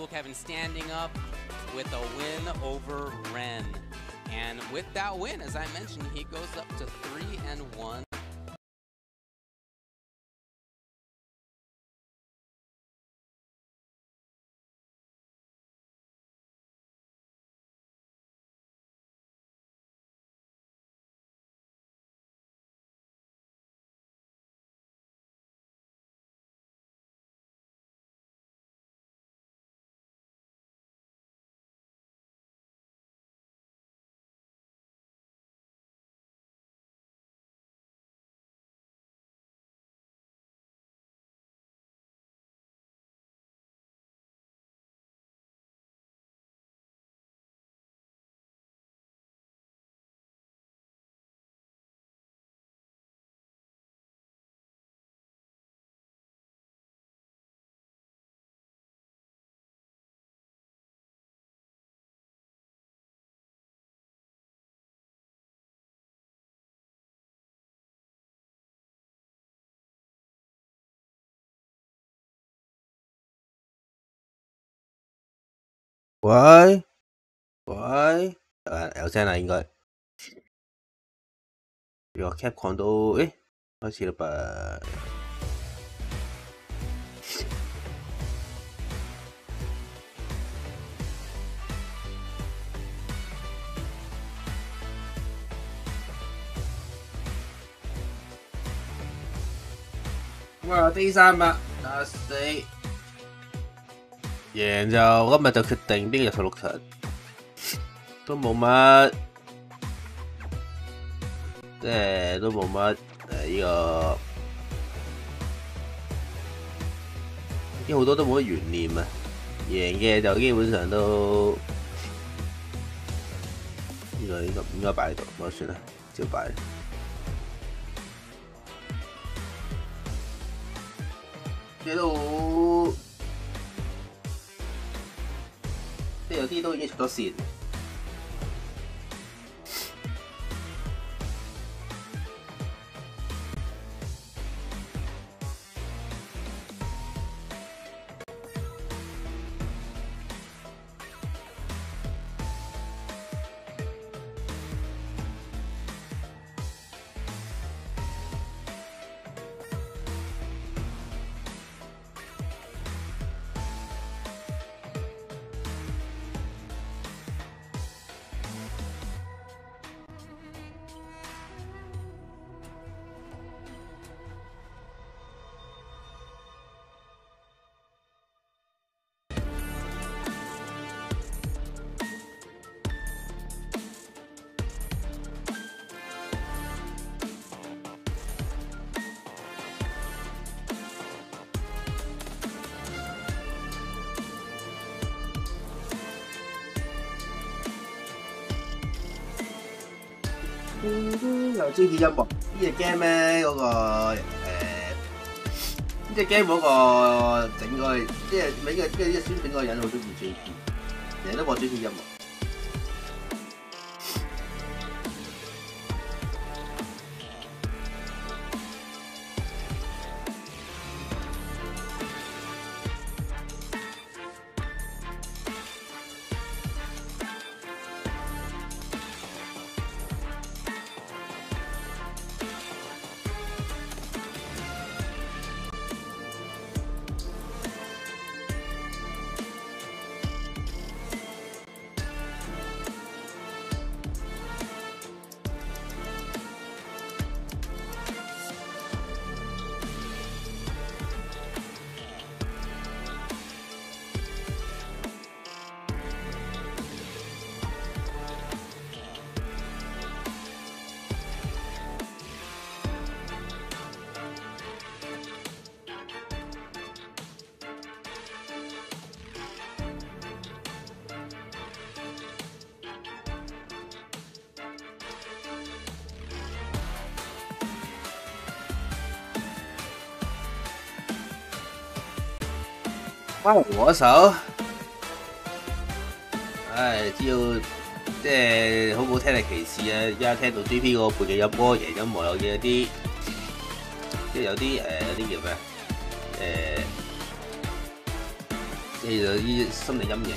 Google Kevin standing up with a win over Ren. And with that win, as I mentioned, he goes up to 3-1.喂，有聲啦應該。個 Capcom 都開始啦噃。哇！Day3打死，贏就今日就決定邊個入16強，都冇乜，即係都冇乜呢個，已經好多都冇乜懸念啊！贏嘅就基本上都呢個唔應該擺喺度，咁算啦，照擺。即係都，即係有啲都已經出咗線。有追住音樂呢隻 game 咧嗰個呢隻 game 嗰個整個即係每個即係一宣整個人好中意 JP， 人人都播 JP 音樂。翻嚟我手，只要即係好唔好聽係其次啊！而家聽到 GP 個背景音歌贏音樂有啲即係有啲叫咩即係有啲心理陰影。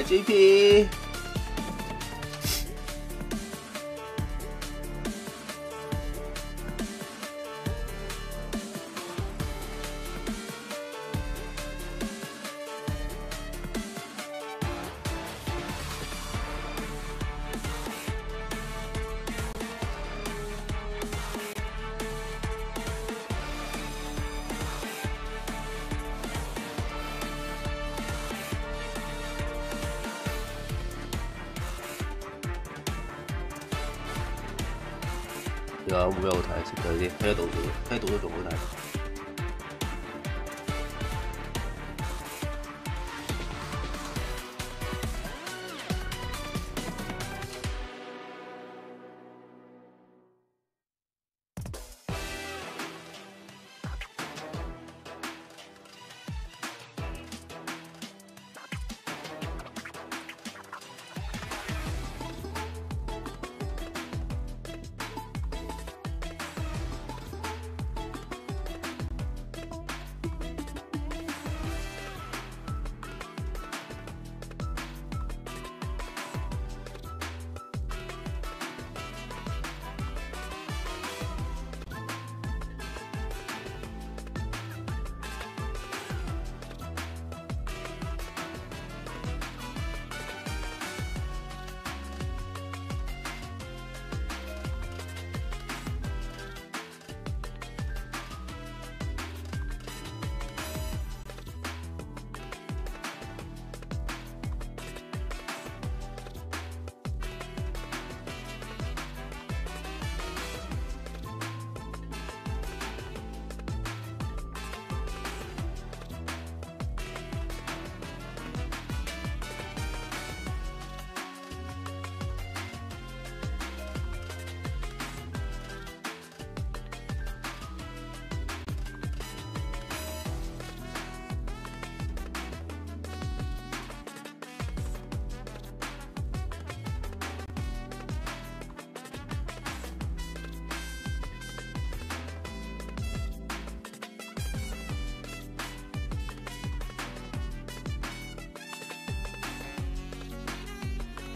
GP。有冇咩好睇？食佢啲聽到都仲好睇。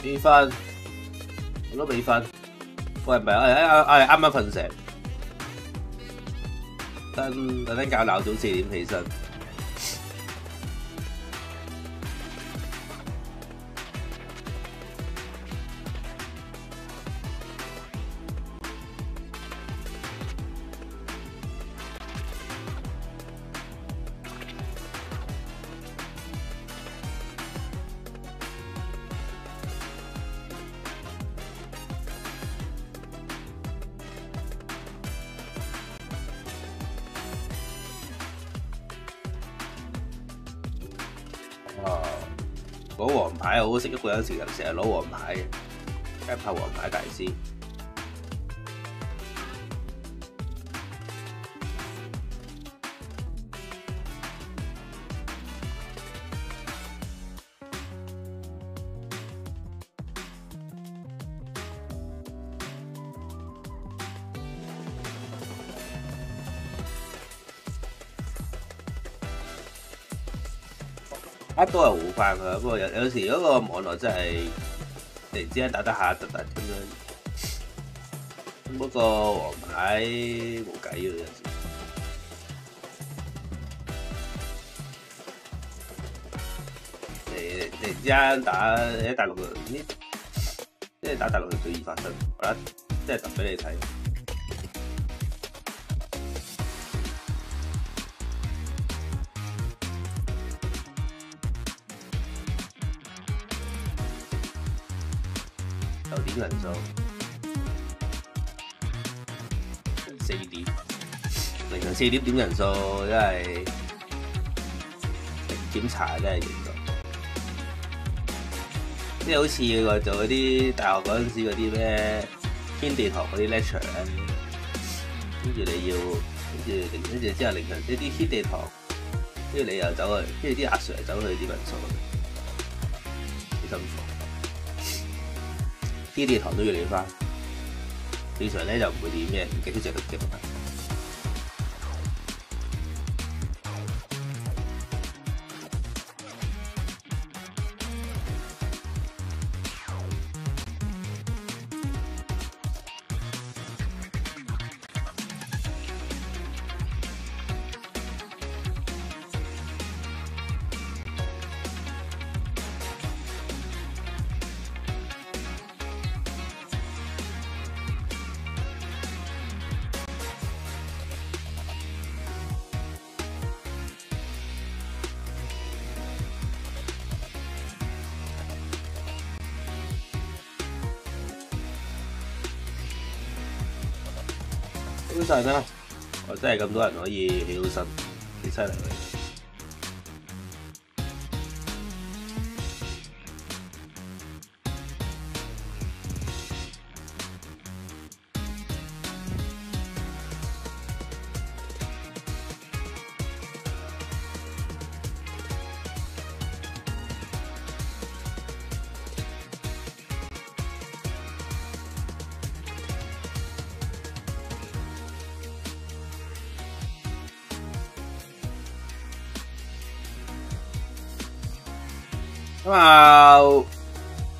俾分，我都俾分。喂，唔係我哋啱啱瞓醒，特登校鬧鐘4點起身。攞黃牌好識一個人成日攞黃牌嘅，梗係拍黃牌大師。都係好翻㗎，不過有時嗰個網絡真係突然之間打得下突咁樣，嗰個黃牌冇計㗎有時。突然之間打喺大陸度，即係打大陸最易發生，我覺得即係揼俾你睇。9點人數4點，凌晨4點點人數真係檢查真係嚴重，即係好似我做嗰啲大學嗰陣時嗰啲咩天地堂嗰啲 lecture 咧，跟住你要跟住之後凌晨即係啲天地堂，跟住你又走去，跟住啲阿 Sir 走去啲人數，幾辛苦。天地堂都要你翻，正常咧就唔會點嘅，唔記得隻都記得。本上啦，我真係咁多人可以起到身，幾犀利嘅。咁啊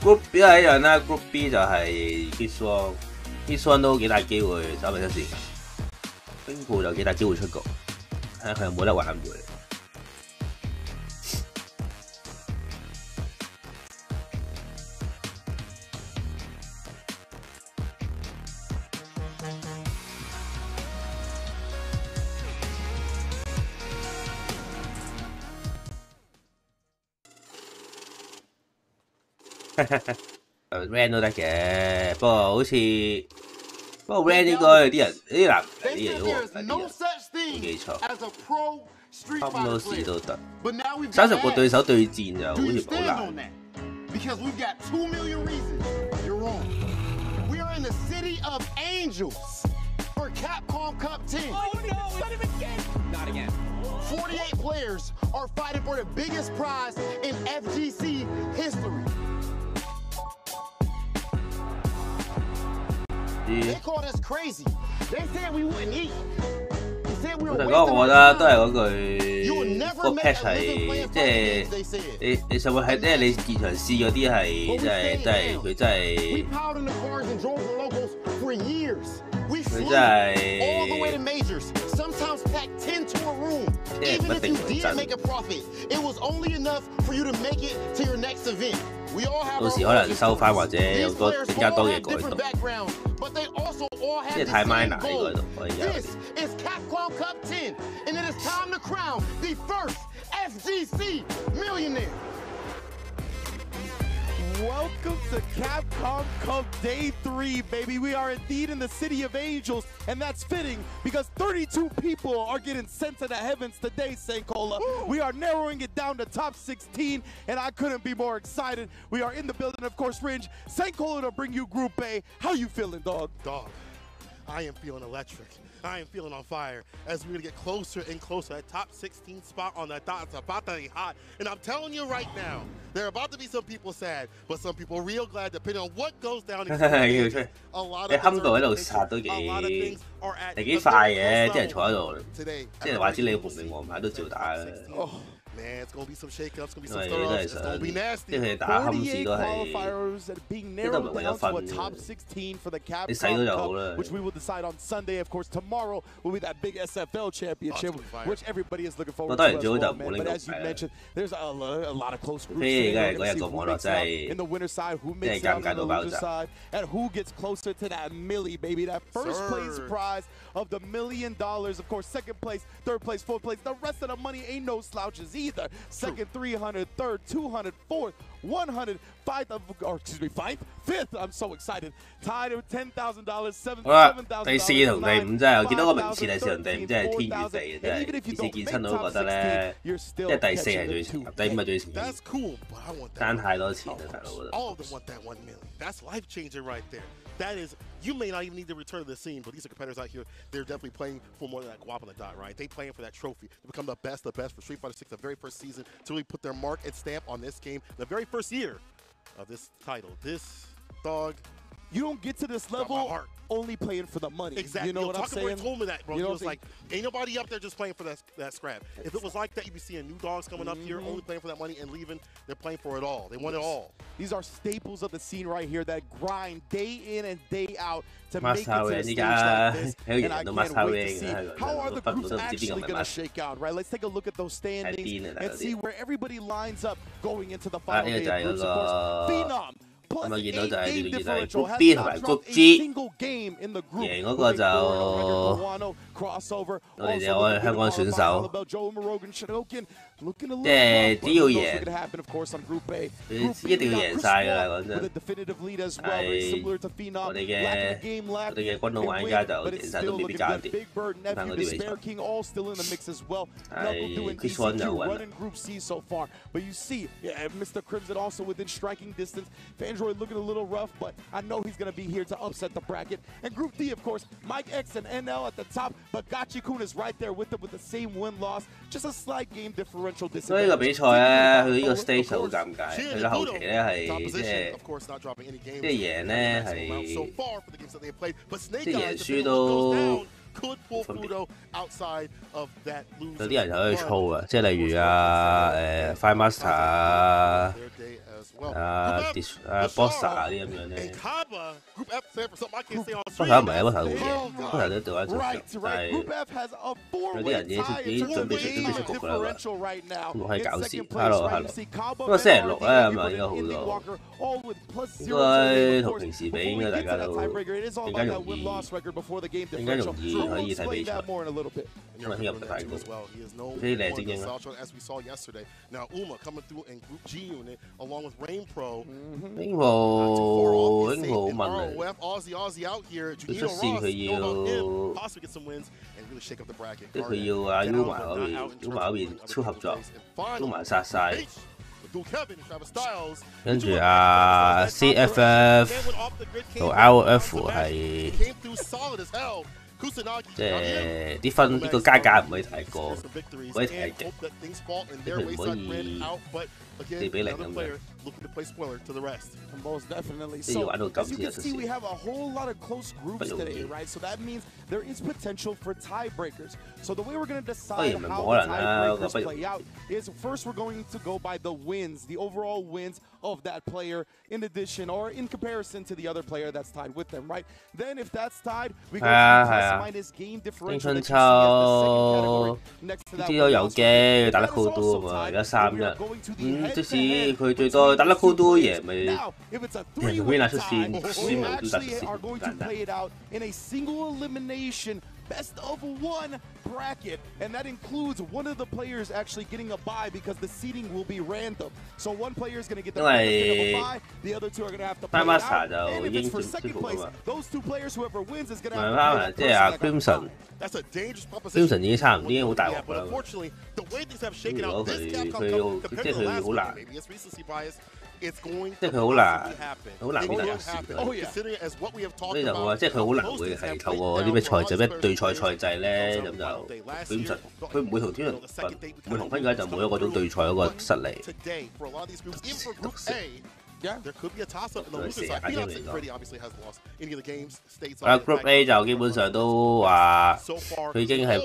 ，Group B 係一樣啦 ，Group B 就係 Day3 都幾大機會走埋出線，冰庫就幾大機會出局，睇下佢有冇得挽回。Rain 都得嘅，不過好似Rain 應該有啲人啲男仔啲嘢都黃緊啲，冇記錯，差唔多時都得。30個對手對戰就好似好難。Because we've got 2 million reasons you're wrong. We are in the city of Angels for Capcom Cup 10. Oh no, not even again! Not again. 48 players are fighting for the biggest prize in FGC history. They called us crazy. They said we wouldn't eat. They said we were wasting our time. 我覺得都係嗰句，個 patch 係即係你上回係即係你現場試嗰啲係真係佢真係。佢真係即係不定為真。到時可能收翻或者有多更加多嘢改動，即係太 minor 呢個度可以有。Welcome to Capcom Cup Day 3, baby. We are indeed in the City of Angels, and that's fitting because 32 people are getting sent to the heavens today, Sankola. We are narrowing it down to top 16, and I couldn't be more excited. We are in the building, of course, Ringe. Sankola to bring you Group A. How you feeling, dog? Dog, I am feeling electric. I am feeling on fire as we're going to get closer and closer. That top 16 spot on that dot is about to be hot. And I'm telling you right now, there are about to be some people sad, but some people real glad depending on what goes down. A lot of things are at 係幾快嘅，啲人坐喺度，即係話知你紅定黃牌都照打啦。Man, it's gonna be some shake-ups, it's gonna be some throw-ups, it's gonna be nasty. 即係打冚市都係，即係都唔係為咗瞓嘅。你洗咗就好啦。Which we will decide on Sunday, of course. Tomorrow will be that big SFL championship, which everybody is looking forward to as well, man. But as you mentioned, there's a lot of close groups in the winner side, who makes it out on the loser side, and who gets closer to that milli, baby. That first place prize of the $1 million. Of course, second place, third place, fourth place. The rest of the money ain't no slouches either. Second 300, third 200, fourth 100, fifth. I'm so excited. Tied at $10,000, $7,000. 好啦，第4同第5真係，我見到個名次第4同第5真係天與地嘅，真係次次見親我都覺得咧，即係第4係最前，第5係最前。爭太多錢啦，大佬。All of them want that $1 million. That's life changing right there. That is, you may not even need to return to the scene, but these are competitors out here. They're definitely playing for more than that guap on the dot, right? They playing for that trophy to become the best for Street Fighter 6, the very first season, to really put their mark and stamp on this game, the very first year of this title. This dog. You don't get to this level only playing for the money. Exactly. You know what I'm saying? Told me that, bro. He was like, ain't nobody up there just playing for that scrap. If it was like that, you'd be seeing new dogs coming up here only playing for that money and leaving. They're playing for it all. They want it all. These are staples of the scene right here that grind day in and day out to make it to the stage like this. And I can't wait to see how are the groups actually going to shake out, right? Let's take a look at those standings and see where everybody lines up going into the final day of groups. Of course, Phenom. 咁啊見到就係呢度見到係 Group B 同埋 Group G，贏嗰個就我哋有我哋香港選手，即係只要贏，佢一定要贏晒㗎啦，講真。係我哋嘅軍佬玩家就贏晒都未必搞掂，睇嗰啲比賽。係 Chris One 就穩。But you see, yeah, Mr. Crimson also within striking distance. Fandroid looking a little rough, but I know he's going to be here to upset the bracket. And Group D, of course, Mike X and NL at the top, but Gachi-kun is right there with them with the same win-loss. Just a slight game differential disadvantage. 所以呢個比賽咧，去到呢個 stage 好尷尬。去到後期咧係即係贏咧係即係贏輸都。有啲人就可以操啊，即係例如Fire Master Bossa 啲咁樣咧。Bossa 唔係啊，Bossa 好嘅，Bossa 都掉翻出場，但係有啲人已經準備出局㗎啦，咁可以搞事。Hello， 不過星期六咧咁啊應該好多，應該同平時比應該大家都更加容易可以睇比賽。因為聽日唔係太高，呢啲靚精英啦。Rainpro 好問啊！佢出線佢要，即係佢要阿 Uma 嗰邊超合作 ，Uma 殺晒。跟住阿 CFF 同 LF 係。即係啲分呢個加價唔可以太過，唔可以太勁，即係唔可以4比0咁樣。即係要玩到咁先有出線，不容易。當然唔係冇可能啦，嗰個不容易。Of that player in addition or in comparison to the other player that's tied with them, right? Then if that's tied, we go to plus minus game differential that you see as the second category next to that. 啲都有嘅，打得好多啊嘛，而家3-1。即使佢最多打得好多贏咪贏邊出線，輸冇都得線，簡單。Best of 1 bracket, and that includes one of the players actually getting a bye because the seeding will be random. So one player is going to get the benefit of a bye, the other two are going to have to play it out. And if it's for second place, those two players, whoever wins, is going to have to play it out. That's a dangerous proposition. Crimson 已經差唔多已經好大鑊啦。如果佢即係佢好難。即係佢好難俾大家試到，所以就話即係佢好難會係透過啲咩賽制咩對賽制咧，咁就佢唔會同天人分，唔會同分解就冇咗嗰種對賽嗰個實力。Group A 就基本上都話佢已經係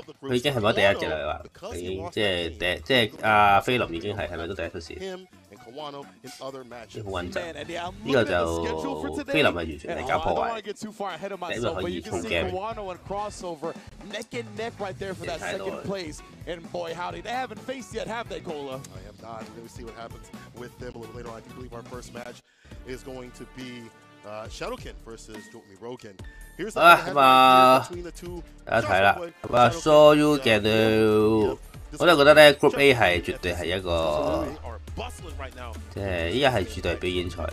冇第一嘅啦，話已經即係阿菲林已經係咪都第一出線？好穩陣，呢個就菲林係完全係搞破壞，第一個可以操 game。And boy, howdy, they haven't faced yet, have they, Cola? I have not. We're going to see what happens with them a little later on. I do believe our first match is going to be Shadowkin versus Jotmi Rogan. Here's the between the two. 大家睇啦，咁啊 ，So you can do。我就覺得咧 ，Group A 係絕對係一個，即係依家係絕對係表演賽，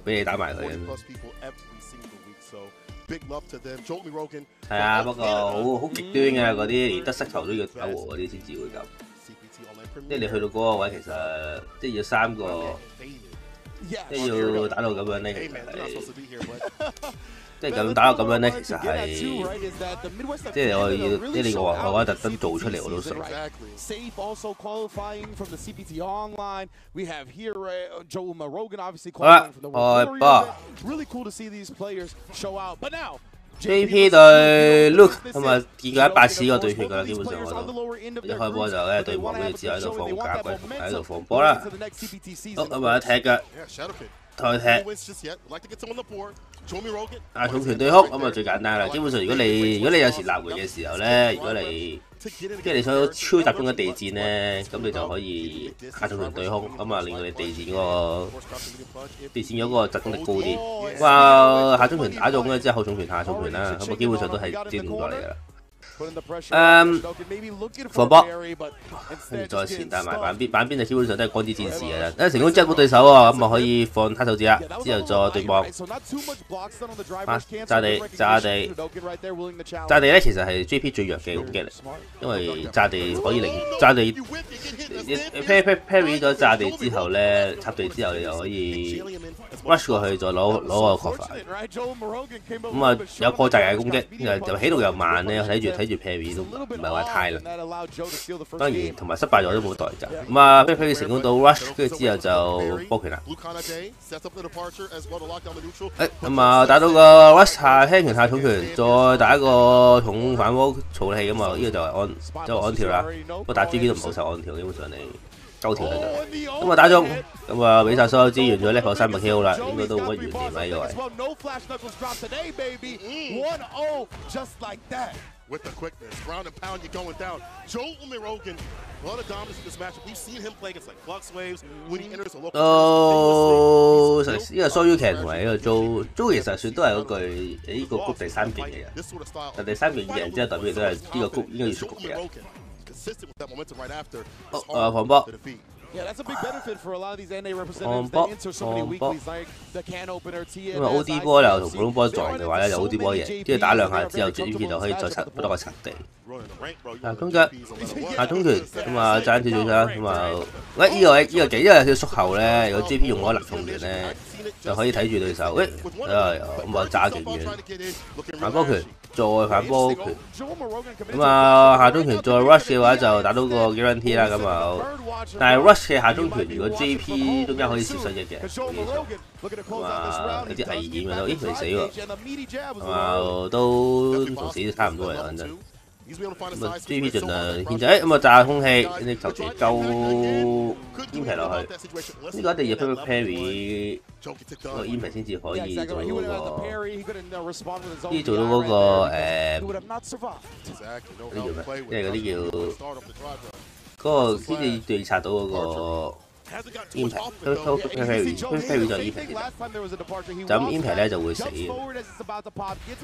俾你打埋佢。係啊，不過好極端嘅嗰啲，連得失球都要打和嗰啲先至會咁。即係你去到嗰個位，其實即係要3個，即係要打到咁樣咧，其實係。即係咁打到咁樣咧，其實係即係我要即係你話我特登做出嚟我都信。好啦，開波。JP 對 Luke 咁啊，見過100次個對決㗎啦，基本上我都一開波就咧對望跟住之後喺度放假鬼喺度放波啦。好咁啊，踢腳台踢。重拳對哭咁啊最簡單啦，基本上如果你有時立回嘅時候咧，如果你即係你想超集中嘅地戰咧，咁你就可以下重拳對空，咁啊令到你地戰嗰個集中力高啲。哇！下重拳打中咧之後後重拳下重拳啦，咁啊基本上都係招動作嚟㗎啦。防波，跟住再前彈埋板邊就基本上都係光之戰士嘅啦。成功擠到對手喎，咁啊可以放他手指啦，之後再對望。炸地咧，其實係 JP 最弱嘅攻擊嚟，因為炸地可以炸地 parry 咗炸地之後咧，插地之後你就可以 rush 過去再攞個 cover。咁啊有破炸嘅攻擊，就起動又慢咧，睇住 parry 都唔係話太難。當然同埋失敗咗都冇代價。咁啊 parry 成功到 rush， 跟住之後就波拳啦。咁啊打到個 rush 下輕拳下重拳，再打一個重反波儲氣咁啊，呢個就係安跳啦。不過打 GP 都唔好受安跳，基本上你鳩跳得㗎。咁啊打中，咁啊俾晒所有資源咗 level 3 KO 啦，應該都冇乜懸念喺呢個位。With the quickness, ground and pound, you're going down. Joe Rogan, a lot of dominance in this matchup. We've seen him play against like Flux Waves when he enters a local. 呢個 Shoyu 同埋呢個 Joe 其實算都係嗰句呢個谷第3件嘅人，但第3件嘅人之後代表都係呢個谷應該要出局嘅人。防波。Yeah, that's a big benefit for a lot of these NA representatives. They enter so many weeklies like the can opener, TN. 因為 OD 波又同普通波撞嘅話咧，就 OD 波贏，跟住打兩下之後 GP 就可以再拆不多個拆地。中腳下中拳咁啊，爭少少啦咁啊，喂呢個幾，因為佢縮後咧，如果 GP 用嗰個立重拳咧，就可以睇住對手。喂，咁啊揸勁遠，反波拳。再反波拳，咁啊下中拳再 rush 嘅話就打到個 guarantee 啦咁啊，但係 rush 嘅下中拳如果 JP 中間可以攝失憶嘅，咁啊有啲危險嘅都，咦未死喎，咁啊都同死差唔多嚟講真。咁啊 JP 盡量牽制，咁啊炸空氣，跟住求其鳩煙皮落去，呢個一定要 parry 個煙皮先至可以做到嗰個，呢做到嗰個嗰啲叫咩？即係嗰啲叫嗰個先至對拆到嗰個煙皮，都 parry 咗煙皮，就咁煙皮咧就會死嘅。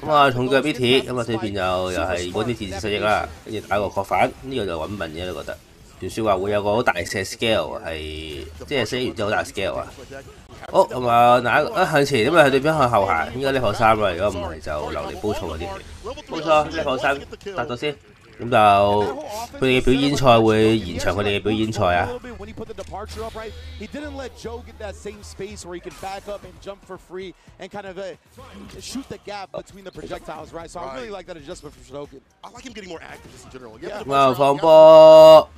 咁啊重腳 BT， 咁啊對面又係嗰啲戰士失憶啦，跟住打個確反，呢個就穩陣嘅，我覺得。傳説話會有個好大嘅 scale 係，即係 set 完之後好大 scale 啊！好咁啊，向前，咁啊佢對邊向後行，應該level 3啦，如果唔係就留嚟煲錯嗰啲。冇錯，level 3達咗先。咁就佢哋嘅表演賽會延長佢哋嘅表演賽啊！咁啊放波，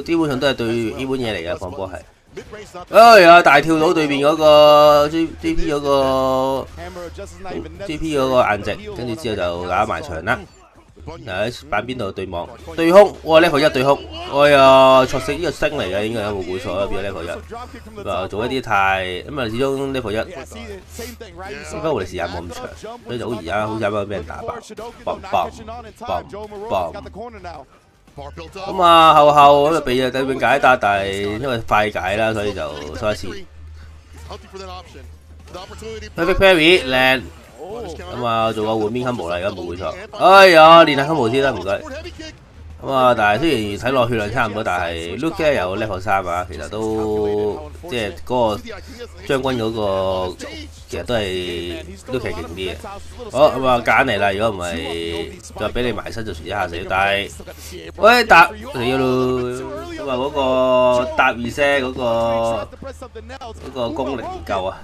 基本上都係對呢本嘢嚟嘅，放波係。哎呀！大跳到對面嗰個 JP 嗰個硬直，跟住之後就打埋牆啦。喺板邊度對望對空，哇 level 1對空，哎呀錯死呢個星嚟嘅，應該有冇估錯啦？變咗 level 1，啊做一啲太咁啊，始終 level 1，不過我哋時間冇咁長，所以就好而家好似啱啱俾人打爆，咁啊後咁就被對面解答，但係因為快解啦，所以就收一次。Perfect parry 靚。咁啊，做個換邊 combo 啦，而家冇錯。哎呀，練下 combo 先啦，唔該。咁啊，但係雖然睇落血量差唔多，但係 Luke 咧有 level 3啊，其實都即係嗰個將軍嗰個其實都係 Luke 勁啲嘅。好咁啊，揀嚟啦，如果唔係再俾你埋身就全一下死。但係喂搭死咗咯，咁啊嗰個搭 reset 嗰個功力唔夠啊。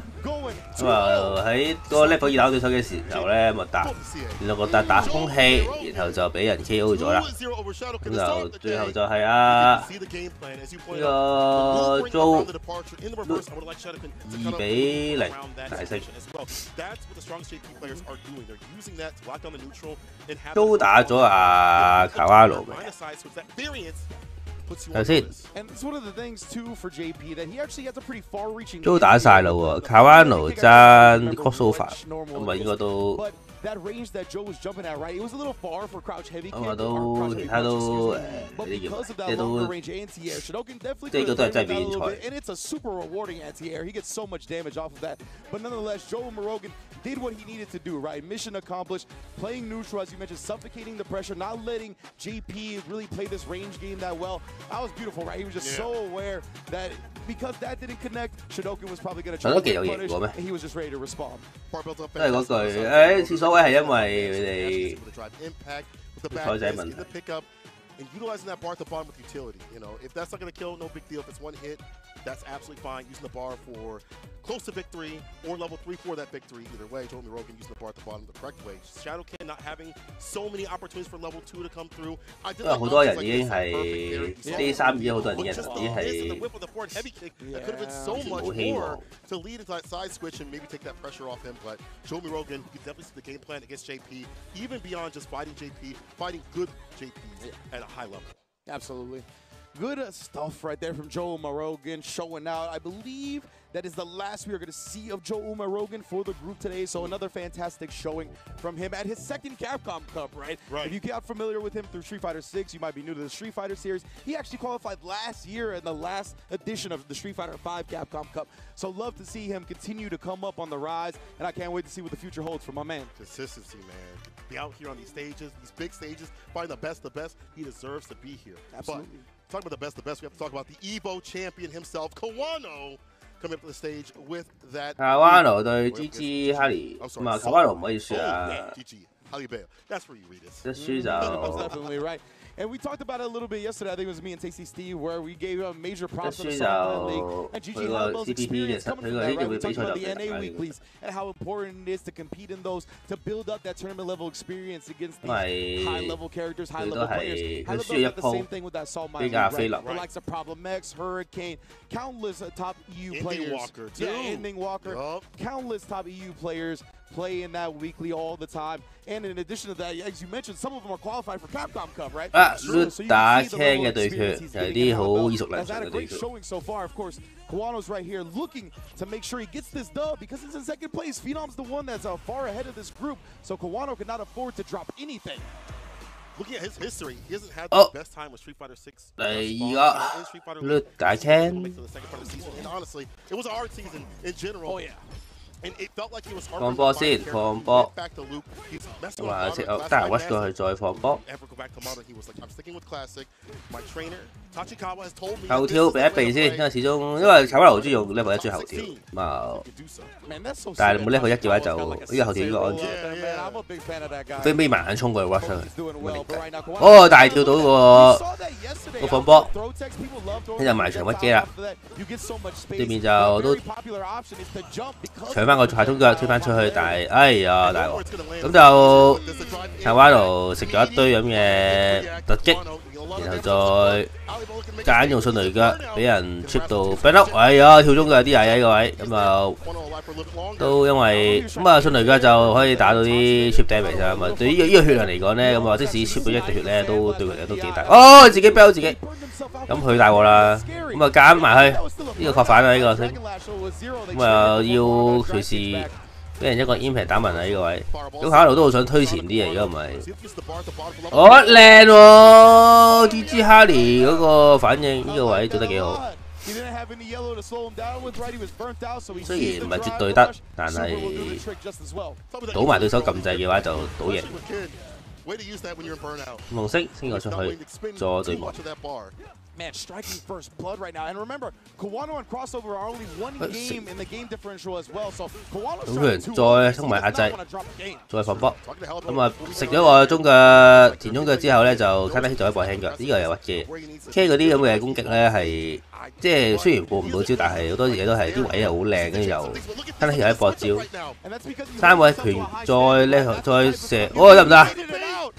咁啊喺嗰個 level 2打對手嘅時候咧，咁啊兩個打空氣，然後就俾人 KO 咗啦。咁就最後就係呢個 Joe 2-0大勝。Joe 打咗卡瓦羅未？睇先 ，Joe 打晒啦喎，卡瓦羅爭 crossover，咁啊應該都 that range that Joe was jumping at, right? It was a little far for crouch heavy kick. 其他都but because of that longer range anti-air, Shodokan definitely 呢個都係真係 a 比 little 賽。 bit, and it's a super rewarding anti-air. He gets so much damage off of that. But nonetheless, Joe Morogan did what he needed to do, right? Mission accomplished, playing neutral, as you mentioned, suffocating the pressure, not letting JP really play this range game that well. That was beautiful, right? He was just so aware that because that didn't connect, Shodokan was probably going to try to get punished, and he was just ready to respond. 都係嗰句，廁所位係因為佢哋賽制問題。 And utilizing that bar at the bottom with utility. You know, if that's not going to kill, no big deal. If it's one hit, that's absolutely fine. Using the bar for close to victory or level 3 for that victory. Either way, Joe Morogan using the bar at the bottom the correct way. Shadowkin not having so many opportunities for level 2 to come through. 因為好多人已經係 Day3 已經好多人已經係 that could have been so much more to lead into that side switch and maybe take that pressure off him. But Joe Morogan, you can definitely see the game plan against JP, even beyond just fighting JP, fighting good JPs at a high level. Absolutely. Good stuff right there from Joe Morogan showing out. I believe that is the last we are going to see of Joe Morogan for the group today. So another fantastic showing from him at his second Capcom Cup, right? If you got familiar with him through Street Fighter 6, you might be new to the Street Fighter series. He actually qualified last year in the last edition of the Street Fighter 5 Capcom Cup. So love to see him continue to come up on the rise, and I can't wait to see what the future holds for my man. Consistency, man. Be out here on these stages, these big stages, find the best. He deserves to be here. Absolutely. But talking about the best, we have to talk about the Evo champion himself, Kawano, coming up to the stage with that. Kawano 對 GG Harry， 咁啊 Kawano 唔可以輸啊。GG Harry That's for you, Regis. 一輸就 definitely right. And we talked about it a little bit yesterday. I think it was me and Tasty Steve where we gave major props to the Southland League. And GG had those experience coming from that, right? We talked about the NA weeklies and how important it is to compete in those, to build up that tournament level experience against these high-level characters, high-level players. I love the same thing with that Salt Mine League, right? The likes of Problem X, Hurricane, countless top EU players. Walker, too. Ending Walker. Countless top EU players play in that weekly all the time. And in addition to that, as you mentioned, some of them are qualified for Capcom Cup, right? 打輕嘅對決，有啲好耳熟能詳嘅對決。 showing so far, of course. Kawano's right here looking to make sure he gets this dub because he's in second place. Phenom's the one that's far ahead of this group, so Kawano cannot afford to drop anything. Looking at his history, he hasn't had the best time with Street Fighter 6. 第二個略大輕。 And honestly, it was a hard season in general. Oh yeah. And it felt like he was hard 放波先，放波。 back to loop. He's messing 咁啊， with 得閒 rush 過去再放波。 Ever go back to modern? He was like, I'm sticking with classic. My trainer Tachikawa has told me. 後跳避一避先，因為始終因為卡瓦羅中意用 level 1追後跳，咁啊，但係冇 level 1嘅話就呢個後跳應該安全。飛尾慢慢衝過去 rush 上去，哦，大跳到個放波，呢就埋牆屈機啦。對面就都搶翻個下衝腳推翻出去，但係哎呀大鑊，咁就卡瓦羅食咗一堆咁嘅突擊。 然後再揀用迅雷腳，俾人 trip 到 burn out， 哎呀跳中腳有啲曳喺個位，咁啊都因為咁啊迅雷腳就可以打到啲 trip damage 啊嘛。對呢個血量嚟講咧，咁啊即使 trip 到1滴血咧，都對佢哋都幾大。哦，自己 bail 自己，咁佢大鑊啦，咁啊揀埋去呢個確反啊呢個先，咁啊要隨時。 俾人一個 impact 打暈喺呢個位，咁卡路都好想推前啲啊！如果唔係，哦靚喎 ，GG Harry 嗰個反應呢個位做得幾好。雖然唔係絕對得，但係倒埋對手撳掣嘅話就倒贏。紅色升咗出去，助對望。 Man, striking first blood right now. And remember, Kawano and Crossover are only one game in the game differential as well. So Kawano's trying to 再衝埋壓制，再放波。咁啊，食咗個中腳前中腳之後咧，就卡得做一步輕腳，呢個又屈機。K 嗰啲咁嘅攻擊咧係即係雖然過唔到招，但係好多嘢都係啲位又好靚，跟住又卡得有一搏招。三位拳再咧再射，哦得唔得啊？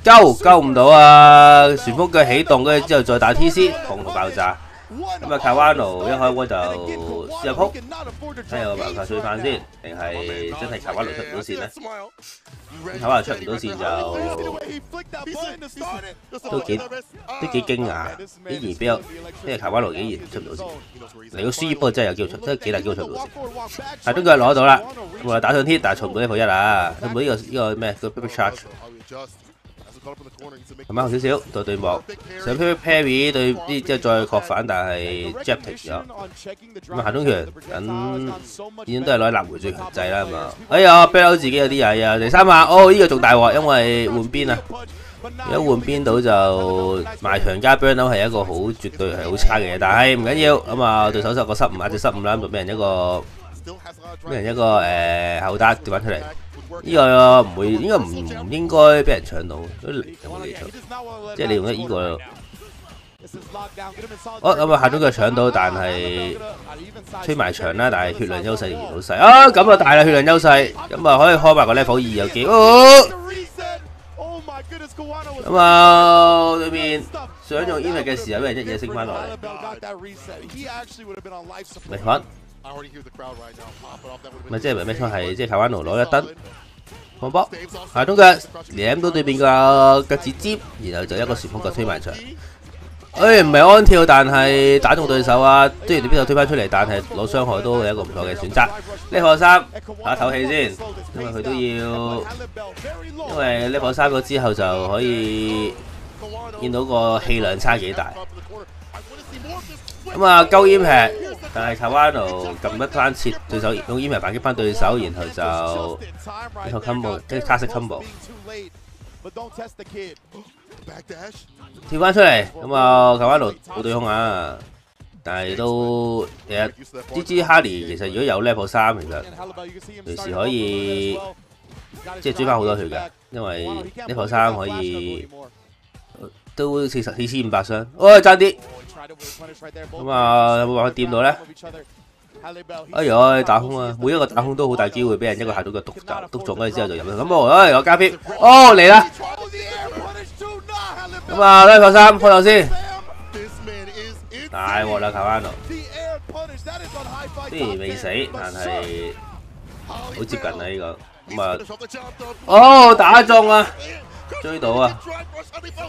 救唔到啊！旋風腳起動，跟住之後再打 TC， 痛到爆炸。咁啊，卡瓦奴一開波就試下撲，睇下有冇辦法追翻先，定係真係卡瓦奴出唔到線咧？卡瓦奴出唔到線就都幾驚訝，竟然比較因為卡瓦奴竟然出唔到線。嚟個輸波真係有機會出，真係幾大機會出唔到線。但終佢攞到啦，咁啊打上天，但係衝唔到 level 1啊，佢冇呢個咩個 big charge。咁啱少少到對幕，想 parry 對啲之後再確反，但係 jab 停咗。咁啊下中拳等已經都係攞嚟立回最強制啦嘛。哎呀 ，back 到自己有啲曳啊！第3下，哦呢個仲大鑊，因為換邊啊！一換邊到就埋牆加 burn out 係一個好絕對係好差嘅嘢，但係唔緊要。咁啊對手有個失誤，一隻失誤啦，就俾人一個後打掉翻出嚟。呢個唔會，應該唔應該俾人搶到，都有冇理錯？即係你用得呢個，咁啊下中佢搶到，但係吹埋牆啦，但係血量優勢仍然好細啊！咁啊大啦，血量優勢，咁啊可以開埋個 level 2有機。咁啊對面想用 ENG 嘅時候，俾人一嘢升翻落嚟，未翻。咪即係咩錯係即係卡瓦奴攞一燈放波，下中腳舐到對面個腳趾尖，然後就一個旋風腳推埋牆。唔係安跳，但係打中對手啊！雖然你邊度推翻出嚟，但係攞傷害都係一個唔錯嘅選擇。level 3打唞氣先，因為佢都要，因為 level 3咗之後就可以見到個氣量差幾大。咁啊，勾煙劈，但係卡瓦奴撳得翻切對手，用煙劈反擊翻對手，然後就一套 combo， 即係卡式 combo， 跳翻出嚟。咁啊，卡瓦奴冇對空啊，但係都其實GG哈利其實如果有 level 3，其實隨時可以即係追翻好多血嘅，因為 level 3可以都4,500傷，爭啲。咁啊，有冇辦法掂到咧？哎呀，打空啊！每一個打空都好大機會俾人一個下到嘅篤中咗之後就入咗。咁我加片，嚟啦！咁啊，level 3開頭先，大鑊啦，卡瓦奴，雖然未死，但係好接近啊呢個。咁啊，打中啊，追到啊！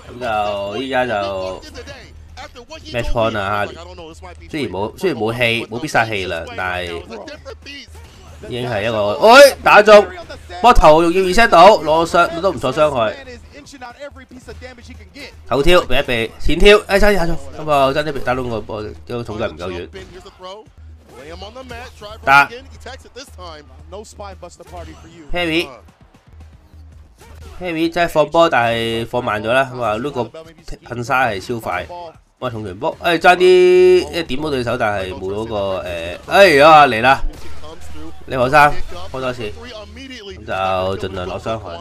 咁就依家就。match point 啊，雖然冇氣冇必殺氣量，但係已經係一個，打中，波頭仲要 reset 到，攞傷都唔錯傷害。後跳避一避，前跳，差啲打中，咁啊爭啲打到個波，個重量唔夠遠。打 Heavy 真係放波，但係放慢咗啦。咁啊，呢個噴沙係超快。我重拳波，爭啲點到對手，但係冇嗰個嚟啦！level 3開多次，咁就盡量攞傷害。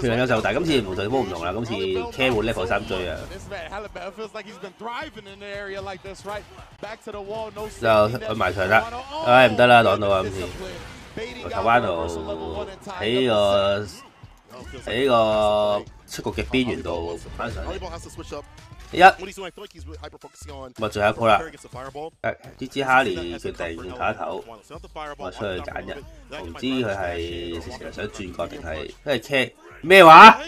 血量優勢好大，今次同上次波唔同啦，今次 K 換 level 3追啊！就揾埋場啦，唔得啦，擋到啊！今次卡瓦奴喺個出局嘅邊緣度翻上嚟。咁啊，最後一鋪啦！GG 哈利決定打頭，我出去揀人。我唔知佢係成日想轉角定係因為 K 咩話？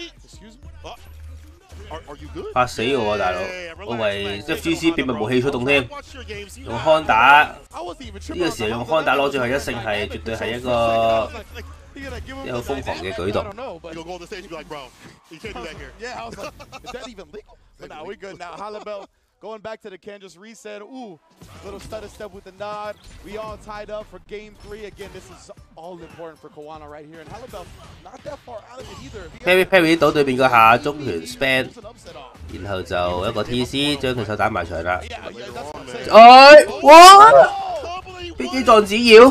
嚇死我喎，大佬！我為 FGC 秘密武器出動添，用康打呢個時候用康打攞最後一勝係絕對係一個瘋狂嘅舉動。But now we're good. Now Halibel going back to the can, just reset. Ooh, little stutter step with the nod. We all tied up for game 3. Again, this is all important for Kawana right here. And Halibel not that far out of it either. Parry 到對面個下中拳 span， 然後就一個 TC 將對手打埋牆啦。哇！飛機撞紙鷂，咁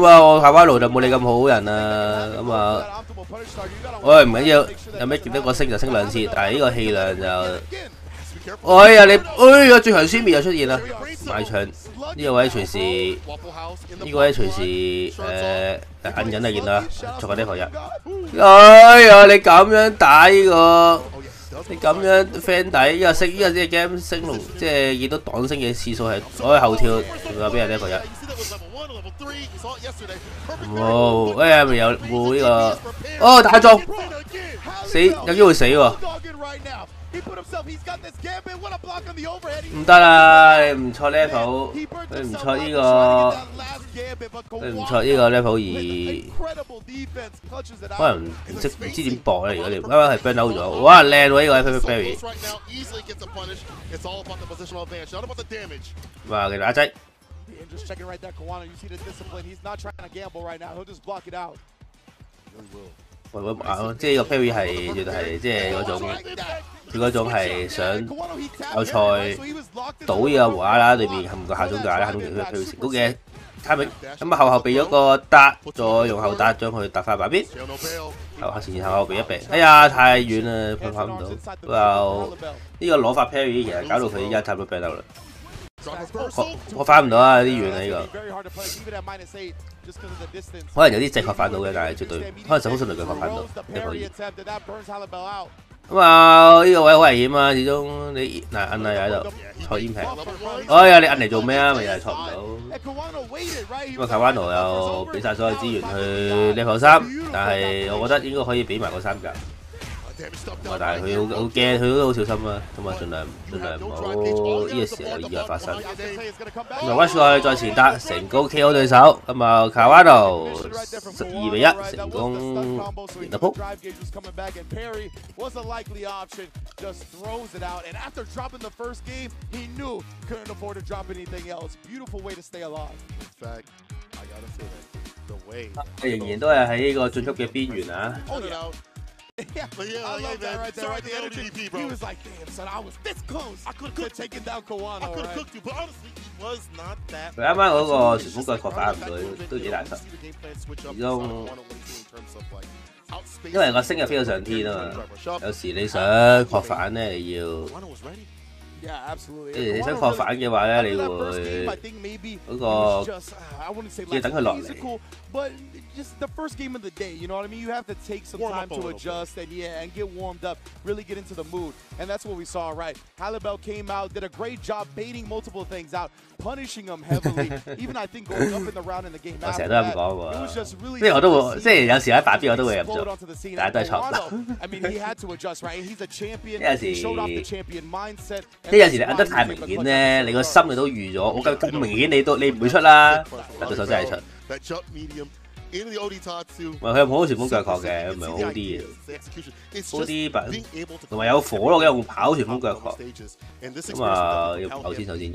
啊，我卡瓦奴就冇你咁好人啊，咁啊。唔緊要，有咩見得個升就升2次，但係呢個氣量就，你，最強宣滅又出現啦，埋牆呢個位隨時，摁緊啊見到啦，捉緊呢個人，你咁樣打呢個你咁樣 friend 底，依個升依個啲 game 升龍，即係見到擋升嘅次數係可以後跳，仲有邊人 level 1？冇，哎呀，咪有冇呢個？哦，打中，死有機會死喎！唔得啦，你唔錯 level， 你唔錯呢個，你唔錯呢個 level 2，可能唔知點搏咧。如果你啱啱係 burn out 咗，哇靚喎呢個 Perfect Berry， 哇佢打仔。Just checking right there, Kawano. You see the discipline. He's not trying to gamble right now. He'll just block it out. 即係個 Perry 係絕對係即係嗰種，佢嗰種係想有賽賭呢個胡啦啦裏邊冚個下中架啦，下中條 Perry 成功嘅 timing。咁啊後備咗個搭，再用後搭將佢搭翻板邊，前後備一備。哎呀太遠啦，跑唔到。又呢個攞法 Perry 其實搞到佢依家差唔多病到啦。我翻唔到啊！有啲遠啊呢個，可能有啲正確翻到嘅，但係絕對可能就好順利佢翻到，你可以。咁啊呢個位好危險啊！始終你嗱摁啊又喺度坐煙平，哎呀你摁嚟做咩啊？咪又係坐唔到。咁啊卡灣奴又俾晒所有資源去 level 3，但係我覺得應該可以俾埋個3格。但係佢好驚，佢都好小心啊，咁啊盡量唔好呢個時候有意外發生。咁啊 rush 過去再前搭，成功 KO 對手，咁啊卡瓦諾12-1成功贏得鋪。仍然都係喺呢個進級嘅邊緣啊！ Yeah, I love that right there. Right, the energy. He was like, "Damn, son, I was this close. I could have taken down Kawano. I could have cooked you, but honestly, he was not that." 佢啱啱嗰個旋風腳確反唔到，都幾難受。始終因為個升又飛到上天啊嘛，有時你想確反咧，你要。你想確反嘅話咧，你會嗰個要等佢落嚟。Just the first game of the day, you know what I mean? You have to take some time to adjust and get warmed up, really get into the mood. And that's what we saw, right? Halibel came out, did a great job baiting multiple things out, punishing him heavily. Even I think going up in the round in the game after that, it was just really. 即係我都會，即係有時喺打邊我都會入咗，但係都係錯唔到。I mean, he had to adjust, right? He's a champion. 有時 showed off the champion mindset. 即係有時你摁得太明顯咧，你個心你都預咗，我咁明顯你唔會出啦，但對手真係出。唔係佢有好多旋風腳確嘅，唔係好啲嘅，好啲同埋有火咯，佢用跑旋風腳確，咁啊要跑先首先。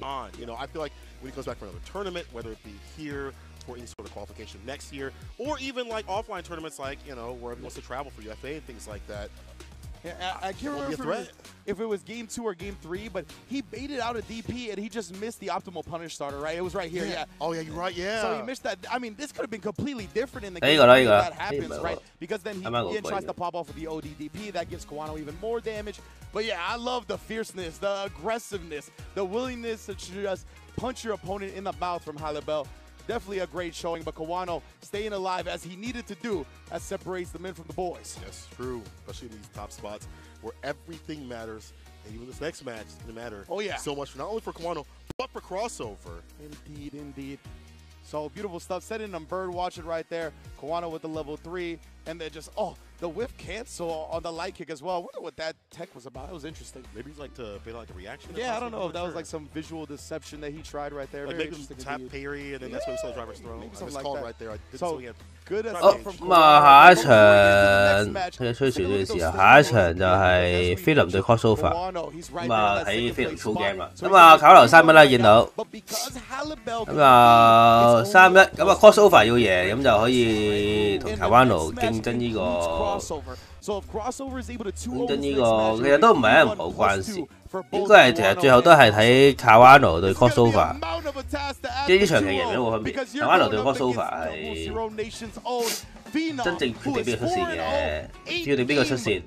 For any sort of qualification next year, or even like offline tournaments, like where he wants to travel for UFA and things like that. Yeah, I can't remember if it was game 2 or game 3, but he baited out a DP and he just missed the optimal punish starter, right? It was right here, yeah. Oh yeah, you're right, yeah. So he missed that. I mean, this could have been completely different in the game if that happens, right? Because then he tries to pop off with the OD DP, that gives Kawano even more damage. But yeah, I love the fierceness, the aggressiveness, the willingness to just punch your opponent in the mouth from Halibel. Definitely a great showing, but Kawano staying alive as he needed to do, as separates the men from the boys. Yes, true. Especially in these top spots where everything matters, and even this next match is going to matter so much, not only for Kawano, but for crossover. Indeed, indeed. So beautiful stuff. Setting them bird watching right there. Kawano with the level 3, and then just the whiff cancel on the light kick as well. I wonder what that tech was about. It was interesting. Maybe it's like to be like a reaction. Yeah, I don't know if that was like some visual deception that he tried right there. Like maybe tap parry, and then that's what we saw driver's throw. Maybe something like that. Right there. I didn't so see good as from 咁啊，下一場佢吹船嘅時候，下一場就係菲林對 crossover。咁啊喺菲林 full game 啦。咁啊考流3-1啦，見到。咁啊3-1，咁啊 crossover 要贏，咁就可以同卡灣奴競爭呢個。競爭呢個其實都唔係一唔好關事，應該係其實最後都係睇卡灣奴對 crossover。即係呢場其實贏都冇分別。卡灣奴對 crossover 係真正決定邊個出線嘅，決定邊個出線。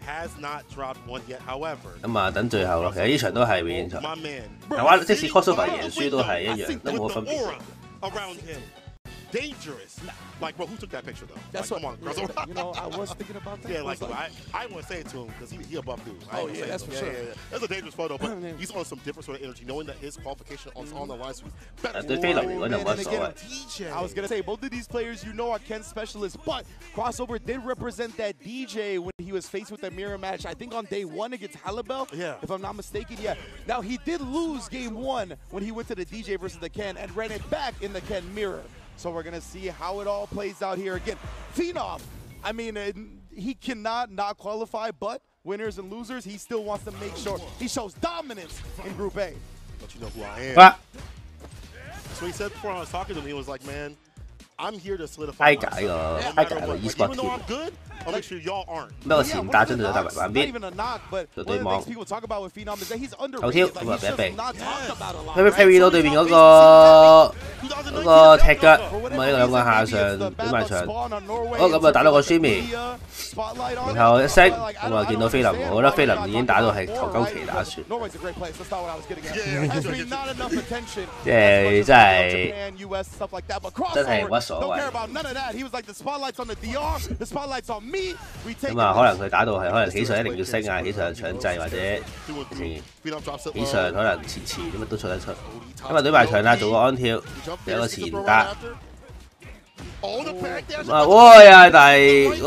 Has not dropped one yet, however. 咁啊，等最後咯。其實呢場都係永遠賽。台灣即使 crossover 贏輸都係一樣，都冇乜分別。dangerous. Like, bro, who took that picture though? That's like, what. Come on, Yeah, you know, I was thinking about that. Yeah, like I want to say it to him because he a buff dude. Oh yeah, that's for sure. Yeah. That's a dangerous photo, but he's on some different sort of energy, knowing that his qualification on the line. So I was gonna say both of these players, you know, are Ken specialists, but Crossover did represent that DJ when he was faced with the mirror match. I think on day 1 against Halibel, if I'm not mistaken. Yeah. Now he did lose game 1 when he went to the DJ versus the Ken and ran it back in the Ken mirror. So we're gonna see how it all plays out here again. Phenom, I mean, he cannot not qualify, but winners and losers, he still wants to make sure he shows dominance in Group A. But you know who I am. So he said before I was talking to him, he was like, man, I'm here to solidify myself. Even though I'm good, I'll make sure y'all aren't. 不過前打真係大白邊，就對網。後挑咁啊，避一避。Perry 到對面嗰個踢腳，咁啊呢個兩個下上俾埋場。好咁啊，打到個 Shimmy， 然後一息咁啊，見到菲林，我覺得菲林已經打到係頭鳩期打算。即係真係冇乜所謂。咁啊，可能佢打到係可能起上一定要升啊，起上搶制或者起上可能遲咁啊都出得出。咁啊對埋場啦，做個安跳，有個前打。啊喂啊！但係嗰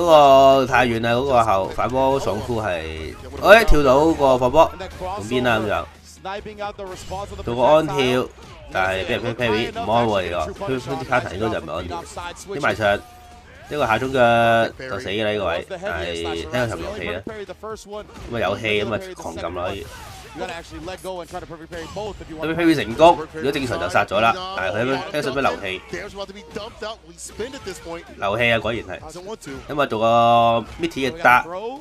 個太遠啦，嗰個後反波爽夫係，跳到個放波換邊啦咁就做個安跳，但係俾人 Perry 唔安喎呢個，啲卡特應該就唔係安跳，啲埋場。呢個下中腳就死㗎啦呢個位，但係聽佢沉落氣啦，咁啊有氣咁啊狂撳啦可以。咁 Perry 成功，如果正常就殺咗啦，但係佢聽使唔使流氣？流氣啊果然係，咁啊做個 Mitty 嘅搭，求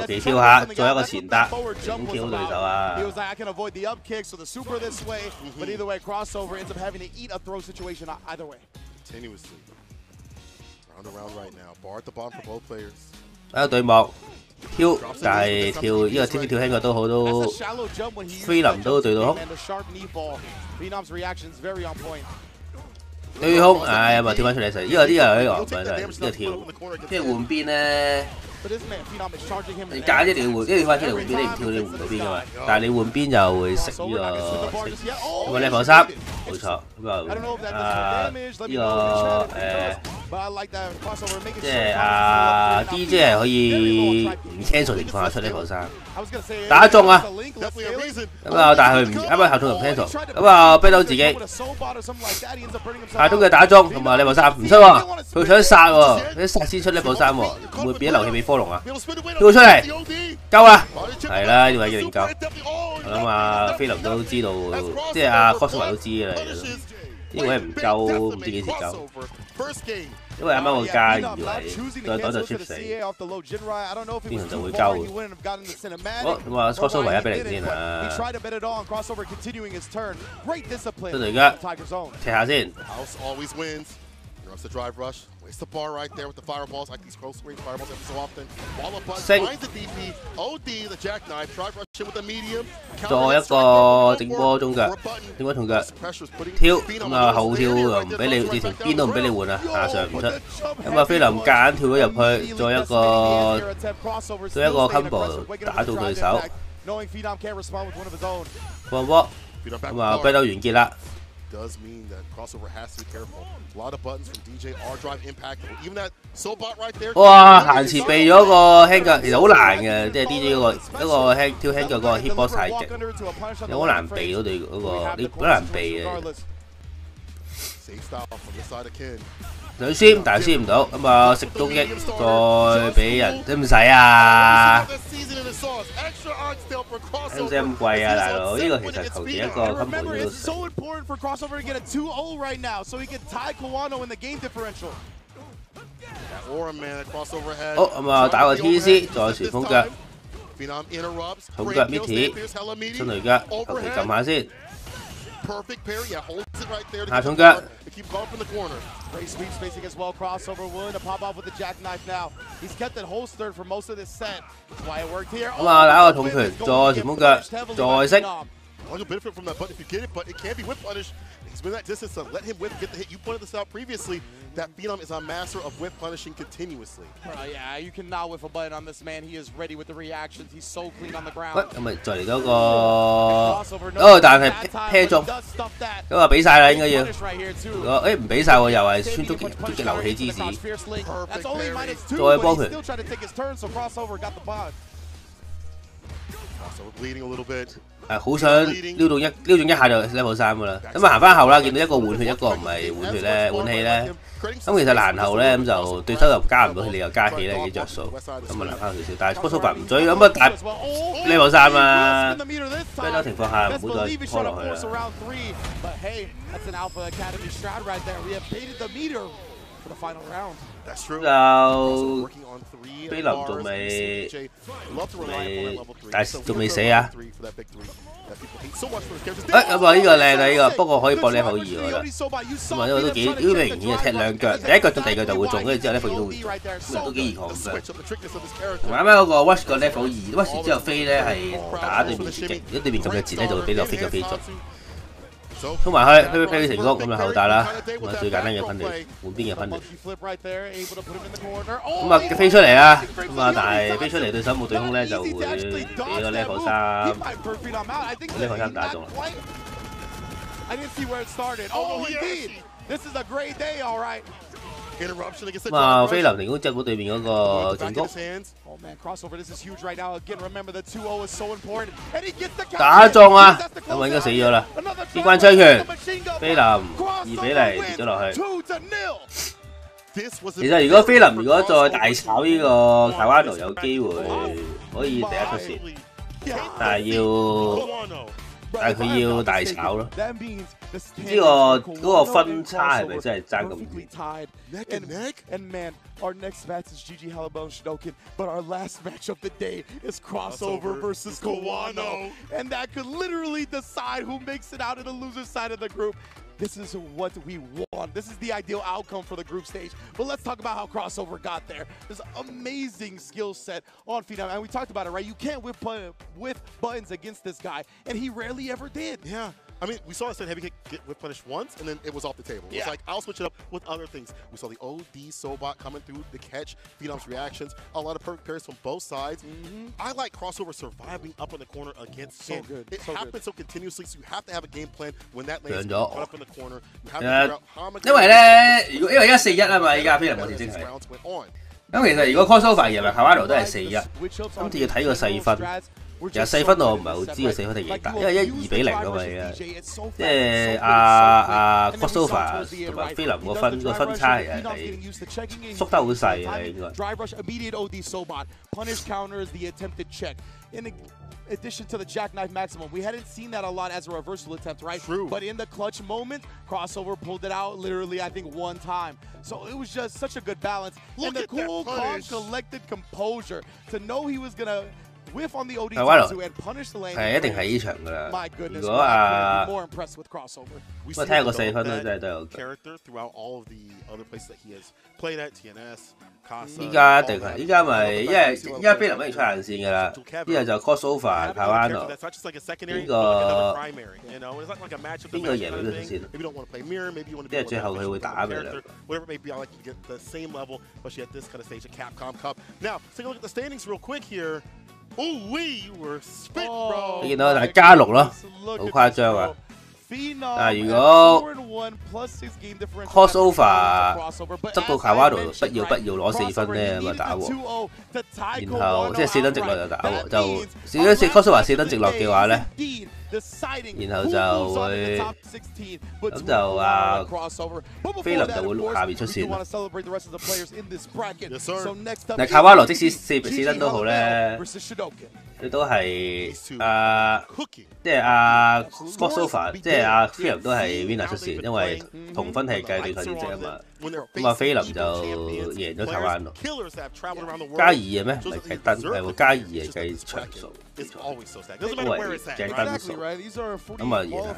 其跳下，再一個前搭，點跳對手啊！喺度對幕挑，但係跳呢個跳輕腳都好都菲林都對到空，對空，唉咪跳翻出嚟時，呢個唔係呢個跳，即係換邊咧。你揀一定要換，一定要翻出嚟換邊，你唔跳你換唔到邊噶嘛。但係你換邊就會食呢個，咁啊level 3，冇錯。咁啊呢個即係DJ 係可以唔 cancel 情況下出level 3，打中啊！咁啊但係佢唔啱啱下中唔 cancel，咁啊逼到自己下中嘅打中，同埋level 3唔出喎，佢想殺喎，佢殺先出level 3喎，唔會變咗流氣俾科龍啊！跳出嚟，夠啦，係啦，呢位一定夠。我諗啊，菲林都知道，即係阿 Cosmo 都知嘅啦，呢位唔夠，唔知幾時夠。因為啱啱個加以為再講就 chip 死，經常就會交。好，咁啊 ，Cosmo 唯1-0先啊。跟住而家踢下先。The drive rush, waste the bar right there with the fireballs, like these close range fireballs every so often. Wall of Buzz finds the DP, OD the jackknife, drive rush in with the medium. 再一個正波中腳，正波重腳，跳咁啊後跳又唔俾你，直情邊都唔俾你換啊，下上唔出。咁啊菲林夾硬跳咗入去，再一個 combo 打到對手。放波，咁啊逼到完結啦。Does mean that crossover has to be careful. A lot of buttons from DJ R drive impact. Even that soul bot right there. 哇！行前避咗個輕腳，其實好難嘅，即係 DJ 嗰個輕跳輕腳嗰個 hitbox 太勁，有好難避到對嗰個，你好難避嘅。想輸，但係輸唔到，咁啊食中擊，再俾人，都唔使啊！使唔使咁貴啊，大佬？呢個其實求其一個 combo 都死。好，咁啊打個 TC， 再傳風腳，重腳 Mitty， 新雷腳，求其撳下先。下重腳。Great sweep spacing as well. Crossover willing to pop off with the jackknife now. He's kept it holstered for most of this set. That's why it worked here. 咁啊，打個重拳，再傳風腳，再升。You'll benefit from that button if you get it, but it can be whip punish. He's been that distance, so let him whip, get the hit. You pointed this out previously, that Phenom is a master of whip punishing continuously. Yeah, you cannot whiff a button on this man. He is ready with the reactions. He's so clean on the ground. 喂，咁咪再嚟多個，但係啤中，咁啊俾晒啦應該要。誒唔俾晒喎，又係穿足擊流氣之子，再幫佢。係好想撩中一下就 level 3噶啦，咁啊行翻後啦，見到一個換血，一個唔係換血咧，換氣咧，咁其實難後咧咁就對手又加唔到氣，你又加氣咧幾着數，咁啊難翻少少，但係 crossover 唔追，咁啊但 level 3啊，咩多情況下唔好再拖落去啦。就菲林仲未死啊！咁啊呢個靚啊呢個，不過可以搏 level 2我覺得。咁啊呢個都幾明顯嘅，踢兩腳，第一腳中第二腳就會中，跟住之後 level 2都會中，都幾易抗嘅。同埋啱啱嗰個 Rush 個 level 2 ，Rush 之後飛咧係打對面截擊，如果對面咁嘅截咧就會俾到飛腳飛中。衝埋去，飛成功咁就後打啦。咁啊最簡單嘅分離，換邊嘅分離。咁啊飛出嚟啦，咁啊但係飛出嚟對手冇對空咧就會俾個 level 3打中啦。咁啊菲林成功執到對面嗰個進攻。打中啊！咁啊應該死咗啦。機關槍拳，菲林2比0跌咗落去。其實如果菲林再大炒呢個卡瓦諾有機會可以第一出線，但係佢要大炒咯。呢個嗰個分差係咪真係爭咁遠？ Our next match is GG Halibut and Shinoken, but our last match of the day is Crossover versus Kawano. And that could literally decide who makes it out of the loser side of the group. This is what we want. This is the ideal outcome for the group stage. But let's talk about how Crossover got there. There's an amazing skill set on Phenom. And we talked about it, right? You can't whip buttons against this guy. And he rarely ever did. Yeah. I mean, we saw a heavy kick get whip punished once, and then it was off the table. It's like, I'll switch it up with other things. We saw the OD Sobot coming through the catch, Phenom's reactions, a lot of perfect pairs from both sides. I like Crossover surviving up in the corner against him. It happens so continuously, so you have to have a game plan when that lane's put up in the corner. You have to figure out how much. 因為咧，因為1-4-1啊嘛，依家菲林嗰條精係。咁其實如果 crossover 入埋卡瓦諾都係4-1，咁就要睇個細分。其實細分我唔係好知個4分係幾大，因為1-2比0啊嘛而家，即係crossover 同埋菲林個分差係縮得好細嘅應該。In addition to the jackknife maximum, we hadn't seen that a lot as a reversal attempt, right? True. But in the clutch moment, Crossover pulled it out literally, I think, one time. So it was just such a good balance. And the cool, calm, collected composure to know he was gonna whiff on the OD and punish the lane. 係一定係呢場㗎啦。My goodness, 如果more impressed with Crossover. 我睇下個4分都真係都有。Character throughout all of the other places that he has played at, TNS. 依家一定係，依家咪因為依家菲林一定出硬線㗎啦，之後就 crossover 卡瓦諾，邊個贏佢都先，因為最後佢會打佢啦。Whatever it may be, I like to get the same level, especially at this kind of stage of Capcom Cup. Now, take a look at the standings real quick here. Oh, you were spit, bro. 你見到但係加6咯，好誇張啊！但係如果 crossover 執到卡瓦諾不要攞4分咧，咁啊打喎，然後即係4燈直落就打喎，就如果crossover 4燈直落嘅話咧，然後就會咁就菲林就會下面出線。但係卡瓦諾即使4燈都好咧，佢都係即係crossover 即係菲林都係 winner 出線，因為同分係計對抗戰績啊嘛。咁菲林就贏咗台灣咯。加2嘅咩？唔係計燈，係喎，加2係計場數。都係計燈數。咁啊贏啦。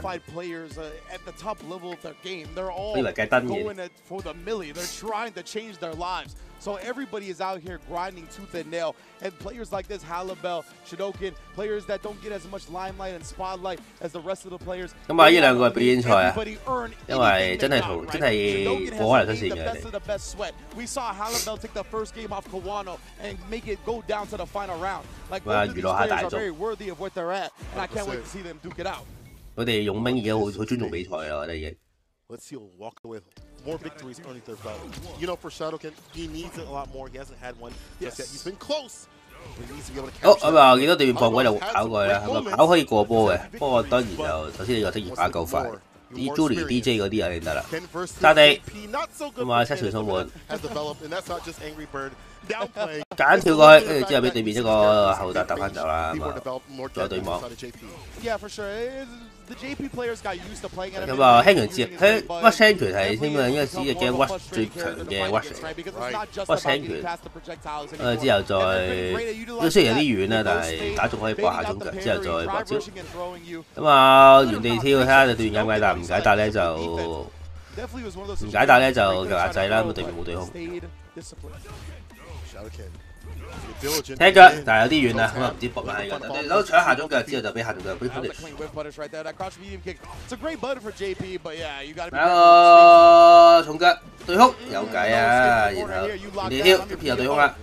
我以為計燈嘅。So everybody is out here grinding tooth and nail. And players like this, Halibel, Shadokin, players that don't get as much limelight and spotlight as the rest of the players. 咁啊，呢兩個係表演賽啊，因為真係冇可能出線嘅。We saw Halibel take the first game off Kawano and make it go down to the final round. Like both of these players are very worthy of what they're at, and I can't wait to see them duke it out. 佢哋用兵已經好尊重比賽啦，我覺得已經。Let's see him walk away with more victories earning their belt. You know, for Shadowkin, he needs it a lot more. He hasn't had one just yet. He's been close. But he needs to be able to catch. 咁啊，見到對面放位就跑過去啦，咁啊跑可以過波嘅，不過當然就首先你個職業把夠快，啲 Julie DJ 嗰啲啊，你得啦，揸地，咁啊七條充滿，揀跳過去，跟住之後俾對面一個後達翻走啦，咁啊仲有對網。咁啊，輕拳接，乜輕拳係添啊？應該只隻 game Rush 最強嘅 Rush 輕拳，之後再雖然有啲遠啦，但係打中可以搏下中腳，之後再搏招。咁啊，原地跳睇下對面解唔解答，唔解答咧就唔解答咧就夾壓制啦，咁對面冇對空。踢腳，但係有啲遠啦，咁啊唔知搏唔喺個，你都搶下中腳之後就俾下中腳俾 punish。打個重腳對空有計啊，然後原地跳一片有對空啦，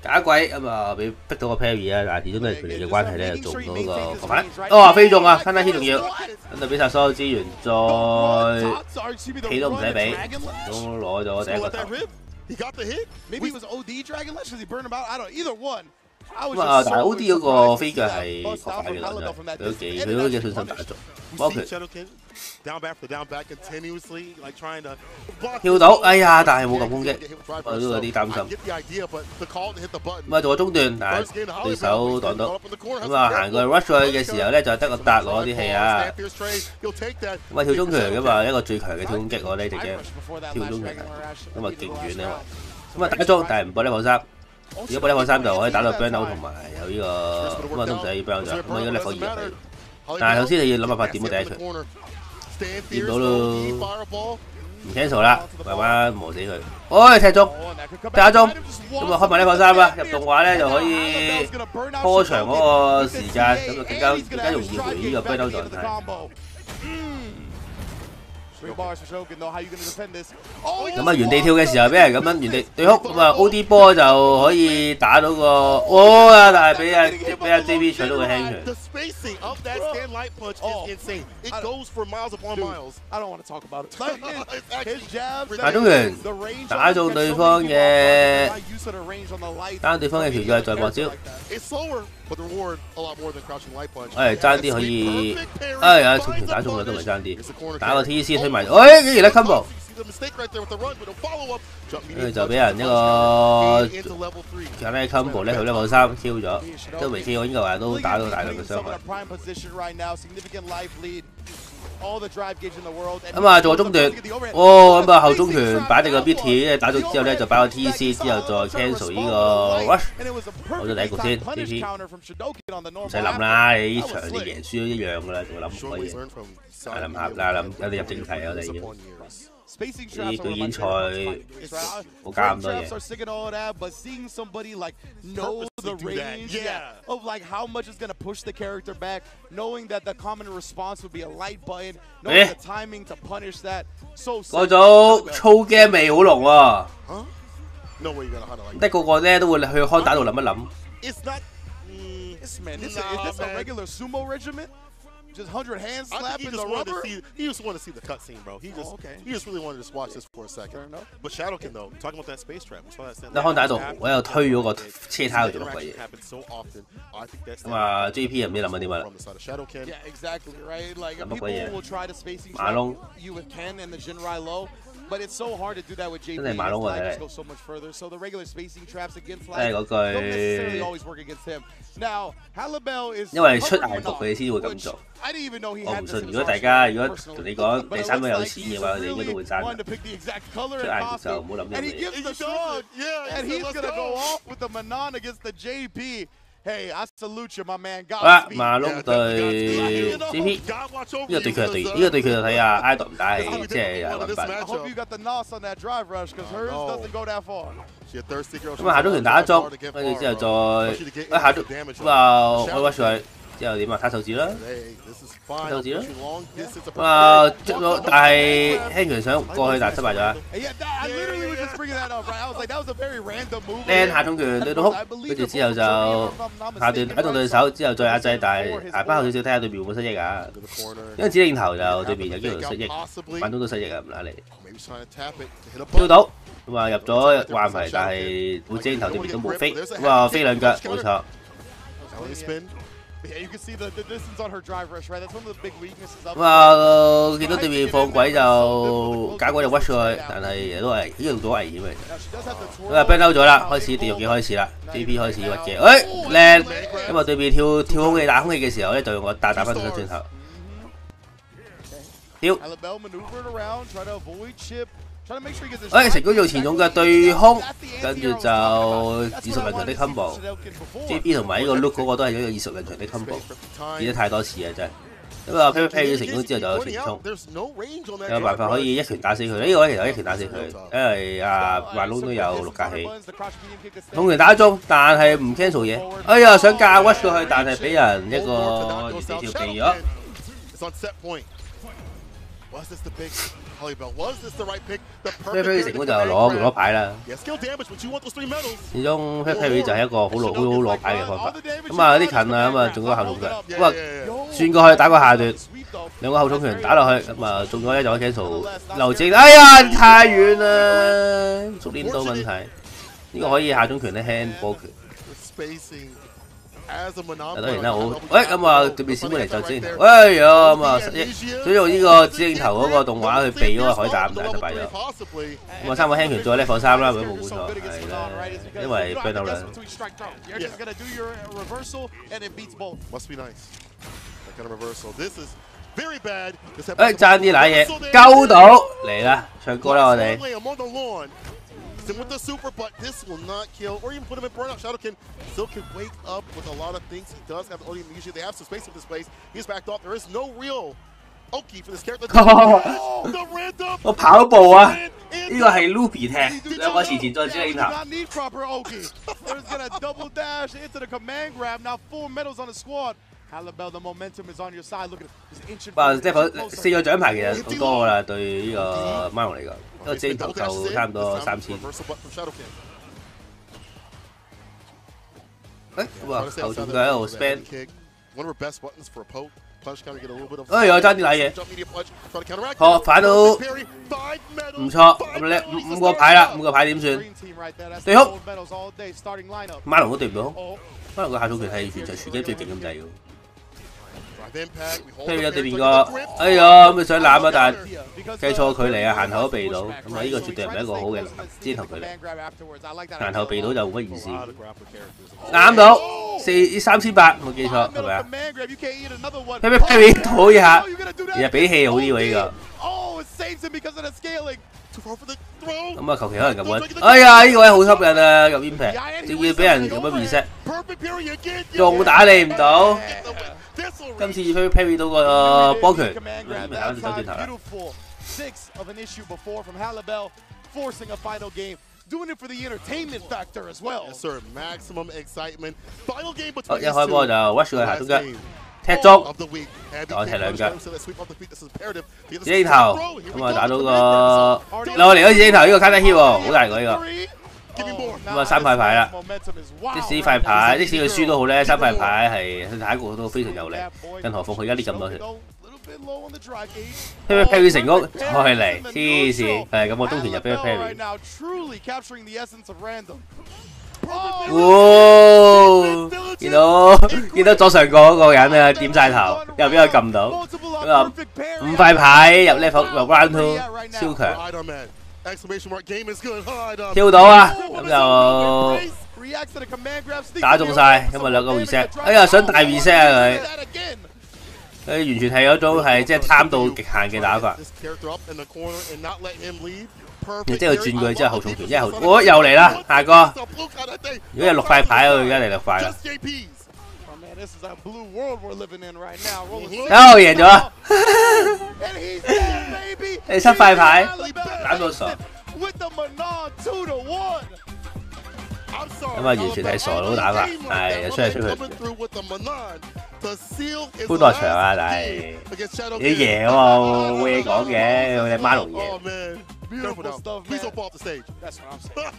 假鬼咁啊俾逼到個 parry 啊，但係始終都係佢哋嘅關係咧，做到嗰個防反。哦，飛中啊，吞低 hit 仲要，咁就俾晒所有資源，再企都唔使俾，都攞咗第一個頭。He got the hit. Maybe it was OD Dragon Lash because he burned him out. I don't know. Either one. 咁啊，但係 OD 嗰個飛腳係確快嘅啦，佢都幾信心打中。包括跳到，哎呀！但係冇咁攻擊，我都有啲擔心。咁啊，做個中段，但係對手擋到。咁啊，行過去 rush 過去嘅時候咧，就得個達攞啲氣啊。咁啊，跳中拳咁啊，一個最強嘅跳攻擊我呢隻 game， 跳中拳咁啊勁遠啊。咁啊打中，但係唔播level 3。如果播level 3就可以打到 burn out 同埋有呢個咁啊都唔使 burn 咗，咁啊應該 level 2入去。但係頭先你要諗辦法點到第一場，掂到咯，唔 cancel 啦，慢慢磨死佢。哎，踢中，打中，咁啊開埋level 3啦，入動畫咧就可以拖長嗰個時間，咁就更加容易回呢個 burn out 狀態。咁啊，原地跳嘅時候俾人咁樣原地對哭，咁啊 OD 波就可以打到個，哇！但係俾阿 JB 搶到個輕拳。大中拳打中對方嘅，打對方嘅條腳再搏招。爭啲可以，有重拳打中咗都唔係爭啲，打個 TC 推埋，竟然咧 combo， 跟住就俾人一個簡單 combo 咧，佢level 3 Q 咗，都未 Q 應該話都打到大量嘅傷害。咁啊，做中段，咁啊後中拳擺定個 BT， 打咗之後咧就擺個 TC， 之後再 cancel 呢個 rush， 攞咗第一局先 TP， 唔使諗啦，你呢場你贏輸都一樣噶啦，仲諗乜嘢？諗下啦，有哋入正題我哋要。啲表演賽冇加咁多嘢。嗰組操 game 味好濃喎，得個個咧都會去康打度諗一諗。Just 100 hand slap in the rubber? He just wanted to see the cutscene, bro. He just really wanted to watch this for a second. But Shadowkin, though, talking about that space trap, we saw that. 你康打度，我又推咗個車胎度做乜鬼嘢？咁啊 ，JP 又唔知諗緊啲乜啦。Yeah, exactly, right? Like people will try to spacing trap you with Ken and the Jinrai low. But it's so hard to do that with JP. Just go so much further. So the regular spacing traps against Flash don't necessarily always work against him. Now, Halibel is 因為出硬服佢先會咁做。I didn't even know he 我 had 唔 this. 信，如果大家如果同你講第三個有錢嘅話，佢哋應該都會爭。出硬服就唔好諗呢樣嘢。And he gives the shrug. And he's gonna go off with the Manon against the JP. Hey, I salute you, my man. 好啦，馬龍對 GP 呢個對決就呢個對決就睇下 idol 唔打氣，即係有揾法。咁啊，下中拳打一中，跟住之後再下中咁啊，我屈佢之後點啊？攤手指啦，攤手指啦。咁啊，但係輕拳想過去，但係失敗咗。靚下中拳對到哭，跟住之後就下段打中對手，之後再壓制，但係捱翻後少少睇下對面會唔會失憶啊？因為指令頭就對面有機會失憶，反中都失憶啊，唔拉你。跳到咁啊，入咗橫皮，但係會指令頭對面都冇飛，咁啊飛兩腳冇錯。咁啊，見到對面放鬼就假鬼就屈咗佢，但係都係呢度好危險嘅。咁啊 ban 咗啦，開始地獄幾開始啦 ，JP 開始屈嘅，靚！咁啊對面跳空氣打空氣嘅時候咧，就用個打翻對手轉頭，跳！成功做前勇嘅對空，跟住就20人場的 combo。JP 同埋呢個 look 嗰個都係一個20人場的 combo， 見得太多次啊真係。咁啊 parry 成功之後就有傳衝，有辦法可以一拳打死佢。呢個位其實一拳打死佢，因為萬窿都有6格氣，重拳打中，但係唔 cancel 嘢。哎呀，想架屈過去，但係俾人一個熱地跳避咗。Parry 成功就攞牌啦。始終 Parry 就係一個好攞牌嘅方法。咁啊有啲近啊，咁啊中咗後重拳，咁啊轉過去打個下段，兩個後重拳打落去，咁啊中咗咧就可以 cancel 留正。哎呀太遠啦，觸連到問題。呢個可以下中拳咧 hand 波拳。當然啦，好，咁啊對面閃過嚟就指令頭，哎呀咁啊失憶，所以用呢個指令頭嗰個動畫去避嗰個海膽，但係失敗咗。咁啊3個輕拳再level 3啦，如果冇估錯，係啦，因為 ban 到兩。爭啲瀨嘢，鳩到嚟啦，唱歌啦我哋。With the super, but this will not kill or even put him in burnout. Shadow still can wake up with a lot of things. He does have the Odium usually. They have some space in this place. He's backed off. There is no real Oki for this character. The random 我跑步啊！呢個係 Ruby 踢，兩個前再指令頭。Need proper Oki. There's gonna double dash into the command grab. Now 4 medals on the squad. Halibel, the momentum is on your side. Look at this ancient. 4個獎牌其實好多噶啦，對呢個 Milo 嚟講，一個正頭夠差唔多3000。哇！後仲喺度 spam。哎呀，爭啲瀨嘢。好，反到唔錯，咁叻5個牌啦，5個牌點算？對空 ，Milo 都對唔到空，Milo 個下手拳係全場全 game 最勁咁滯㗎。Parry 有對面個，哎呀咁佢想攬啊，但係計錯距離啊，行頭都避到，咁啊呢個絕對唔係一個好嘅箭頭距離，行頭避到就冇乜意思。攬到3800，冇記錯係咪啊 ？Parry 討一下，其實比氣好啲喎呢個。咁啊，求其可能咁樣，哎呀呢個位好吸引啊，入邊平，仲要俾人咁樣 reset， 仲打你唔到。今次 Parry 到個波拳，咪打翻轉頭啦。好，一開波就 rush 佢下中間，踢中，我踢兩腳，指令頭，咁啊打到個落嚟嗰指令頭，呢個卡得 hit 喎，好大個呢個。咁啊3塊牌啦，即使塊牌，即使佢輸都好咧，3塊牌係下一個都非常有利，更何況佢而家跌咁多血。Parry 成功，再嚟，黐線，係咁我中拳入俾佢 Parry。哇！見到左上角嗰個人啊，點晒頭，又俾佢撳到，咁啊5塊牌入 level 入 round 2，超強。跳到啊！咁就打中晒，咁啊2個 reset。哎呀，想大 reset 啊佢。佢完全係嗰種係即係貪到極限嘅打法。然之後轉過去之後後重拳，之後我又嚟啦，下個。如果有6塊牌，我而家嚟6塊啦。贏咗。第7塊牌，打到傻。咁啊，完全係傻佬打法，係出嚟出去。搬落場啊，但係你贏喎，冇嘢講嘅，我哋馬龍贏。Beautiful stuff, please don't fall off the stage. That's what I'm saying.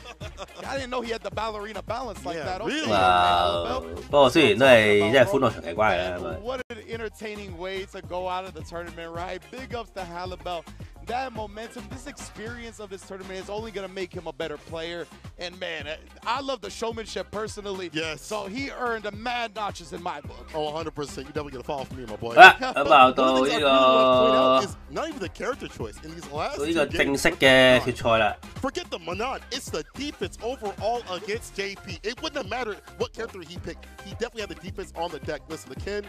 I didn't know he had the ballerina balance like that. Really? 哇！不過雖然都係即係歡樂場嘅關係啦。What an entertaining way to go out of the tournament, right? Big ups to Halibel. That momentum, this experience of this tournament is only going to make him a better player. And man, I love the showmanship personally. Yes. So he earned a mad notches in my book. Oh, 100%. You definitely get a fall from me, my boy. 咁啊，到呢個 not even the character choice in these last 到呢個正式嘅決賽啦。Forget the Manon. It's the defense overall against JP. It wouldn't have mattered what character he picked. He definitely had the defense on the deck. Listen, the Ken,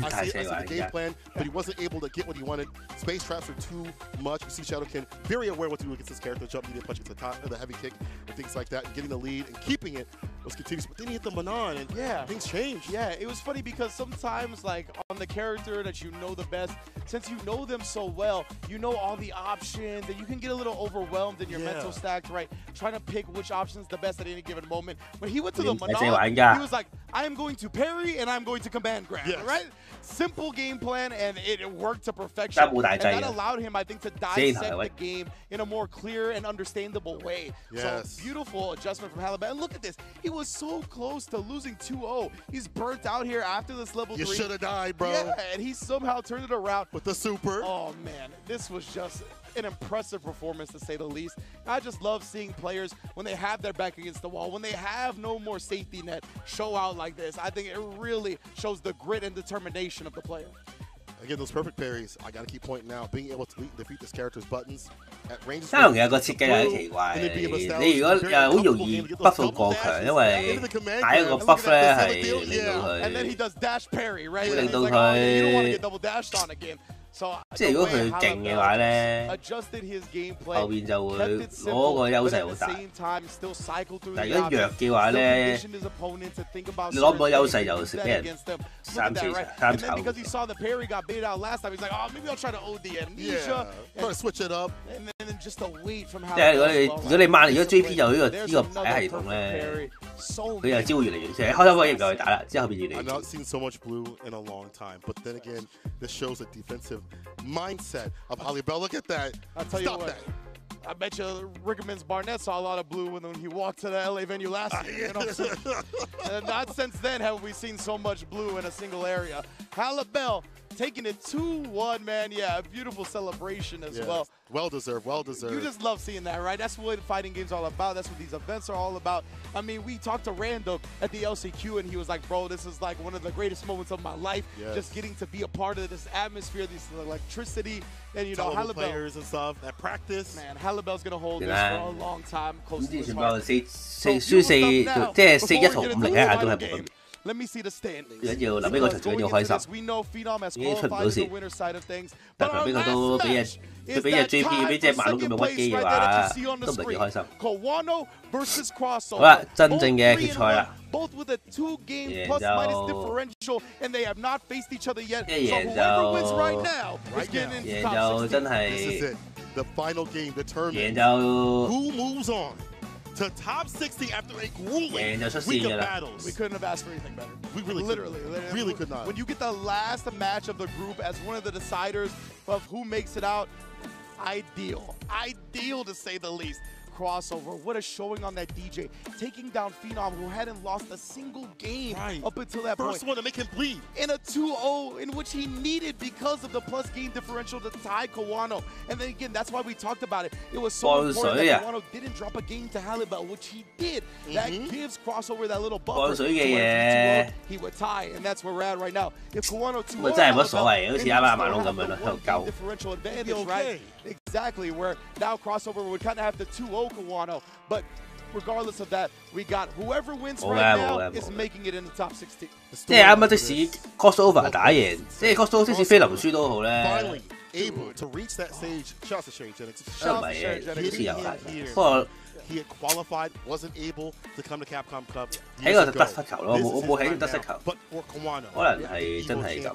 I see the game plan, but he wasn't able to get what he wanted. Space traps are too much. You see Shadowkin very aware what to do against this character, jump, medium punch, the top, the heavy kick, and things like that. And getting the lead and keeping it was continuous. But then he hit the Manon, and things changed. Yeah, it was funny because sometimes, like, on the character that you know the best, since you know them so well, you know all the options, and you can get a little overwhelmed in your mental stacks, right? Trying to pick which option is the best at any given moment. When he went to the Manon, he was like, I am going to parry, and I'm going to command grab, right? Simple game plan, and it worked to perfection. And that allowed him, I think, to dissect the game in a more clear and understandable way. So beautiful adjustment from Halibel. And look at this. He was so close to losing 2-0. He's burnt out here after this level 3. You should have died, bro. Yeah, and he somehow turned it around. With the super. Oh, man. This was just an impressive performance, to say the least. I just love seeing players, when they have their back against the wall, when they have no more safety net, show out like this. I think it really shows the grit and determination of the player. Again, those perfect parries, I got to keep pointing out, being able to defeat this character's buttons at range. 三龍其實個設計有啲奇怪，你如果又好容易 buff 到過強，因為打一個 buff 咧係令到佢，and then he does dash parry, right? 令到佢，即係如果佢勁嘅話咧，後邊就會攞個優勢好大。但係如果弱嘅話咧，你攞唔到優勢就食俾人三炒。即係如果你慢，如果 JP 有呢個牌系統咧，佢又招越嚟越，即係開頭嗰嘢就去打啦，之後後邊越嚟越。I've not seen so much blue in a long time, but then again, this shows a defensive mindset of Halibel. Look at that. I'll tell you what. I bet you Rickman's Barnett saw a lot of blue when he walked to the LA venue last year. You know what I'm saying? And not since then have we seen so much blue in a single area. Halibel taking it 2-1, man. Yeah, a beautiful celebration as well. Well deserved, well deserved. You just love seeing that, right? That's what fighting games are all about. That's what these events are all about. I mean, we talked to Random at the LCQ, and he was like, bro, this is like one of the greatest moments of my life. Just getting to be a part of this atmosphere, this electricity, and, you know, Halibel. Players and stuff, that practice. Man, Halibel's going to hold this for a long time. Close to his heart. Let me see the standings. 緊要臨尾嗰場最緊要開心，已經出唔到線。但係俾佢都俾隻 JP 俾隻馬龍咁樣屈機嘅話，都唔係幾開心。好啦，真正嘅決賽啦。Both with a 2-game plus minus differential, and they have not faced each other yet. So 贏 whoever wins right now is getting into top 16. 真係 This is it. The final game determines 贏就 who moves on to top 60 after a grueling week of battles. We couldn't have asked for anything better. We really could not. When you get the last match of the group as one of the deciders of who makes it out, ideal to say the least. Crossover, what a showing on that DJ, taking down Phenom, who hadn't lost a single game up until that point. First one to make him bleed. In a 2-0 in which he needed because of the plus game differential to tie Kawano. And then again, that's why we talked about it. It was so important that Kawano didn't drop a game to Halibel, which he did. That gives Crossover that little buffer. So if he would tie, and that's where we're at right now. If Kawano 2-0, 真係冇所謂，好似啱啱馬龍咁樣咯，喺度救。 differential advantage, right? Exactly, where now Crossover would kind of have the 2-0 Kawano, but regardless of that, we got whoever wins right now is making it in the top 16. 即係啱啱即使 crossover 打贏，即係 crossover 即使菲林輸都好咧。Able to reach that stage, shouts to Shane Jennings. 唔係，好似有係。不過 he had qualified, wasn't able to come to Capcom Cup. 喺個得失球咯，我冇喺得失球。可能係真係咁。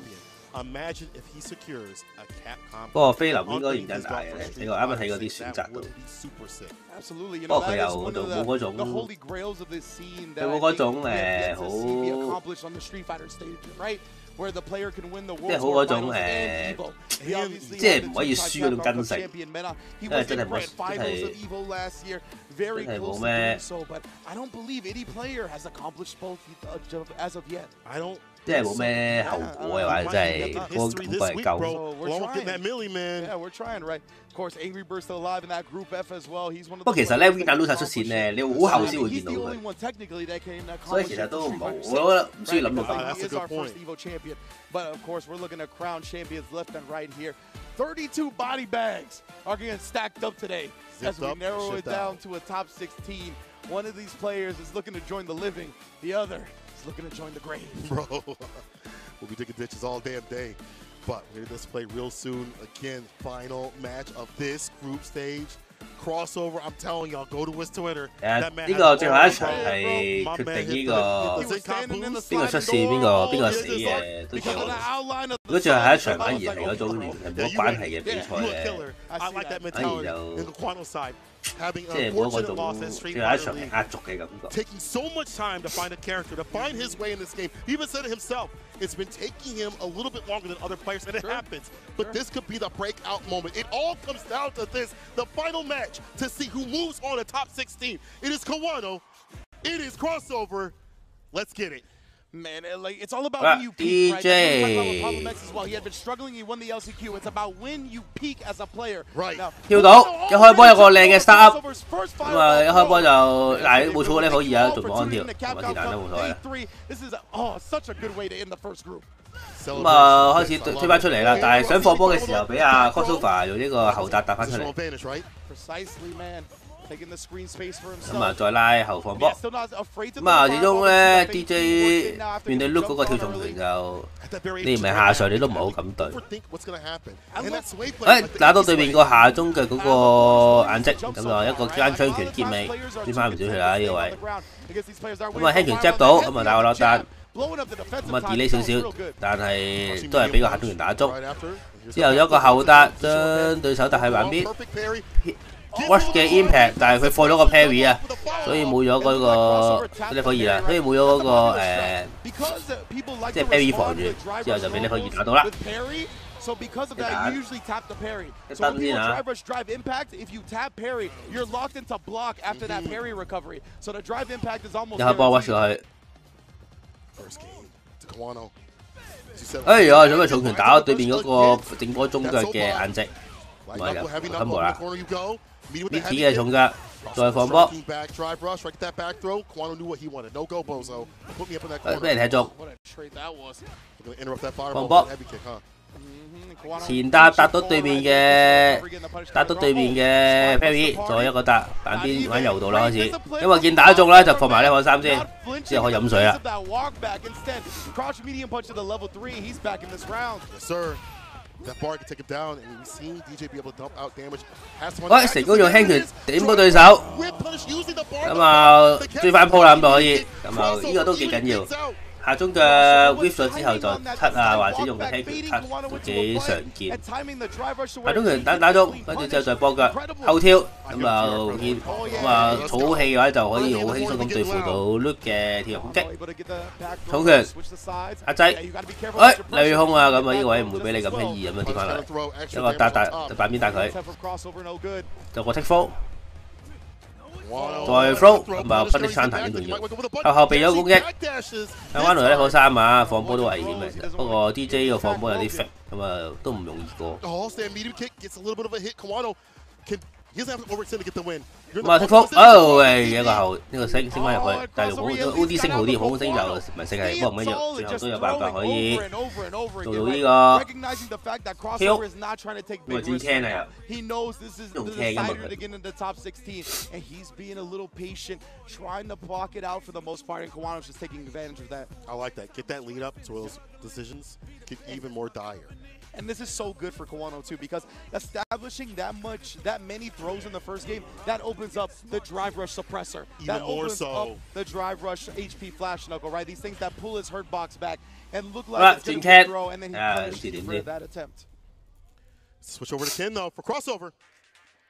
Imagine if he secures a Capcom. 不過菲林應該認真打嘅，你啱啱睇嗰啲選擇度。不過佢又冇嗰種，佢冇嗰種好。Where the player can win the 即係好嗰種即係唔可以輸嗰種根性，因為真係冇冇咩。即係冇咩後果嘅話，真係嗰個估計係夠。不過其實咧 ，Win 都曬出線咧，你好後先會見到佢，所以其實都唔好，我覺得唔需要諗到咁。But of course, we're looking at crown champions left and right here. 32 body bags are getting stacked up today as we narrow it down to a top 16. One of these players is looking to join the living. The other is looking to join the grave. Bro, we'll be digging ditches all damn day. But we're going to play real soon. Again, final match of this group stage. Crossover, I'm telling y'all, go to his Twitter. 呢個最後一場係決定呢個邊個出線邊個死嘅都最好。如果最後一場反而係嗰種完全冇關係嘅比賽咧，反而就。即係冇嗰種最後一場係壓軸嘅感覺。Taking so much time to find a character, to find his way in this game. He even said it himself. It's been taking him a little bit longer than other players, and it happens. But this could be the breakout moment. It all comes down to this, the final match, to see who moves on to top 16. It is Kawano. It is Crossover. Let's get it. Man, like it's all about when you peak, right? That's what Problem X as well. He had been struggling. He won the LCQ. It's about when you peak as a player. Right. 跳到一開波有個靚嘅 start up， 咁啊一開波就嗱冇錯咧可以啊，仲冇安跳，同埋是但都冇所謂。such a good way to end the first group. 咁啊開始推翻出嚟啦，但係想放波嘅時候俾阿 Crossover 用呢個後搭翻出嚟。咁啊，再拉後放波。咁啊，始終咧 DJ 面對 Luke 嗰個跳重拳就，你唔係下上你都唔係好敢對。打到對面個下中嘅嗰個眼跡，咁啊一個間槍拳結尾，轉翻唔少血啦呢個位。咁啊輕拳 jab 到，咁啊打個落單，咁啊 delay 少少，但係都係俾個下中拳打中。之後有一個後搭將對手搭喺板邊。Watch 嘅 impact， 但係佢放咗個 parry 啊，所以冇咗嗰個你可以啦，所以冇咗嗰個即係 parry 防住，之後就俾你可以打到啦。So because of that, you usually tap the parry. So when people drive rush, drive impact, if you tap parry, you're locked into block after that parry recovery. So the drive impact is almost. 有波 watch 落去。哎呀，做咩重拳打對面嗰個正波中腳嘅眼跡？唔係㗎，冚冇啦。呢次嘅重腳，再放波。俾人踢中。放波。前搭到對面嘅parry， 再一個搭板邊玩右度啦開始，因為見打中啦就放埋呢個3先，之後可以飲水啦。喂，成功用輕拳點到對手，咁啊追翻鋪啦咁就可以，咁啊呢個都幾緊要。下中嘅 whip 咗之後就 cut 啊，或者用個輕拳 cut 都幾常見。下中拳打中，跟住之後再波腳後跳，咁啊見咁啊儲好氣嘅話就可以好輕鬆咁對付到 Luke 嘅跳入攻擊。重拳壓制，喂利空啊！咁啊呢個位唔會俾你咁輕易咁樣跌翻嚟，一個打板邊打佢，就個 take fall。再 throw 咁啊 punish counter 呢度要，後備咗攻擊，喺彎來1口3啊，放波都危險嘅，不過 DJ 個放波有啲 fit， 咁啊都唔容易過。He doesn't have to overextend to get the win. 咁啊，剔福，哦喂，有一個後呢個升翻入去，但係OD 升好啲，好升就唔係升係，不過唔緊要，最後都有辦法可以做到呢個 kill， 咁啊轉 can 啊又用 can 㗎嘛佢。I like that. Get that lead up so those decisions get even more dire. And this is so good for Kawano too, because establishing that many throws in the first game, that opens up the drive rush suppressor. Even that more opens so. up the drive rush HP flash knuckle, right? These things that pull his hurt box back and look like it's going to be a throw, and then he punishes you for that attempt. Switch over to Ken though for crossover.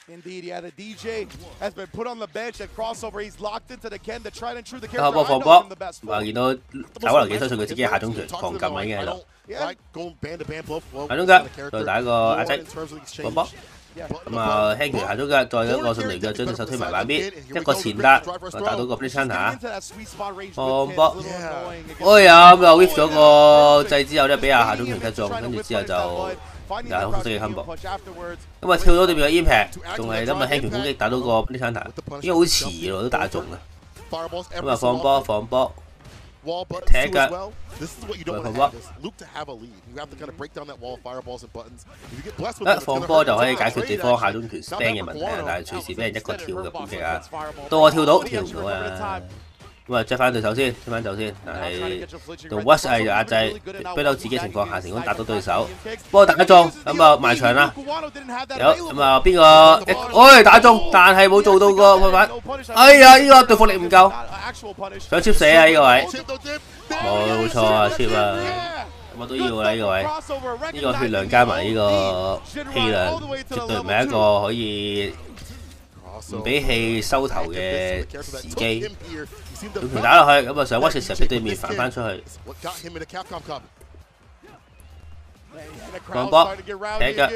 Indeed, yeah, the DJ has been put on the bench at crossover. He's locked into the Ken, the tried and true, the character. 放波，話見到打可能幾相信佢自己下中場狂撳啦已經喺度。下中腳再打一個壓積放波，咁啊輕拳下中腳，再一個順利腳將隻手推埋板邊，一個前搭，打到個 finish counter 放波，哎呀咁又 whip 咗個掣之後咧，俾下中拳擊中，跟住之後就。又係好識嘅 combo， 咁啊跳到對面嘅 impact， 仲係咁啊輕拳攻擊打到個 finish counter， 應該好遲喎都打中啊！咁啊放波，踢腳，放波，放波就可以解決對方下中拳 stand 嘅問題啊！但係隨時俾人一個跳嘅攻擊啊，到我跳到跳唔到啊！咁啊，執翻對手先，執翻走先。但係同 Watch 係壓制，逼到自己情況下成功打到對手，波打中，咁啊埋牆啦。有咁啊邊個？哎打中，但係冇做到個破板。哎呀，呢個對付力唔夠，想 chip 死啊呢個位。冇錯啊 chip 啊，我都要啦呢個位。呢個血量加埋呢個氣量，絕對唔係一個可以唔俾氣收頭嘅時機。用拳打落去，咁啊上 Watch 嘅時候俾對面反翻出去，放波踢腳，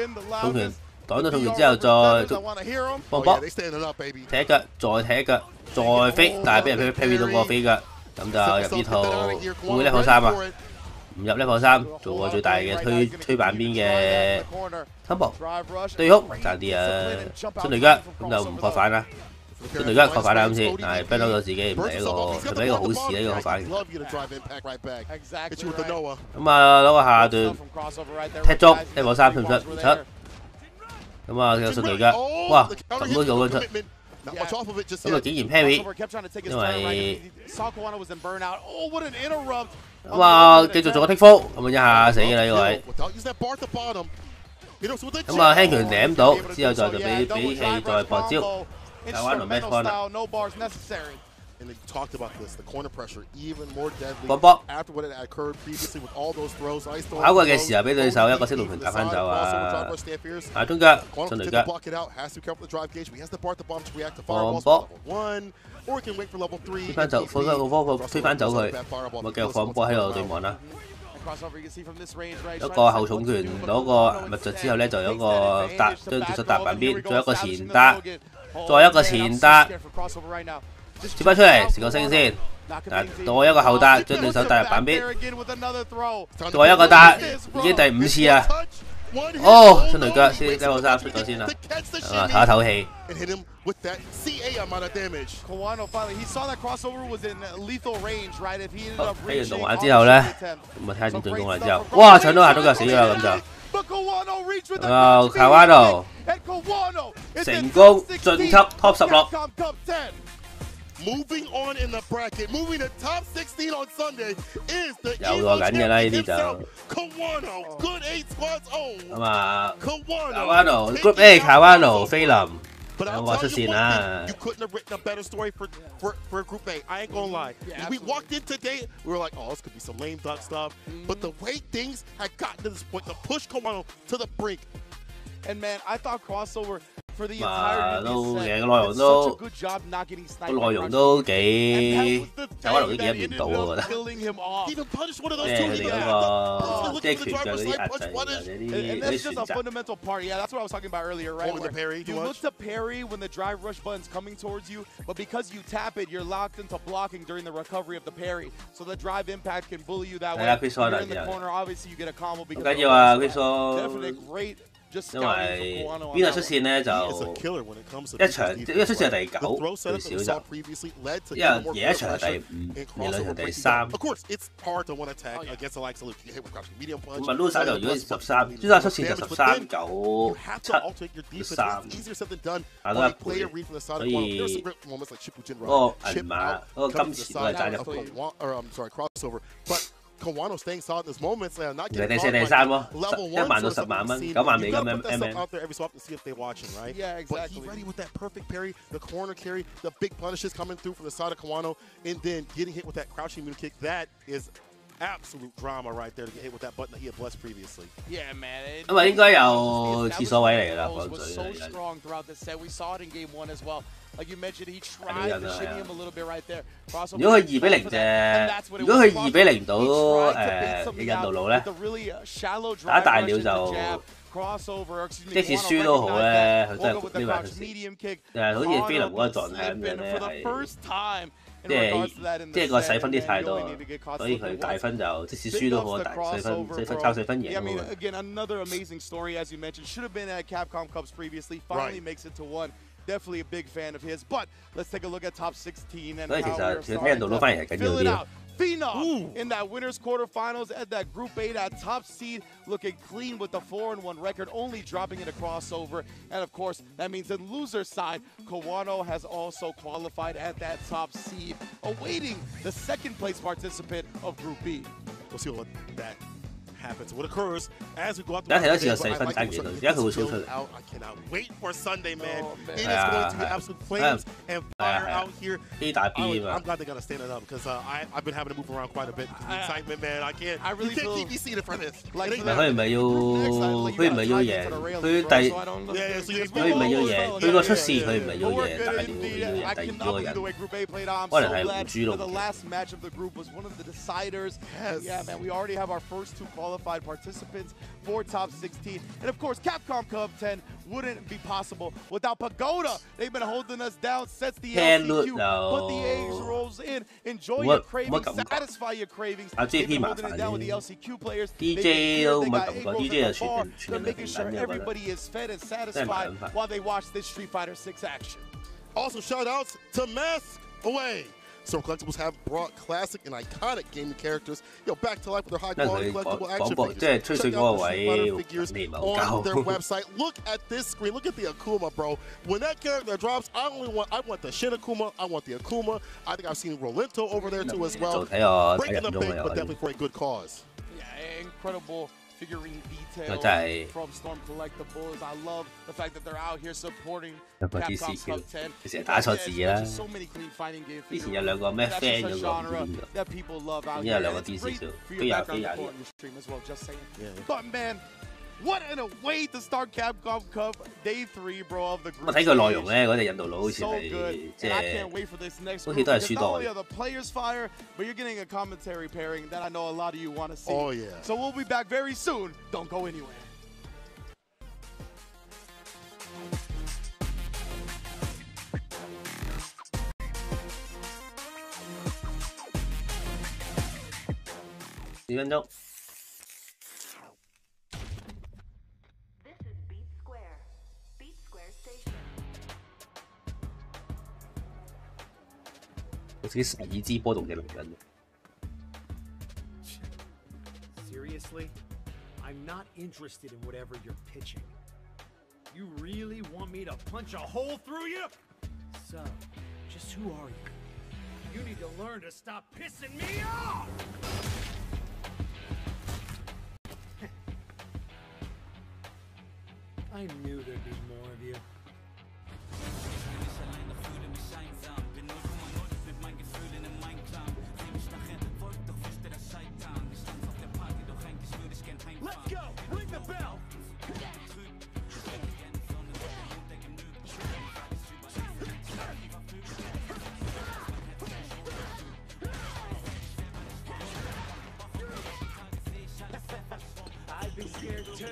重拳擋咗重拳之後再放波，踢腳再踢腳再飛，但係俾人 parry 到個飛腳，咁就入呢套會唔會level 3啊？唔入level 3，做個最大嘅推板邊嘅 combo， 對空爭啲啊，出嚟腳咁就唔破反啦。出嚟腳確反啦今次，但係 ban 咗自己唔係一個好事呢個確反。咁啊攞個下段踢中level 3出唔出？唔出。咁啊有出嚟腳，哇咁都有出。咁啊竟然 parry， 因為咁啊繼續做個剔福，咁啊一下死啦呢個位。咁啊輕拳舐到之後就俾氣再搏招。Kawano match point 啦。放波。跑過嘅時候俾對手一個識路拳打翻走啊！下中腳，進嚟腳。放波。推翻走，推翻走佢，咪繼續放波喺度對望啦。一個後重拳攞個密術之後咧，就有一個搭將對手搭板邊，再一個前搭。再一個前搭，接翻出嚟，成個升先。再一個後搭，將對手帶入板邊。再一個搭，已經第5次啦。哦，出嚟腳先，level 3出咗先啦。啊，唞一唞氣。好，睇完動畫之後咧，咁啊睇下點進攻啦之後，哇，搶到下中腳死咗啦咁就。Kawano 成功晉級 Top 16。Moving on in the bracket, moving to top 16 on Sunday is the 有過緊嘅啦呢啲就。Kawano, good 8 squads own. 咁啊 ，Kawano Group A Kawano 菲林。兩個出線啦。You couldn't have written a better story for Group A. I ain't gonna lie. We walked in today, we were like, oh, this could be some lame duck stuff. But the way things had gotten to this point, to push Kawano to the brink. And man, I thought crossover for the entire 都嘅內容都個內容都幾Kawano都幾一面倒啊，我覺得。即係佢哋嗰個即係拳腳嗰啲壓制或者啲選擇。fundamental part. Yeah, that's what I was talking about earlier, right? You look to parry when the drive rush button's coming towards you, but because you tap it, you're locked into blocking during the recovery of the parry. So the drive impact can bully you that way. You're in the corner, obviously you get a combo because definitely great 因為邊個出線咧就一場，因為出線係第9最少就，因為贏一場係第5，贏兩場第3。咁啊 loser 就如果13，loser 出線就13-9、7-3，打多1倍，所以嗰個銀碼嗰個金錢都係爭1倍。Kawano staying solid in this moment. Not getting第4、第3咯，1萬到10萬蚊，9萬美金 MM。 out there every so often to see if they're watching, right? Yeah, exactly. But he's ready with that perfect parry, the corner carry, the big punishes coming through from the side of Kawano, and then getting hit with that crouching moon kick. That is absolute drama right there to get hit with that button that he had blessed previously. Yeah, man. 因為應該有廁所位嚟㗎啦，講 was 嘴 so strong throughout the set. We saw it in game 1 as well. Like you mentioned, he tried to shimmy him a little bit right there. 如果佢2-0啫，如果佢2-0到引導路咧，打大鳥就即使輸都好咧，佢都係呢位出線。好似菲林嗰個狀態咁樣咧，係即係個細分啲太多，所以佢大分就即使輸都好，大細分靠細分贏。I mean, again, another amazing story as you mentioned. Should have been at Capcom Cups previously. Finally makes it to 1. Definitely a big fan of his, but let's take a look at top 16 and how we're starting to fill it out. Phenom in that winners quarterfinals at that Group 8 at top seed, looking clean with the 4-1 record, only dropping in a crossover. And of course, that means in loser side, Kawano has also qualified at that top seed, awaiting the second place participant of Group B. We'll see what that happens, what occurs as we go out. 而家睇多次有細分爭幾多，而家佢會 show 出嚟。I cannot wait for Sunday, man. It is going to be absolute flames and fire out here. A 打 B 啊嘛。I'm glad they got to stand it up because I've been having to move around quite a bit. The excitement, man. I can't. You can't keep me seated for this. 佢唔係要贏，佢唔係要贏，佢個出線佢唔係要贏大鳥，佢要贏第2個人，可能係唔輸咯。The last match of the group was one of the deciders. Yeah, man. We already have our first 2 qualified participants for top 16. And of course, Capcom Cup 10 wouldn't be possible without Pagoda. They've been holding us down, sets the LCQ, put the eggs rolls in, enjoy your cravings, satisfy your cravings. They've been holding it down with the LCQ players. DJ 都冇感覺 ，DJ 就全 making sure everybody is fed and satisfied while they watch this Street Fighter 6 action. Also, shout outs to Mask Away. Some collectibles have brought classic and iconic gaming characters, back to life with their high-quality collectible action figures. Check out the figures on their website. Look at this screen. Look at the Akuma, bro. When that character drops, I want the Shin Akuma. I want the Akuma. I think I've seen Rolento over there too as well. Breaking the bank, but definitely for a good cause. Yeah, incredible figurine detail from Storm Collectibles. I love the fact that they're out here supporting Capcom Cup 10. 佢成日打錯字啦。 So many clean fighting game 之前有兩個咩 fan 嗰個， that people love out 有兩個 DC 少，都有飛人。 But man, what a way to start Capcom Cup Day 3, bro, of the group. 我睇個內容咧，嗰隻引導佬好似係即係，好似都係輸多。 The players fire, but you're getting a commentary pairing that I know a lot of you want to see. Oh yeah. So we'll be back very soon. Don't go anywhere. Seriously? I'm not interested in whatever you're pitching. You really want me to punch a hole through you? So, just who are you? You need to learn to stop pissing me off! I knew there'd be more of you. Let's go! Ring the bell! I'd be scared too.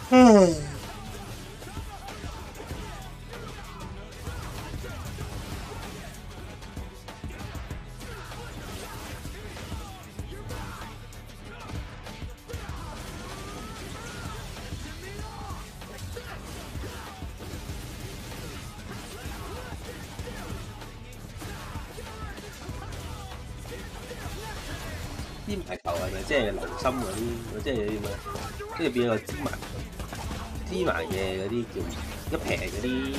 芝麻球係咪即係流心嗰啲？即係點啊？即係變咗個芝麻嘅嗰啲叫一平嗰啲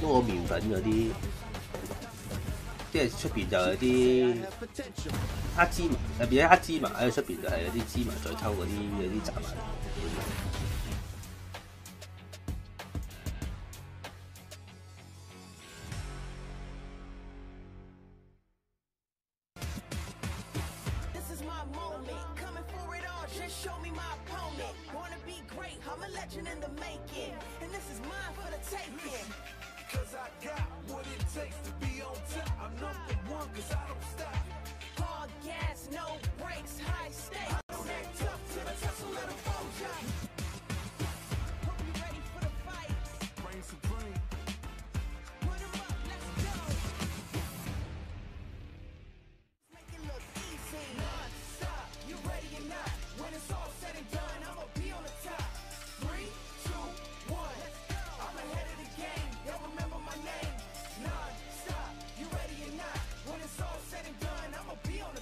多麵粉嗰啲，即係出邊就有啲黑芝麻，入邊啲黑芝麻喺出邊就係有啲芝麻再溝嗰啲雜埋。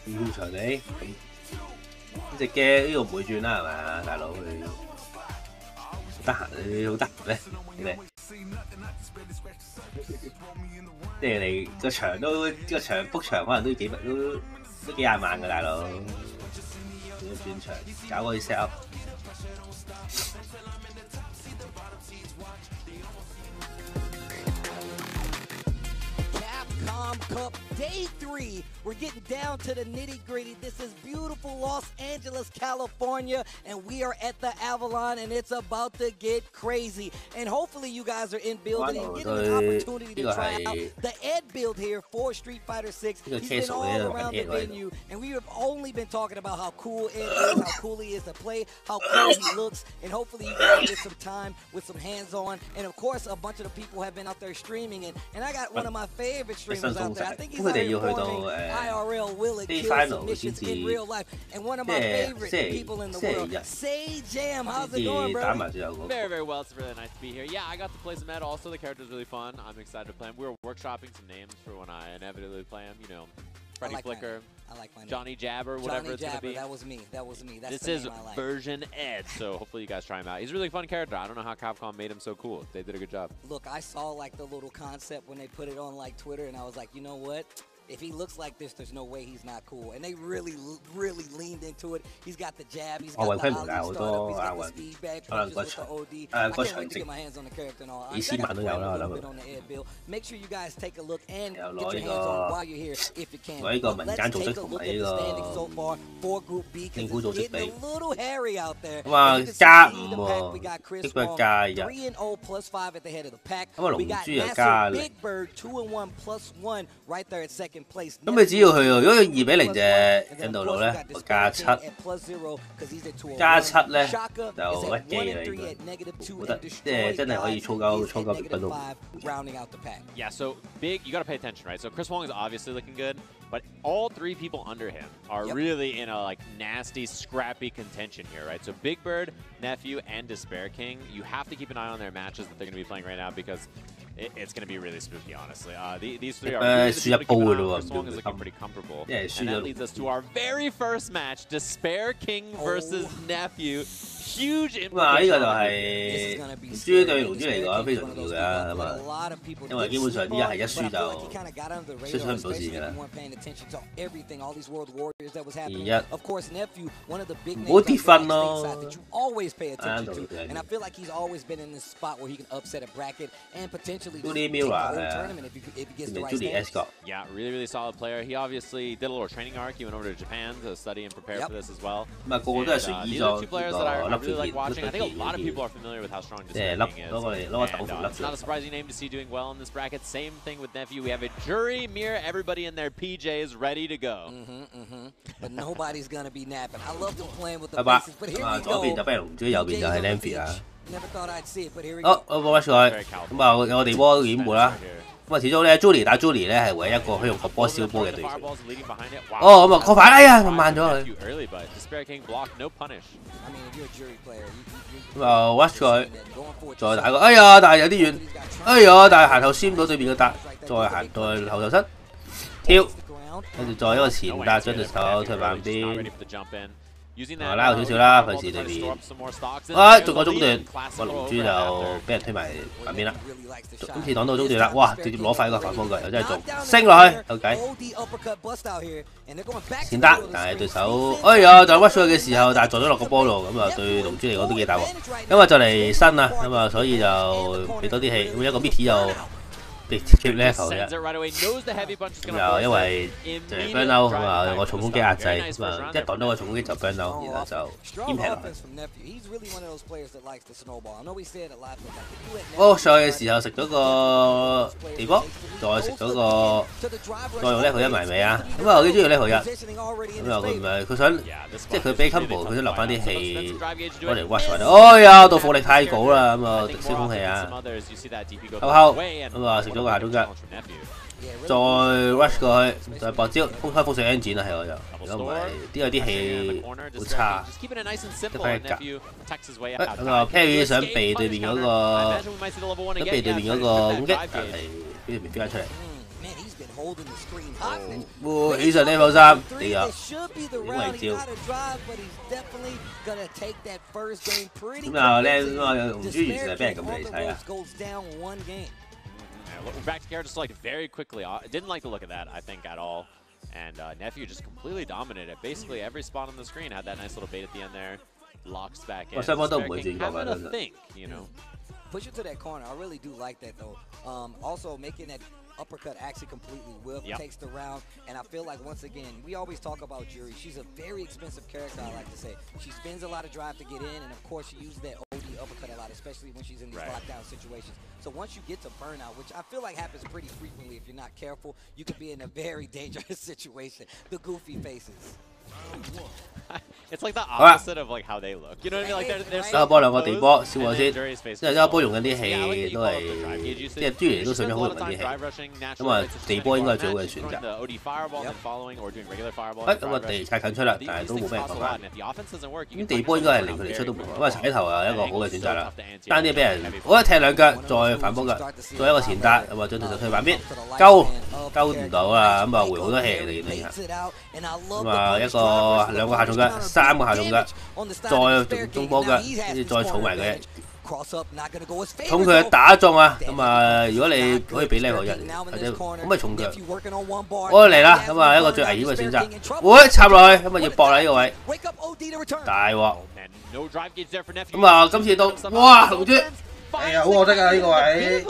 現場你呢隻 game 呢個唔會轉啦係嘛，大佬你得閒你好得閒咩？你即係你個場book場可能都幾廿萬㗎大佬，要轉場搞嗰啲 set up。Cup Day 3. We're getting down to the nitty-gritty. This is beautiful Los Angeles, California, and we are at the Avalon, and it's about to get crazy. And hopefully you guys are in building and getting an opportunity to try out the Ed build here for Street Fighter 6. He's been all around the venue, and we have only been talking about how cool Ed is, how cool he is to play, how cool he looks, and hopefully you guys get some time with some hands-on. And of course, a bunch of the people have been out there streaming, and I got one of my favorite streamers out there. I think he's out here performing IRL will it kill submissions in real life. And one of my favorite people in the world, Say Jam. How's it going, bro? Very, very well. It's really nice to be here. Yeah, I got to play some Ed. Also, the character's really fun. I'm excited to play him. We were workshopping some names for when I inevitably play him. You know, Freddy Flicker. I like my name. Johnny Jabber, whatever it's going to be. That was me. That was me. That's this the is name I like. version Ed, so hopefully you guys try him out. He's a really fun character. I don't know how Capcom made him so cool. They did a good job. Look, I saw like the little concept when they put it on like Twitter, and I was like, you know what? If he looks like this, there's no way he's not cool. And they really leaned into it. He's got the jab. He's got the ollie startup. He's got the speed bag punches with the OD. I can't wait to get my hands on the character and all. I got a little bit on the Ed build. Make sure you guys take a look and get your hands on while you're here if you can. Let's take a look at the standings so far for Group B because it's getting a little hairy out there. As you can see the pack, we got Chris Wong 3-0 +5 at the head of the pack. We got Master Big Bird 2-1 +1 right there at second. 咁你只要去，如果佢2-0隻印度佬咧，我加7咧就屈機啦，應該冇得，即係真係可以操交別分到。Yeah, so big, you got to pay attention, right? So Chris Wong is obviously looking good, but all three people under him are really in a like nasty, scrappy contention here, right? So Big Bird, Nephew, and Despair King, you have to keep an eye on their matches that they're going to be playing right now because it's going to be really spooky, honestly. These three are really Chris Wong is looking pretty comfortable. And that leads us to our very first match, Despair King versus Nephew. Huge implication. 呢個就係龍珠對龍珠嚟講非常重要嘅咁啊，因為基本上呢一係一輸就出唔到線㗎啦。唔好跌分咯。And I feel like he's always been in this spot where he can upset a bracket and potentially Julie Mira Julie Escott. Yeah, really solid player. He obviously did a little training arc. He went over to Japan to study and prepare for this as well. 咁啊，個個都係隨意咗 two players that I really like watching. I think a lot of people are familiar with how strong Despair King is. It's not a surprising name to see doing well in this bracket. Same thing with Nephew. We have a jury, mirror, everybody in their PJs ready to go. But nobody's gonna be napping. I love them playing with the faces, but here we go. 左邊就 Bell 龍珠，右邊就係 Lamphy 啊。 Never thought I'd see it, but here we 好， go. 我watch 佢。咁啊，我哋波掩護啦。咁啊，始終咧 Julie 打 Julie 咧係唯一一個可以用個波燒波嘅對手。哦，咁啊，過快，哎呀，慢咗佢。咁啊 watch 佢，再打個，哎呀，但係有啲遠，哎呀，但係行後先到對面嘅達，再行再後頭身，跳，跟住再一個前達將隻手推板邊。 拉後少少啦，費事對面。啊，仲有中段，個龍珠就俾人推埋板邊啦。今次擋到中段啦，哇！直接攞快個反方腳，又真係中，升落去有計。前單，但係對手，哎呀，就屈咗佢嘅時候，但係撞咗落個波度，咁啊對龍珠嚟講都幾大鑊。因為就嚟新啦，咁啊所以就俾多啲氣，咁一個 Mitty 又。 keep level 啫，咁又因為就係 burn out 咁啊，用個重攻擊壓制，咁啊一擋到個重攻擊就 burn out，然後就兼劈落去。哦，上去嘅時候食咗個地波，再食咗個，再用 level 1埋尾啊！咁啊，我幾中意 level 1，咁啊佢唔係佢想，即係佢俾 combo， 佢想留翻啲氣攞嚟 watch 埋。哎呀，到火力太高啦，咁啊滴消風氣啊！後咁啊食咗。 個下中間，再 rush 過去，再搏招，開風水 engine 啦，係我就，如果唔係，啲有啲氣好差，得翻一格。咁啊 ，Perry 想避對面嗰個，想避對面嗰個攻擊，但係俾佢未飛翻出嚟。哇！起上 level 3，你有點為招。咁啊咧，咁啊龍珠完全係俾人咁嚟睇啊！ Back to character select very quickly. Didn't like the look of that, I think, at all. And Nephew just completely dominated. Basically, every spot on the screen had that nice little bait at the end there. Locks back in. Having a think, you know. Push it to that corner. I really do like that, though. Also, making that uppercut actually completely whiff, takes the round, and I feel like, once again, we always talk about Yuri. She's a very expensive character, I like to say. She spends a lot of drive to get in, and of course, she uses that OD uppercut a lot, especially when she's in these lockdown situations. So once you get to burnout, which I feel like happens pretty frequently if you're not careful, you could be in a very dangerous situation. The goofy faces. It's like the opposite of like how they look. You know what I mean? Like they're so 波兩個地波燒我先，因為一波用緊啲氣都係，即係雖然都上咗好用緊啲氣，咁啊地波應該係最好嘅選擇。咁啊地太近出啦，但係都冇咩辦法。咁地波應該係令佢哋出都冇，咁啊踩頭係一個好嘅選擇啦。單啲俾人，我一踢兩腳，再反波腳，再一個前搭，咁啊將對手推板邊，勾唔到啦，咁啊回好多氣嚟你下，咁啊一個。 兩個下重腳，3個下重腳，再中波腳，跟住再儲埋佢，重佢打中啊！咁啊，如果你可以俾level 1，或者咁咪重腳，我嚟啦！咁啊，一個最危險嘅選擇，會插落去，咁啊要搏啦呢個位，大鑊！咁啊，今次到，哇龍珠！ 哎呀，好可惜啊呢個位。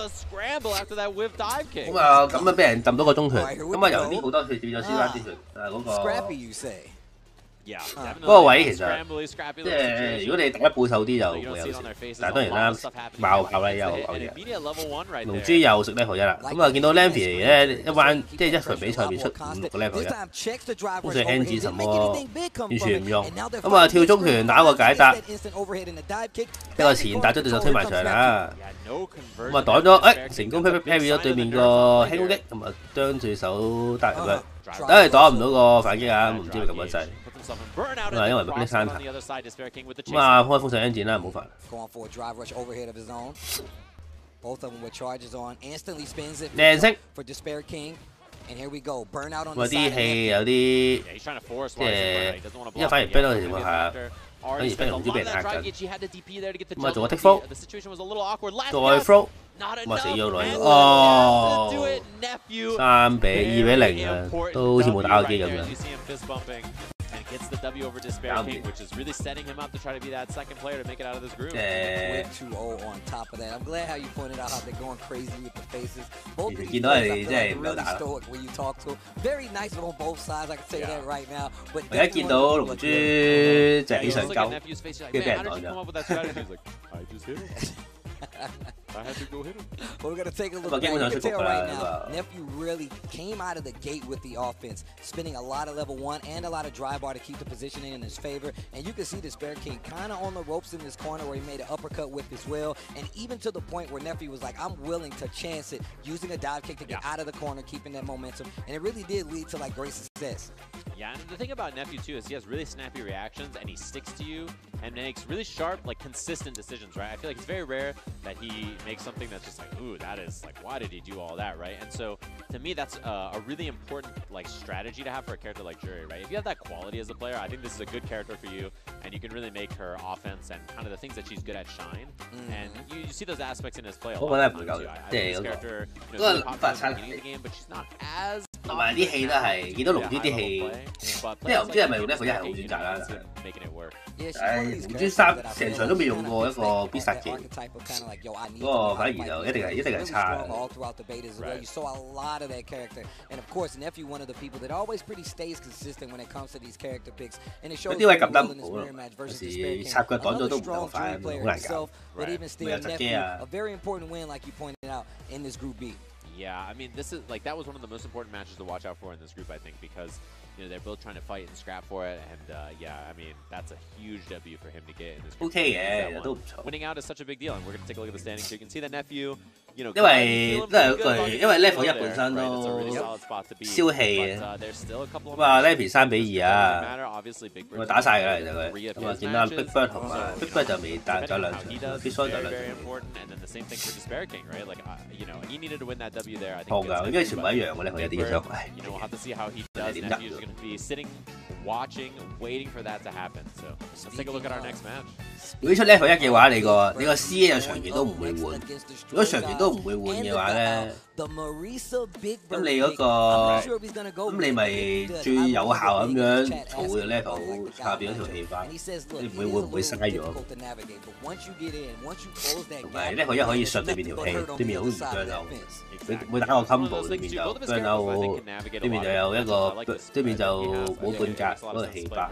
咁啊，咁樣俾人揼到個中拳，咁啊由啲好多血變咗輸翻啲血，嗰個。 嗰個位其實即係如果你打得保守啲就會有事，但係當然啦，爆炮咧又好嘅。龍珠又食 level 1啦，咁啊見到 Lamphy 咧一彎即係一場比賽入面出5個 level 1，好似 ENG 什麼完全唔用，咁啊跳中拳打個解答，一個前打將對手推埋上啦，咁啊擋咗，誒成功 parry 咗對面個輕攻擊，咁啊將對手打入去，但係擋唔到個反擊啊，唔知佢撳乜掣。 咁啊，因為麥基山頭，咁啊，開風水 engine 啦，唔好煩。靚色。咁啊，啲氣有啲即係，因為反而 burn 到嘅情況下，反而 burn 龍珠俾人壓緊。咁啊，做個 take flow， 再 flow。 咁啊死咗女哦，3比2比0啊，都好似冇打過機咁樣。gets the W over Despair King, which is really setting him up to try to be that second player to make it out of this group. Quick 2-0 on top of that. I'm glad how you pointed out how they're going crazy with the faces. Both of these players I feel like really stoic when you talk to them. Very nice on both sides, I can tell you that right now. But 我一見到龍珠就係想鳩，跟住俾人擋咗。I had to go hit him. We're going to take a look back. You can tell right now, Nephew really came out of the gate with the offense, spending a lot of level 1 and a lot of drive bar to keep the positioning in his favor. And you can see the Despair King kind of on the ropes in this corner where he made an uppercut whip as well. And even to the point where Nephew was like, I'm willing to chance it, using a dive kick to get out of the corner, keeping that momentum. And it really did lead to like great success. Yeah, and the thing about Nephew too is he has really snappy reactions and he sticks to you and makes really sharp, like consistent decisions, right? I feel like it's very rare that he makes something that's just like, ooh, that is like, why did he do all that, right? And so to me, that's a really important like strategy to have for a character like Jury, right? If you have that quality as a player, I think this is a good character for you, and you can really make her offense and kind of the things that she's good at shine. And you see those aspects in his play a lot. I think this character, you know, she's popular at the beginning of the game, but she's not as 同埋啲戲都係見到龍珠啲戲，即係唔知係咪用 level 1係好選擇啦。龍珠3成場都未用過一個必殺技，嗰個反而就一定係差。有啲位撳得唔好咯，有時插腳擋咗都唔夠快，好難搞。會有窒機啊。Yeah, I mean, this is like that was one of the most important matches to watch out for in this group, I think, because you know they're both trying to fight and scrap for it, and yeah, I mean that's a huge W for him to get in this group. Okay, yeah, winning out is such a big deal, and we're gonna take a look at the standings so you can see that Nephew, you know, 因為都係嗰句，因為 level 1本身都消氣嘅，咁啊 level 3比2啊，我打晒㗎啦，其實佢，咁啊見到 Big Bird 同埋 Big Bird 就未打咗兩場 ，Big Bird 就兩場。學㗎，因為全部一樣嘅咧，佢有啲嘢想係。Going to be sitting, watching, waiting for that to happen. So let's take a look at our next match. 如果出 level 1嘅話，你個 C 有長期都唔會換。如果長期都唔會換嘅話咧，咁你嗰個咁你咪最有效咁樣儲嘅 level 下邊嗰條氣花，你會唔會嘥咗？同埋 level 1可以順對面條氣，對面好唔張口。你每打個 combo 對面就張口，對面就有一個，對面就冇半格嗰個氣花。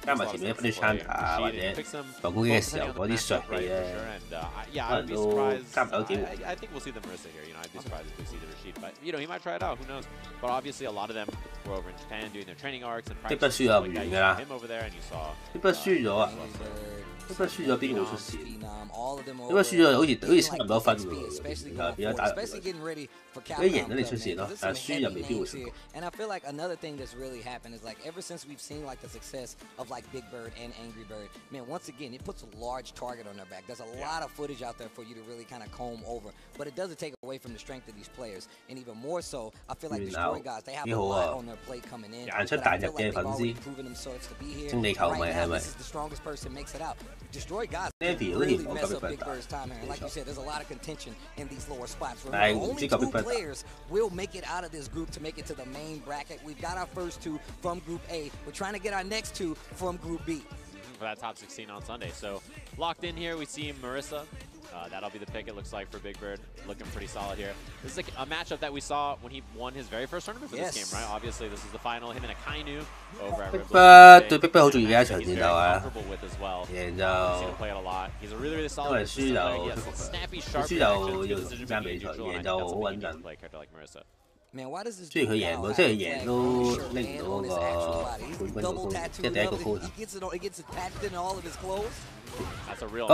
加埋前面啲 flash counter 啊，或者防攻擊嘅時候嗰啲術氣咧，可能都加唔到機會。I think we'll see the Marissa here. You know, I'd be surprised if we see the Rashid, but you know, he might try it out. Who knows? But obviously, a lot of them were over in Japan doing their training arcs and practice. 輸咗唔完㗎啦。Him over there, and you saw. 輸咗啊！輸咗邊個會出事？輸咗好似差唔多分喎，然後變咗打。你贏咗你出線咯，但係輸又未必會成功。And I feel like another thing that's really happened is like ever since we've seen like the success of like Big Bird and Angry Bird, man, once again it puts a large target on their back. There's a lot of footage out there for you to really kind of comb over, but it doesn't take away from the strength of these players. And even more so, I feel like Destroy guys, they have a lot on their plate coming in. 彈出彈入嘅粉絲，清理球迷係咪 ？This is the strongest person makes it out. Destroy guys really mess up Big Bird's time here. And like you said, there's a lot of contention in these lower spots. Remember, only 2 players will make it out of this group to make it to the main bracket. We've got our first 2 from Group A. We're trying to get our next 2 from Group B. For that top 16 on Sunday. So locked in here, we see Marissa. That'll be the pick, it looks like, for Big Bird. Looking pretty solid here. This is like a matchup that we saw when he won his very first tournament for this game, right? Obviously, this is the final. Him and Akainu over at Rainpro 對 Big Bird 好重要嘅一場戰鬥啊！贏就輸就要爭比賽，贏就好穩陣。雖然佢贏到，即係贏都拎唔到嗰個冠軍嗰個，即係第一個高頭。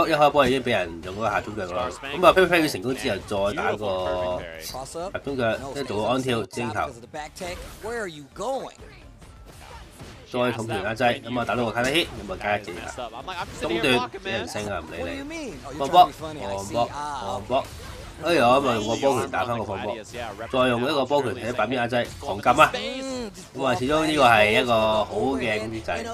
一開波已經俾人用嗰個下中腳啦。咁啊 ，Play 佢成功之後，再打個下中腳，即係做個安跳精球，再捅拳壓制，咁啊打到個卡底 hit， 咁啊加一技啊，中段俾人升啊，唔理你，放波。哎呀，咁啊用個波拳打翻個放波，再用一個波拳喺板邊壓制，狂撳啊！咁啊，始終呢個係一個好嘅攻擊制。咁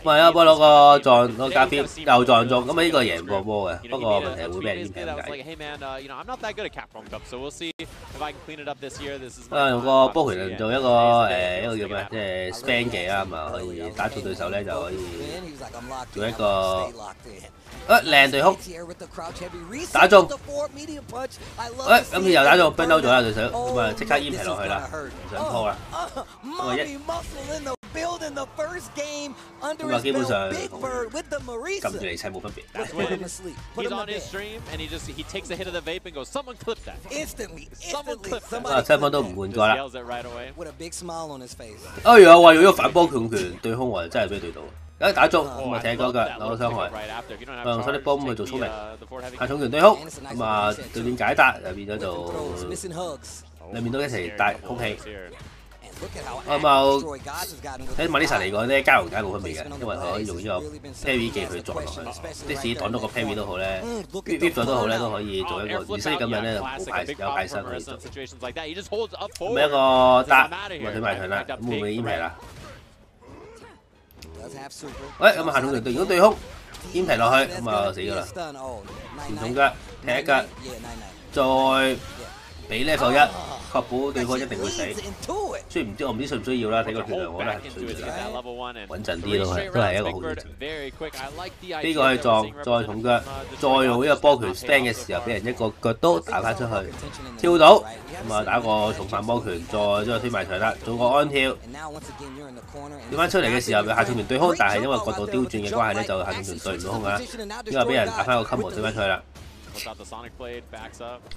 啊，波攞個撞攞加標又撞中，咁啊呢個贏波嘅，不過問題會俾人 impact 解。用個波拳做一個叫咩，即係 span 技啦，咁啊可以打中對手咧就可以做一個靚對空打中，咁佢又打中 burn out 咗啦對手，咁啊即刻煙皮落去啦，唔想拖啦，咁啊基本上撳住嚟砌冇分別。雙方都唔換過啦。哎呀，話用咗反波拳對空喎，真係俾對到。一打中咁啊，踢嗰腳攞到傷害，用手力波咁去做聰明，下重拳對空，咁啊對面解答又變咗做兩面都一齊帶空氣。咁啊喺馬里薩嚟講咧，加龍解冇分別嘅，因為佢可以用呢個 parry 技去撞落去，即使擋到個 parry 都好咧 ，whip 咗都好咧，都可以做一個而身咁樣咧，冇排有排身可以做。咁一個打，咁啊對埋場啦，咁會唔會煙皮啦？喂，咁啊下重拳對如果對空煙皮落去，咁啊死㗎啦！前重腳踢一腳，再俾 level 1，確保對方一定會死。雖然我唔知需唔需要啦，睇個血量我覺得係需要啦，穩陣啲都係一個好選擇。呢個去撞，再重腳，再用呢個波拳 stand 嘅時候，俾人一個腳刀打翻出去，跳到，咁啊打個重反波拳，再將佢推埋場啦，做個安跳，跳翻出嚟嘅時候，佢下重拳對空，但係因為角度刁轉嘅關係咧，就下重拳對唔到空㗎啦，因為俾人打翻個 combo 推翻出去啦。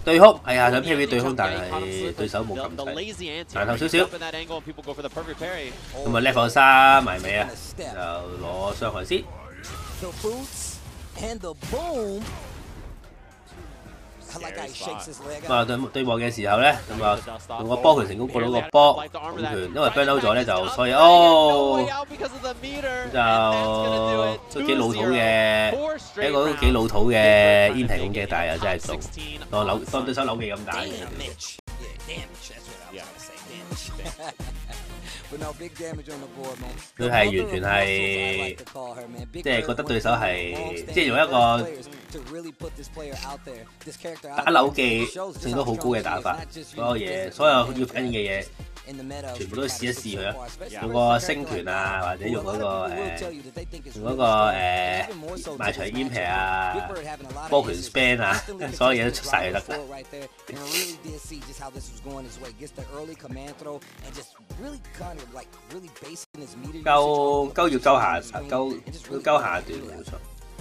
對空係啊，想 parry 對空，但係對手冇撳掣，彈頭少少，咁啊 level 3埋尾啊，就攞傷害先。咁啊對望嘅時候咧，咁啊用個波拳成功過到個波控拳，因為 burn out 咗咧就所以就都幾老土嘅，一個都幾老土嘅煙皮攻擊，但係又真係中，當對手扭技咁打嘅。佢係完全係即係覺得對手係即係用一個打扭技性都好高嘅打法，所有要反應嘅嘢全部都試一試佢啊！用個星拳啊，或者用嗰個埋牆煙皮啊、波拳 span 啊，所有嘢都出晒就得㗎。夠要夠下段冇錯。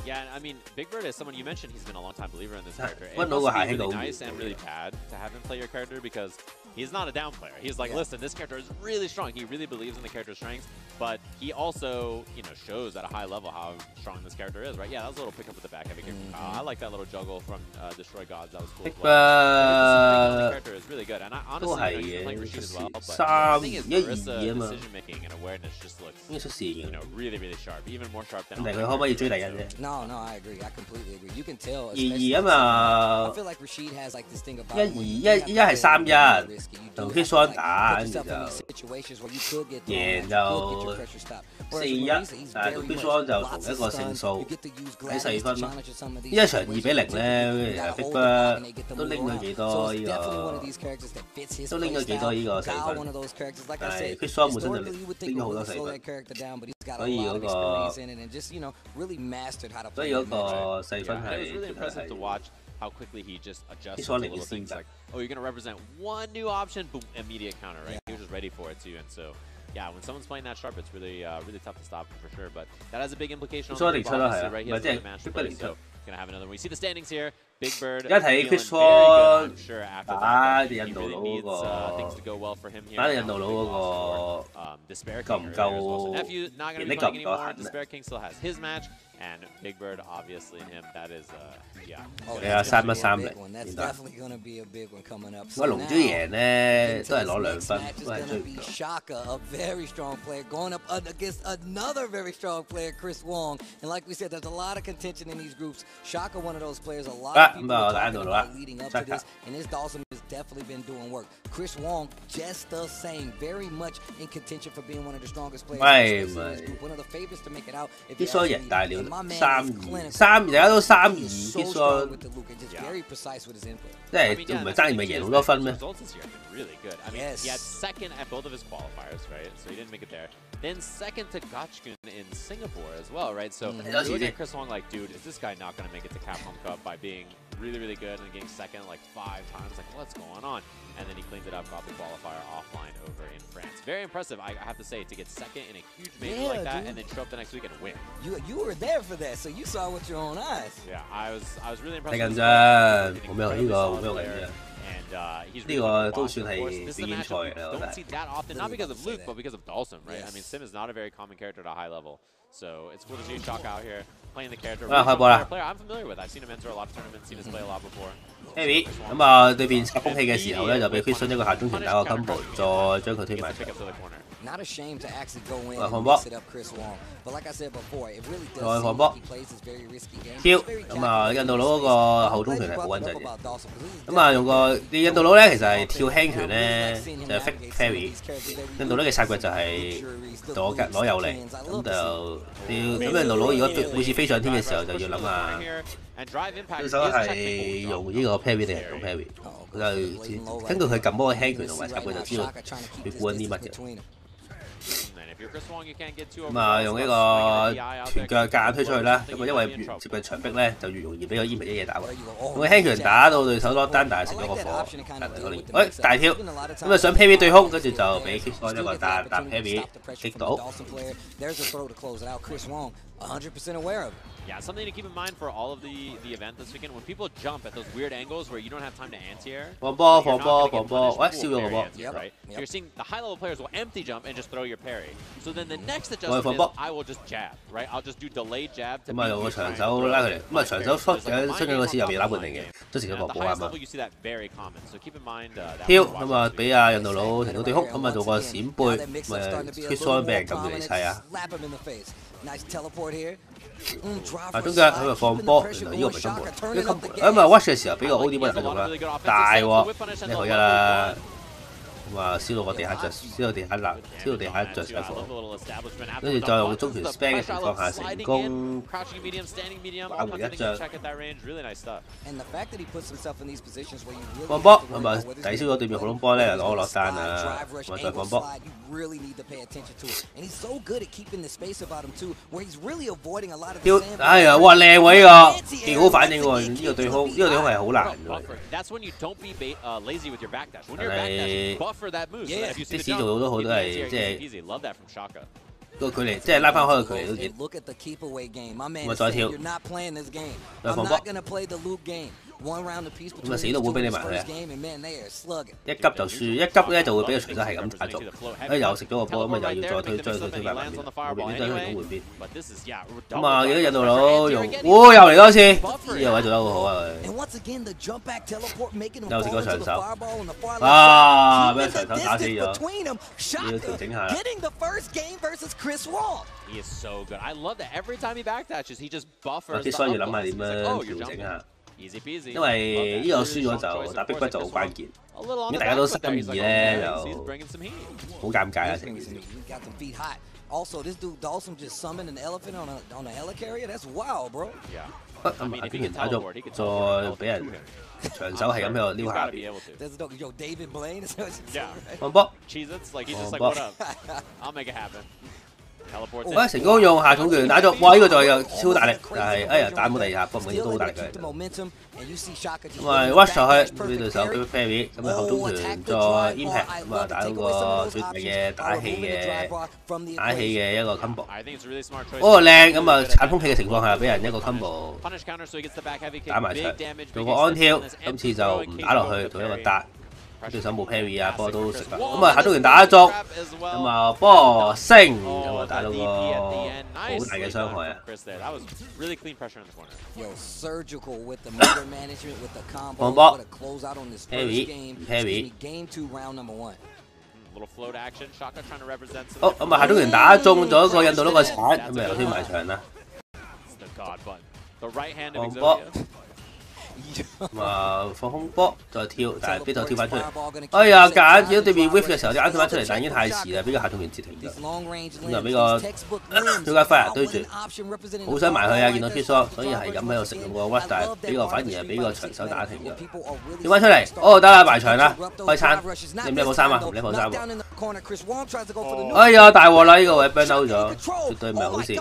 Yeah, I mean, Big Bird is someone you mentioned. He's been a long-time believer in this character. And it's really nice and really bad to have him play your character because he's not a down player. He's like, listen, this character is really strong. He really believes in the character's strengths, but he also, shows at a high level how strong this character is, right? Yeah, that was a little pick up with the back heavy kick. I like that little juggle from Destroy Gods. That was cool as well. The character is really good, and honestly, he's playing Rashid as well. But the thing is, Marissa decision-making and awareness just looks, really, really sharp, even more sharp than. No, I agree. I completely agree. You can tell. 2-2啊嘛，1-2，一係3-1，同 Kishon 打，跟住就贏就4-1，但係同 Kishon 就同一個勝數喺4分咯。呢一場2-0咧，其實 Big Bird 都拎咗幾多呢個4分，但係 Kishon 本身就拎咗好多4分，所以嗰個細分係。How quickly he just adjusts to little things like, oh, you're going to represent one new option, boom, immediate counter, right? He was just ready for it too, and so, yeah, when someone's playing that sharp, it's really tough to stop for sure, but that has a big implication on the ball, right? He has another match to play, so going to have another one. We see the standings here, Big Bird feeling very good, I'm sure, after that, he really needs things to go well for him here. Despair King as well, so Nephew not going to be playing anymore, Despair King still has his match, and Big Bird, obviously, him, that is, yeah.3-3嚟， definitely going to be a big one coming up. 我龍珠贏咧都係攞2分，都係追唔到。Shaka, a very strong player, going up against another very strong player, Chris Wong. And like we said, there's a lot of contention in these groups. Shaka, one of those players, a lot of people are talking about leading up to this, and this also is definitely been doing work. Chris Wong, just the same, very much in contention for being one of the strongest players. One of the favorites to make it out. 必須贏大了3-2，大家都3-2，必須。Very precise with his input. 即係唔係爭唔係贏好多分咩？ Really good. I mean, he had second at both of his qualifiers, right? So he didn't make it there. Then second to Gotchkun in Singapore as well, right? So you look at Chris Wong like, dude, is this guy not going to make it to Capcom Cup by being really, really good and getting second like 5 times? Like, what's going on? And then he cleaned it up, got the qualifier offline over in France. Very impressive, I have to say, to get second in a huge major like that, and then show up the next week and win. You were there for that, so you saw with your own eyes. Yeah, I was really impressed. 睇緊啫，冇咩呢個冇咩嘅啫。 呢個都算係表演賽啦，我覺得。 Don't see that often, not because of Luke, but because of Dalsum, right? I mean, Sim is not a very common character at a high level, so it's cool to see Shaka out here playing the character. Player I'm familiar with. I've seen him enter a lot of tournaments, seen his play a lot before. Heavy 咁啊，對面插風氣嘅時候咧，就俾 Christian 一個下中拳打個 combo， 再將佢推埋。 Not ashamed to actually go in and mix it up Chris Wong. But like I said before, it really does seem like he plays this very risky game. 跳咁啊，印度佬嗰個後中拳係好穩陣嘅。咁啊，用個印度佬咧，其實係跳輕拳咧，就係 fake carry。印度佬嘅殺腳就係攞右嚟，咁就要咁印度佬如果每次飛上天嘅時候就要諗下。 對手係用呢個 parry 定係用 parry， 佢就根據佢撳嗰個輕拳同埋插腳就知道佢估緊啲乜嘅。咁啊，用呢個拳腳夾硬推出去啦。咁啊，因為越接近牆壁咧，就越容易俾個 ENG 一嘢打喎。用個輕拳打到對手攞單，但係食咗個火，大跳。咁啊，想 parry 對空，跟住就俾 Chris Wong 一個搭 parry 擊到。 100% aware of it. Yeah, something to keep in mind for all of the event this weekend. When people jump at those weird angles where you don't have time to anti-air,放波，喂，燒咗個波。 Right? So you're seeing the high-level players will empty jump and just throw your parry. So then the next adjustment is I will just jab, right? I'll just do delayed jab. 咁啊，用個長手拉佢嚟，咁啊長手出緊嗰時又未打半定嘅，都食咗個波啊嘛。跳咁啊，俾阿印度佬停到對空，咁啊做個閃背，咪 Chris Wong 俾人撳住嚟砌啊！ Nice teleport here. 啊，中間佢咪放波，原來呢個唔係中波，呢個咁啊 watch 嘅時候俾個 O D 波人繼續啦，大喎，你好一啦。 咁啊，燒到個地下着，燒到地下爛，燒到地下着上火，跟住再用中拳 spam 嘅情況下成功打回一仗。放波咁啊，抵消咗對面普通波咧，攞落單啊，同埋再放波。跳，哎呀，哇靚喎呢個，幾好反應喎，呢個對空，呢個對空係好難嘅。係。 即使做到都好，都係即係個距離，即係拉翻開個距離都幾。咁啊再跳，再放波。咁啊死都會俾你埋佢啊！一急就輸，一急咧就會俾個隨手係咁打中，又食咗個波，咁啊又要再推埋埋面，永遠都係換到換邊。咁啊，幾多印度佬用，哇又嚟多次，呢個位做得好好啊佢。又食咗長手，啊俾長手打死咗，要調整下啦。 He is so good. I love that every time he backdashes, he just buffers. 必須要諗下點樣調整下。 因為呢個輸咗就打逼骨就好關鍵，咁大家都3-2咧就好尷尬啦成件事。Also, this dude Dalsum just summoned an elephant on a helicarrier. That's wild, bro. Yeah. 咁啊，竟然打中，再俾人長手係咁喺度撩下邊。放波。放波。喂，成功用下重拳打中，哇！呢個就又超大力，但係哎呀打冇第二下，波唔緊要都好大力嘅。咁啊 rush 上去俾對手俾 parry， 咁啊後中拳再 impact， 咁啊打到個最大嘅打氣嘅一個 combo。哦靚，咁啊鏟空氣嘅情況下俾人一個 combo 打埋場，做個安跳，今次就唔打落去，做一個搭。 對手冇 parry 啊，波都食啦。咁啊，下中拳打得中，咁啊波升，咁啊打到個好大嘅傷害啊！放波 ，parry。好，咁啊，下中拳打中咗個印度佬個鏟，咁啊又推埋牆啦。放波。咁啊放空波再跳，但係邊度跳翻出嚟？哎呀，夾硬見到對面 whiff 嘅時候，夾硬跳翻出嚟，但已經太遲啦，俾個下重員截停咗。咁就俾個最佳 fire 堆住，好想埋去啊！見到 Chris Wong，所以係咁喺度食用個 rush， 但係俾個反而係俾個長手打停咗。跳翻出嚟，哦得啦，埋場啦，開餐。你唔level 3啊？唔level 3喎。哎呀，大鑊啦！呢個位 burn out 咗，絕對唔係好事。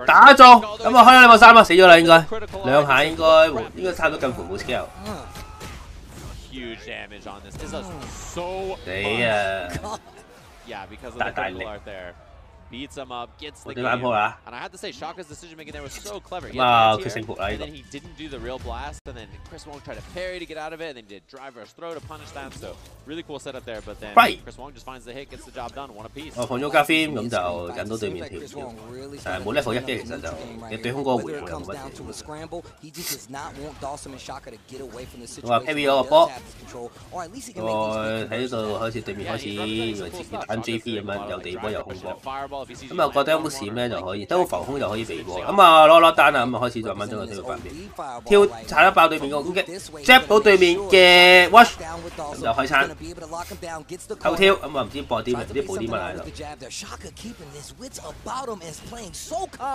打中，咁啊開咗level 3啊，死咗啦應該，兩下應該差唔多近乎冇 scale。死啊！大力。Beats him up, gets the game. And I have to say, Shaka's decision-making there was so clever. He had the anti-air, and then he didn't do the real blast, and then Chris Wong tried to parry to get out of it, and then he did drive rush throw to punish that. So really cool setup there, but then Chris Wong just finds the hit, gets the job done, one apiece. 我放咗加 film 咁就引到對面跳，但係冇 level 1嘅其實就你對空嗰個回報又冇乜嘢。我話 parry 嗰個波，我喺度開始對面開始以為自己打 JP 咁樣，有地波有空波。咁啊，覺得有冇閃咧就可以，得浮空就可以避波。咁啊，攞單啊，咁啊開始再掹將佢推到反面，跳踩得爆對面個攻擊 ，jab 到對面嘅 rush， 咁就開餐，後跳咁啊唔知搏啲乜，唔知補啲乜喺度。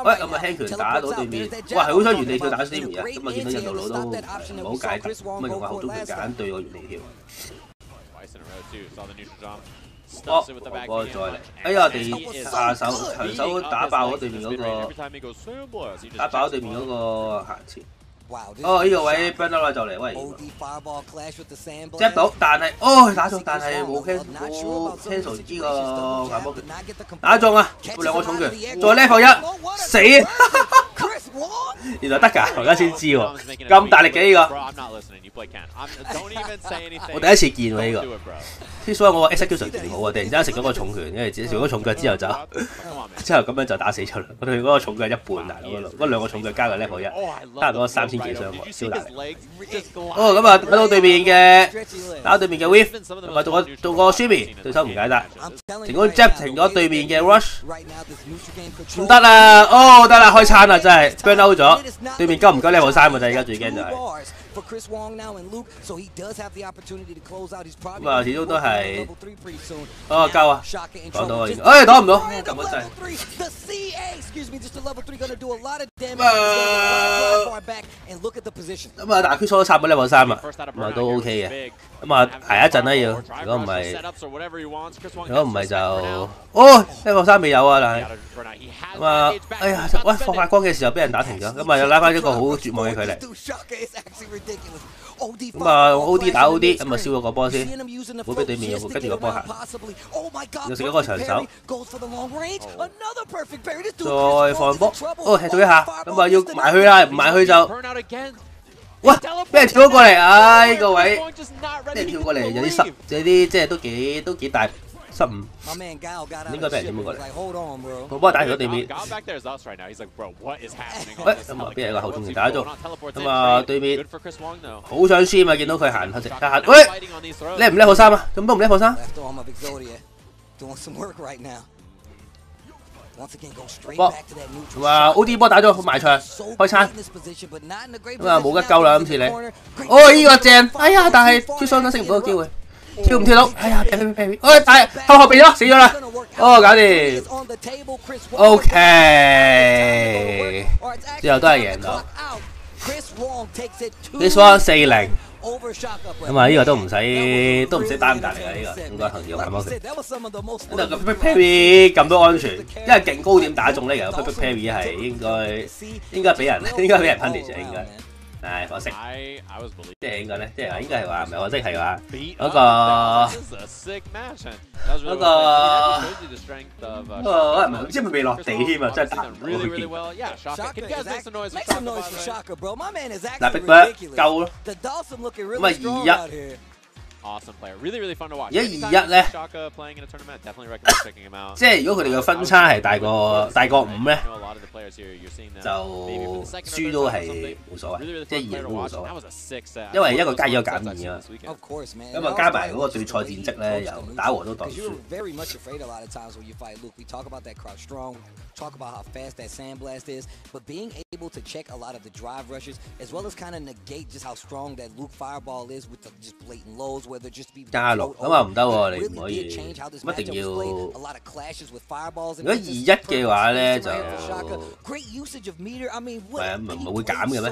喂，咁啊輕拳打到對面，哇係好想原地跳打 Simi 啊！咁啊見到印度佬都唔好解決，咁啊用下後中拳揀對個原地跳。哦，波再嚟！哎呀，地下手長手打爆咗對面嗰個，打爆咗對面嗰個行前。哦，呢個位 burn out 啦就嚟，喂 ，jab 到，但係哦打中，但係冇 cancel 呢個反波拳，打中啊！兩個重拳，再 level 1，死！原來得㗎，我而家先知喎，咁大力嘅呢個，我第一次見喎呢個。所以我個 execution 勁好啊！突然之間食咗個重拳，因為食咗個重腳之後咁樣就打死咗啦。我哋嗰個重腳一半大佬嗰兩個重腳加個 level 1，差唔多3000幾傷喎，超大力。哦，咁啊打到對面嘅 whiff， 同埋做個 shimmy， 對手唔解得，成功 jab 停咗對面嘅 rush， 唔得啦！哦，得啦，開餐啦，真係 burn out 咗。對面夠唔夠 level 3啊？就而家最驚就係。咁啊，始終都係哦夠啊，講到啊，哎擋唔到，撳咗掣。咁啊，但係佢錯咗差唔多 level 3啊，咁啊都 OK 嘅。咁啊捱一陣啦要，如果唔係就哦 level 3未有啊，但係咁啊，哎呀，喂放發光嘅時候俾人打停咗，咁啊又拉翻一個好絕望嘅距離。咁啊 ，OD 打 OD， 咁啊燒咗個波先，冇俾對面跟住個波行，又食咗個長手，再放波，哦踢到一下，咁啊要埋去啦，唔埋去就，哇！俾人跳咗過嚟，唉呢個位，俾人跳過嚟有啲失，有啲即係都幾大失誤，應該俾人跳咗過嚟，我幫佢打停咗對面。喂，咁啊俾人個後中拳打中，咁啊對面好想輸啊！見到佢行黑食，喂，叻唔叻好3啊？咁都唔叻好3？波，哇 ！OD 波打咗埋場，開餐，咁啊冇得救啦今次你。哦，呢個正，哎呀！但係跳雙都升唔到個機會。跳唔跳到？哎呀，哎，但係後備咗，死咗啦！哦，搞掂。OK， 之後都係贏到。Chris Wong 4-0。咁啊，呢個都唔使單大嚟啊！呢個應該同樣反波拳。咁就個 parry 咁多安全，因為勁高點打中呢，其實 parry 係應該俾人 punish 應該。唉，可惜，即係應該咧，即係應該係話唔係可惜係話嗰個唔知係咪未落地添啊！真係打唔到佢見。嗱，Big Bird 夠咯，咁啊2-1。awesome player. Really, really fun to watch. 1-2-1咧， Shaka playing in a tournament, definitely recommend checking him out. 即係如果佢哋嘅分差係大過5咧，就輸都係冇所謂，即係2都冇所謂，因為一個加2一個減2啊。咁啊加埋嗰個對賽戰績咧，又打和都當輸。Talk about how fast that sandblast is, but being able to check a lot of the drive rushes as well as kind of negate just how strong that Luke fireball is with the just blatant lows, whether just be 加6咁啊唔得喎，你唔可以，一定要。如果2-1嘅話咧就係啊，唔係會減嘅咩？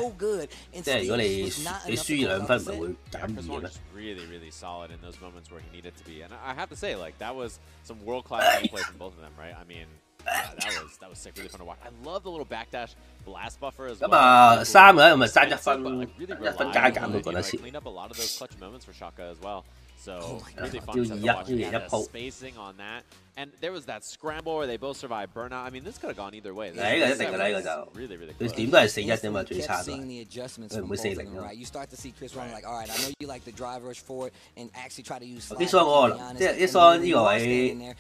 即係如果你輸2分，唔係會減2嘅咩 ？Really, really solid in those moments where he needed to be, and I have to say, like that was some world-class gameplay from both of them, right? I mean. Yeah, that was sick, really fun to watch. I love the little backdash blast buffer as well. 咁啊3嘅咁咪爭1分，1分加減都覺得蝕。Cleaned up a lot of those clutch moments for Shaka as well. So really fun to watch. The spacing on that, and there was that scramble where they both survived burnout. I mean, this could have gone either way. 呢個一定㗎啦，呢個就really, really. 佢點都係4-1啫嘛，最差都係。佢唔會4-0㗎。You start to see Chris Wong like, all right, I know you like the drive rush forward and actually try to use. 啲雙我即係啲雙呢個位，你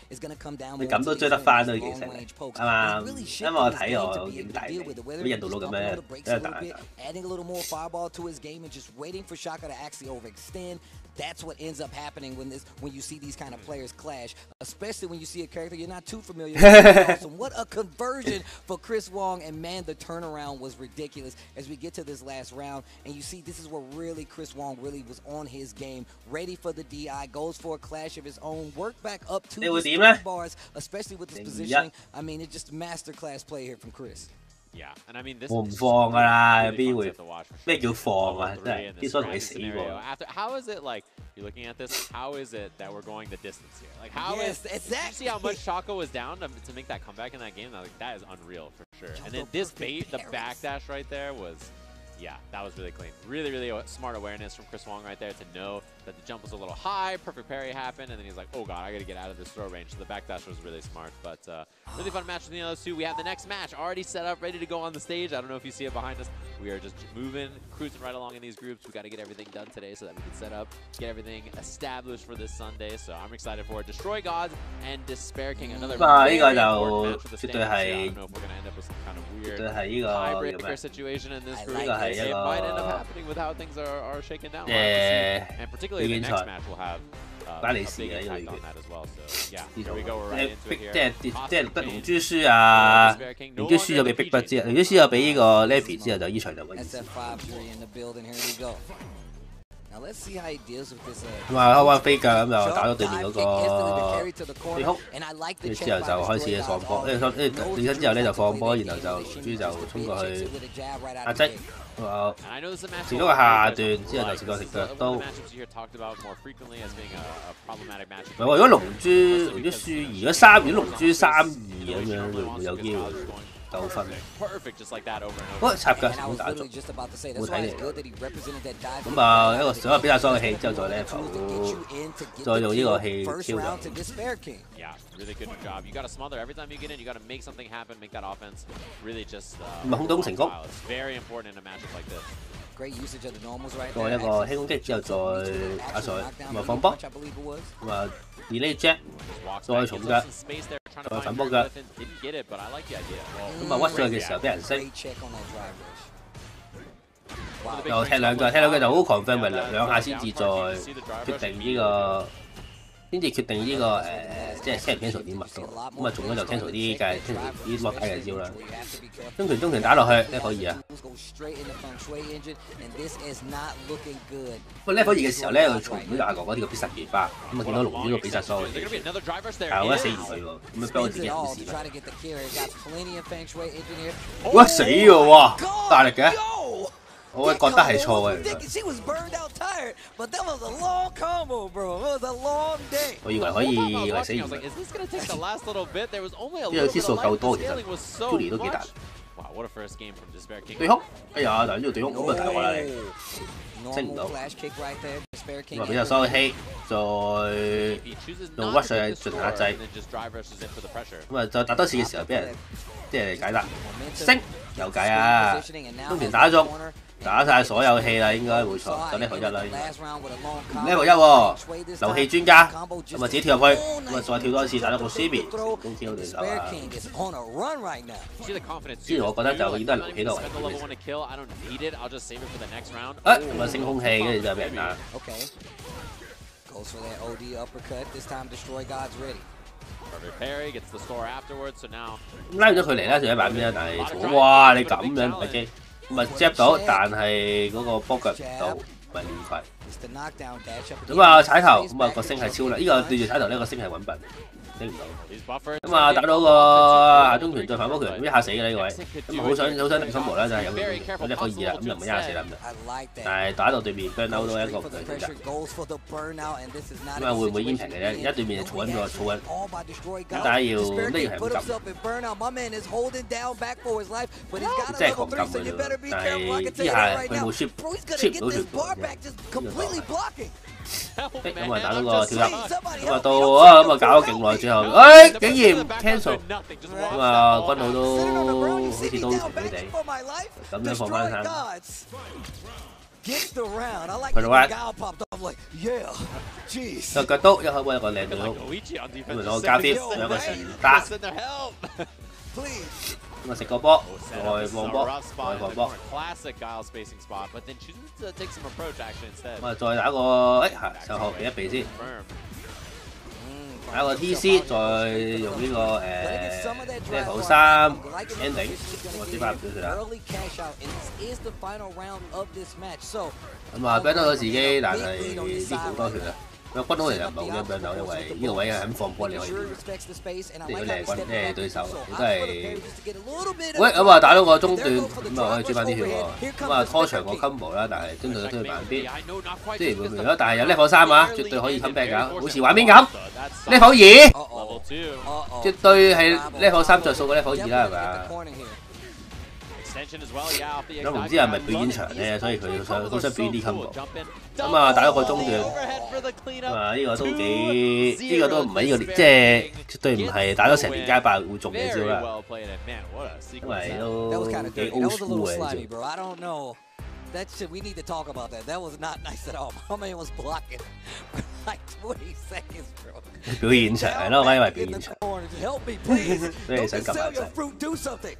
咁都追得翻都已經犀利，係嘛？因為我睇我影大你，啲印度佬咁樣真係大。Adding a little more fireball to his game and just waiting for Shaka to actually overextend. That's what ends up happening when you see these kind of players clash, especially when you see a character you're not too familiar with. So what a conversion for Chris Wong, and man, the turnaround was ridiculous as we get to this last round, and you see this is where really Chris Wong really was on his game, ready for the DI, goes for a clash of his own, work back up to the bars, especially with this positioning. I mean, it's just masterclass play here from Chris. Yeah, and I mean this. 我唔放㗎啦，邊會？咩叫放啊？真係啲衰同你死過。How is it like? You're looking at this. How is it that we're going the distance here? Like how is? Exactly. You see how much Shaka was down to make that comeback in that game? Like that is unreal for sure. And then this bait, the backdash right there was. Yeah, that was really clean. Really, really smart awareness from Chris Wong right there to know that the jump was a little high, perfect parry happened, and then he's like, oh god, I gotta get out of this throw range. So the backdash was really smart, but really fun match between the other two. We have the next match already set up, ready to go on the stage. I don't know if you see it behind us. We are just moving, cruising right along in these groups. We gotta get everything done today so that we can set up, get everything established for this Sunday. So I'm excited for it. Destroy Gods and Despair King. Another very important match for the stage. I don't know if we're gonna end up with some kind of weird tiebreaker situation in this group. It might end up happening with how things are shaken down. And particularly the next match will have a big impact on that as well. So yeah, here we go. We're right into it here. 即係得龍珠輸啊，龍珠輸咗俾逼不之後，龍珠輸咗俾呢個 Levi 之後就呢場就穩。咁啊，開翻飛腳咁就打咗對面嗰個飛空，跟住之後就開始放波，跟住起身之後咧就放波，然後就龍珠就衝過去壓擠。試咗個下段之後就試過食腳刀。唔係喎，如果龍珠輸，如果龍珠3-2咁樣，會唔會有機會夠分？好，插腳成功打中，冇睇嚟。咁啊，一個所有比較所有氣之後再咧再用呢個氣超咗。唔係空中成功。過一個輕攻擊之後再打水，咁啊放波，咁啊 delay jack， 再重腳，再反波腳，咁啊屈咗嘅時候俾人升，又踢兩腳，就好 confirm 咪兩下先至再決定呢個。先至決定呢個即係 cancel 點物嘅，咁啊中咗就 cancel 啲嘅 cancel 啲落底嘅招啦。中拳打落去，呢可以啊。不過 level 2嘅時候咧，佢重唔到亞國嗰啲個必殺技花，咁啊見到龍珠個必殺所有嘅，但係我覺得死唔佢喎，咁啊俾我自己人冇事啦。哇死喎！哇大力嘅！我覺得係錯嘅。我以為可以死唔佢，因為啲數夠多，其實 Julie 都幾大。對空，哎呀，但係呢個對空咁啊大鑊啦你，升唔到。咁啊比較所有氣，用屈上進行壓制，咁啊再打多次嘅時候俾人即係解答，升又解啊，中田打中。 打晒所有氣啦，應該冇錯，就呢個一啦，應該。呢個一喎，流氣專家，咁啊自己跳入去，咁啊再跳多一次，打到個 Simi， 公司好對手啊。之前我覺得就已經都係流氣度。咁啊升空氣，跟住就俾人打。咁拉咗佢嚟啦，仲喺版邊啦，但係哇你咁樣唔係機。 咁啊 jab 到，但係嗰個波腳唔到，咪亂揮。咁啊踩頭，咁啊個星係超啦，呢個對住踩頭呢個星係穩笨，升唔到。咁啊打到個下中拳再反波拳，咁一下死嘅呢個位。咁啊好想定心魔啦，就係有隻可以啦，咁就唔會一下死啦咁就。但係打到對面 burn out 到一個唔對選擇。咁啊會唔會煙平嘅啫？而家對面係儲緊，咁大家要呢個係唔撳。 即係狂撳嘅啫，但係呢下佢冇 shift 到條嘅，咁啊打到個跳入，咁啊到啊咁啊搞咗勁耐，最後竟然 cancel， 咁啊軍佬都好似都同佢哋咁樣放翻生，佢做咩？個腳刀一開波有個靚腳刀，咁咪攞個加 fit， 有個前打。 咁啊食個波，再放波，再放波。咁啊再打個就後避一避先，打個 TC， 再用呢個level 3 ending， 我接翻唔到佢啦。咁啊 ban 到自己，但係啲好多血啊！ 軍佬嚟就唔係好驚到，因為呢個位係肯放波你可以，即係如果你係軍對手，你都係，喂咁啊打到個中段，咁啊可以追翻啲血喎，咁啊拖長個 combo 啦，但係真係推慢啲，雖然會明咗，但係有 level 3啊，絕對可以 come back 㗎，好似玩邊咁 ，level 2，絕對係 level 3着數嘅 level 2啦，係咪啊？ 咁唔知係咪表演場咧，所以佢好想表演啲 combo。咁啊打咗個中段，咁啊呢個都幾，呢個都唔係呢個，即係絕對唔係打咗成年街霸會中嘅招啦。因為都幾 old school 嘅招。That shit, we need to talk about that. That was not nice at all. My man was blocking for like 20 seconds, bro. 表演場係咯，我以為表演場。Help me, please. 所以想撳下掣。 Do something.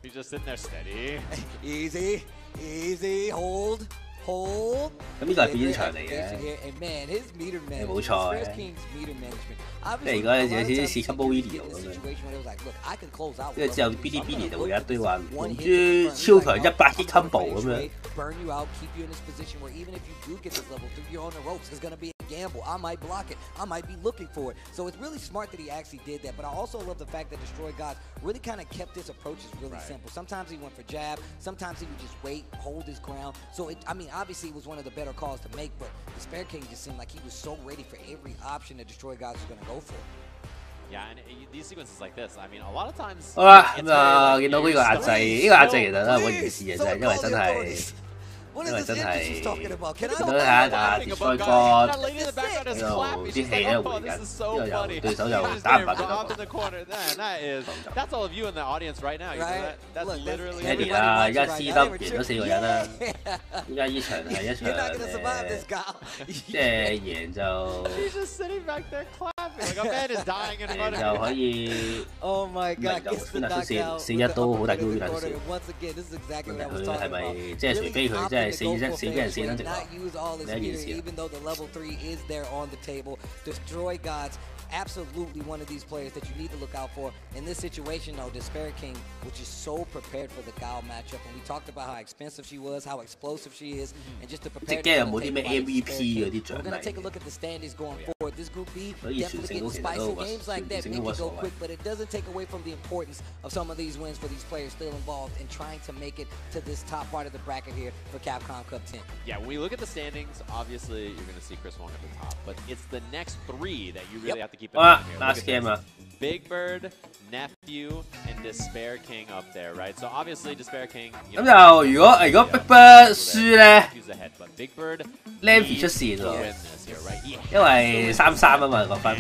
He's just sitting there steady. Easy, easy, hold. 咁呢個係表演場嚟嘅，冇錯嘅。即係如果有少少似 Combo Video 咁樣，跟住之後 Bilibili 就會有一堆話龍珠超強100 hit combo 咁樣。 gamble. I might block it. I might be looking for it. So it's really smart that he actually did that. But I also love the fact that Destroy Gods really kind of kept his approaches really simple. Sometimes he went for jab. Sometimes he would just wait, hold his ground. So I mean, obviously it was one of the better calls to make. But the Spare King just seemed like he was so ready for every option that Destroy Gods was going to go for. Yeah, and these sequences like this, I mean, a lot of times. 好啦，咁啊，見到呢個壓制，呢個壓制其實都係好意思嘅，就係因為真係。 因為真係見到睇下Destroy God喺度啲氣喺度回緊，之後又對手又打唔白咗。Eddie 啦，而家 CW 贏咗4個人啦，依家呢場係一場即係贏就贏就可以贏就邊達出線，4-1都好大機會邊達出線。佢係咪即係除非佢即係？ 死人死得直落，呢一件事。Even though the level 3 is there on the table, Destroy Gods absolutely one of these players that you need to look out for. In this situation, though, Despair King, which is so prepared for the Gao matchup, and we talked about how expensive she was, how explosive she is, and just to prepare. 即係有冇啲咩 MVP 嗰啲獎勵？ We're gonna take a look at the standings going forward. This Group B definitely getting spicy games like that make it go quick, but it doesn't take away from the importance of some of these wins for these players still involved in trying to make it to this top part of the bracket here for Capcom Cup 10. Yeah, when we look at the standings, obviously you're going to see Chris Wong at the top, but it's the next 3 that you really have to keep an eye on here. Last game. Big Bird, Nephew, and Despair King up there, right? So obviously Despair King. 咁就如果 Big Bird 輸咧 ，Big Bird，Lampy 出線喎，因為3-3啊嘛個分，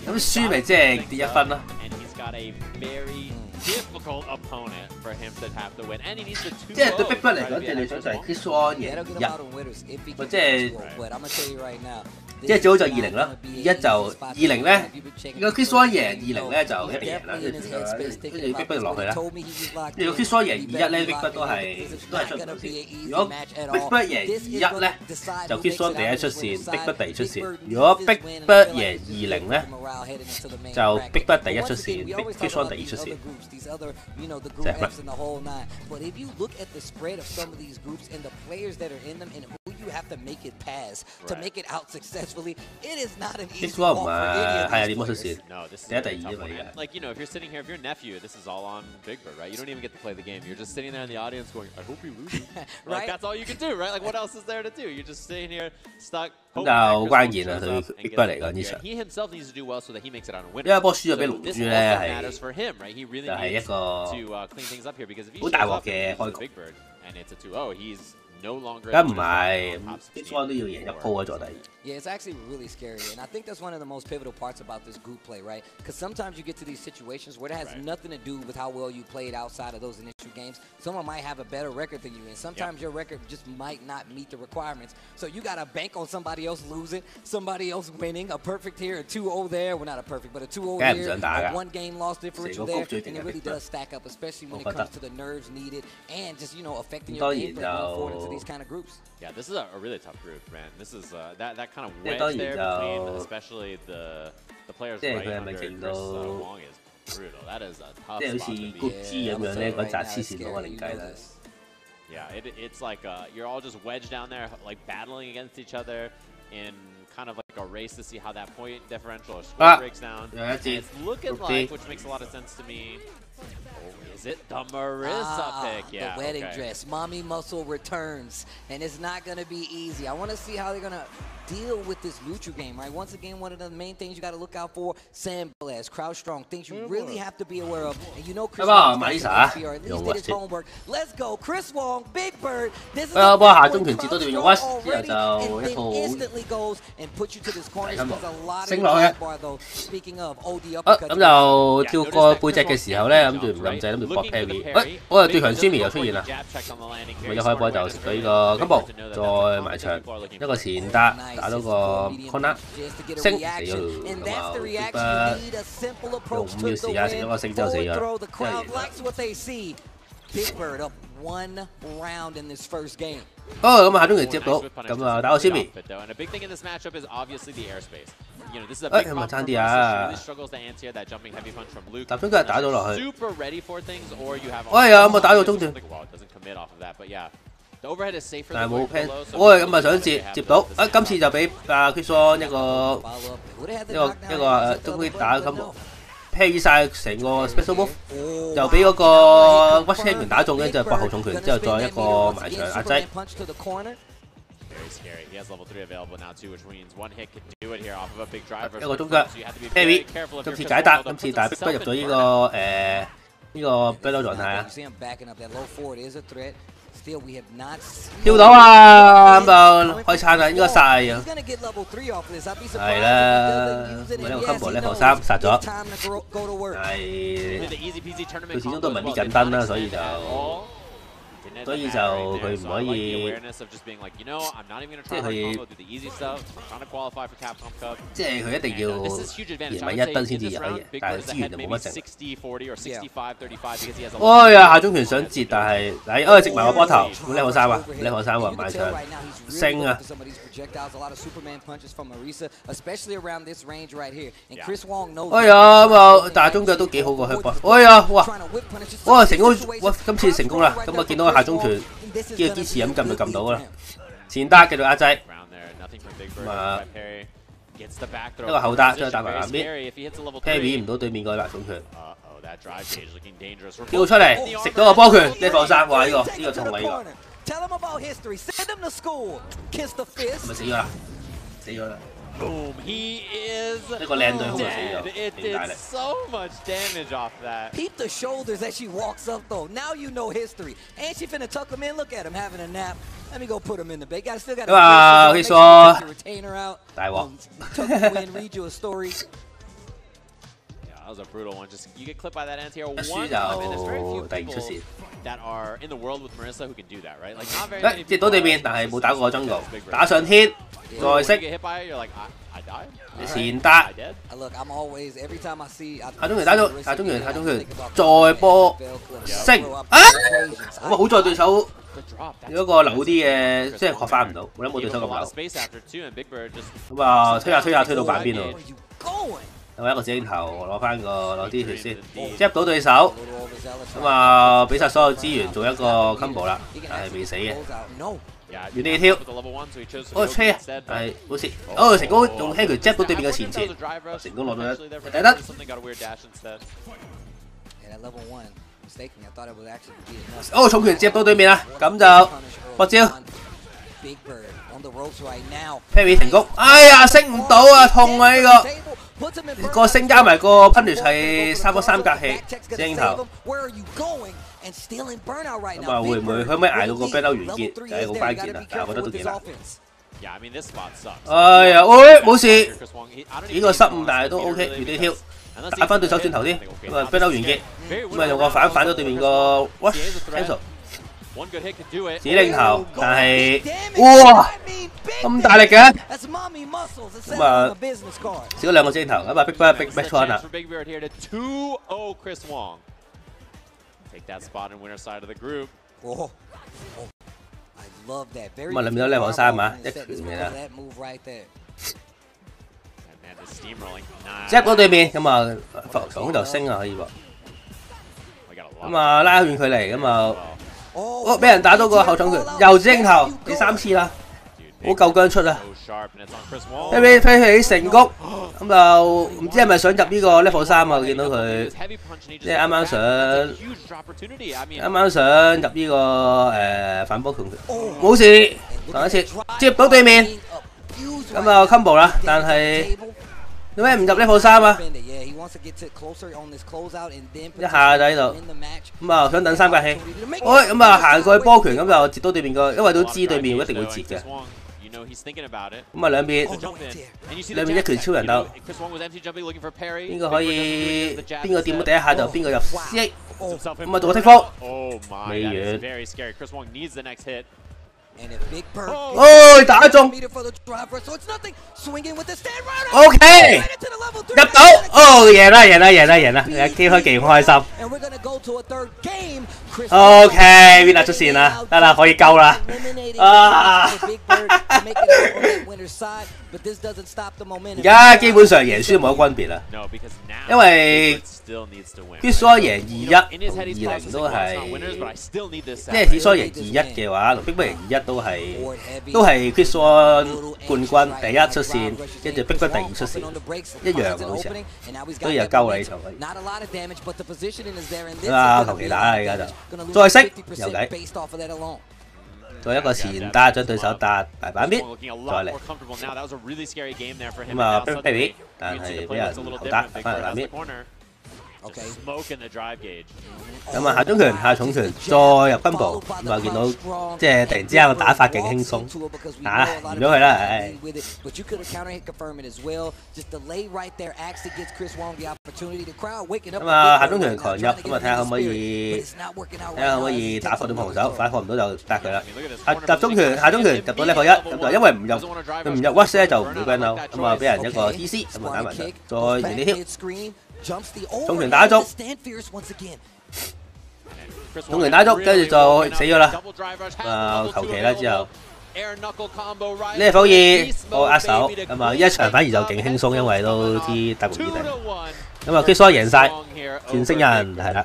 咁輸咪即係跌1分咯。difficult opponent for him to have to win, and he needs to 即係對 Big Bird 嚟講，即係你想就係 Chris Wong 贏1，即係即係最好就20啦，21就20咧。如果 Chris Wong 贏20咧，就一定贏啦，跟住 Big Bird 落去啦。如果 Chris Wong 贏21咧，Big Bird 都係出唔到線。如果 Big Bird 贏21咧，就 Chris Wong 第一出線 ，Big Bird 第二出線。如果 Big Bird 贏20咧，就 Big Bird 第一出線 ，Chris Wong 第二出線。these other, the group Fs in the whole nine. But if you look at the spread of some of these groups and the players that are in them and who you have to make it past to make it out successfully, it is not an easy walk for any of these players. No, this is a tough one. Like, if you're sitting here, if you're nephew, this is all on Big Bird, right? You don't even get to play the game. You're just sitting there in the audience going, I hope he loses. Like, that's all you can do, right? Like, what else is there to do? You're just sitting here stuck. 咁就好關鍵啦，對 Big Bird 嚟講呢場。He himself needs to do well so that he makes it on a winner. 因為波輸咗俾龍珠咧，係就係一個好大鑊嘅開局。梗唔係 ，Chris Wong 都要贏一鋪啊，坐第二。Yeah, it's actually really scary, and I think that's one of the most pivotal parts about this group play, right? Because sometimes you get to these situations where it has nothing to do with how well you played outside of those initial games. Someone might have a better record than you, and sometimes your record just might not meet the requirements. So you got to bank on somebody else losing, somebody else winning, a perfect here, a 2-0 there. Well, not a perfect, but a 2-0 here, a one-game loss differential there, and it really does stack up, especially when it comes to the nerves needed and just, affecting your game plan going forward into these kind of groups. Yeah, this is a really tough group, man. This is that kind of wedge there between, especially the players right under Chris Wong is brutal. That is a tough spot to be in. Yeah, it's like you're all just wedged down there, like battling against each other in kind of like a race to see how that point differential or score breaks down. And it's looking like, which makes a lot of sense to me. Is it the Marissa pick? Yeah, the wedding dress. Mommy Muscle returns, and it's not going to be easy. I want to see how they're going to deal with this neutral game, right? Once again, one of the main things you got to look out for, Sam Blast, Crouch Strong, things you really have to be aware of. And Chris Wong, or at least did his homework. Let's go, Chris Wong, Big Bird. This is already, and then instantly goes and puts you to this corner. There's a lot of sidebar though. Speaking of OD uppercut. 咁就跳過背脊嘅時候咧，諗住唔撳掣，諗住搏 parry。我對強 Sumi 又出現啦，咪一開波就食到呢個金步，再埋牆一個前打。打到個 corner 升死咗咯，咁啊用5秒時間食咗個升之後死咗。哦，咁啊下中期接到，咁啊打個 Sumi。誒係咪爭啲啊？集中佢係打咗落去。哎呀，咁啊打到中段。但係冇 plan， 我係咁啊想接到，今次就俾Chris Wong 一個終於打金步 ，pay 曬成個 special move， 又俾嗰個 Watch Champion 打中，跟住8號重拳，之後再一個埋牆壓擠。一個中腳 parry， 今次解答，今次但係不入咗呢個呢個 battle 狀態啊！跳到啊！咁就開餐啦，應該殺啊！係啦，咪呢個 combo level 3殺咗，係佢始終都唔係搣緊燈啦，所以就佢唔可以，即係佢一定要贏埋1燈先至有得贏，但係資源就冇乜剩。哎呀，下中拳想截，但係直埋個波頭，level 3啊，level 3喎，埋牆升啊！哎呀，咁啊，但係中腳都幾好過香波。哎呀，哇成功，今次成功啦！咁啊見到個下中拳。叫支持咁撳就撳到啦，前打繼續壓制，咁啊一個後打將佢打埋南邊 ，parry 唔到對面個大重拳，跳出嚟食到個波拳，level 3哇！呢個痛啊呢個，咪死咗啦，死咗啦。Boom! He is 呢個靚隊好就死咗， It did so much damage off that. Peep the shoulders as she walks up, though. Now you know history. And she finna tuck him in. Look at him having a nap. Let me go put him in the bed. Still got to take your retainer out. Tuck you in, read you a story. That was a brutal one. Just you get clipped by that anti-air one輸time, and there's very few 就第二出 people 線。 that are in the world with Marissa who can do that, right? Like not very many 接 people 到對面，但係冇打過 jungle， 打上天，再 When you 識 get hit by it, you're like, I died. 前打。 I dead. Look, I'm always every time I see 下中拳打咗，下中拳，再波升啊！咁啊好在對手有一個扭啲嘅，即係學翻唔到，冇諗冇對手咁扭。咁啊推到板邊度。有一個鏡頭攞翻攞啲血先，接到對手，咁啊俾晒所有資源做一個 combo 啦，但係未死嘅。原地跳，吹啊！係好似成功用輕拳 jab 到對面嘅前線，成功攞到一第一得。重拳接到對面啦，咁就博招。Parry 成功，哎呀升唔到啊，痛啊呢個升加埋個 punish 係3個3格氣鏡頭。咁啊會唔會可唔可以捱到個 battle 完結就係個關鍵啊？但係我覺得都幾難。哎呀，喂冇事，呢個失誤但係都 OK， 原地跳打翻對手轉頭先，咁啊 battle 完結，咁啊用個反咗對面個 watch cancel。指令頭，但係哇咁大力嘅，咁啊少咗兩個鏡頭，咁啊Big Bird穿啦。咁啊諗到level 3啊，一拳嘅啦。Jab 到對面，咁啊防空就升啊可以喎。咁啊拉遠距離，咁啊。俾人打到個後重拳，又鏡頭第3次啦，好夠姜出啊！飛起成功，咁就唔知係咪想入呢個 level 3啊？見到佢即係啱啱想入呢個反波拳，冇事，上一次接到對面，咁啊 combo 啦，但係點解唔入 level 3啊？一下就喺度，咁啊想等3格氣，咁啊行過去波拳，咁就截到對面個，因為都知對面一定會截嘅。咁啊兩邊一拳超人鬥，邊個可以邊個掂到第一下就邊個入 C， 咁啊做個 take fall， 未完。哦，打中 ，OK， 入到，哦，贏啦，傾開勁開心。OK，Vina 出線啦，得啦，可以夠啦。啊！而家基本上贏輸冇乜分別啦，因為必須贏2-1同2-0都係，即係只須贏2-1嘅話，同 Big Bird 贏2-1都係 Chris Won 冠軍第一出線，跟住 Big Bird 第2出線，一樣嘅好似，所以又鳩啦呢場可以。啊，求其打啦而家就，再識有計。再一個前打將對手打大板邊，再嚟。咁啊 ，Baby， 但係俾人頭打翻嚟板邊。咁啊，下中拳、下重拳，再入分部，咁啊見到即係突然之間個打法勁輕鬆，打完咗佢啦，唉。咁啊，下中拳強入，咁啊睇下可唔可以打破到防守，打破唔到就得佢啦。下中拳入到level 1，咁就因為唔入 watch 咧就唔會 ban out，咁啊俾人一個 TC， 咁啊打埋佢，再原地跳。重拳打中，重拳打中，跟住就死咗啦。求其啦之後，level 2我握手，咁啊一場反而就勁輕鬆，因為都知大部已定。咁啊 Chris Won 贏晒，戰勝人係啦。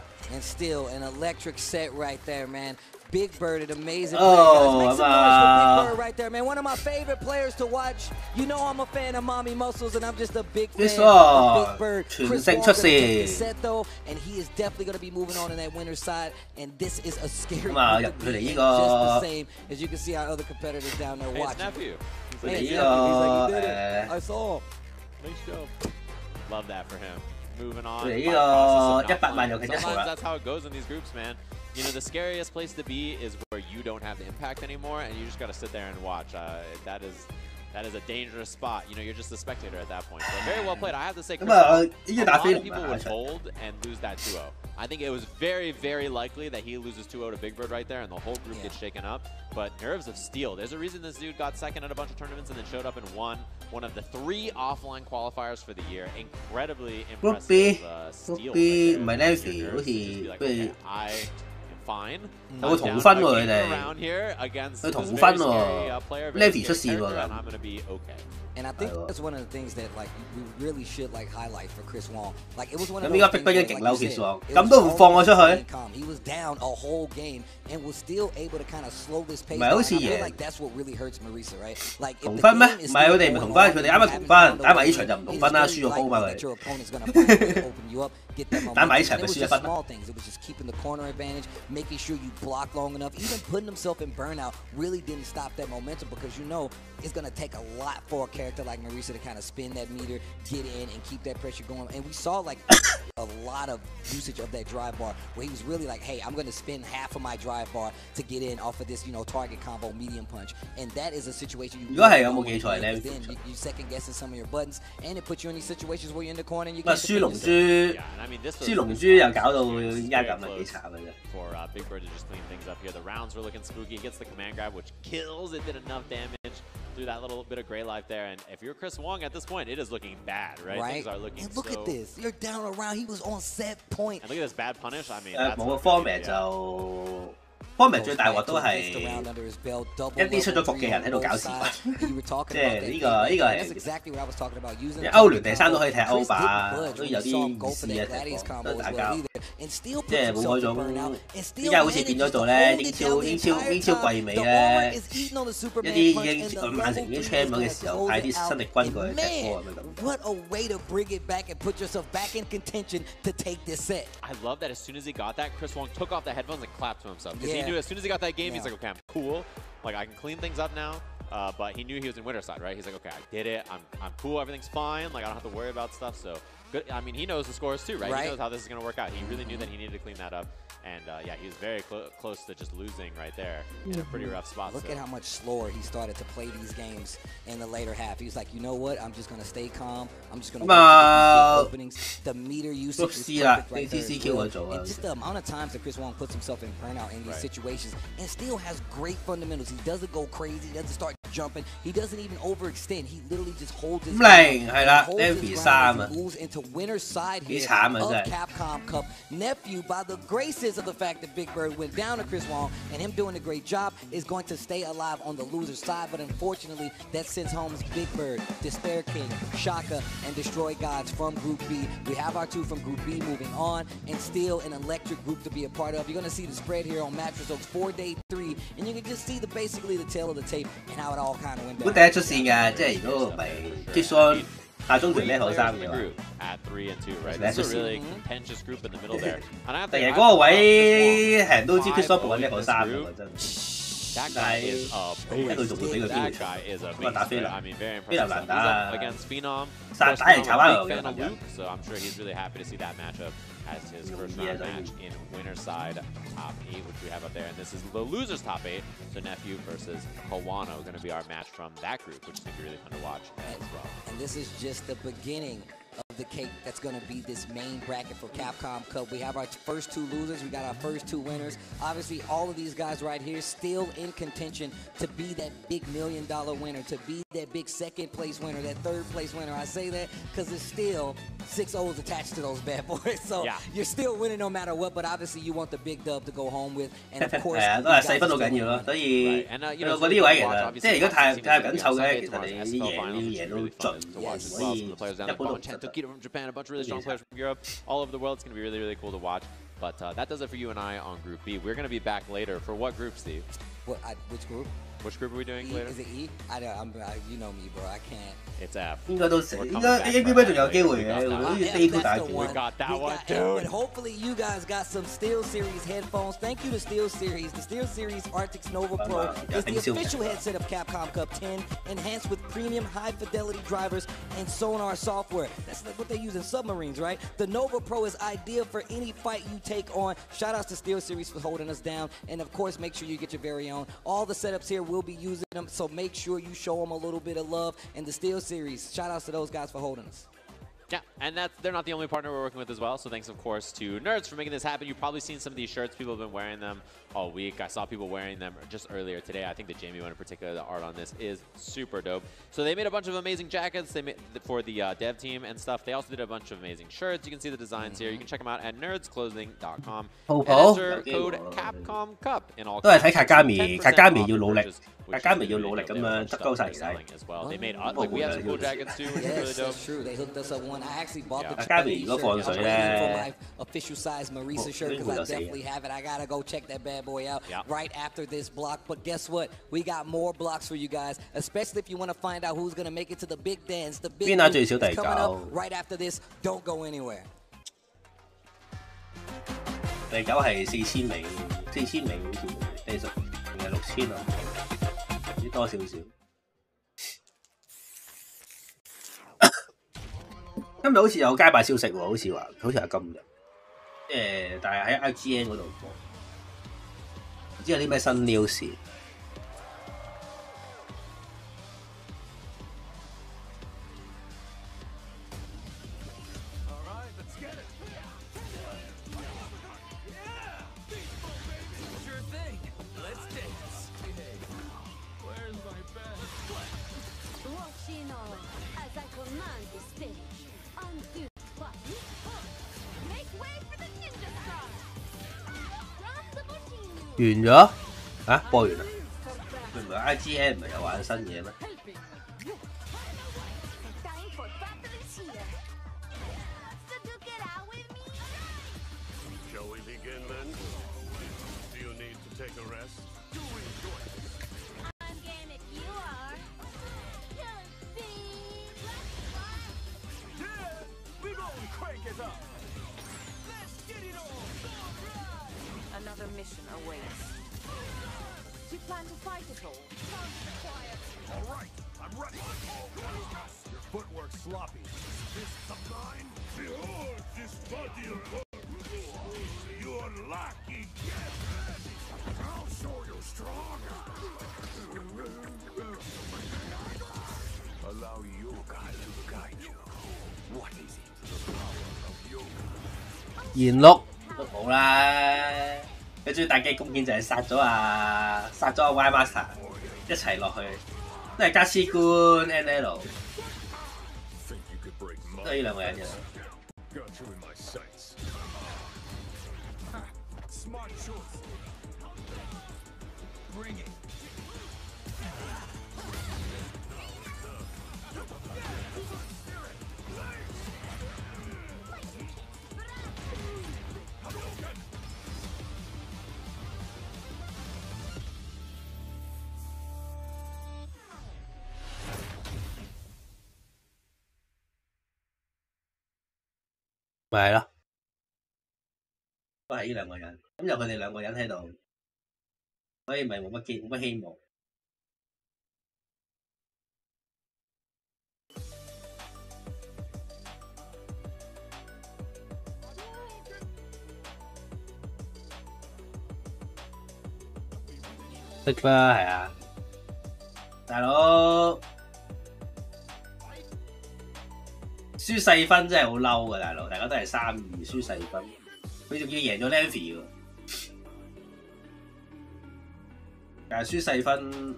Big Bird, an amazing player. Make some noise for Big Bird right there, man. One of my favorite players to watch. You know I'm a fan of Mommy Muscles, and I'm just a big fan of Big Bird. Chris Won gonna take the set though, and he is definitely gonna be moving on in that winner's side. And this is a scary game, just the same as you can see our other competitors down there watching. Hey, nephew. He's like, you did it. I saw. Nice job. Love that for him. Moving on. 呢個100萬又企一號 Sometimes 啦。 that's how it goes in these groups, man. You know, the scariest place to be is where you don't have the impact anymore, and you just got to sit there and watch. That is a dangerous spot. You know, you're just a spectator at that point. So very well played. I have to say, Chris, a lot of people would fold and lose that 2-0. I think it was very, very likely that he loses 2-0 to Big Bird right there, and the whole group gets shaken up. But nerves of steel. There's a reason this dude got second at a bunch of tournaments and then showed up and won one of the 3 offline qualifiers for the year. Incredibly impressive steel. Right there. Just be like, okay, I am fine. 有個同分喎佢哋，佢同分喎 ，Levi 出線喎咁。 And I think that's one of the things that like we really should like highlight for Chris Wong. Like it was one of 咁依家逼不一極嬲 Chris Wong，咁都唔放我出去。 He was down a whole game and was still able to kind of slow this pace. 唔係好似贏。 Like that's what really hurts Marisa, right? Like 同分咩？唔係佢哋唔係同分，佢哋啱啱同分，打埋呢場就唔同分啦，輸咗鋪嘛佢。打埋呢場咪輸一分。 Small things. It was just keeping the corner advantage, making sure you block long enough. Even putting himself in burnout really didn't stop that momentum because you know it's going to take a lot for a character like Marisa to kind of spin that meter, get in, and keep that pressure going. And we saw like a lot of usage of that drive bar where he was really like, hey, I'm going to spend half of my drive bar to get in off of this, you know, target combo medium punch. And that is a situation you really don't want to be in. Then you second guessing some of your buttons, and it puts you in these situations where you're in the corner and you can't defend yourself. 輸龍珠又搞到而家咁啊，幾慘嘅啫。 For Big Bird to just clean things up here. The rounds were looking spooky. He gets the command grab, which kills. It did enough damage through that little bit of gray life there. And if you're Chris Wong at this point, it is looking bad, right? Things are looking and look at this. You're down around. He was on set point. And look at this bad punish. I mean, 冇個 format 就 format 最大鑊都係一啲出咗局嘅人喺度搞事，即係呢個係歐聯第3都可以踢歐霸，都有啲意思啊，都大家即係冇嗰種，依家好似變咗做咧英超季尾咧，一啲已經曼城已經 champ 咗嘅時候，派啲新力軍過去踢波咁樣。What a way to bring it back and put yourself back in contention to take this set. I love that as soon as he got that, Chris Wong took off the headphones and clapped to himself. Because he knew as soon as he got that game, he's like, okay, I'm cool. Like, I can clean things up now. But he knew he was in winter side, right? He's like, okay, I did it. I'm cool. Everything's fine. Like, I don't have to worry about stuff. So, good. I mean, he knows the scores too, right? He knows how this is going to work out. He really knew that he needed to clean that up. And, yeah, he was very close to just losing right there in a pretty rough spot. Look at how much slower he started to play these games in the later half. He was like, you know what? I'm just going to stay calm. I'm just going to wait openings. The meter usage is perfect right there. And just the amount of times that Chris Wong puts himself in burnout in these situations and still has great fundamentals. He doesn't go crazy. He doesn't start jumping. He doesn't even overextend. He literally just holds his ground. He moves into winner's side here of Capcom Cup. Nephew, by the graces of the fact that Big Bird went down to Chris Wong and him doing a great job, is going to stay alive on the loser's side. But unfortunately, that sends home Big Bird, Despair King, Shaka, and Destroy Gods from Group B. We have our 2 from Group B moving on, and still an electric group to be a part of. You're going to see the spread here on Match Results for Day 3, and you can just see basically the tail of the tape and how it all kind of went down. 會第一出線㗎，即係如果唔係 Kishon 下中條呢後3嘅話。 At 3 and 2, right? This is a really contentious group in the middle there. And I have to 突然嗰個位係人都知 Kishon 步緊呢後3嘅真。 That guy is a beast. That guy is a beast. I mean, very impressive. He's up against Phenom. Big fan of Luke, so I'm sure he's really happy to see that matchup as his first round match in winner's side top 8, which we have up there. And this is the loser's top 8. So Nephew versus Kawano going to be our match from that group, which is going to be really fun to watch as well. And this is just the beginning of the cake that's going to be this main bracket for Capcom Cup. We have our first 2 losers. We got our first 2 winners. Obviously, all of these guys right here still in contention to be that big $1 million winner, to be that big 2nd place winner, that 3rd place winner. I say that because there's still 6 O's attached to those bad boys. So you're still winning no matter what, but obviously you want the big dub to go home with. And of course, 都係細分好緊要咯，所以嗰啲位其實即係如果太緊湊嘅，其實你贏都盡，所以一般都 from Japan, a bunch of really strong players from Europe, all over the world. It's going to be really, really cool to watch. But that does it for you and I on Group B. We're going to be back later for what group, Steve? Which group? Which group are we doing later? Is it E? You know me, bro. I can't. It's F. 應該都死，應該仲有機會嘅，好似 Day3 大戰。We got that one, dude. But hopefully you guys got some Steel Series headphones. Thank you to Steel Series. The Steel Series Arctic Nova Pro is the official headset of Capcom Cup 10, enhanced with premium high-fidelity drivers and sonar software. That's what they use in submarines, right? The Nova Pro is ideal for any fight you take on. Shout-outs to Steel Series for holding us down. And, of course, make sure you get your very own. All the setups here will be using them, so make sure you show them a little bit of love. And the Steel Series, shout-outs to those guys for holding us. Yeah, and they're not the only partner we're working with as well, so thanks, of course, to Nerds for making this happen. You've probably seen some of these shirts. People have been wearing them all week. I saw people wearing them just earlier today. I think the Jamie one in particular, the art on this is super dope. So they made a bunch of amazing jackets they made for the dev team and stuff. They also did a bunch of amazing shirts. You can see the designs here. You can check them out at nerdsclothing.com. And enter code Capcom Cup in all. 都係睇Kagami要努力咁樣執高晒嚟。As well. They made like we have some cool jackets too, which is really dope. That's true. They hooked us up one. I actually bought the Kagami 如果放水咧 official size Marisa shirt because I definitely have it. I gotta go check that bad boy out right after this block. But guess what? We got more blocks for you guys, especially if you want to find out who's gonna make it to the big dance. The big dance is coming up right after this. Don't go anywhere. 第9係4000名好似第10定係6000啊，唔知多少少。今日好似有街霸消息喎，好似係今日，但係喺 IGN 嗰度播，唔知有啲咩新 news。完咗啊？播完啦？佢唔係 IGN 唔係有玩新嘢咩？Another mission awaits. Do you plan to fight at all? All right, I'm ready. Your footwork's sloppy. Fists of mine. Behold this body of you're lucky. I'll show you strong. Allow yoga to guide you. What is it? The power of yoga. 元碌都好啦。佢最大嘅貢獻就係殺咗阿 Y Master 一齊落去，都係加斯官 NL， 都係呢兩個人嘅。咪係咯，都係呢兩個人。咁有佢哋兩個人喺度，所以咪冇乜希望。識啦，係啊，大佬。輸細分真係好嬲㗎，大佬，大家都係3-2輸細分，佢仲要贏咗 Lancy 喎，但係輸細分。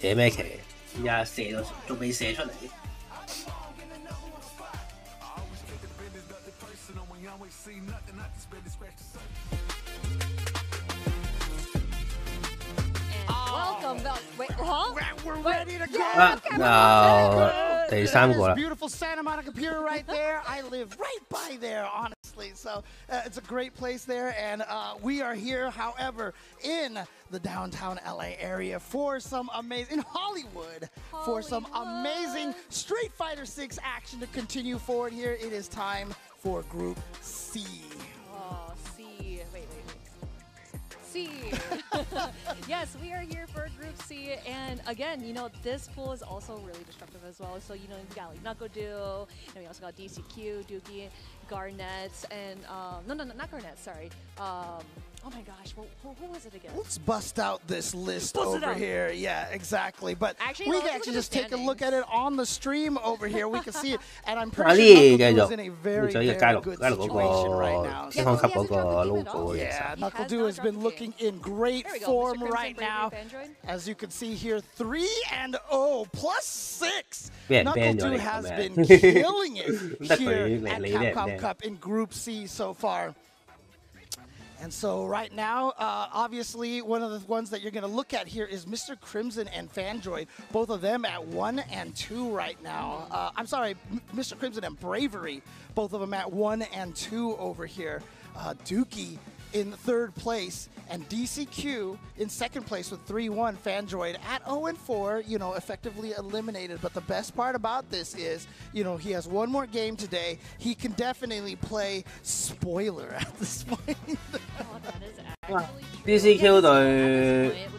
扯咩旗？而家射到仲未射出嚟。Wait, huh? We're ready to go. 又第3個啦。 Beautiful Santa Monica Pier right there. I live right by there, honestly. So it's a great place there, and we are here, however, in the downtown LA area for some amazing Hollywood for some amazing Street Fighter 6 action to continue forward here. It is time for Group C. Oh, C. Wait. C. Yes, we are here for Group C, and again, you know, this pool is also really destructive as well. So, you know, we got like Knuckle-Do, and we also got DCQ, Dookie, Garnett, and no, not Garnett, sorry. Oh my gosh, who was it again? Let's bust out this list over here. Yeah, exactly. But we can actually just take a look at it on the stream over here. We can see it, and I'm pretty sure Knuckle-Do is in a very good situation right now. Yeah, Knuckle-Do has been looking in great form right now. As you can see here, 3-0 +6. Knuckle-Do has been killing it here at Capcom Cup in Group C so far. And so right now, obviously, one of the ones that you're going to look at here is Mr. Crimson and Fandroid, both of them at 1 and 2 right now. I'm sorry, Mr. Crimson and Bravery, both of them at 1 and 2 over here. Dookie in 3rd place, and DCQ in 2nd place with 3-1. Fandroid at 0-4, you know, effectively eliminated. But the best part about this is, you know, he has one more game today. He can definitely play spoiler at this point. Oh, that is actually DCQ 對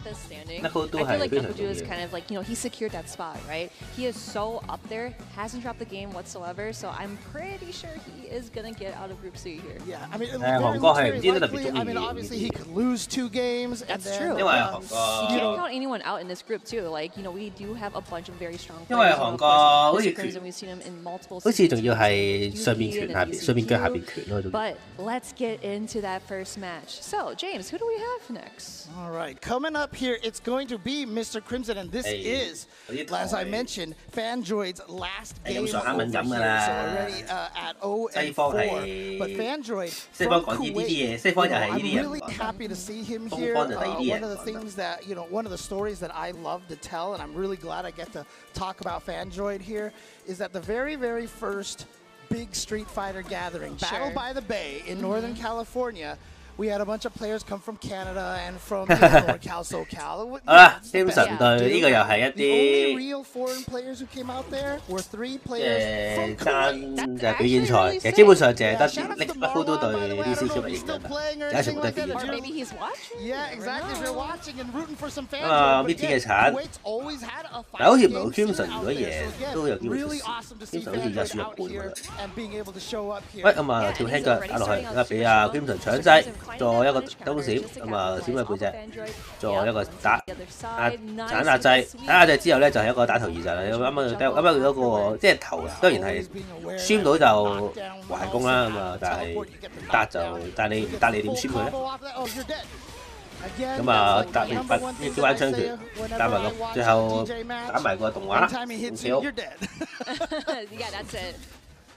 Knuckle-Do I feel like Knuckle-Do is kind of like, you know, he secured that spot, right? He is so up there, hasn't dropped the game whatsoever, so I'm pretty sure he is going to get out of Group C here. Yeah, I mean, very likely, I mean, obviously he could lose 2 games. That's and true. Then, you can't count anyone out in this group, too. Like, you know, we do have a bunch of very strong 因為 players. 韓國好似 Crimson, we've seen him in multiple 好似仲要 seasons. 係上面拳下邊，上面腳下邊拳咯。 But let's get into that first match. So, James, who do we have next? All right, coming up here, it's going to be Mr. Crimson, and this is, as I mentioned, Fandroid's last game over here, so already at 0-4. But Fandroid from Kuwait, I'm really happy to see him here. One of the things that, you know, one of the stories that I love to tell, and I'm really glad I get to talk about Fandroid here, is that the very, very first big Street Fighter gathering, Battle by the Bay in Northern California, we had a bunch of players come from Canada and from NorCal, SoCal. 基本上對呢個又係一啲 The only real foreign players who came out there were 3 players from Kuwait. 就係表演賽，其實基本上淨係得 Knuckle-Do 對 DCQ 嚟贏㗎，其他全部都係表演賽。 Maybe he's watching? Yeah, exactly. If you're watching and rooting for some fans. Meet 嘅產，但好似唔係好 Crimson 如果贏都有機會出事。Crimson 好似而家輸一半㗎啦。喂，咁啊跳輕腳打落去，而家俾阿 Crimson 搶掣。 再一個兜閃，咁啊閃佢背脊，再一個打斬壓制，打壓制之後咧就係一個打頭2陣啦。啱啱嗰個即係頭當然係輸到就還攻啦，咁啊但係你唔答你點輸佢咧？咁啊答你拔呢招彎槍拳，打埋個最後打埋個動畫，跳。Yeah, that's it.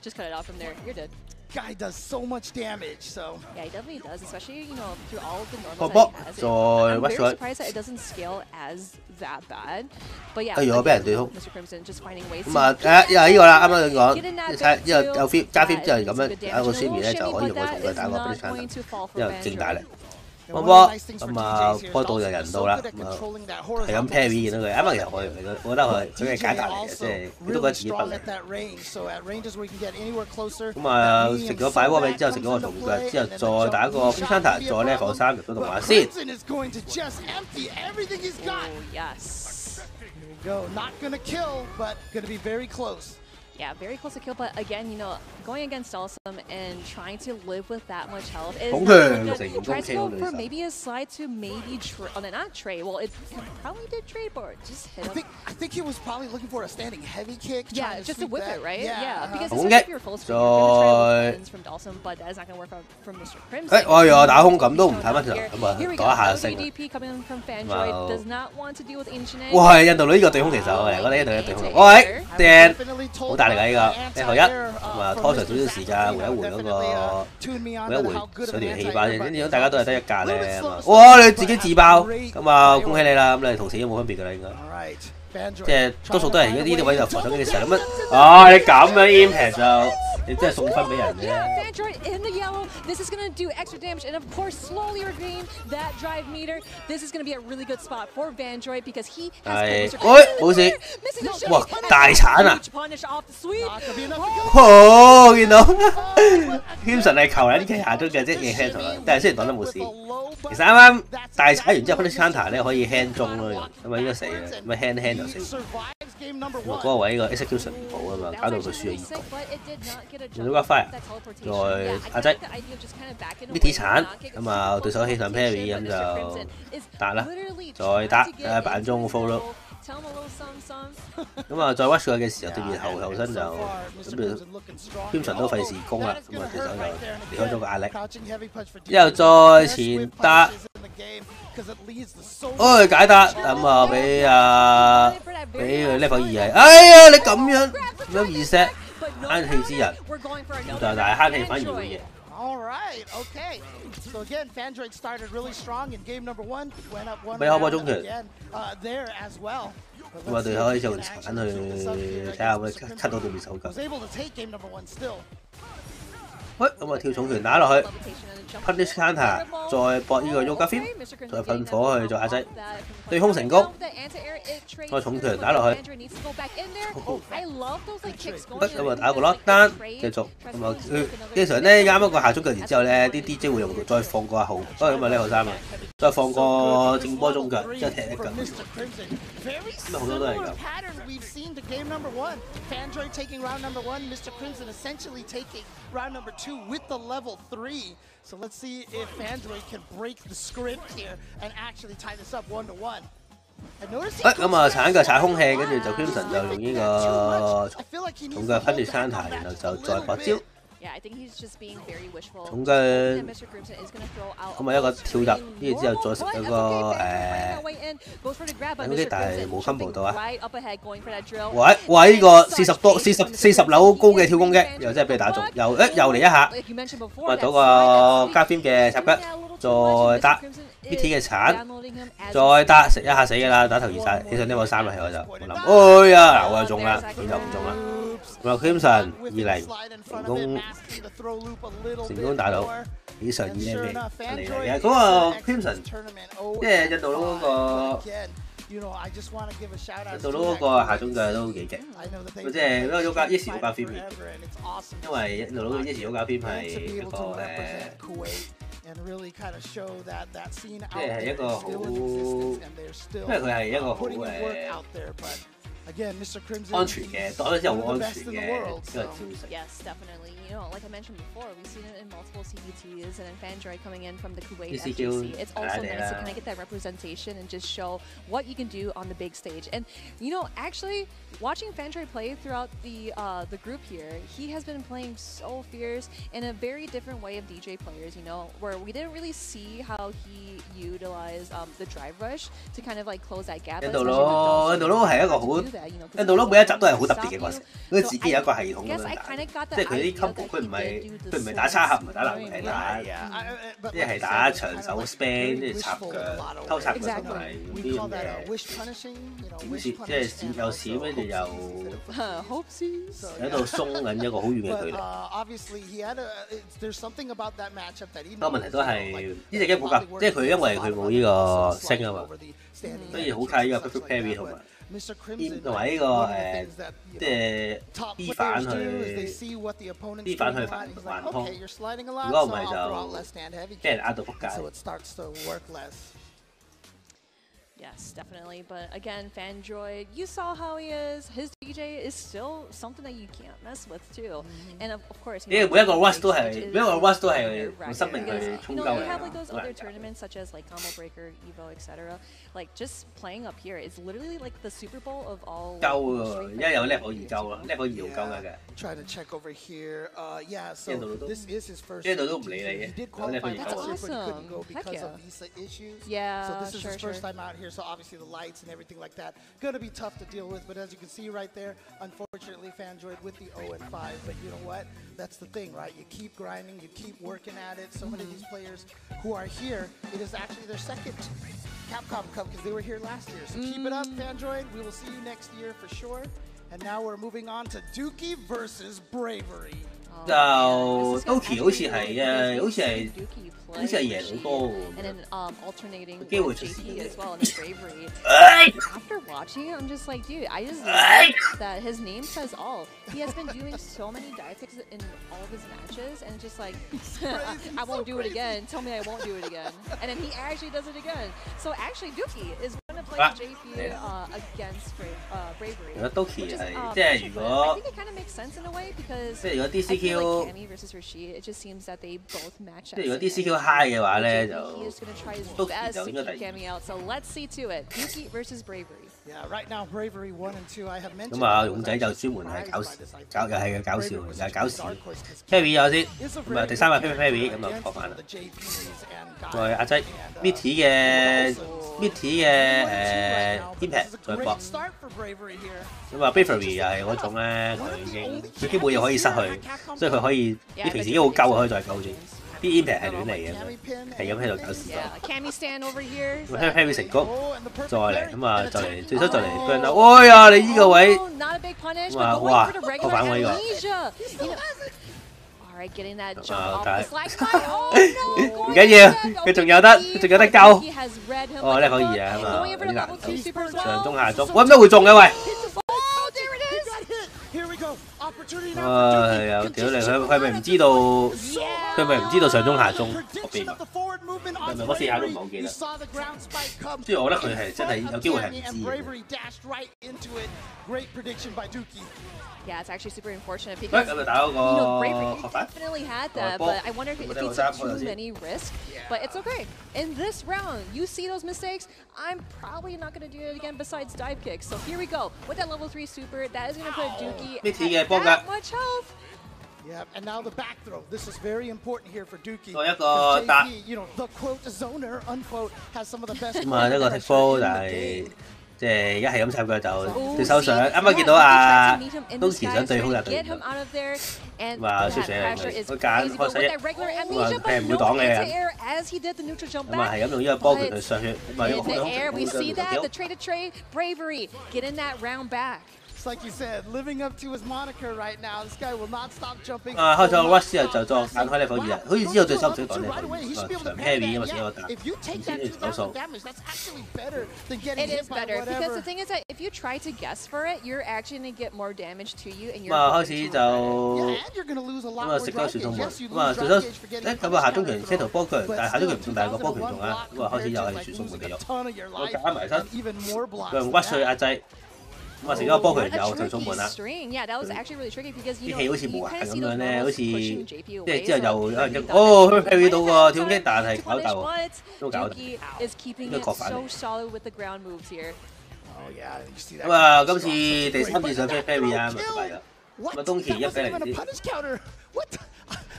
Just cut it off from there. You're dead. Guy does so much damage, so yeah, he definitely does, especially you know through all of the normals that he has. I'm very surprised that it doesn't scale as that bad, but yeah, Mr. Crimson just finding ways. 咁啊又係呢個啦，啱啱講，你睇之後有 feel 加 feel 之後咁樣有個宣面咧就可以用個同佢打個 finish 產，因為勁大力。 波波咁啊，波到就人到啦，咁啊係咁 parry 見到佢，啱啱其實我覺得佢係假打嚟嘅，即係佢都覺得自己不力。咁啊食咗快鍋尾之後，食咗個銅腳之後，再打個 counter， 再 level 3入咗動畫先。Yes. Go, not gonna kill, but gonna be very close. Yeah, very close to kill, but again, you know, going against Awesome and trying to live with that much health is not good. Tries to go for maybe a slide to maybe not trade. Well, it probably did trade, but just hit him. I think he was probably looking for a standing heavy kick. Yeah, just to whip it, right? Yeah, because especially if you're full screen, you're gonna try to from Awesome, but that is not gonna work from Mr. Crimson. 哎呀，打空咁都唔睇乜就咁啊，Here we 躲 go. 一下就升。 DP coming from Fandroid does not want to deal with Ancient. 哇，係印度女呢個對空其實我覺得印度嘅對空，喂，掟好大力㗎呢個，後一咁啊拖長少少時間回一回嗰個，回一回上條氣爆先，跟住大家都係得一格咧，哇！你自己自爆，咁啊恭喜你啦，咁你同死都冇分別㗎啦應該。即係多數都係而家呢啲位就浮上嘅時候咁樣，啊你咁樣 impact 就你真係送分俾人啫。Fandroid in the yellow. This is gonna do extra damage, and of course, slowly regain that drive meter. This is gonna be a really good spot for Fandroid because he has. 係，喂冇事。哇大鏟啊！ 哦，見到 Crimson 係求人旗下中嘅啫，嘢 hand 同佢，但係雖然擋得冇事。其實啱啱大踩完之後 ，Punish Counter 咧可以 hand 中咯，咁啊應該死啦，咁啊 hand 就死。嗰個位個 execution 唔好啊嘛，搞到佢輸咗2個。用咗個 fire， 再壓制 ，mid 鏟，咁啊對手起上 parry 咁就打啦，再打板中 follow。咁啊，再 watch 佢嘅時候，對面後身就咁Crimson都費事攻啦，咁啊對手就離開咗個壓力，之後再前打，解答，咁啊俾佢 level 2係，哎呀你咁樣reset 慳氣之人，但係慳氣反而會贏。All right, okay. So again, Fandroid started really strong in game number 1, went up 1 again there as well. 咁啊，對手可以就鏟去睇下會 cut 到對面手腳。Was able to take game number 1 still. 喂，咁啊跳重拳打落去 ，Punish Counter， 再搏呢個 Yoga Flip， 再噴火去做壓制，對空成功，再重拳打落去，咁啊打個 lock down， 繼續，咁啊經常咧啱一個下中腳，然之後咧啲 DJ 會用再放個後，咁啊呢號3啊，再放個正波中腳，之後踢一腳，咁啊好多都係咁。We've seen to game number 1. Fandroid taking round number 1. Mr. Crimson essentially taking round number 2 with the level 3. So let's see if Fandroid can break the script here and actually tie this up 1-1. 咁啊鏟腳踩空氣，跟住就 Crimson 就用呢個重腳 Punish Counter， 然後就再搏招。重腳咁啊一個跳入，跟住之後再食一個咁但係冇 combo 到啊！喂呢個40樓高嘅跳攻擊，又真係俾你打中，又嚟一下，咁啊到個加 Film 嘅插腳，再打 BT 嘅鏟，再打食一下死㗎啦，打頭2晒，起上呢個3啦，係我就我諗，哎呀嗱我就中啦，然後唔中啦。咁啊 Crimson 2-0成功打到以上2-0嚟嘅，嗰個 Crimson 即係印度佬嗰個。印度佬嗰個下中腳都幾勁，佢即係嗰個 Yoga Flip， 因為印度佬嘅Yoga Flip 係一個即係一個好，因為佢係一個好安全嘅，擋咗之後好安全嘅一個招式。Yes, definitely. You know, like I mentioned before, we've seen it in multiple CBTs, and then Fandroid coming in from the Kuwait FGC. It's also nice to kind of get that representation and just show what you can do on the big stage. And you know, actually, watching Fandroid play throughout the group here, he has been playing so fierce in a very different way of DJ players. You know, where we didn't really see how he utilized the drive rush to kind of like close that gap. 印度佬係一個好，印度佬每一集都係好特別嘅角色，佢自己有一個系統咁樣打，即係佢啲 combo 佢唔係打叉合，唔係打流，係打即係打長手 span， 即係插腳、偷插腳同埋嗰啲咁嘅即係又閃跟住又喺度鬆緊一個好遠嘅距離。不過問題都係呢隻 game 冇㗎，即係佢因為佢冇呢個升啊嘛，所以好靠呢個 perfect parry 同埋。同埋呢個即係 B 反去還通，如果唔係就俾人壓到仆街。Yes, definitely. But again, Fandroid, you saw how he is. His DJ is still something that you can't mess with too. And of course, you know, 每一個 rush 都係用生命去衝鳩 you have like those other tournaments such as like Combo Breaker, Evo, etc. Like just playing up here is literally like the Super Bowl of all. 鳩喎，而家有 level 2鳩啦 ，level 2好鳩嘅。Trying to check over here. Yeah, so this is his first. 呢度都唔理你嘅，he did qualify That's awesome. because of visa issues. Yeah, so this is sure, his first time out here. So obviously the lights and everything like that gonna be tough to deal with. But as you can see right there, unfortunately, Fandroid with the 0 and 5. But you know what? That's the thing, right? You keep grinding, you keep working at it. So many of these players who are here, it is actually their second Capcom Cup because they were here last year. So keep it up, Fandroid. We will see you next year for sure. And now we're moving on to Dookie versus Bravery. 就 Doki 好似係啊，好似係贏好多喎，機會出事嘅。After watching it, I'm just like, dude, I just love that his name says all. He has been doing so many dive picks in all of his matches, and it's just like, I won't do it again. Tell me I won't do it again. And then he actually does it again. So actually, Dookie is going to play JP against Bravery. 如果 Doki 係即係如果 I think it kind of makes sense in a way because 即係如果 DCQ like Cammy versus Rashid, it just seems that they both match up. 即係如果 DCQ high 嘅話咧，就 Doki 就應該第二。So let's see to it. Dookie versus Bravery. Yeah, right now Bravery 1 and 2. I have mentioned. 咁啊，勇仔就專門係搞又係嘅搞笑，又係搞事。Carry 咗先，咁啊第三個 Carry 咁就破翻啦。再阿仔 Mitty 嘅 Impact 再搏。咁啊 Bravery 又係嗰種咧，佢基本嘢可以失去，所以佢可以啲平時已經好鳩可以再鳩住。啲 impact 係亂嚟嘅，係咁喺度搞事。咁 Harry 成功，再嚟咁啊，就嚟最初就嚟 burn 啦！哎呀，你呢個位，哇哇，破反喎呢個。唔緊要，佢仲有得救。哦，呢可以啊嘛，有啲難度，上中下中，喂咁都會中嘅喂。係啊，屌你！佢咪唔知道？佢咪唔知道上中下中個秘密？係咪我試下都唔係好記得？即係我覺得佢係真係有機會係唔知。Yeah, it's actually super unfortunate because Bravery definitely had that, but I wonder if he took too many risks. But it's okay. In this round, you see those mistakes, I'm probably not going to do it again besides dive kicks. So here we go. With that level 3 super, that is going to put Dookie at that much health. Yeah, and now the back throw. This is very important here for Dookie. JP, you know, the quote zoner, unquote, has some of the best. 咁啊，呢個踢波但係。即係而家係咁插腳就對手上，啱啱見到阿東田想對空就對唔到，話衰死人佢揀開西一，話佢係唔會擋嘅人，咁啊係咁用呢個波拳去上去，咁啊用It's like you said, living up to his moniker right now. This guy will not stop jumping. 開咗 rush 之後就再揀開 level 2啊，好似知道對手唔使講 level 2，長 carry 啊嘛，先有打，以前要走數。It is better because the thing is that if you try to guess for it, you're actually going to get more damage to you, and you're 開始就咁啊食咗傳送門，咁啊對手咁啊下中拳 set 波拳，但係下中拳唔中，但係個波拳中啊，咁啊開始又係傳送門嘅肉，我夾埋身，佢用屈碎壓制。咁啊，成咗波佢有傳送門啦。啲氣好似無限咁樣咧，好似即係之後又有人一哦 carry 到喎，跳擊但係搞鬥都搞掂，應該確反嚟。咁啊，今次第3次上 carry 啊，咪係啊。咁啊，東田1-0先。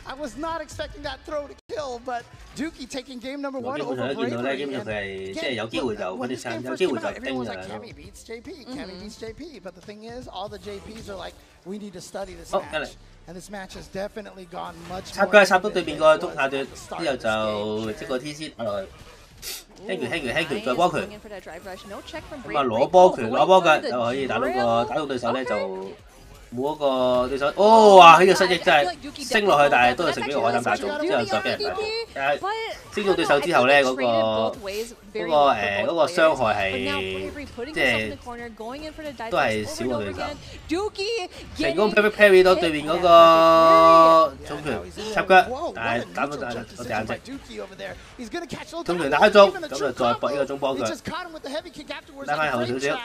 I was not expecting that throw to kill, but Dookie taking game number 1 over Bravery. 基本上佢係即係有機會就嗰啲撐，有機會就叮㗎啦。Cammy beats JP, Cammy beats JP, but the thing is, all the JPs are like, we need to study this match, and this match has definitely gone much. 插腳插到對面個中下段，之後就即個 TC 打落去。輕拳再波拳，咁啊攞波腳就可以打到對手咧就。冇嗰個對手。哦，哇！呢個失憶真係升落去，但係都係成俾個海膽打中，之後再俾人打中。但係升到對手之後咧，嗰個傷害係即係都係少過對手。成功 parry 到對面嗰個重拳插腳，但係打到我隻眼睛。重拳打中，咁就再搏呢個中波腳，拉翻後少少。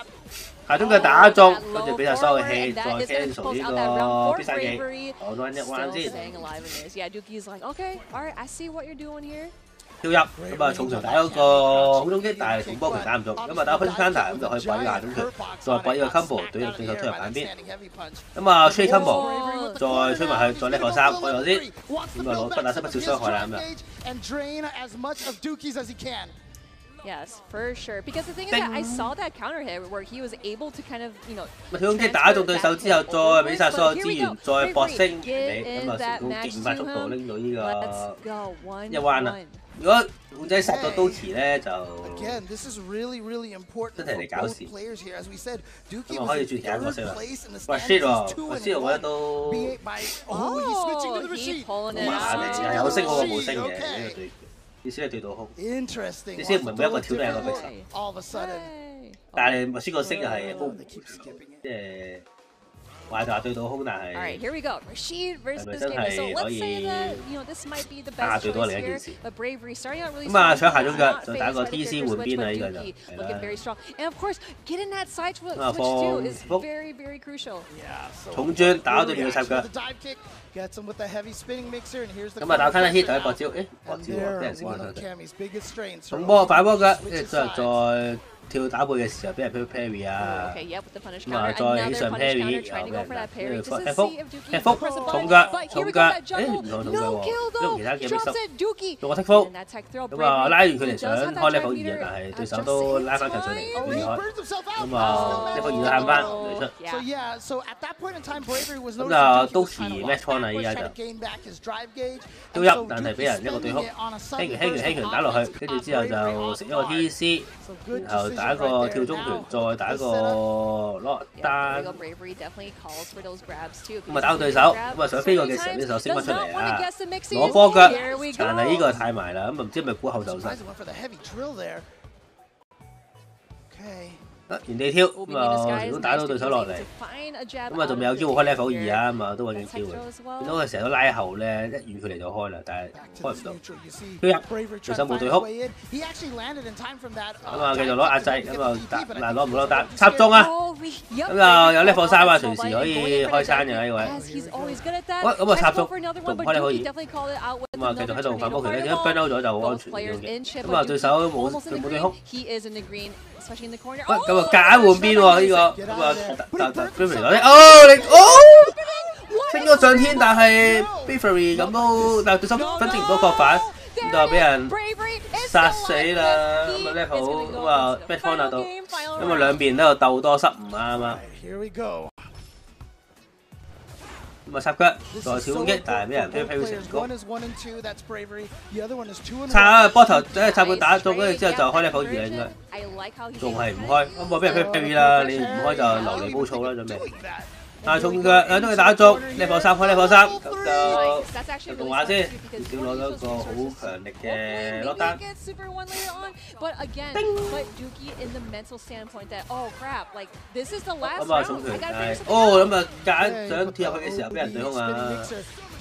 下中腳打中，跟住俾晒所有嘅氣，再 cancel 呢個必殺技，我都一彎先。跳入，咁啊重拳打嗰個好中擊，但係重波拳打唔中，咁啊打 punch counter 咁就可以搏呢個下中拳，再搏呢個 combo 對入對手推入板邊。咁啊 trade combo， 再吹埋去，再 level 3開咗先，咁啊攞不打失不少傷害啦咁樣。Yes, for sure. Because the thing is that I saw that counter hit where he was able to kind of, you know. 跳攻擊打中對手之後，再俾晒所有資源，再搏升你，咁啊成功勁快速度拎到呢個一彎啦。如果虎仔殺到刀詞咧，就真係嚟搞事。咁啊可以轉其他角色啦。喂 shit 喎，我知我覺得都麻麻地，有升好過冇升嘅呢個對。意思係對到空，意思唔係每一個跳都係一個逼手，但係墨輸個升又係高，即係話就話對到空，但係係咪真係可以打對到另一件事？咁啊，搶下中腳就打個 TC 換邊啦，呢個就係啦。咁啊，放福重轉打對面嘅插腳。咁啊，打翻一 hit 第一個招，誒，博招喎，俾人升咗上去。重波反波腳，跟住之後再跳打背嘅時候，俾人 parry 啊，咁啊再起上 parry，又俾人踢福，重腳，誒唔同重腳喎，用其他嘅 mix up，用個踢福，咁啊拉完佢嚟想開 level 2啊，但係對手都拉翻近上嚟，俾佢開，咁啊 level 2都慳翻嚟出，咁就都似 match point 啦，依家就跳入，但係俾人一個對空，輕拳打落去，跟住之後就食一個 TC， 然後打個跳中拳，再打個落單，咁啊打到對手，咁啊想飛過嘅時候，呢手升翻出嚟啊，攞波腳，但係呢個太埋啦，咁啊唔知係咪估後走勢。原地挑，咁啊成功打到對手落嚟，咁啊仲未有機會開 level 2啊，咁啊都揾緊機會。見到佢成日都拉後咧，一遠距離就開啦，但係開唔到。跳入，對手冇對空，咁啊繼續攞壓制，咁啊嗱攞唔攞單，插中啊！咁啊有 level 3啊，隨時可以開餐嘅呢位。喂，咁啊插中，仲唔開 level 2？咁啊繼續喺度反波拳咧，一 burn out 咗就好安全嘅。咁啊對手冇對空。喂，咁啊夾硬換邊喎呢個，咁啊Bravery攞啲，你升咗上天，但係 Bravery 咁都，但係對手分析唔到角反，咁就俾人殺死啦，咁啊 level 咁啊 match point 拿到，咁啊兩邊都度鬥多失誤啱啊。咁啊插腳，再小攻擊，但係俾人 parry 成功。插波頭，即係插佢打中，跟住之後就開 level 2啦應該，仲係唔開，咁啊俾人 parry 啦，你唔開就流離煲醋啦準備。但係重腳兩中佢打中 ，level 3開 level 3，咁就動畫先，少攞咗一個好強力嘅落單。咁啊重拳係，咁啊夾硬想跳入去嘅時候，俾人對空啊！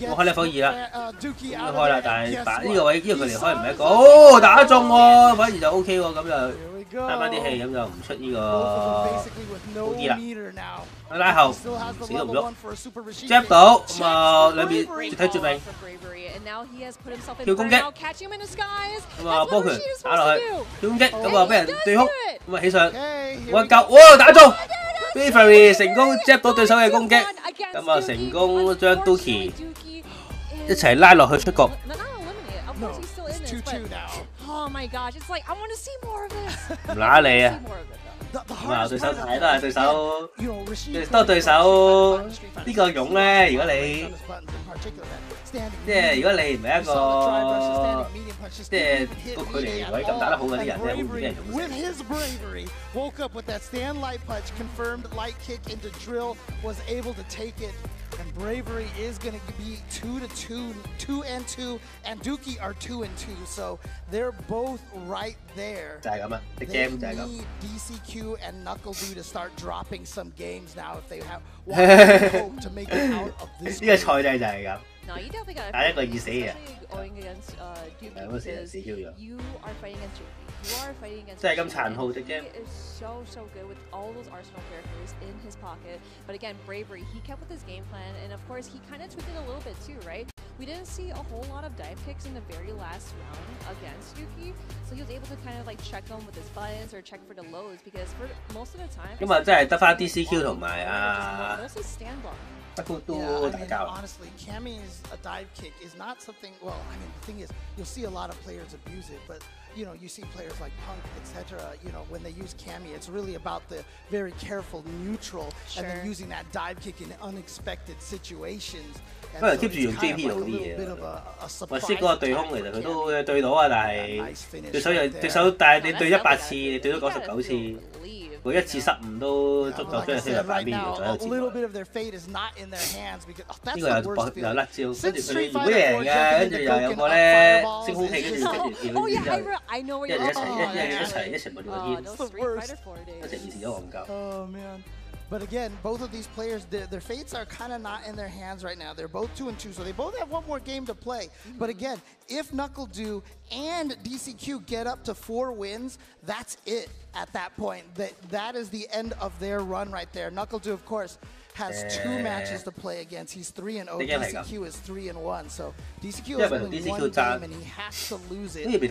我開 level 2啦，咁開啦，但係呢個位呢個距離開唔係一個，打中喎，反而就 OK 喎，咁就慳翻啲氣，咁就唔出呢個好啲啦。拉後，死都唔喐 ，jab 到，咁啊兩邊絕體絕命，跳攻擊，咁啊波拳打落去，跳攻擊，咁啊俾人對空，咁啊起上，揾救，哇打中 ，Bravery 成功 jab 到對手嘅攻擊，咁啊成功將 Dookie 一齊拉落去出局。唔揦你啊！咁啊，對手睇都係對手，多對手呢個勇咧。如果你即係如果你唔係一個即係個距離位咁打得好嗰啲人咧，會唔會俾人勇死？ his bravery, woke up with that stand light punch, confirmed light kick into drill, was able to take it. And bravery is going to be 2-2, 2-2, and Dookie are 2-2. So they're both right there. They need DCQ and NuckleDu to start dropping some games now if they want to hope to make it out of this. No, you definitely got to especially going against Dookie because you are fighting against JP. You are fighting against He is so good with all those Arsenal characters in his pocket. But again, bravery, he kept with his game plan, and of course, he kind of tweaked it a little bit too, right? We didn't see a whole lot of dive kicks in the very last round against Dookie, so he was able to kind of like check them with his buttons or check for the lows because for most of the time, 咁啊，真係得翻 DCQ 同埋啊。 mostly stand block. Honestly, Cammy's a dive kick is not something. Well, I mean, the thing is, you'll see a lot of players abuse it, but you know, you see players like Punk, etc. You know, when they use Cammy, it's really about the very careful neutral and then using that dive kick in unexpected situations. 不過 keep 住用 JP 好啲嘢。我識嗰個對空其實佢都對到啊，但係對手，但係你對100次，你對到99次，佢一次失誤都足夠將佢推入板邊嘅左右前。呢個又甩招，跟住佢如果贏嘅，跟住又有個咧升空氣，跟住跳，一齊問個天，一齊以前都戇鳩。But again, both of these players, their fates are kind of not in their hands right now. They're both 2-2, so they both have one more game to play. But again, if NuckleDu and DCQ get up to 4 wins, that's it at that point. That is the end of their run right there. NuckleDu, of course, has 2 matches to play against. He's 3-0. DCQ is 3-1. So DCQ has only 1 game, and he has to lose it. If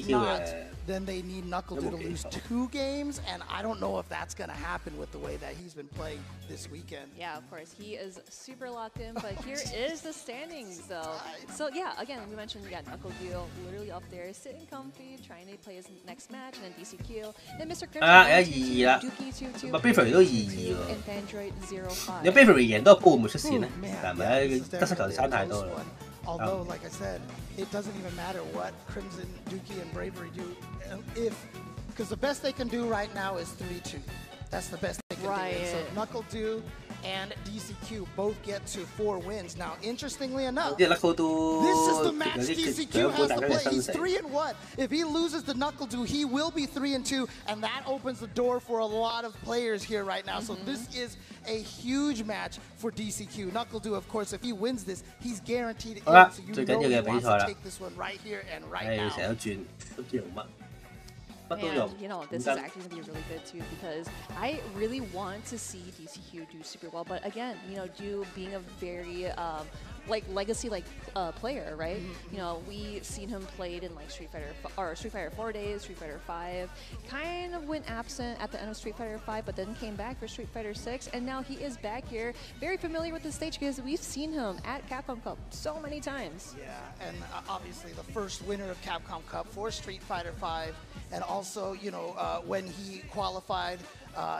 not, then they need NuckleDu to lose 2 games, and I don't know if that's going to happen with the way that he's been playing this weekend. Yeah, of course. He is super locked in, but here is the standings, though. So, yeah, again, we mentioned we got NuckleDu literally up there, sitting comfy, trying to play his next match, and then DCQ. Then Mr. Crimson, Dookie 2-2, and Android 0-5. 有 Bravery 贏多高會唔會出線咧？係咪得失球差太多啦？ Although, like I said, it doesn't even matter what Crimson, Dookie, and Bravery do, because the best they can do right now is 3-2. That's the best they can do. So NuckleDu and DCQ both get to 4 wins. Now, interestingly enough, this is the match DCQ has to play. He's 3-1. If he loses to NuckleDu, he will be 3-2, and that opens the door for a lot of players here right now. So this is a huge match for DCQ. NuckleDu, of course, if he wins this, he's guaranteed. So you know he wants to take this one right here and right now. And, you know, this is actually going to be really good, too, because I really want to see DCQ do super well. But, again, you know, being a very, legacy player, right? You know, we seen him played in like Street Fighter 4 days, Street Fighter 5, kind of went absent at the end of Street Fighter 5, but then came back for Street Fighter 6, and now he is back here, very familiar with the stage because we've seen him at Capcom Cup so many times. Yeah, and obviously the first winner of Capcom Cup for Street Fighter 5, and also, you know, when he qualified,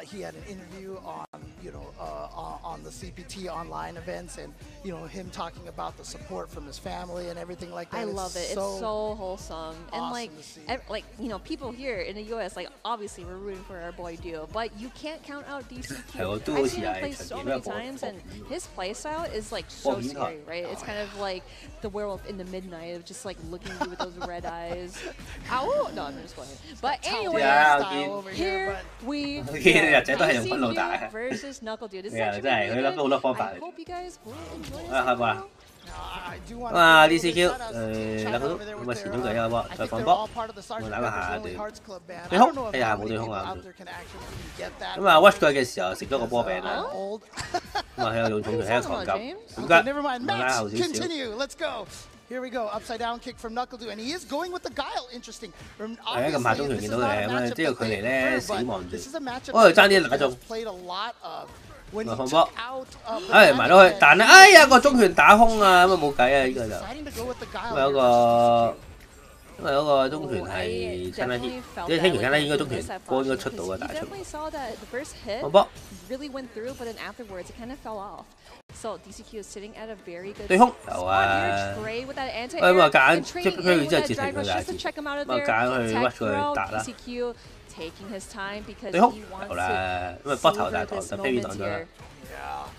he had an interview on, you know, on the CPT online events, and you know, him talking about the support from his family and everything like that. I love it. It's so wholesome, awesome, and like you know, people here in the U.S. like obviously we're rooting for our boy Duo, but you can't count out DCQ. I've seen him play so many times, and his play style is like so scary, right? It's kind of like the werewolf in the midnight of just like looking at you with those red eyes. Ow! No, I'm just playing. But anyway, here we go. DCQ versus NuckleDu. This is actually really good. I hope you guys will enjoy this. 哇 DCQ 咁啊前中就一個波，再放波，我打個下對空，哎呀冇對空啊！咁啊 watch 佢嘅時候食咗個波餅啦，咁啊喺度用重拳喺度狂撳，唔該，拉後少少。 Here we go, upside down kick from NuckleDu, and he is going with the guile. Interesting. 係啊，咁下中拳見到佢咁啊，即係距離咧死亡住。哦，爭啲打中。放波，哎埋到去，但係哎呀個中拳打空啊，咁啊冇計啊呢個就。咁有個因為嗰個中拳係差啲，即係輕拳應該中拳波應該出到嘅，但係出唔波。Really went through, but then afterwards it kind of fell off. So DCQ is sitting at a very good 對空 spot 有啊， here. Trey with that 咁 anti-air 啊夾硬 and 出 trading 佢 in 之後 with 截 that 停佢 driver 就 just to check him out of 咁啊 there. 夾硬去Tech屈佢 throw, 打啦。 DCQ taking his time because 對空 he 有 wants 啦，因為 to 波頭大 savor 堂 this 就 baby moment 擋咗啦。 here.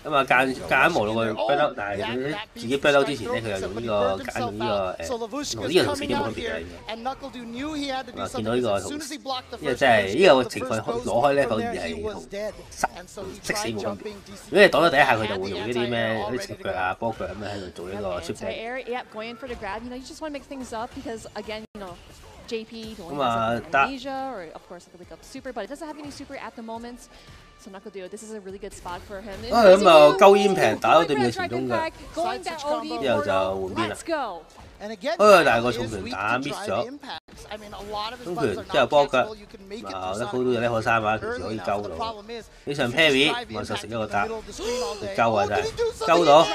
咁啊夾硬無到佢 burn out，但係佢自己 burn out 之前咧，佢又用呢個揀用呢個同呢個同時都冇分別嘅。啊，見到呢個同呢個真係呢個情況攞開咧，反而係同識死冇分別。如果你擋咗第一下，佢就會用呢啲咩啲切腳啊、波腳咁樣喺度做呢個 chip Anti-air, yep, going in for the grab. You know, you just want to make things up because again, you know, JP only Come on, has Amnesia or of course like a super, but it doesn't have any super at the moment. So Knuckle Duo, this is a really good spot for him. 咁啊鳩煙平打到對面前中嘅， Going that OD 之後就換邊啦。 Let's go. 但係個重拳打 miss 咗，中拳之後波腳，啊得高都有呢個三啊，其實可以鳩到。你上 parry， 我就食一個打，鳩啊真係鳩到。咁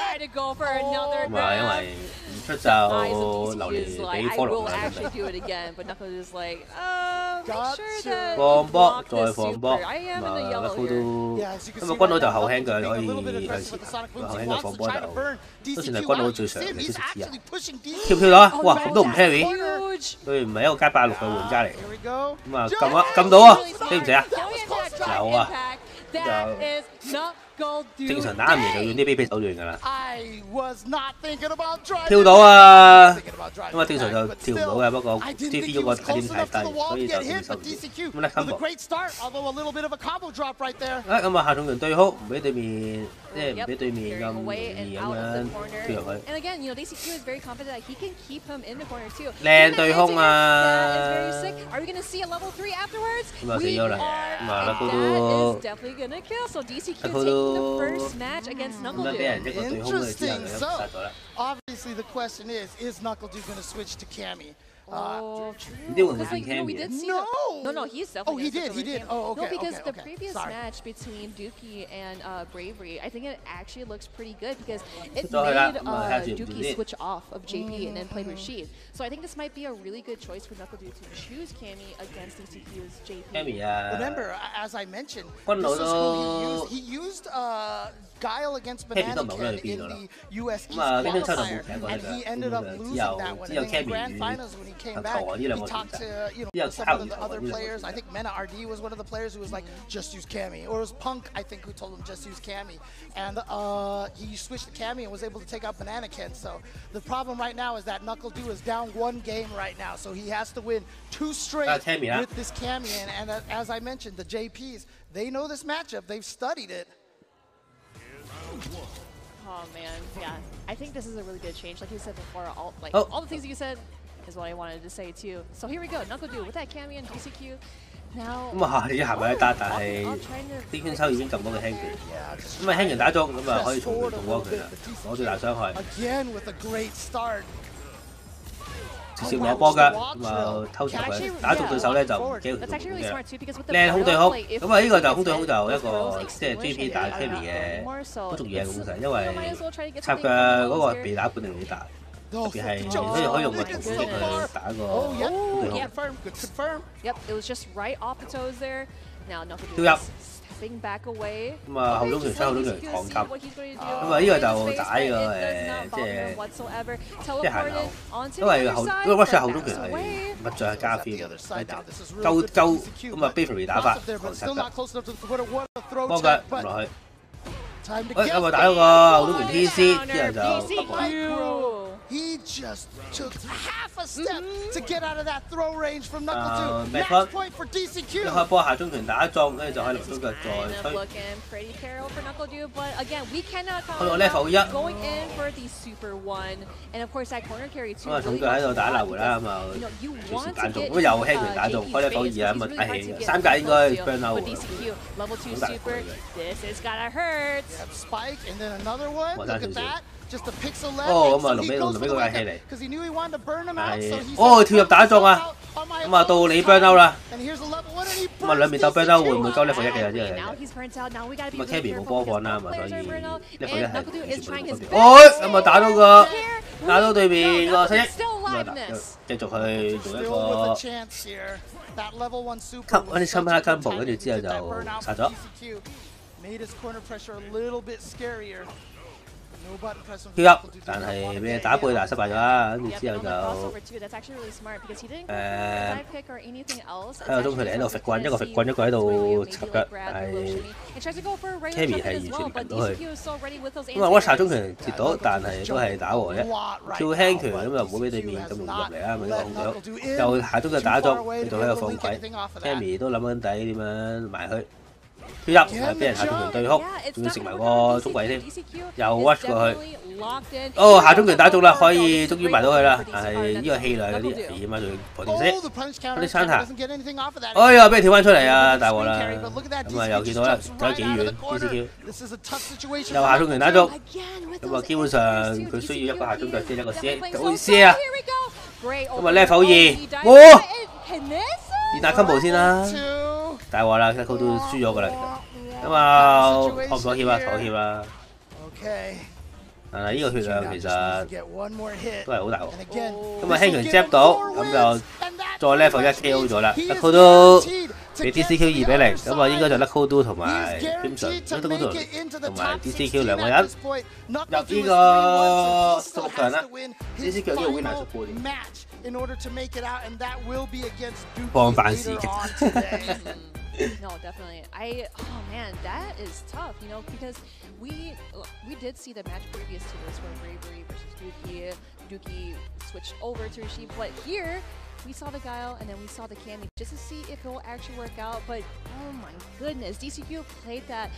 啊因為唔出就留嚟俾 follow 啦。放波再放波，咁啊得高都，咁啊軍佬就後輕腳可以向前行，後輕腳放波就都算係軍佬最長嘅招式之一。跳到啊！哇，咁都唔 carry， 佢唔係一個街霸6嘅玩家嚟，咁啊撳到啊，死唔死啊？有啊，就正常打唔贏就用啲卑鄙手段㗎啦。跳到啊！咁啊正常就跳唔到嘅，不過 JP 嗰個睇點太低，所以就點收唔到。咁咧 combo， 咁啊下重拳對空，唔俾對面。即係唔俾對面咁容易咁樣跳入去。靚對空啊！咁啊死咗啦！咁啊得高都得高都咁樣俾人一個對空嘅之後就殺咗啦。Obviously, the question is Knuckle-Doo going to switch to Cammy? Oh, true. We did see no, he's definitely. Oh, he did. Oh, okay. No, because okay, the previous match between Dookie and Bravery, I think it actually looks pretty good because it made Dookie switch off of JP and then play Rashid. So I think this might be a really good choice for Knuckle-Doo to choose Cammy against DCQ's JP. Remember, as I mentioned, this is who he used Guile against Bananakin in the US East qualifier, and he ended up losing that one. And in the grand finals, when he came back, he talked to some of the other players. I think Mena RD was one of the players who was like, just use Cammy. Or it was Punk, I think, who told him just use Cammy. And he switched to Cammy and was able to take out Bananakin. So the problem right now is that Knuckle-Doo is down one game right now. So he has to win 2 straight with this Cammy. And as I mentioned, the JPs, they know this matchup. They've studied it. Oh man, yeah. I think this is a really good change. Like you said before, all the things you said is what I wanted to say too. So here we go, Knuckle-Doo with that Cammy and DCQ. Now 咁啊你行埋一打，但係啲圈手已經撳到個輕拳，咁啊輕拳打中，咁啊可以重拳同波拳啦，攞最大傷害。直接攞波㗎，咁啊偷襲佢，打中對手咧就唔驚佢同嘅。靚空對空，咁啊呢個就空對空就一個即係 JP 打 Cammy 嘅好重要嘅攻勢，因為插腳嗰個被打本定會大，特別係可以用個同攻擊去打個空對空。Yep, it was just right off the toes there. Now Knuckle-Doo stepping back away. 咁啊後中拳後中拳狂吸，咁啊呢個就打呢個即係行後，因為屈後中拳係物在係加 feel 嘅，夠咁啊 Bravery 打法狂吸㗎，波腳唔落去。咁啊打咗個後中拳 TC 之後就。He just took half a step to get out of that throw range from Knuckle-Doo. Match point for DCQ. 一開波下中拳打中，跟住就可以落中腳再推。Looking pretty careful for Knuckle-Doo, but again, we cannot going in for the super one, and of course that corner carry too. 咁啊重腳喺度打來回啦，咁啊隨時打中，咁又輕拳打中，開level 2啊，咁啊打氣，3格應該 burn out 喎。Level 2 super. This is gotta hurt. Spike and then another one. Look at that. Just a pixel left. 哦，咁啊龍尾嗰架氣嚟。Because he knew he wanted to burn him out, so he 哦，跳入打中啊！咁啊到你 burn out 啦。咁啊兩邊鬥 burn out 會唔會夠 level 1嘅之後？咁啊 Cammy 冇波放啦，咁啊所以 level 1係完全冇分別。哦，咁啊打到對面個7-1。繼續去做一個揾啲侵下 combo， 跟住之後就殺咗。跳入，但係俾打背但係失敗咗啦，跟住之後就喺個中距離喺度揈棍，一個揈棍，一個喺度插腳，係 Cammy 係完全唔到佢。咁啊 Watch 下中拳接到，但係都係打和啫。跳輕拳咁就唔好俾對面咁容易入嚟啦，咪呢個控咗。又下中腳打中，你仲喺度放鬼 ，Cammy 都諗緊底點樣埋去。跳入，俾人下中拳對哭，仲要食埋個中櫃添，又 watch 過去。哦，下中拳打中啦，可以終於埋到佢啦。但係呢個氣量有啲危險啊，仲要破條死。嗰啲山下，哎呀，俾佢跳翻出嚟啊，大鑊啦！咁啊，又見到啦，走得幾遠 ，DCQ 又下中拳打中，咁啊，基本上佢需要一個下中腳先一個 C， 好 C 啊！咁啊 level 2，哇！練打 combo 先啦。大鑊啦 ，Knuckle 都輸咗噶啦，咁啊，妥唔妥協啊？妥協啦。但係呢個血量其實都係好大鑊。咁啊，輕拳 jab 到，咁就再 level 1 KO 咗啦。Knuckle 都俾 DCQ 2-0，咁啊應該就 Knuckle 都同埋 Crimson 同埋 DCQ 兩個人入呢個16強啦。DCQ 呢個 winner 出半。放飯時間。No, definitely. Oh man, that is tough, you know, because we did see the match previous to this where Bravery versus Dookie. Dookie switched over to Rashid, but here we saw the Guile and then we saw the Cammy just to see if it will actually work out. But oh my goodness, DCQ played that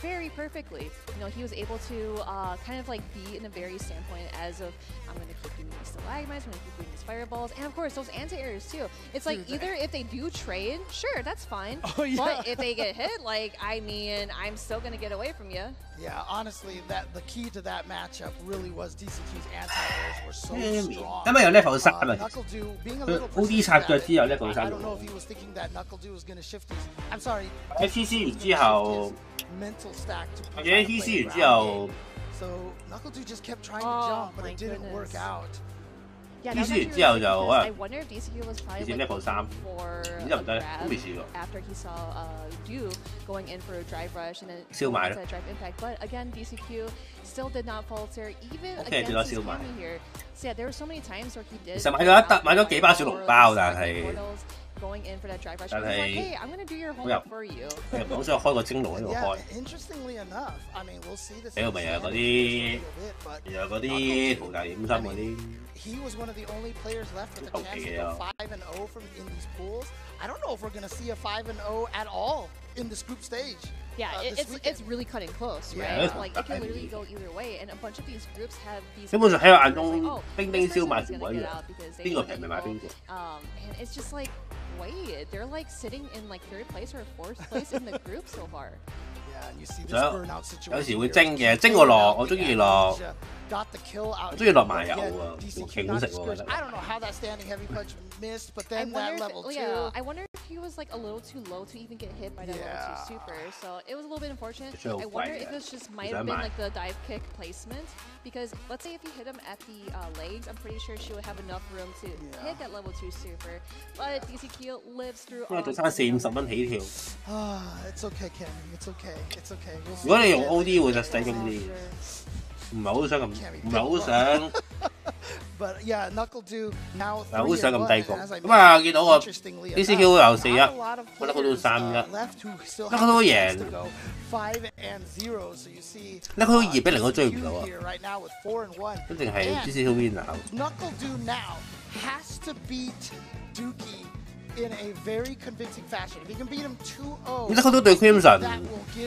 very perfectly. You know, he was able to kind of like be in a very standpoint as of, I'm going to keep doing these stalagmites, I'm going to keep doing these fireballs, and of course those anti-airs too. It's like either if they do trade, sure, that's fine. Oh, yeah. But if they get hit, like, I mean, I'm still going to get away from you. Yeah, honestly, the key to that matchup really was DCQ's anti-airs were so strong. 咁啊有 level 3啊，佢 OD 插腳之後 level 3。I don't know if he was thinking that Knuckle was going to shift his. I'm sorry. 喺 TC 完之後。mental stack to或者 TC 完之後 so Knuckle just kept trying to jump but it didn't work out. TC 完之後就可能 I wonder if DCQ was probably level 3，咁就唔得咧，都未試過。 After he saw Dew going in for a drive rush and then 燒埋咯。 drive impact, but again DCQ still did not falter even against his Cammy here. So yeah, there were so many times where he did. 其實買咗幾包小籠包，但係。 Going in for that drive rush, like, hey, I'm gonna do your homework for you. 好想開個蒸籠喺度開。Interestingly enough, I mean, we'll see this. 咪有嗰啲，有嗰啲葡萄點心嗰啲。 He was one of the only players left with a chance to go 5-0 from in these pools. I don't know if we're gonna see a 5-0 at all in this group stage. Yeah, it's really cutting close, right? Like it can literally go either way, and a bunch of these groups have these. 基本上喺我眼中，冰冰燒賣甜鬼樣，邊個平咪買邊個。And it's just like, wait, they're like sitting in like 3rd place or 4th place in the group so far. 有時會蒸嘅，蒸我落，我中意落，我中意落麻油啊，勁好食喎。I don't know how that standing heavy punch missed, but then that level 2. Yeah, I wonder if he was like a little too low to even get hit by that level 2 super. So it was a little bit unfortunate. I wonder if this just might have been like the dive kick placement, because let's say if you hit him at the legs, I'm pretty sure she would have enough room to hit that level 2 super. But DCQ lives through. 因為做餐40-50蚊起跳。It's okay, Cammy. It's okay. It's okay. 如果你用 OD 會就使咁啲，唔係好想咁，唔係好想。But yeah, Knuckle do now. 係好想咁低局。咁啊，見到個 DCQ 有4-1，Knuckle都3-1，Knuckle都贏。Knuckle 都2-0都追唔到啊！一定係 DCQ winner。Knuckle do now has to beat Dookie in a very convincing fashion. If he can beat him 2-0, Knuckle 都對 Crimson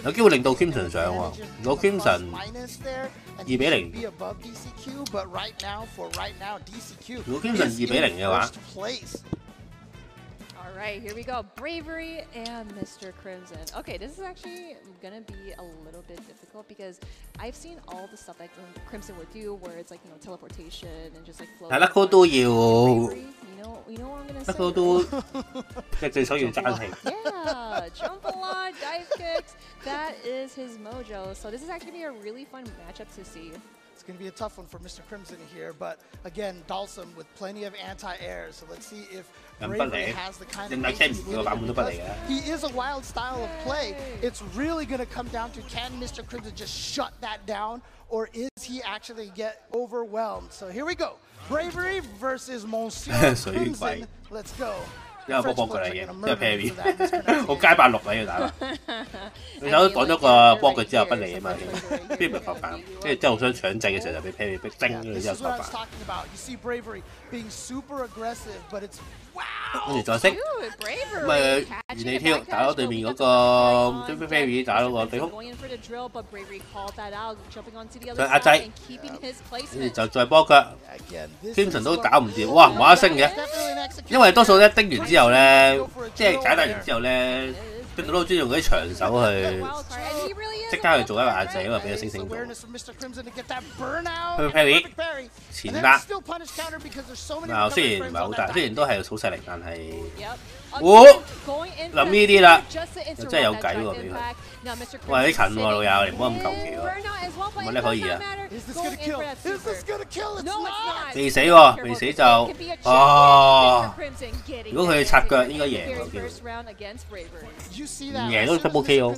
有機會令到 Crimson 上喎。如果 Crimson 2-0，如果 Crimson 2-0嘅話。All right, here we go. Bravery and Mr. Crimson. Okay, this is actually gonna be a little bit difficult because I've seen all the stuff that Crimson would do, where it's like, you know, teleportation and just like flow. Knuckle 都要。You know what I'm gonna say? Knuckle 都一隻手要爭氣。Yeah, jump a lot, dive kicks. That is his mojo. So this is actually gonna be a really fun matchup to see. going to be a tough one for Mr. Crimson here, but again, Dalsum with plenty of anti-air, so let's see if Bravery has the kind of he is a wild style of play. It's really going to come down to can Mr. Crimson just shut that down, or is he actually get overwhelmed? So here we go. Bravery versus Monsieur Crimson. Let's go. 因為波過嚟嘅，即係 parry， 我街霸6位要打啦。你手擋咗個波佢之後不利啊嘛，邊咪發辦？跟住之後想搶制嘅時候就俾 parry 逼精咗之後發辦。跟住再升，咁咪原地跳打到對面嗰個追 parry 打到個對空，再壓制，跟住就再波腳 ，Crimson 都搞唔掂，哇冇得升嘅，因為多數咧叮完之後咧，即係解答完之後咧。 佢都好中意用嗰啲長手去即刻去做一個壓制，因為俾佢升到。佢 parry 前打，嗱雖然唔係好大，雖然都係好勢力，但係，諗呢啲啦，就真係有計喎俾佢。喂，你近喎老友，你唔好咁求其喎，冇咩可以啊？未死喎，未死就哦。如果佢插腳應該贏喎，叫。 唔贏都 double KO，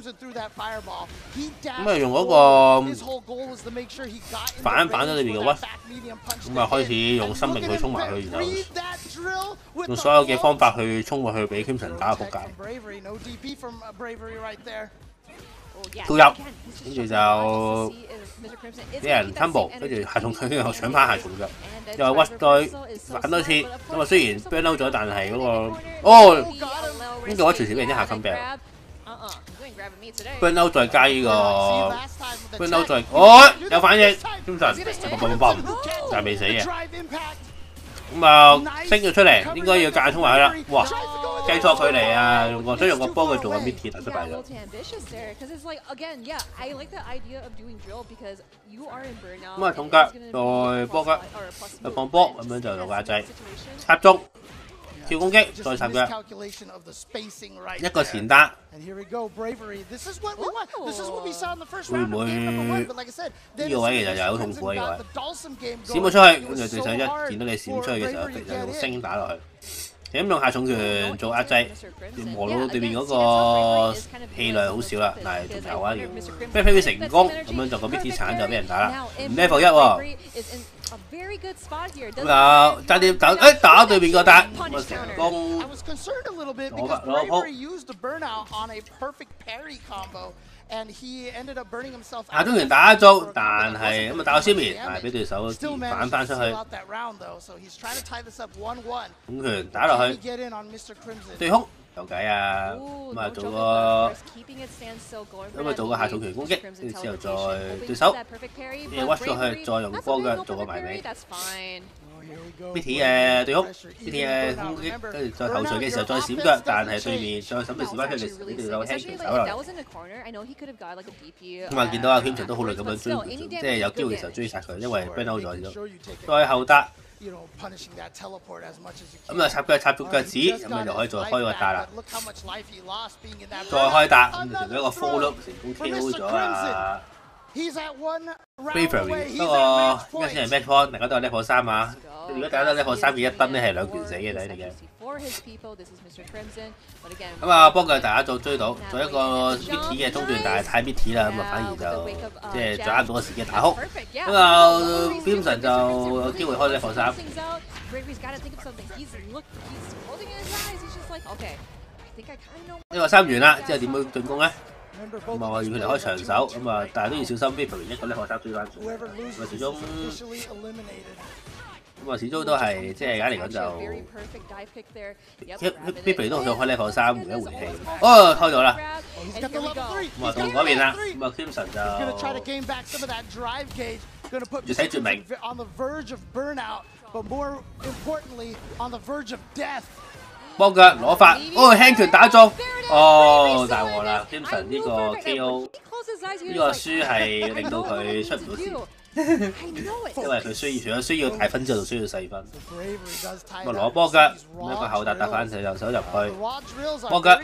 咁啊用嗰個反咗裏邊嘅屈，咁啊開始用生命去衝埋去，然後用所有嘅方法去衝過去俾 Crimson 打個仆街，跳入，跟住就俾人 combo， 跟住下重佢又搶翻下重腳，又屈再反多次，咁啊雖然 burn out 咗，但係嗰個哦呢個屈隨時俾人一下 come back。 burn out 再加呢個 burn out 再，哦有反應 ，Crimson 但係未死嘅，咁啊升咗出嚟，應該要間衝埋去啦，哇計錯距離啊，想用個波佢做個 mid 鐵但失敗咗。咁啊重腳再波腳，再放波咁樣就做壓制，插中。 跳攻擊，再插腳，一個前打，會唔會呢個位其實就係好痛苦啊？呢個位閃咗出去，跟住對手一見到你閃出去嘅時候，就用升打落去。咁用下重拳做壓制，磨到對面嗰個氣量好少啦，但係仲有啊要，咩 parry 成功，咁樣就個 mid 鐵鏟就俾人打啦，唔 level 1喎。 咁啊，爭啲打，誒打對面個打，咁啊成功攞鋪。下中拳打一遭，但係咁啊打到消滅，但係俾對手反翻出去。五拳打落去，對空有計啊！咁啊做個下重拳攻擊，跟住之後再對手屈咗去，再用波腳做個埋尾。BT 嘅對空 ，BT 嘅攻擊，跟住再後隨嘅時候再閃腳，但係對面再審對時翻出嘅時候，呢度有輕拳手落嚟。咁啊見到阿 Crimson 都好耐咁樣追，即係有機會嘅時候追殺佢，因為 burn out 咗咗。再後搭。 咁啊插腳插足腳趾，咁你就可以再開個打啦。再開打，咁就成咗一個 full loop 成功 KO 咗啊 ！Bravery 不過應該先係 match point， 大家都係 level 3啊。如果大家都 level 3嘅一燈咧係兩拳死嘅睇嚟嘅。咁啊幫佢大家做追到，做一個 mid 嘅中段，但係太 mid 啦，咁啊反而就即係掌握到個時機打哭。咁啊 Crimson 就有機會開 level 3。 呢個3完啦，之後點樣進攻咧？咁啊，要佢哋開長手，咁啊，但係都要小心 Bravery 一個level 3追翻住，咁啊始終，咁啊始終都係即係而家嚟講就 ，Bravery 都好想開 level 3回一回氣，哦開咗啦，咁啊到嗰邊啦，咁啊 Crimson 就要睇絕命。 幫腳攞法，哦輕拳打中，哦大鑊啦 ！Crimson 呢個 KO 呢個輸係令到佢出唔到線。因為佢除咗需要大分之後，就需要細分。咁啊攞波腳，咁一個後搭搭翻佢右手入去，波腳。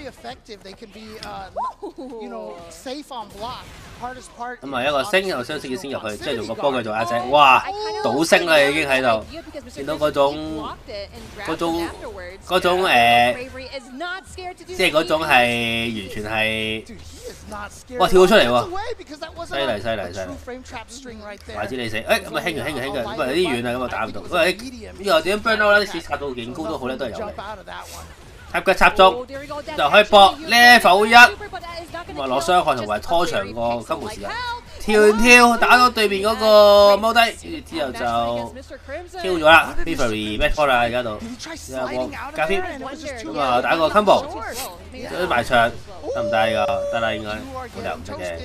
咁啊一個升又雙色嘅升入去，即係用個波腳做壓制。哇！倒升啦已經喺度，見到嗰種即係嗰種係完全係。哇！跳咗出嚟喎，犀利！話知你死，咁啊輕嘅，咁啊有啲遠啊，咁啊打唔到。喂，呢個點樣 burn out 咧？啲插到勁高都好咧，都係有嚟。插腳插中就可以搏 level 1，咁啊落傷害同埋拖長個 combo 時間。跳打到對面嗰個踎低，之後就 Q 咗啦 ，Bravery match point 啦而家度，有加 P， 咁啊打個 combo， 埋牆得唔得㗎？得啦應該，冇理由唔得嘅，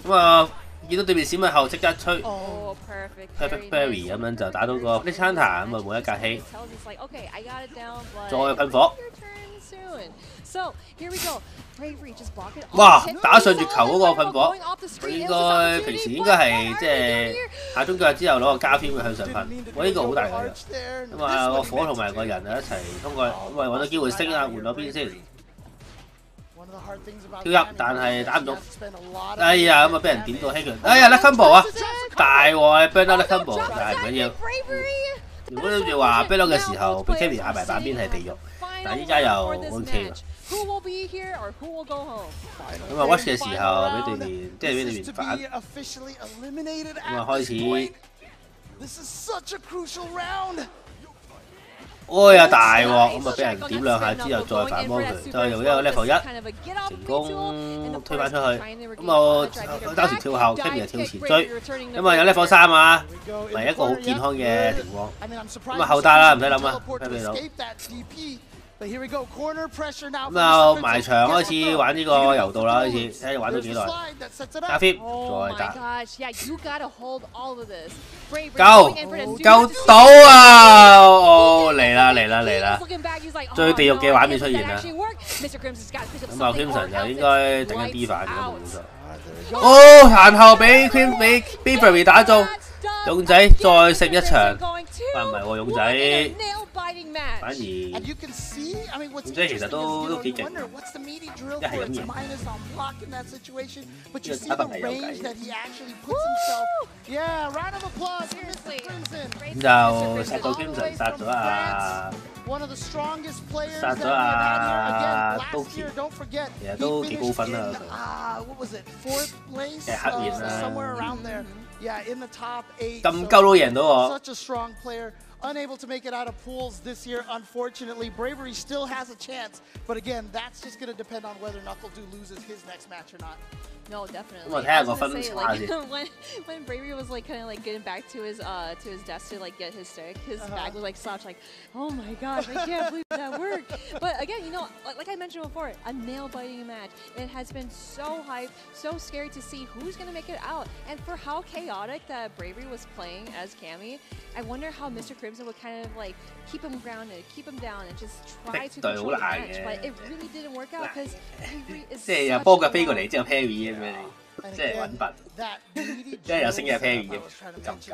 咁啊見到對面閃咗後即刻吹 ，Perfect Berry 咁樣就打到個 Blitz Hunter， 咁啊冇一格氣，再噴火。哇！打上月球嗰個噴火，應該平時應該係即係下中腳之後攞個加偏會向上噴，我呢個好大嘅藥。咁啊個火同埋個人一齊通過，咁啊揾到機會升啊，換咗邊先。跳入，但係打唔到。哎呀，咁啊俾人點到希強。哎呀，甩 combo 啊！大鑊啊 ，burn out 甩 combo， 但係唔緊要。如果諗住話 burn out 嘅時候，俾 Kami 壓埋板邊係地獄，但係依家又 OK 喎。咁啊 watch 嘅時候俾對面，即係俾對面反，咁啊開始。哎呀大鑊，咁啊俾人點兩下之後再反幫佢，再用一個 level 1成功推翻出去。咁啊當時跳後 ，Kami 跳前追，咁啊有 level 3啊，係一個好健康嘅情況。咁啊後打啦，唔使諗啦 ，Kami 到。咁啊埋牆開始玩呢個柔道啦，開始睇玩到幾耐。加 fit 再打，夠到啊！哦嚟啦！最地獄嘅畫面出現啦。咁啊 Crimson 就應該頂緊 D 反嘅冇錯。哦彈後俾 Bravery 打中，勇仔再勝一場。唔係喎，勇仔。反而勇仔其實都幾勁，一係咁贏，打得係有計。咁就殺到 Crimson， 殺咗都其實都幾高分啦佢。黑面啦，咁鳩都贏到我。Unable to make it out of pools this year, unfortunately. Bravery still has a chance, but again, that's just going to depend on whether NuckleDu loses his next match or not. No, definitely. Well, I was gonna say, like, when Bravery was like kind of like getting back to his desk to like get his stick, his bag was like slouched. Like, oh my gosh, I can't believe that worked. But again, you know, like I mentioned before, a nail-biting match. It has been so hyped, so scary to see who's gonna make it out. And for how chaotic that Bravery was playing as Cammy, I wonder how Mr. Crimson would kind of like keep him grounded, keep him down, and just try to control the match. But it really didn't work out because Bravery is such a即係揾笨，即係有星嘅 parry 嘅。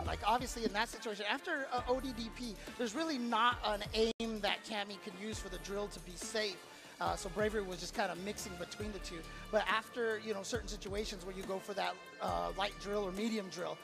Like obviously in that situation, after ODDP, there's really not an aim that Cammy could use for the drill to be safe. So Bravery was just kind of mixing between the two. But after certain situations where you go for that light drill or medium drill,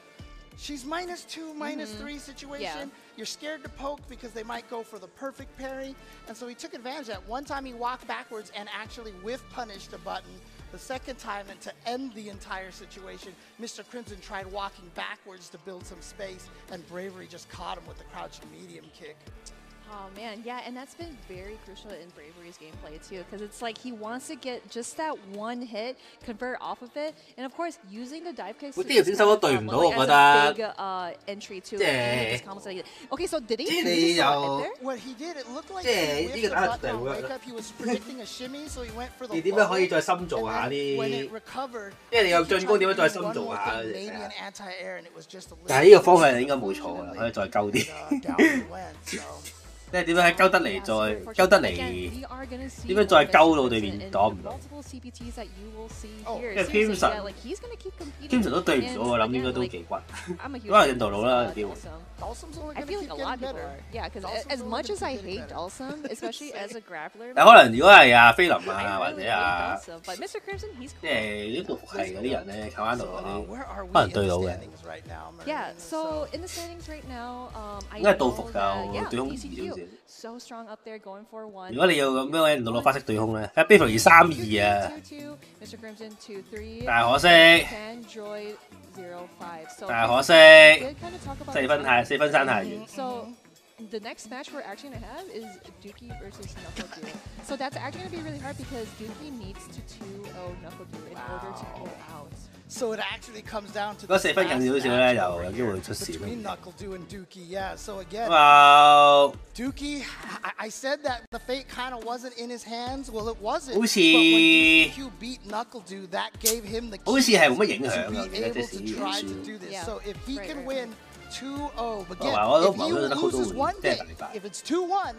she's -2, -3 situation. Yeah. You're scared to poke because they might go for the perfect parry. And so he took advantage of that. One time he walked backwards and actually whiff punished a button. The second time, and to end the entire situation, Mr. Crimson tried walking backwards to build some space, and Bravery just caught him with the crouching medium kick. Oh man, yeah, and that's been very crucial in Bravery's gameplay too, because it's like he wants to get just that one hit, convert off of it, and of course using the dive kicks as a big entry to this combo. Okay, so did he really there? What he did, it looked like he was predicting a shimmy, so he went for the when it recovered, maybe an anti-air, and it was just a little 即係點樣喺鳩得嚟再鳩得嚟，點樣再鳩到對面擋唔到？因為 Crimson 都對唔到，我諗應該都幾骨，可能印度佬啦有機會。I feel like a lot of people are. Yeah, because as much as I hate Dulcim, especially as a grappler. 但可能如果係阿菲林啊或者啊，but Mr. Crimson, he's cool. 即係呢度係嗰啲人咧，靠翻度嗰啲，可能對到嘅。Yeah, so in the standings right now, I 應該係道服就對空2少少。So strong up there, going for one. 如果你要咁樣印度佬花式對空咧，係 Bayflow 3-2啊。Mr. Crimson 2-3. 但係可惜。Android 0-5. 但係可惜，4分爭太遠。 So the next match we're actually gonna have is Dookie versus Knuckle Dew. So that's actually gonna be really hard because Dookie needs to 2-0 Knuckle Dew in order to go out. So it actually comes down to 嗰4分近少少咧，就有機會出事。 between Knuckle Dew and Dookie, yeah. So again, Dookie, I said that the fate kind of wasn't in his hands. Well, it wasn't. 好似 But when DQ beat Knuckle Dew, that gave him the 好似係冇乜影響 to be able to try to do this. So if he can win 2-0, but again, if he loses one game, if it's 2-1,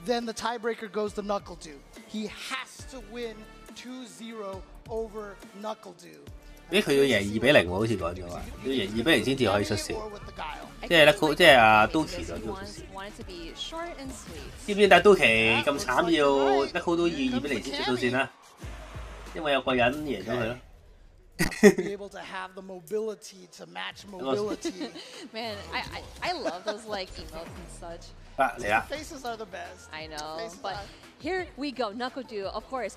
then the tiebreaker goes to Knuckle Dew. He has to win 2-0 over Knuckle Dew. 咦，佢要贏2-0喎，好似講咗話，要贏2-0先至可以出線。即係咧，即係阿 Dookie 就要出線。知唔知但係 Dookie 咁慘要 Knuckle Dew 2-0先出到線啦？因為有個人贏咗佢咯。Be able to have the mobility to match mobility. Man, I love those like emotes and such. 嚟啦 Faces are the best. I know, but here we go. Knuckle Dew, of course.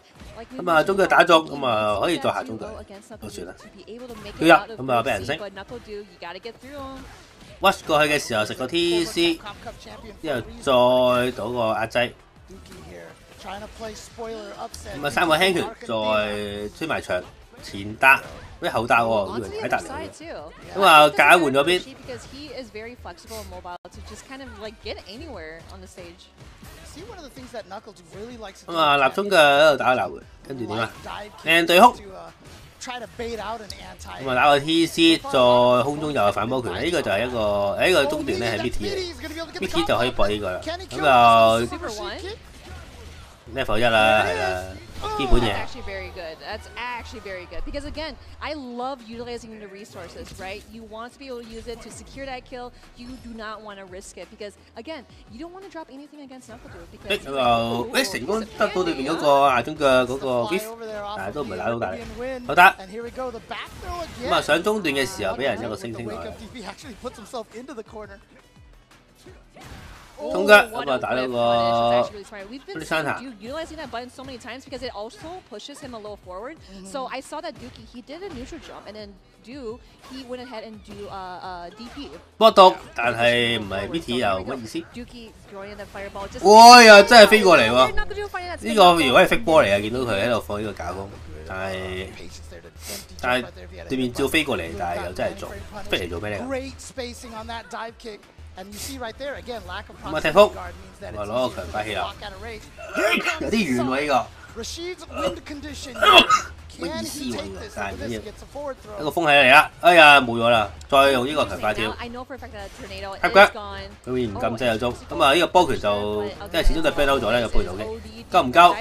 咁啊，中腳打中，咁啊可以再下中腳，都算啦。跳入，咁啊俾人升。Watch 過去嘅時候食個 TC， 之後再倒個壓擠。咁啊3個輕拳再推埋牆。 前搭，咩後搭喎？以為喺搭嚟嘅。咁啊，夾硬換咗邊。咁啊，立中嘅喺度打個流，跟住點啊？靚對空。咁啊，打個 TC， 再空中又係反波拳。呢個就係一個，呢個中段咧係 Mitty 就可以搏呢個啦。咁就 level 1啦，係啦。 That's actually very good. That's actually very good. Because again, I love utilizing the resources, right? You want to be able to use it to secure that kill. You do not want to risk it because again, you don't want to drop anything against Knuckle Dew because 成功得到對面嗰個下中嘅嗰個 gift， 但係都唔係打到大力。好得。咁啊，上中段嘅時候俾人一個星星落嚟。 中腳咁啊，打到個 utilizing that button so many times because it also pushes him a little forward. So I saw that Dookie he did a neutral jump and then Dew he went ahead and do DP. 波毒，但係唔係 Mitty 又乜意思？ Dookie throwing that fireball. 哇呀，真係飛過嚟喎！呢個如果係 fake 波嚟啊，見到佢喺度放呢個假攻，但係對面照飛過嚟，但係又真係做飛嚟做咩咧？ And you see right there again, lack of proximity guard means that it's easier to walk out of range. 有啲遠喎呢個。Rashid's wind condition. Can he take this? This gets a forward throw. 一個風起嚟啦，哎呀冇咗啦，再用呢個強化跳。黑腳，佢會唔禁制有中，咁啊呢個波拳就因為始終都係 ban out 咗咧，個波拳有機，夠唔夠？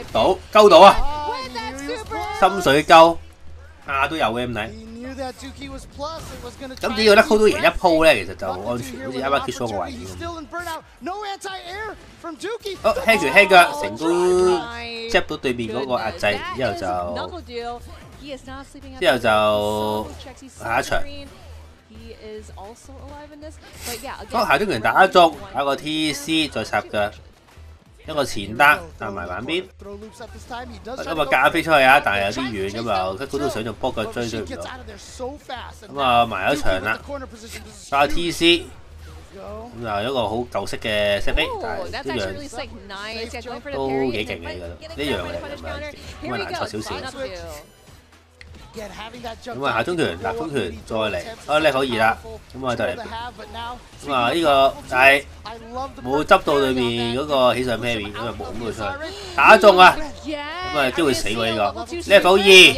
夠到啊！深水溝都有嘅咁睇。 咁只要Knuckle Dew贏一鋪咧，其實就安全，好似啱啱結束個位置咁。好，輕腳成功 jab 到對面嗰個壓制，之後就下一場。好，下中拳打中，打個 TC 再插腳。 一個前單彈埋板邊，咁啊夾飛出去啊，但係有啲遠咁啊，Knuckle Dew想用波腳追唔到，咁啊埋咗場啦，打 TC， 咁就一個好舊式嘅 set play， 但係一樣都幾勁嘅呢個，一樣嘅咁啊難錯少少。 咁啊，下中拳、立中拳再嚟，呢可以啦。咁啊就嚟，咁啊呢個但係冇執到裏面嗰個起上 parry， 咁啊冇咁佢出去，打中啊！咁啊機會死喎呢個 level 2，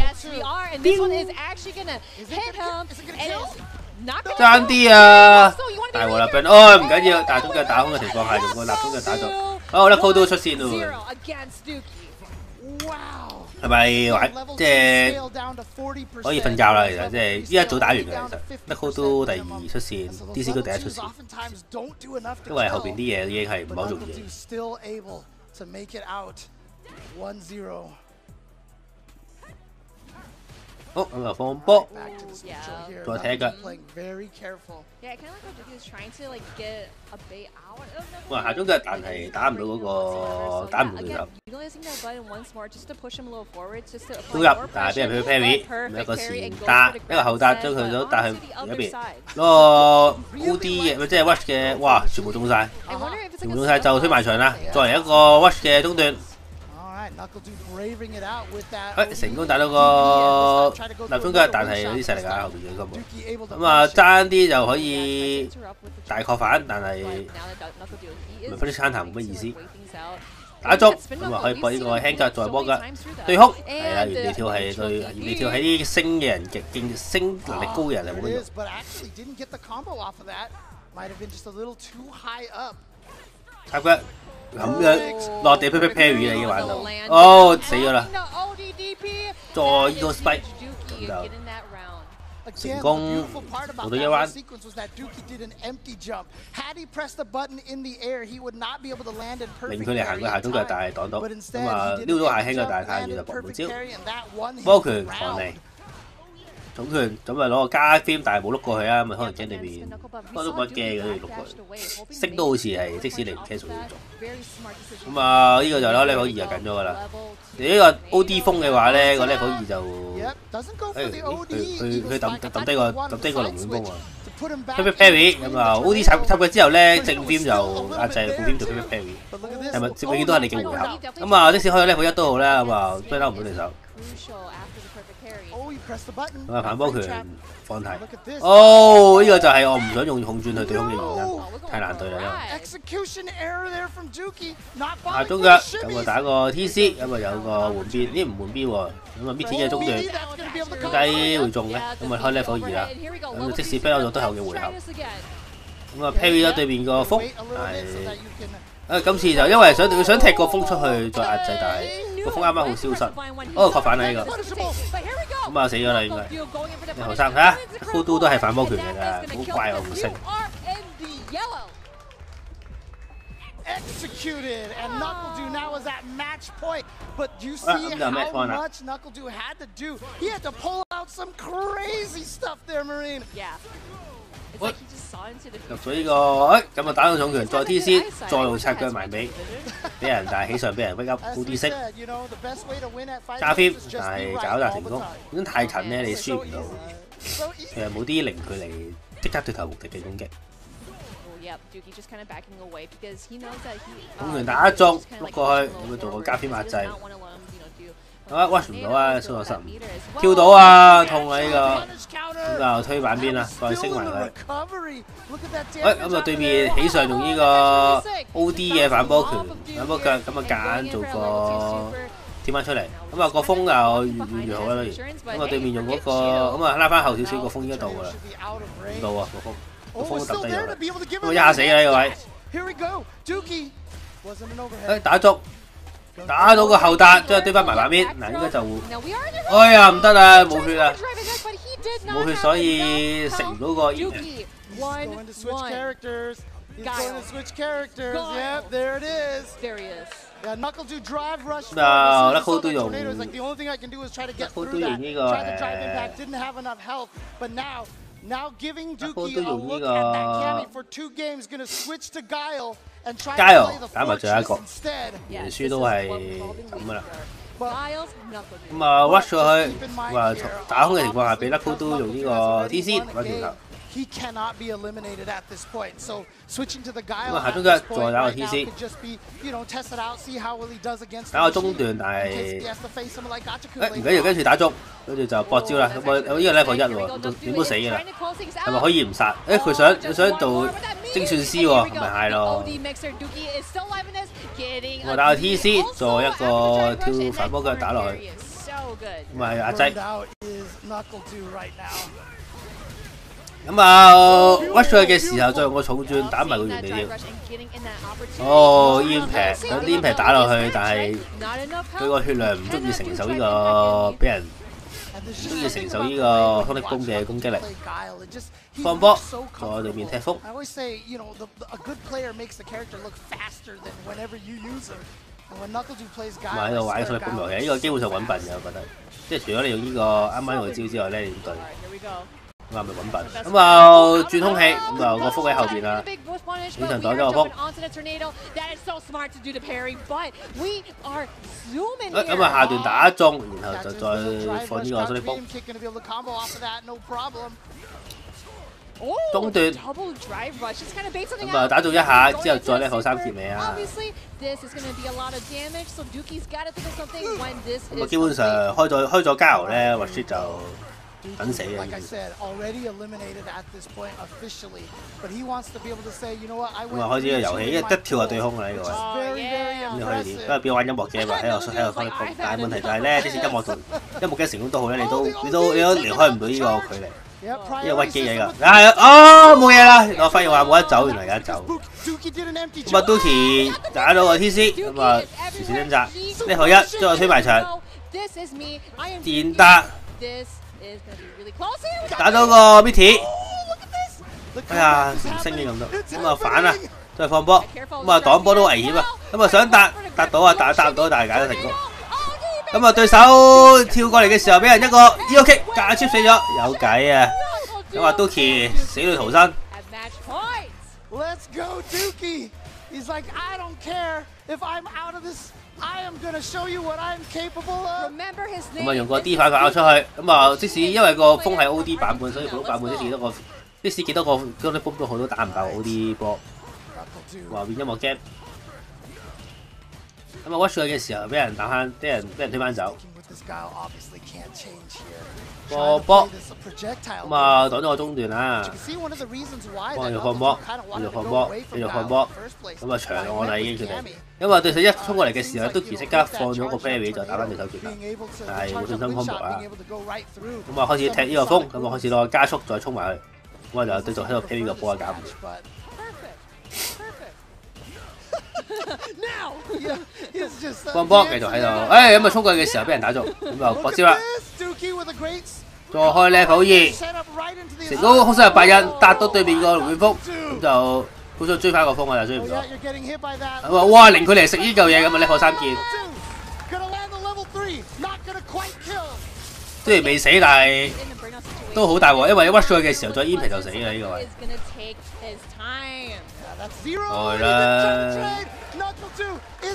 爭啲啊！大鑊啦 ，ban 唔緊要，大中腳打空嘅情況下用個立中腳打中。哦 ，Lucky 都出線咯。係咪玩即係可以瞓覺啦？其實即係依一早打完嘅，其實 Lucky 都第二出線 ，DC 都第一出線，因為後邊啲嘢已經係唔係好容易。好，咁就放波，再踢腳。哇，下中腳但係打唔到嗰個，打唔到對手。都入，但係俾人 parry， 一個前打，一個後打，將佢都打去另一邊。嗰個 OD 嘅，即係 Rush 嘅，哇，全部中晒，全部中晒就推埋牆啦。作為一個 Rush 嘅中段。成功打到個立中腳，但係有啲勢力啊，後邊嘅根本。咁啊，爭啲就可以大確反，但係咪分啲餐談冇乜意思。打中咁啊，可以搏呢個輕腳再波腳對空，係啊，原地跳係對原地跳喺啲升嘅人勁升能力高嘅人係冇乜用。插腳。咁樣落地 parry 你已經玩到，哦死咗啦！再呢個 spike 咁就成功做到一彎。令佢哋行過下中腳，但係擋到，咁啊撩到下輕腳，但係太遠就搏唔招。波拳防離。總拳咁咪攞個加 film， 但係冇碌過去啊，咪可能驚對面都冇乜驚嘅，碌過去，升都好似係，即使你唔 cancel 都要做。咁啊，呢個就攞 level 2就緊咗㗎啦。你呢個 OD 風嘅話咧，個 level 2就佢抌低個龍捲風啊。parry 咁啊 ，OD 插佢之後咧，正 film 就壓制副 film 做 parry， 係咪永遠都係你嘅回合？咁啊，即使開咗 level 1都好啦，咁啊，追撈唔到對手。咁啊，反波拳放題。哦，呢個就係我唔想用控轉去對空嘅原因，太難對啦，因為下中腳咁啊打個 TC， 咁啊有個換邊，呢唔換邊喎，咁啊搣天嘅中段，點解會中嘅？咁啊開 level 2啦，咁即使 fail 咗都係我嘅回合。咁啊 parry 咗對面個風，係今次就因為想踢個風出去再壓制，但係個風啱啱好消失，哦確反啦呢個。咁啊死咗啦應該，你後生睇下 ，Kudo 都係反波拳嚟㗎，好怪我唔識。Executed and NuckleDo now is at match point, but you see how much NuckleDo had to do. He had to pull out some crazy stuff there, Marine. Yeah. 入咗呢個，咁啊打到重拳，再 TC， 再路插腳埋尾，俾人但係起上俾人 wake up 高啲色，加 fit， 但係搞達成功，咁太近咧你輸唔到，其實冇啲零距離即刻對頭無敵嘅攻擊。重拳打一中，碌過去，咁啊做個加 fit 壓制。啊 ，watch 唔到啊，輸咗15，跳到啊，痛啊呢個，咁就推板邊啦，再升埋佢。咁啊對面起上用呢個 OD 嘅反波拳，反波腳，咁啊夾硬做個貼翻出嚟，咁啊個風又越好啦，咁啊對面用嗰個，咁啊拉翻後少少，個風應該到㗎啦，唔到啊個風都揼低咗，咁啊一下死啦呢個位。打足。打到個後達，將佢堆翻埋板邊，嗱應該就會，哎呀唔得啊，冇血啊，冇血所以食唔到個。嗱，Lucky都用，Lucky都用呢個Now giving Dookie a look at that Cammy for 2 games, gonna switch to Guile and try to play the Fortress instead. 輸都係咁噶啦。咁啊 rush 咗去，咁啊打空嘅情況下，俾 Lucky 都用呢個 TC 揾條頭。He cannot be eliminated at this point. So switching to the Guile, 下中腳再打個 TC， 打個中段，但係唔緊要，跟住打中，跟住就搏招啦。咁我呢個 level 1喎，點都死㗎啦。係咪可以唔殺？佢想做精算師喎，咪係咯。我打個 TC， 再一個跳反波腳打落去，咁咪壓制。咁啊屈上嘅時候再用個重轉打埋個原地添。哦，ENG 咁ENG打落去，但係佢個血量唔足以承受呢個俾人唔足以承受呢個空力攻嘅攻擊力。放波，在對面踢風。咁喺度玩空力攻遊戲，呢個基本上穩笨嘅，我覺得。即係除咗你用呢個啱啱用嘅招之外咧，點對？咁係咪穩笨？咁啊轉空氣，咁啊個風喺後邊啦，經常擋咗個風。咁啊下段打中，然後就再放呢個水力風。中段，咁啊打中一下之後再level 3結尾啊！咁啊基本上開咗加油咧，或者就等死嘅。咁啊開始個遊戲，一跳就對空啦呢個位。咁你可以點？因為變玩音樂嘅嘛，喺度開力攻，但係問題就係咧，即使音樂嘅成功都好咧，你都離開唔到呢個距離。呢個屈機嘢㗎，係哦冇嘢啦，我發現話冇得走，原來有得走。咁啊 Dookie 打到個 TC， 咁啊時時掙扎，呢號一將我推埋牆，電達打到個 Mitty， 哎呀唔升嘅咁多，咁啊反啊，再放波，咁啊擋波都危險啊，咁啊想達到啊，達唔到，但係解得成功。咁啊對手跳過嚟嘅時候，俾人一個 EO kick 夾接死咗，有計啊！咁啊 Dookie 死裏逃生。Let's go Dookie. He's like I don't care if I'm out of this. I am gonna show you what I'm capable of. 咁啊用個 D 反佢拗出去，咁啊即使因為個風係 OD 版本，所以普通版本即使幾多個嗰啲風都好都打唔爆 OD 波。話變音樂 game。咁啊 watch 佢嘅時候俾人打翻，俾人推翻走。個波，咁啊擋咗個中段啦。幫佢放波，繼續放波，咁啊長我哋已經決定。因為對手一衝過嚟嘅時候，Dookie即刻放咗個 parry 就打翻對手決啦。但係冇信心 combo 啦。咁啊開始踢呢個風，咁啊開始攞加速再衝埋去，咁啊就對手喺度 parry 個波啊搞唔掂。放波繼續喺度，咁啊衝過去嘅時候俾人打中，咁就搏招啦。再開 level 2，成功空身入白印，達到對面個龍捲風，咁就好想追翻個風啊，又追唔到。咁啊，哇！零距離食呢嚿嘢，咁啊 level 3見。雖然未死，但係都好大鑊，因為一屈咗佢嘅時候再 ENG 就死啦呢個位。係啦。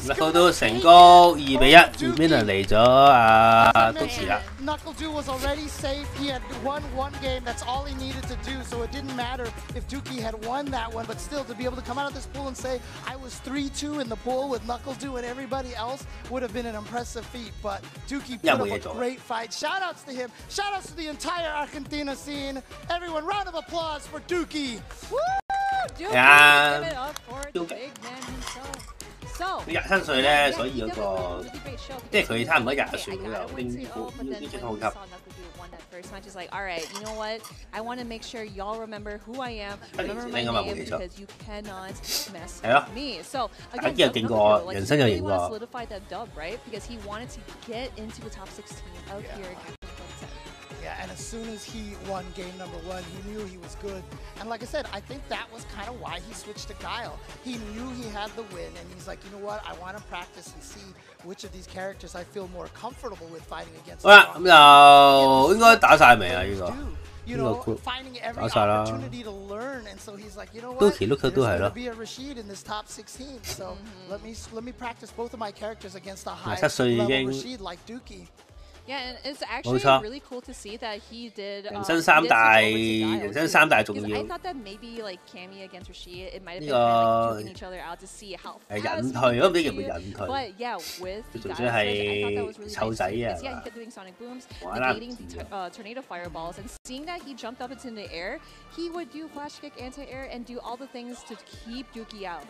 Knuckle 都成功2比1 ，winner 嚟咗啊 Dookie 啦。Knuckle was already safe. He had won one game. That's all he needed to do. So it didn't matter if Dookie had won that one, but still to be able to come out of this pool and say I was 3-2 in the pool with Knuckle and everybody else would have been an impressive feat. But Dookie put up a great fight. Shout outs to him. Shout outs to the entire Argentina scene. Everyone, round of applause for Dookie. Woo! Dookie, give it up for the big man himself. 佢27歲咧，所以嗰個即係佢差唔多20歲咁就拎轉好級。Just like, all right, you know what? I want to make sure y'all remember who I am, remember my name, because you cannot mess with me. So again, he solidified that dub, right? Because he wanted to get into the top 16 out here. Yeah, and as soon as he won game number 1, he knew he was good. And like I said, I think that was kind of why he switched to Guile. He knew he had the win, and he's like, you know what? I want to practice and see which of these characters I feel more comfortable with fighting against. 好啦，咁就應該打晒未啊？呢個 you know, finding every opportunity to learn, and so he's like, you know what? There's going to be a Rashid in this top 16, so let me practice both of my characters against a high level Rashid like Dookie. Yeah, and it's actually really cool to see that he did. 人生三大重要。I thought that maybe like Cammy against Rashid, it might have been like duking each other out to see how fast. 隱退，我唔知叫唔叫隱退。But yeah, with the guys,係 I thought that was really nice. Yeah, he kept doing sonic booms, negating the tornado fireballs, and seeing that he jumped up into the air, he would do flash kick, anti-air, and do all the things to keep Dookie out.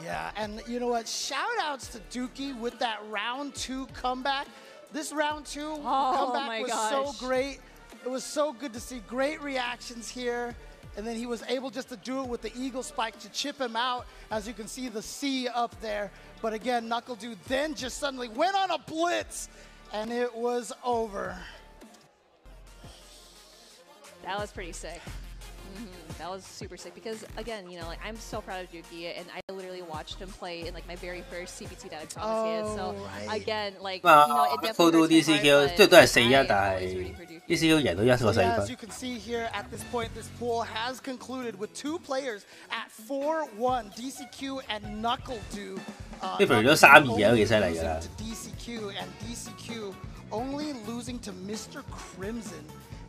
Yeah, and you know what? Shout outs to Dookie with that round 2 comeback. This round 2 comeback was so great. It was so good to see great reactions here. And then he was able just to do it with the Eagle Spike to chip him out. As you can see the C up there. But again, NuckleDude then just suddenly went on a blitz and it was over. That was pretty sick. That was super sick because, again, you know, like I'm so proud of Dookie, and I literally watched him play in like my very first CBT that I promised. So again, like you know, it definitely hurts my heart, 即係都係4-1，但係 DCQ 贏到1個世界盃。As you can see here at this point, this pool has concluded with 2 players at 4-1, DCQ and NuckleDude. 呢隊都3-2都幾犀利㗎啦。DCQ and DCQ only losing to Mr. Crimson.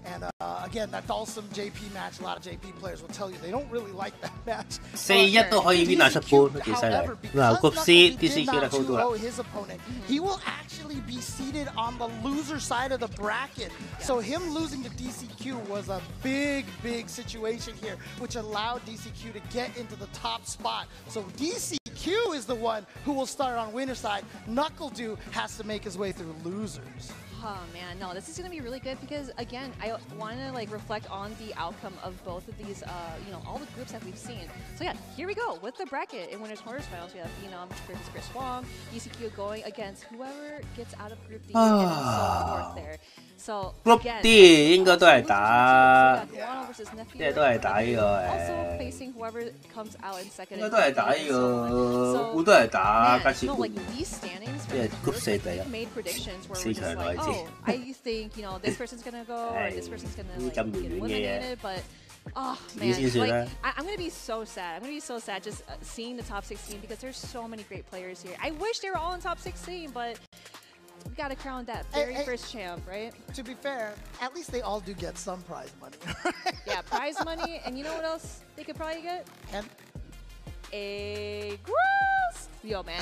And again, that Dalsum JP match, a lot of JP players will tell you they don't really like that match. 4-1都可以 win 出盤，都幾犀利。嗱，Group C DCQ 咧高到啦。 his opponent, he will actually be seated on the loser side of the bracket. So him losing to DCQ was a big, big situation here, which allowed DCQ to get into the top spot. So DCQ is the one who will start on winner side. NuckleDude has to make his way through losers. Oh man, no, this is gonna be really good because again, I want to like reflect on the outcome of both of these, you know, all the groups that we've seen. So yeah, here we go with the bracket in winners quarters finals. We have Phenom versus Chris Wong, DCQ going against whoever gets out of Group D and so forth there. So Group D 應該都係打，即係都係打呢個also facing whoever comes out in second. 應該都係打呢個，估都係打加切。 即係 Group 4第一，4強內戰。 Oh, I think, you know, this person's gonna go or this person's gonna like, get eliminated, but oh man, like I'm gonna be so sad. I'm gonna be so sad just seeing the top 16 because there's so many great players here. I wish they were all in top 16, but we gotta crown that very first champ, right? To be fair, at least they all do get some prize money. Yeah, prize money, and you know what else they could probably get? And a gross. Yo, man,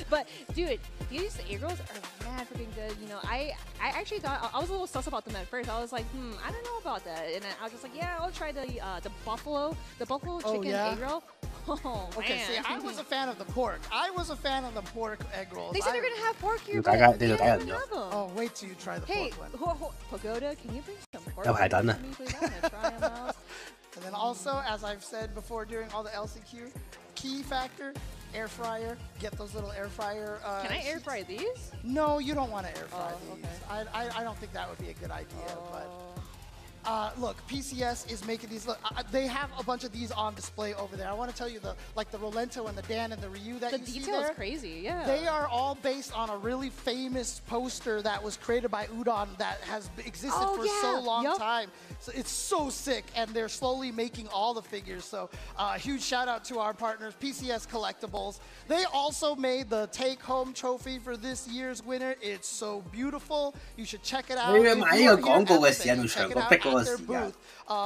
but dude, these A-girls are mad freaking good. You know, I actually thought I was a little sus about them at first. I was like, I don't know about that, and then I was just like, yeah, I'll try the buffalo chicken A-roll. Oh, okay, see, I was a fan of the pork. I was a fan of the pork egg rolls. They said they're gonna have pork here, but they don't have them. Oh, wait till you try the pork one. Pagoda, can you bring some pork? No, I don't know. And then also, as I've said before during all the LCQ, key factor, air fryer. Get those little air fryer. Can I air fry these? No, you don't want to air fry these. Okay. I don't think that would be a good idea, but. Look, PCS is making these. Look, they have a bunch of these on display over there. I want to tell you the Rolento and the Dan and the Ryu that you see there. The detail is crazy, yeah. They are all based on a really famous poster that was created by Udon that has existed for so long time. So it's so sick, and they're slowly making all the figures. So huge shout out to our partners, PCS Collectibles. They also made the take-home trophy for this year's winner. It's so beautiful. You should check it out. Their booth,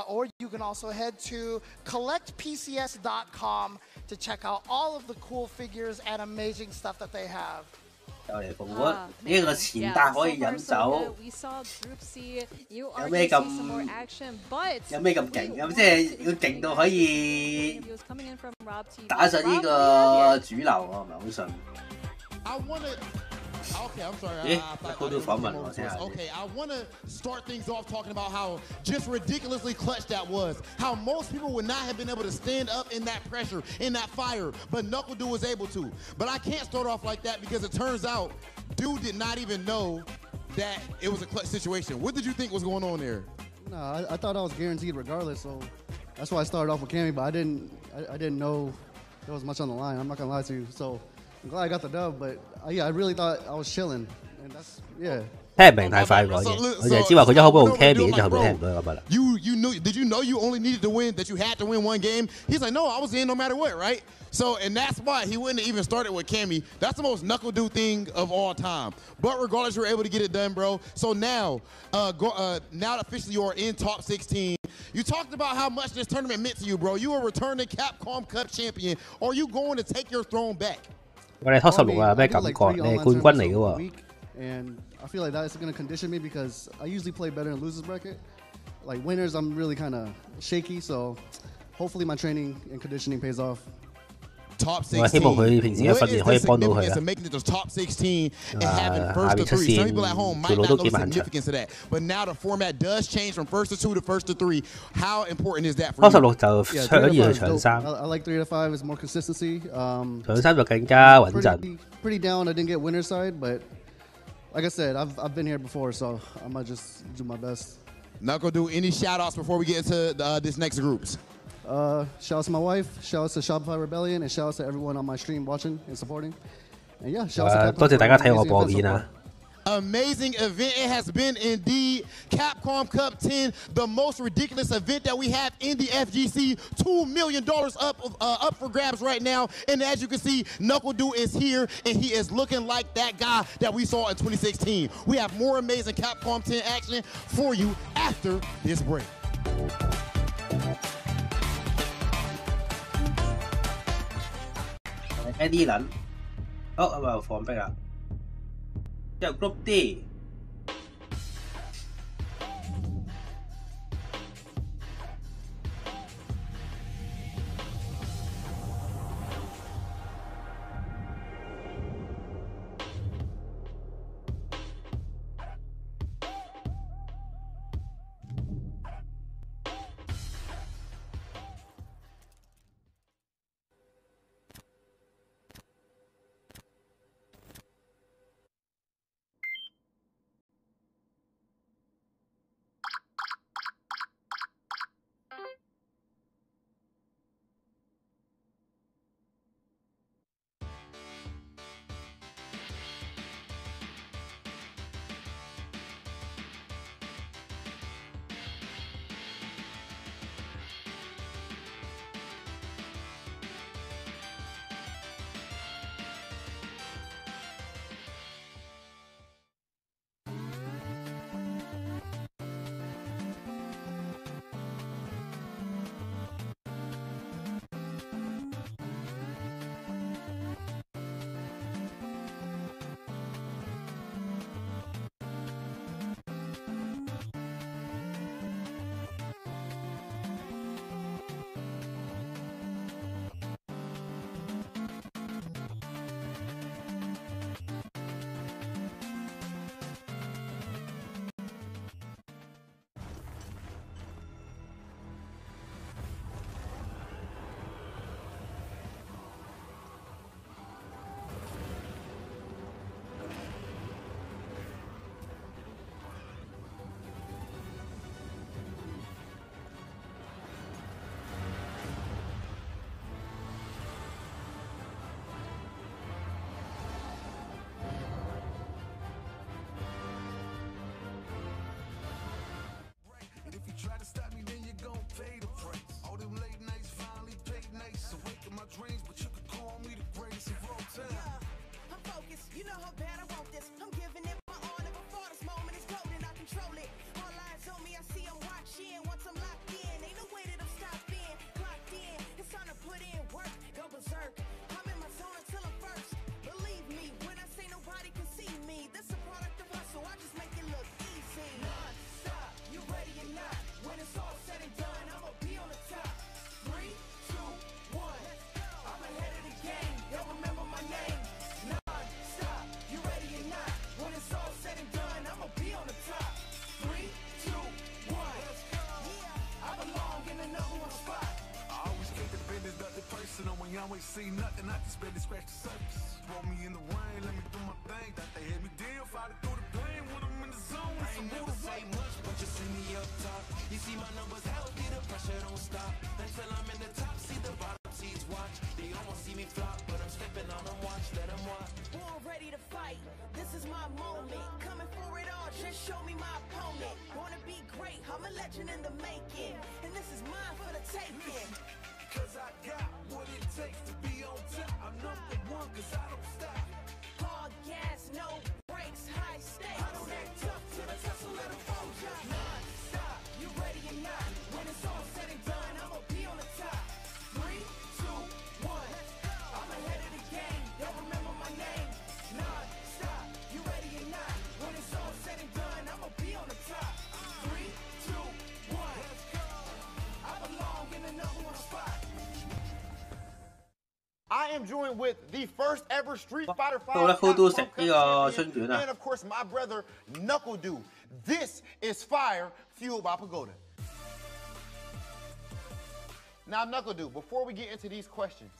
or you can also head to collectpcs.com to check out all of the cool figures and amazing stuff that they have. 就嚟復活，呢個前達可以飲酒，有咩咁勁咁？即係要勁到可以打上呢個主流，我唔係好信。Okay, I'm sorry. Okay, I want to start things off talking about how just ridiculously clutch that was. How most people would not have been able to stand up in that pressure, in that fire, but NuckleDude was able to. But I can't start off like that because it turns out Dude did not even know that it was a clutch situation. What did you think was going on there? No, I thought I was guaranteed regardless, so that's why I started off with Cammy, but I didn't know there was much on the line. I'm not gonna lie to you. So I'm glad I got the dub, but yeah, I really thought I was chilling, and that's聽唔明太快講嘢，我淨係知話佢一開波用 Cammy，之後就聽唔到咁啦。You knew? Did you know you only needed to win? That you had to win one game? He's like, no, I was in no matter what, right? So, and that's why he wouldn't have even started with Cammy. That's the most NuckleDude thing of all time. But regardless, you were able to get it done, bro. So now, now officially you are in top 16. You talked about how much this tournament meant to you, bro. You are returning Capcom Cup champion. Are you going to take your throne back? 我哋 top 16啊，咩感覺？你係冠軍嚟嘅喎。And I feel like that's going to condition me because I usually play better in losers bracket. Like winners, I'm really kind of shaky. So hopefully my training and conditioning pays off. top 我希望佢平時嘅訓練可以幫到佢啊。下面出線條路都幾漫長。96就搶2去搶3。I like 3 to 5 is more consistency. 搶3就更加穩陣。Pretty down. I didn't get winner's side, but like I said, I've been here before, so I might just do my best. Not gonna do any shout outs before we get into this next groups. Shout out to my wife, shout out to Shopify Rebellion, and shout out to everyone on my stream watching and supporting. And yeah, shout out to Capcom. 多謝大家睇我播片啊！ Amazing event it has been indeed. Capcom Cup 10, the most ridiculous event that we have in the FGC. $2 million up for grabs right now. And as you can see, Knuckle Dude is here, and he is looking like that guy that we saw in 2016. We have more amazing Capcom 10 action for you after this break. Eddie 撚，好咁啊放逼啦，之後 group D。Try to stop me, then you gon' pay the price. All them late nights finally paid nice. Awaken my dreams, but you could call me the greatest of all time. Yeah, I'm focused. You know how bad I want this. I'm giving it my all, and before this moment is golden, I control it. All eyes on me, I see I'm watching. Once I'm locked in, ain't no way that I'm stopping. Clocked in, it's time to put in work. Go berserk. I'm in my zone until I'm first. Believe me, when I say nobody can see me, this a product of hustle. I just make it look easy. Non-stop, you ready or not? When it's all said and done, I'ma be on the top. 3, 2, 1. I'm ahead of the game. Y'all remember my name. Non-stop. You ready or not? When it's all said and done, I'ma be on the top. 3, 2, 1. Yeah, I belong in the #1 spot. I always keep the business, nothing personal. When you always see nothing, I just barely scratch the surface. Roll me in the rain, let me do my thing. Thought they had me deal, fight it through the blame. When I'm in the zone, I ain't never say much, but you see me up top. You see my numbers healthy, the pressure don't stop. Until I'm in the top, see the bottom seats watch. They almost see me flop, but I'm stepping on them, watch, let them watch. Born ready to fight, this is my moment. Coming for it all, just show me my opponent. Wanna be great, I'm a legend in the making. And this is mine for the taking. Cause I got what it takes to be on top. I'm #1 cause I don't stop. Hard gas, no brakes, high stakes. I don't act tough till I tussle, let them fold ya. Non-stop, you ready or not? When it's all said and done, I'ma be on the top. 3, 2, 1. I'm ahead of the game, y'all remember my name. Non-stop, you ready or not? When it's all said and done, I'ma be on the top. 3, 2, 1. I belong in the #1 spot. I am joined with the first ever Street Fighter 5 都食呢個春卷啊 and of course my brother Knuckle Dew. This is fire fueled by Pagoda. Now Knuckle Dew, before we get into these questions,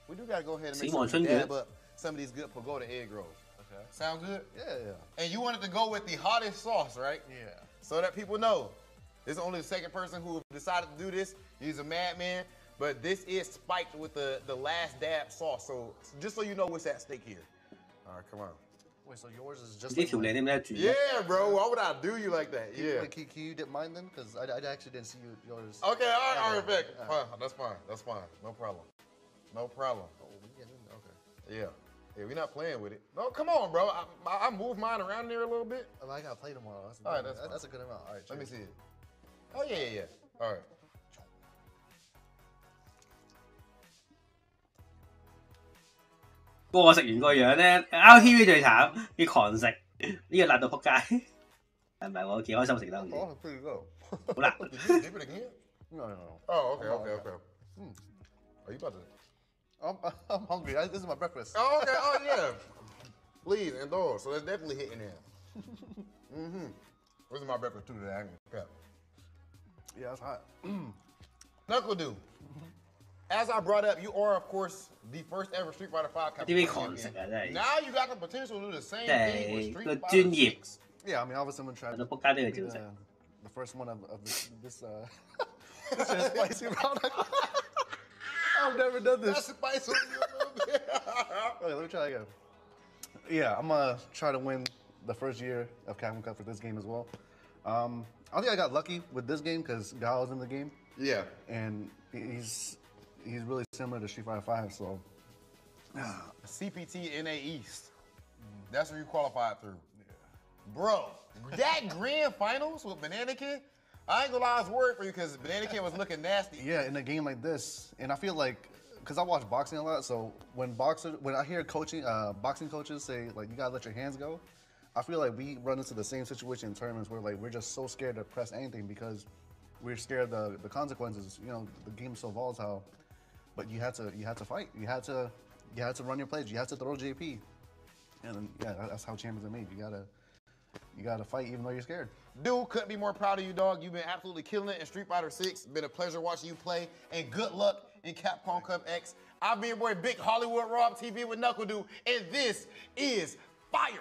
we do gotta go ahead and make sure we dab up some of these good Pagoda egg rolls. Okay. Sound good? Yeah. And you wanted to go with the hottest sauce, right? Yeah. So that people know. This is only the second person who decided to do this. He's a madman. But this is spiked with the last dab sauce. So just so you know what's at stake here. All right, come on. Wait, so yours is just like Yeah, bro. Why would I do you like that? Yeah. Can you dip mine then? Because I actually didn't see yours. Okay, all right, Vic. That's fine. No problem. Oh, we get in? Okay. Yeah, we're not playing with it. No, come on, bro. I moved mine around there a little bit. Oh, I gotta play tomorrow. All right, that's a good amount. All right, let me see it. Oh, yeah. All right. 不過我食完個樣咧 ，LTV 最慘，要狂食，呢個辣到仆街，係咪我幾開心食得好似？好辣。Oh, okay. Are you about to? I'm hungry. This is my breakfast. Oh, okay. Oh, yeah. Please indulge. So that's definitely hitting there. This is my breakfast too today. Yeah, it's hot. Knuckle Dew. As I brought up, you are, of course, the first ever Street Fighter 5 Capcom champion. Now you got the potential to do the same thing with Street Fighter 6. Yeah, I mean, obviously I'm gonna try the first one of this this is spicy, bro. I've never done this. That's spicy a little bit. Okay, let me try again. Yeah, I'm gonna try to win the first year of Capcom Cup for this game as well. I think I got lucky with this game because Gao's in the game. Yeah. And he's really similar to Street Fighter 5, so. CPT NA East. That's where you qualified through. Yeah. Bro, that grand finals with Banana Kid, I ain't gonna lie, I was worried for you because Banana Kid was looking nasty. Yeah, in a game like this, and I feel like, because I watch boxing a lot, so when I hear boxing coaches say, like, you gotta let your hands go, I feel like we run into the same situation in tournaments where, like, we're just so scared to press anything because we're scared of the consequences. You know, the game's so volatile. But you had to fight. You had to run your plays. You had to throw JP. And yeah, that's how champions are made. You gotta fight even though you're scared. Dude, couldn't be more proud of you, dog. You've been absolutely killing it in Street Fighter 6. Been a pleasure watching you play, and good luck in Capcom Cup X. I've been your boy Big Hollywood Rob TV with Knuckle Dew, and this is fire.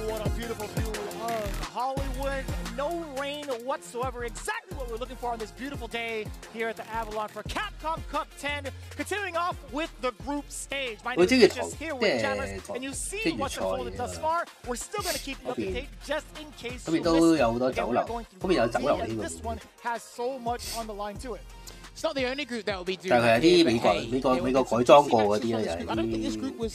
What a beautiful view of Hollywood. No rain whatsoever. Exactly what we're looking for on this beautiful day here at the Avalon for Capcom Cup 10. Continuing off with the group stage. My name is just here with Jammers, and you see what's unfolded thus far. We're still going to keep you up to date just in case you miss it. Again, we're going through and this one has so much on the line to it. It's not the only group that will be doing 但係有啲美國改裝過嗰啲咧，就係 I don't think this group was,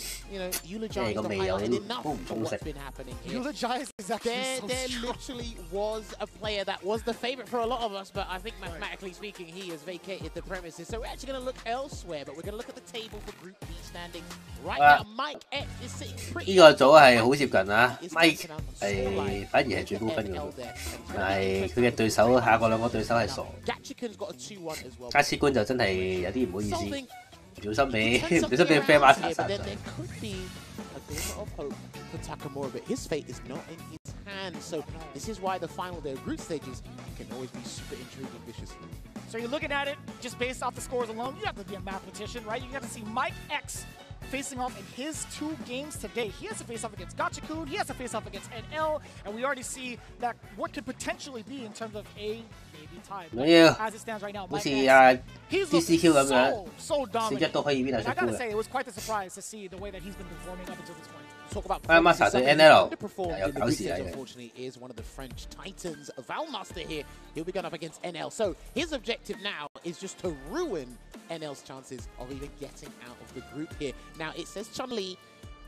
eulogizing the highlight enough for what's been happening here. Eulogized is actually there literally was a player that was the favorite for a lot of us, but I think mathematically speaking, he has vacated the premises. So we're actually going to look elsewhere, but we're going to look at the table for Group B standings. Right now, Mike X is sitting pretty. 呢個組係好接近啊 ，Mike 係反而係最高分嘅，但係佢嘅對手下個兩個對手係傻。加斯官就真係有啲唔好意思，唔小心俾飛馬殺殺。For Takamura, but his fate is not in his hands. So this is why the final their group stages can always be super intriguing, vicious. So you're looking at it just based off the scores alone. You have to be a mathematician, right? You have to see Mike X facing off in his 2 games today. He has to face off against Gachikun, he has to face off against NL, and we already see that what could potentially be in terms of a maybe tie. As it stands right now, Mike X, he's looking so dominant. And I gotta say, it was quite a surprise to see the way that he's been performing up until this point. Talk about Master 對 NL unfortunately is one of the French titans. Valmaster here, he'll be going up against NL. So his objective now is just to ruin NL's chances of even getting out of the group here. Now it says Chun-Li,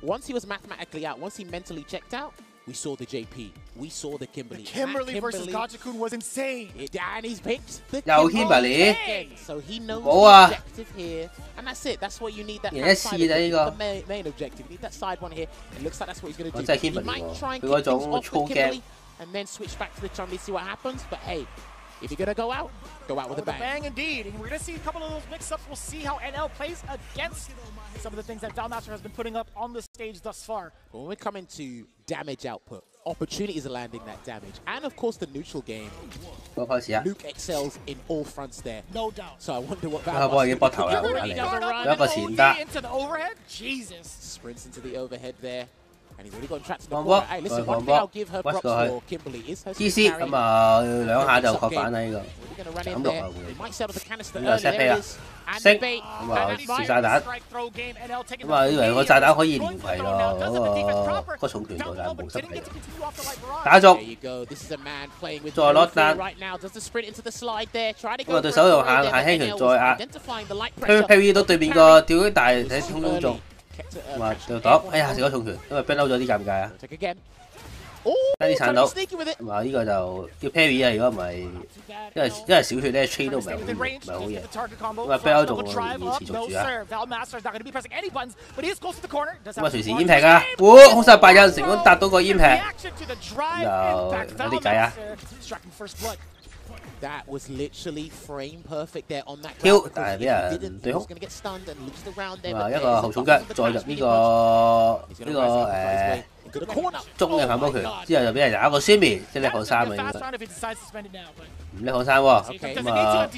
once he was mathematically out, once he mentally checked out, we saw the JP, we saw the Kimberly. The Kimberly versus Gachikun was insane. And he's picked the Kimberly. So he knows the objective here. And that's it. That's what you need, that side the main objective. You need that side one here. It looks like that's what he's going to do. He might try and kick things off with Kimberly and then switch back to the Chun-Li, see what happens. But hey, If you're going to go out with a bang. Bang indeed. And we're going to see a couple of those mix-ups. We'll see how NL plays against some of the things that Valmaster has been putting up on the stage thus far. When we come into damage output, opportunities are landing that damage. And of course the neutral game, Luke excels in all fronts there. No doubt. So I wonder what into the overhead? Jesus. Sprints into the overhead there. And he's already got trapped in the corner. Hey, listen, one thing I'll give her props for Kimberly is her carry. 咁啊兩下就確反啦呢個。斬落啊會。射飛啊！升咁啊試炸彈。咁啊以為個炸彈可以連攜落嗰個重拳度，但係冇失利。打中。再攞單。咁啊對手用下輕拳再壓。parry 到對面個吊擊大喺空中中。 話就擋，哎呀食咗重拳，因為 ban 嬲咗啲尷尬啊！低啲鏟到，話呢個就叫 parry 啊！如果唔係，因為小血咧 train 都唔係好嘢，咁啊 ban 嬲仲持續住啊！咁啊隨時煙劈啊！哇！空殺8人成功達到個煙劈，就有啲計啊！ That was literally frame perfect there on that Q， 但係俾人對空。啊，一個後重腳，再入呢個中嘅反波拳，之後就俾人打一個宣面，即係level 3啊應該。唔level 3喎，咁啊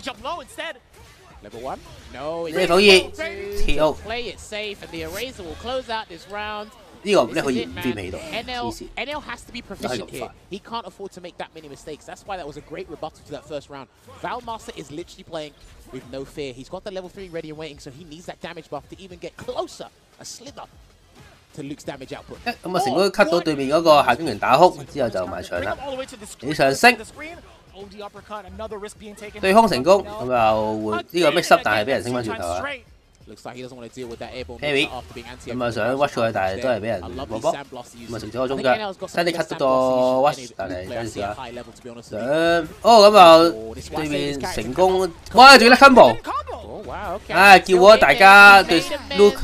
level 1 no level 2 TO。 play it safe and the eraser will close out this round. 呢個唔叻可以5 飛起到。NL has to be proficient here. He can't afford to make that many mistakes. That's why that was a great rebuttal to that first round. Valmaster is literally playing with no fear. He's got the level 3 ready and waiting, so he needs that damage buff to even get closer, a slither, to Luke's damage output. 咁啊成功 cut 到對面嗰個下中拳打空，之後就埋牆啦。你上升。 對空成功，咁又換呢個 mix up， 但係俾人升翻轉頭啊！ Looks like he doesn't want to deal with that airborne after being anti. 咁啊想 watch 佢，但係都係俾人波波。咁啊食咗個中腳，真係 cut 得多 watch， 但係有陣時啊想咁啊對面成功，哇仲要甩 combo， 叫咗大家對 Luke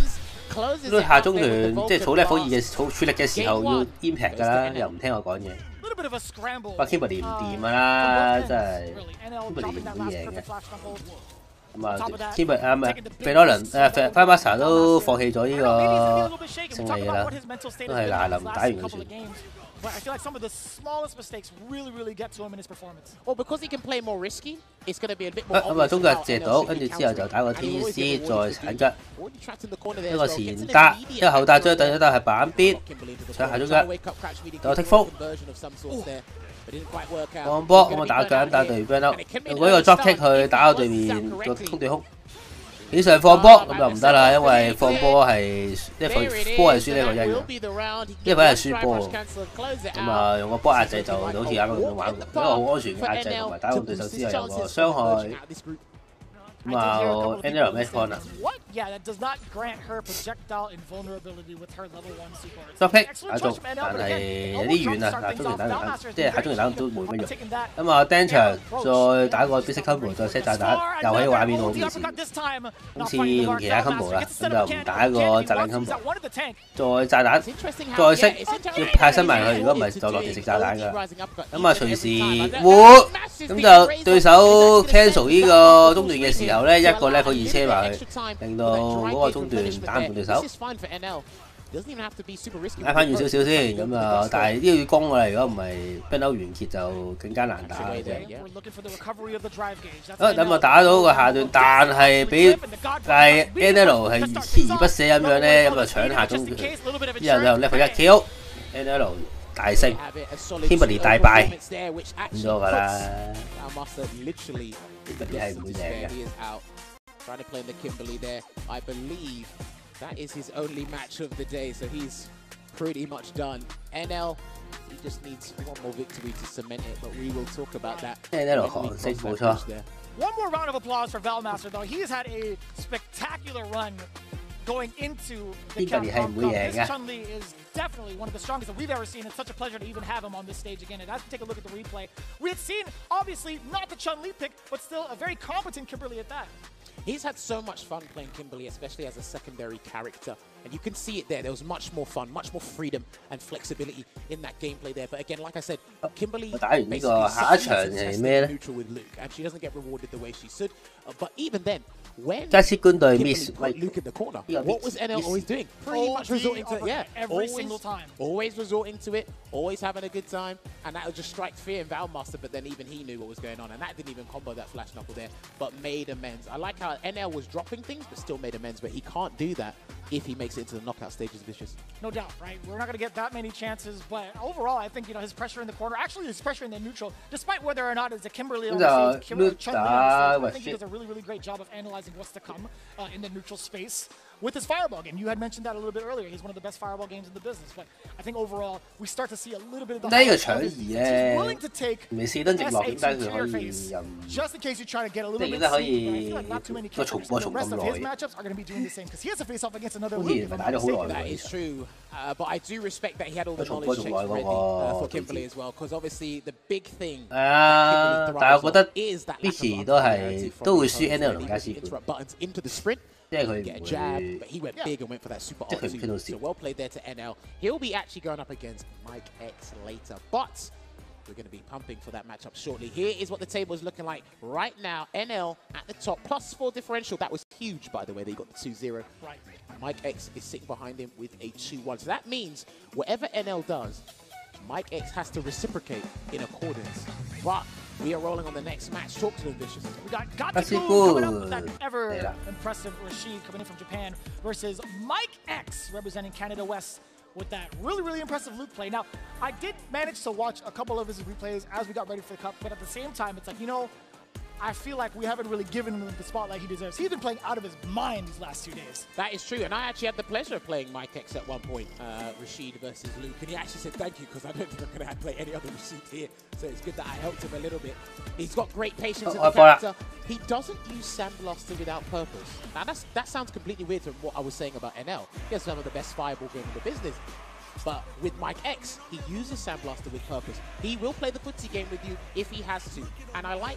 下中拳，即係儲 level 2嘅儲出力嘅時候要煙劈㗎啦，又唔聽我講嘢。 哇 Kimberly 唔掂㗎啦，真係 Kimberly 唔會贏嘅。 咁啊 ，Kimberly 啊唔係，費多倫Valmaster 都放棄咗呢個勝利㗎啦，都係嗱臨打完佢算。 But I feel like some of the smallest mistakes really get to him in his performance. Well, because he can play more risky, it's going to be a bit more. 咁啊，中腳借到，跟住之後就打個 TC 再鏟腳，一個前搭，一個後搭，再第一搭係板邊，上下中腳，就剔風。 放波咁啊打緊打對面 ban 嬲，用嗰個 drop kick 去打到對面個空對空，起上放波咁就唔得啦，因為放波係即係波係輸呢個一樣，呢個係輸波，咁啊用個波壓制就好似啱啱咁玩，一個好安全嘅壓制，同埋打到對手之後有個傷害。 咁啊 ，NL 咩 con 啊 ？Yeah, that does not grant her projectile invulnerability with her level 1 super. drop kick 打中，但係有啲遠啊！嗱，中拳打即係下中拳打都冇乜用。咁啊，釘場再打個 basic combo， 再 set 炸彈，又喺畫面度面前，好似用其他 combo 啦，咁就唔打個炸彈 combo， 再炸彈，再識要派身埋佢，如果唔係就落地食炸彈㗎。咁啊，隨時活，咁就對手 cancel 呢個中段嘅時候。 一個 level 2車埋去，令到嗰個中段打唔到對手。拉翻遠少少先，咁啊，但係呢要攻㗎啦，如果唔係 ban 嬲完結就更加難打嘅啫。咁啊打到個下段，但係 NL 係鍥而不捨咁樣咧，咁啊搶下中段，之後就 level 1 kill，NL 大勝 ，Kimberly 大敗，咁咗㗎啦。 Trying to play the Kimberly there. I believe that is his only match of the day, so he's pretty much done. NL, he just needs one more victory to cement it, but we will talk about that. NL 冇錯。 One more round of applause for Valmaster, though. He has had a spectacular run going into the Capcom Cup. This Chun-Li is definitely one of the strongest that we've ever seen. It's such a pleasure to even have him on this stage again. And as we take a look at the replay, we had seen, obviously, not the Chun-Li pick, but still a very competent Kimberly at that. He's had so much fun playing Kimberly, especially as a secondary character. And you can see it there. There was much more fun, much more freedom and flexibility in that gameplay there. But again, like I said, Kimberly basically neutral with Luke, and she doesn't get rewarded the way she should. But even then, when Kimberly put Luke in the corner, what was NL always doing? Pretty much resorting to it. Every single time. Always resorting to it, always having a good time, and that would just strike fear in Valmaster, but then even he knew what was going on, and that didn't even combo that flash knuckle there, but made amends. I like how NL was dropping things, but still made amends, but he can't do that if he makes it into the knockout stages, Vicious. No doubt, right? We're not going to get that many chances, but overall, I think, his pressure in the corner, actually his pressure in the neutral, despite whether or not it's a Kimberly on the stage, Kimberly Chun-Li on the stage, I think he does a really, really great job of analyzing what's to come in the neutral space with his Fireball game. You had mentioned that a little bit earlier. He's one of the best Fireball games in the business, but I think overall, we start to see a little bit of the he's willing to take SA2 to your face, just in case you try to get a little bit sneaky, but I feel like not too many characters. The rest of his matchups are going to be doing the same, because he has to face off against another Luke. That is true, but I do respect that he had all the knowledge checks ready for Kimberly as well, because obviously the big thing that Kimberly thrives on is that lack of unfamiliarity from interrupt buttons into the sprint. Get a jab, but he went big and went for that super R2. So well played there to NL. He'll be actually going up against Mike X later, but we're going to be pumping for that matchup shortly. Here is what the table is looking like right now. NL at the top, +4 differential. That was huge, by the way. They got the 2-0. Right. Mike X is sitting behind him with a 2-1. So that means whatever NL does, Mike X has to reciprocate in accordance. But we are rolling on the next match. Talk to them, Vicious. We got coming up with that ever impressive Rashid coming in from Japan versus Mike X representing Canada West with that really, really impressive Luke play. Now, I did manage to watch a couple of his replays as we got ready for the Cup, but at the same time, it's like, I feel like we haven't really given him the spotlight he deserves. He's been playing out of his mind these last 2 days. That is true, and I actually had the pleasure of playing Mike X at one point, Rashid versus Luke, and he actually said thank you, because I don't think I'm going to play any other Rashid here, so it's good that I helped him a little bit. He's got great patience in the character. He doesn't use Sandblaster without purpose. Now, that sounds completely weird from what I was saying about NL. He has some of the best Fireball game in the business. But with Mike X, he uses Sandblaster with purpose. He will play the footsie game with you if he has to. And I like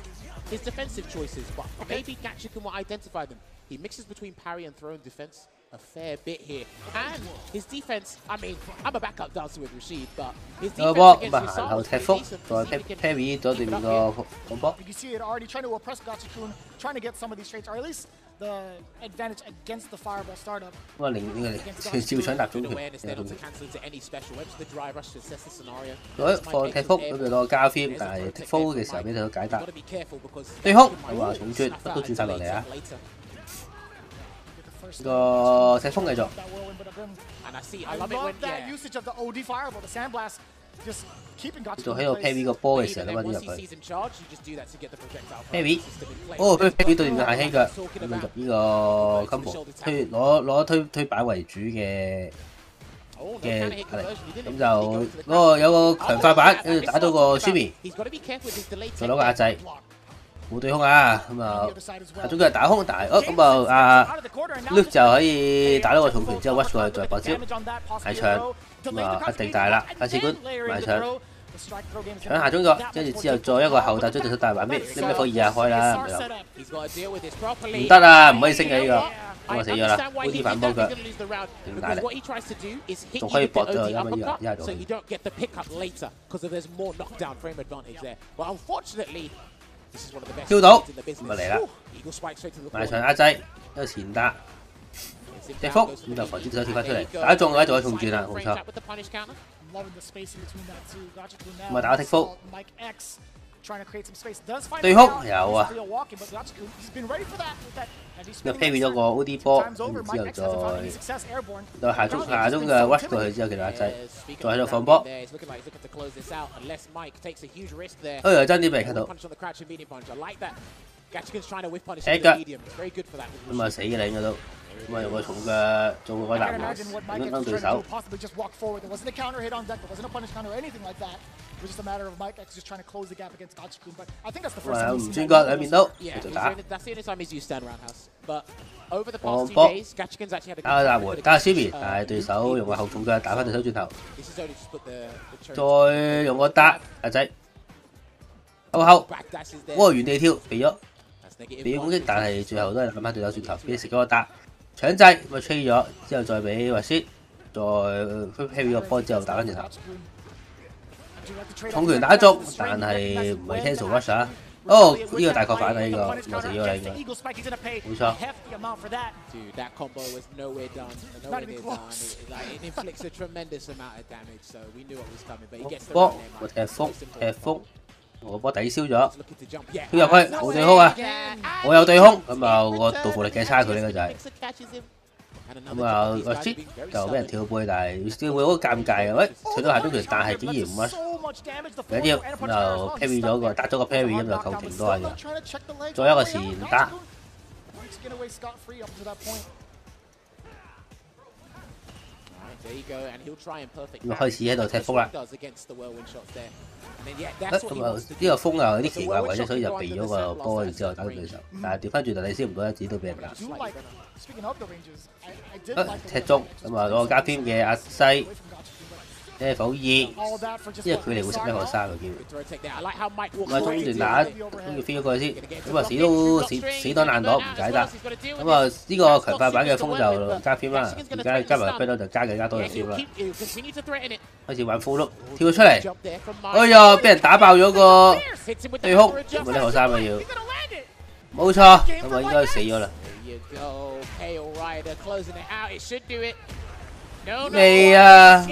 his defensive choices, but maybe Gatchikan will identify them. He mixes between parry and throw and defense a fair bit here. And his defense, I mean, I'm a backup dancer with Rashid, but his defense against Yusama is pretty decent. You can see it already trying to oppress Gatchikan, trying to get some of these traits, or at least the advantage against the Fireball startup. Awareness there not to cancel into any special webs. The drive rush to assess the scenario. 放踢幅咁就交 film， 但係踢幅嘅時候俾佢解答。對空係話重轉，乜都轉晒落嚟啊！個踢風繼續。I love that usage of the OD Fireball, the Sandblast. Just keeping Gatchikan 做喺個 Perry 個波嘅時候咁樣入去。Perry， Perry 對面係輕腳，咁樣入呢個 combo， 推擺為主嘅係，咁就嗰個有個強化版，跟住打到個 Shimmy， 再攞個壓制。冇對空啊，咁啊，總之係打空，但係咁啊Luke 就可以打到個重拳之後 watch 過去再搏招，埋牆，咁啊一定大啦，下次管埋牆，搶下中國，跟住之後再一個後打追對手大版邊，呢咩可以開啦，唔得啊，唔可以升嘅呢個，咁我死咗啦 ，OD 反波腳，勁大力，仲可以搏咗一下跳到，咁咪嚟啦！埋牆壓制，一個前打，踢幅，咁就防止對手跳翻出嚟，打中嘅話就可以重轉啦，冇錯。咁咪打踢幅，對空有啊。又 parry 咗個 OD 波，然之後再下中嘅 watch 過去之後，繼續壓制，再喺度放波。又爭啲俾人 cut 到，踢腳，咁啊死嘅啦應該都。咁啊用個重嘅做個男人，等對手。哇！唔轉角兩面都繼續打。放波，打個大門，打個 Shimmy， 但係對手用個後重腳打翻對手轉頭，再用個打壓制，後，哇！原地跳避咗攻擊，但係最後都係諗翻對手轉頭，俾你食咗個打。搶制咁啊吹咗，之後再俾華師，再 heavy 個波之後打翻轉頭，重拳打中，但係唔係 cancel rush 啊！哦，呢個大確反啊！呢個又死咗啦，應該冇錯。Dude, that combo was nowhere done. Nowhere near done. It inflicts a tremendous amount of damage, so we knew what was coming. But he gets the 波，我踢風，我波抵消咗，跳入去冇對空啊！我有對空，咁啊我道富力嘅差佢呢個就係。咁啊個 G 就俾人跳背，但係會好尷尬嘅。喂，除咗下中拳，但係竟然唔乜，唔緊要，咁就 parry 咗個，打咗個 parry 咁就扣停都係嘅。再一個前打。咁開始喺度踢風啦。咁啊呢個風啊有啲奇怪位啫，所以就避咗個波，然之後打到對手。但係調翻轉頭，你先唔到一指都俾人打。踢中咁啊攞個加添嘅壓西 level 2，因為距離會食level 3嘅機會。咁啊中段打，跟住飛咗過去先，咁啊死擋爛擋唔解得。咁啊呢個強化版嘅風就加添啦，而家加埋 Beno 就加更加多嘅 feel 啦。開始玩 full look， 跳咗出嚟，哎呀俾人打爆咗個對空，咁啊level 3啊要，冇錯，咁啊應該死咗啦。未啊，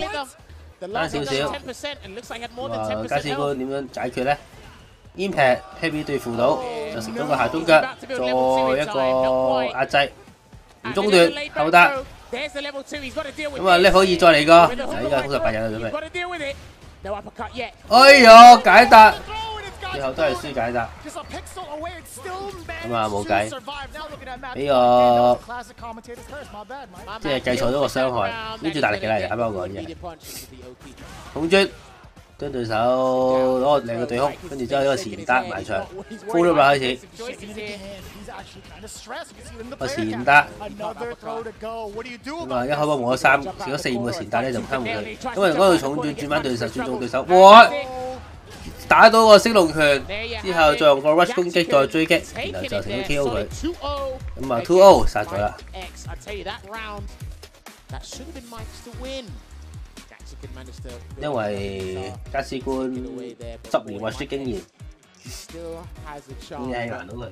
單少少。哇！加士官點樣解決咧 ？Impact heavy 對付到，就食咗個下中腳，再一個壓制，唔中斷後打。咁啊 level 2再嚟個，依家98人啦準備。哎呀，解答。最後都係輸解答，咁啊冇計，俾個即係計錯咗個傷害，跟住大力嘅啦，啱啱講嘅，恐磚將對手攞個兩個對空，跟住之後一個前打埋牆 ，full loop 啦開始，個前打，咁啊一開波冇咗3，少咗4、5個前打咧就唔貪佢，咁啊嗰個重轉轉翻對手，轉中對手，哇！打到個升龍拳之後，再用個 rush 攻擊再追擊，然後就成功 KO 佢。咁啊 2-0 殺咗啦。因為加斯官10年 rush 經驗，應該係難到佢。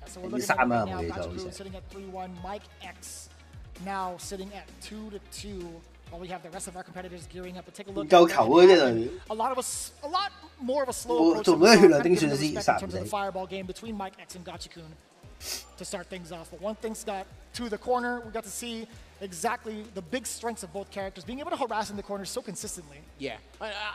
3啊，冇嘢做。Sitting at 3-1, Mike X now sitting at 2-2. While we have the rest of our competitors gearing up, but take a look. 夠球啊！呢度。A lot more of a slow approach. 做唔到血量丁算師，in terms of the fireball game between Mike X and Gachikun to start things off. But one thing's got to the corner. We got to see exactly the big strengths of both characters, being able to harass in the corner so consistently. Yeah.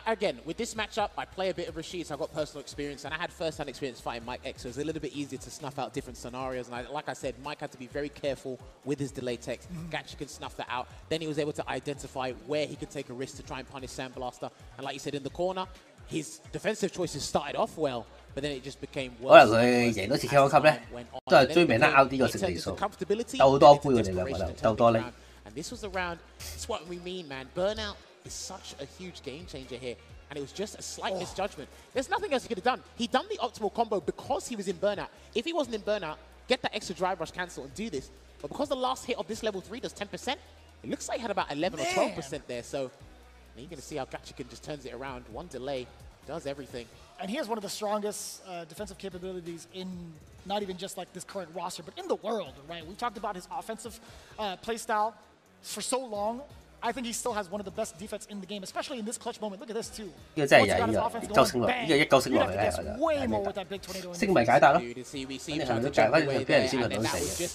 Again, with this matchup, I play a bit of Rashid, so I've got personal experience, and I had first-hand experience fighting Mike X, so it was a little bit easier to snuff out different scenarios. And like I said, Mike had to be very careful with his delay text. Gachi could snuff that out. Then he was able to identify where he could take a risk to try and punish Sandblaster. And like you said, in the corner, his defensive choices started off well, but then it just became worse. 可能佢贏多次 K1 級咧，都係追名得 out 啲個勝利數，鬥多杯佢哋兩個就鬥多拎。And this was the round. That's what we mean, man. Burnout is such a huge game changer here, and it was just a slight misjudgment. There's nothing else he could have done. He done the optimal combo because he was in Burnout. If he wasn't in Burnout, get that extra drive rush cancel and do this. But because the last hit of this level 3 does 10%, it looks like he had about 11 or 12% there. So you're going to see how Gachikin just turns it around. One delay does everything. And he has one of the strongest defensive capabilities in not even just like this current roster, but in the world, right? We talked about his offensive playstyle for so long. I think he still has one of the best defense in the game, especially in this clutch moment. Look at this too. 呢個真係有呢個升落，呢個一勾升落嚟咧，升咪解答咯。你係咪都解？反正俾人先輪到死嘅。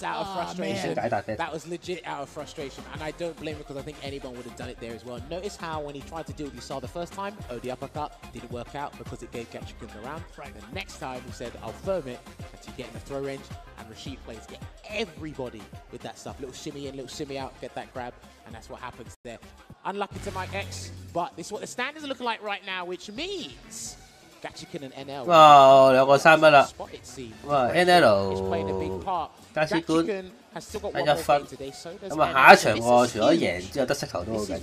解答啫。That was legit out of frustration, and I don't blame him because I think anyone would have done it there as well. Notice how when he tried to do what you saw the first time, the uppercut didn't work out because it gave Gachikin the round. The next time he said, I'll firm it until you get in the throw range, and Rashid plays get everybody with that stuff. Little shimmy in, little shimmy out, get that grab, and that's what happens there. Unlucky to Mike X, but this is what the standings are looking like right now, which means Gachikin and NL. 哇，兩個3-1啦。哇 ，NL 加斯官得1分。咁啊，下一場我除咗贏之後得失球都好緊要。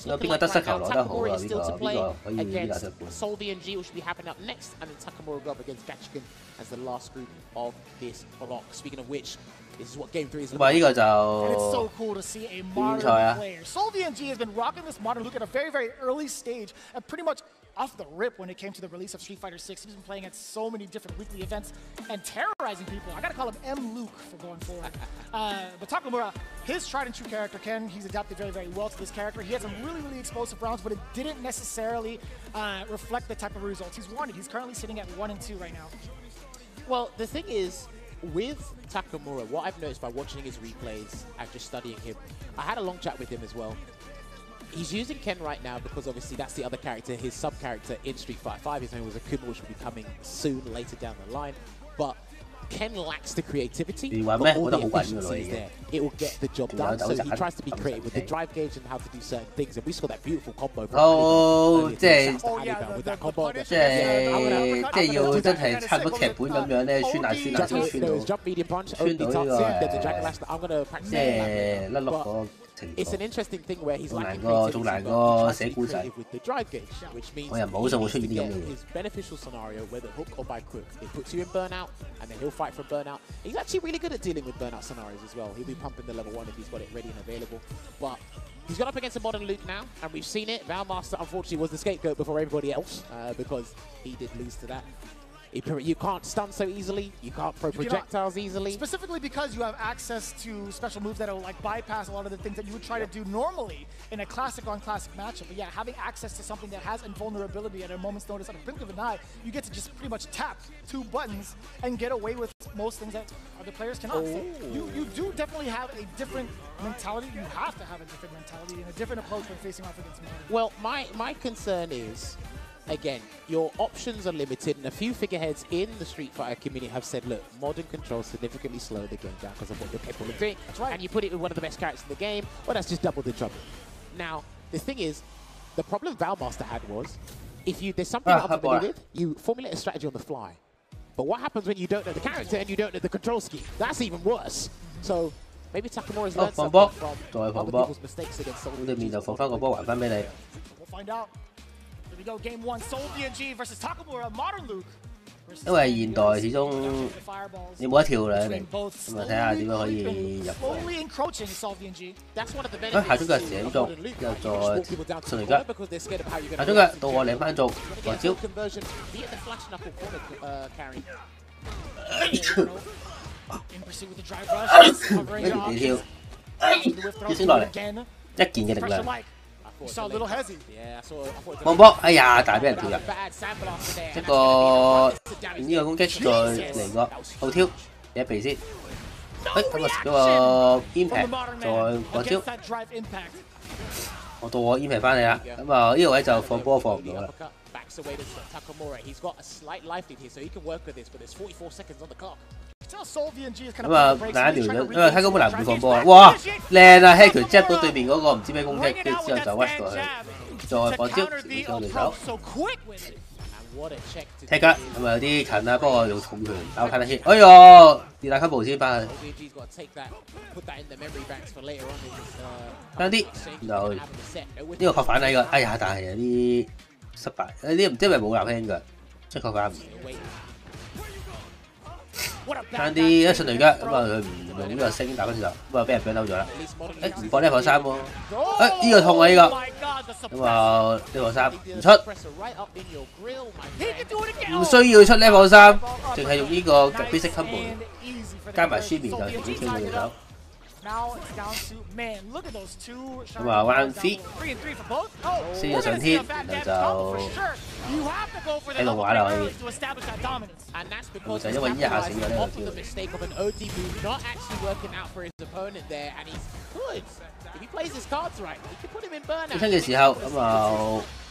有邊個得失球攞得好啊？邊個可以呢個得冠？Seoul ENG which will be happening up next, and then Takamura go up against Gachiken as the last group of this block. Speaking of which. This is what Game 3 is about. And it's so cool to see a modern player. Seoul ENG has been rocking this modern look at a very, very early stage, and pretty much off the rip when it came to the release of Street Fighter 6. He's been playing at so many different weekly events and terrorizing people. I gotta call him M. Luke for going forward. But Takamura, his tried and true character, Ken, he's adapted very, very well to this character. He had some really, really explosive rounds, but it didn't necessarily reflect the type of results he's wanted. He's currently sitting at 1 and 2 right now. Well, the thing is, with Takamura, what I've noticed by watching his replays and just studying him, I had a long chat with him as well. He's using Ken right now because obviously that's the other character, his sub-character in Street Fighter 5. His name was Akuma, which will be coming soon, later down the line. But Ken lacks the creativity, but all the efficiency is there. It will get the job done. So he tries to be creative with the drive gauge and how to do certain things. And we saw that beautiful combo from with that combo. 即係要真係差唔多劇本咁樣咧，穿下先穿到呢個即係甩碌嗰。It's an interesting thing where he's lacking仲難過寫故仔。我又冇數會出現啲咁嘅嘢。His beneficial scenario, whether hook or by crook, it puts you in burnout, and then he'll fight for burnout. He's actually really good at dealing with burnout scenarios as well. He'll be pumping the level 1 if he's got it ready and available. But he's gone up against a modern Luke now, and we've seen it. Valmaster, unfortunately, was the scapegoat before everybody else because he did lose to that. You can't stun so easily. You can't throw projectiles easily. Specifically because you have access to special moves that will like bypass a lot of the things that you would try to do normally in a classic on classic matchup. But yeah, having access to something that has invulnerability at a moment's notice, at a blink of an eye, you get to just pretty much tap 2 buttons and get away with most things that other players cannot. So you do definitely have a different mentality. You have to have a different mentality and a different approach when facing off against me. Well, my concern is, again, your options are limited, and a few figureheads in the Street Fighter community have said, look, modern controls significantly slow the game down because of what you're capable of doing. That's right. And you put it with one of the best characters in the game, well, that's just double the trouble. Now, the thing is, the problem Valmaster had was, if there's something you're unfamiliar with, you formulate a strategy on the fly. But what happens when you don't know the character and you don't know the control scheme? That's even worse. So, maybe Takamura's learned something from other people's mistakes against Seoul ENG. We'll find out. We go game 1, Seoul ENG versus Takamura, modern Luke. 因為現代始終你冇得跳啦，一定咁啊睇下點樣可以入去。下中腳醒足，又再順嚟腳，下中腳到我領翻足，來招。跟住地跳，跳升落嚟，一件嘅力量。放波，哎呀，大俾人跳入，一個呢個攻擊再嚟個後挑，你一避先，咁啊嗰個 impact 再過招，我到我 impact 翻嚟啦，咁啊呢個位就放波放唔到啦。咁啊，第一條因為睇根本唔會放波啊！哇，靚啊 ！Head 拳 jab 到對面嗰個唔知咩攻擊，跟住之後就 rush 過去，再放招，調上對手。踢腳咁啊有啲近啦，不過用重拳打卡得先。哎呦，跌打級步先翻去，爭啲，然後呢個確反嚟㗎。哎呀，但係有啲失敗，有啲唔知係咪冇立 hand 㗎，即係確反唔。爭啲一順嚟腳，咁啊佢唔用呢個升打嗰時候，咁啊俾人俾嬲咗啦。誒唔放level 3喎，誒呢個痛啊呢個，咁啊level 3唔出，唔需要出level 3，淨係用呢個 basic combo 加埋 shimmy 就直接 kill 佢對手。咁啊彎 feed 升咗上天，然後就喺度玩啦可以。咁就因為呢一下死咗呢個跳。跳身嘅時候咁啊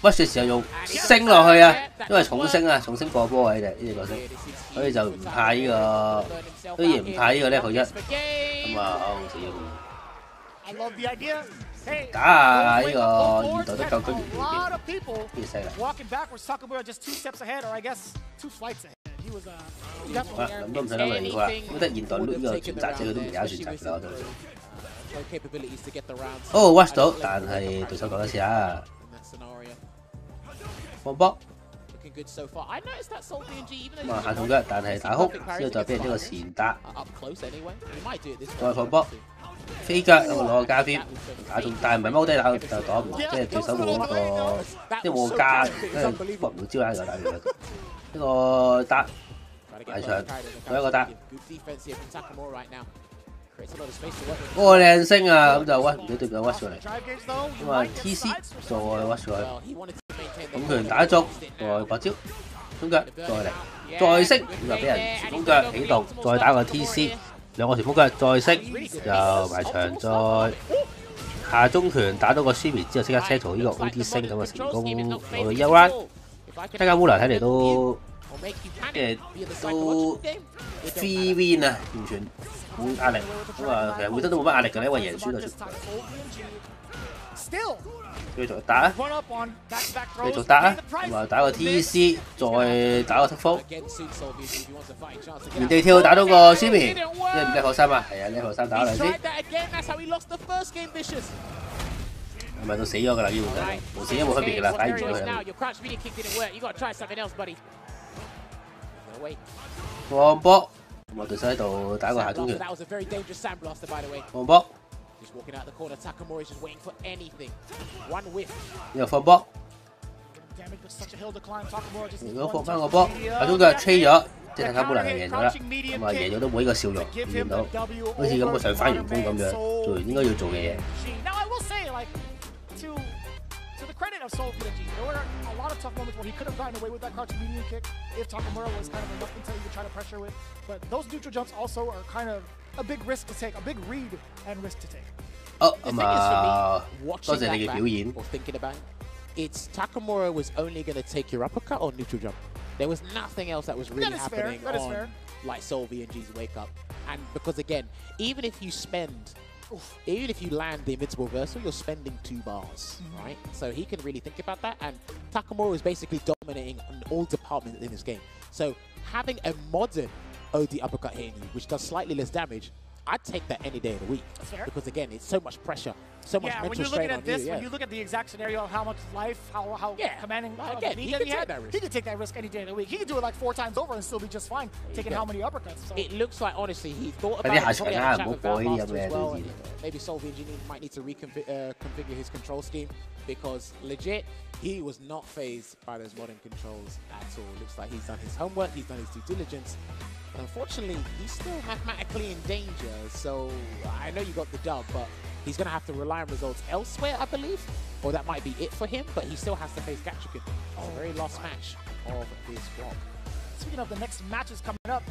rush 嘅時候用升落去啊，因為重升啊，重升過波位呢隻角色，所以就唔怕呢個，雖然唔怕呢個 level 1，咁啊就要。打下呢個現代都夠居然幾犀利。he was 咁都唔使諗啦，佢話覺得現代呢個選擇者佢都唔揀選擇㗎，我都。哦 ，watch 到，但係對手講一次啊，放波。咁啊，下重腳，但係打哭，之後再俾人一個前打，再放波，飛腳攞個加邊，打中，但係唔係踎低打就擋唔，即係對手冇嗰個，即係冇個加，跟住搏唔到招眼就打完啦。呢個打埋牆，仲一個打。哦，靚聲啊！咁就屈唔到對面屈上嚟，咁啊 TC 再屈上去，咁拳打中，再拔招，中腳再嚟，再升，咁就俾人旋風腳起動，再打個 TC， 兩個旋風腳再升，就埋牆再下中拳打到個 Shimi 之後，即刻 settle 呢個 OD 升，咁啊成功攞到1 round。加加烏蘭睇嚟都即係都 free win 啊，完全。冇壓力，咁啊，其實會得都冇乜壓力嘅，因為贏輸就出。繼續打啊！繼續打啊！咁啊，打個 TC， 再打個側風，原地跳打到個 Shimi， 即係唔叻學生啊，係啊，叻學生打兩先。係咪到死咗㗎啦？基本上冇死都冇分別㗎啦，打完咗佢啦。放波。咁啊，對手喺度打個下中拳，放波，然後放波，如果放翻個波，下中腳吹咗，即係卡布蘭就贏咗啦。咁啊，贏咗都冇呢個笑容，見到好似感覺上翻完工咁樣，做完應該要做嘅嘢。Credit of Soul PNG. There were a lot of tough moments where he could have gotten away with that crouching medium kick if Takamura was kind of reluctant to even try to pressure with. But those neutral jumps also are kind of a big risk to take, a big read and risk to take. Oh, 多謝你嘅表演。Or thinking about it, it's Takamura was only going to take your uppercut or neutral jump. There was nothing else that was really happening on like Soul VNG's wake up. And because again, even if you land the invincible versal, you're spending 2 bars, right? So he can really think about that. And Takamura is basically dominating in all departments in this game. So having a modern OD uppercut hitting you, which does slightly less damage, I'd take that any day of the week. Because again, it's so much pressure, so much mental strain on you. When you look at the exact scenario of how much life, how commanding again, he could take that risk. He could take that risk any day of the week. He could do it like 4 times over and still be just fine, taking how many uppercuts. So. It looks like, honestly, he thought about it. Probably had a chat with Valmaster as well. Maybe Soul VNG might need to reconfigure his control scheme because legit, he was not fazed by those modern controls at all. Looks like he's done his homework, he's done his due diligence. But unfortunately, he's still mathematically in danger, so I know you got the dub, but he's going to have to rely on results elsewhere, I believe, or that might be it for him, but he still has to face Gachukin. It's a very last match of this block. Speaking of the next matches coming up,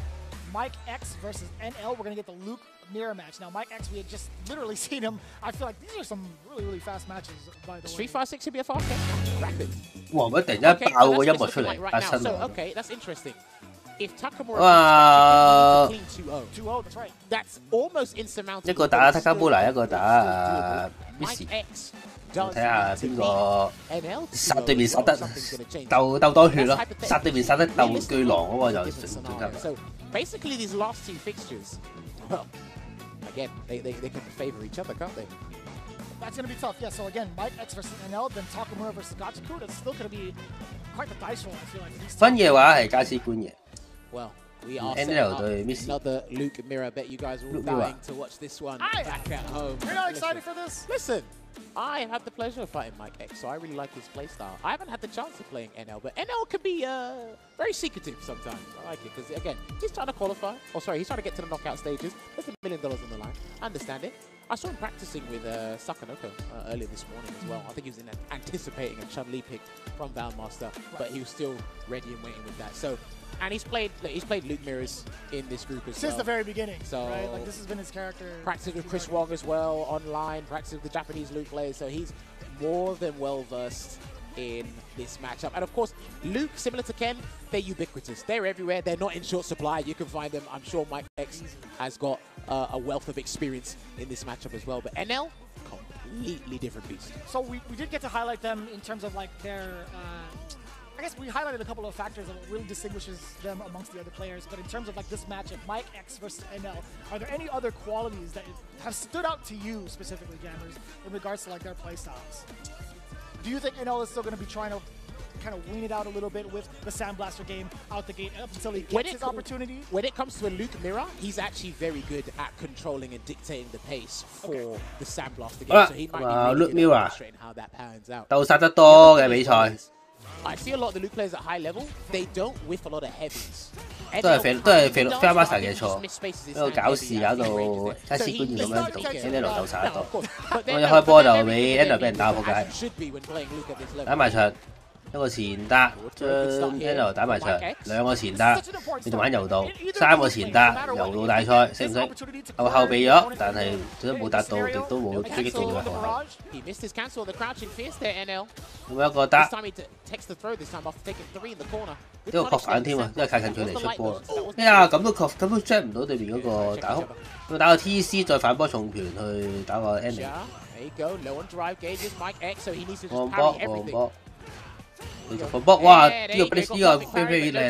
Mike X versus NL, we're going to get the Luke mirror match. Now, Mike X, we had just literally seen him. I feel like these are some really, really fast matches, by the way. Street Fighter 6 should be a fast game. Rapid. Wow, but突然間爆個音樂出嚟，發生喎。Okay, that's interesting. If Takamura clean 2-0, that's right. That's almost insurmountable. 一個打 Takamura， 一個打 Missy。睇下邊個殺對面殺得鬥多血咯，殺對面殺得鬥巨狼嗰個就進級。So basically, these last 2 fixtures, well, again, they can favor each other, can't they? That's going to be tough. Yeah, so again, Mike X versus NL, then Takamura versus Gachiku. That's still going to be quite the dice roll, I feel like. 分嘅話係加斯官嘅。Well, we are another Luke mirror. I bet you guys are all dying to watch this one back at home. You're not excited for this? Listen, I had the pleasure of fighting Mike X, so I really like his playstyle. I haven't had the chance of playing NL, but NL can be very secretive sometimes. I like it because, again, he's trying to qualify. Oh, sorry, he's trying to get to the knockout stages. There's $1 million on the line. I understand it. I saw him practicing with Sakanoko earlier this morning as well. I think he was anticipating a Chun-Li pick from Valmaster, but he was still ready and waiting with that. So, and he's played Luke Mirrors in this group as well. Since the very beginning, so right? Like, this has been his character. Practiced with Chris Wong as well, online, practiced with the Japanese Luke players, so he's more than well-versed in this matchup. And of course, Luke, similar to Ken, they're ubiquitous. They're everywhere. They're not in short supply. You can find them. I'm sure Mike X has got a wealth of experience in this matchup as well. But NL, completely different beast. So we did get to highlight them in terms of like their I guess we highlighted a couple of factors of what really distinguishes them amongst the other players, but in terms of like this matchup, Mike X versus NL, are there any other qualities that have stood out to you specifically, Jammers, in regards to like their play styles? Do you think NL is still going to be trying to kind of wean it out a little bit with the Sandblaster game out the gate up until he gets his opportunity? When it comes to a Luke Mirror, he's actually very good at controlling and dictating the pace for the Sandblaster game. So he might be really good at demonstrating how that pans out. 鬥殺得多嘅比賽。 I see a lot of the Luke players at high level, they don't whiff a lot of heavies. 都係 Fairmaster 嘅錯，一個搞事搞到一次觀眾咁樣同 NL 鬥殺得多。我一開波就俾 NL 俾人打仆街，打埋場。 一個前搭將 NL 打埋場，兩個前搭你仲玩柔道，三個前搭柔道大賽，識唔識？後備咗，但係都冇達到，亦都冇追擊到嘅學校。咁一個得，呢個確反添啊，因為太近距離出波。哎呀，咁都 check 唔到對面嗰個打空，咁打個 TC 再反波重拳去打個 ending。放波。 繼續放波，哇！呢個飛飛靚，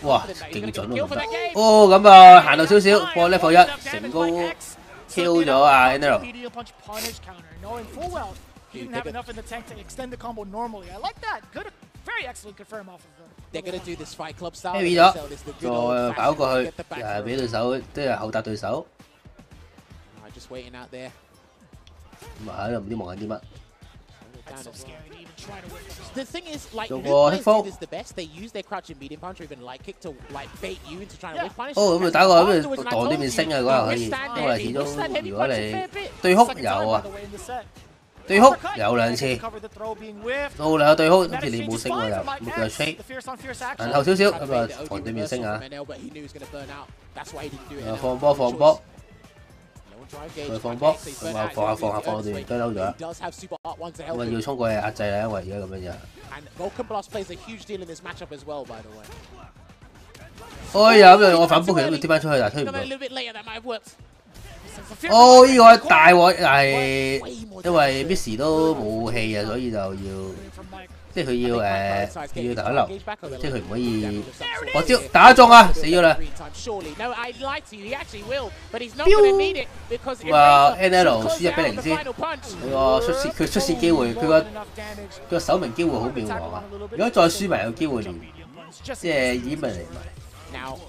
哇！勁準咯，得。哦，咁啊，行到少少，過 level 1，成功 kill 咗啊 NL。carry 咗，再跑過去，又係俾對手，即係後搭對手。咁啊喺度唔知望緊啲乜。 The thing is, like, Luke players is the best. They use their crouch and medium punch or even light kick to like bait you into trying to whip punish. 哦，咁打過咁擋對面升啊，嗰下可以，因為始終如果你對哭有啊，對哭有兩次，到兩個對哭，好似你冇升喎又，冇腳 shake， 然後少少咁啊防對面升啊，放波。 佢放波，咁啊放下對面都嬲咗啦。咁啊要衝過去壓制啦，因為而家咁樣樣。哎呀，咁我反波佢都跌翻出去，但係推唔到。哦，呢個大鑊係因為 Miss 都冇氣啊，所以就要。 即係佢要打流，即係佢唔可以我招打中啊，死咗啦！哇 ，NL 輸1-0先，佢出線機會，佢個首名機會好渺茫啊！如果再輸埋有機會連即係移民嚟埋，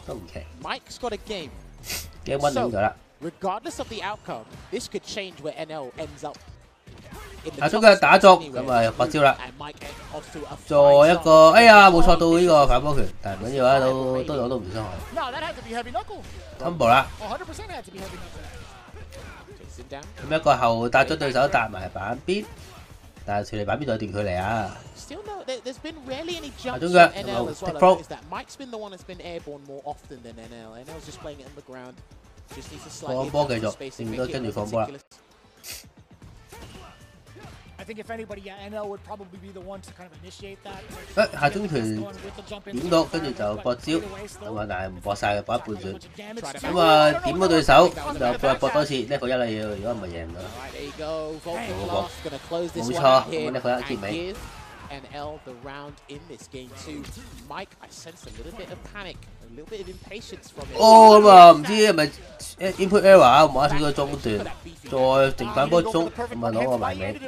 都唔奇。Game 1贏咗啦。啊！中佢打中，咁啊拔招啦，再一個，哎呀冇錯到呢個反波拳，但係唔緊要啊，都攞到唔傷害。combo 啦，咁一個後搭咗對手搭埋板邊，但係條離板邊仲有段距離啊。啊中腳，咁啊 take pro。放波繼續，應該跟住放波啦。 I think if anybody, yeah, NL would probably be the one to kind of initiate that. 下中拳點到，跟住就搏招，咁啊，但係唔搏晒嘅，搏一半算。咁啊，點咗對手，就再搏多次 level 1啦要，如果唔係贏㗎。冇錯，咁 level 1結尾。 NL the round in this game too. Mike, I sense a little bit of panic, a little bit of impatience from him. 哦咁啊，唔知係咪 input error 啊？冇少少中段，再剩反波中，咁啊攞個埋尾。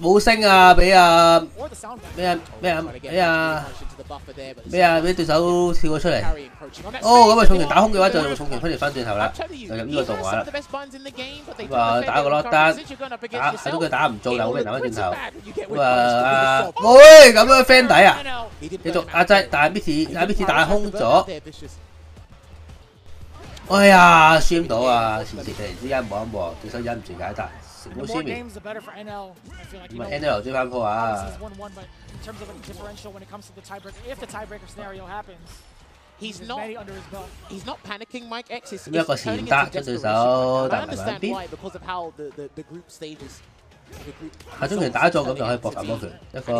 冇升啊！俾對手跳咗出嚟。哦咁啊，重拳打空嘅話就用重拳分裂翻轉頭啦，就入呢個動畫啦。咁啊打個 lock 單，打睇到佢打唔中，又俾人打翻轉頭。咁啊，喂咁樣 friend 底啊，繼續壓制，但係 Miss 打空咗。哎呀，輸唔到啊！前期突然之間望一望，對手忍唔住解答，成功消滅。咁啊 NL 追翻鋪啊！ He's not panicking. Mike X is 一個前打將對手打埋板邊。下中拳打中咁就可以搏反波拳，一個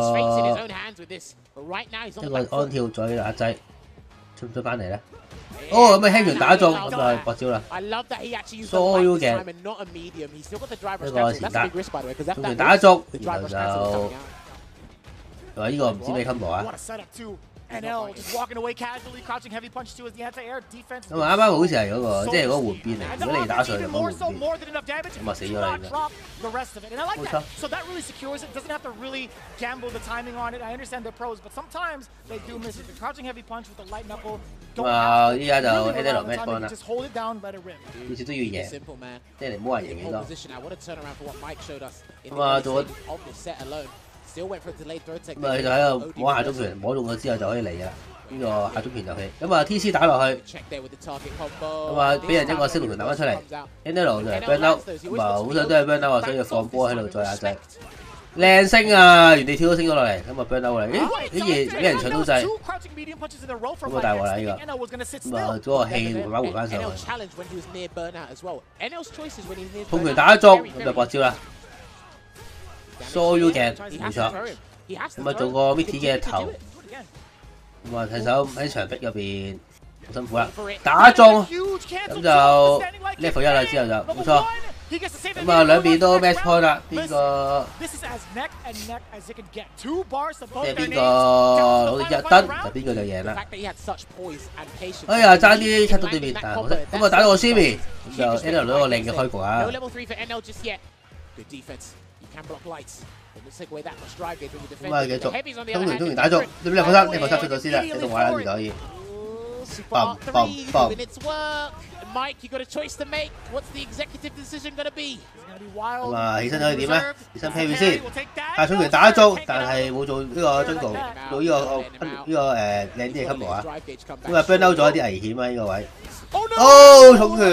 安跳再壓制，出唔出翻嚟咧？哦，咁啊輕拳打中，咁啊搏招啦。所有嘅一個前打，中拳打中，然後就話呢個唔知咩 combo 啊？ What a setup too. NL just walking away casually, crouching heavy punch too as the anti-air defense. 咁啊啱啱好似係嗰個即係嗰個換邊嚟，如果你打上去就冇換邊，咁啊死咗啦應該。 The rest of it, and I like that. So that really secures it. Doesn't have to really gamble the timing on it. I understand they're pros, but sometimes they do miss it. The crouching heavy punch with the light knuckle. 咁啊依家就 NL match point 啦， Just hold it down, let it rip. 次次都要贏，即係你唔好話贏幾多。咁啊做咗。 咁啊，佢就喺度摸下中拳，摸中咗之後就可以嚟㗎啦。呢個下中拳遊戲。咁啊 ，TC 打落去，咁啊，俾人一個升龍拳打翻出嚟 ，NL 就嚟 burn out， 咁啊，好想都係 burn out 啊，所以放波喺度再壓制。靚升啊，原地跳都升咗落嚟，咁啊 burn out 嚟，咦，竟然俾人搶到掣，咁啊大鑊啦呢個，咁啊嗰個氣慢慢回翻上去。重拳打中，咁就博招啦。 So you can 冇錯，咁啊做個 Mitty 嘅頭，咁啊睇手喺牆壁入邊好辛苦啦，打中咁就 level 1啦之後就冇錯，咁啊兩邊都 match point 啦，邊個即係邊個攞到1燈就邊個就贏啦。哎呀爭啲出到對面，但係可惜，咁啊打到個 Simi， 咁就 NL 攞個靚嘅開局啊。 咁啊繼續，中拳打中，點解level 3出咗先啦？你動畫啦，就可以。Mike, you got a choice to make. What's the executive decision gonna be? 咁啊，起身可以點咧？起身 parry 先，下中拳打中，但係冇做呢個 jungle， 做呢個靚啲嘅 combo 啊。咁啊 burn out 咗一啲危險啊呢個位。哦，重拳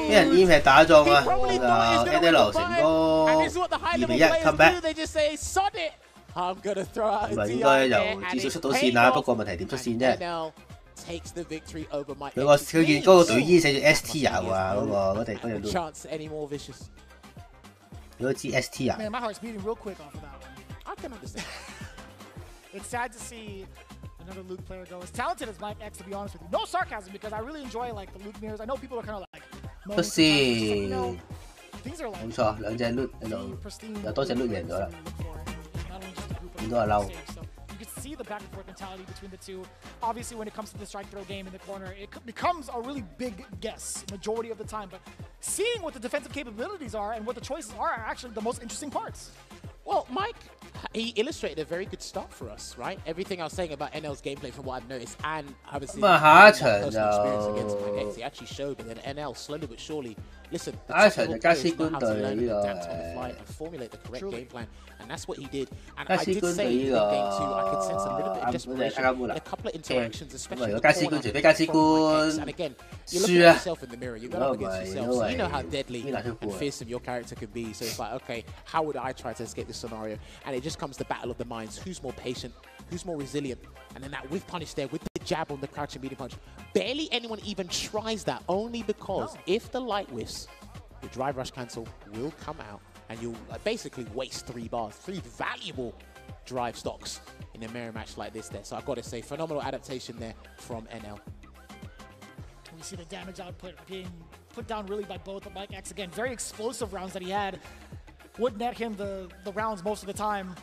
俾人 E 劈打中啊！咁啊 NL 成功2-1 come back。咁啊應該就至少出到線啦，不過問題點出線啫？ Takes the victory over Mike. 佢件嗰個隊衣寫住 ST 啊嗰個嗰條 chance any more vicious. 如果知 ST 啊 Man, my heart's beating real quick off of that one. I can understand. It's sad to see another Luke player go as talented as Mike X, to be honest with you. No sarcasm, because I really enjoy like the Luke mirrors. I know people are kind of like. 出線。 Things are like. 冇錯，兩隻 Luke 喺度，有多隻 Luke 贏咗啦。咁都係嬲。 See the back and forth mentality between the two. Obviously, when it comes to the strike throw game in the corner, it becomes a really big guess majority of the time. But seeing what the defensive capabilities are and what the choices are actually the most interesting parts. Well, Mike, he illustrated a very good start for us, right? Everything I was saying about NL's gameplay from what I've noticed, and obviously personal experience against Mike X, he actually showed. But then NL, slowly but surely, listen, the players know how to learn and adapt on the fly and formulate the correct game plan. And that's what he did. And I did say in game 2, I could sense a little bit of desperation in a couple of interactions, especially with the corner. And again, you're looking at yourself in the mirror. You're going up against yourself. So you know how deadly and fearsome your character can be. So it's like, okay, how would I try to escape this scenario? And it just comes to battle of the minds. Who's more patient? Who's more resilient? And then that whiff punish there with the jab on the crouching medium punch. Barely anyone even tries that, only because if the light whiffs, the drive rush cancel will come out. And you'll basically waste 3 bars, 3 valuable drive stocks in a mirror match like this there. So I've got to say, phenomenal adaptation there from NL. We see the damage output being put down really by both of Mike X. Again, very explosive rounds that he had. Would net him the rounds most of the time.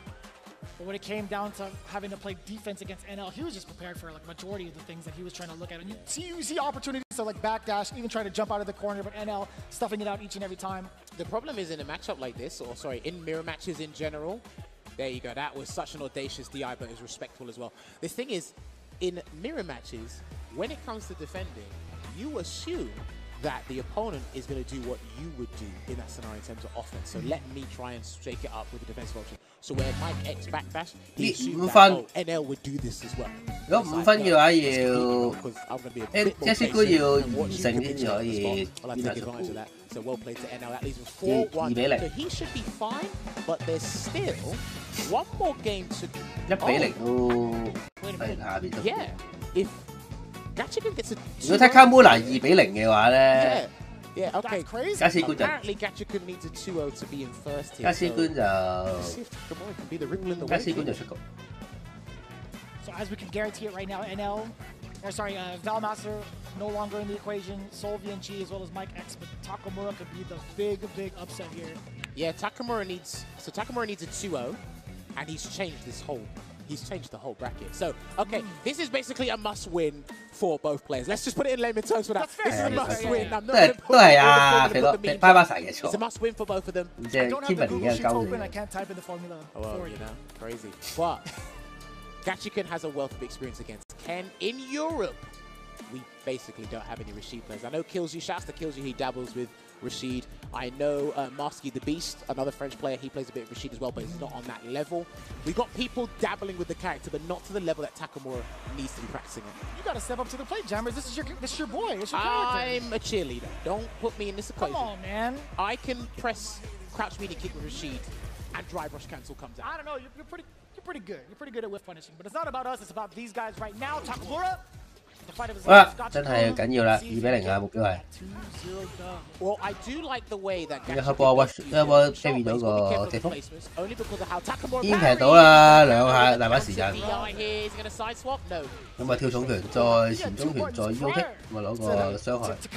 But when it came down to having to play defense against NL, he was just prepared for like majority of the things that he was trying to look at. And you see opportunities to like backdash, even try to jump out of the corner, but NL stuffing it out each and every time. The problem is in a matchup like this, or sorry, in mirror matches in general, there you go. That was such an audacious DI, but it was respectful as well. The thing is, in mirror matches, when it comes to defending, you assume that the opponent is going to do what you would do in that scenario in terms of offense. So let me try and shake it up with the defensive option. So where Mike X backdash, he assumed that NL would do this as well. 如果5分嘅話要，Jesse 哥要2勝先至可以。I'll take advantage of that. So well played to NL. That leaves him 4-1. So he should be fine, but there's still one more game to. 1-0都係下邊。Yeah, if Gatchagun gets a. 如果 Takamura 2-0嘅話咧。 Yeah, okay. Jesse Gun apparently Gatchagun needs a 2-0 to be in first here. Jesse Gun 就 Jesse Gun 就出局。 So as we can guarantee it right now, Valmaster no longer in the equation. Soul VNG as well as Mike X, but Takamura could be the big upset here. Yeah, Takamura needs a 2-0, and he's changed this whole He's changed the whole bracket. So, okay, this is basically a must-win for both players. Let's just put it in layman terms for that. This is a must-win. I'm not going to put it's a must-win for both of them. I don't have the Google Sheets open. I can't type in the formula for you. Crazy. But Gachiken has a wealth of experience against Ken in Europe. We basically don't have any Rashid players. I know Killsy, shouts to Killsy, he dabbles with Rashid. I know Marsky the Beast, another French player, he plays a bit of Rashid as well, but he's not on that level. We've got people dabbling with the character, but not to the level that Takamura needs to be practicing it. You got to step up to the plate, Jammers. This is your boy. It's your character. I'm a cheerleader. Don't put me in this equation. Come on, man. I can press crouch medium kick with Rashid, and drive rush cancel comes out. I don't know. You're pretty good. You're pretty good at whiff punishing, but it's not about us. It's about these guys right now. Takamura. 哇！真係緊要啦，2-0啊，目標係。Well, I do like the way that 一開波 carry 咗個疾風，堅平到啦，2下大把時間。咁啊跳重拳，再前中拳，再 U kick， 咁啊攞個傷害。疾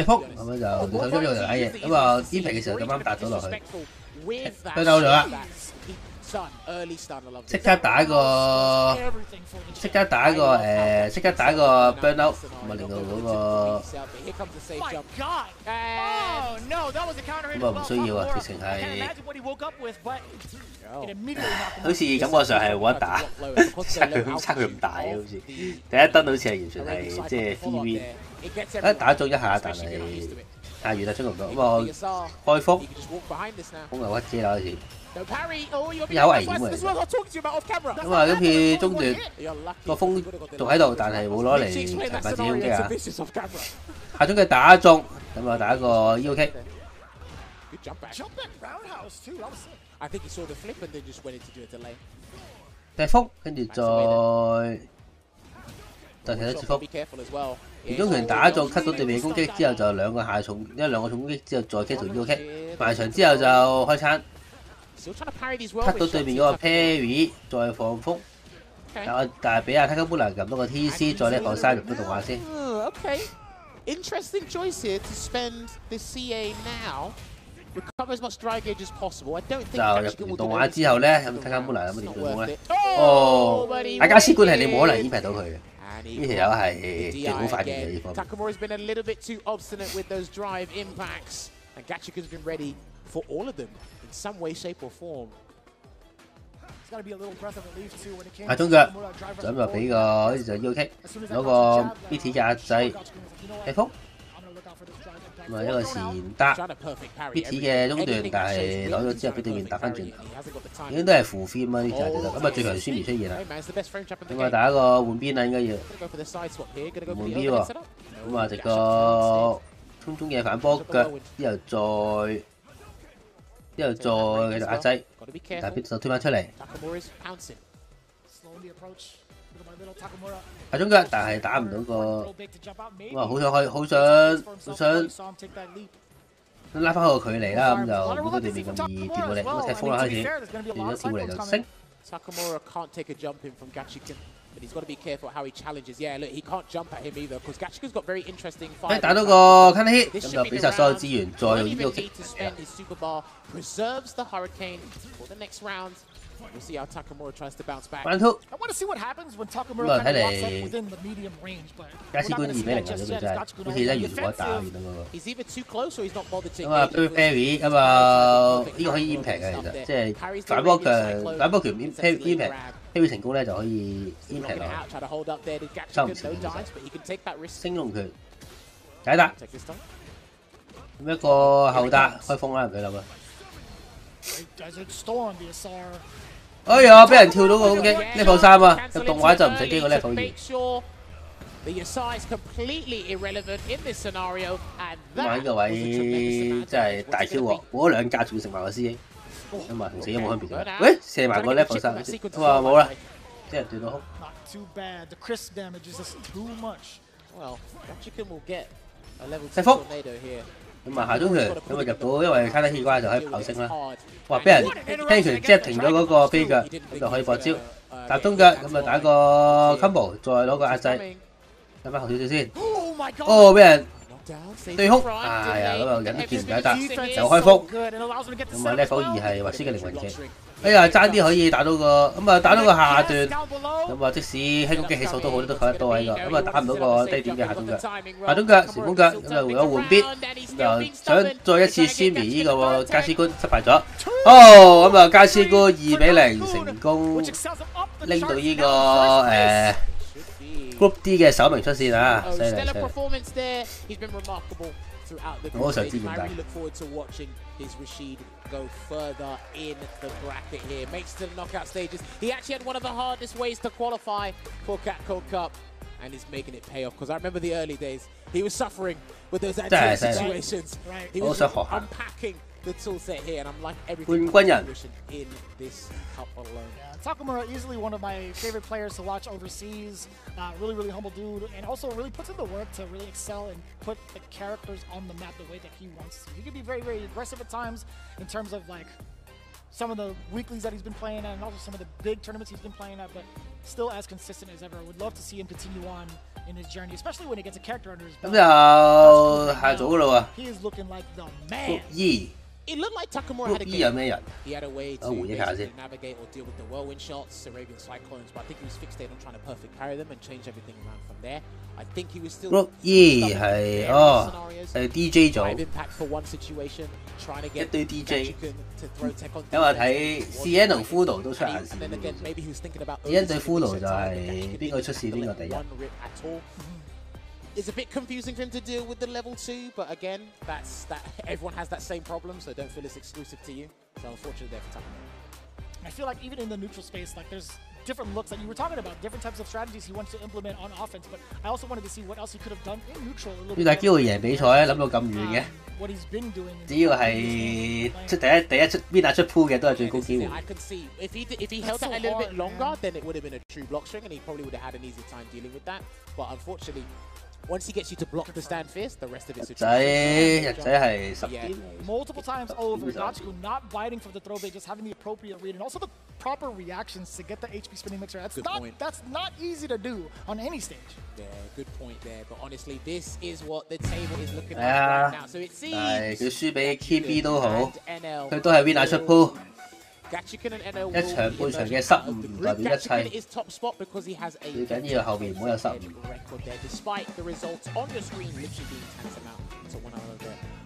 風咁樣就手中用嚟打嘢，咁啊堅平嘅時候咁啱搭咗落去，對鬥咗啦。 即刻打個 burnout， 咁啊令到嗰個咁啊唔需要啊，直情係好似感覺上係冇得打，差佢咁大好似第一燈好似係完全係即係 3V， 一打中一下，但係太遠啦，出唔到，咁啊開風，風又屈機啦開始。 有危險嘅，咁啊今次中段個風仲喺度，但係冇攞嚟懲罰自己攻擊啊！下中嘅打中，咁啊打一個 U kick。踢風，跟住再踢多次風。前中拳打中 cut 到對面攻擊之後，就兩個下重，因為兩個重攻擊之後再 kick 條 U kick， 埋牆之後就開餐。 cut 到對面嗰個 parry， 再放風，但係俾阿 Takamura 撳到個 TC， 再呢放3入咗動畫先。Okay, interesting choice here to spend the CA now. Recover as much dry gauge as possible. I don't think 就入完動畫之後咧，咁 Takamura 有冇點進攻咧？哦，大家師官係你冇可能 impact 到佢嘅。 呢條友係勁好反應嘅呢方面。 Takamura's been a little bit too obstinate with those drive impacts, and Gachiken's been ready for all of them in some way, shape, or form. 下中腳咁就俾個好似就 U kick， 攞個 BT 壓制踢風，咁啊一個前搭 BT 嘅中段，但係攞咗之後俾對面打翻轉頭，應該都係負 frame 啊呢隻其實，咁啊最強Sweeney出現啦，咁啊打一個換邊啦應該要換邊喎，咁啊直個衝中嘅反波腳之後繼續壓制，但係就推翻出嚟。下中腳，但係打唔到個，哇！好想拉翻個距離啦，咁就冇得對面咁易跌到嚟，咁啊踢風啦開始，轉咗跳嚟就升。But he's got to be careful how he challenges. Yeah, look, he can't jump at him either because Gachiken's got very interesting fire. 打到個 counter hit， 咁就俾晒所有資源，再用呢個 kick。Preserves the hurricane for the next round. We'll see how Takamura tries to bounce back. I want to see what happens when Takamura kind of walks up within the medium range, but 加次冠2-0咗佢真係，好似真係完全冇得打見到嗰個。He's either too close or he's not bothered to. 咁啊 ，parry 咁啊，呢個可以 impact 嘅其實，即係反波拳 impact。parry 成功咧就可以 impact 落，收唔成其實。升龍拳解答，咁一個後搭開風啦，唔使諗啦。哎呀！俾人跳到個攻擊 level 3啊！入動畫就唔使經過 level 2。咁啊呢個位真係大超喎，冇咗2格仲要食埋個師兄。 咁啊，同死都冇分別嘅。喂，射埋個 level 3，咁啊冇啦，即係斷到空。踢風，咁啊下中拳，咁啊入到，因為卡得氣關就可以跑升啦。哇！俾人輕拳即係停咗嗰個飛腳，咁就可以搏招。搭中腳，咁啊打個 combo， 再攞個壓制，等翻後少少先。哦，俾人對空，係啊，咁啊忍見唔解得，又開風，咁啊 level 2係華師嘅靈魂技。哎呀，爭啲可以打到個，咁啊打到個下段，咁啊即使輕攻擊起手都好，都扣得多喺度，咁啊打唔到個低點嘅下中腳，下中腳前攻腳，咁啊唯有換邊，就想再一次消滅呢個加斯官失敗咗。哦，咁啊加斯官2-0成功拎到呢個Group D 嘅首名出線啊，犀利犀利！我好想知點解。Go further in the bracket here. Makes it to the knockout stages. He actually had one of the hardest ways to qualify for Capcom Cup, and he's making it pay off. Because I remember the early days, he was suffering with those anti situations. Right. He was unpacking the tool set here, and I'm like everything in this cup alone. Takamura, easily one of my favorite players to watch overseas. Really humble dude, and also really puts in the work to really excel and put the characters on the map the way that he wants to. He can be very aggressive at times in terms of like some of the weeklies that he's been playing at, and also some of the big tournaments he's been playing at, but still as consistent as ever. Would love to see him continue on in his journey, especially when he gets a character under his belt. He is looking like the man. It looked like Takamura had a game. He had a way to basically navigate or deal with the whirlwind shots, Arabian Cyclones, but I think he was fixated on trying to perfect parry them and change everything around from there. I think he was still係 DJ 組 impact for one situation, trying to get 一堆 DJ， to throw tech on. 因為睇 CN 同 Fudo 都出眼線 ，CN 對 Fudo 就係邊個出事邊個第一。It's a bit confusing for him to deal with the level 2, but again, that's that. Everyone has that same problem, so don't feel it's exclusive to you. So unfortunately, there for Takamura. I feel like even in the neutral space, like there's different looks that you were talking about, different types of strategies he wants to implement on offense. But I also wanted to see what else he could have done in neutral a little bit. 要大機會贏比賽，諗到咁遠嘅。What he's been doing. 只要係出第一出邊打出 pool 嘅都係最高機會。I could see if he held that a little bit longer, then it would have been a true block string, and he probably would have had an easier time dealing with that. But unfortunately. Once he gets you to block the stand fist, the rest of it's multiple times over, Gachiku not biting from the throw bait, just having the appropriate read and also the proper reactions to get the HP spinning mixer. That's not easy to do on any stage. Yeah, good point there. But honestly, this is what the table is looking like right now. So it seems 佢輸俾 KB 都好，佢都係 winner 出 pool。一場半場嘅失誤唔代表一切，最緊要後面唔好有失誤。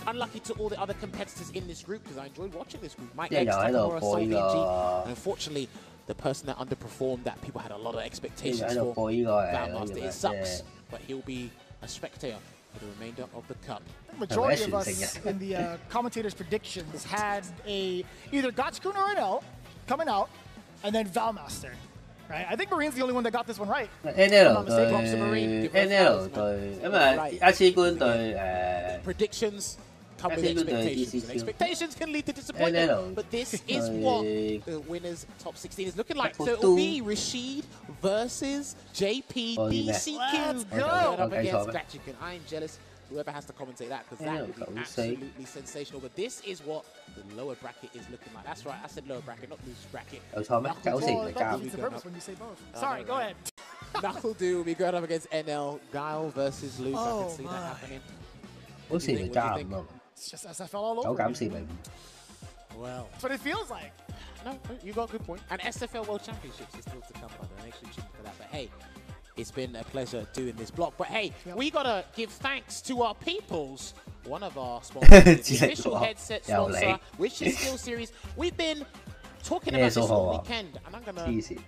Unlucky to all the other competitors in this group because I enjoyed watching this group. Mike X, Takamura, ENG. Unfortunately, the person that underperformed that people had a lot of expectations for, Valmaster. It sucks, but he'll be a spectator for the remainder of the cup. The majority of us in the commentators' predictions had either Gotchkun or NL coming out, and then Valmaster. Right? I think Marine's the only one that got this one right. NL 對，因為一次官對predictions come with expectations. And expectations can lead to disappointment, but this is what the winner's top 16 is looking like. So it will be Rashid versus JP DCQ. Let's go! Up against Gachikan. I am jealous. Whoever has to commentate that, because that would be absolutely sensational. But this is what the lower bracket is looking like. That's right, I said lower bracket, not loose bracket. When you say both. Sorry, go ahead. Knuckle Do will be going up against NL. Guile versus Luke. I can see that happening. It's just SFL all over. Well, that's what it feels like. No, you got a good point. And SFL World Championships is still to come, by the way. Make sure you tune for that. But hey, it's been a pleasure doing this block. But hey, we gotta give thanks to our peoples. One of our sponsors, the official headset sponsor, which is Steel Series. We've been talking about this all weekend, and I'm gonna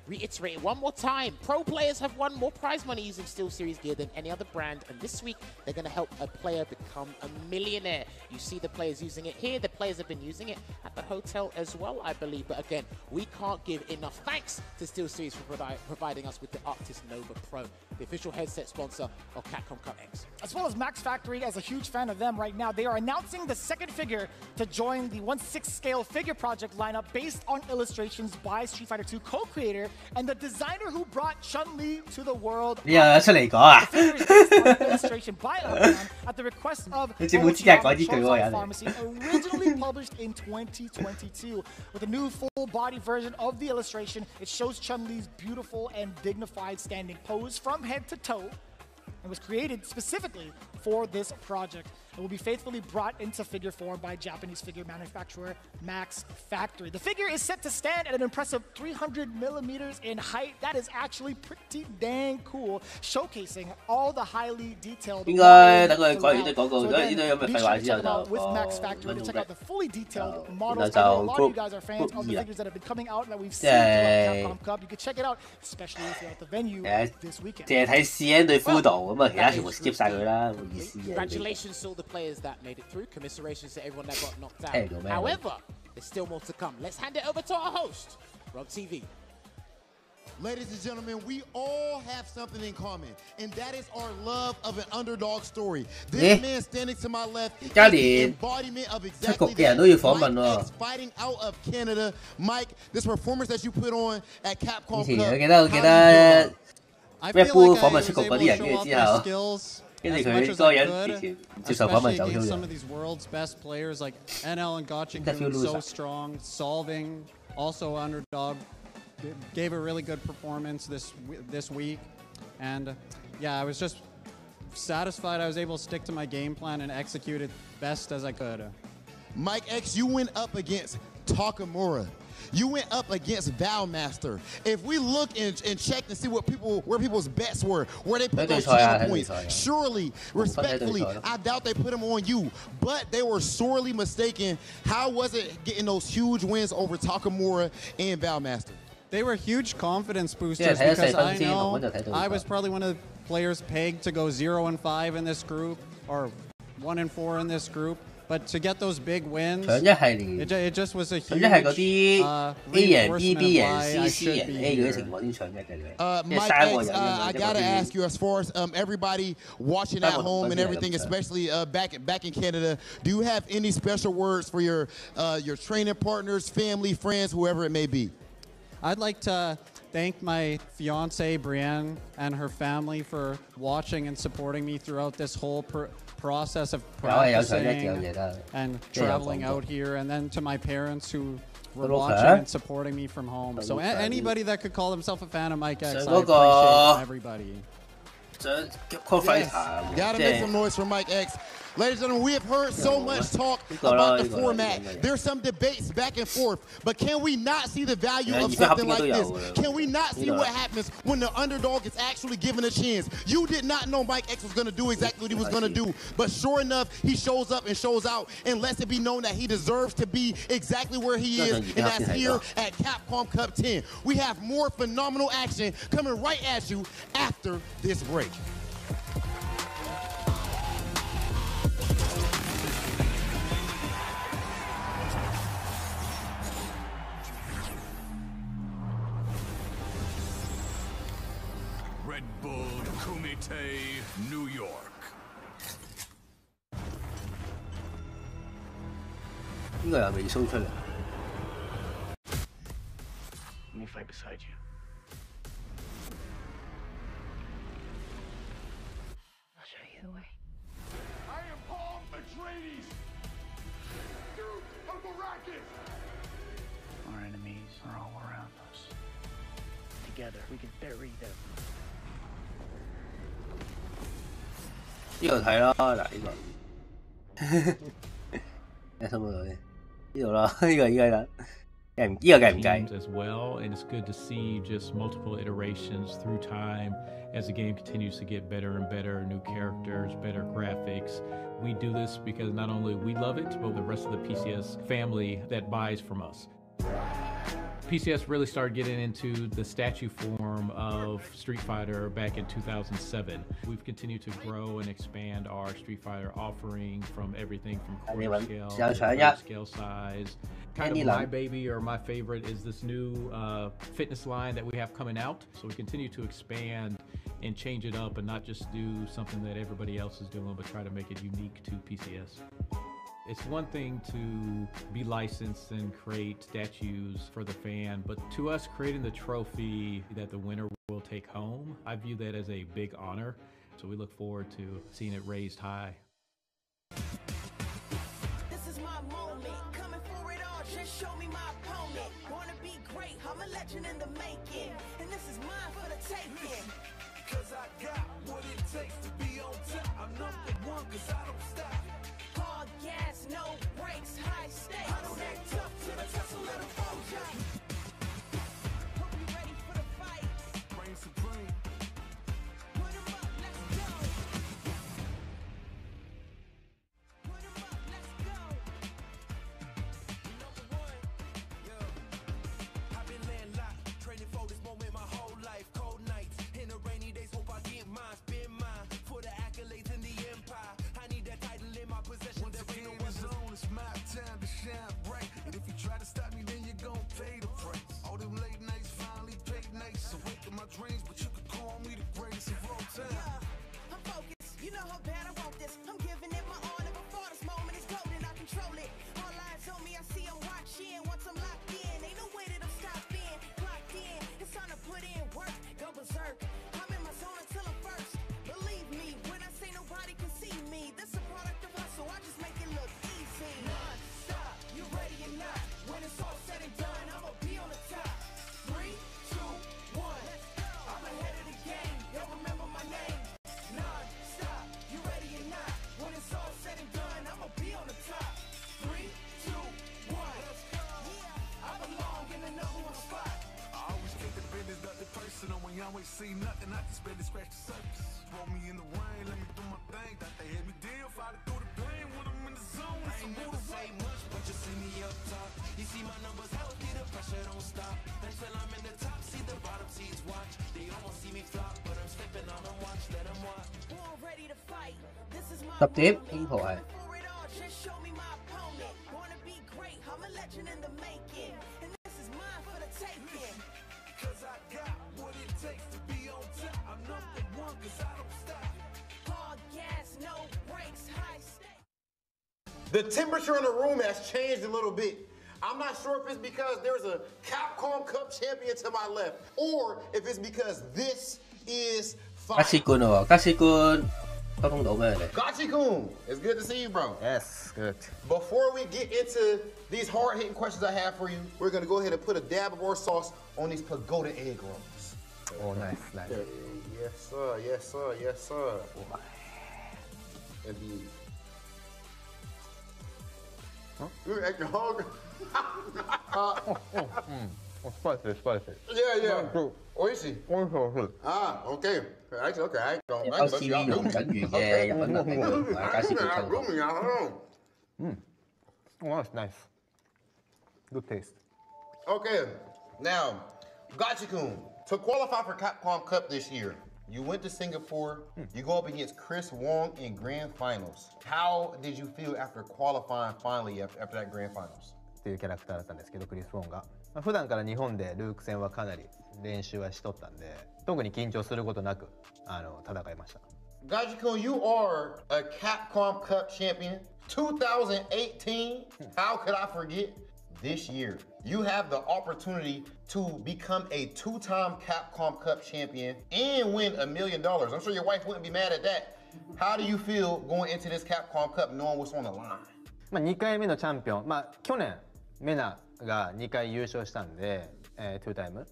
reiterate it one more time. Pro players have won more prize money using Steel Series gear than any other brand, and this week they're gonna help a player become a millionaire. You see the players using it here. The players have been using it at the hotel as well, I believe. But again, we can't give enough thanks to Steel Series for providing us with the Arctis Nova Pro, the official headset sponsor of Capcom Cup X. As well as Max Factory, as a huge fan of them right now, they are announcing the second figure to join the 1/6 scale figure project lineup based on illustrations by Street Fighter 2 co-creator and the designer who brought Chun-Li to the world. Yeah,出嚟講啊！ The figure is based on illustration by Alcon at the request of Pharmacy, originally published in 2022. With a new full-body version of the illustration, it shows Chun-Li's beautiful and dignified standing pose from head to toe. and was created specifically for this project. It will be faithfully brought into figure form by Japanese figure manufacturer Max Factory. The figure is set to stand at an impressive 300 millimeters in height. That is actually pretty dang cool, showcasing all the highly detailed. 應該等佢講完啲廣告，呢啲咁嘅廢話之後就 with Max Factory to check out the fully detailed models. 然 I 後 know a 就 lot of you guys are fans of the figures that have been coming out that we've seen throughout Capcom Cup. You can check it out, especially if you're at the venue this weekend. 淨係睇 CN 對 Fudo 咁啊，其他全部 skip 晒佢啦，冇意思嘅。 Congratulations to all the players that made it through. Commiserations to everyone that got knocked out. However, there's still more to come. Let's hand it over to our host, Rob TV. Ladies and gentlemen, we all have something in common, and that is our love of an underdog story. This man standing to my left is the embodiment of exactly that. Mike X fighting out of Canada. Mike, this performance that you put on at Capcom Cup. 我記得 Red Bull 訪問出局嗰啲人，跟住之後，跟住佢嗰個人之前接受訪問走咗 some of these world's best players like NL and Gotcha so strong, solving, also underdog. Gave a really good performance this week, and yeah, I was just satisfied I was able to stick to my game plan and execute it best as I could. Mike X, you went up against Takamura. You went up against Valmaster. If we look and check to see where people's bets were, where they put those channel points, surely, respectfully, I doubt they put them on you. But they were sorely mistaken. How was it getting those huge wins over Takamura and Valmaster? They were huge confidence boosters because I know I was probably one of the players pegged to go 0-5 in this group or 1-4 in this group. But to get those big wins, it just was a huge reinforcement of why I should be here. Mike X, I gotta ask you, as far as everybody watching at home and everything, especially back in Canada, do you have any special words for your training partners, family, friends, whoever it may be? I'd like to thank my fiancée, Brienne, and her family for watching and supporting me throughout this whole process of practicing and traveling out here. And then to my parents who were watching and supporting me from home. So anybody that could call themselves a fan of Mike X, I appreciate everybody. Gotta make some noise for Mike X. Ladies and gentlemen, we have heard so much talk about the format. There's some debates back and forth, but can we not see the value of something like this? Can we not see what happens when the underdog is actually given a chance? You did not know Mike X was going to do exactly what he was going to do, but sure enough, he shows up and shows out and lets it be known that he deserves to be exactly where he is, and that's here at Capcom Cup 10. We have more phenomenal action coming right at you after this break. Red Bull Kumite, New York. Let me fight beside you. I'll show you the way. I am Paul Atreides, dude of the Racket. Our enemies are all around us. Together, we can bury them. 呢度睇啦，嗱呢個，睇新聞度先，呢度啦，呢個依家啦，呢個計唔計 as well, and it's good to see just multiple iterations through time as the game continues to get better and better, new characters, better graphics. We do this because not only we love it, but the rest of the PCS family that buys from us. PCS really started getting into the statue form of Street Fighter back in 2007. We've continued to grow and expand our Street Fighter offering from everything from quarter scale to scale size. Kind of my baby or my favorite is this new fitness line that we have coming out. So we continue to expand and change it up and not just do something that everybody else is doing, but try to make it unique to PCS. It's one thing to be licensed and create statues for the fan, but to us, creating the trophy that the winner will take home, I view that as a big honor. So we look forward to seeing it raised high. This is my moment, coming for it all, just show me my opponent. Wanna be great, I'm a legend in the making, and this is mine for the taking. Cause I got what it takes to be on top. I'm number one cause I don't stop. Hard gas, no brakes, high stakes. I don't act tough till I test, so let 'em fall ya. Hope you ready for the fight. Reign supreme. Put 'em up, let's go. Put 'em up, let's go. Number one, yeah. I've been landlocked, training for this moment my whole life. Cold nights, in the rainy days, hope I get mine. Spend mine for the accolades in the empire. I need that title in my possession. Once again, it's on, it's my time to shine bright. And if you try to stop me, then you're gon' pay the price. All them late nights finally paid nights. Awake in my dreams, but you could call me the greatest of all time. Yeah, I'm focused. You know how bad I want this. I'm giving it my all. Never before this moment is golden. I control it. All eyes on me. I see I'm watching. Once I'm locked in, ain't no way that I'm stopping. Clocked in. It's time to put in work. Go berserk. I'm in my zone until I'm first. Believe me when I say nobody can see me. This a product of hustle. I just make it look easy. Non-stop, you ready or not? When it's all said and done, I'ma be on the top. 3, 2, 1. I'm ahead of the game. Y'all remember my name. Non-stop, you ready or not? When it's all said and done, I'ma be on the top. 3, 2, 1. I belong in the number one spot. I always keep the business, nothing personal. When y'all ain't see nothing, I just barely scratch the surface. Roll me in the rain, let me do my thing. Thought they had me deal, fight through the pain with them in the zone. I ain't never say much, but you see me up top. You see my numbers healthy, the pressure don't stop. Until I'm in the top, see the bottom seats watch. They almost see me flop, but I'm stepping on them, watch, let them watch. Born ready to fight. This is my 10點英豪係 for it all. Just show me my opponent. Wanna be great. I'm a legend in the making. And this is mine for the taking. Cause I got what it takes to be on top. I'm number one cause I don't stop. Hard gas, no brakes, high stakes. The temperature in the room has changed a little bit. I'm not sure if it's because there's a Capcom Cup champion to my left, or if it's because this is fire. 加士冠喎，加士冠溝通到咩你？ Gachi-kun, it's good to see you, bro. Yes, good. Before we get into these hard-hitting questions I have for you, we're gonna go ahead and put a dab of our sauce on these pagoda egg rolls. Oh, nice, nice. Yes, sir. Yes, sir. Yes, sir. Indeed. Huh? You're acting hungry. Spicy, spicy. Yeah. Oishi. Ah, okay. Actually, okay.有 CV 用緊魚嘅日本能力同埋加士冠溝通。Oh, that's nice. Good taste. Okay, now, Gachi-kun, to qualify for Capcom Cup this year, you went to Singapore, you go up against Chris Wong in grand finals. How did you feel after qualifying finally after that grand finals? っていうキャラクターだったんですけど、クリス・ウォンが。普段から日本でルーク戦はかなり練習はしとったんで、特に緊張することなく戦いました。Gachi-kun, you are a Capcom Cup champion. 2018, how could I forget? This year, you have the opportunity to become a 2-time Capcom Cup champion and win $1 million. I'm sure your wife wouldn't be mad at that. How do you feel going into this Capcom Cup knowing what's on the line? 2回目のチャンピオン、去年メナが2回優勝したんで、2タイム。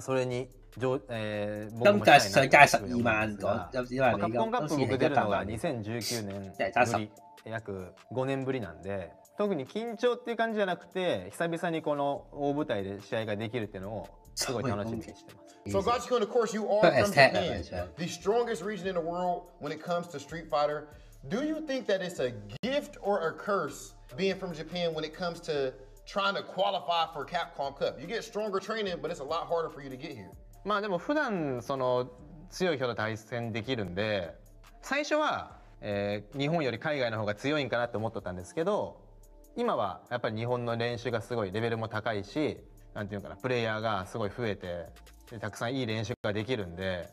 それに今屆上屆12萬港紙話カプコンカップ僕出るのが2019年ぶり、約5年ぶりなんで、特に緊張っていう感じじゃなくて、久々にこの大舞台で試合ができるっていうのをすごい楽しみにしてます。So Gachi-kun, of course, you are from Japan, the strongest region in the world when it comes to Street Fighter. Do you think that it's a gift or a curse being from Japan when it comes to trying to qualify for Capcom Cup? You get stronger training, but it's a lot harder for you to get here. でも普段その強い人と対戦できるんで、最初は、日本より海外の方が強いんかなって思ってたんですけど、今はやっぱり日本の練習がすごいレベルも高いし、なんていうかな、プレイヤーがすごい増えて、たくさんいい練習ができるんで、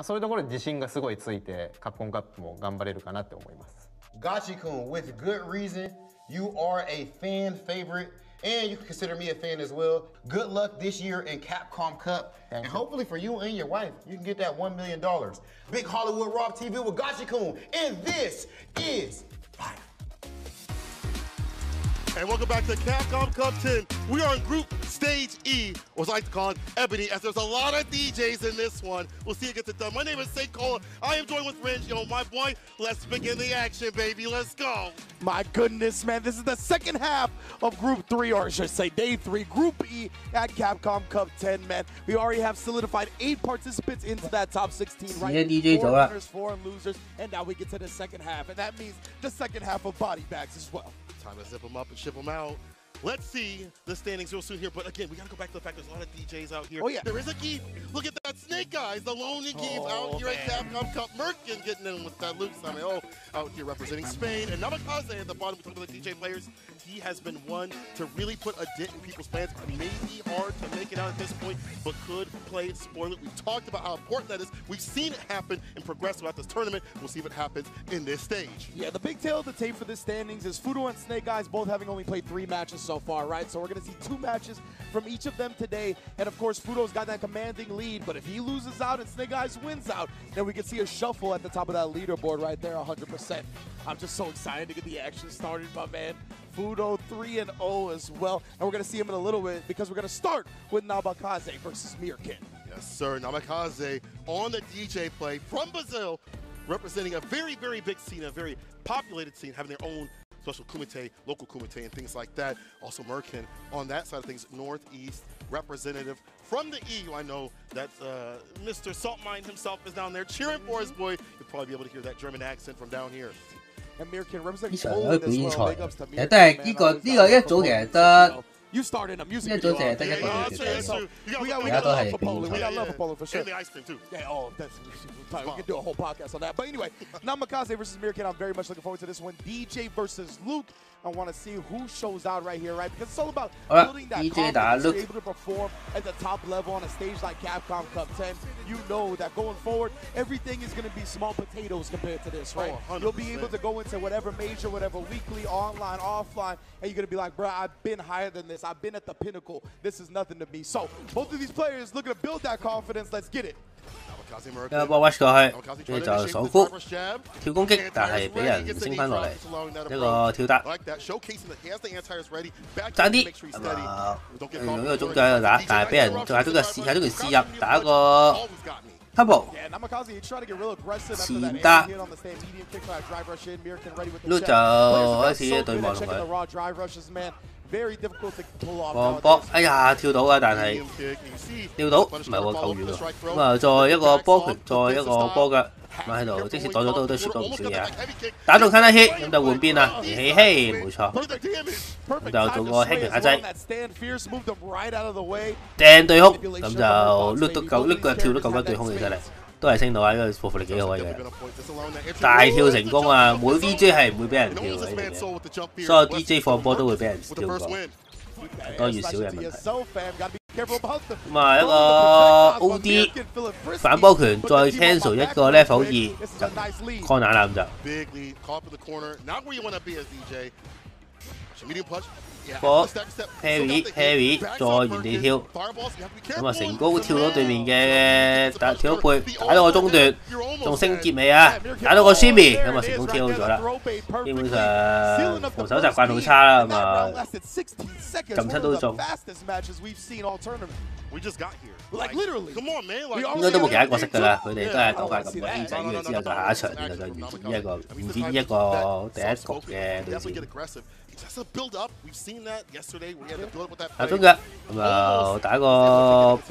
そういうところで自信がすごいついて、カプコンカップも頑張れるかなって思います。Gachi-kun, with good reason, you are a fan favorite. And you can consider me a fan as well. Good luck this year in Capcom Cup. And hopefully for you and your wife, you can get that $1 million. Big Hollywood Rob TV with Gachi-kun. And this is Fire. And welcome back to Capcom Cup 10. We are in Group Stage E, or as I like to call it, Ebony, as there's a lot of DJs in this one. We'll see who gets it done. My name is Seikola. I am joined with Renjo, my boy. Let's begin the action, baby. Let's go. My goodness, man. This is the second half of Group 3, or I should say Day 3, Group E at Capcom Cup 10, man. We already have solidified 8 participants into that top 16, right? 4 winners, 4 losers, and now we get to the second half, and that means the second half of body bags as well. Time to zip them up and ship them out. Let's see the standings real soon here. But again, we got to go back to the fact there's a lot of DJs out here. Oh, yeah. There is a Geef. Look at that Snake Eyes, the lonely Geef out here at Capcom Cup. Merkin getting in with that Luke Samuel out here representing Spain. And Namikaze at the bottom, we talk about the DJ players. He has been one to really put a dent in people's plans. It may be hard to make it out at this point, but could play it, spoil it. We've talked about how important that is. We've seen it happen and progress throughout this tournament. We'll see if it happens in this stage. Yeah, the big tail of the tape for the standings is Fudo and Snake Eyes both having only played 3 matches so far, right? So we're going to see 2 matches from each of them today. And of course, Fudo's got that commanding lead, but if he loses out and Snake Eyes wins out, then we can see a shuffle at the top of that leaderboard right there, 100%. I'm just so excited to get the action started, my man. Fudo 3-0 as well. And we're going to see him in a little bit because we're going to start with Namikaze versus Mirkin. Yes, sir. Namikaze on the DJ play from Brazil, representing a very, very big scene, a very populated scene, having their own special kumite, local kumite, and things like that. Also, Merkin on that side of things, Northeast representative from the EU. I know that Mr. Saltmine himself is down there cheering for his boy. You'll probably be able to hear that German accent from down here. And Mirkin representing Poland as well. Big ups to Mirkin, 但係呢個一組其實得。 You started a music video. We got love for Poland. We got love for Poland for sure. And the ice cream too. Yeah, we can do a whole podcast on that. But anyway, Namikaze versus Mirkin. I'm very much looking forward to this one. DJ versus Luke. I want to see who shows out right here, right? Because it's all about building that confidence to be able to perform at the top level on a stage like Capcom Cup 10. You know that going forward, everything is going to be small potatoes compared to this, right? You'll be able to go into whatever major, whatever weekly, online, offline, and you're going to be like, bro, I've been higher than this. I've been at the pinnacle. This is nothing to me. So both of these players looking to build that confidence. Let's get it. 有波 watch 過去，跟住就爽夫跳攻擊，但係俾人升翻落嚟，一個跳得，爭啲咁啊，用呢個中腳喺度打，但係俾人仲係中條試入打個 couple 前打 ，Luke 就開始對望同佢。 黃波，哎呀，跳到啊！但係跳到，唔係喎，夠遠喎。咁啊，再一個波拳，再一個波腳，咁喺度，即使擋咗都輸到唔少嘢。打中 Kana hit， 咁就換邊啦，嘿嘿，冇錯。咁就做個輕拳壓制，掟對空，咁就碌到夠，碌腳跳到夠緊對空嘅出嚟。 都係升到啊！呢個報復力幾好嘅，大跳成功啊！冇 DJ 係唔會俾人跳嘅呢樣嘢，所有 DJ 放波都會俾人跳過，多與少嘅問題。咁啊，一個 OD 反波拳，再 cancel 一個 level 2就 corner 啦咁就。波 carry 再原地跳，咁啊成功跳到對面嘅跳配，打到個中段，仲升結尾啊！打到個 Shimmy， 咁啊成功 KO 咗啦。基本上防守習慣好差啦，咁啊撳親都中。應該都冇其他角色㗎啦，佢哋都係9塊咁嘅 A 仔，跟住之後就下一場，然後就完結呢一個第一局嘅對戰。 打中腳，咁就打個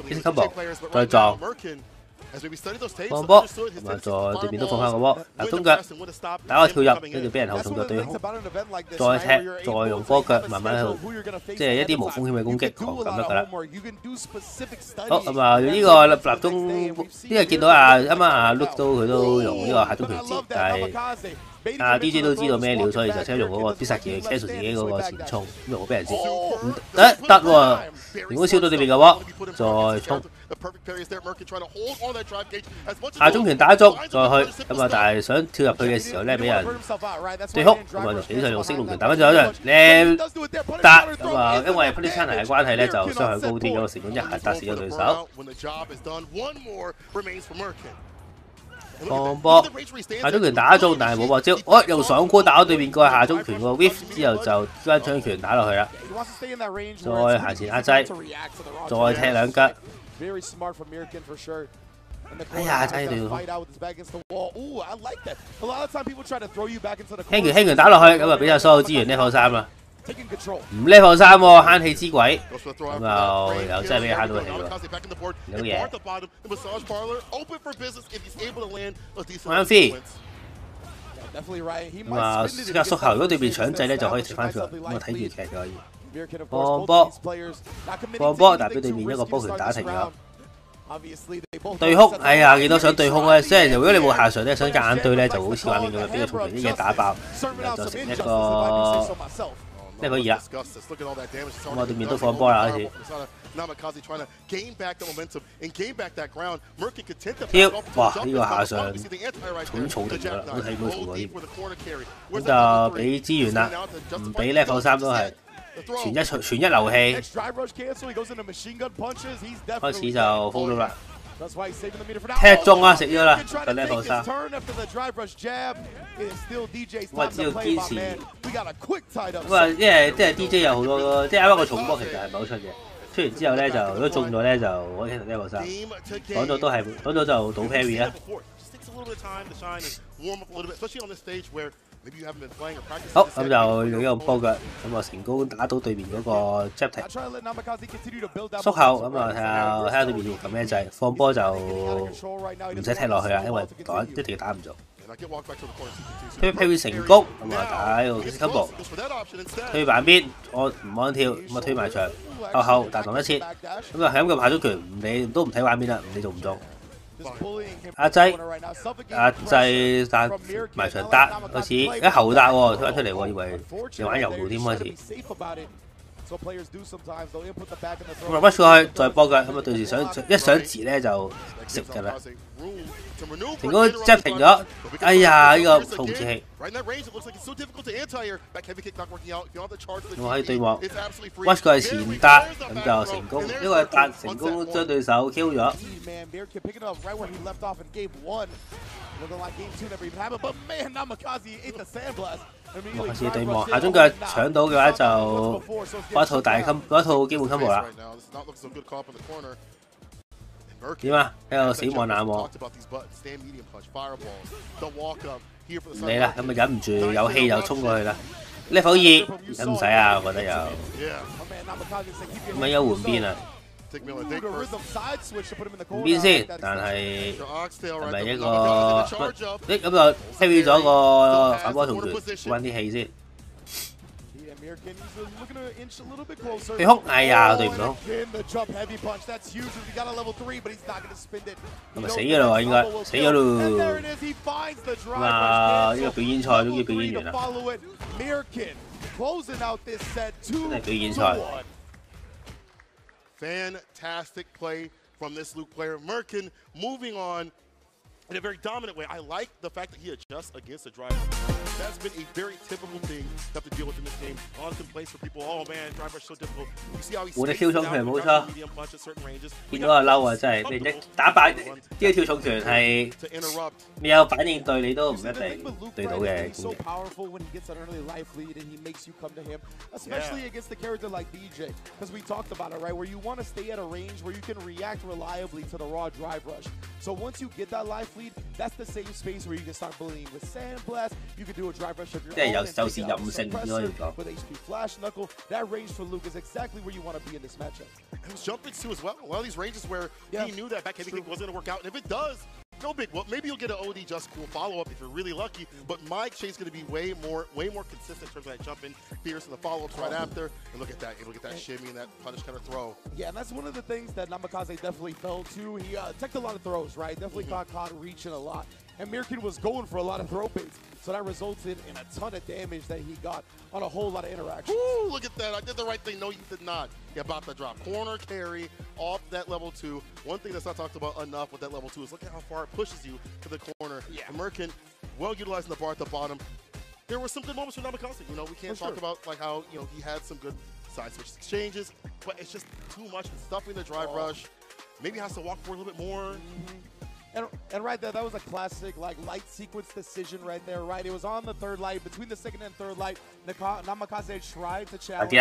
basic combo， 再撞放波，咁啊再對面都放翻個波，打中腳，打個跳入，跟住俾人後重腳對空，再踢，再用波腳慢慢喺度，即係一啲無風險嘅攻擊，狂咁得㗎啦。好，咁啊用呢個立中，呢個見到啊啱啱啊 Luke 佢都用呢個下中拳節，但係。 DJ 都知道咩料，所以就即刻用嗰個必殺技 cancel 自己嗰個前衝，咁就冇俾人知。得喎，如果超到對面嘅話，再衝。下中拳打足，再去咁啊！但係想跳入去嘅時候咧，俾人對空，咁啊就幾想用升龍拳打翻咗一陣，靚打咁啊！因為 Punish Channel 嘅關係咧，就傷害高啲，嗰個成功一下打死咗對手。放波，下中拳打中，但係冇爆招。哦，用爽箍打到對面個下中拳個 whiff 之後就將長拳打落去啦。再行前壓制，再踢兩腳。哎呀，真係對輕拳打落去，咁啊俾晒所有資源 level 3啦。唔 level 3喎，慳氣之鬼，咁又真係俾佢慳到氣喎，好嘢。啱 free， 咁啊即刻縮後，如果對面搶制咧就可以食翻出嚟，咁啊睇住劇就可以。放波，但係俾對面一個波拳打停咗。對空，哎呀，見到想對空咧，即係如果你冇下場咧，想夾硬對咧，就好似畫面咁樣，俾個重拳一嘢打爆，然後就成一個2啦。咁我對面都放波啦，開始。跳，哇！呢個下上重重停咗啦，都睇唔到重嗰啲。咁就俾資源啦，唔俾 level 3都係。全一流氣，開始就 hold 到啦，踢中啊，食咗啦，個 level 3。咁啊，只要堅持，咁啊，因為即係 DJ 有好多，即係啱啱個重波其實係唔係好出嘅，出完之後咧就如果中咗咧就可以踢 level 3，講咗都係講咗就賭 parry 啦。好，咁就用一個波腳，咁啊成功打到對面嗰個 jab 停，縮後，咁啊睇下對面要撳咩掣，放波就唔使踢落去啦，因為一定打唔中。推成功，咁啊打個 combo， 推板邊，我唔安跳，咁啊推埋牆，後但擋得切，咁啊係咁個下中拳，唔理都唔睇畫面啦，唔理中唔中。壓制打埋牆打，開始一後打喎，推翻出嚟喎，以為你玩柔道添開始。咁啊 rush 過去，再波腳，咁啊到時想截咧就食㗎啦。成功執停咗，哎呀呢個透唔切氣。我喺對幕 ，rush 過去前搭，咁就成功，呢個搭成功將對手 kill 咗。開始對幕，下中腳搶到嘅話就嗰一套基本 combo 啦。點啊？喺度死亡冷漠。唔理啦，咁啊忍唔住有氣就衝過去啦。level 2咁唔使啊，我覺得又。咁啊休換邊啊？換邊先，但係係咪一個？咁就 carry 咗個反波重拳，揾啲氣先。對空，哎呀，對唔到。咁咪死咗啦喎，應該死咗咯。咁啊，呢個表演賽終於表演完啦。真係表演賽。Fantastic play from this Luke player. Merkin moving on in a very dominant way. I like the fact that he adjusts against the driver. That's been a very typical thing to have to deal with in this game. Honest complaints for people, oh man, driver is so difficult. You see how he stays down with medium punch at certain ranges. 見到就嬲啊！真係你一打敗呢個跳重拳係未有反應對你都唔一定對到嘅。So powerful when he gets an early life lead and he makes you come to him, especially against a character like DJ, because we talked about it, right? Where you want to stay at a range where you can react reliably to the raw drive rush. So once you get that life lead, that's the same space where you can start bullying with Sandblast. You can do a drive rush of your own and take out with HP Flash Knuckle. That range for Luke is exactly where you want to be in this matchup. It was jumping too as well. One of these ranges where he knew that back heavy kick wasn't going to work out, and if it does, no big whoop. Maybe you'll get an OD just cool follow-up if you're really lucky, but my chain's going to be way more consistent in terms of that jumping, fierce, and the follow-ups right after. And look at that, able to get that shimmy and that punish kind of throw. Yeah, and that's one of the things that Namikaze definitely fell to. He teched a lot of throws, right? Definitely got caught reaching a lot. And Mirkin was going for a lot of throw baits, so that resulted in a ton of damage that he got on a whole lot of interactions. Ooh, look at that. I did the right thing. No, you did not. You're about to drop. Corner carry off that level 2. One thing that's not talked about enough with that level 2 is look at how far it pushes you to the corner. Yeah. Mirkin, well utilizing the bar at the bottom. There were some good moments for Namikaze. You know, we can't talk about like how, you know, he had some good side switch exchanges, but it's just too much. It's stuffing the drive rush. Maybe has to walk forward a little bit more. And right there, that was a classic like light sequence decision right there, right? It was on the third light, between the second and third light. Namikaze tried to challenge. 大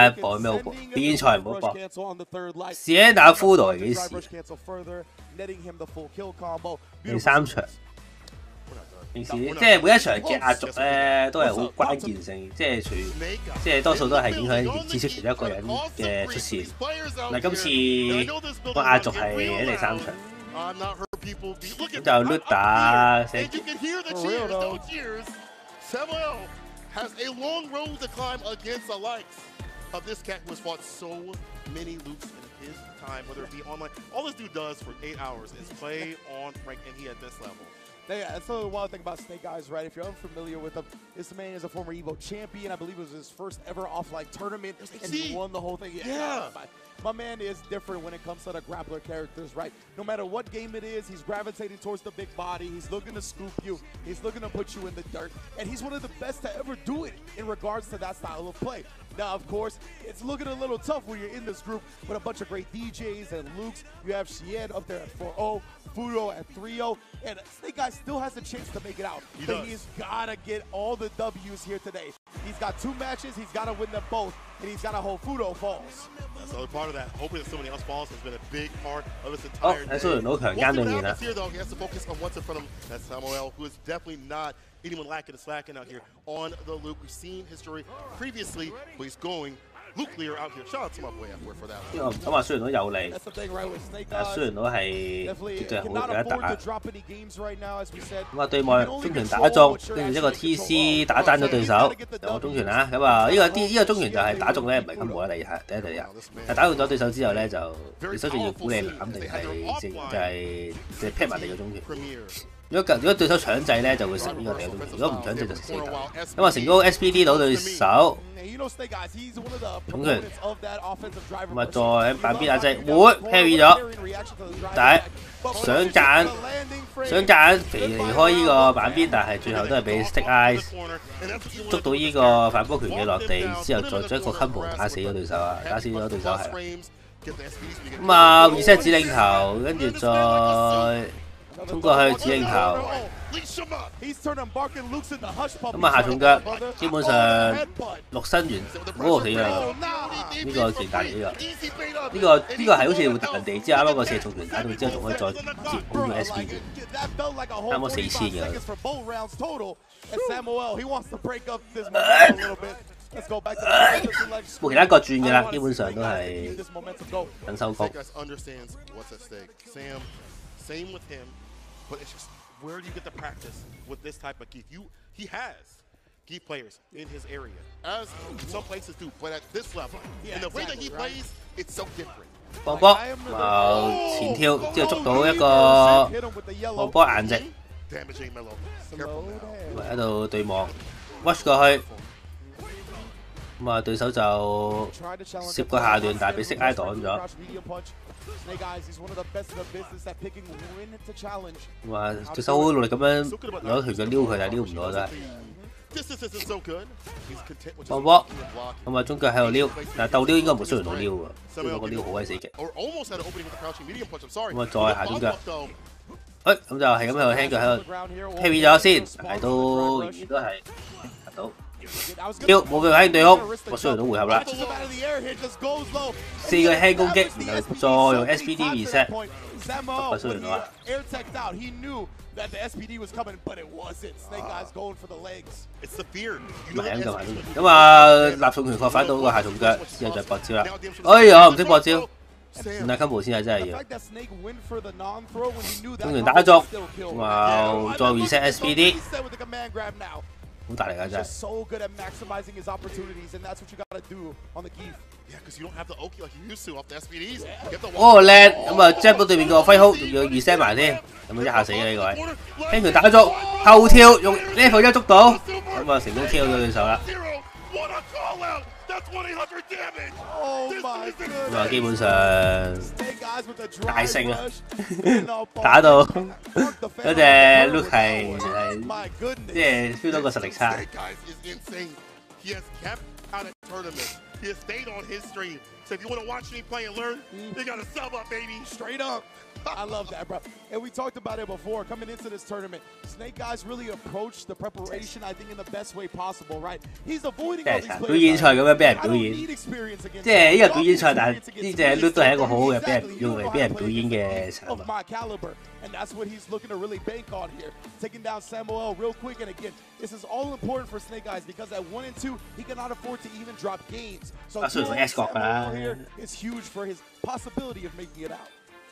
家播咩好播？比賽唔好播。自己打 full 度係幾時？第3場。平時即係每一場嘅壓軸咧，都係好關鍵性，即係多數都係影響至少其中一個人嘅出線。嗱，今次個壓軸係喺第3場。 咁就 Luke 打 Samuel has a long road to climb against the likes of this cat who has fought so many Lukes in his time, whether it be online. All this dude does for 8 hours is play on rank, and he at this level. Yeah, that's the wild thing about Snake Eyes, right? If you're unfamiliar with him, this man is a former EVO champion. I believe it was his first ever offline tournament, and he won the whole thing. Yeah. My man is different when it comes to the grappler characters, right? No matter what game it is, he's gravitating towards the big body. He's looking to scoop you. He's looking to put you in the dirt. And he's one of the best to ever do it in regards to that style of play. Now, of course, it's looking a little tough when you're in this group with a bunch of great DJs and Lukes. You have Shien up there at 4-0, Fudo at 3-0, and Snake Eyes still has a chance to make it out. But he's got to get all the W's here today. He's got 2 matches. He's got to win them both, and he's got to hold Fudo falls. That's the other part of that. Hoping that somebody else falls has been a big part of this entire day. That's what no強姦對面啦。 Here, though, he has to focus on what's in front of him. That's Samuel, who is definitely not anyone lacking and slacking out here on the Luke. We've seen his story previously, but he's going nuclear out here. Shout out to my boy after for that. 咁啊，雖然都有利，但雖然都係絕對係好嘅一打。咁啊，對望中拳打中，跟住一個 TC 打單咗對手，有個中拳啦。咁啊，呢個中拳就係打中咧，唔係combo啦，第一下。但打中咗對手之後咧，就對手仲要估你攬定係即係劈埋你個中拳。如果對手搶制咧，就會食呢個第一中拳；如果唔搶制就食4球。咁啊，成功 SPD 到對手，重拳，咁啊再喺板邊壓制，carry 咗，但係想夾硬肥離開呢個板邊，但係最後都係俾 Snake Eyes 捉到呢個反波拳嘅落地，之後再將一個 combo 打死咗對手啊！打死咗對手係。咁啊 reset 指令頭，跟住再。 衝過去指令頭，咁啊下重腳，基本上6身完嗰個死啦，呢個勁大嚟呢個係好似會突人哋之後啱啱個射重拳打到之後，仲可以再接攻咗 SP 嘅，啱啱4000嘅。冇其他一個轉嘅啦，基本上都係等收工。 But it's just, where do you get the practice with this type of Geef? He has Geef players in his area, as some places do, but at this level, and the way that he plays, it's so different. 放波，前跳之後捉到一個放波硬直，喺度對望 ，watch 過去，咁啊對手就攝個下段，但係俾色 I 擋咗。 哇！對手好努力咁樣攞條腳撩佢，但係撩唔到真係。放波，咁啊中腳喺度撩，但係鬥撩應該唔需要到撩喎，因為個撩好鬼死勁。咁啊再下中腳，咁就係咁喺度輕腳喺度 carry 咗先，但係都仍然都係達到。 跳冇佢反應對空，我雖然都回合啦。4個輕攻擊，然後再用 SPD reset， 我雖然到啦。唔係咁咁啊，立重拳確反到個下重腳，之後再搏招啦。哎呀，唔識搏招，算啦 combo 先係真係要。重拳打中，然後再 reset SPD。 好大力啊！真係。哦叻，咁啊 jab 到對面個揮空，仲要 reset 埋添，咁啊一下死啊呢個位。輕拳打中，後跳用 level 1捉到，咁啊成功 KO 咗對手啦。咁啊基本上大勝啊，打到嗰隻 Luke 係即係 feel 到個實力差。He has stayed on his stream to said, if you want to watch me play and learn, you got to sub up, baby. Straight up. I love that, bro. And we talked about it before. Coming into this tournament, Snake Eyes really approached the preparation, I think, in the best way possible, right? He's avoiding all these players. 表演賽咁樣俾人表演，即係呢個表演賽，但係呢隻 loot 都係一個好好嘅俾人用嚟俾人表演嘅產物。And that's what he's looking to really bank on here. Taking down Samuel real quick. And again, this is all important for Snake Eyes because at 1 and 2, he cannot afford to even drop games. So Samuel here is huge for his possibility of making it out.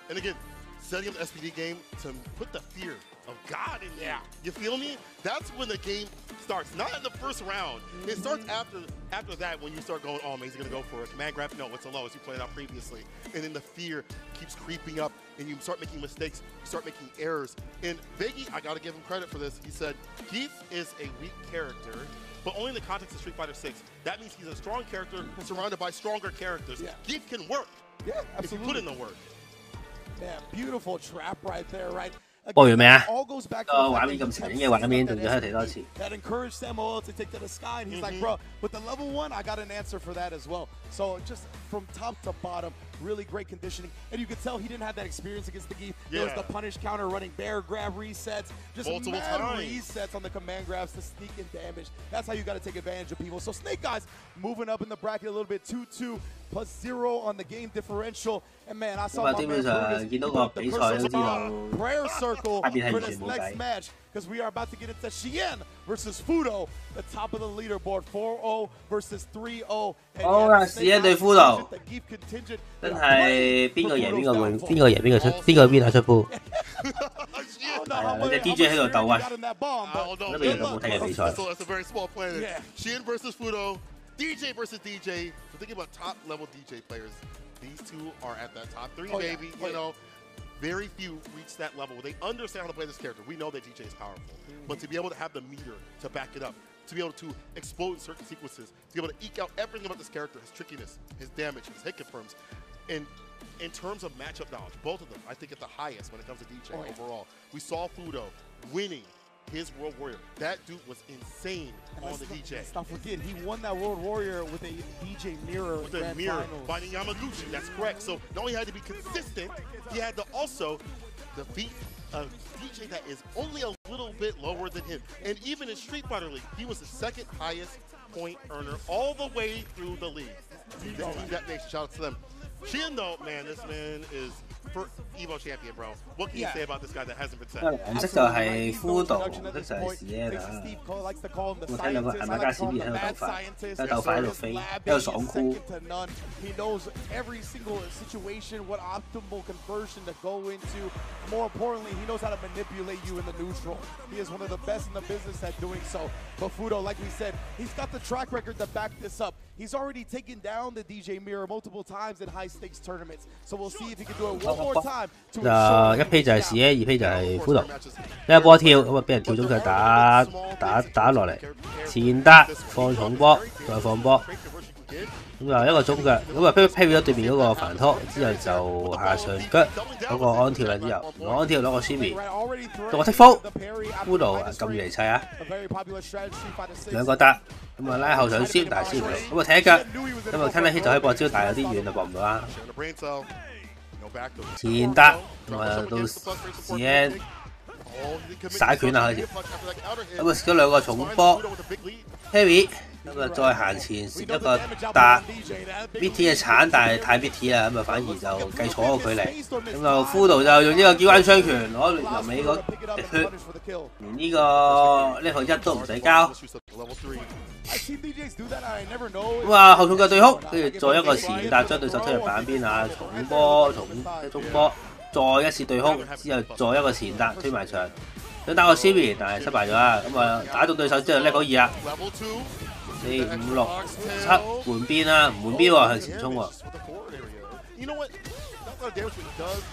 And again, setting up the SPD game to put the fear of God in there. You feel me? That's when the game starts. Not in the first round. It starts after that when you start going, oh man, he's gonna go for a command grab. No, it's a low as you played out previously. And then the fear keeps creeping up and you start making mistakes, you start making errors. And Biggie, I gotta give him credit for this. He said, Keith is a weak character, but only in the context of Street Fighter 6. That means he's a strong character surrounded by stronger characters. Keith can work. Yeah, absolutely. If you put in the work. Man, beautiful trap right there, right? 播完未啊？個畫面咁情嘅畫面，仲要喺度睇多次。That encouraged Samuel to take to the sky, and he's like, bro, with the level 1, I got an answer for that as well. So just from top to bottom, really great conditioning. And you could tell he didn't have that experience against the Geef. There was the punish counter running bear grab resets, just multiple resets on the command grabs to sneak in damage. That's how you got to take advantage of people. So Snake Eyes moving up in the bracket a little bit, 2-2 plus 0 on the game differential. And man, I saw my man prayer circle for this next match because we are about to get into Xian versus Fudo, the top of the leaderboard, 4-0 versus 3-0. 好啦，Xian 對 Fudo， 真係邊個贏邊個會，邊個贏邊個出，邊個邊打出鋪。係啊，有隻 DJ 喺度鬥喂，呢個有冇睇嘅比賽 ？So that's a very small planet. Xian versus Fudo, DJ versus DJ. So thinking about top level DJ players, these two are at that top 3, baby. You know. Very few reach that level where they understand how to play this character. We know that DJ is powerful, but to be able to have the meter to back it up, to be able to explode certain sequences, to be able to eke out everything about this character, his trickiness, his damage, his hit confirms. And in terms of matchup knowledge, both of them, I think at the highest when it comes to DJ overall. We saw Fudo winning his World Warrior. That dude was insane on the DJ. Stop forgetting, he won that World Warrior with a DJ mirror. With a mirror, fighting Yamaguchi. That's correct. So not only had to be consistent, he had to also defeat a DJ that is only a little bit lower than him. And even in Street Fighter League, he was the second highest point earner all the way through the league. That nation, shout out to them. Xian though, man, this man is for Evo champion, bro. What can you say about this guy that hasn't been said? 紅色就係 Fudo， 紅色就係 Xian 啦。我睇兩個係咪加 CB 喺度鬥快，喺度鬥快喺度飛，喺度爽酷。He knows every single situation, what optimal conversion to go into. More importantly, he knows how to manipulate you in the neutral. He is one of the best in the business at doing so. But Fudo, like we said, he's got the track record to back this up. He's already taken down the DJ mirror multiple times in high-stakes tournaments. So we'll see if he can do it one more time. 一批就係 Xian， 二批就係 Fudo。一波跳咁啊，俾人跳中佢打落嚟，前打放重波，再放波。咁啊一個中腳，咁啊批咗對面嗰個反拖，之後就下上腳嗰個安跳啦，之後攞安跳攞個 Shimmy， 到個 take Fudo 撳住嚟砌啊，兩個得，咁啊拉後上先，但係先唔到，咁啊踢一腳，咁啊 Cannon Hit 就可以搏招，但係有啲遠啊，搏唔到啦。前打，咁啊到 Xian 耍拳啦開始，咁啊嗰兩個重波 Heavy。咁啊，再行前一個打 BT 嘅鏟，但係太 BT 啦，咁啊反而就計錯個距離。咁就 Fudo 就用呢個機關雙拳攞臨尾嗰滴血，連呢個level 1都唔使交。咁啊後重腳對空，跟住再一個前搭將對手推入板邊啊，重波中波，再一次對空，之後再一個前搭推埋牆，想打個 Shimmy， 但係失敗咗啦。咁啊打中對手之後level 2啊。4、5、6、7換邊啦，唔換邊喎，向前衝喎。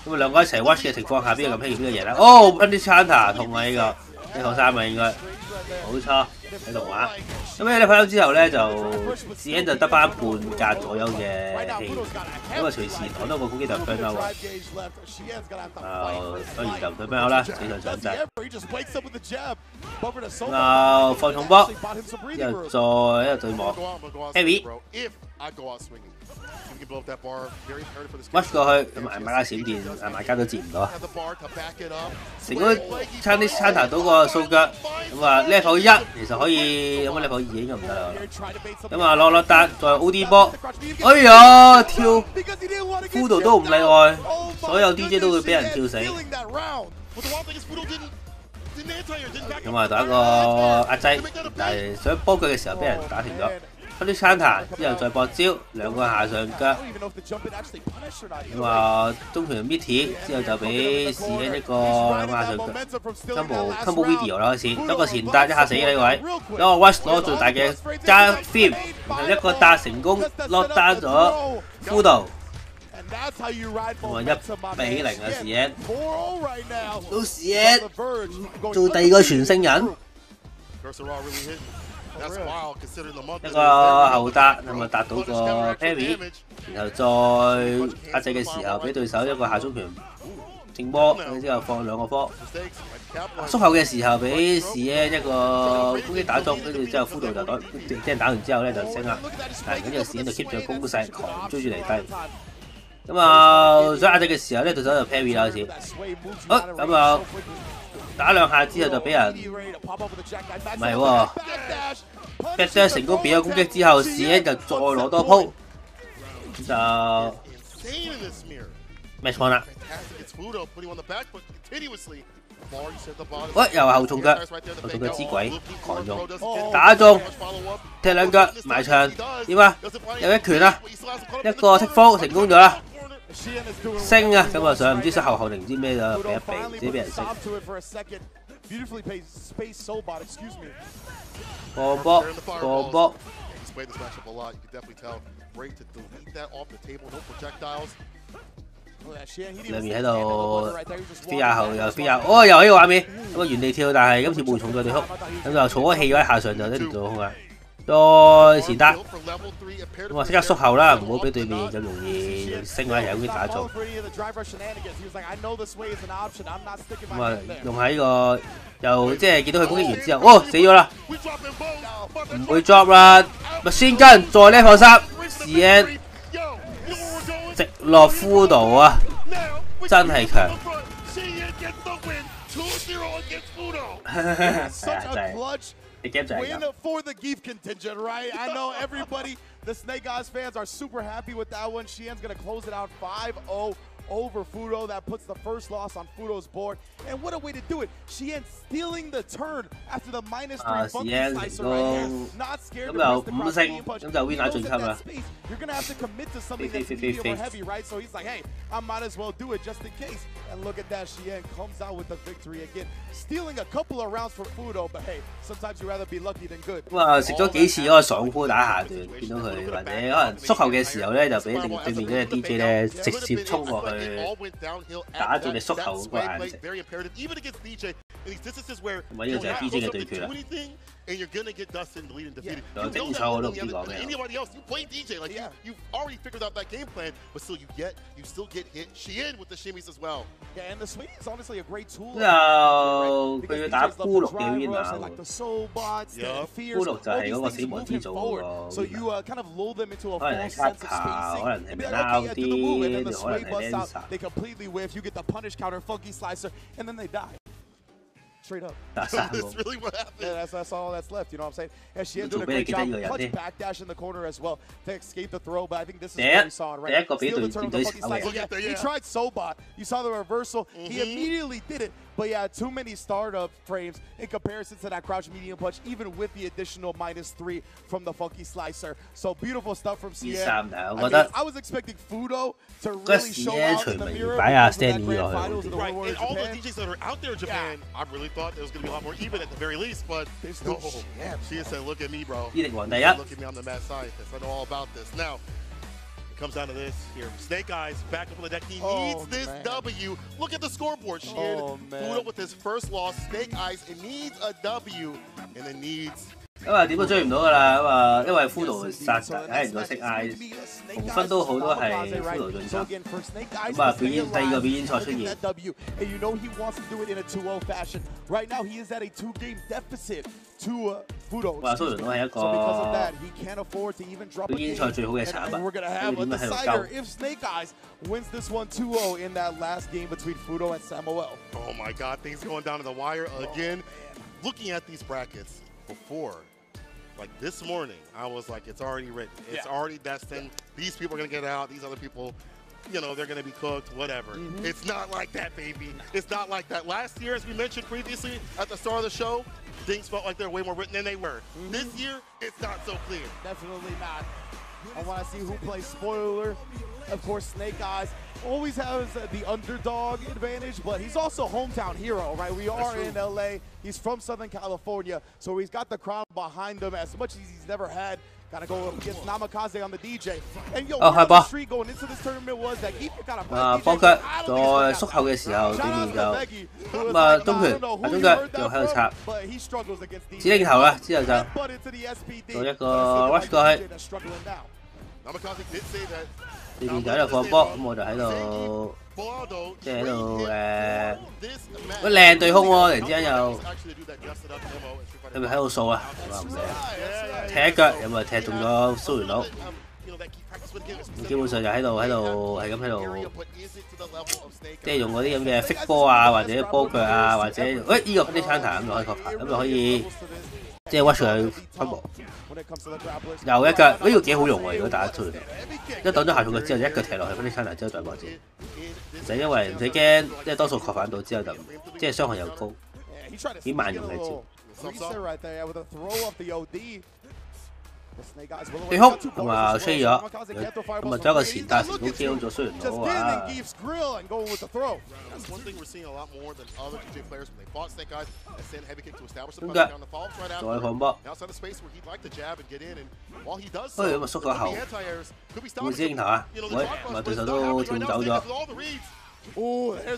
咁啊兩個一齊 watch 嘅情況下，邊個咁輕易邊個贏啦？哦 ，Punish Counter 痛啊呢個，1扣3啊應該，冇錯喺動畫。咁你睇咗之後咧，就Xian就得翻半格左右嘅氣，咁啊隨時擋到個攻擊就 burn out 喎。當然就唔對 burn out 啦，死上上掣。放重波，之後再一個對網 ，Heavy。rush 過去，咁買家閃電，買家都接唔到啊！成功差啲參彈到個數腳，咁啊 level 1其實可以，有冇 level 2應該唔得啦。咁啊落單，再 OD 波，哎呀跳 ，Fudo 都唔例外，所有 DJ 都會俾人跳死。咁啊打個壓制，但係想幫佢嘅時候俾人打停咗。 嗰啲餐彈之後再搏招，兩個下上腳，咁啊中場 Mitty 之後就俾試起一個兩個下上腳 combo video 啦開始，一個前搭一下死呢位，一個 rush 攞最大嘅加 film， 然後一個搭成功 lock down 咗 Fudo， 咁啊1-0啊時恩，到時恩做第二個傳聖人。 一個後搭咁啊達到個 parry， 然後再壓制嘅時候俾對手一個下中拳正波，之後放兩個波。縮後嘅時候俾士耶一個攻擊打中，跟住之後Fudo就打，即係打完之後咧就升啦。係咁，呢個士耶就 keep 住攻勢，狂追住嚟低。咁啊想壓制嘅時候咧，對手就 parry 啦開始。好咁啊。 打兩下之後就俾人唔係喎 ，backdash 成功變咗攻擊之後，士恩就再攞多鋪，就 match point 啦。喂，又後重腳，後重腳之鬼狂中，打中，踢兩腳埋牆，點啊？有一拳啊，一個剔風成功咗啦。 升啊！咁啊上唔知想後定唔知咩就避一避，自己俾人升。放波，放波。兩面喺度飛下後又飛下，哦又喺個畫面，咁啊原地跳，但係今次冇重咗對空，咁就儲咗氣咗喺下上就一定做空啦。 再前搭，咁啊即刻縮後啦，唔好俾對面咁容易升位又咁打中。咁啊用喺呢個又即係見到佢攻擊完之後，哦死咗啦，唔會 drop 啦，咪先跟再 level 3 CN 直落Fudo啊，真係強。Win for the Geef contingent, right? I know everybody, the Snake Eyes fans are super happy with that one. Xian's going to close it out 5-0 over Fudo. That puts the first loss on Fudo's board. And what a way to do it. Xian stealing the turn after the -3 funky slicer right here. Not scared to risk the cross punch. He knows in that space, you're going to have to commit to something that's medium or heavy, right? So he's like, hey, I might as well do it just in case. And look at that, Xian comes out with the victory again. Stealing a couple of rounds for Fudo, but hey, sometimes you'd rather be lucky than good. 咁啊食咗幾次嗰個爽夫打下段，見到佢或者可能縮後嘅時候咧，就俾對面嗰隻 DJ 咧直接衝過去。 打住你縮後嗰個顏值，咁啊呢個就係 DJ 嘅對決啦。And you're gonna get dusted and deleted and defeated. You know that anybody else, you play DJ, like you've already figured out that game plan, but still you still get hit. Xian with the shimmies as well. Yeah, and the swing is honestly a great tool. 之後佢要打骷髏表演啊，骷髏就係嗰個死亡之組嗰個，可能係 Kappa， 可能係 Now 啲，可能係 Lancer。 They completely whiff. You get the punish counter, funky slicer, and then they die. Straight up. That's really what happened. Yeah, that's all that's left. You know what I'm saying? And she did a great job. Clutch backdash in the corner as well to escape the throw. But I think this is what we saw, right? Steal the turn with the funky slicer. Yeah, he tried Sobot. You saw the reversal. He immediately did it. But yeah, too many startup frames in comparison to that crouch medium punch, even with the additional -3 from the funky slicer. So beautiful stuff from CN. I was expecting Fudo to really show out in the mirror. Right, and all the DJs that are out there in Japan, I really thought it was going to be a lot more even at the very least. But no, she said, "Look at me, bro. Look at me on the mad scientist. I know all about this." Now. Comes down to this here. Snake Eyes back up on the deck. He needs this W. Look at the scoreboard. Fudo with his first loss. Snake Eyes, it needs a W and it needs 咁啊點都追唔到㗎啦，咁啊因為骷髏殺睇唔到識嗌，紅分都好多係骷髏進攻。咁啊第二個表演賽出現。哇！蘇聯佬係一個表演賽最好嘅產物，點解喺度？Oh my God! Things going down to the wire again. Looking at these brackets before. Like this morning, I was like, it's already written. It's already destined. These people are going to get out. These other people, you know, they're going to be cooked, whatever. It's not like that, baby. It's not like that. Last year, as we mentioned previously at the start of the show, things felt like they're way more written than they were. This year, it's not so clear. Definitely not. I want to see who plays spoiler. Of course, Snake Eyes always has the underdog advantage, but he's also hometown hero, right? We are in LA. He's from Southern California, so he's got the crowd behind him as much as he's never had. Gotta go against Namikaze on the DJ. And yo, the street going into this tournament was that Geef got a幫腳在縮後嘅時候，對面就咁啊東拳中腳又喺度插指令頭啦，之後就做一個 rush 過去。對面就喺度放波，咁我就喺度，即係喺度好靚對空喎！突然之間又，你咪喺度掃啊？話唔死，踢一腳有冇踢中咗蘇聯佬？基本上就喺度係咁喺度，即係用嗰啲咁嘅 fake 波啊，或者波腳啊，或者喂呢個 Punish Counter 咁就可以確牌，咁就可以即係 watch 佢分波。又一腳，呢個幾好用喎！如果打得出嚟，一擋咗下重腳之後，一腳踢落去 Punish Counter 之後再搏箭，就因為唔使驚，即係多數確反到之後就即係傷害又高，幾萬用嘅招。對空咁啊吹咗，咁啊將個前大成功 kill 咗雖然佬啊！中腳再放波，咁啊縮咗後，會指認頭啊！喂，咁啊對手都跳走咗。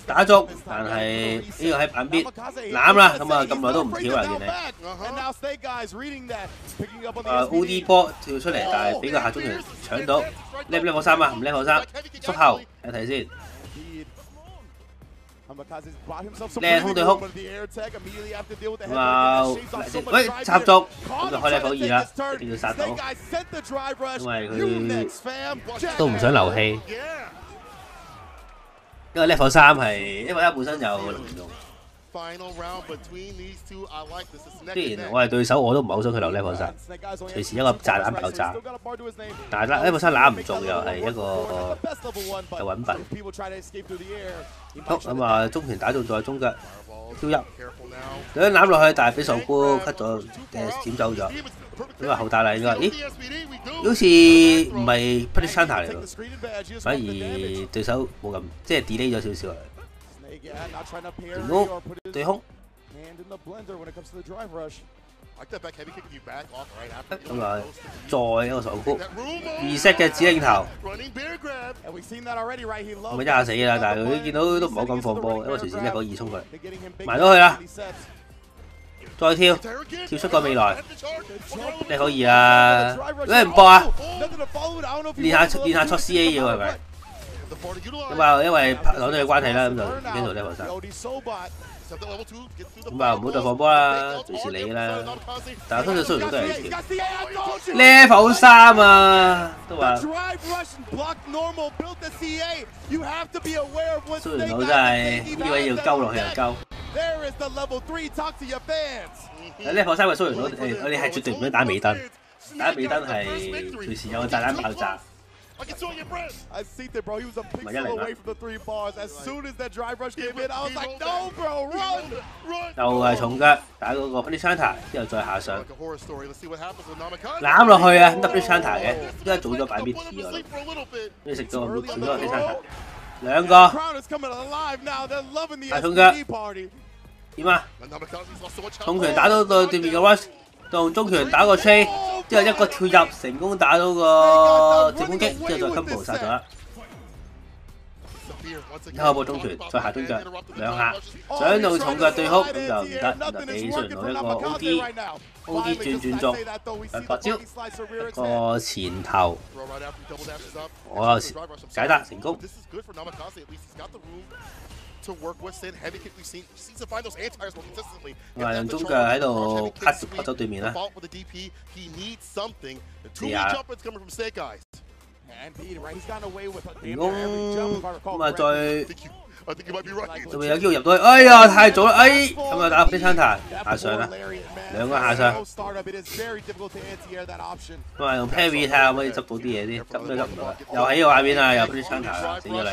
打中，但係呢個喺板邊攬啦，咁啊咁耐都唔跳啦，見你。OD 波跳出嚟，但係俾個下中拳搶到，叻唔叻火三啊？唔叻火三，縮後睇睇先。靚空對空，咁啊喂插中，咁就開level 2啦，一定要殺到，因為佢都唔想流氣。因為 level 3係，因為佢本身有龍用。雖然我係對手，我都唔係好想佢留 level 3，隨時一個炸彈爆炸。但係 level 3攬唔中又係一個就揾笨。好咁啊，中拳打中咗中腳，挑入，想攬落去，但係俾上姑 cut 咗閃走咗。咁啊後打啦應該，咦？好似唔係 Punish Counter 嚟喎，反而對手冇咁即係 delay 咗少少啊。成功對空。咁啊，再一個上高，reset 嘅指令頭，咪一下死啦！但係佢見到都唔好咁放波，因為隨時叻個2衝佢，埋咗去啦。再跳出個未來，叻個2啊！你唔搏啊？練下出 CA 要係咪？咁啊，因為拍檔嘅關係啦，咁就已經做 level 3。咁啊，唔好再放波啦，隨時你啦。但係通常雖然都係跳 level 3啊，都話雖然佬真係呢位要鳩落去又鳩。level 3嘅雖然佬，我哋係絕對唔想打尾燈，打尾燈係隨時有個炸彈爆炸。I see it, bro. He was a pixel away from the 3 bars. As soon as that drive rush came in, I was like, no, bro, run! 又係重腳打嗰個 Punish Counter， 之後再下上攬落去啊 ！Punish Counter 嘅，依家早咗擺 BT 喎，跟住食咗 Punish Counter， 兩個大重腳點啊？重拳打到對面嘅 rush， 用中拳打個 trade。之後一個跳入成功打到個正攻擊，之後再 combo 殺咗啦。一開波中傳，再下中腳兩下，想用重腳對空咁就唔得，就俾衰人攞一個 OD 轉中，發招一個前頭，我有時解答成功。用中腳喺度 cut 走對面啦，試下。成功咁啊！仲未有機會入到去，哎呀太早啦！哎咁啊打飛餐彈下上啦，兩個下上。咁啊用 parry 睇下可唔可以執到啲嘢先，執都執唔到，又喺個畫面啊，又飛餐彈啦，死咗啦！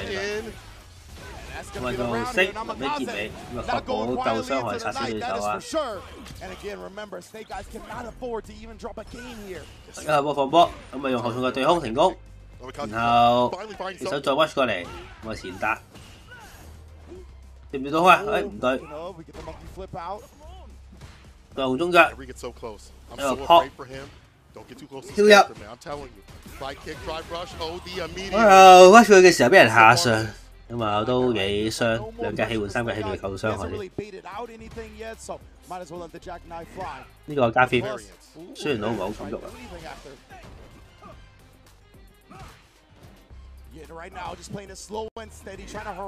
咁啊就識臨尾結尾，咁啊確保夠傷害殺死對手啊！一下波放波，咁啊用後重嘅對空成功。然後你手再 watch 過嚟，我前打，接唔接到開啊？誒唔對，對後中腳，一個 pop， 跳入，watch 佢嘅時候俾人下上，咁啊都幾傷，兩格氣換三格氣咪夠傷害啲。呢個加菲，雖然都唔係好感觸啊。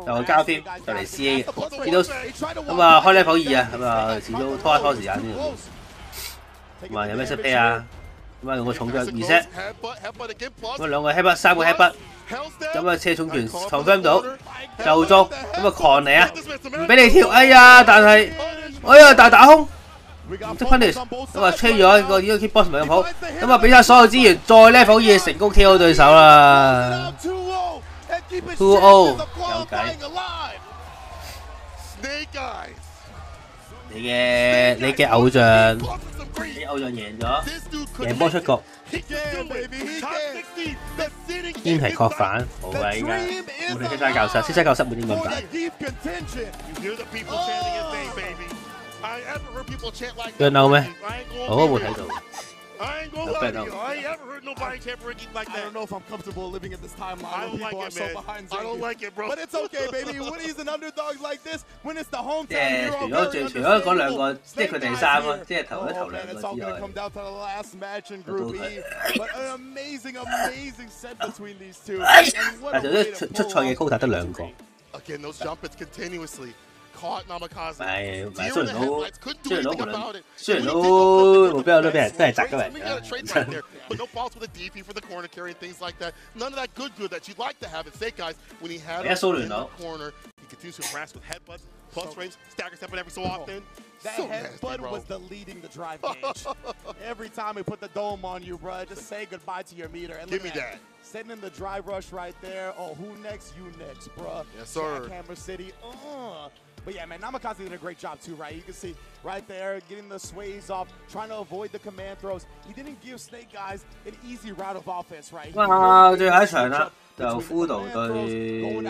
就交添，就嚟 CA 嘅，見到咁啊開 level 2啊，咁啊始終拖一拖時間先。咁啊有咩 set play 啊？咁啊用個重腳 reset， 咁啊兩個 headbutt， 三個 headbutt， 咁啊車重拳 confirm 到，就中，咁啊狂嚟啊！唔俾你跳，哎呀！但係，哎呀大打空。即 finish， 咁啊吹咗個呢個 kickbox 唔係咁好，咁啊俾晒所有資源，再 level 2成功 KO 對手啦。2-0 有計。你嘅偶像，你偶像贏咗，贏波出局。堅係確反，好啊！依家我哋西西教室，西西教室冇點咁大。burn out 咩？我都冇睇到。burn out。I don't know if I'm comfortable living in this timeline. People are so behind. I don't like it, bro. But it's okay, baby. When he's an underdog like this, when it's the hometown hero. 除咗嗰兩個，即係佢第三咯，即係頭兩個之外。It's all gonna come down to the last match in Group E. But an amazing set between these two. 但係出賽嘅 quota 得兩個。Again, those jump its continuously. Caught Namikaze. 唔係，雖然都目標都俾人砸咗人㗎。But no faults with a DP for the corner carry and things like that. None of that good that you'd like to have at Snake Eyes when he had him in the corner. He continues to harass with headbutts, plus frames, stagger stepping every so often. That headbutt was the leading the drive gauge. Every time he put the dome on you, bro, just say goodbye to your meter. And give me that. Sitting in the drive rush right there. Oh, who next? You next, bro. Yes, sir. Jackhammer City. But yeah, man, Namikaze did a great job too, right? You can see right there, getting the sways off, trying to avoid the command throws. He didn't give Snake Eyes an easy route of offense, right? 哇！最後一場啦，就 Fudo 對應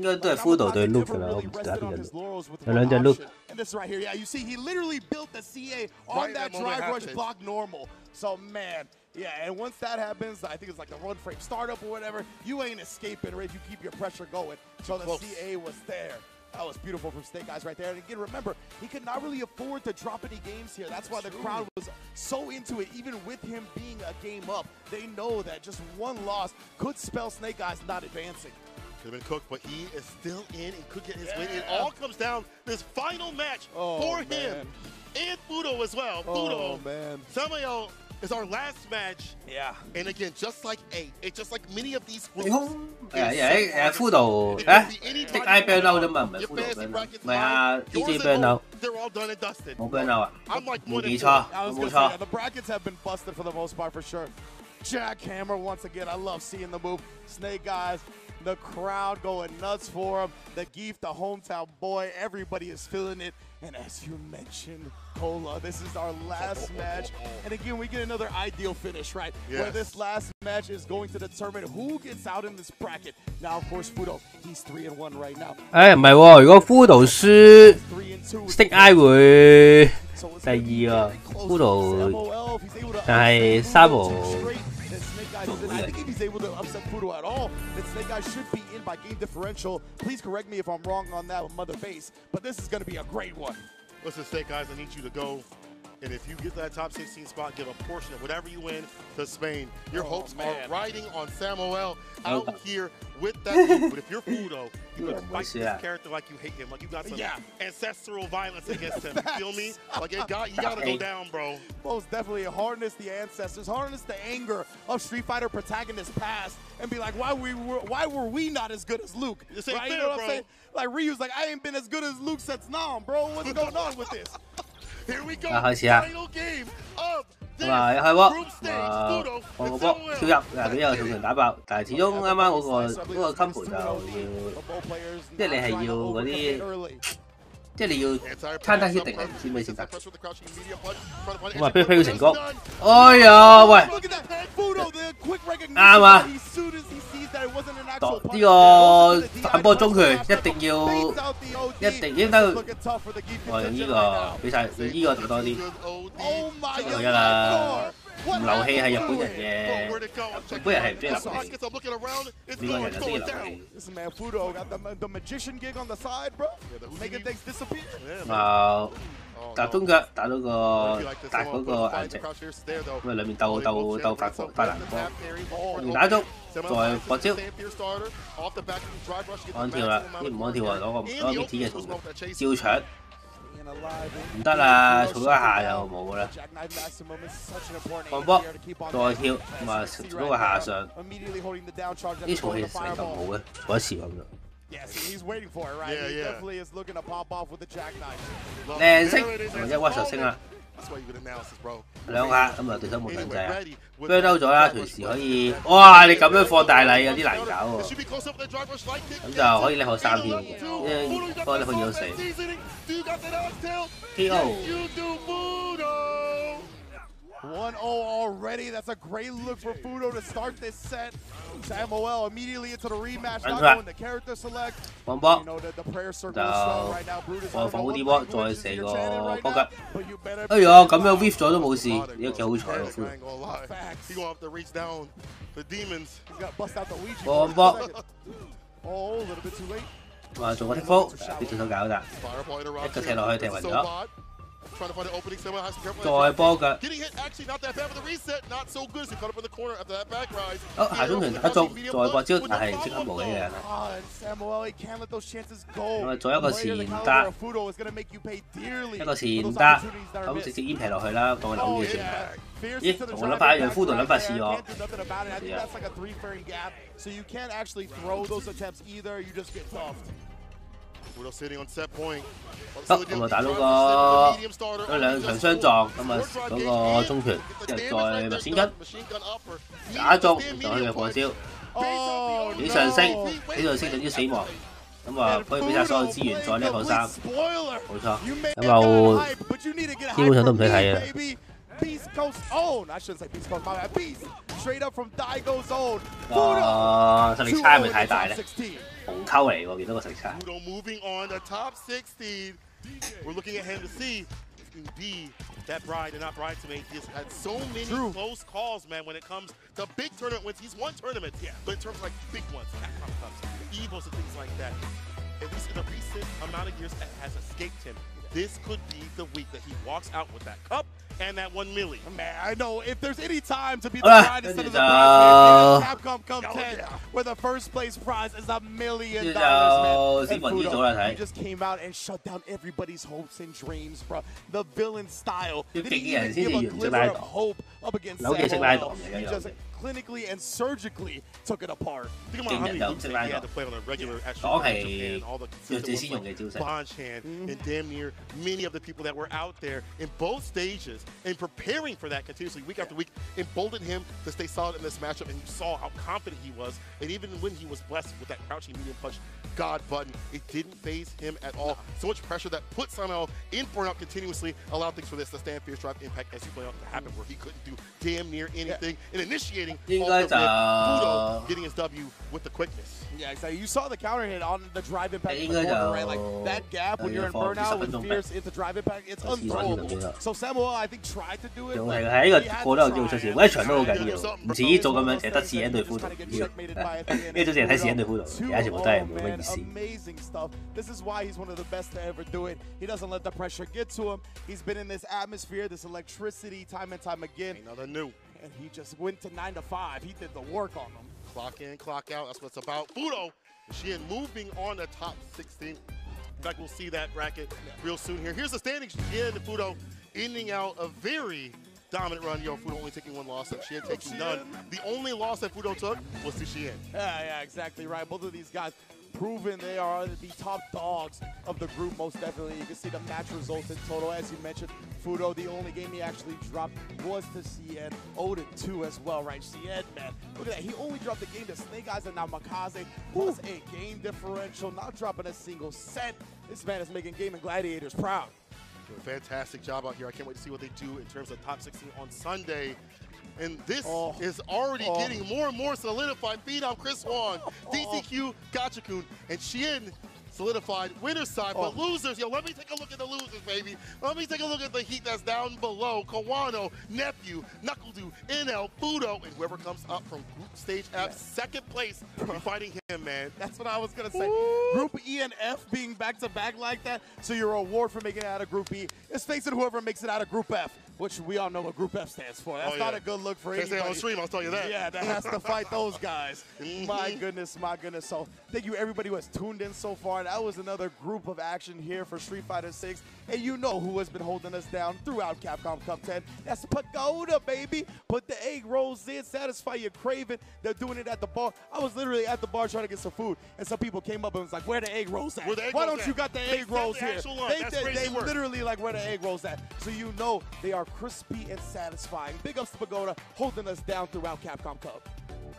該都係 Fudo 對 Luke 㗎啦，我唔知打邊個 Luke， 有兩隻 Luke。 And this right here, yeah, you see, he literally built the CA on that drive rush block normal. So, man, yeah, and once that happens, I think it's like a run frame startup or whatever, you ain't escaping, right? You keep your pressure going. So the CA was there. That was beautiful from Snake Eyes right there. And again, remember, he could not really afford to drop any games here. That's why the crowd was so into it, even with him being a game up. They know that just one loss could spell Snake Eyes not advancing. Could have been cooked, but he is still in and could get his win. It all comes down this final match for him and Fudo as well. Fudo, Samayo is our last match. Yeah. And again, just like just like many of these groups. Fudo 即 I burn out 啫嘛，唔係 Fudo burn out， 唔係啊 EJ burn out。冇 burn out 啊，冇記錯，冇錯。 The brackets have been busted for the most part for sure. Jackhammer once again. I love seeing the move. Snake Eyes. The crowd going nuts for him. The Geef, the hometown boy, everybody is feeling it. And as you mentioned, Cola, this is our last match. And again, we get another ideal finish, right? Yes. Where this last match is going to determine who gets out in this bracket. Now, of course, Fudo, he's 3-1 right now. 唔係喎，如果 Fudo 輸 ，Snake Eye 會第二喎，Fudo，但係 Sabo I think if he's able to upset Fudo at all, then Snake Eyes should be in by game differential. Please correct me if I'm wrong on that with Mother Base, but this is going to be a great one. Listen, Snake Eyes, I need you to go. And if you get that top 16 spot, give a portion of whatever you win to Spain. Your hopes are riding on Samuel out here with that. But if you're Fudo, you would fight this character like you hate him, like you got some ancestral violence against him. You feel me? Like you gotta go down, bro. Most definitely harness the ancestors, harness the anger of Street Fighter protagonists past, and be like, why were we not as good as Luke? This ain't right? fair, You know what bro. I'm saying? Like Ryu's like, I ain't been as good as Luke since Nam, bro. What's going on with this? Here we go. 開始啦。 Final game of 咁啊，一開波，放個波跳入，嗱俾有重拳打爆，但係始終啱啱嗰個 combo 就要，即係你係要嗰啲，即係你要餐單 hit 定係先咩先得。咁啊，飛飛成功，哎呀喂，啱啊！呢個反波中拳一定應得，我用呢個俾曬佢呢個打多啲，1對1啦。唔流氣係日本人嘅，日本人係唔中意流氣，美國人就中意流氣。搭中腳打到搭嗰個顏值，咁啊兩面鬥發難波，連打中再搏招，安跳啦，啲唔安跳啊攞個 BT 嘅重照搶。唔得啦，嘈咗一下就冇啦。放波，再跳，咁啊做到個下上。啲嘈氣成就冇嘅，坐一次咁樣。靚色，一屈就升啦。兩下咁啊，對手冇限制啊 ，burn 兜咗啦，隨時可以。哇！你咁樣放大禮有啲難搞喎，咁就可以拎好3添嘅，不過你可以有4。KO。 1-0 already. That's a great look for Fudo to start this set. Samuel immediately into the rematch, not going to character select. 放波 the prayer 就 circle is strong right now. Brutus 我放好啲波，再射個波吉。better 哎呀，咁樣 whiff 咗都冇事，你都幾好彩喎 ，Fudo。 He gonna have to reach down the demons. He's got to bust out the Ouija. 放波， Oh, a little bit too late. 話做個 take fall，俾對手搞得，一個踢落去踢暈咗。 Trying to find an opening, someone has to be 再波嘅。 Getting hit actually not that bad with the reset, not so good as he caught up in the corner after that back rise. 下中拳打中，再搏招，但係即刻冇嘅人。咁啊，再一個前打，一個前打，咁直接煙劈落去啦，當佢扭住先。咦，同我諗法一樣，Fudo諗法似我。得，咁啊打到個兩場相撞，咁啊嗰個中拳，之後再麥先根打中，就可以過招。幾上升，呢度升等於死亡。咁啊可以俾曬所有資源再 level 3，冇錯。咁就基本上都唔使睇嘅。 Beast Coast own. I shouldn't say Beast Coast. My bad. Beast straight up from Daigo's own. 實力差係咪太大咧？紅溝嚟喎，見到個實力差。 Fudo moving on the top 16. We're looking at him to see if he can be that bride and not bridesmaid. He's had so many close calls, man, when it comes to big tournament wins. He's won tournaments, but in terms of like big ones, Capcom Cups, Evos and things like that, at least in the recent amount of years, it has escaped him. This could be the week that he walks out with that cup and that 1 million. Man, I know if there's any time to be the bride instead of the bridesmaid, Capcom Cup 10, where the first place prize is $1 million, man. And Fudo, he just came out and shut down everybody's hopes and dreams, bro. The villain style. Didn't even give a glimmer of hope up against Samuel. He just clinically and surgically took it apart. Think about how many loops he had to play on a regular actual Japan, all the consistent ones like Bonchand and damn near many of the people that were out there in both stages and preparing for that continuously week after week emboldened him to stay solid in this matchup, and you saw how confident he was. And even when he was blessed with that crouching medium punch God button, it didn't phase him at all. So much pressure that put Samuel in burnout continuously, allowed things for this to stand fierce drive impact as you play out to happen, where he couldn't do damn near anything and initiating Fudo getting his W with the quickness. Yeah, exactly. You saw the counter hit on the drive impact in the corner, right? Like that gap when you're in burnout with Fierce into drive impact, it's unthrowable. So Samuel, I think, tried to do it. 仲係喺呢個過得有機會出事，每一場都好緊要，唔似呢組咁樣，淨係得CN對輔導呢個。呢組淨係睇CN對輔導，其他全部都係冇乜意思。Amazing stuff. This is why he's one of the best to ever do it. He doesn't let the pressure get to him. He's been in this atmosphere, this electricity, time and time again. Another new. And he just went to 9 to 5. He did the work on them. Clock in, clock out. That's what it's about. Fudo, Sheehan moving on to top 16. In fact, we'll see that bracket real soon here. Here's the standings. Sheehan and Fudo ending out a very dominant run. Fudo only taking one loss, and Sheehan taking none. The only loss that Fudo took was to Sheehan. Yeah, exactly right. Both of these guys proven they are the top dogs of the group, most definitely. You can see the match results in total. As you mentioned, Fudo, the only game he actually dropped was to CN, 0-2 as well, right? CN, man, look at that. He only dropped the game to Snake Eyes and now Makaze, plus a game differential, not dropping a single set. This man is making Gaming Gladiators proud. Doing a fantastic job out here. I can't wait to see what they do in terms of top 16 on Sunday. And this is already getting more and more solidified. Phenom Chris Wong, DCQ Gachikun, and Sheehan solidified winner's side. But losers, let me take a look at the losers, baby. Let me take a look at the heat that's down below. Kawano, Nephew, Knuckledo, NL, Fudo, and whoever comes up from group stage F, second place, we're fighting him, man. That's what I was going to say. Group E and F being back-to-back like that, so your award for making it out of Group E is facing whoever makes it out of Group F, which we all know what Group F stands for. That's not a good look for anybody. They say on stream, I'll tell you that. Yeah, that has to fight those guys. My goodness, my goodness. So thank you everybody who has tuned in so far. That was another group of action here for Street Fighter 6. And you know who has been holding us down throughout Capcom Cup 10. That's Pagoda, baby. Put the egg rolls in, satisfy your craving. They're doing it at the bar. I was literally at the bar trying to get some food, and some people came up and was like, where the egg rolls at? Why don't you got the egg rolls here? They literally like, where the egg rolls at? So you know they are crispy and satisfying. Big ups to Pagoda holding us down throughout Capcom Cup.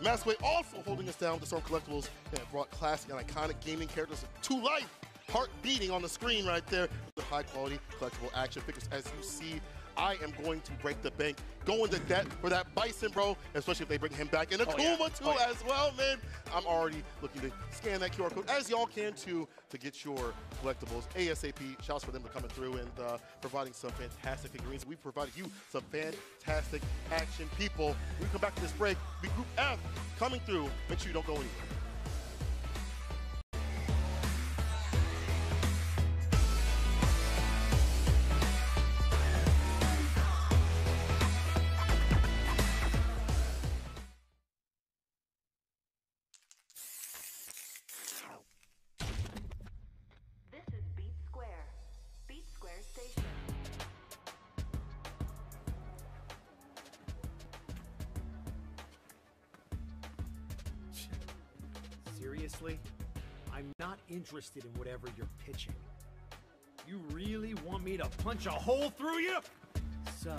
Massway also holding us down with the Storm Collectibles that brought classic and iconic gaming characters to life. Heart beating on the screen right there. The high quality collectible action figures. As you see, I am going to break the bank, go into debt for that Bison, bro, especially if they bring him back. And Akuma, too, as well, man. I'm already looking to scan that QR code, as y'all can, too, to get your collectibles ASAP. Shouts for them for coming through and providing some fantastic figurines. We've provided you some fantastic action people. When we come back to this break, we Group F coming through. Make sure you don't go anywhere. Seriously? I'm not interested in whatever you're pitching. You really want me to punch a hole through you? So,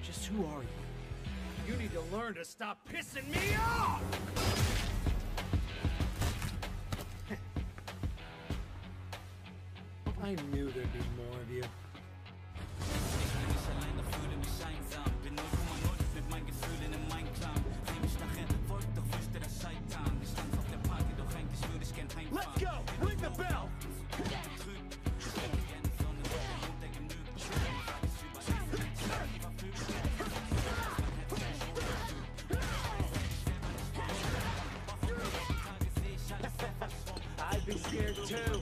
just who are you? You need to learn to stop pissing me off! I knew there'd be more of you. Let's go! Ring the bell! I'd be scared too.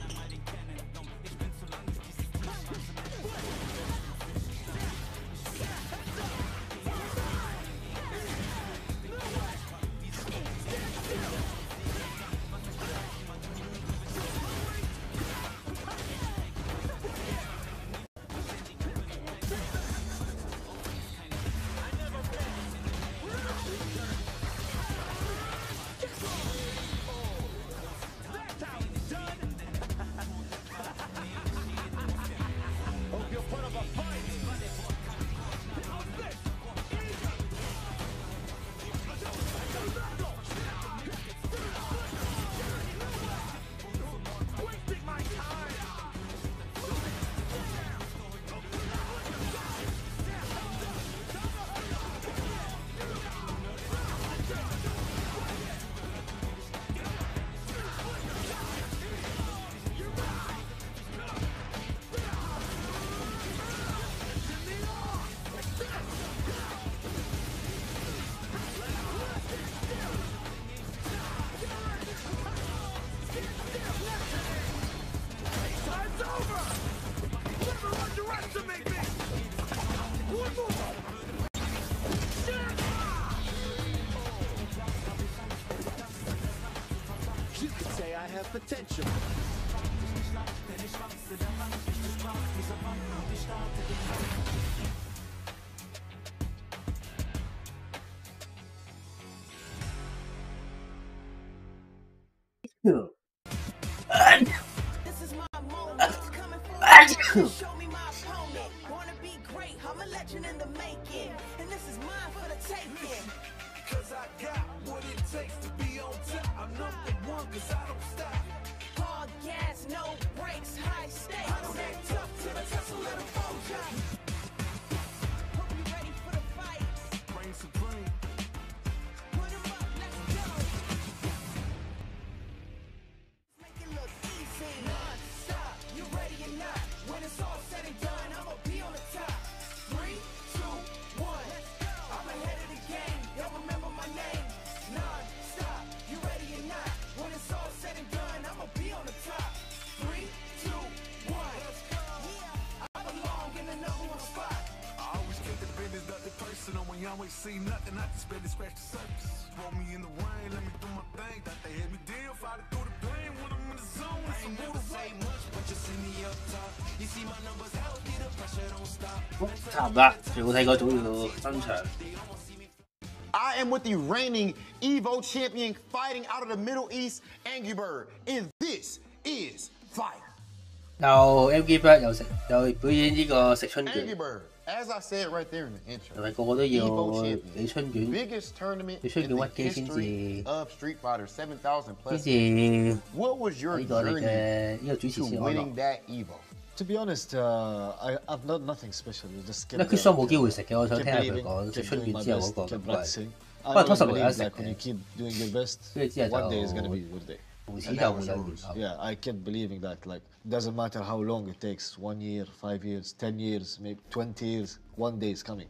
Decimate me! One more! You could say I have potential. This is my moment. Coming forward, show me my opponent. Wanna be great, I'm a legend in the making. And this is mine for the taking. Cause I got what it takes to be on top. I'm #1 cause I don't stop. Hard gas, no brakes, high stakes. I don't act tough till I test a little mojo. Hope you ready for the fight. Reign supreme. Put 'em up, let's go. Make it look easy. Non-stop, you ready or not? When it's all said and done, I'ma be on the top. 3, 2, 1. I'm ahead of the game. Y'all remember my name. Non-stop, you ready or not? When it's all said and done, I'ma be on the top. 3, 2, 1. Let's go. I belong in the #1 spot. I always keep the business nothing personal. When you always see nothing, I just barely scratch the surface. Roll me in the rain, let me do my thing. Thought they had me deal, fighting through the pain. When I'm in the zone, I ain't never say much, but you see me up top. You see my numbers healthy, the pressure don't stop. 差唔多啦，最好睇嗰組要登場。 I am with the reigning Evo champion fighting out of the Middle East, Angry Bird, and this is Fire. 又 MG Bird 又表演呢個食春 Angry 卷， Bird, as I said right there in the intro, 係咪個個都要 Evo 你 champion, 春卷？ biggest tournament 你春 in 卷 the 屈機先 history 至 of Street Fighter, 7,000 plus. 先至 What was your 呢個你 journey 嘅呢個主持 to 先可 winning 樂。 that Evo? To be honest, I've done nothing special. Just 咩 Chris 冇機會食嘅，我想聽下佢講食春卷之後嗰個咁貴。不過通常冇得食 When you 嘅， keep doing your best, 跟住之後 one day is gonna 就 be your day. 無始就會有年頭。 Yeah, I kept believing that. Like, doesn't matter how long it takes, 1 year, 5 years, 10 years, maybe 20 years, one day is coming.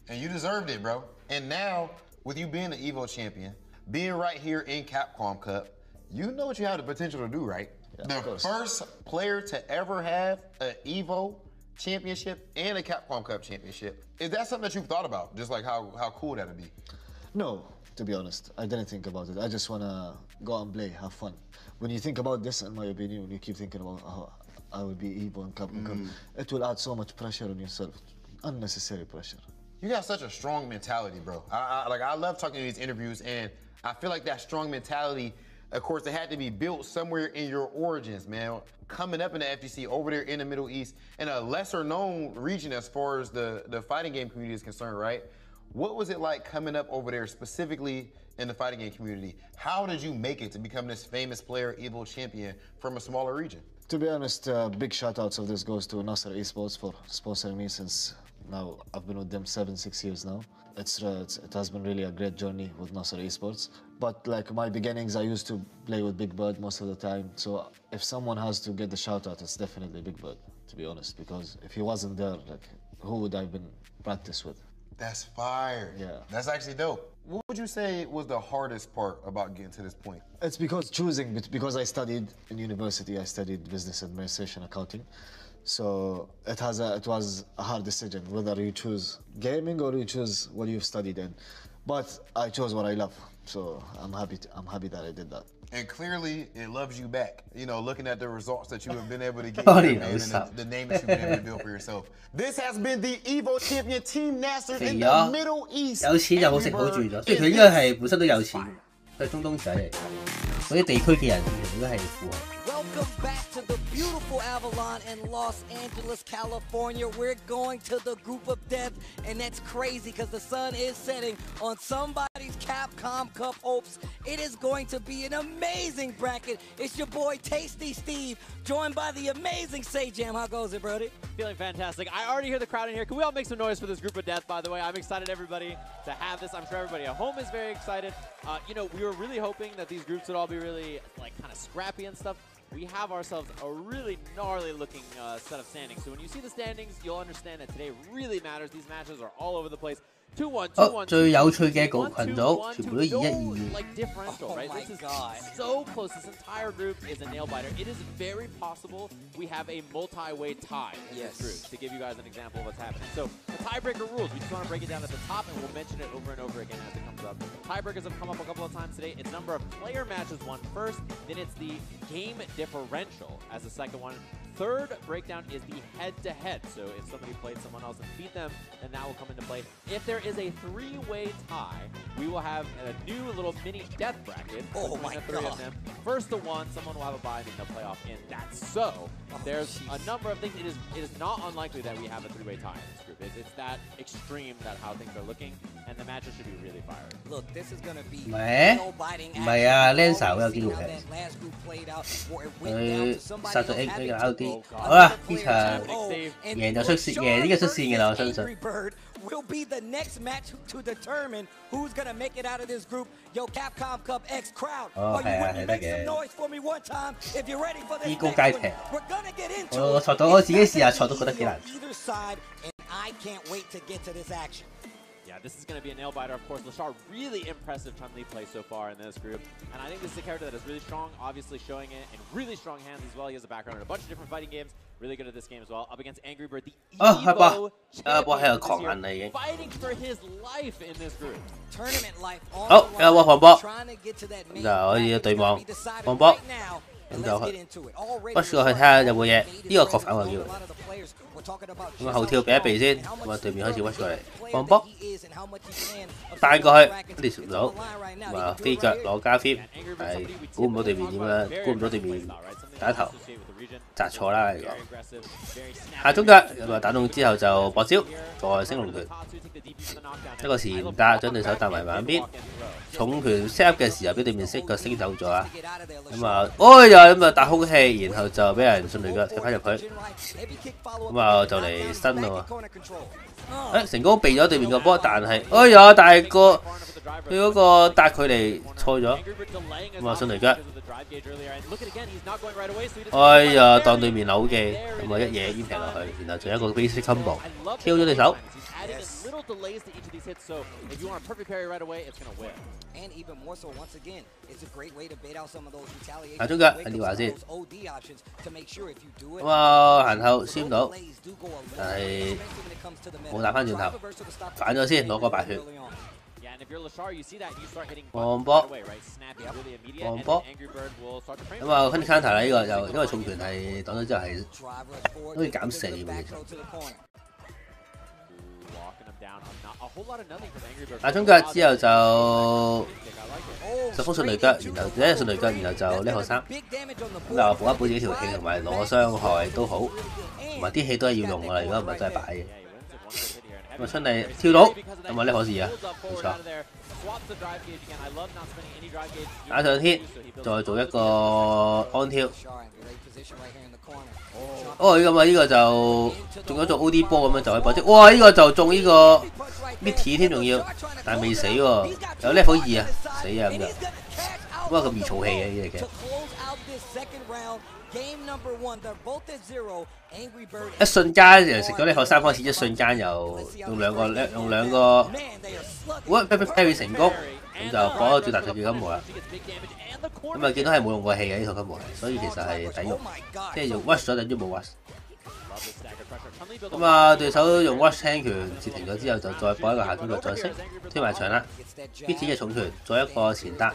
And you deserved it, bro. And now, with you being an Evo champion, being right here in Capcom Cup, you know what you have the potential to do, right? Yeah, the first player to ever have an Evo championship and a Capcom Cup championship. Is that something that you've thought about? Just like how cool that'd be? No, to be honest, I didn't think about it. I just wanna go and play, have fun. When you think about this, in my opinion, when you keep thinking about how I will be Evo and Capcom Cup, it will add so much pressure on yourself, unnecessary pressure. You got such a strong mentality, bro. I love talking to these interviews, and I feel like that strong mentality, of course, it had to be built somewhere in your origins, man. Coming up in the FGC over there in the Middle East, in a lesser known region as far as the fighting game community is concerned, right? What was it like coming up over there specifically in the fighting game community? How did you make it to become this famous player, Evo champion from a smaller region? To be honest, big shout outs of this goes to Nasser Esports for sponsoring me since now I've been with them 7-6 years now. It has been really a great journey with Nasser Esports. But like my beginnings, I used to play with Big Bird most of the time. So if someone has to get the shout out, it's definitely Big Bird, to be honest. Because if he wasn't there, like who would I been practice with? That's fire. Yeah. That's actually dope. What would you say was the hardest part about getting to this point? It's because because I studied in university, I studied business administration, accounting. So it was a hard decision whether you choose gaming or you choose what you've studied in. But I chose what I love, so I'm happy that I did that. And clearly, it loves you back. You know, looking at the results that you have been able to get here, man, and the name that you've been able to build for yourself. This has been the Evo champion Team Nasser in the Middle East. 有錢就好食好住咗，雖然佢應該係本身都有錢，佢係中東仔嚟，嗰啲地區嘅人其實都係富豪。 Welcome back to the beautiful Avalon in Los Angeles, California. We're going to the group of death, and that's crazy because the sun is setting on somebody's Capcom Cup hopes. It is going to be an amazing bracket. It's your boy Tasty Steve, joined by the amazing Sajam. How goes it, Brody? Feeling fantastic. I already hear the crowd in here. Can we all make some noise for this group of death, by the way? I'm excited, everybody, to have this. I'm sure everybody at home is very excited. You know, we were really hoping that these groups would all be really, like, kind of scrappy and stuff. We have ourselves a really gnarly looking set of standings. So when you see the standings, you'll understand that today really matters. These matches are all over the place. 哦，最有趣嘅群組全部都2-1-2。Like differential, right? This is so close. This entire group is a nail biter. It is very possible we have a multi-way tie in this group. To give you guys an example of what's happening. So the tiebreaker rules. We just want to break it down at the top, and we'll mention it over and over again as it comes up. Tiebreakers have come up a couple of times today. It's number of player matches won first. Then it's the game differential as the second one. Third breakdown is the head-to-head. So if somebody played someone else and beat them, then that will come into play. If there is a 3-way tie, we will have a new little mini death bracket between the 3 of them. First to 1, someone will have a bye and then they'll play off in that. So there's a number of things. It is not unlikely that we have a 3-way tie in this group. It's that extreme that how things are looking, and the matches should be really fiery. Look, this is going to be 唔係啊 ，Lancer 有機會嘅。佢殺咗 A 比較 out 啲。好啦，呢場贏就出線，贏呢個出線嘅啦，我相信。Will be the next match to determine who's gonna make it out of this group. Yo, Capcom Cup X crowd. 哦，係啊，係得嘅。依高階踢，我錯到我自己試下錯都覺得幾難。I can't wait to get to this action. Yeah, this is going to be a nail biter. Of course, Lashar, really impressive Chun-Li play so far in this group. And I think this is a character that is really strong, obviously showing it in really strong hands as well. He has a background in a bunch of different fighting games. Really good at this game as well. Up against Angry Bird, the Evo champion this year, fighting for his life in this group. Tournament life 好，有冇防波？ trying to get to that main 就可以對望防波，咁就屈過去睇下有冇嘢。呢個確反喎叫。咁啊後跳避一避先，咁啊對面開始屈過嚟，放波，帶過去，跟住唔到，咁啊飛腳攞加 fit， 係估唔到對面點樣，估唔到對面打頭，擲錯啦嚟講。下中腳咁啊打中之後就搏招，再升龍拳，一個前打將對手帶埋慢邊，重拳 set up 嘅時候俾對面升腳升走咗啊！咁啊，哎呀咁啊打空氣，然後就俾人順雷腳踢翻入去，咁啊就嚟新啦喎！成功避咗對面個波，但係哎呀，但係佢嗰個搭距離錯咗，咁啊順雷腳。哎呀，當對面扭嘅，咁啊一嘢煙平落去，然後仲有一個 basic combo，kill 咗對手。下中腳喺呢話先，咁啊行後輸唔到，但係冇打翻轉頭，反咗先攞個白血。放波，放波，咁啊跟住 counter 啦，呢個就因為重拳係擋咗之後係都要減4嘅其實。打中腳之後就10封順雷腳，然後一順雷腳，然後就呢個3，咁就補一補自己條氣同埋攞傷害都好，同埋啲氣都係要用㗎啦，如果唔係真係擺嘅。咁啊出嚟跳到，咁啊呢可事啊，冇錯。打上天，再做一個安跳。哦，咁啊呢個就中咗做 O.D 波咁樣就可以搏擊。哇！呢個就中呢個 Mitty 添，仲要，但係未死喎，有 level 2啊，死啊咁就。咁啊咁易儲氣嘅呢隻嘅。一瞬間就食咗呢個3開始，一瞬間又用兩個 parry 成功，咁就搏咗最大對決金毛啦。咁啊見到係冇用過氣嘅呢套金毛，所以其實係抵用，即係用 rush 咗等於冇 rush。咁啊對手用 rush 輕拳截停咗之後，就再搏一個下中腳再升，推埋牆啦。Mitty 嘅重拳，再一個前搭。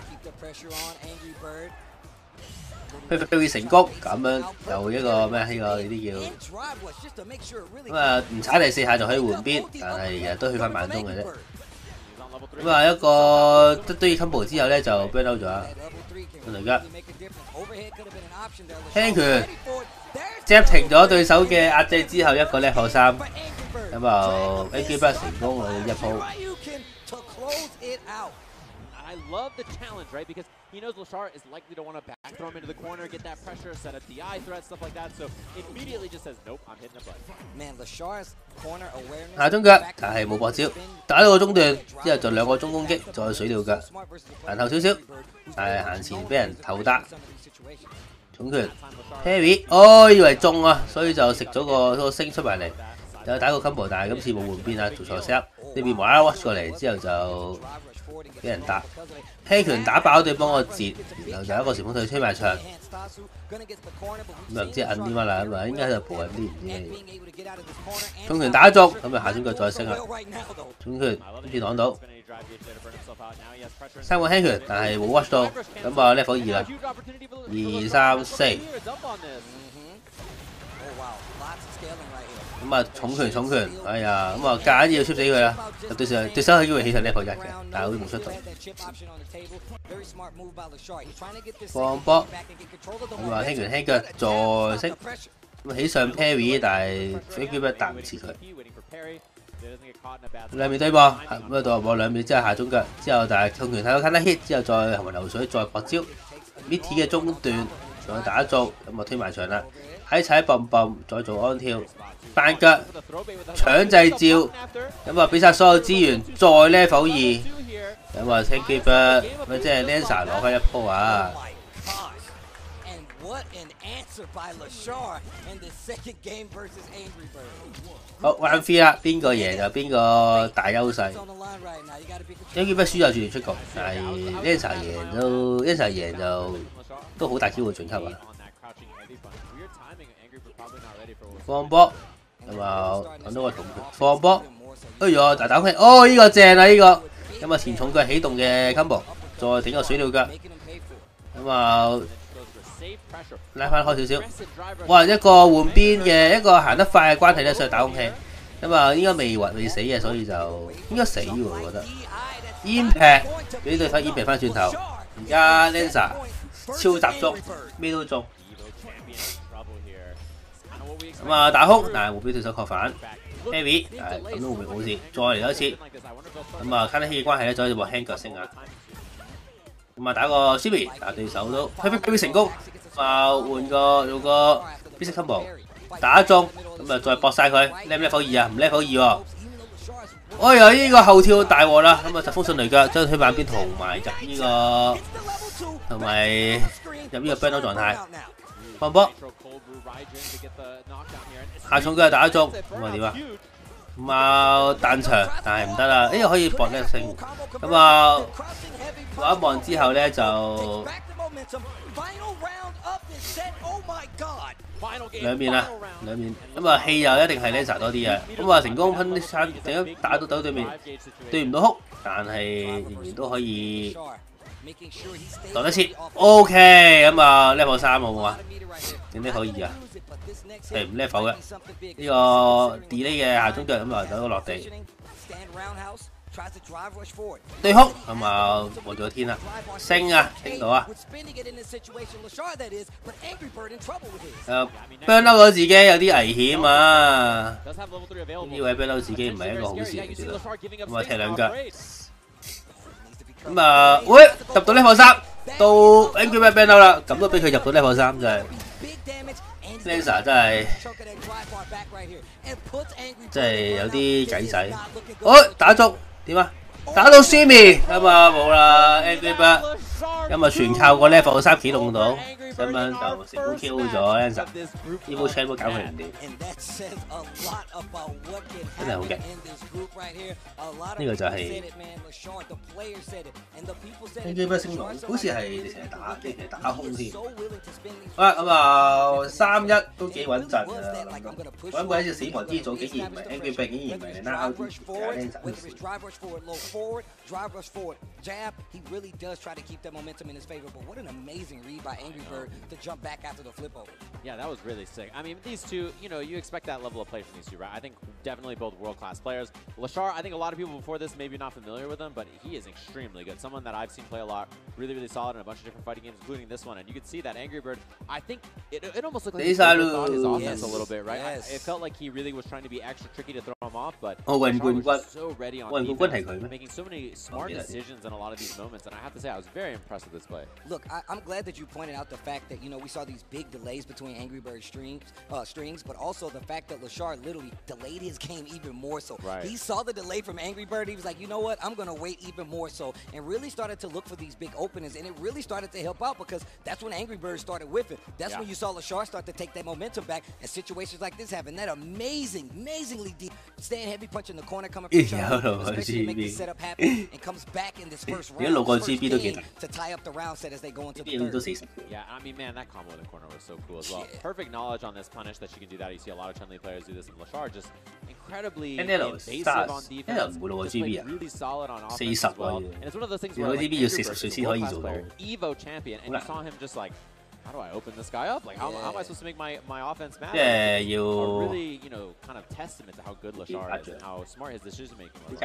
parry 成功，咁樣又一個咩？呢個呢啲叫咁啊，唔踩第4下就可以換邊，但係其實都去翻慢中嘅啫。咁啊一個堆 combo 之後咧就 burn out 咗啦，順雷腳，輕拳 jab 停咗對手嘅壓制之後，一個 level 3，咁就 A 機不成功去一鋪。I love the challenge, right? Because he knows Lashar is likely to want to back throw him into the corner, get that pressure, set up DI threat, stuff like that. So immediately just says, nope, I'm hitting the button. Man, Lashar's corner awareness. 下中腳，但係冇搏招，打到個中段之後就2個中攻擊，再水掉腳，行後少少，但係行前俾人頭打，重拳 parry， 哦以為中啊，所以就食咗個升出埋嚟，有打個 combo， 但係今次冇換邊啊，做錯 set。呢邊無啦啦 watch 過嚟之後就俾人打，輕拳打爆對方個截，然後就一個旋風腿推埋牆，咁又唔知摁啲乜啦，咁啊應該喺度補緊啲唔知咩嘢。重拳打中，咁啊下轉腳再升啦，重拳跟住擋到。3個輕拳，但係冇 watch 到，咁啊 level 2啦，2、3、4。咁啊重拳，哎呀，咁啊夾硬要出死佢啦，對手有機會起上 level 1嘅，但係好似冇出到。放波，咁啊輕拳輕腳再升，咁起上 parry， 但係飛機不彈唔切佢。兩面對波，咁啊到我兩面之後下中腳，之後但係重拳睇到 counter hit， 之後再行雲流水再搏招 ，mid 嘅中段再打中，咁啊推埋牆啦，踩蹦蹦再做安跳，扮腳搶制招，咁啊俾晒所有資源，再 level 2，咁啊 take it back， 咁即係 Lancer 攞翻一鋪啊！ What an answer by Lashar in the second game versus Angry Bird. 好玩 free 啦，邊個贏就邊個大優勢。Angry Bird 輸就自然出局，但係 Lancer 贏就都好大機會晉級啊！放波，咁啊揾到個重拳，放波，哎呀大膽 hit， 哦呢個正啊呢個，咁啊前重腳起動嘅 combo， 再頂個水鳥腳，咁啊。 拉翻開少少，哇！一個換邊嘅，一個行得快嘅關係咧，上去打空氣，咁啊應該未死嘅，所以就應該死喎，我覺得。Impact 俾對方 Impact 翻轉頭，而家 Lancer 超集中，咩都中。咁啊打空，但係冇俾對手確反 ，Heavy， 但係咁都會冇事，再嚟多一次。咁啊 counter hit 嘅關係咧，就可以話輕腳升啊。 咁啊打個 Simi， 打對手都 perfect 成功，啊換個用個 basic combo 打中，咁啊再搏晒佢 ，level 2啊，唔 level 2喎。哎呀呢個後跳大鑊啦，咁啊疾風迅雷腳將推板邊同埋入呢個burnout 狀態，放波，下重腳打中，咁啊點啊？咁啊彈牆，但係唔得啦，呢個可以搏得升，咁啊。 望一望之後咧就兩面啦，兩面咁啊氣又一定係 Lancer 多啲嘅，咁啊成功噴啲山，成功打到對面，對唔到哭，但係仍然都可以擋得切 ，OK， 咁啊 level 3好唔好啊？定 level 2啊？係唔 level 嘅呢個 delay 嘅下中腳咁啊走到落地。 對空咁啊，望住個天啦，升啊，升到啊！burn out 咗自己有啲危險啊！呢位 burn out 自己唔係一個好事嚟嘅，咁啊踢兩腳，咁啊，喂，入到 level 3，到 Angry Bird burn out 啦，咁都俾佢入到 level 3真係 ，Lancer 真係有啲計仔，打中。 點啊？打到 Simi 咁啊冇啦 ，Angry Bird 咁啊全靠個 level 3啟動到，咁樣就成功 kill 咗 Lancer， 呢波 champ 都搞佢唔掂，真係好勁。呢個就係 Angry Bird 升龍，好似係成日打空添。好啦，咁啊3-1都幾穩陣啊！揾過一隻死亡之組，竟然唔係 Angry Bird， 竟然唔係 Now 嘅 Drive rush forward, jab. He really does try to keep that momentum in his favor. But what an amazing read by Angry Bird to jump back after the flip over. Yeah, that was really sick. I mean, these two, you expect that level of play from these two, right? I think definitely both world-class players. Lashar, I think a lot of people before this maybe not familiar with him, but he is extremely good. Someone that I've seen play a lot, really, really solid in a bunch of different fighting games, including this one. And you can see that Angry Bird, I think it almost looked like he overthought his offense a little bit, right? Yes. It felt like he really was trying to be extra tricky to throw him off, but Lashar was so ready on defense, making so many smart decisions in a lot of these moments, and I have to say I was very impressed with this play. Look, I'm glad that you pointed out the fact that, we saw these big delays between Angry Bird strings, but also the fact that Lashard literally delayed his game even more so. Right. He saw the delay from Angry Bird. He was like, you know what? I'm going to wait even more so, and really started to look for these big openings, and it really started to help out because that's when Angry Bird started whiffing. That's when you saw Lashard start to take that momentum back, and situations like this happen. That amazingly deep stand heavy punch in the corner coming from Charlie, especially to make the setup happen, and comes back in this first round, to tie up the round set as they go into the third. Yeah, I mean, man, that combo in the corner was so cool as well. Perfect knowledge on this punish that she can do that. You see a lot of Chun-Li players do this, and Lashard just incredibly invasive on defense, just played really solid on offense as well. And it's one of those things where like, Angry Bird is a world-class player, Evo champion, and you saw him just like, how do I open this guy up? Like, how am I supposed to make my offense matter? Yeah, a really, kind of testament to how good Lashard is and how smart his decision making was.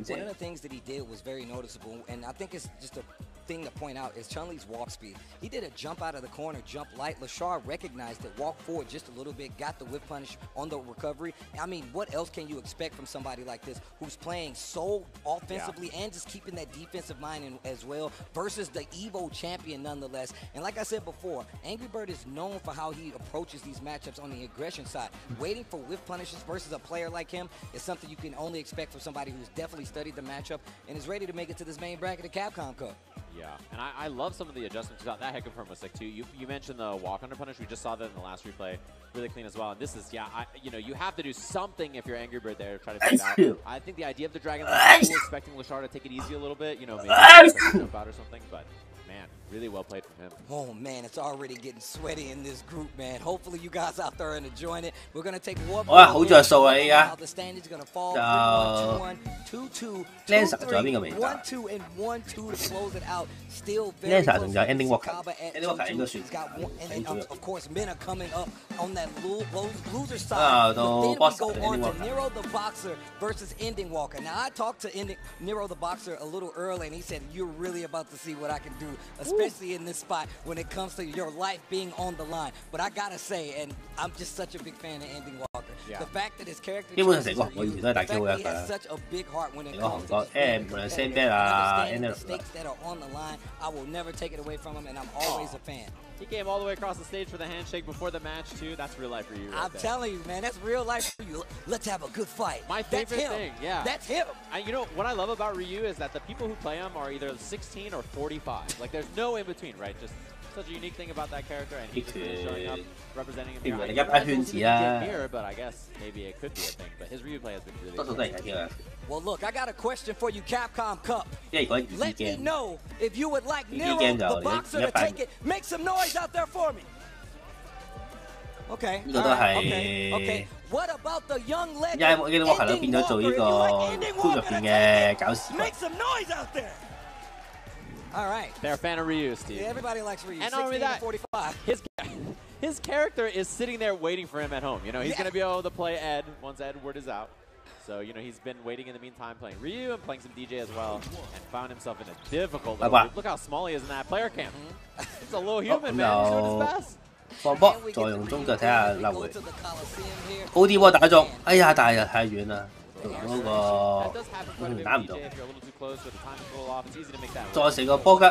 One of the things that he did was very noticeable, and I think it's just a thing to point out is Chun-Li's walk speed. He did a jump out of the corner, jump light. Lashard recognized it, walked forward just a little bit, got the whip punish on the recovery. I mean, what else can you expect from somebody like this who's playing so offensively and just keeping that defensive mind in as well versus the Evo champion nonetheless. And like I said before, Angry Bird is known for how he approaches these matchups on the aggression side. Waiting for whip punishes versus a player like him is something you can only expect from somebody who's definitely studied the matchup and is ready to make it to this main bracket of Capcom Cup. Yeah, and I love some of the adjustments. That head confirm was sick too. You mentioned the walk under punish. We just saw that in the last replay. Really clean as well. And this is, you have to do something if you're Angry Bird there to try to take it out. I think the idea of the Dragon Lance is cool, expecting Lashard to take it easy a little bit, maybe jump out or something, but man, really well played from him. Oh man, it's already getting sweaty in this group, man. Hopefully you guys out there are enjoying it. We're gonna take one more.好着數啊！依家the standings gonna fall 就 2-1, 2-2, ，Lancer 仲有邊個未打 1-2 and 1-2 to close it out. Still very Lancer close. 仲有 Ending Walker， Ending Walker 應該算 and then of course Mena coming up on that loser side. 啊，到 Then we Boss go on Ending to Walker。 Nero the Boxer versus Ending Walker. Now I talked to Nero the Boxer a little early, and he said you're really about to see what I can do, especially in this spot when it comes to your life being on the line. But I gotta say, and I'm just such a big fan of Ending Walker. The fact that his character 基本上成個韓國以前都係打機好一 he has such a big heart when it comes to 無論 Sandbag 啊 understanding the stakes that are on the line. I will never take it away from him, and I'm always a fan. He came all the way across the stage for the handshake before the match too. That's real life for you. I'm telling you, man, that's real life for you. Let's have a good fight. My favorite That's him. thing, yeah. That's him. And what I love about Ryu is that the people who play him are either 16 or 45. Like there's no in between, right? Just such a unique thing about that character, and he's just really showing up, representing him here. I mean, here, but I guess maybe it could be a thing. But his Ryu play has been really good. Well, look, I got a question for you, Capcom Cup. Let me know if you would like Nero the Boxer to take it. Make some noise out there for me. Okay. Okay. What about the young legend? Ending Walker, if you like Ending Walker to take it, make some noise out there. All right. They're a fan of Ryu, Steve. Yeah, everybody likes Ryu. And not only that, 45. His character is sitting there waiting for him at home. He's going to be able to play Ed once Edward is out. So, he's been waiting in the meantime playing Ryu and playing some DJ as well, and found himself in a difficult little look how small he is in that player camp. He's a little human, man. He's doing his best. 放波再用中就睇下溜回，好啲喎打中，哎呀但係太遠啦，嗰個打唔到，再成個波吉。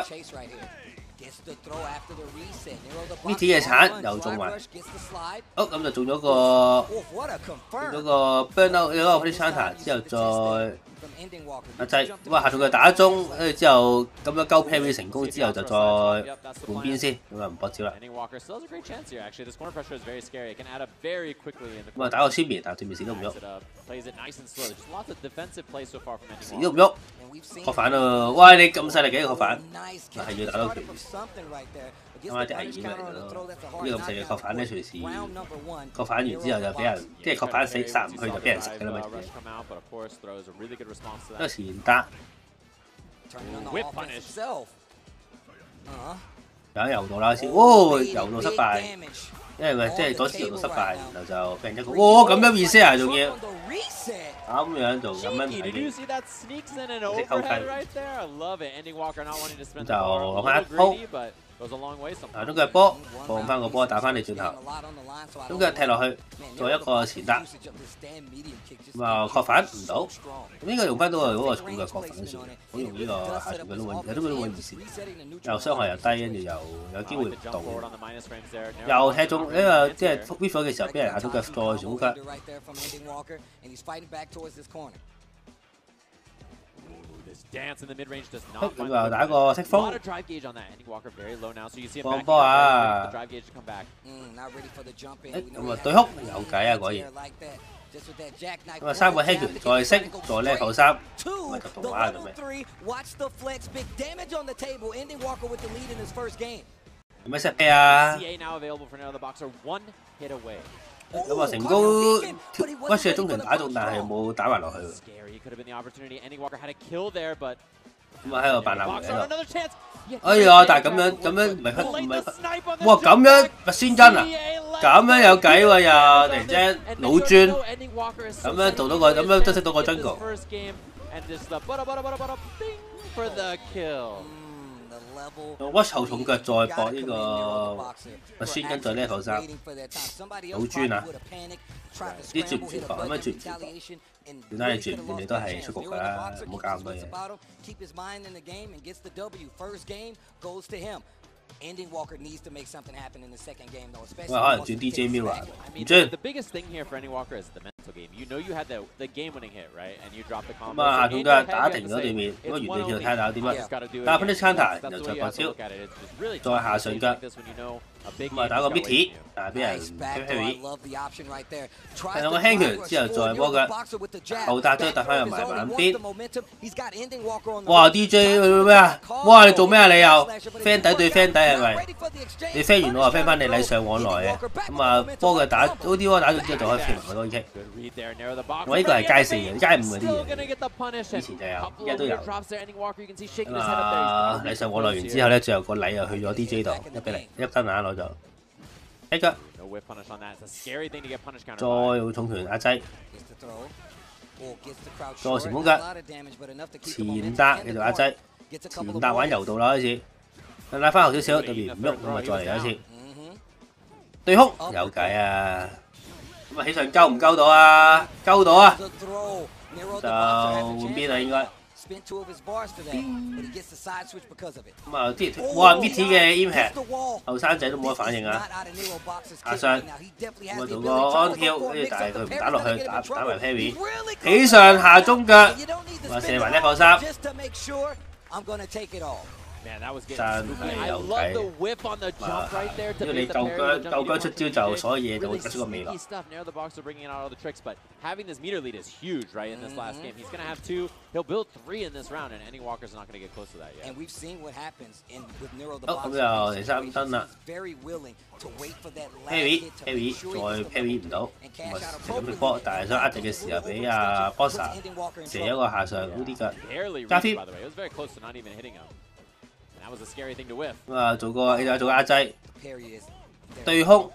呢次嘅鏟又中埋，好咁就中咗個 burnout 嗰個 Flash Counter 之後再哇下中佢打中，跟住之後咁樣鳩 parry 成功之後就再換邊先，咁啊唔搏招啦。咁啊打個宣面，但係對面死都唔喐，死都唔喐。確反咯！哇！你咁犀利嘅確反，係要打到佢。啱啱隻危險嚟咯！呢個咁細嘅確反咧，隨時確反完之後就俾人，即係確反死殺唔去就俾人食㗎啦嘛。一個前打，遊到啦先，遊到失敗，因為佢即係嗰時遊到失敗，然後就俾人一個，咁樣 reset 啊，仲要。咁樣做咁樣睇嘅，就攞翻一鋪。中腳波放翻個波打翻你轉頭，中腳踢落去，再一個前搭，咁啊確反唔到，咁應該用翻到嗰個重腳確反算，好用呢個下旋腳都揾，有啲都揾二線，又傷害又低，跟住又有機會到，又踢中呢個即係 V 火嘅時候，俾人下中腳再小腳。咁啊打個適風，放波啊！咁啊對哭有計啊果然。咁啊3個輕拳再升再 level 3，咪就動畫做咩？有咩 set 啊？咁啊成功屈射中拳打中，但係冇打埋落去。咁啊喺度扮爛回喺度。哎呀！但係咁樣唔係，哇咁樣咪先真啊！咁樣有計喎又，突然之間老專咁樣做到個咁樣得識到個 jungle。屈後重腳再搏呢個先跟再 level 3，老專啊！啲絕唔絕搏？咁樣絕唔絕搏？點解你絕唔絕你都係出局㗎啦，唔好搞咁多嘢。我可能轉 DJ Mirror， 唔轉。咁啊，下種腳打停咗對面，咁啊原地跳睇下點啊，打 punish counter，然後再過招，再下上腳，咁啊打個 mid， 但係俾人 carry， 兩個輕拳之後再波腳，後搭都搭翻入埋慢邊。哇 DJ 咩啊？哇你做咩啊你又 friend 底對 friend 底係咪？你 friend 完我話 friend 翻你禮尚往來嘅，咁啊波腳打 OD 波打咗之後就可以平埋個 kick。我呢個係街4嘅，街5嗰啲嘢，以前就有，而家都有。禮尚往來完之後咧，最後個禮又去咗 DJ 度，1-0，1分眼攞咗。一腳，再用重拳壓制，再前攻腳，前搭繼續壓制，前搭玩柔道啦開始，拉翻後少少，對面唔喐，咁啊再嚟一次，對空有計啊！咁啊起上鳩唔鳩到啊？鳩到啊！就換邊啦應該。咁啊啲哇 Mid 嘅 impact， 後生仔都冇乜反應啊！下上咁啊做個安跳，跟住但係佢唔打落去，打埋 parry， 起上下中腳，話射埋level 3。真係有計，因為你夠腳出招就所有嘢就會出個未來。好，咁就第3燈啦。Parry 再 parry 唔到，咁食波，但係想壓制嘅時候俾阿 Bossa 射一個下上 OD 腳，加 fit。咁啊，做個壓制，對空。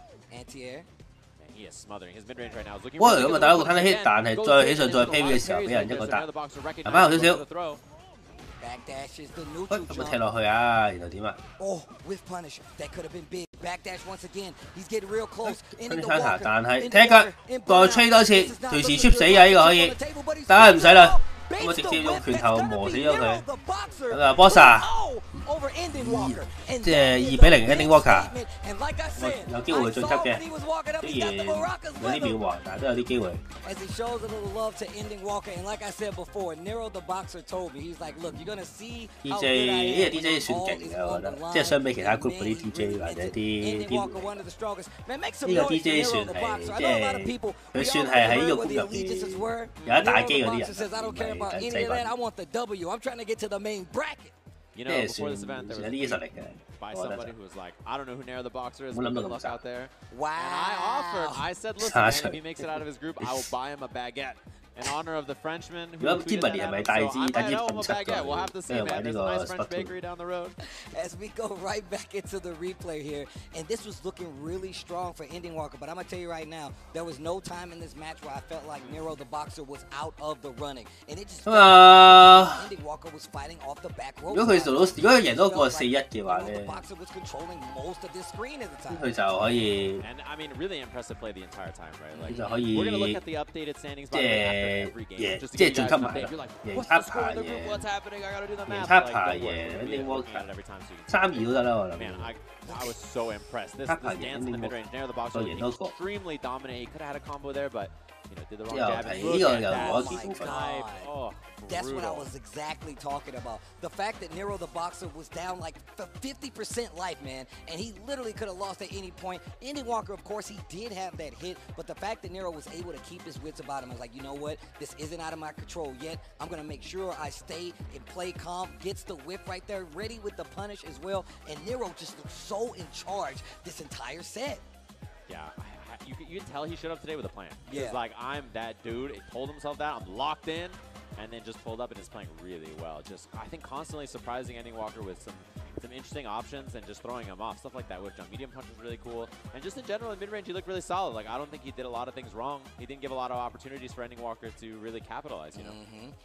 哇！咁啊，打一個 counter hit， 但係再起上再 parry 嘅時候，俾人一個打，行翻後少少。咁啊踢落去啊，然後點啊？跟住counter，但係踢腳，再吹多次，隨時 trip 死啊！呢個可以，但係唔使啦。咁啊，直接用拳頭磨死咗佢。咁啊 ，Bossa 即係2-0 Ending Walker， 有機會去晉級嘅。雖然有啲渺茫，但係都有啲機會。DJ 呢個 DJ 算勁嘅，我覺得，即係相比其他 group 嗰啲 DJ 或者啲呢個 DJ 算係即係佢算係喺呢個 group 入邊有得打機嗰啲人。即係算有啲實力嘅，我覺得就冇諗到咁雜。下場 in honor of the Frenchman who 如果知文係咪大支 so I might owe him a baguette. We'll have to see, man. There's a nice French bakery down the road. As we go right back into the replay here, and this was looking really strong for Ending Walker, but I'm going to tell you right now, there was no time in this match where I felt like Nero the Boxer was out of the running. And it just felt like Ending Walker was fighting off the back rope. 如果佢贏多個4-1嘅話咧，咁佢就可以 And I mean, really impressive play the entire time, right? Like, 就可以 we're gonna look at the updated standings by the way after every game, just to 即係 give you 晉 guys 級 an 埋 update. 啦， You're like, 贏 what's 七 the score 排 in the group? 贏 What's happening? I gotta do the 贏 math. 七 Like, 排 don't worry, 贏 we'll Ending be looking Walker at it every time so you can 3-2都得啦，我諗。 Man, I was so impressed. This dance in the mid range, Nero the Boxer was extremely dominant. He could have had a combo there, but you know, did the wrong jab. And look at that. Oh my God. Oh, that's what I brutal. was exactly talking about. The fact that Nero the Boxer was down like 50% life, man, and he literally could have lost at any point. Ending Walker, of course, he did have that hit, but the fact that Nero was able to keep his wits about him, I was like, you know what? This isn't out of my control yet. I'm going to make sure I stay and play calm. Gets the whip right there, ready with the punish as well, and Nero just looked so in charge this entire set. Yeah, you can tell he showed up today with a plan. Yeah. He's like, I'm that dude. He told himself that. I'm locked in. And then just pulled up and is playing really well. Just, I think, constantly surprising Ending Walker with some interesting options and just throwing him off. Stuff like that with jump. Medium punch was really cool. And just in general, in mid-range, he looked really solid. Like, I don't think he did a lot of things wrong. He didn't give a lot of opportunities for Ending Walker to really capitalize, you know?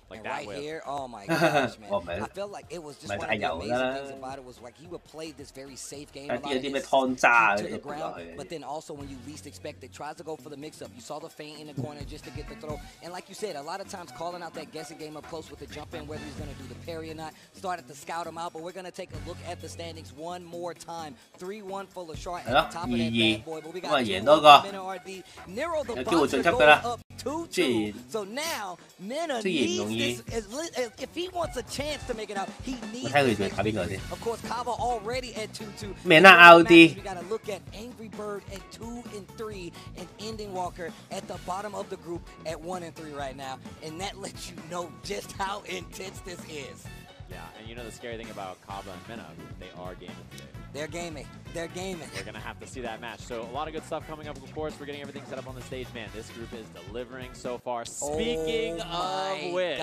Like and that right way. here, oh my gosh, man. I felt like it was just one of the amazing things about it was like he would play this very safe game. A lot of his to the ground, but then also when you least expect it, tries to go for the mix-up. You saw the feint in the corner just to get the throw. And like you said, a lot of times calling out that guessing game up close with the jump in, whether he's going to do the parry or not, started to scout him out. But we're going to take a look at the standings one more time. 3-1 for LaShar at the top of that bad boy. But we got 2-1 Mena RD. Nero the Boxer goes up 2-2. So now Mena needs this. If he wants a chance to make it out, he needs this. Of course, Kaba already at 2-2. Mena RD. We got to look at Angry Bird at 2-3 and Ending Walker at the bottom of the group at 1-3 right now. And that lets you know just how intense this is. Yeah, and you know the scary thing about Kaba and Mena, they are gaming today. They're gaming. They're gaming. We're going to have to see that match. So a lot of good stuff coming up, of course. We're getting everything set up on the stage. Man, this group is delivering so far. Speaking of which,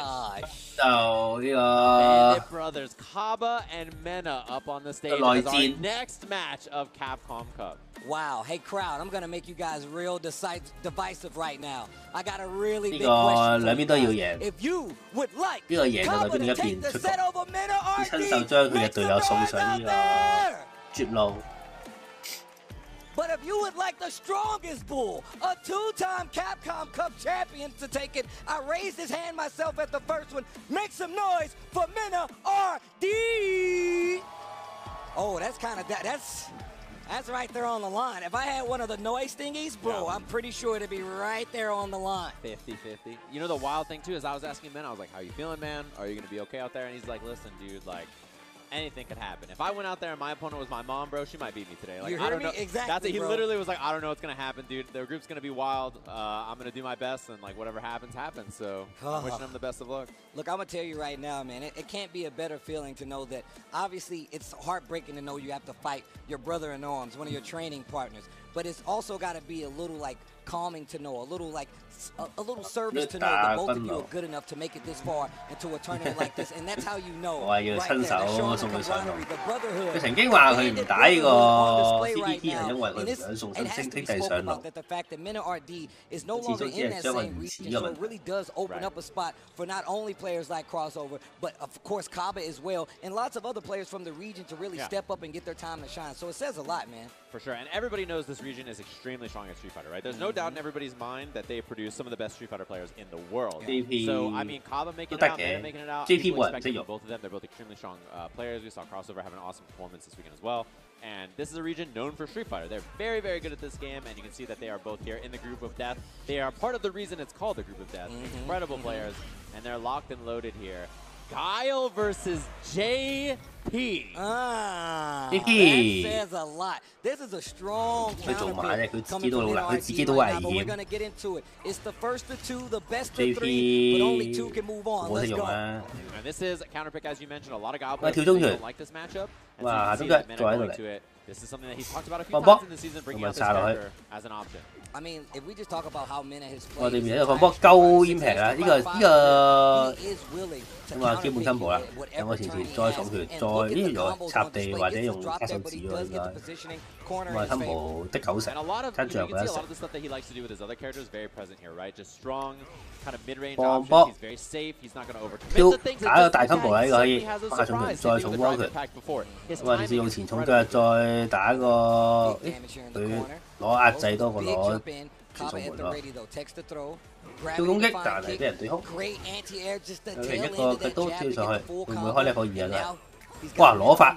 Bandit Brothers, Kaba and Mena up on the stage as our next match of Capcom Cup. Wow. Hey, crowd, I'm going to make you guys real divisive right now. I got a really big question for you guys. If you would like Kaba to take the set over Mena RD, make some noise out there! But if you would like the strongest bull, a two-time Capcom Cup champion to take it, I raised his hand myself at the first one. Make some noise for Mena RD! Oh, that's kind of that's right there on the line. If I had one of the noise thingies, bro, I'm pretty sure it'd be right there on the line. 50-50. You know the wild thing too is I was asking Mena, I was like, how you feeling, man? Are you gonna be okay out there? And he's like, listen, dude, like, anything could happen. If I went out there and my opponent was my mom, bro, she might beat me today. Like, you heard I don't me? know. Exactly, That's it. He bro. literally was like, I don't know what's gonna happen, dude. Their group's gonna be wild. I'm gonna do my best, and like whatever happens, happens. So I'm wishing him the best of luck. Look, I'm gonna tell you right now, man. It can't be a better feeling to know that. Obviously, it's heartbreaking to know you have to fight your brother in arms, one of your training partners. But it's also got to be a little like calming to know, a little like a little service to know that both of you are good enough to make it this far into a tournament like this, and that's how you know. Right there, that's showing the camaraderie, the brotherhood. 佢曾經話佢唔打呢個 CDP 係因為佢唔想送新星兄弟上路。 that the fact that Mena RD is no longer in that same region, so it really does open up a spot for not only players like Crossover, but of course Kaba as well, and lots of other players from the region to really step up and get their time to shine. So it says a lot, man. For sure, and everybody knows this region is extremely strong at Street Fighter, right? There's no doubt in everybody's mind that they produce some of the best Street Fighter players in the world. So, I mean, Kaba making it out, Mena making it out. People expect both of them. They're both extremely strong players. We saw Crossover have an awesome performance this weekend as well. And this is a region known for Street Fighter. They're very, very good at this game, and you can see that they are both here in the Group of Death. They are part of the reason it's called the Group of Death. Incredible players, and they're locked and loaded here. Guile versus JP. That says a lot. This is a strong counterpick coming from NRG right now, but we're going to get into it. It's the first of two, the best of three, but only two can move on. Let's go. And this is a counterpick, as you mentioned. A lot of Guile players don't like this matchup. And so you can see that Mena going to it. This is something that he's talked about a few times in the season, bringing out this character as an option. I mean, if we just talk about how Mina has played, 我哋面一個放波夠煙平啦，呢個咁啊基本分步啦，兩個前再重拳，再呢個插地或者用卡手指喎應該。咁啊 combo 的90成，跟住又覺得成。放波，跳打個大 combo 啦，呢個可以發重拳，再重波拳。咁啊，直接用前重腳再打個，佢攞壓制多過攞傳送門咯。跳攻擊，但係俾人對空。有另一個佢都跳上去，會唔會開level 2啊？哇！攞法！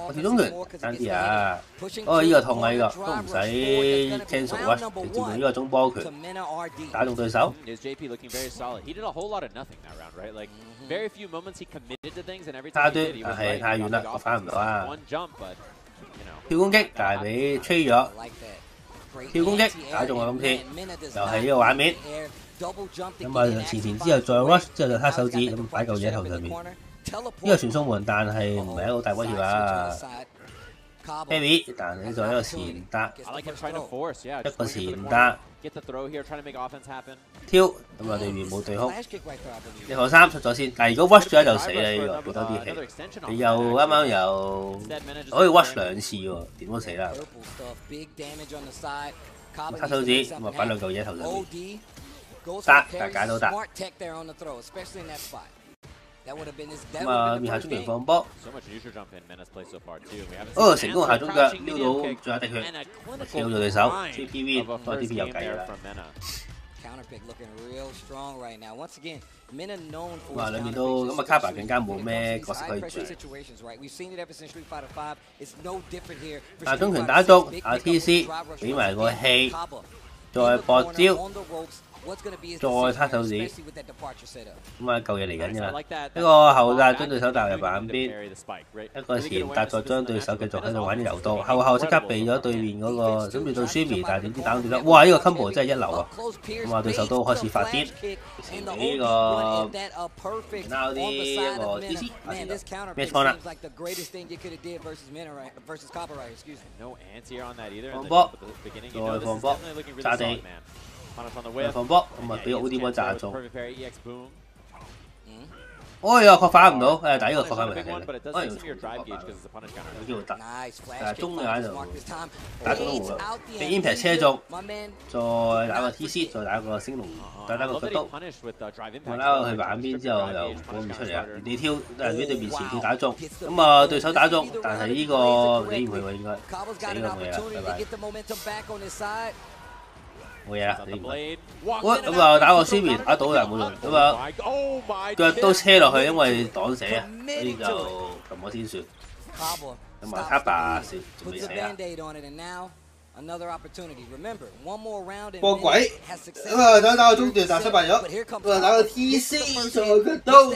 我跳中拳爭啲啊！哦，呢個痛啊！呢個都唔使 cancel 啊，直接用呢個中波拳打中對手。差端，但係太遠啦，我反唔到啊！跳攻擊，但係俾吹咗。跳攻擊打中我今次，又係呢個畫面。咁啊前之後再 rush 之後就撻手指咁擺嚿嘢喺頭上面。呢個傳送門，但係唔係一個大威脅啊 ！Heavy， 但係就一個前搭，一個前搭，挑咁我哋面冇對空。你何三出咗先，但係如果 rush 咗就死啦！呢個俾多啲氣。你又啱啱又可以 rush 2次喎，點都死啦！撻手指咁啊擺兩嚿嘢喺頭上面，但係解到得。咁啊，面下中拳放波，哦，成功下中腳撩到最後一滴血，跳咗對手 ，GPV 不過 DP 有計啦。哇，兩面都咁啊，卡巴更加冇咩角色可以做。下中拳打中，下 TC 俾埋個氣，再搏招。再撻手指，咁啊嚿嘢嚟緊㗎啦！一個後搭將對手帶入板邊，一個前搭再將對手繼續喺度玩啲柔道，後即刻避咗對面嗰個，準備到 Shimi， 但係點知打到對手，哇！呢個 combo 真係一流啊！咁啊對手都開始發癲，呢個撈啲一個 TC 咩倉啦？放波，再放波，炸地。放波，咁啊俾個 OD 波炸中。哎呀，確反唔到，誒，但係呢個確反唔係可能有機會得，但係中眼就打中都冇啦。俾 Impact 車中，再打個 TC， 再打個星龍，再打個腳刀。我拉去板邊之後又攞唔出嚟啦，你挑俾對面前跳打中，咁啊對手打中，但係呢個理唔佢喎應該死啦冇嘢啦，拜拜。冇嘢啦，咁啊打個 Shimi 打到又冇用，咁啊腳都車落去，因為擋死啊，所以就撳我先算。咁啊卡巴仲未死啊！過鬼，咁啊打個中段但失敗咗，咁啊打個 TC 上去腳刀。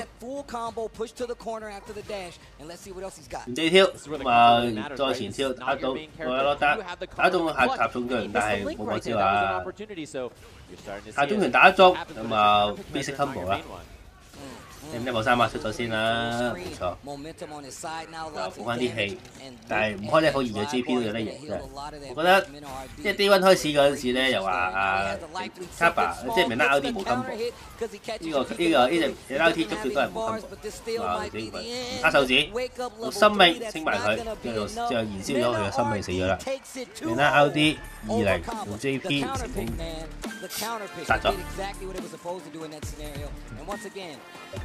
唔地挑，咁啊再前挑打到再攞得，打中下插中腳，但係冇過招啊！下中拳打中，咁啊 basic combo 啦。level 3出咗先啦，冇錯。就補翻啲氣，但係唔開level 2嘅 JP 都有得贏嘅。我覺得即係 Day1 開始嗰陣時咧，又話啊 Kappa 即係明拉 LD 冇 combo， 呢隻 LT 捉住都係冇 combo， 話你唔卡手指，用生命清埋佢，之後燃燒咗佢嘅生命死咗啦。明拉 LD 20用 JP 成功殺咗。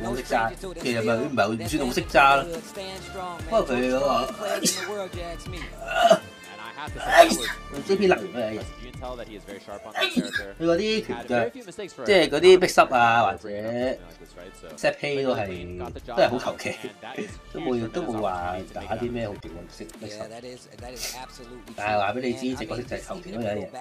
冇識揸，其實唔係唔算好識揸啦。不過佢嗰個 JP 能嘅，佢嗰啲拳腳，即係嗰啲逼濕啊，或者 set play 都係好求其，都冇話打啲咩好勁嘅逼濕。但係話俾你知，隻角色就係求其都有一嘢。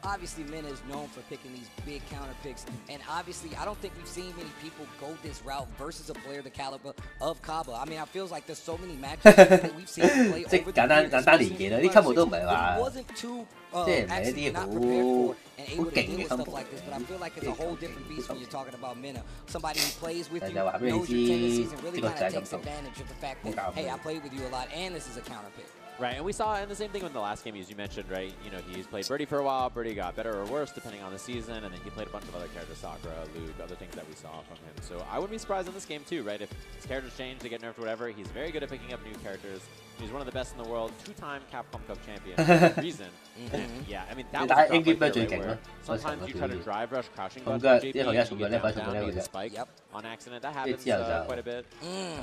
obviously Mena is known for picking these big counter picks, and obviously I don't think we've seen many people go this route versus a player the caliber of Kaba. I mean, I feels like there's so many matches that we've seen him play 即 over 簡 the 單 years, 簡單年紀啦，啲 combo 都唔係話 wasn't too 即係唔係一 actually 啲 not 好 prepared for and 好 able to 勁 deal 嘅 with stuff combo。 like this. But I feel like it's a whole different beast when you're talking about Mena. Somebody who plays with 但 you, 就話俾你 knows 知， your tendencies, and really 呢個 kind 就 of 係咁 takes 做。 advantage of the fact 冇 that, 搞 hey, I played with you a lot, and this is a counter pick. Right, and we saw, and the same thing in the last game, as you mentioned, right? You know, he's played Birdie for a while. Birdie got better or worse depending on the season, and then he played a bunch of other characters, Sakura, Luke, other things that we saw from him. So I wouldn't be surprised in this game too, right? If his characters change, they get nerfed, whatever. He's very good at picking up new characters. He's one of the best in the world, 2-time Capcom Cup champion for a reason. And yeah, I mean, that was a drop right there, right, where sometimes you try to drive rush crouching button for JP, you get down, you get a spike on accident. That happens quite a bit.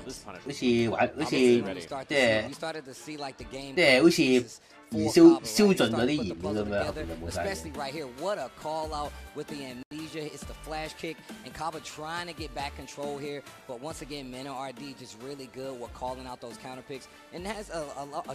This is 好似玩好似 Obviously, 即係 we started to see like the game 即係好似燃燒盡嗰啲鹽咁樣，就冇晒。 especially right here. What a call out with the amnesia. It's the flash kick, and Kaba trying to get back control here. But once again, Mena RD just really good with calling out those counter picks, and has a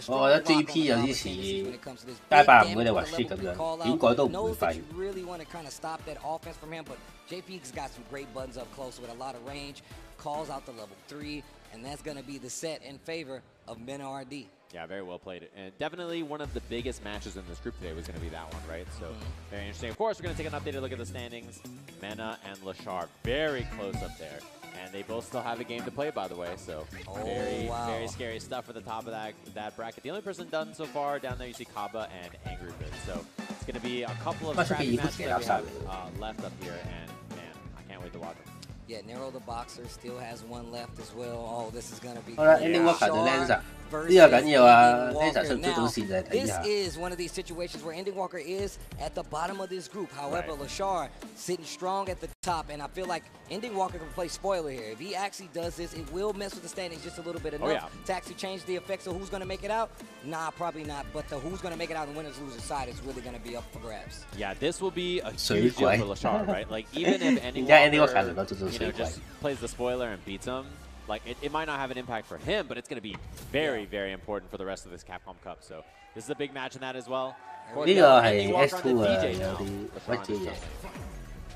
strong 我覺得 block on JP the 有 Kaba 啲似 tendencies when it comes to this. 街霸 Big 五嗰啲 damage 滑 with 雪 the 咁 level 3樣， call 點 out. 改都唔會 Knows 廢 that。you really want to kind of stop that offense from him, but JP's got some great buttons up close with a lot of range. Calls out the level 3, and that's going to be the set in favor of Mena RD. Yeah, very well played. And definitely one of the biggest matches in this group today was going to be that one, right? So very interesting. Of course, we're going to take an updated look at the standings. Mena and Lashar very close up there. And they both still have a game to play, by the way. So very scary stuff for the top of that bracket. The only person done so far down there, you see Kaba and Angry Bird. So it's going to be a couple of scrappy matches that we have left up here. And man, I can't wait to watch them. Yeah, Nero the Boxer still has one left as well. Oh, this is going to be 好啦 ，Ending Walker 就 Lanza， 呢個緊要啊 ！Lanza 出唔出到線就係睇 This 下。 is one of these situations where Ending Walker is at the bottom of this group. However, Lashar sitting strong at the top, and I feel like Ending Walker can play spoiler here. If he actually does this, it will mess with the standings just a little bit enough to actually change the effects of who's going to make it out. Nah, probably not. But the who's going to make it out on the winners-losers side is really going to be up for grabs. Yeah, this will be a huge deal for Lashar, right? Like even if Ending Walker, just plays the spoiler and beats him, like it might not have an impact for him, but it's going to be very, very important for the rest of this Capcom Cup. So this is a big match in that as well. 呢個係 S2 啊，有啲乜嘢嘢。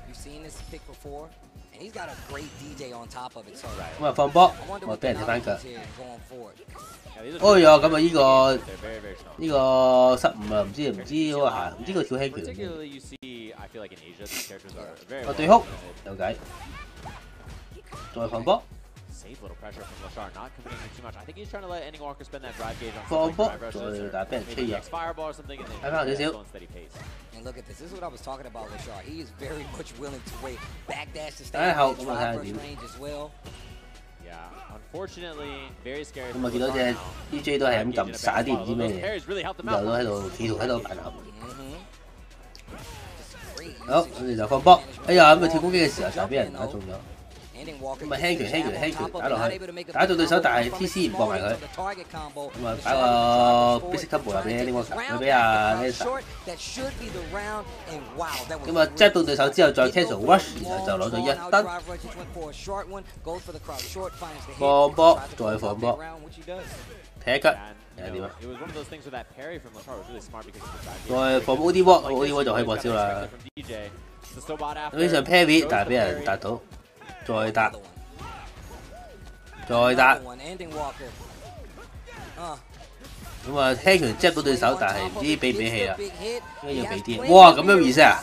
You've seen this pick before, and he's got a great DJ on top of it. So 咁啊放波，我俾人踢翻腳。哦呀，咁啊呢個失誤啊，唔知嗰個行，唔知個跳輕拳。我對哭有計，再放波。 Safe little pressure from Lashar, not committing too much. I think he's trying to let Ending Walker spend that drive gauge on something, drive rushes, or maybe next fireball or something, and then slow and steady pace. And look at this. This is what I was talking about, Lashar. He is very much willing to wait. Backdash to stay in drive rush range as well. Yeah, unfortunately, very scary. 咁我見到隻 DJ 都係咁撳耍啲唔知咩嘢，又都喺度企圖喺度扮合。好，我哋就放波。哎呀，咁佢跳攻擊嘅時候就俾人打中咗。 咁咪輕拳打落去，打到對手，但係 TC 唔過埋佢，咁啊打個 basic combo 又俾 Ending Walker， 佢俾阿 Lanza， 咁啊 jab 到對手之後再 cancel rush， 然後就攞咗1燈，放波再放波，踢腳又點啊？再放 OD ball，OD ball 就可以搏招啦。呢場 parry 但係俾人達到。 再打，再打。咁啊，輕拳 jab 到對手，但係唔知俾唔俾氣啦，應該要俾啲。哇，咁樣 reset 啊？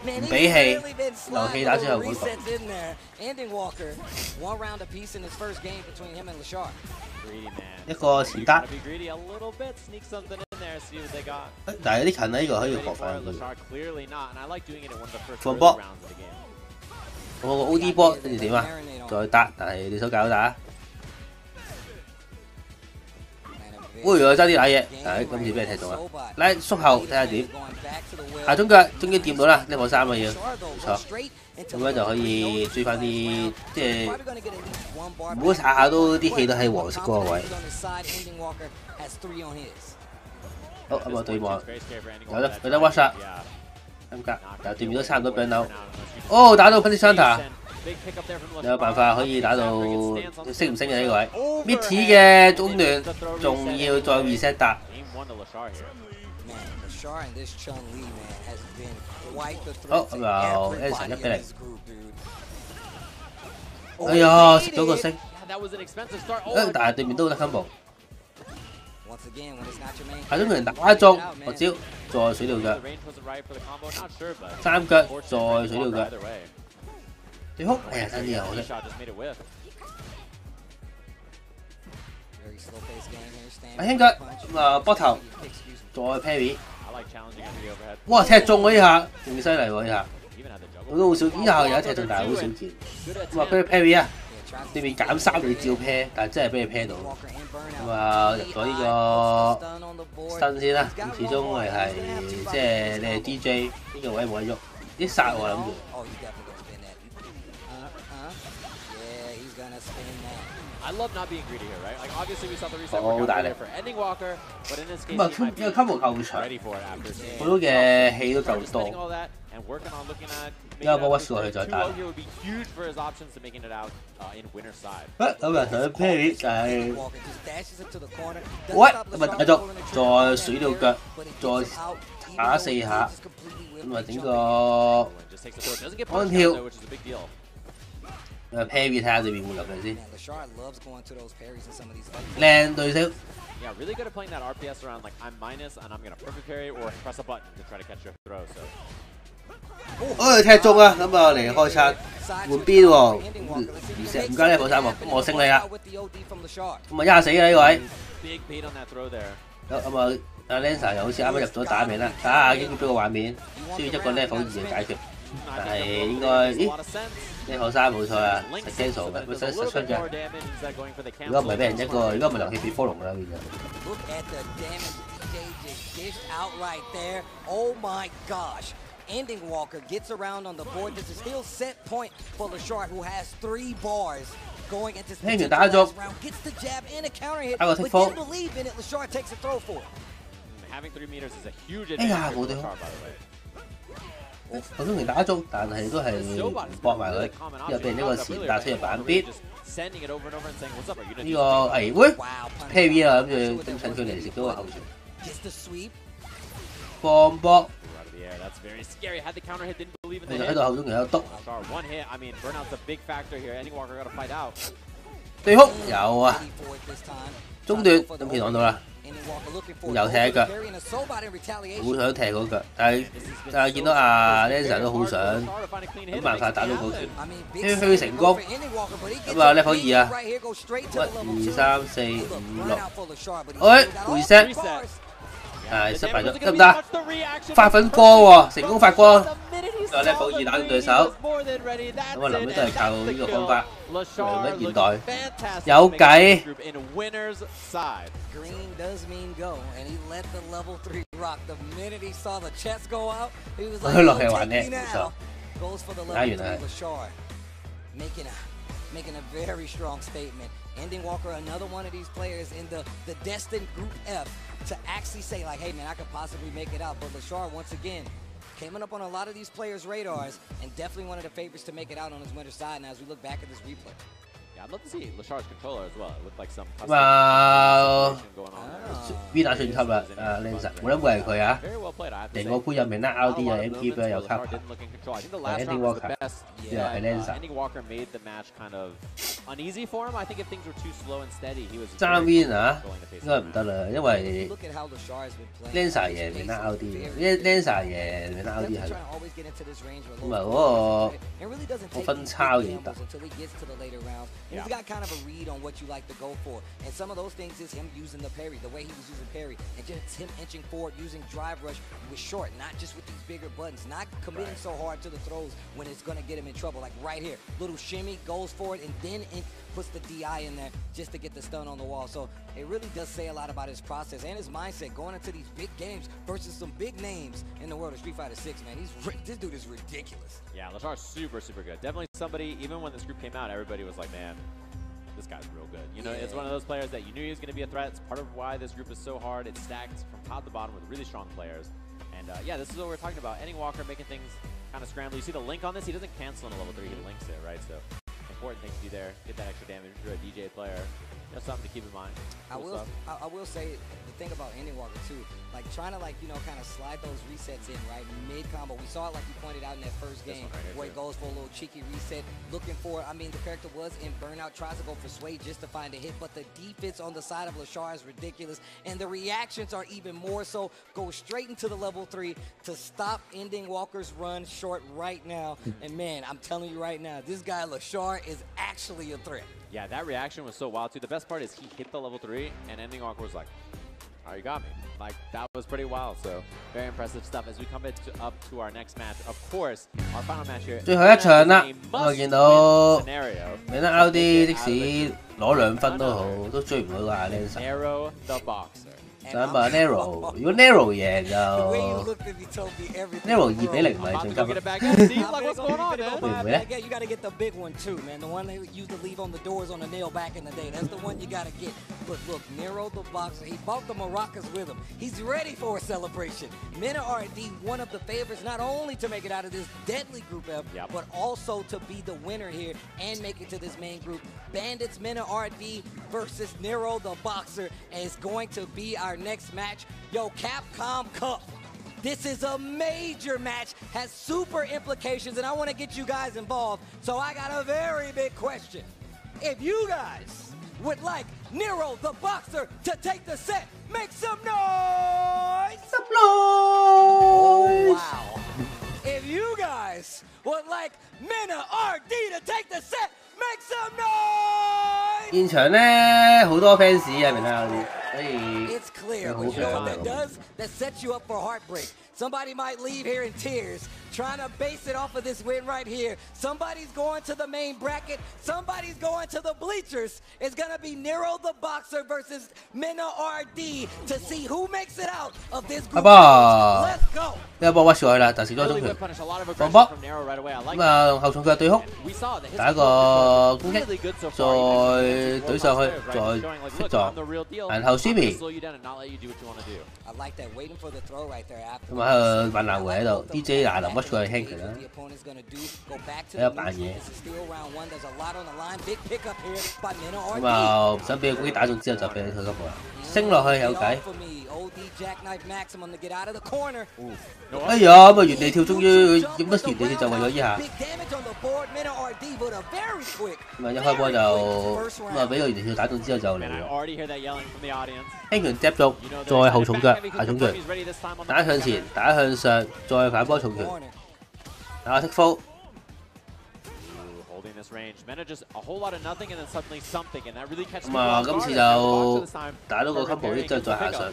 唔俾氣，留氣打之後嗰個。一個前打。但係有啲近啊，呢個可以學翻佢。放波。 我個 OD 波跟住點啊？再打，但係你手搞打。我爭啲瀨嘢，但係今次俾人踢到啦。嚟縮後睇下點。下中腳終於掂到啦，level 3啊要，冇錯。咁樣就可以追翻啲，即係唔好下下都啲氣都喺黃色嗰個位。好，咁我對望，有得 watch 啦。 咁格，但係對面都差唔多俾扭。哦，打到 Punish Hunter， 有辦法可以打到升唔升嘅呢個位 ？Mitty 嘅中段，仲要再 reset 打。Lashar and this Chun Li, man, has been quite the threat to everybody in this group, dude. 哎呀，食咗個星。但係對面都得 combo。係都人打中，學招再水療腳，三腳再水療腳。對哭，哎呀，爭啲啊，我覺得。阿興腳咁啊，波頭再 parry。哇！踢中喎呢下，勁犀利喎呢下。我都好少，呢下有一踢中，但係好少見。咁啊，俾佢 parry 啊！對面減3你照 pair， 但係真係俾佢 pair 到。咁啊，入咗呢個stun先啦。咁始終係即係你係 DJ 呢個位冇得喐，啲殺我諗住。I love not being greedy here, right? Like obviously we saw the reset work out for Ending Walker, but in this case, 咁啊，因為 combo 夠長，好多嘅氣都夠多。因為波屈過去再打。咁啊，想 parry 就係，喂，咁啊打咗，再水到腳，再打4下，咁啊整個安跳。parry 睇下對面會入嚟先，靚對手。Yeah, really good at playing that RPS around like I'm minus and I'm gonna perfect parry or press a button to try to catch your throw. So. 踢中啊！咁啊嚟開餐換邊喎，唔加呢個3喎，咁我升你啦。咁啊一下死啦呢位。咁啊阿 Lancer 又好似啱啱入咗打名啦，打下已經俾個畫面，需要一個 level 2嘅解決。但係應該咦 level 3冇錯啊，實 cancel 嘅，佢實出嘅。如果唔係俾人一個，如果唔係流氣變科龍啦變咗。Ending Walker gets around on the board. This is still set point for Lashar, who has 3 bars going into the round. Gets the jab and a counter hit, but didn't believe in it. Lashar takes a throw for it. Having 3 meters is a huge advantage for Lashar, by the way. 我雖然打中，但係都係搏埋佢，因為俾人一個前打出入板邊。呢個危會 parry 啊，諗住趁佢嚟食咗個後傳。放波。That's very scary. Had the counter hit, didn't believe in the 喺度後中有篤。One hit. I mean, burnout's a big factor here. Ending Walker got to fight out. 對哭有啊，中段咁片攞到啦，又踢一腳，好想踢嗰腳，但係見到阿 Lancer 都好想諗辦法打到嗰拳，虛成功，咁啊 level 2啊，1、2、3、4、5、6，哎 reset。係失敗咗，得唔得？發粉光喎，成功發光。又咧保二打中對手，咁啊臨尾都係靠呢個方法，用一現代，有計。佢落嚟玩呢，冇錯。打完啦。Making a very strong statement. Ending Walker, another one of these players in the destined Group F to actually say like, hey man, I could possibly make it out. But Lashar, once again, came up on a lot of these players' radars and definitely one of the favorites to make it out on his winner's side. Now as we look back at this replay. Yeah, I'd love to see Lashar's controller as well. It looked like some custom邊打算級啦？Lancer， 冇諗過係佢啊！連個杯入面甩 RD 又 MG 啦，又 Capcom， Ending Walker， 又係 Lancer。Ending Walker made the match kind of uneasy for him. I think if things were too slow and steady, he was 爭 win 啊，應該唔得啦，因為 Lancer 贏面甩 RD，Lancer 贏面甩 RD 係。咁啊嗰個分差幾大。He's got kind of a read on what you like to go for. And some of those things is him using the parry, the way he was using parry, and just him inching forward, using drive rush with short, not just with these bigger buttons, not committing so hard to the throws when it's going to get him in trouble. Like right here, little shimmy, goes for it, and then puts the DI in there just to get the stun on the wall. So it really does say a lot about his process and his mindset going into these big games versus some big names in the world of Street Fighter 6, man. This dude is ridiculous. Yeah, Lashar's super, super good. Definitely somebody, even when this group came out, everybody was like, man, this guy's real good. You know, it's one of those players that you knew he was going to be a threat. It's part of why this group is so hard. It's stacked from top to bottom with really strong players. And yeah, this is what we're talking about. Ending Walker making things kind of scramble. You see the link on this? He doesn't cancel in a level 3. He links it, right? So important thing to do there. Get that extra damage if you're a DJ player. Just something to keep in mind. I will say the thing about Ending Walker too, like trying to kind of slide those resets in right mid combo. We saw it like you pointed out in that first game where he goes for a little cheeky reset, looking for. I mean, the character was in burnout, tries to go for sway just to find a hit, but the defense on the side of Lashar is ridiculous, and the reactions are even more so. Go straight into the level 3 to stop Ending Walker's run short right now. And man, I'm telling you right now, this guy Lashar is actually a threat. Yeah, that reaction was so wild too. The best part is he hit the level 3 and Ending Walker was like, oh, you got me. Like, that was pretty wild. So, very impressive stuff. As we come up to our next match, of course, our final match here. 最後一場啦，我見到你得 RD 即使攞2分都好，都追唔到個 Alensa。Narrow the boxer。想問 Narrow， 如果 Narrow 贏就 Narrow 2-0咪晉級。會唔會咧？ You gotta get the big one too, man. The one they used to leave on the doors on the nail back in the day. That's the one you gotta get. But look, Nero the boxer, he bought the maracas with him. He's ready for a celebration. Mena RD, one of the favorites, not only to make it out of this deadly Group F, but also to be the winner here and make it to this main group. Bandits Mena RD versus Nero the boxer is going to be our next match. Yo, Capcom Cup. This is a major match, has super implications, and I want to get you guys involved. So I got a very big question. If you guys would like Nero the boxer to take the set, make some noise! Oh, wow. If you guys would like Mena RD to take the set, make some noise! 現場咧好多 fans 啊，明啦，所以 It's clear, but you know what that does? That sets you up for heartbreak. Somebody might leave here in tears, trying to base it off of this win right here. Somebody's going to the main bracket. Somebody's going to the bleachers. It's going to be Nero the boxer versus Mena RD to see who makes it out of this group. Let's go. 呢一波屈住佢啦，就少咗中拳，放波。咁啊，後重腳對空，打一個攻擊，再懟上去，再擊撞，然後 Sumi。咁啊，喺度扮爛回喺度 ，DJ 嗱林屈住佢 hang 佢啦，喺度扮嘢。咁啊，想俾佢攻擊打中之後就俾佢退級步啦，升落去有計。哎呀，咁啊原地跳，終於點乜原地跳就為咗依下。咁啊一開波就咁啊俾個原地跳打中之後就嚟啦。輕拳夾中，再後重腳，下重腳，打向前，打向上，再反波重拳，打個 take full。咁啊，今次就打到個 combo 之後再下上，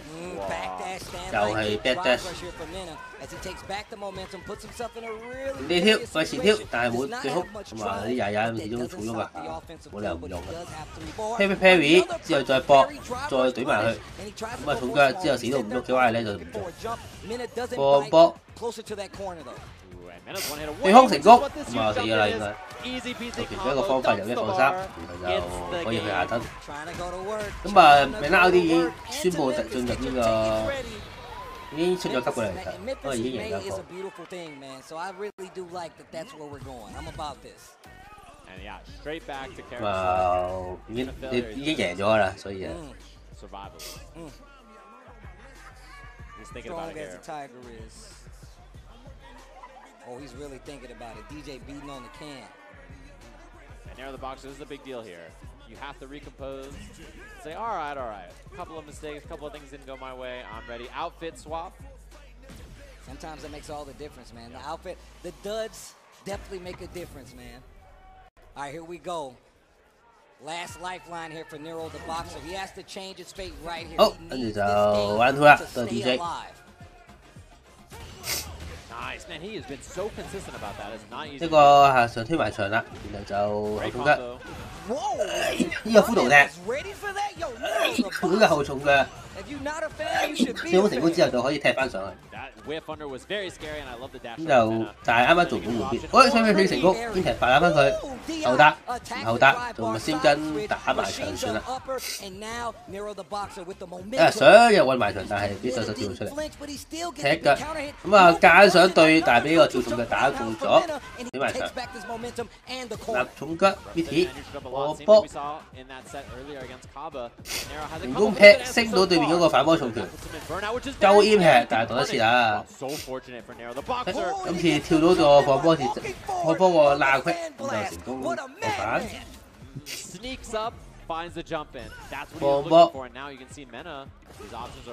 又係 back dash。原地跳，佢前跳，但係冇最好，咁啊啲廿咁始終儲咗個，冇理由唔用嘅。parry 之後再搏，再懟埋佢，咁啊重腳之後死都唔喐嘅話咧就唔中。放波。對空成功，咁啊死咗啦應該。就其中一個方法由1放3，然後就可以去下登。咁啊 ，Mena RD 已經宣布進入呢個已經出咗級嘅啦，其實因為已經贏咗個。咁啊，已經贏咗啦，所以啊。Oh, he's really thinking about it. DJ beating on the can. And Nero the boxer, this is a big deal here. You have to recompose. Say, all right. A couple of mistakes, a couple of things didn't go my way. I'm ready. Outfit swap. Sometimes that makes all the difference, man. The outfit, the duds definitely make a difference, man. All right, here we go. Last lifeline here for Nero the boxer. He has to change his fate right here. Oh,跟住就玩脱啦，到 DJ。Nice, man. He has been so consistent about that. It's not easy. 呢個係上推埋牆啦，然後就後重腳。呢個輔導踢，佢嘅後重腳，最好成功之後就可以踢翻上去。咁就但係啱啱做唔到換邊，喂，雙飛成功，堅提快打翻佢，後打後打，做咪先跟打埋場算啦。想又運埋場，但係啲手跳出嚟，踢腳，咁啊間想對，但係俾個跳重腳打過咗，俾埋場，立重腳 ，Mitty 波波，成功劈升到對面嗰個反波重拳，夠 impact，但係擋得切啊！今次跳到個放波節，放波個罅隙，咁就成功破反。放波，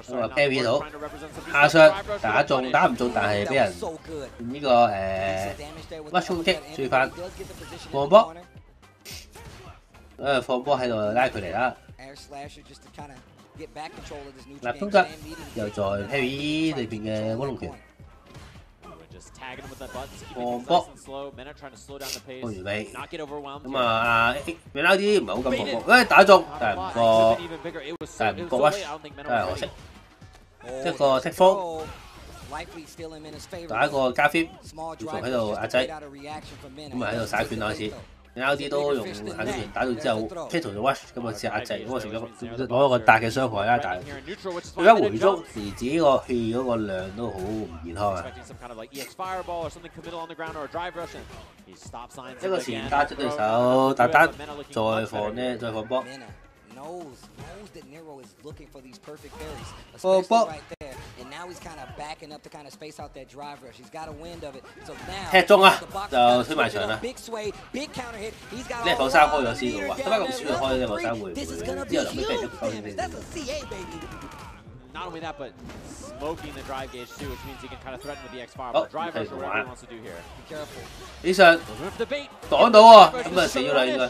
咁啊 carry 到下傷打中打唔中，但係俾人呢個乜衝擊追翻放波，放波喺度拉佢嚟啦。立中腳又在 Harry 裏邊嘅威龍拳，放波，放完尾，咁啊美拉啲唔係好咁放波，打中，但係唔過 rush， 真係可惜，一個踢風，打一個加 fit， 繼續喺度壓制，咁啊喺度耍拳開始。LD 都用眼拳打到之後 ，Kato 就 rush 咁啊試壓制，咁啊成咗攞咗個大嘅傷害啦，但係而家回足而自己個氣嗰個量都好唔健康啊！一個前打出對手，打再放呢，再放波。放波。踢中啊，就推埋場啦。呢防三開咗先嘅喎，得翻咁少就開呢防三會唔會？之後臨尾俾人一個先。Not only that, but smoking the drive gauge too, which means he can kind of threaten with the X fireball. Drive rush, whatever he wants to do here. Be careful. 以上擋到喎，咁啊死咗啦應該。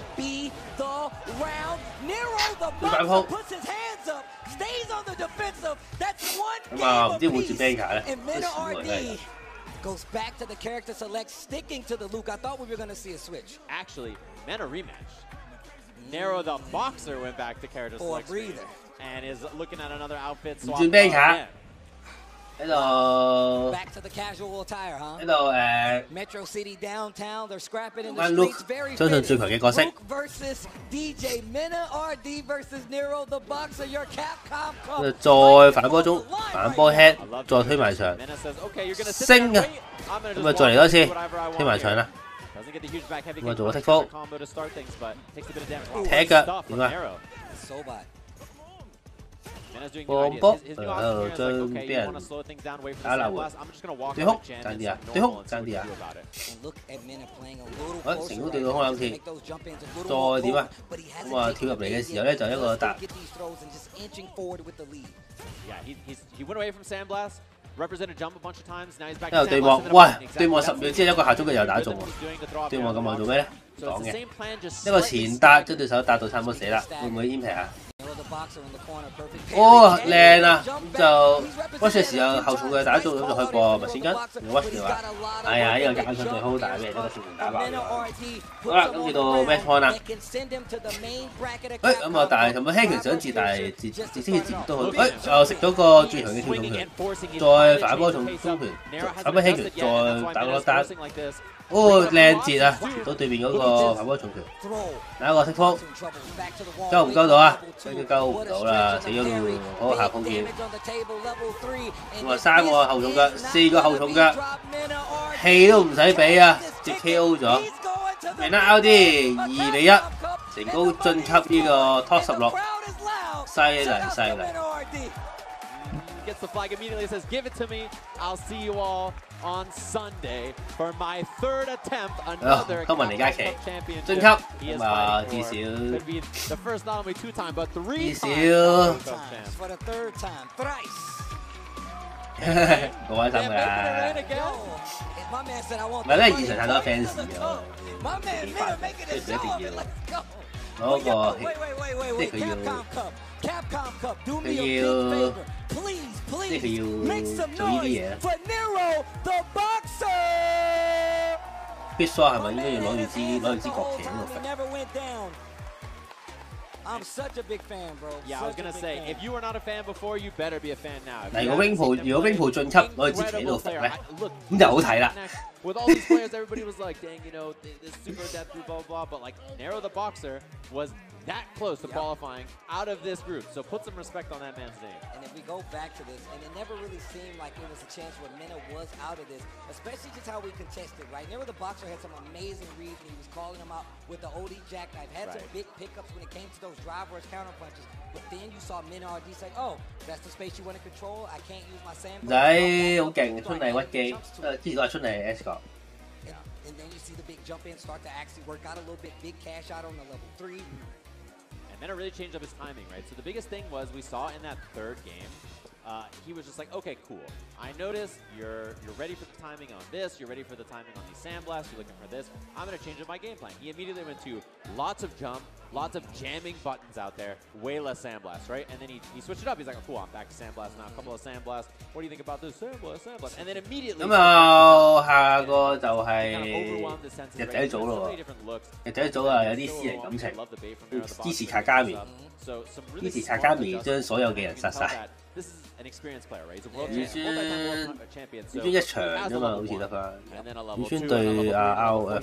咁啊唔知會接 banker 咧？啲閃雷 Goes back to the character select, sticking to the Luke. I thought we were going to see a switch. Actually, Mana rematch. Nero the boxer went back to character select and is looking at another outfit swap. 轉 banker 喺度。 Back to the casual attire, huh? 喺度Metro City downtown, they're scrapping in the 揾 streets. Luke Very 相信最強嘅角色。 Luke versus DJ Mina, RD versus Nero the boxer. Your Capcom Cup. 再反波中，反波 head， 再推埋場，升啊！咁啊再嚟多次，推埋場啦。咁啊做個踢風，踢腳點啊？放波喺度將俾人打漏回，對空爭啲啊！對空爭啲啊！成功對到空兩次，再點啊？咁啊跳入嚟嘅時候咧就一個搭。喺度對望，喂，對望10秒之後一個下中嘅又打中喎，對望咁耐做咩咧？擋嘅，一個前搭將對手搭到差唔多死啦，會唔會 impact 啊？哦，靚啊！咁就 watch 嘅時候後重嘅打中，咁就可以過咪先跟 watch 嘅話，哎呀，呢個間信最好大俾人一個跳拳打爆咗。好啦，咁至到 match point 啦。咁啊，但係咁樣輕拳想截，但係截先截都好。又食咗個最強嘅跳重拳，再反波重中拳，反波輕拳，再打個單。哦，靚截啊！截到對面嗰個反波重拳，打一個踢風，鳩唔鳩到啊？跟住鳩唔到啦，死咗咯！好，下鋪見。咁啊，3個後重腳，4個後重腳，氣都唔使俾啊，直接 KO 咗。贏得 LD 2-1，成功晉級呢個 Top 16，犀利犀利。Gets the flag immediately, says, "Give it to me. I'll see you all on Sunday for my third attempt another championship." 晉級咁啊，至少 could be the first not only 2-time but 3 至少 for the third time, thrice. 好開心㗎。唔係咧，現場太多 fans 咗，即係佢一定要攞個，即係佢要。Capcom Cup, do me a 佢 big 要 favor. Please, 即係 please 佢 make 要 some 做呢啲 noise 嘢。 for Nero the boxer. Big Shot 係咪應該要攞住支國旗喺度揈？ I'm such a big fan, bro. Yeah, I was gonna say, if you were not a fan before, you better be a fan now. 嗱，如果 Rainpro 晉級攞支持喺度揈咧，咁就好睇啦。With all these players, everybody was like, dang, you know, this super depth group, blah, blah, blah. But like, Nero the Boxer was that close to qualifying out of this group. So put some respect on that man's name. And if we go back to this, and it never really seemed like it was a chance where Mena was out of this, especially just how we contested, right? Nero the Boxer had some amazing reads, and he was calling them out with the OD jackknife. Had some big pickups when it came to those drive rush counter punches. But then you saw Mena RD say, oh, that's the space you want to control. I can't use my sandbox. 仔好勁，出嚟屈機，之前都係出嚟 S 角。 And then you see the big jump in, start to actually work out a little bit, big cash out on the level 3. And then it really changed up his timing, right? So the biggest thing was we saw in that third game, he was just like, okay, cool. I noticed you're ready for the timing on this, you're ready for the timing on these sandblasts, you're looking for this. I'm going to change up my game plan. He immediately went to lots of jump, lots of jamming buttons out there, way less sandblasts, right? And then he switched it up. He's like, oh, cool, I'm back to sandblast now, a couple of sandblasts. What do you think about this? Sandblast. And then immediately... 咁啊，下個就係日仔組咯喎，日仔組啊有啲私人感情，支持卡加棉，支持卡加棉將所有嘅人殺晒。 An experienced player, right? He's a world champion. 宇尊一場啫嘛，好似得翻。宇尊對ROF。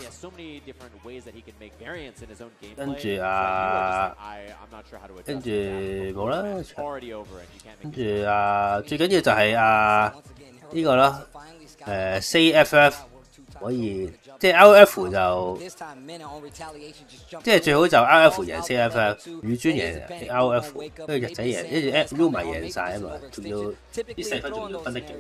跟住跟住冇啦。跟住最緊要就係呢個啦，CFF 可以。 即係 LF 就即係最好就 LF 贏 CFF， 宇尊贏 LF， 跟住日仔贏，跟住 U 咪贏晒啊嘛，仲要啲細分仲要分得勁。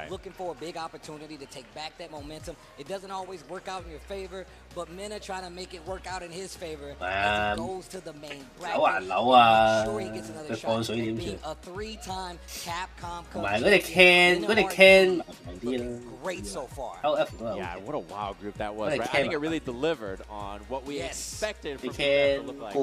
Looking for a big opportunity to take back that momentum. It doesn't always work out in your favor, but Mena trying to make it work out in his favor as he goes to the main bracket. 扭還扭啊！佢放水點算？同埋嗰隻 can 麻煩啲啦。Great so far. LF yeah, what a wild group that was. Right? I think it really delivered on what we expected from it to look like.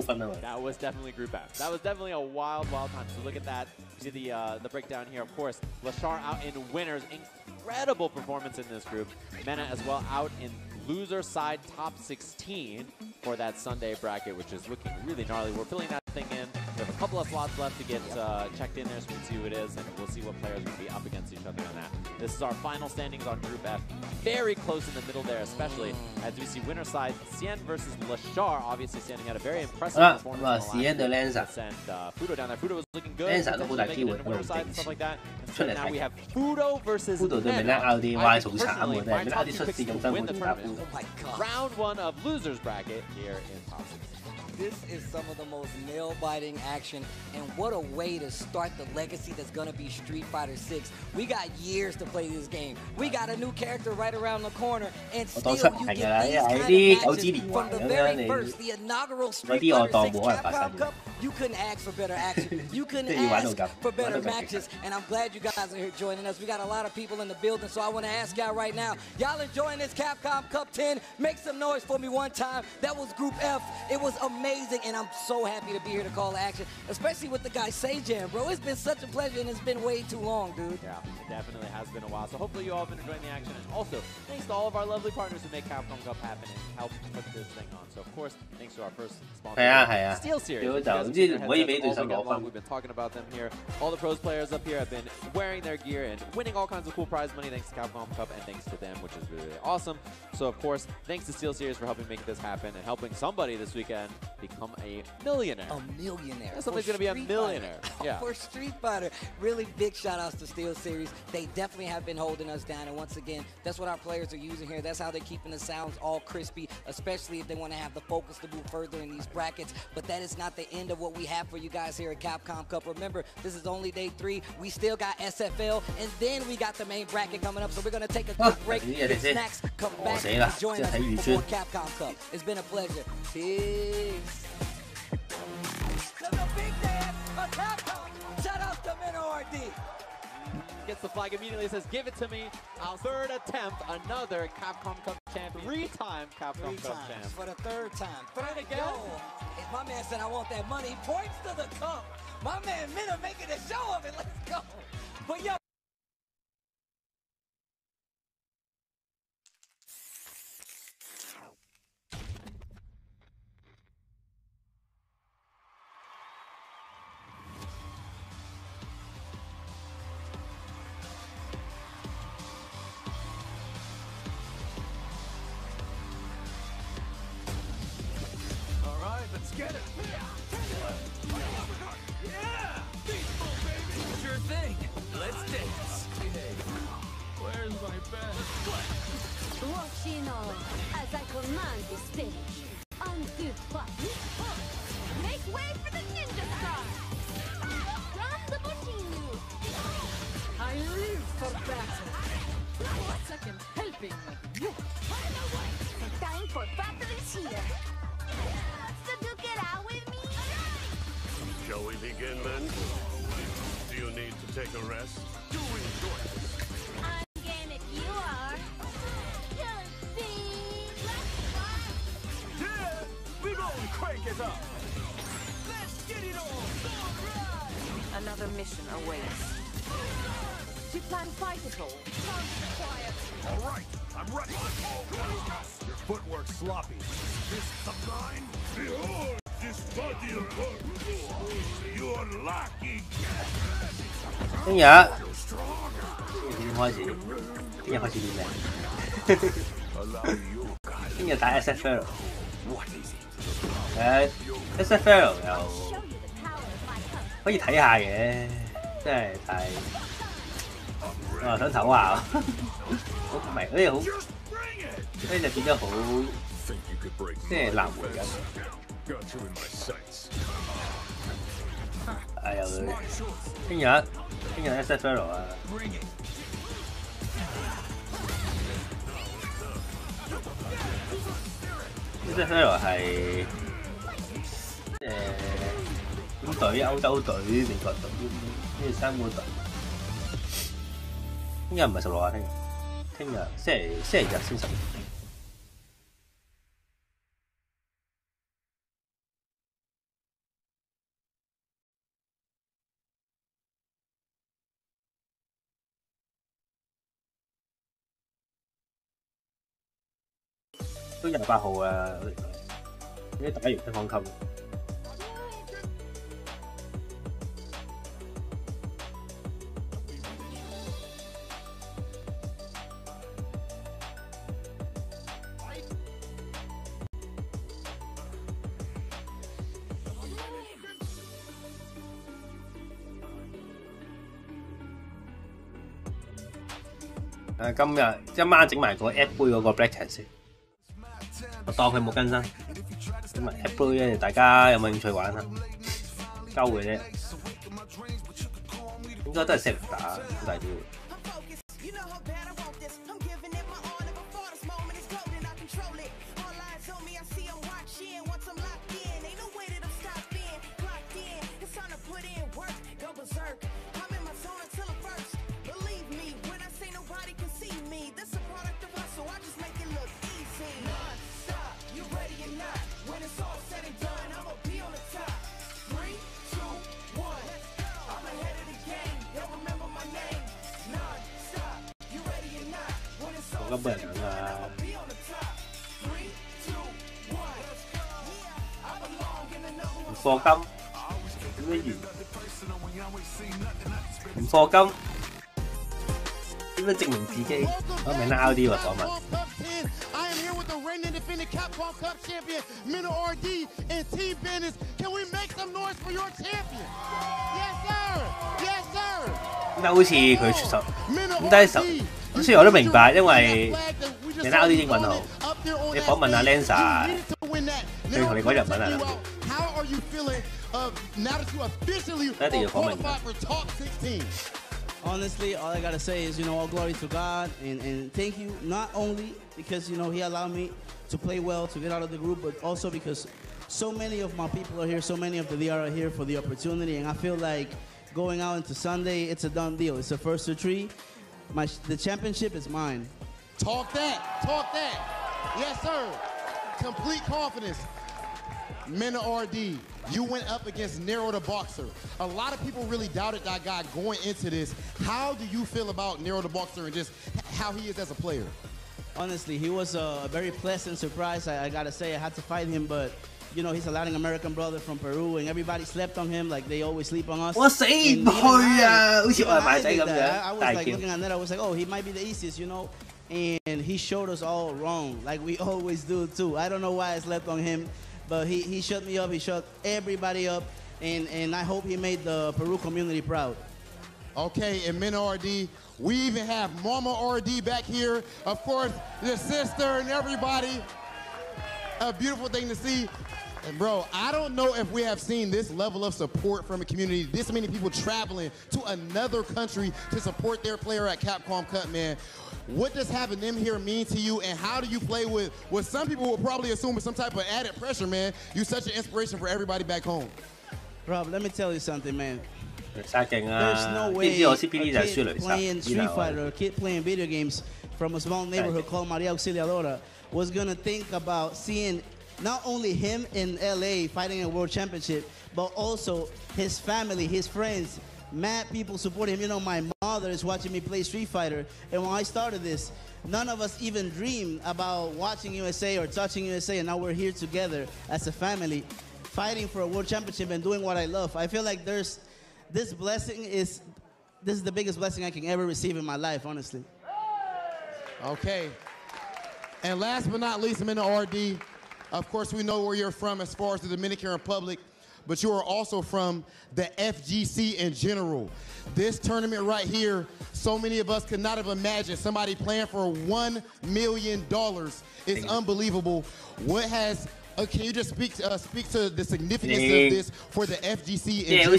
That was definitely Group F. That was definitely a wild, wild time. So look at that. You see the breakdown here. Of course, Lashar out in winners. Incredible performance in this group. Mena as well out in loser side top 16 for that Sunday bracket, which is looking really gnarly. We're filling that thing in. We have a couple of slots left to get checked in there so we can see who it is, and we'll see what players will be up against each other on that. This is our final standings on Group F. Very close in the middle there, especially as we see winner side Cien versus Lashar. Obviously, Cien had a very impressive performance. Cien對 Lanza and Fudo down there. Fudo was looking good. Lanza 都好大機會winner side and stuff like that. 出嚟 Now we have Fudo versus Fudo 對 Mena RD Y 好慘喎，真係 Mena RD 出事咁辛苦點打 Fudo。 Round 1 of losers bracket here in top 16. This is some of the most nail-biting action, and what a way to start the legacy that's going to be Street Fighter 6. We got years to play this game. We got a new character right around the corner, and still you get these kind of matches from the very first, the inaugural Street Fighter 6 Capcom Cup. You couldn't ask for better action. You couldn't ask for better matches, and I'm glad you guys are here joining us. We got a lot of people in the building, so I want to ask y'all right now, y'all enjoying this Capcom Cup 10? Make some noise for me one time. That was Group F. It was amazing, and I'm so happy to be here to call action, especially with the guy Seijin, bro. It's been such a pleasure, and it's been way too long, dude. Yeah, it definitely has been a while. So hopefully you all have been enjoying the action, and also thanks to all of our lovely partners who make Capcom Cup happen and help put this thing on. So of course, thanks to our first sponsor, Steel Series. We've been talking about them here. All the pros players up here have been wearing their gear and winning all kinds of cool prize money thanks to Capcom Cup and thanks to them, which is really, really awesome. So of course, thanks to Steel Series for helping make this happen and helping somebody this weekend become a millionaire. A millionaire. Somebody's going to be a millionaire. Yeah. For Street Fighter. Really big shout outs to Steel Series. They definitely have been holding us down. And once again, that's what our players are using here. That's how they're keeping the sounds all crispy, especially if they want to have the focus to move further in these brackets. But that is not the end of what we have for you guys here at Capcom Cup. Remember, this is only day 3. We still got SFL, and then we got the main bracket coming up. So we're going to take a quick break, get snacks, come back and join us before Capcom Cup. It's been a pleasure. Peace. The big dad of Capcom. Shout out to Mena RD. Gets the flag immediately, says, give it to me. Our third attempt, another Capcom Cup champion. 3-time Capcom Cup champion. For the third time. Third again. Yo, my man said, I want that money. He points to the cup. My man Mena making a show of it. Let's go. But yo. Machino, as I command the stage. 1, 2, 3. Make way for the ninja star. From the Machino. I live for battle. Second helping of you. The time for battle is here. So duke it out with me. Shall we begin then? Do you need to take a rest? Do enjoy this. I'm game if you are. Yeah, we gonna crank it up. Let's get it on. Another mission awaits. Do you plan to fight at all? Quiet. All right, I'm ready. Your footwork's sloppy. This sublime. Behold this body of hope. You are lacking. 聽日幾點開始？聽日開始練咩？聽日打 SFL。SFL 又可以睇下嘅，真係太我又想唞下，好唔係嗰啲好，所以就變咗好即係難回咁。係又聽日 SFL 啊！ SFL 係點隊？歐洲隊、美國隊，跟住3個隊。聽日唔係16啊，聽日星期日先10。都28號啊！已經打完香港級。今晚整埋個 App 杯嗰個 Black 先。 我當佢冇更新，咁咪 App 杯咧，大家有冇興趣玩下？鳩嘅啫，應該都係適合打，好大機會。我根本人啊！唔課金點樣完？唔課金點樣證明自己？我咪 now 啲喎訪問。 I am here with the reigning defending Capcom Cup champion, Minna RD, and Team Business. Can we make some noise for your champion? Yes, sir. Yes, sir. 咁好似佢出手，咁但係雖然我都明白，因為你 now 啲英文好，你訪問阿 Lancer， 佢同你講日文啊。一定要訪問佢。 Honestly, all I gotta say is, all glory to God, and thank you, not only because, He allowed me to play well, to get out of the group, but also because so many of my people are here, so many of the VR are here for the opportunity, and I feel like going out into Sunday, it's a done deal. It's a first to three. The championship is mine. Talk that. Yes, sir. Complete confidence. Minna RD, you went up against Nero the Boxer. A lot of people really doubted that guy going into this. How do you feel about Nero the Boxer and just how he is as a player? Honestly, he was a very pleasant surprise. I gotta say, I had to fight him, but he's a Latin American brother from Peru, and everybody slept on him like they always sleep on us. 我死唔去啊！好似外賣仔咁樣。 I was like looking at that, I was like, oh, he might be the easiest, and he showed us all wrong, like we always do too. I don't know why I slept on him. But he shut me up, he shut everybody up, and I hope he made the Peru community proud. Okay, and Men RD, we even have Mama RD back here. Of course, the sister and everybody. A beautiful thing to see. And bro, I don't know if we have seen this level of support from a community, this many people traveling to another country to support their player at Capcom Cup, man. What does having them here mean to you, and how do you play with what some people will probably assume is some type of added pressure, man? You're such an inspiration for everybody back home. Rob, let me tell you something, man. 殺勁啊！ There's no way a kid playing Street Fighter or a kid playing video games from a small neighborhood called Maria Auxiliadora was going to think about seeing not only him in LA fighting a world championship, but also his family, his friends, mad people supporting him. You know, my mother is watching me play Street Fighter, and when I started this, none of us even dreamed about watching USA or touching USA, and now we're here together as a family, fighting for a world championship and doing what I love. I feel like this blessing is the biggest blessing I can ever receive in my life, honestly. Okay. And last but not least, I'm in the RD. Of course, we know where you're from as far as the Dominican Republic, but you are also from the FGC in general. This tournament right here, so many of us could not have imagined somebody playing for $1 million. It's unbelievable. What has can you just speak to the significance of this for the FGC in general?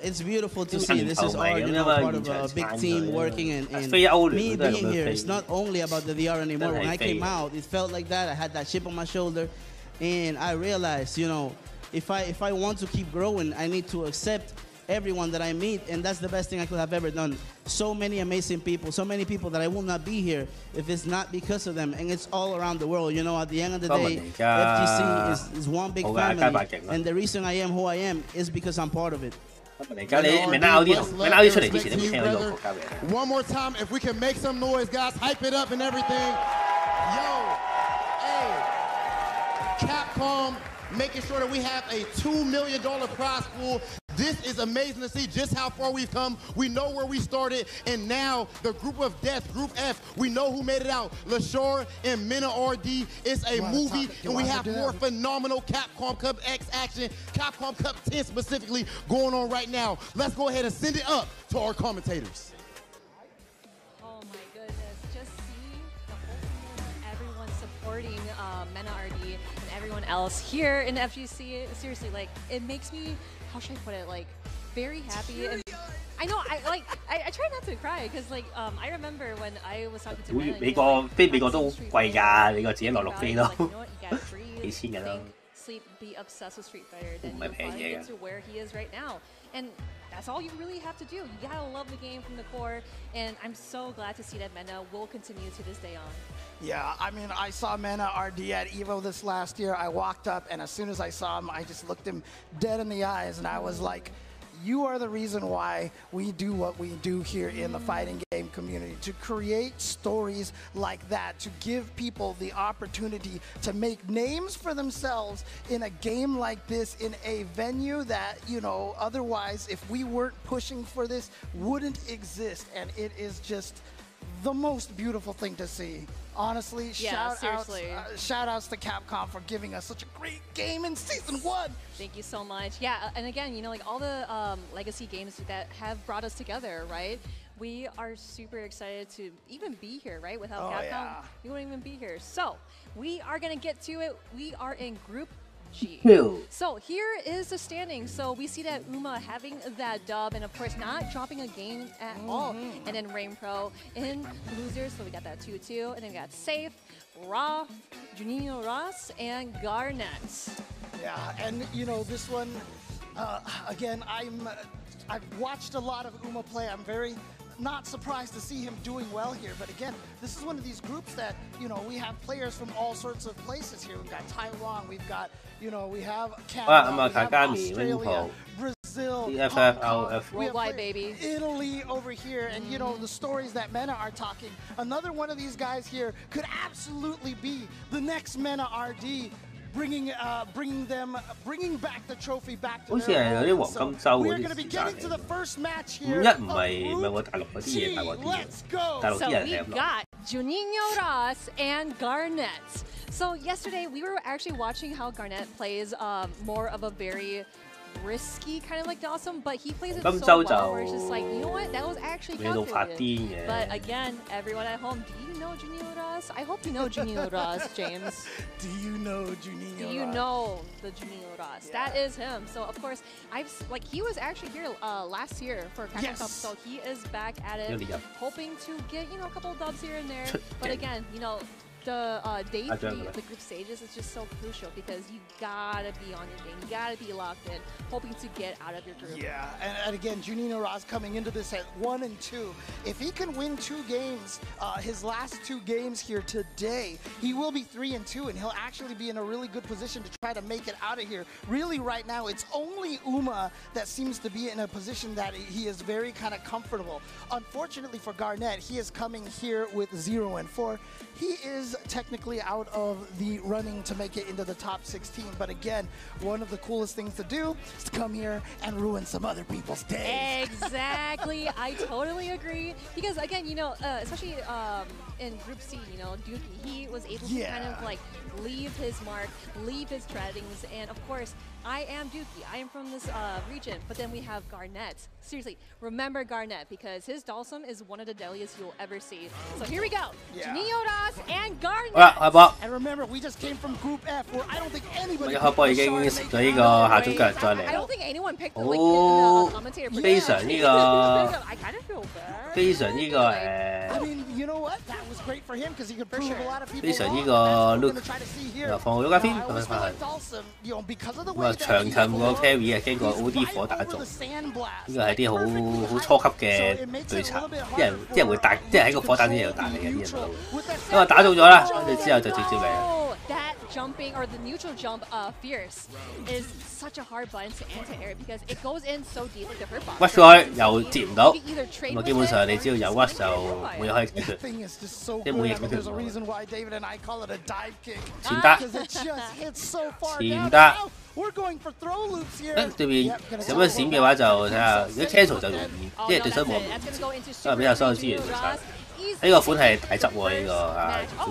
It's beautiful to see. This is all, you know, part of a big team working, and me being here, it's not only about the VR anymore. When I came out, it felt like that. I had that chip on my shoulder, and I realized, you know, if I want to keep growing, I need to accept everyone that I meet, and that's the best thing I could have ever done. So many amazing people, so many people that I will not be here if it's not because of them, and it's all around the world. You know, at the end of the day, FGC is one big family, and the reason I am who I am is because I'm part of it. One more time, if we can make some noise, guys, hype it up and everything. Yo, hey, Capcom, making sure that we have a $2 million prize pool. This is amazing to see just how far we've come. We know where we started, and now the group of death, Group F, we know who made it out. LaShore and Mena RD. It's a movie, and we have more phenomenal Capcom Cup X action, Capcom Cup 10 specifically, going on right now. Let's go ahead and send it up to our commentators. Oh my goodness, just seeing the whole team, everyone supporting Mena RD and everyone else here in FGC. Seriously, like, it makes me, how should I put it, like, very happy. And I know, I try not to cry, because, like, I remember when I was talking to Mena, 美國都好貴㗎，你個自己落飛咯，幾千㗎啦。 Sleep, be obsessed with Street Fighter, then you'll finally get to where he is right now. And that's all you really have to do. You gotta love the game from the core, and I'm so glad to see that Mena will continue to this day on. Yeah, I mean, I saw Mena RD at EVO this last year. I walked up, and as soon as I saw him, I just looked him dead in the eyes, and I was like, you are the reason why we do what we do here in the fighting game community, to create stories like that, to give people the opportunity to make names for themselves in a game like this, in a venue that, you know, otherwise, if we weren't pushing for this, wouldn't exist. And it is just the most beautiful thing to see. Honestly, yeah, shout outs to Capcom for giving us such a great game in Season 1. Thank you so much. Yeah, and again, you know, like all the legacy games that have brought us together, right? We are super excited to even be here, right? Without Capcom, we wouldn't even be here. So we are going to get to it. We are in Group G. So here is the standing. So we see that Uma having that dub, and of course not dropping a game at all. And then Rainpro in losers. So we got that 2-2, and then we got Safe, Raw, Juninho Ross, and Garnet. Yeah, and you know this one. Again, I've watched a lot of Uma play. I'm very not surprised to see him doing well here, but again, this is one of these groups that, you know, we have players from all sorts of places here. We've got Taiwan, we've got, you know, we have Canada, we have Australia, Brazil, Hong Kong, worldwide, baby, Italy over here, and you know the stories that Mena are talking. Another one of these guys here could absolutely be the next Mena RD. Bringing back the trophy back to their home. So we're going to be getting to the first match here. Let's go. So we got Juninho Ross and Garnet. So yesterday we were actually watching how Garnet plays more of a very risky kind of like Dawson, but he plays it so well where it's just like, you know what, that was actually calculated. But again, everyone at home, do you know Juninho Ross? I hope you know Juninho Ross, James. Do you know Juninho Ross? Do you know the Juninho Ross? Yeah. That is him. So of course, he was actually here last year for Capcom Cup, so he is back at it, hoping to get a couple of dubs here and there. But again, the Day 3, the group stages is just so crucial because you gotta be on your game. You gotta be locked in, hoping to get out of your group. Yeah, and again, Juninho Ross coming into this at 1 and 2. If he can win 2 games, his last 2 games here today, he will be 3 and 2, and he'll actually be in a really good position to try to make it out of here. Really, right now, it's only Uma that seems to be in a position that he is very kind of comfortable. Unfortunately for Garnet, he is coming here with 0 and 4. He is technically out of the running to make it into the top 16, but again, one of the coolest things to do is to come here and ruin some other people's days. Exactly, I totally agree. Because again, especially in Group C, Dookie, he was able to kind of like leave his mark, leave his treadings, and of course, I am Dookie. I am from this region, but then we have Garnet. Seriously, remember Garnet because his Dawson is one of the deadliest you'll ever see. So here we go, Juninho Ross and Garnet. And remember, we just came from Group F, where I don't think anybody. 開波已經食咗呢個下種腳再嚟。I don't think anyone picked the commentator. 非常呢個，非常呢個 I mean, you know what? That was great for him because he could prove a lot of people 非常呢個 look， 又放咗家邊咁樣翻去。咁啊長近個 carry 啊，經過 OD 火打中，呢個係啲好初級嘅對策，啲人會彈，啲人喺個火彈之前又彈嚟嘅啲人都。因為打中咗啦，跟住之後就直接嚟啦。 That jumping or the neutral jump fierce is such a hard button to anti-air because it goes in so deep with the hurt box. 屈咗又接唔到，咁啊基本上你只要有屈就冇嘢可以解決，即係冇嘢解決。前得，前得。對面咁樣閃嘅話就睇下，如果 cancel 就容易，即係對手冇咁容易，因為比較所有資源對手。 呢個款係大執喎，呢個啊叫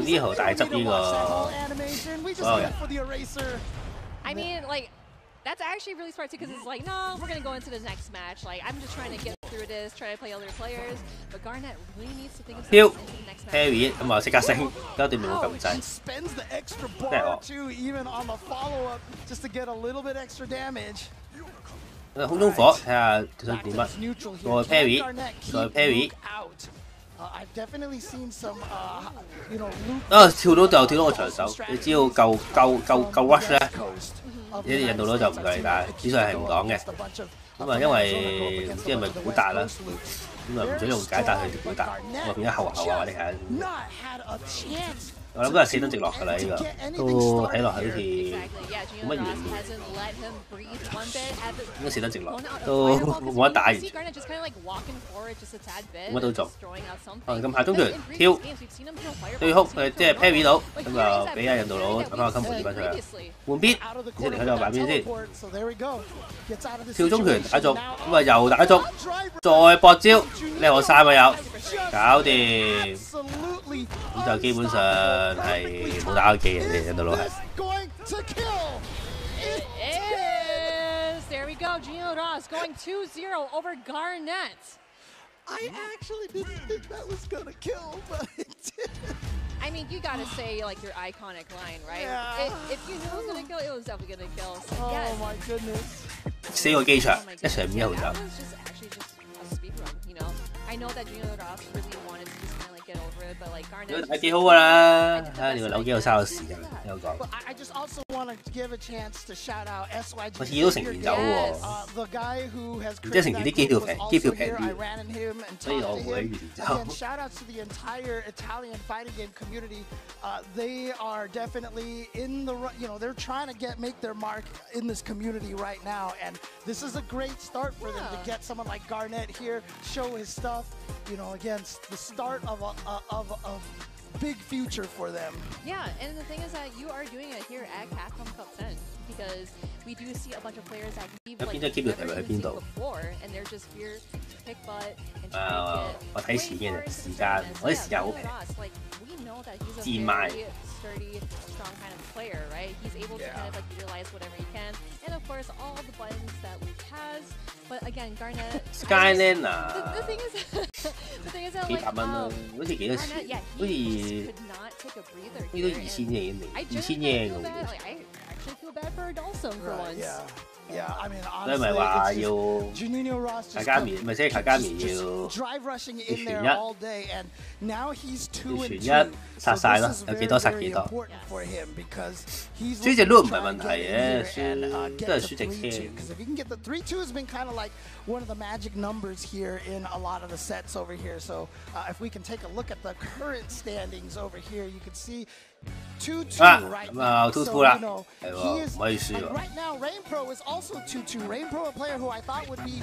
呢號大執呢個所有人。I mean, like, that's actually really smart too, because it's like, no, we're gonna go into the next match. Like, I'm just trying to get through this, try to play other players. But Garnet really needs to think of something into the next match. Carry 咁啊，即刻升，交對面冇撳掣。即係我。 空中火，睇下想點乜？再 parry， 再 parry。跳到就跳到個長手，你只要夠 rush 咧，呢啲引導到就唔夠你打。指數係唔講嘅。咁啊，因為唔知係咪古達啦，咁啊唔想用解答去古達，咁啊變咗後啊，我哋睇下。 我諗都係死得直落㗎啦，呢個都睇落好似冇乜懸念，應該死得直落，都冇得打完，乜都做。咁下中段跳對哭即係 parry 到，咁就俾阿印度佬打翻個 combo 接翻出嚟，換邊，先嚟喺度擺邊先，跳中拳打中，咁啊又打中，再搏招，叻我3個有，搞掂，咁就基本上。 係冇打過機嘅，你印度佬係。There we go, Juninho Ross going 2-0 over Garnet. I actually didn't think that was gonna kill, but it did. I mean, you gotta say like your iconic line, right? Yeah. If you knew it was gonna kill, it was definitely gonna kill. So, oh yes. my goodness. 4個機場，一場5號走。 I know that Juninho Ross really wanted to just kind of like get over it, but like Garnet. 打幾好㗎啦，睇下你個扭機有嘥到時間，有講。 I just also want to give a chance to shout out SYG. 我次都成年走喎。The guy who has 即係成年啲機票平啲， I ran into him and 所以我唔會喺元年走。 Again, shout out to the entire Italian fighting game community. They are definitely in the they're trying to make their mark in this community right now, and this is a great start for them to get someone like Garnet here, show his stuff. Again, the start of a big future for them. Yeah, and the thing is that you are doing it here at Capcom Cup 10 because we do see a bunch of players that we've like never seen before, and they're just here 我睇錢嘅時間，我啲時間好平，賤賣。Sturdy, strong kind of player, right? He's able to kind of like utilize whatever he can, and of course all the buttons that Luke has. But again, Garnet. Skynet the thing is, the thing is that like, 幾百蚊啦，好似幾多錢？好似呢都2000嘢嚟，2000嘢嘅喎。I actually feel bad for Adolson for once. Yeah, I mean, honestly, 所以咪話要卡加棉，咪即係卡加棉要 drive rushing in there all day, and now he's 2-2. 全一殺晒咯，有幾多殺幾多。輸隻 loop 唔係問題嘅，輸都係輸隻 K。Because if you can get the 3-2 has been kind of like one of the magic numbers here in a lot of the sets over here. So if we can take a look at the current standings over here, you can see 2-2 right now. So, you know, he is, right now, Rainpro is also 2-2. Rainpro, a player who I thought would be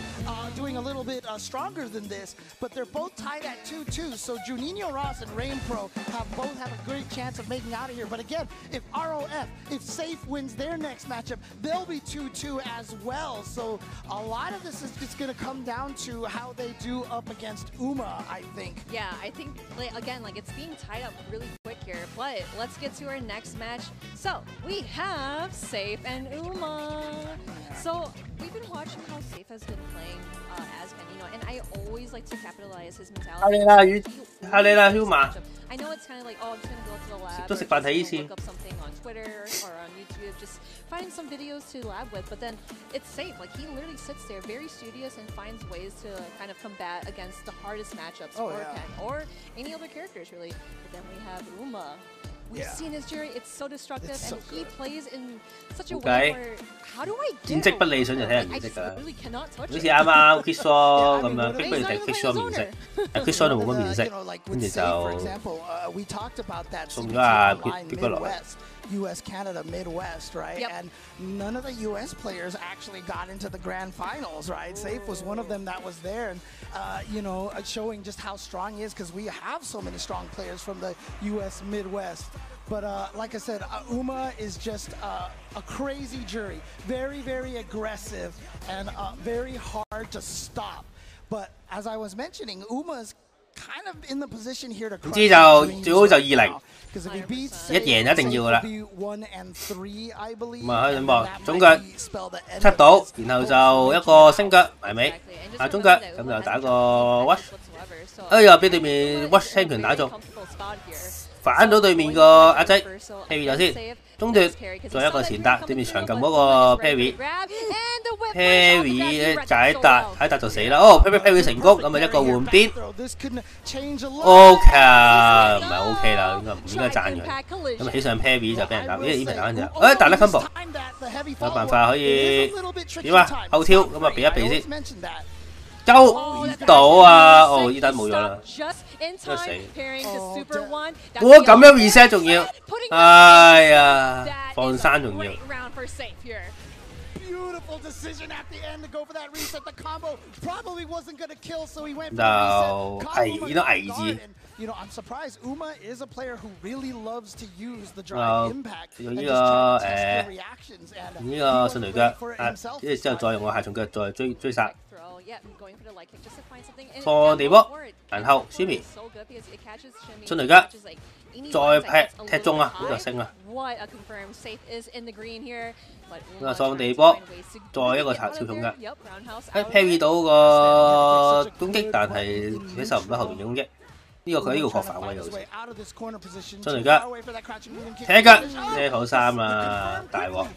doing a little bit stronger than this, but they're both tied at 2-2. So Juninho Ross and Rainpro both have a great chance of making out of here. But again, if ROF, if Safe wins their next matchup, they'll be 2-2 as well. So a lot of this is just going to come down to how they do up against Uma, I think. Yeah, I think, like, again, like it's being tied up really quick here. But let's get to our next match. So we have Safe and Uma. So we've been watching how Safe has been playing as Benino, and I always like to capitalize his mentality. Uma. I know it's kind of like, oh, I'm just going to go to the lab, look up something on Twitter or on YouTube, just find some videos to lab with, but then it's Safe. Like, he literally sits there very studious and finds ways to kind of combat against the hardest matchups for Ken or any other characters, really. But then we have Uma. We've seen his jury, it's so destructive, and he plays in such a way where, how do I get 戰績不理想就睇人唔識㗎啦。 really cannot touch 好似啱啱 Kishon 咁樣，逼佢哋 Kishon 面色，但 Kishon 就冇乜面色，跟住就送咗阿 Pick 落嚟。 U.S., Canada, Midwest, right? And none of the U.S. players actually got into the grand finals, right? Safe was one of them that was there, and you know, showing just how strong he is, because we have so many strong players from the U.S. Midwest. But like I said, Uma is just a crazy jury, very, very aggressive, and very hard to stop. But as I was mentioning, Uma's kind of in the position here to crush 總之就最好就20，一贏一定要㗎啦。咁啊，兩步中腳出到，然後就一個升腳埋尾，啊中腳咁就打個 wash， 哎呀俾對面 wash 輕拳打中，反到對面個阿仔 parry 咗先，中段再一個前搭，對面長撳嗰個 parry 就喺搭就死啦。哦 parry 成功，咁啊一個換邊 ，OK 唔係 OK 啦，唔應該讚佢。咁啊起上 parry 就俾人打，因為呢邊打緊就，誒彈得 combo， 有辦法可以點啊？後跳咁啊避一避先。 收到啊！哦，依單冇咗啦，真係死！我咁樣 reset 仲要，哎呀，放生仲要。 Beautiful decision at the end to go for that reset. The combo probably wasn't going to kill, so he went for the reset. 呢個危字。You know, I'm surprised. Uma is a player who really loves to use the drive impact and just try to test the reactions and 呢個順雷腳，跟住之後再用個下重腳再追殺。 放地波，然後 Shimmy 順雷腳，再踢中啊！呢個升啊！咁啊放地波，再一個超重腳，parry 到個攻擊，但係佢受唔到後面嘅攻擊。 呢個佢呢個確反位又好似，進嚟腳，踢腳，呢好三啊，大鑊！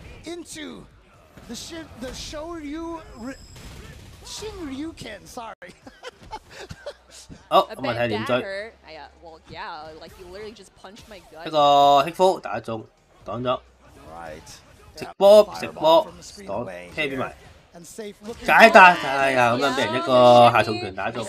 好，咁啊睇點追？一個 hit full 打中，擋咗，直波擋 parry 埋，解答，哎呀咁樣俾人一個下重拳打中。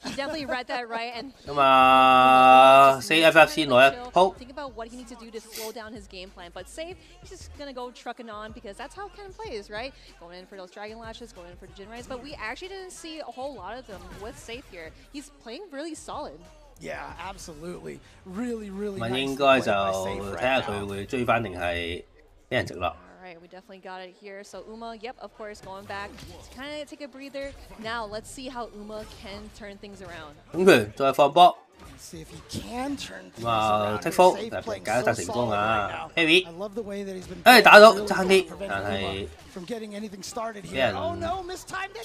He definitely read that right, and 咁啊，SF 先攞一鋪。 Think about what he needs to do to slow down his game plan, but Safe, he's just gonna go trucking on because that's how Ken plays, right? Going in for those dragon lashes, going in for the Jin Rise, but we actually didn't see a whole lot of them with Safe here. He's playing really solid. Yeah, absolutely, really. 咪應該就睇下佢會追翻定係俾人直落。we definitely got it here. So Uma, yep, of course, going back to kind of take a breather. Now let's see how Uma can turn things around. 咁佢再放波。 See if he can turn 咁啊，剔福但係揀得成功啊 ，Heavy， I love the way that he's been 打到爭啲，但係 from getting anything started 俾 here. 人 Oh no, mistimed it.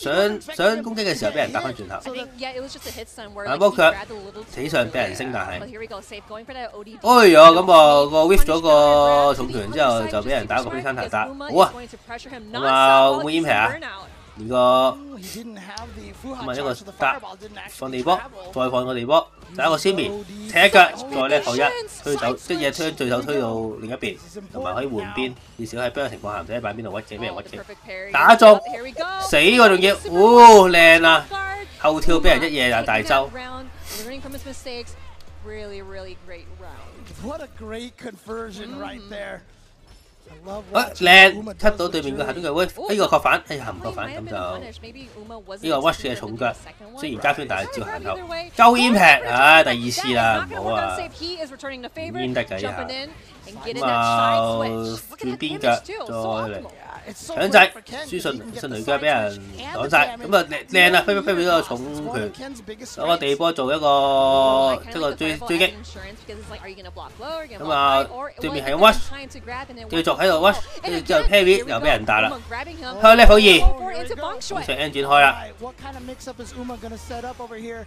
想攻擊嘅時候俾人打翻轉頭。 I think, yeah, it was just a hit stun where 但 like, 波 he 腳 grabbed a little 死上俾人升，但 But 係 here we go, safe going for that ODD. 哎呀，咁啊個 whiff 咗個重拳之後就俾人打個飛山頭打，好啊，咁啊會唔會煙皮啊？呢個咁啊一個打放地波，再放個地波，打個先面踢一腳，再咧後一推走，即係將對手推到另一邊，同埋可以換邊，至少喺邊個情況下唔使喺板邊度屈嘅，俾人屈嘅，打中死喎仲要，靚啊！後跳俾人一夜就大周。 Really, really great round. What a great conversion right there. 靚，cut 到對面個下邊嘅 wave， 呢個確反，哎呀唔確反，咁就呢個 watch 嘅重腳，雖然加分但係照行後，夠煙劈，唉第2次啦，唔好啊，唔煙得㗎呢下，咁啊轉邊腳再嚟。 搶掣，輸順雷腳俾人擋晒，咁啊靚啊！飛咗個重拳，攞個地波做一個追擊，咁啊對面係咁 watch， 繼續喺度 watch， 跟住之後 heavy 又俾人打啦，開 level 2，咁就 engine 開啦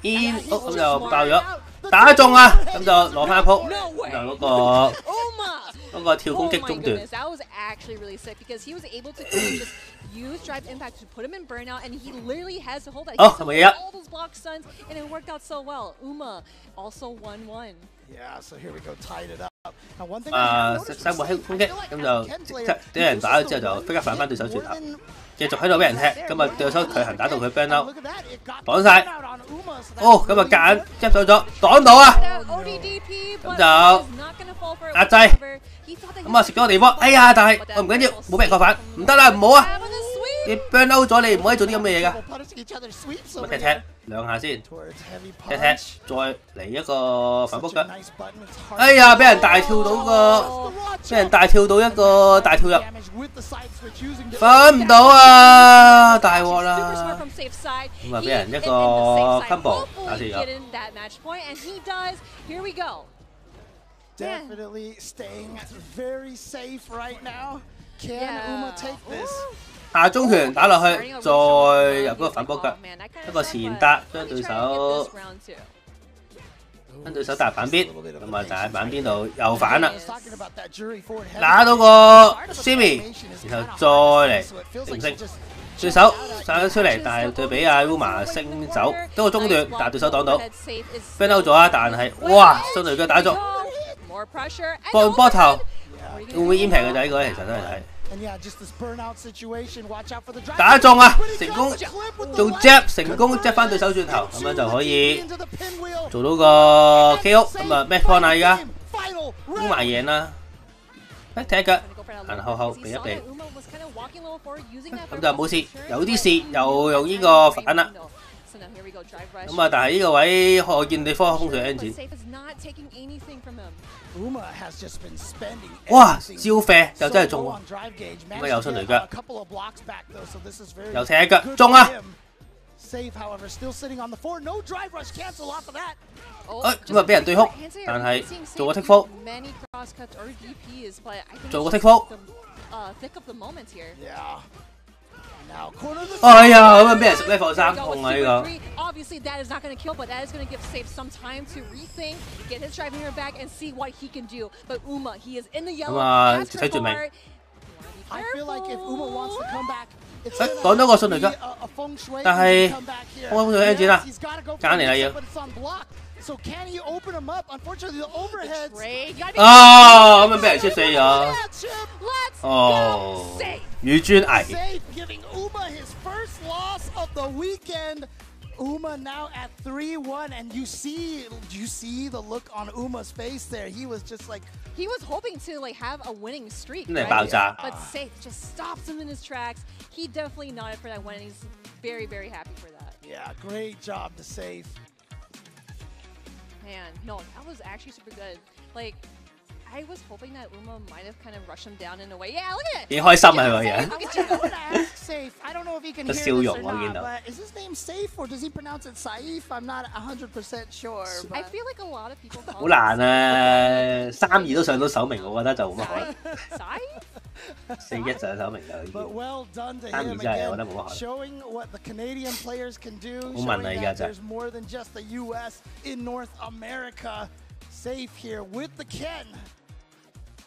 ，in 咁就爆咗，打中啊！咁就攞翻一鋪，就嗰個跳攻擊中斷。 to just use drive impact to put him in burnout, and he literally has to hold that. Oh, all those block stuns, and it worked out so well. Uma also 1-1. Yeah, so here we go, tied it up. Now one thing 生活攻擊，咁就啲人打咗之後就即刻反翻對手轉頭，繼續喺度俾人踢，咁啊對手強行打到佢 burn out， 擋晒。咁啊夾硬執走咗，擋到啊！咁就壓制。 咁啊食咗個地波，哎呀！但係我唔緊要，冇俾人確反，唔得啦，唔好啊！你 burn out 咗，你唔可以做啲咁嘅嘢㗎。咁踢踢兩下先，踢踢再嚟一個反撲腳。哎呀！俾人大跳到一個大跳入，反唔到啊！大鑊啦！咁啊俾人一個 combo 打死咗。 Definitely staying very safe right now. Can Uma take this? 下中拳打落去，再入嗰個反波腳，一個前搭將對手搭板邊，咁啊就喺板邊度又反啦，打到個 Simi， 然後再嚟定升，對手散咗出嚟，但係對比阿 Uma 升走，嗰個中段，但係對手擋到 ，ban out 咗啊！但係哇，雙雷腳打中。 放波頭會唔會煙平嘅仔？呢個其實都係睇。打中啊！成功做 jab， 成功 jab 翻對手轉頭，咁樣就可以做到個 KO。咁啊 match point 啦，而家烏埋贏啦。踢一腳，行後避一避，咁就冇事。有啲事又用呢個反啦。 咁啊，但係呢個位我見你科學風水 engine， 哇，招啡又真係中喎，咁啊又出雷腳，又踢一腳中啊！咁啊俾人對哭，但係做個 take fall， 做個 take fall。 哎呀，咁樣俾人食呢課生痛啊！呢個。 Obviously, that is not going to kill, but that is going to give Safe some time to rethink, get his driving her back, and see what he can do. But Uma, he is in the yellow. I feel like if Uma wants to come back, 擋咗個順雷腳，但係我風水 engine 啦，揀嚟啦要。 So can he open him up? Unfortunately, the overheads. 啊，咁樣俾人出死咗。哦，與專危。 Giving Uma his first loss of the weekend. Uma now at 3-1, and you see the look on Uma's face there. He was just like he was hoping to like have a winning streak, right? But Safe just stops him in his tracks. He definitely nodded for that win, and he's very, very happy for that. Yeah, great job to Safe. Man, no, that was actually super good. Like, I was hoping that Uma might have kind of rushed him down in a way. Yeah, look at it. 幾開心啊佢個人。Safe. I don't know if he can hear this or not, but is his name Safe or does he pronounce it Saif? I'm not 100% sure. I feel like a lot of people call 好難啊！3-2都上到首名，我覺得就冇乜可能。4-1就係首名啦，已經。3-2真係我覺得冇乜可能。Showing what the Canadian players can do. 好問你㗎真係。There's more than just the U.S. in North America. Safe here with the Ken.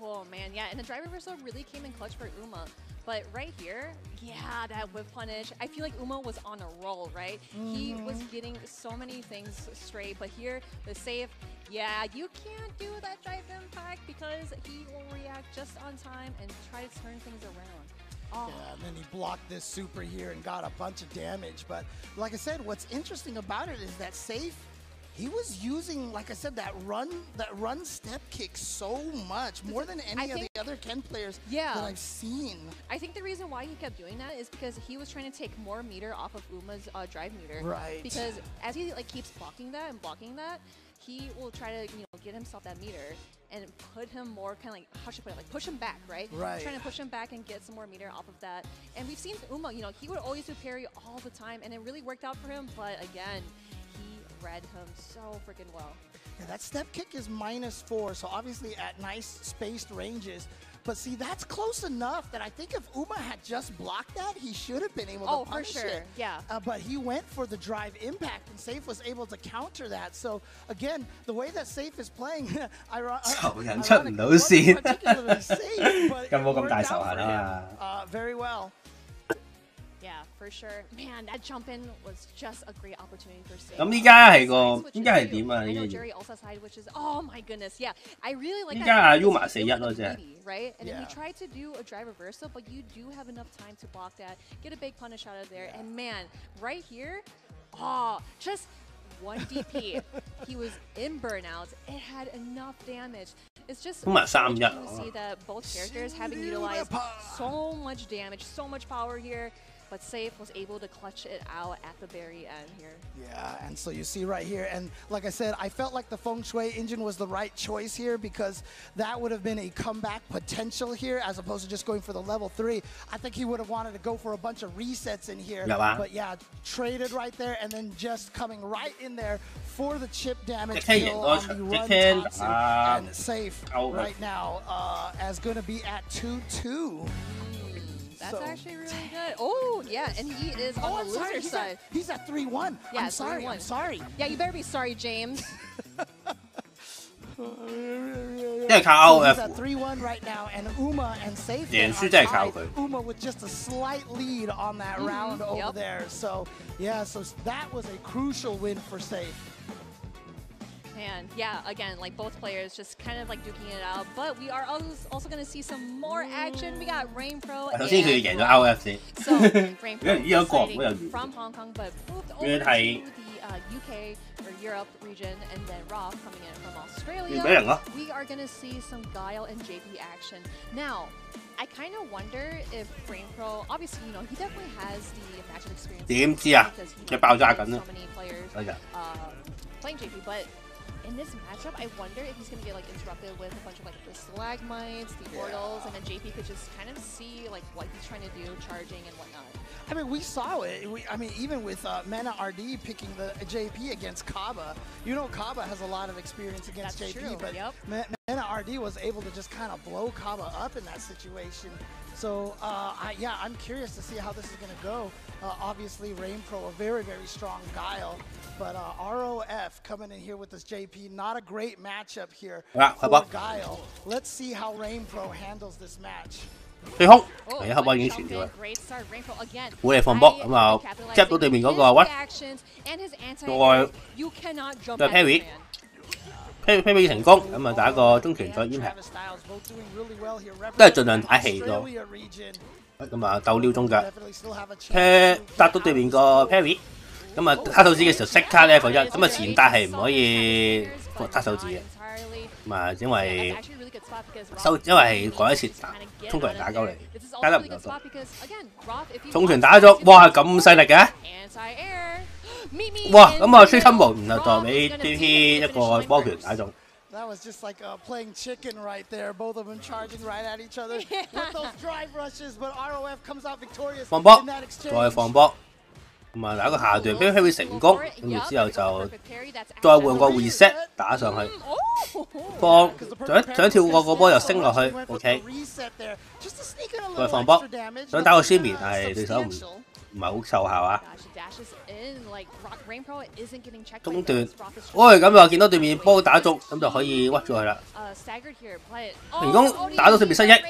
Oh man, yeah, and the drive reversal really came in clutch for Uma. But right here, yeah, that whip punish. I feel like Uma was on a roll, right? He was getting so many things straight, but here, the save, yeah, you can't do that drive impact because he will react just on time and try to turn things around. Oh. Yeah, and then he blocked this super here and got a bunch of damage. But like I said, what's interesting about it is that Safe, he was using, like I said, that run step kick so much, more than any of the other Ken players that I've seen. I think the reason why he kept doing that is because he was trying to take more meter off of Uma's drive meter. Right. Because as he keeps blocking that and blocking that, he will try to get himself that meter and put him more kind of like, how should I put it, like push him back, right? Right. Trying to push him back and get some more meter off of that. And we've seen Uma, he would always do parry all the time, and it really worked out for him. But again, read him so freaking well. Yeah, that step kick is -4, so obviously at nice spaced ranges. But see, that's close enough that I think if Uma had just blocked that, he should have been able to punish for sure. it. Yeah. But he went for the drive impact, and Safe was able to counter that. So again, the way that Safe is playing, 仇人出唔到線，咁冇咁大仇恨啊！ Very well. Yeah, for sure. Man, that jump in was just a great opportunity for Safe. 咁依家係個依家係點啊？ I know Jerry also side, which is oh my goodness, yeah. I really like. 依家阿 Yuma 4-1咯，真係。 Right, and then he tried to do a drive reversal, but you do have enough time to block that, get a big punish out of there, and man, right here, just 1 DP. He was in burnouts. It had enough damage. It's just to see that both characters having utilized so much damage, so much power here. But Safe was able to clutch it out at the very end here. Yeah, and so you see right here, and like I said, I felt like the Feng Shui engine was the right choice here because that would have been a comeback potential here as opposed to just going for the level 3. I think he would have wanted to go for a bunch of resets in here. But yeah, traded right there and then just coming right in there for the chip damage kill on the run Thompson. And Safe right now as going to be at 2-2. That's actually really good. Oh, yeah, and he is on the loser side. He's at 3-1. Yeah, I'm sorry. I'm sorry. Yeah, you better be sorry, James. He's at 3-1 right now, and Uma and Safe Uma with just a slight lead on that round over there. So, yeah, so that was a crucial win for Safe. Man, yeah, again, like both players just kind of like duking it out, but we are also going to see some more action. We got Rainpro and so Rainpro from Hong Kong, but moved over to the UK or Europe region, and then Roth coming in from Australia. We are going to see some Guile and JP action. Now, I kind of wonder if Rainpro, obviously, he definitely has the matchup experience. Because he has so many players playing JP, but in this matchup, I wonder if he's going to get interrupted with a bunch of the stalagmites, the portals, and then JP could just kind of see what he's trying to do, charging and whatnot. I mean, we saw it. I mean, even with Mana RD picking the JP against Kaba, Kaba has a lot of experience against JP, but Mana RD was able to just kind of blow Kaba up in that situation. So, yeah, I'm curious to see how this is going to go. Obviously, Rainpro, a very, very strong Guile. But ROF coming in here with this JP, not a great matchup here for Guile. Let's see how Rainpro handles this match. 對空，係黑波已經傳咗啦。會嚟防波咁啊，執到對面嗰個屈，再 parry 成功，咁啊打個中拳再 impact， 都係盡量打氣咯。咁啊鬥撩中腳，搭到對面個 parry， 咁啊黑手指嘅時候即刻 level 1，咁啊前搭係唔可以黑手指嘅。咁啊，因為嗰一次衝過嚟打鳩你，加得唔夠多。重拳打咗，哇咁犀利嘅！哇，咁啊 3 combo 然後就俾 DP 一個波拳打中。That was just like playing chicken right there. Both of them charging right at each other with those drive rushes, but ROF comes out victorious 放波， in that exchange. 再放波，同埋打個下段俾佢會成功，跟住之後就再換個 reset 打上去，放想跳過個波又升落去 ，OK， 再放波，想打個 shimmy， 但係對手唔係好奏效啊。中段，喂咁就見到對面波打中，咁就可以屈咗佢啦。成功打到對面失憶，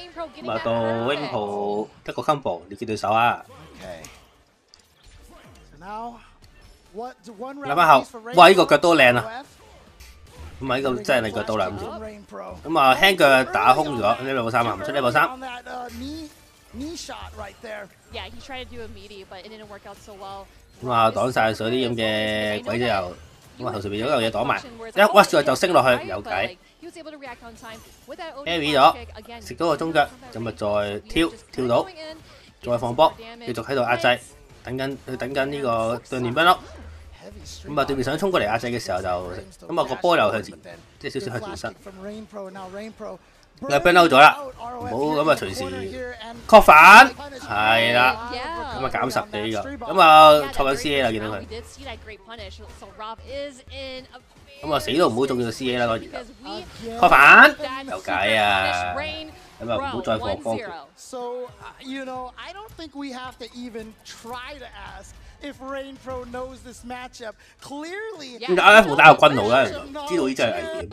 咁啊到 Rainpro 一個 combo 連結對手啊。諗翻後，哇！呢個腳都靚啊！咁啊呢個真係你腳到啦咁啊輕腳打空咗，level 3啊，唔出level 3。knee shot right there. Yeah, he tried to do a meaty, but it didn't work out so well. 咁啊，擋曬水啲咁嘅鬼之後，咁啊頭上面有嚿嘢擋埋，一屈咗就升落去，有計。carry 咗，食到個中腳，咁啊再跳到，再放波，繼續喺度壓制，等緊呢個對面 burn up。咁啊對面想衝過嚟壓制嘅時候就，咁啊個波又向前，即係少少向前伸。你 burn out 咗啦，唔好咁啊隨時確反，係啦，咁啊減10嘅呢個，咁啊錯緊 CA 啦，見到佢，咁啊死都唔好中咗 CA 啦，當然確反，有計啊，咁啊唔好再放波橋。So you know, I don't think we have to even try to ask if Rainpro knows this matchup. Clearly, 點解 F 打個軍路咧？知道呢真係危險。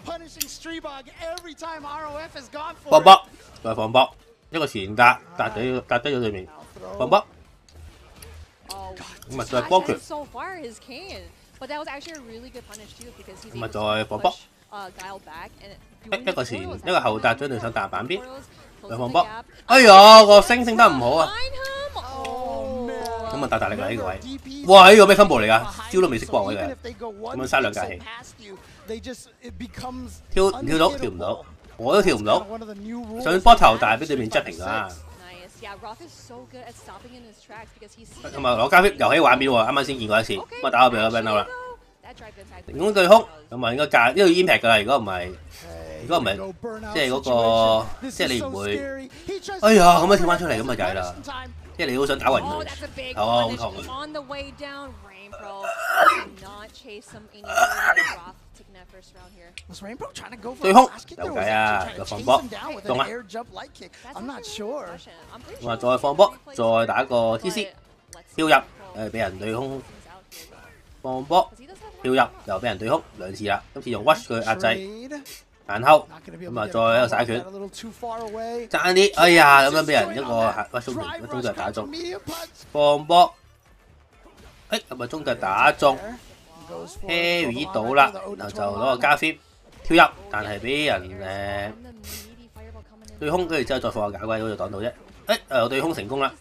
punishing Streebog every time ROF has gone for 放波，再放波，一個前搭低咗對面，放波。咁啊再波拳。咁啊再放波。一個前，一個後搭將對手彈板邊，再放波。哎呀，個升得唔好啊！咁啊大力啦呢個位，哇！呢個咩 combo 嚟㗎？招都未識過呢個，咁樣嘥2架氣。跳唔到，我都跳唔到，想波頭但係俾對面執平咗。咁啊攞加 fit 又喺畫面喎，啱啱先見過一次，咁啊打我俾我 burn out 啦。成功對空，咁啊應該架呢度 impact 㗎啦，如果唔係即係嗰個即係你唔會，哎呀咁樣跳翻出嚟咁啊就係啦，即係你好想打暈佢，頭啊好痛啊！對空有計啊，又放波，中啊！咁啊再放波，再打個 TC 跳入，俾人對空放波。跳入又俾人對空2次啦，今次用 rush 佢壓制，然後咁啊再喺度耍拳，爭啲，哎呀咁樣俾人一個 rush 中腳打中，放波，咁啊中腳打中 ，carry 到啦，然後就攞個加 fit 跳入，但係俾人對空，跟住之後再放個假龜嗰度擋到啫，又對空成功啦，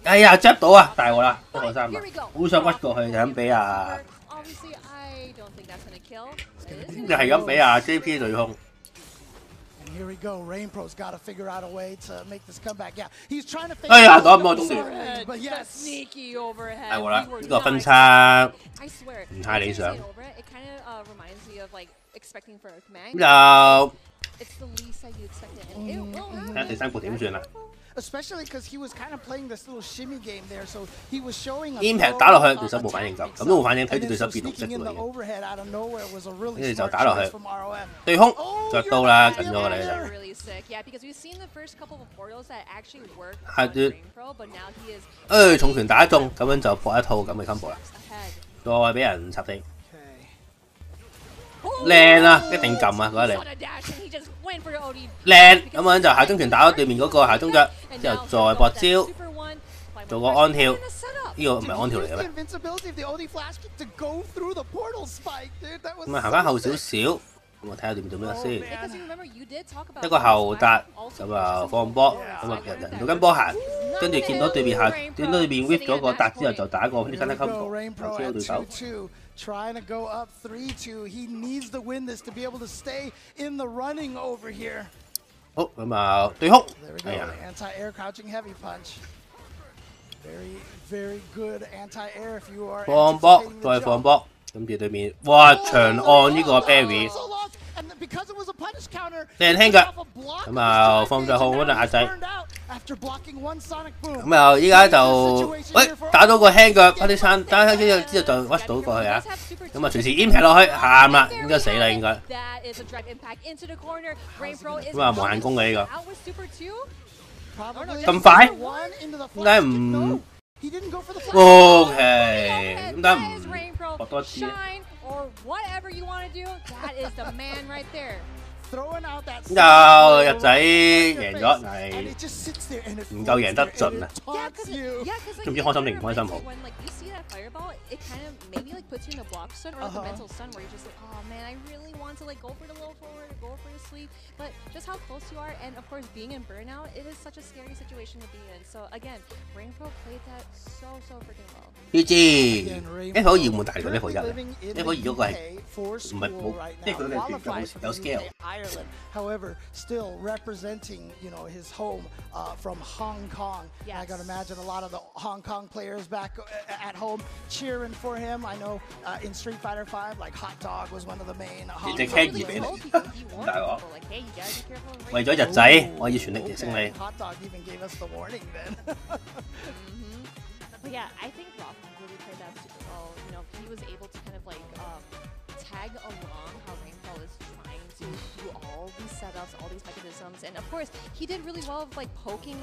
哎呀執到啊，大鑊啦，1個3啊，好想屈過去就咁俾啊！就係咁俾阿 JP 對空。哎呀，擋唔到中段。係喎啦，呢個分差唔太理想。就睇第3局點算啦。Especially because he was kind of playing this little shimmy game there, so he was showing us. Impact 打落去，對手冇反應咁都冇反應，睇住對手變綠色嘅。跟住就打落去，對空着到啦，近咗㗎啦就。下段，重拳打中，咁樣就搏一套咁嘅 combo 啦，再俾人插地。靚啊！一定撳啊！嗰一嚟靚咁樣就下中拳打咗對面嗰個下中腳，之後再搏招，做個安跳。呢個唔係安跳嚟嘅咩？咁啊行翻後少少，咁我睇下對面做咩先。一個後達咁啊放波，咁啊人到跟波行，跟住見到對面whip 咗個達之後就打個啲 combo， 就 KO 對手。Trying to go up 3-2. He needs to win this to be able to stay in the running over here. 好，咁啊對空。There we go. Anti-air crouching heavy punch. Very good anti-air if you are. 放波，再放波，跟住對面，哇長按呢個 parry。掟輕腳，咁啊放咗好嗰度壓制。咁啊依家就打到個輕腳，啲餐打輕腳之後就屈到過去啊！咁啊隨時 impact 落去，喊啦，應該死啦應該。咁啊無限攻嘅呢個，咁快？點解唔 ？OK， 點解唔學多次咧？ Or whatever you want to do, that is the man right there. 就日仔贏咗，但係唔夠贏得盡啊！都唔知開心定唔開心好。 Fireball, it kind of maybe like puts you in the block stun or the mental stun where you're just like, oh man, I really want to like go for the low forward, go for the sweep, but just how close you are, and of course being in burnout, it is such a scary situation to be in. So again, Rainpro played that so freaking well. 呢支 F 2換大過 F 1 ，F 2嗰個係唔係冇，即係佢哋有 scale。 However, still representing, you know, his home from Hong Kong. Yes. I gotta imagine a lot of the Hong Kong players back at home cheering for him. I know in Street Fighter V, like Hot Dog was one of the main. 你隻 cat 熱俾你，大鑊。為咗日仔，我要全力升你。 Hot Dog even gave us the warning then. But yeah, I think Rob really played that super well. You know, he was able to kind of like tag along how Rainpro is trying to do all these setups, all these mechanisms, and of course he did really well of like poking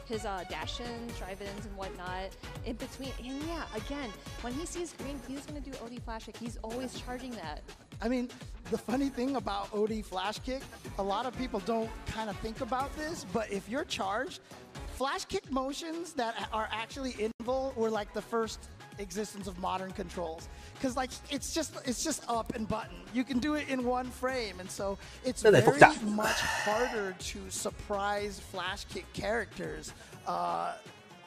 his dash-ins, drive-ins, and whatnot in between. And yeah, again, when he sees green, he's gonna do OD flash kick. He's always charging that. I mean, the funny thing about OD flash kick, a lot of people don't kind of think about this, but if you're charged, flash kick motions that are actually invul were like the first existence of modern controls, because like it's just up and button. You can do it in one frame, and so it's very much harder to surprise flash kick characters.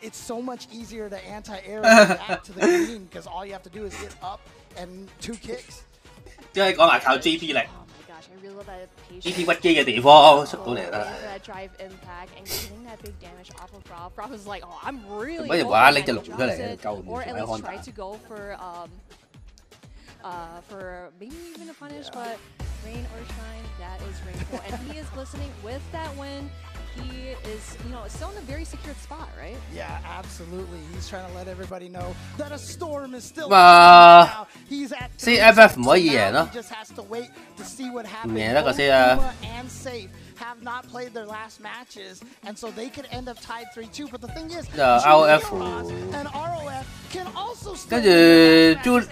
It's so much easier to anti-air react to the green because all you have to do is hit up and 2 kicks. 即係講埋靠 GP 力。 I really love that patience. GP 屈機嘅地方出到嚟啦。 That drive impact and getting that big damage off of Rob. Rob was like, oh, I'm really. 乜嘢話拎隻龍出嚟，夠唔 Or at least try to go for maybe even a punish, but Rain or Shine, that is Rainpro, and he is listening with that win. He is, you know, still in a very secure spot, right? Yeah, absolutely. He's trying to let everybody know that a storm is still coming now. He's at CFF 唔可以贏咯。 He just has to wait to see what happens. 唔贏得個 CFF and Safe have not played their last matches, and so they could end up tied 3-2. But the thing is, ROF and ROF can also 跟住 Jun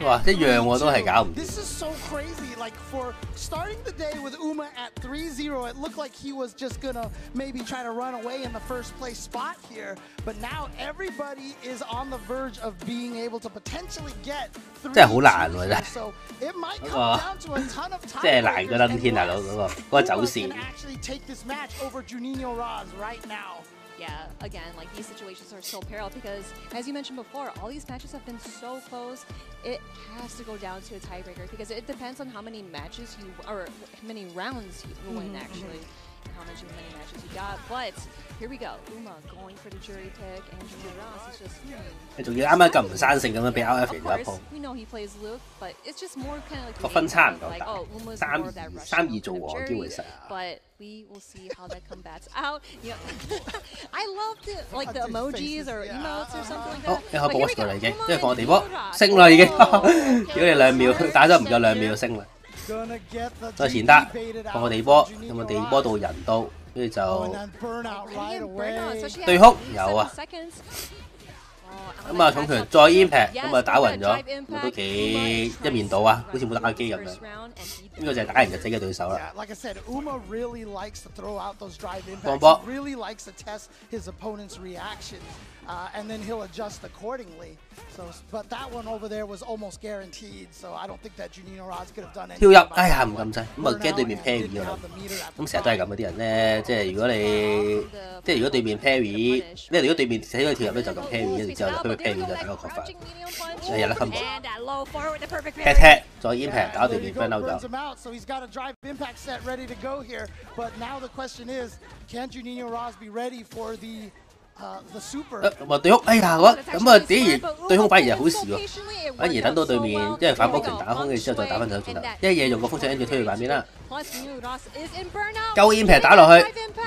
哇一樣喎，都係搞唔掂。 This is so crazy. Like for starting the day with Uma at 3-0, it looked like he was just gonna maybe try to run away in the first place spot here. But now everybody is on the verge of being able to potentially get 3-2. 真係好難喎真係。 So it might come down to a ton of time. 即係難過登天大佬嗰個走線。 Actually take this match over Juninho Raz right now. Yeah, again, like these situations are so parallel because, as you mentioned before, all these matches have been so close. It has to go down to a tiebreaker because it depends on how many matches you, or how many rounds you win actually, and how many matches you got. But here we go, Uma going for the jury pick, and Juninho Raz is just. 你仲要啱啱咁唔生性咁樣俾 RF 贏咗一鋪。 We know he plays Luke, but it's just more kind of like 個分差唔夠 like, 大oh, Uma's more of that Russian ，3-2做和機會細。 But we will see how that combats out. Yeah, I loved it, like the emojis or emotes or something like that. 好，你可以 boss 過嚟已經，因為放我地波升啦已經。如果你2秒打咗唔夠2秒升啦。再前得放個地波，有冇地波到人到，跟住就對哭有啊。 咁啊重拳再 impact， 咁啊打暈咗，咁都幾一面倒啊，好似冇打機咁樣。呢個就係打人日仔嘅對手啦。Like I said, Uma really likes to throw out those drive impacts. 放波 He really likes to test his opponent's reaction, and then he'll adjust accordingly. So, but that one over there was almost guaranteed. So I don't think that Juninho Raz could have done anything. 跳入，哎呀唔撳掣，咁啊驚對面 parry 㗎啦。咁成日都係咁嗰啲人咧，即係如果對面 parry， 如果對面喺個跳入咧就撳 parry， 跟住之後就 parry 就打個確法，係有得冚住。踢再 impact 打對面 friend 嬲咗。 So he's got a drive impact set ready to go here. But now the question is, can Juninho Raz be ready for the 咁啊對空，哎呀咁啊竟然對空反而係好事喎，反而等到對面因為反波拳打空嘅之後再打翻手轉頭，一嘢用個風扇 ENG 推去板邊啦，夠 impact 打落去，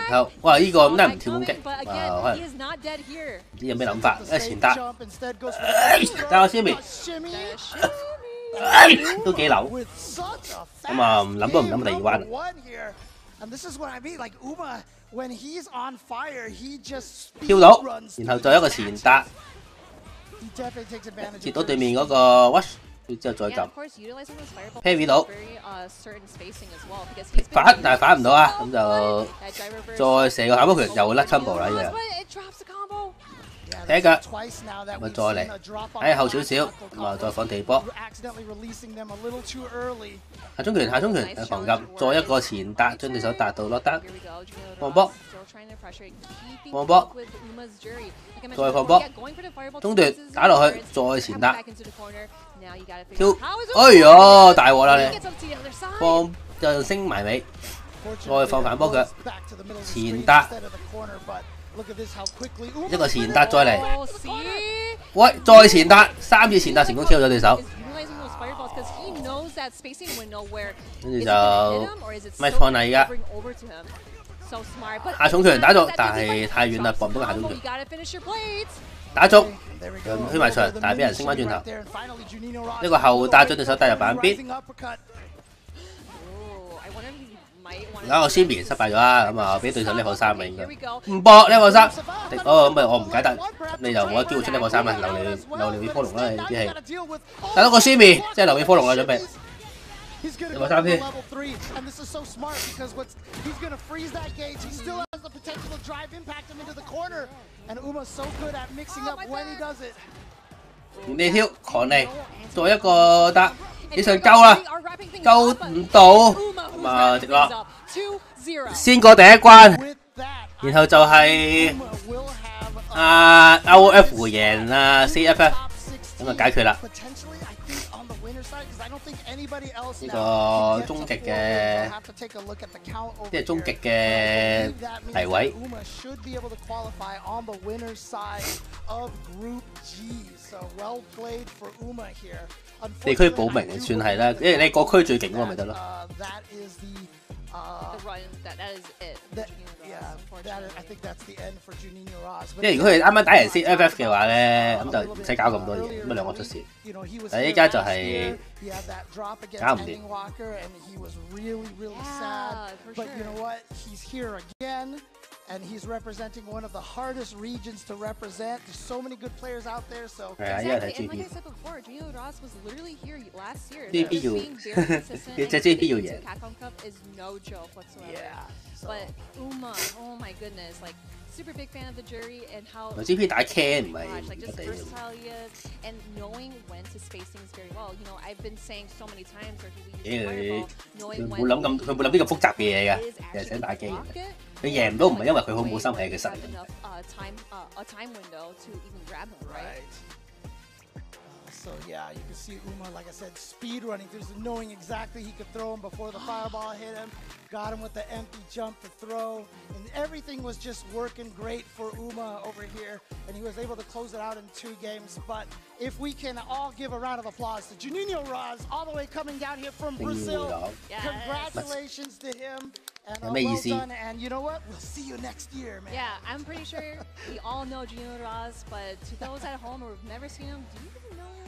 然後哇呢個咁都係唔跳攻擊，哇可能唔知有咩諗法，前打，打我先面，都幾流，咁啊諗都唔諗第二彎。And this is what I mean, like Uma, when he's on fire, he just 跳到，然後再一個前打，截到對面嗰個 wash，之後再撳 parry 到，反但係反唔到啊，咁就再射個下波拳又甩 combo 啦呢樣。踢腳，咪再嚟，喺後少少，咁啊再放地波，下中拳防撳，再一個前打，將對手打到落單，放波，再放波，中段打落去，再前打，跳，哎呀大鑊啦你，放就升埋尾，再放反波腳，前打。一個前打再嚟，喂，再前打，3次前打成功挑咗對手，跟住就 match point 啦而家，下重拳打中，但係太遠啦，搏唔到個下重拳，打中，推埋場，但係俾人升翻轉頭，一個後打將對手帶入板邊。而家我先面失敗咗啦，咁啊俾對手level 3應該唔搏level 3，哦咁咪我唔解得，你就冇得機會出level 3啦，留你科龍啦，你啲係打到個先面，即係留你科龍啦準備level 3先。原地跳狂嚟，再一個得。你上夠啦，夠唔到，咁啊直落，先過第一關，然後就係ROF 贏CFF， 咁啊解決啦。呢個終極嘅，即係終極嘅地位。地區保明算係啦，因為你個區最勁嗰個咪得咯。即係如果佢啱啱打贏 CFF 嘅話咧，咁就唔使搞咁多嘢，咁兩個出線。但係依家就係搞唔掂。And he's representing one of the hardest regions to represent. There's so many good players out there. So exactly. And like I said before, Junio Ross was literally here last year. JP being very consistent. JP Capcom Cup is no joke whatsoever. Yeah. So. But Uma, oh my goodness, like super big fan of the jury and how JP 打 can 唔係 like just versatile he is and knowing when to space things very well. You know, I've been saying so many times where he uses fireball, knowing when 佢冇諗呢個複雜嘅嘢㗎，其實想打機嘅。佢贏唔到唔係因為佢好冇心，係佢實力。A time window to even grab him, right? So yeah, you can see Uma, like I said, speed running through, knowing exactly he could throw him before the fireball hit him. Got him with the empty jump to throw, and everything was just working great for Uma over here, and he was able to close it out in 2 games. But if we can all give a round of applause to Juninho Ross, all the way coming down here from Brazil. Yes. Congratulations to him. And well done, and you know what? We'll see you next year, man. Yeah, I'm pretty sure we all know Juninho Ross, but to those at home who have never seen him, do you even know him?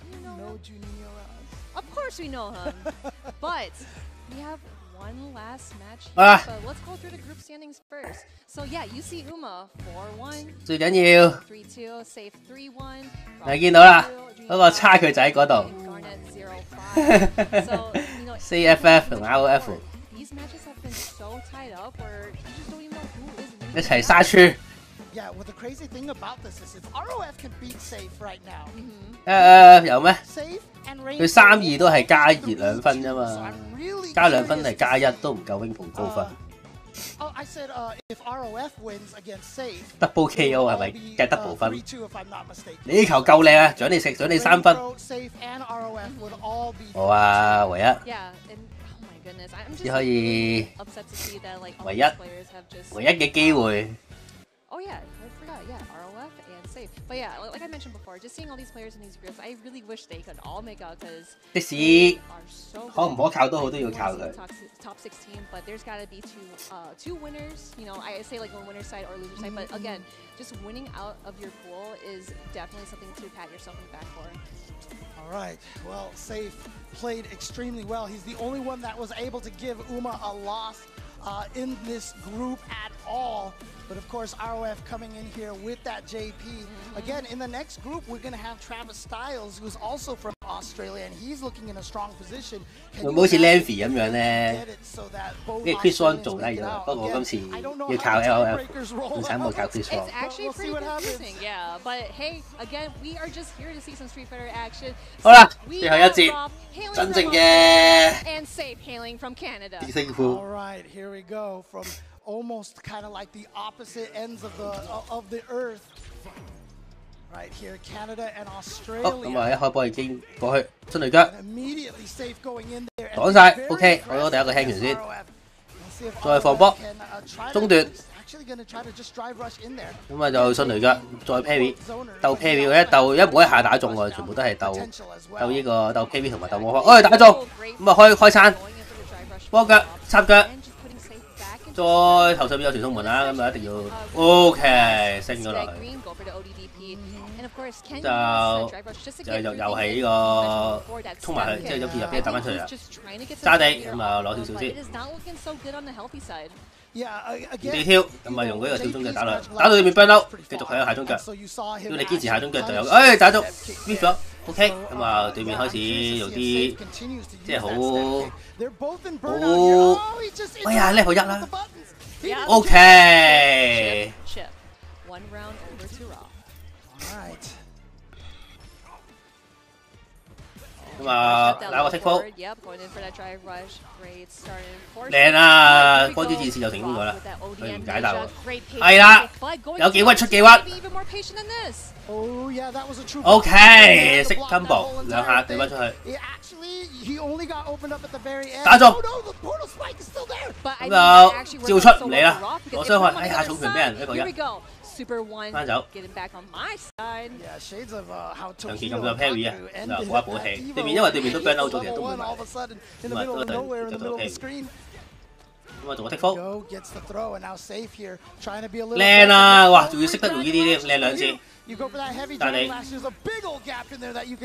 Do you know Juninho Ross? Of course we know him. But we have one last match here, but let's go through the group standings first. So yeah, you see Uma 4-1, 最緊要 3-2, Safe 3-1. 你見到啦，嗰個差距就喺嗰度。So, you know, CFF 同 ROF。 These matches have been so tied up where you just don't even know who is winning. 一齊殺出。Yeah, well, the crazy thing about this is if ROF can beat Safe right now. 有咩？佢3-2都係加2 2分啫嘛，加2分係加1都唔夠 Rainpro 高分。Oh, I said if ROF wins against Safe. Double KO 係咪計 double 分？你呢球夠靚啊！獎你食，獎你3分。好啊，唯一。只可以唯一嘅機會。Oh yeah, I forgot. Yeah, ROF and Safe. But yeah, like I mentioned before, just seeing all these players in these groups, I really wish they could all make out because 即使可唔可靠都好，都要靠佢。Top 16, but there's got to be two winners. You know, I say like a winner side or loser side, but again, just winning out of your pool is definitely something to pat yourself on the back for. All right. Well, Safe played extremely well. He's the only one that was able to give Uma a loss in this group at all. But of course, ROF coming in here with that JP. Again, in the next group, we're going to have Travis Styles, who's also from Australia, and he's looking in a strong position. 會唔會好似 Lanfy 咁樣咧？呢個 Chris Wong 做低咗，不過今次要靠 LF， 唔使冇靠 Chris Wong。 It's actually pretty confusing, yeah. But hey, again, we are just here to see some Street Fighter action. 好啦，最後一節真正嘅 and Safe hailing from Canada. All right, here we go from almost kind of like the opposite ends of the earth. Right here, Canada and Australia. 咁啊，一開波已經過去，真雷腳 Immediately Safe going in there. 擋晒 ，OK， 我攞第一個輕拳先，再放波，中段。 咁啊就迅雷腳，再 parry， 鬥 parry 佢一鬥一冇一下打中喎，全部都係鬥呢個鬥 parry 同埋鬥魔法，哎打中，咁啊開餐，波腳插腳。 再頭上邊有傳送門啦，咁啊一定要 OK 升咗落去，就又係呢個衝埋去，即係有片入邊打翻出嚟啦，揸地咁啊攞少少先，地跳咁啊用嗰個跳中腳打落去，打到對面 burn out， 繼續喺下中腳，要你堅持下中腳就有，哎打中 miss 咗 OK， 咁啊對面開始有啲即係好，哎呀叻好一啦 ，OK。 One round over to Raw. Alright. 咁啊打個 take fall。 Yep, going in for that drive rush. Great starting. 靚啊！光之戰士就成功咗啦，佢唔解答喎。係啦，有幾屈出幾屈。OK， 識 combo 兩下對翻出去。打中。咁就照出唔理啦，攞傷害，哎呀重拳俾人一個一。 翻走，長期咁多 parry 啊，嗱冇一補氣，對面因為對面都 burn out 咗，其實都唔係，咁啊都係就做 parry， 咁啊做個 take fall， 靚啊！哇，仲要識得用呢啲添，靚兩次，但係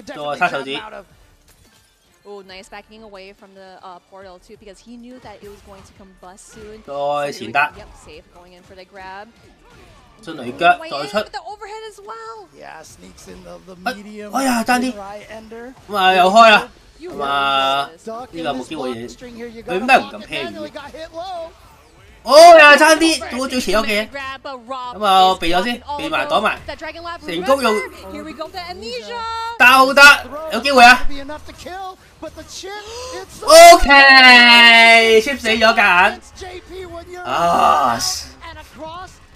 再叉手指。 Oh, nice backing away from the portal too, because he knew that it was going to combust soon. 再前打。 Yep, Safe going in for the grab. 迅雷腳再出。哎呀，爭啲。咁啊又開啦。咁啊呢個冇機會嘢。佢點解唔撳 parry？ 哦呀爭啲，做最前嗰嘅嘢。咁啊避咗先，避埋擋埋。成功用。鬥得，有機會啊。OK， chip 死咗夾硬。啊！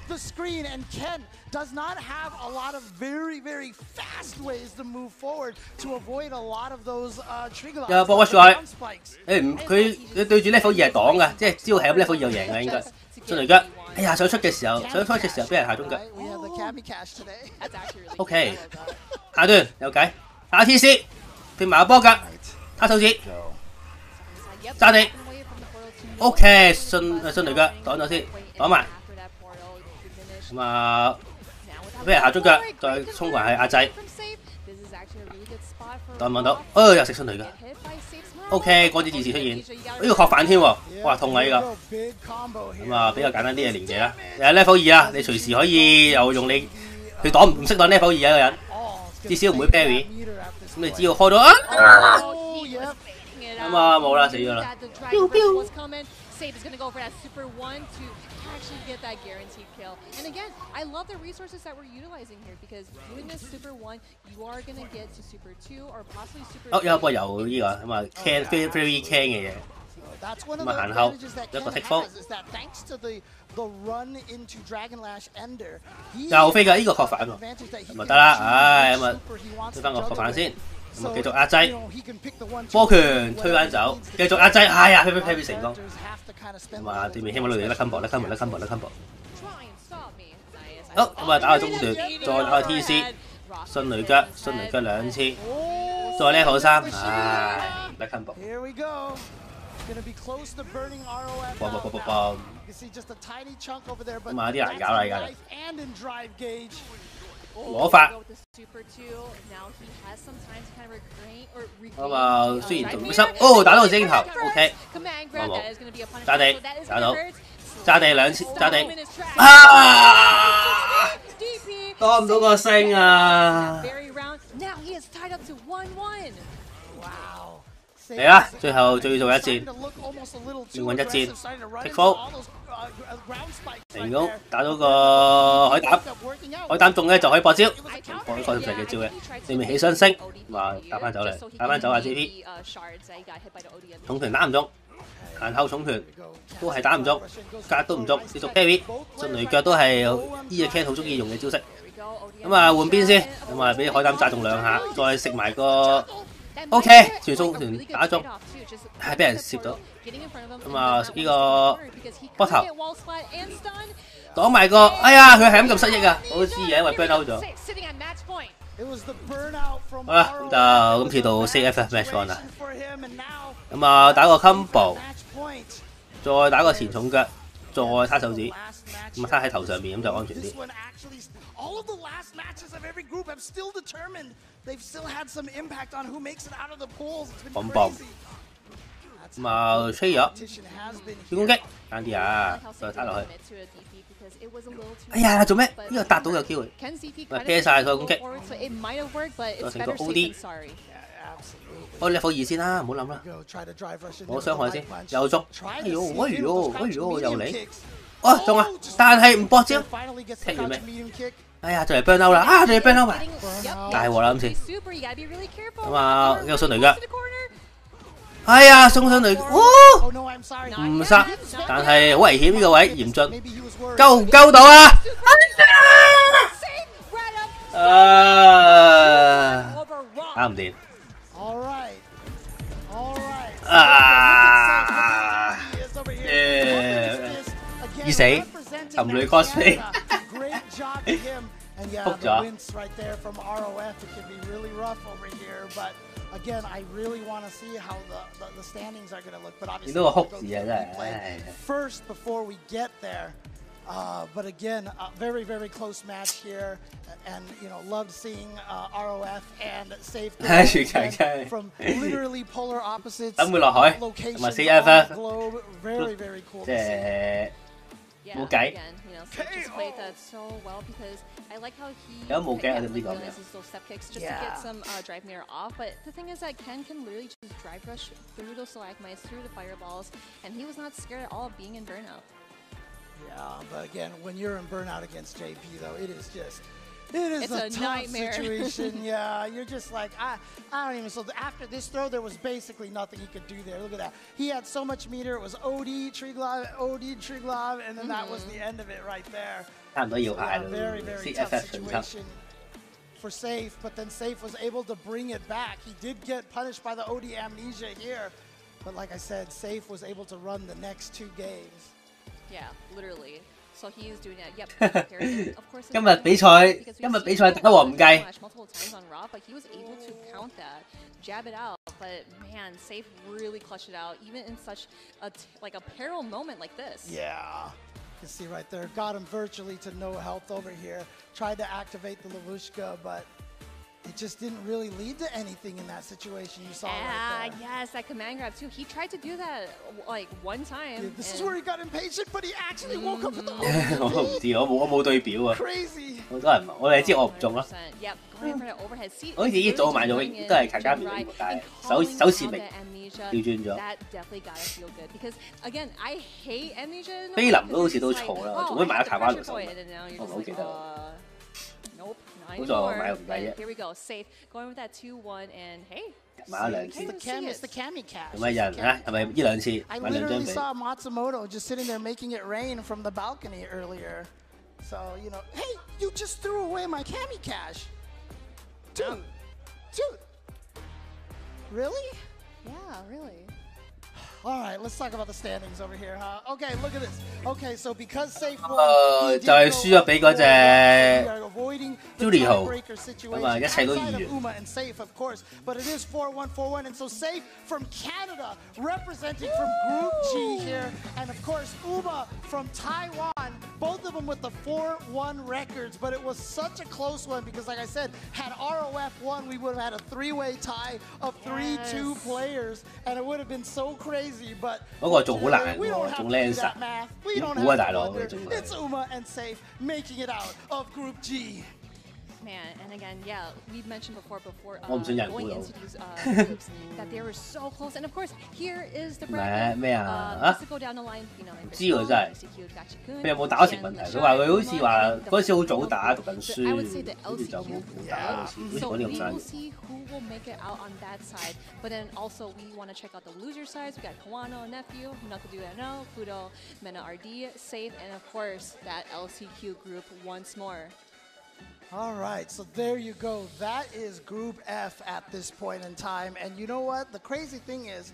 The screen, and Ken does not have a lot of very fast ways to move forward to avoid a lot of those trigger 有波屈住佢，佢對住 level 2係擋㗎，即係只要係咁 level 2就贏㗎應該。迅雷腳，哎呀想出嘅時候俾人下中腳。OK， 下段有計，打 TC， 變埋個波腳，叉手指，揸地。OK， 迅雷腳擋咗先，擋埋。 咁啊，俾人下中腳，再衝過去壓制，擋唔擋到？哦，又食迅雷嘅。OK， 光之戰士出現，呢個確反添喎，哇痛啊呢個！咁啊比較簡單啲嘅連技啦，又係 level 2啊，你隨時可以又用你佢擋唔識擋 level 2啊一個人，至少唔會 parry。咁你只要開到啊，咁啊冇啦，死咗啦。Safe is going to go for that super one to actually get that guaranteed kill. And again, I love the resources that we're utilizing here because doing this super one, you are going to get to super 2 or possibly super 有個有呢個咁啊 can very can 嘅嘢，咁啊行後一個 take fall， 又飛㗎，呢個確反喎，咁啊得啦，唉咁啊推翻個確反先。 咁啊繼續壓制，波拳推翻走，繼續壓制，哎呀 ，parry 成功。咁啊對面希望你哋得 combo。好咁啊，打個中段，再打個 TC， 迅雷腳2次，再 level 3，唉，唔得 combo。咁啊，啲難搞啦而家。攞法。咁啊，雖然同心，哦，打到個晶頭 ，OK， 冇揸地，打到，揸地2次，揸地，啊，多唔到個星啊！嚟啦，最後最後一戰，命運一戰 ，take full， 成功打到個海膽中咧就可以搏招，搏咗40嘅招嘅，你未起雙星，話打翻走嚟，打翻走下 JP， 重拳打唔中，彈後重拳都係打唔中，格都唔中，繼續 carry， 迅雷腳都係呢隻 Ken 好中意用嘅招式，咁啊換邊先，咁啊俾海膽炸中2下，再食埋個。O.K. 傳送拳打中，係俾人攝到。咁啊呢個波頭擋埋個，哎呀佢係咁失憶啊！我都知嘅，因為 burn out 咗。好啦，咁就今次到 CF match 啦。咁啊打個 combo， 再打個前重腳，再叉手指，咁啊叉喺頭上面咁就安全啲。All of the last matches of every group have still determined they've still had some impact on who makes it out of the pools. It's been crazy. 咁啊，吹咗，小攻擊，啱啲啊，再打落去。哎呀，做咩？呢個達到有機會，咪啤曬佢攻擊，再成個 OD。我 level 2先啦，唔好諗啦，冇傷害先，又中，哎呦，又嚟。哦，中啊！但係唔搏招，踢完未？哎呀，就嚟 burn out 啦！啊，就嚟 burn out 埋，大鑊啦今次。咁啊，呢個迅雷腳，哎呀，送上嚟，哦，唔殺，但係好危險呢個位，嚴峻，救唔救到啊？打唔掂。啊！已死，含淚 cosplay， 仆咗。見到個哭字啊，真係。First before we get there. But again, a very, very close match here, and loved seeing ROF and Safe from literally polar opposites locations on the globe. Very, very cool to see.冇計。 Just played that so well because I like how he utilizes those step kicks just to get some drive mirror off. But the thing is that Ken can literally just drive rush through those stalagmites, through the fireballs, and he was not scared at all of being in burnout. Yeah, but again, when you're in burnout against JP, though, it is a tough nightmare situation. Yeah, you're just like, I don't even. So after this throw, there was basically nothing he could do there. Look at that. He had so much meter. It was OD, Triglav, and then that was the end of it right there. Very, very tough situation for Safe, but then Safe was able to bring it back. He did get punished by the OD amnesia here, but like I said, Safe was able to run the next 2 games. Yeah, literally. So he's doing that. Yep. Of course, 今日比賽打和唔計。 multiple times on Raw, but he was able to count that, jab it out. But man, Safe really clutched it out, even in such a peril moment like this. Yeah. You can see right there, got him virtually to no health over here. Tried to activate the Lavushka, but it just didn't really lead to anything in that situation you saw right there. Yes, that command grab too. He tried to do that like one time. Yeah, this is where he got impatient, but he actually woke up with the 我唔知，我冇對表啊。 Crazy. 好多人我哋知我唔中咯。 Yep, going for an overhead seat. 好似啲早買咗都係卡加面，但係手前明調轉咗。 That definitely gotta feel good because again, I hate amnesia. 菲林都好似都嘈啦，做咩買咗卡巴魯手？我唔好記得。 Nope, not anymore. Here we go, Safe going with that 2-1, and hey, it's the Kami cash. 有冇人啊？係咪呢兩次 I 買兩張 literally 俾？ saw Matsumoto just sitting there making it rain from the balcony earlier. So, hey, you just threw away my Kami cash. Dude. Really? yeah, really. All right, let's talk about the standings over here, huh? Okay, look at this. Okay, so because Safe won, 就係輸咗俾嗰隻 Julie 號，咁啊一切都易完。Uma and Safe, of course, but it is 4-1-4-1, and so Safe from Canada representing from Group G here, and of course Uma from Taiwan, both of them with the 4-1 records, but it was such a close one because, like I said, had ROF won, we would have had a three-way tie of 3-2 players, and it would have been so crazy. But 嗰個仲好難喎，仲靚實，點估啊大佬？你仲係 It's Uma and Safe making it out of Group G. Man, and again, yeah, we've mentioned before going into these groups that they were so close. And of course, here is the bracket. Just to go down the line, you know, 唔知喎真係，佢有冇打成問題？佢話佢好似話嗰陣時好早打，讀緊書，跟住就冇打，好似嗰啲咁樣。We'll see who will make it out on that side. But then also we want to check out the loser sides. We got Kawano, Nephew, Nakudu NO, Fudo, Mena RD, Safe, and of course that LCQ group once more. All right, so there you go. That is Group F at this point in time. And you know what? The crazy thing is,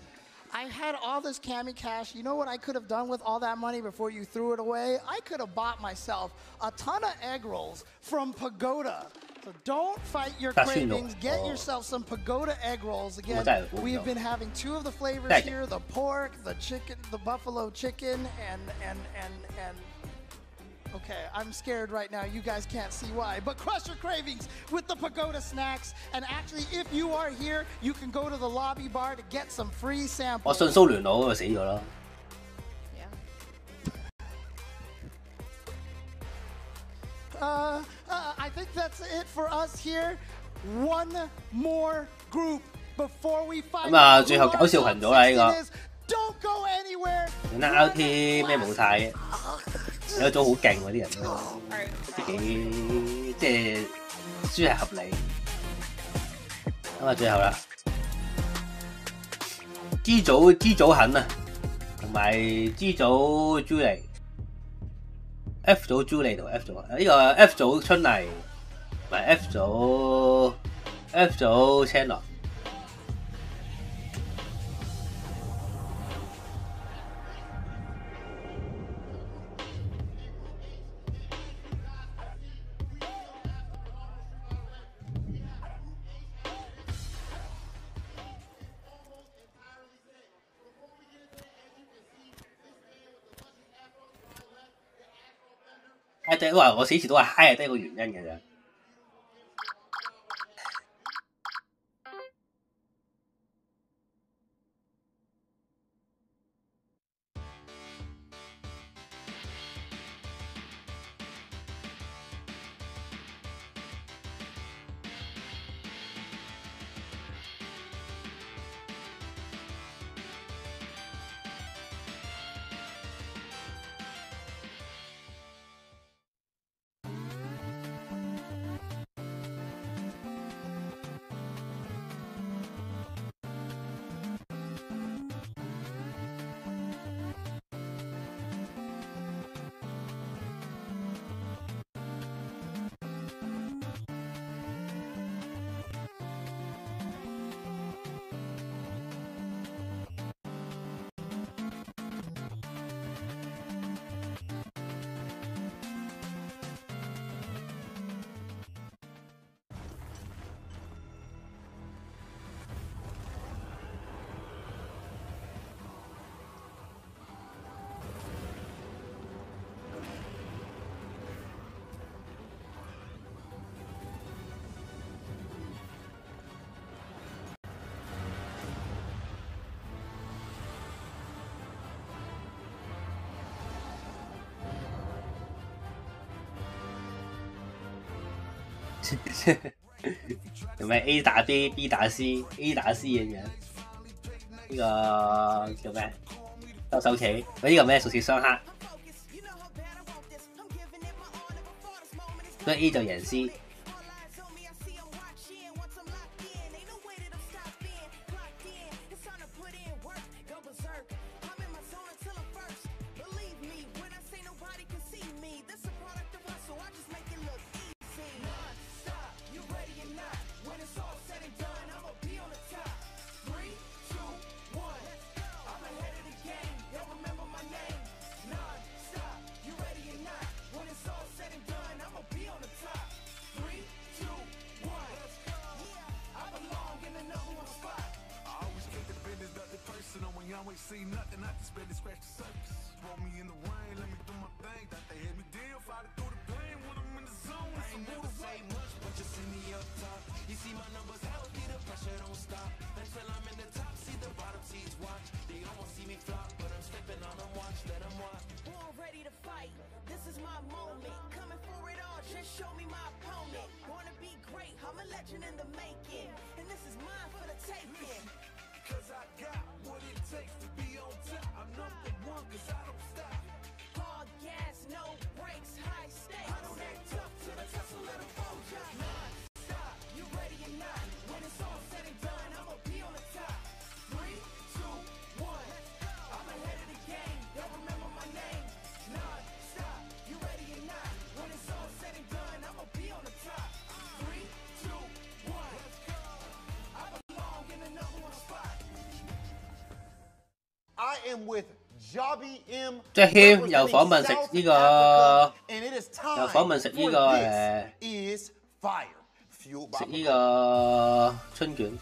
I had all this Kami cash. You know what I could have done with all that money before you threw it away? I could have bought myself a ton of egg rolls from Pagoda. So don't fight your cravings. Get yourself some Pagoda egg rolls. Again, we have been having two of the flavors here, the pork, the chicken, the buffalo chicken, and okay, I'm scared right now. You guys can't see why. But crush your cravings with the Pagoda snacks. And actually, if you are here, you can go to the lobby bar to get some free samples. 我信蘇聯佬就死咗啦。I think that's it for us here. One more group before we find 咁啊，最後搞笑群組啦呢個。 Don't go anywhere. 連 RT 咩冇晒嘅，有一種好勁嗰啲人都自己即係輸係合理。咁啊，最後啦 ，G 組狠啊，同埋 G 組朱莉 ，F 組朱莉同 F 組呢個 F 組春麗，同埋 F 組青樂。 低都話我死前都話嗨係低個原因嘅啫。同埋 A 打 B，B 打 C，A 打 C 嘅樣。呢個叫咩？鬥手棋。呢個咩？屬性雙黑。所以 A 就贏 C。 When it's all said and done, I'ma be on the top. 3, 2, 1. I'm ahead of ain't seen nothing, I just barely scratched the surface. Roll me in the rain, let me do my thing. Thought they had me deal, fighting through the pain with them in the zone. I ain't never say much, but you see me up top. You see my numbers healthy, the pressure don't stop. Until I'm in the top, see the bottom seats watch. They almost see me flop, but I'm stepping on them, watch, let them watch. Born ready to fight, this is my moment. Coming for it all, just show me my opponent. Wanna be great, I'm a legend in the making. And this is mine for the taking. Cause I got what it takes to be on top. I'm number one cause I don't stop. Hard gas, no brakes, high stakes. I don't act tough to the test, so let them fold ya. Non-stop, you ready or not? When it's all said and done, I'ma be on the top. 3, 2, 1, I'm ahead of the game. Don't remember my name. Non-stop, you ready or not? When it's all said and done, I'ma be on the top. 3, 2, 1, I belong in the #1 spot. I am with Jobby M. 即係謙又訪問食呢個，又訪問食呢個食呢個春卷。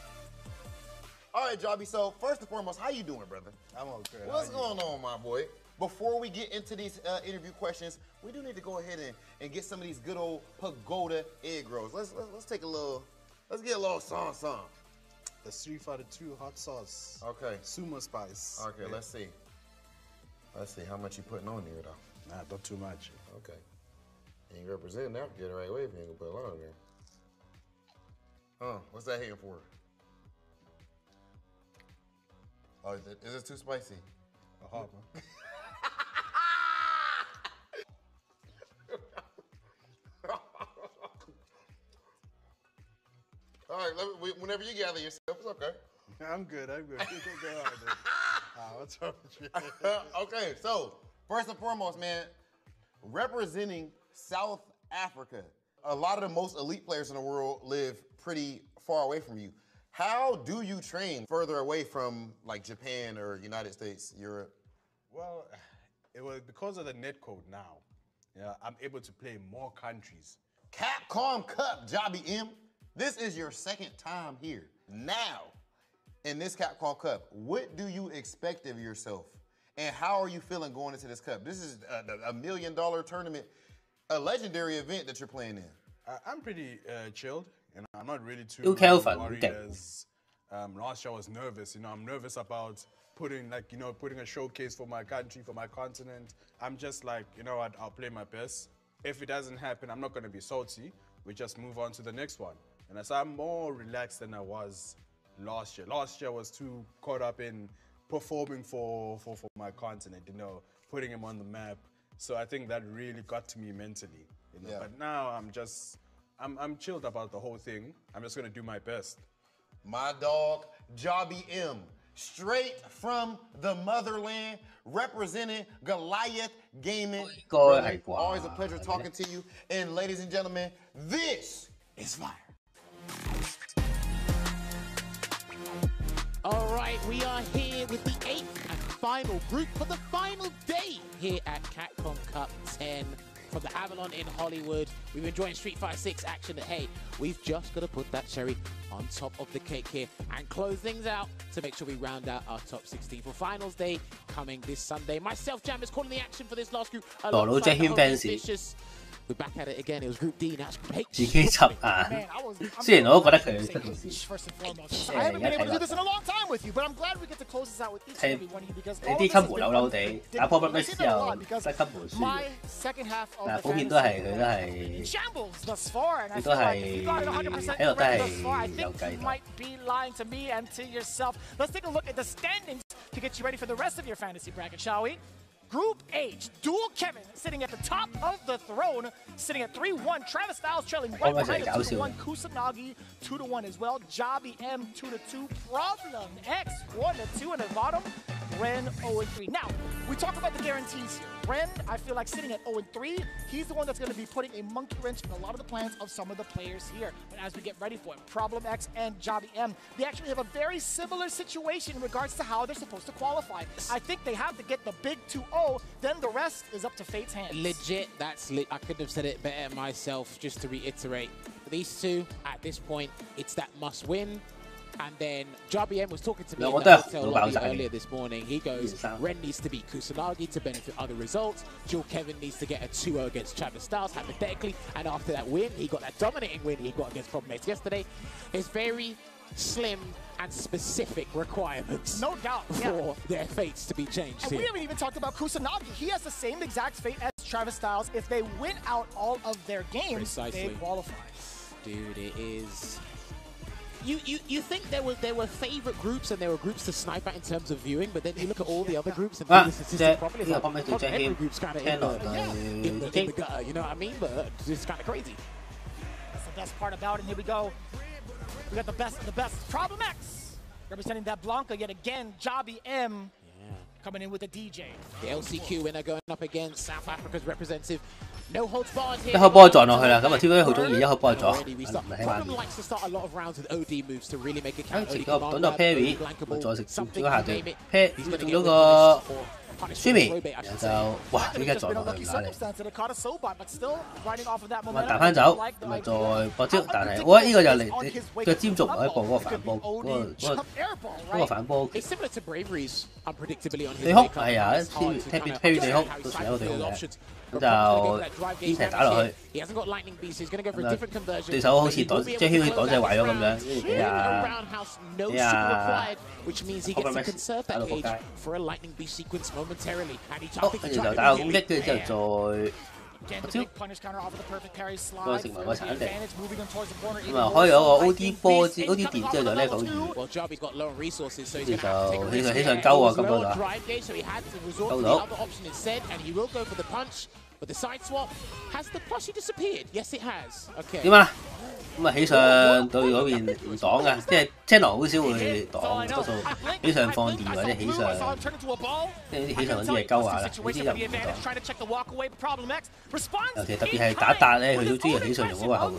All right, Jobby. So first and foremost, how you doing, brother? I'm okay. What's going on, my boy? Before we get into these interview questions, we do need to go ahead and get some of these good old pagoda egg rolls. Let's take a little. Let's get a little song. The Street Fighter 2 hot sauce. Okay. Sumo spice. Okay, yeah. Let's see. Let's see how much you putting on there, though. Nah, not too much. Okay. You ain't representing Africa the right way if you ain't gonna put a lot on there. What's that here for? Oh, is it too spicy? Hot, man. All right, whenever you gather yourself, it's okay. I'm good. You can go on, dude. What's wrong with you? Okay, so first and foremost, man, representing South Africa, a lot of the most elite players in the world live pretty far away from you. How do you train further away from like Japan or United States, Europe? Well, it was because of the netcode now. Yeah, I'm able to play more countries. Capcom Cup, Jobby M. This is your second time here. Now, in this Capcom Cup, what do you expect of yourself? And how are you feeling going into this cup? This is a $1 million tournament, a legendary event that you're playing in. I'm pretty chilled, and I'm not really too worried as last year I was nervous. I'm nervous about putting a showcase for my country, for my continent. I'm just like, you know what, I'll play my best. If it doesn't happen, I'm not going to be salty. We just move on to the next one. And so I'm more relaxed than I was last year. Last year I was too caught up in performing for my continent, putting him on the map. So I think that really got to me mentally. Yeah. But now I'm chilled about the whole thing. I'm just gonna do my best. My dog, Jobby M, straight from the motherland, representing Goliath Gaming. Always a pleasure talking to you. And ladies and gentlemen, this is fire. All right, we are here with the 8th and final group for the final day here at Capcom Cup 10 from the Avalon in Hollywood. We've been enjoying Street Fighter 6 action, but hey, we've just got to put that cherry on top of the cake here and close things out to make sure we round out our top 16 for finals day coming this Sunday. Myself, Jam, is calling the action for this last group. We're back at it again. It was Group D, now it's Group H. 自己執眼，雖然我都覺得佢出到線。I haven't been able to do this in a long time with you, but I'm glad we get to close this out with each and every one of you because 你啲級無扭扭地，打波不之後得級無輸。my second half of 嗱，普遍都係佢都係， shambles thus far, and I 佢 feel 都 like if you got it 100% 係喺度都 correct 係 thus far, I 有 think 計 you 度。 might be lying to me and to yourself. Let's take a look at the standings to get you ready for the rest of your fantasy bracket, shall we? Group H, Dual Kevin sitting at the top of the throne, sitting at 3-1. Travis Styles trailing right behind him, 2-1. Kusanagi 2-1 as well. Jobby M 2-2. Problem X 1-2 in the bottom. Ren 0-3. Now, we talk about the guarantees here. Ren, I feel like sitting at 0-3, he's the one that's going to be putting a monkey wrench in a lot of the plans of some of the players here. But as we get ready for it, Problem X and Jobby M, they actually have a very similar situation in regards to how they're supposed to qualify. I think they have to get the big 2-0, then the rest is up to fate's hands. Legit, I couldn't have said it better myself, just to reiterate. These two, at this point, it's that must win. And then JBM was talking to me in the hotel lobby earlier this morning. He goes, Ren needs to beat Kusanagi to benefit other results. Jill Kevin needs to get a 2-0 against Travis Styles, hypothetically. And after that win, he got that dominating win he got against Problem X yesterday. It's very slim and specific requirements for their fates to be changed and here. We haven't even talked about Kusanagi. He has the same exact fate as Travis Styles. If they win out all of their games, they qualify. Dude, it is... You think there were favorite groups and there were groups to snipe at in terms of viewing, but then you look at all the other groups and do the statistics properly. It's like every group's kind of in the gutter, you know what I mean? But it's kind of crazy. That's the best part about it. And here we go. We got the best. Problem X representing that Blanca yet again. Jobby M coming in with the DJ. The LCQ winner going up against South Africa's representative. No holds barred here. 一開波撞落去啦，咁啊 TV 好中意一開波撞，唔係起碼。Problem likes to start a lot of rounds with OD moves to really make a count. 直個等咗 Perry， 冇再食咗下對 Perry 中咗個 Jimmy， 然後就哇點解撞落去唔打你？咁啊彈翻走，咁啊再搏招，但係我覺得呢個就嚟你腳尖做唔可以播嗰個反波，嗰個反波。對空係啊，Perry 對空到時有個對空嘅。 咁就一齊打落去，對手好似擋，即係好似擋掣壞咗咁樣，俾打到仆街。好，跟住就打個攻擊，跟住之後再。 個成為個產地，咁啊開咗個 OD 波之 OD 電之後就level 2，跟住就起上鳩啊咁多度，鳩到。 But the side swap, has the plushie disappeared? Yes, it has. Okay. 點啊？咁啊起上對嗰邊唔擋嘅，即係 channel 好少會擋，多數起上放電或者起上，即係啲起上嗰啲係鳩下啦，呢啲就唔擋。尤其特別係打達咧，佢都中意起上用嗰個後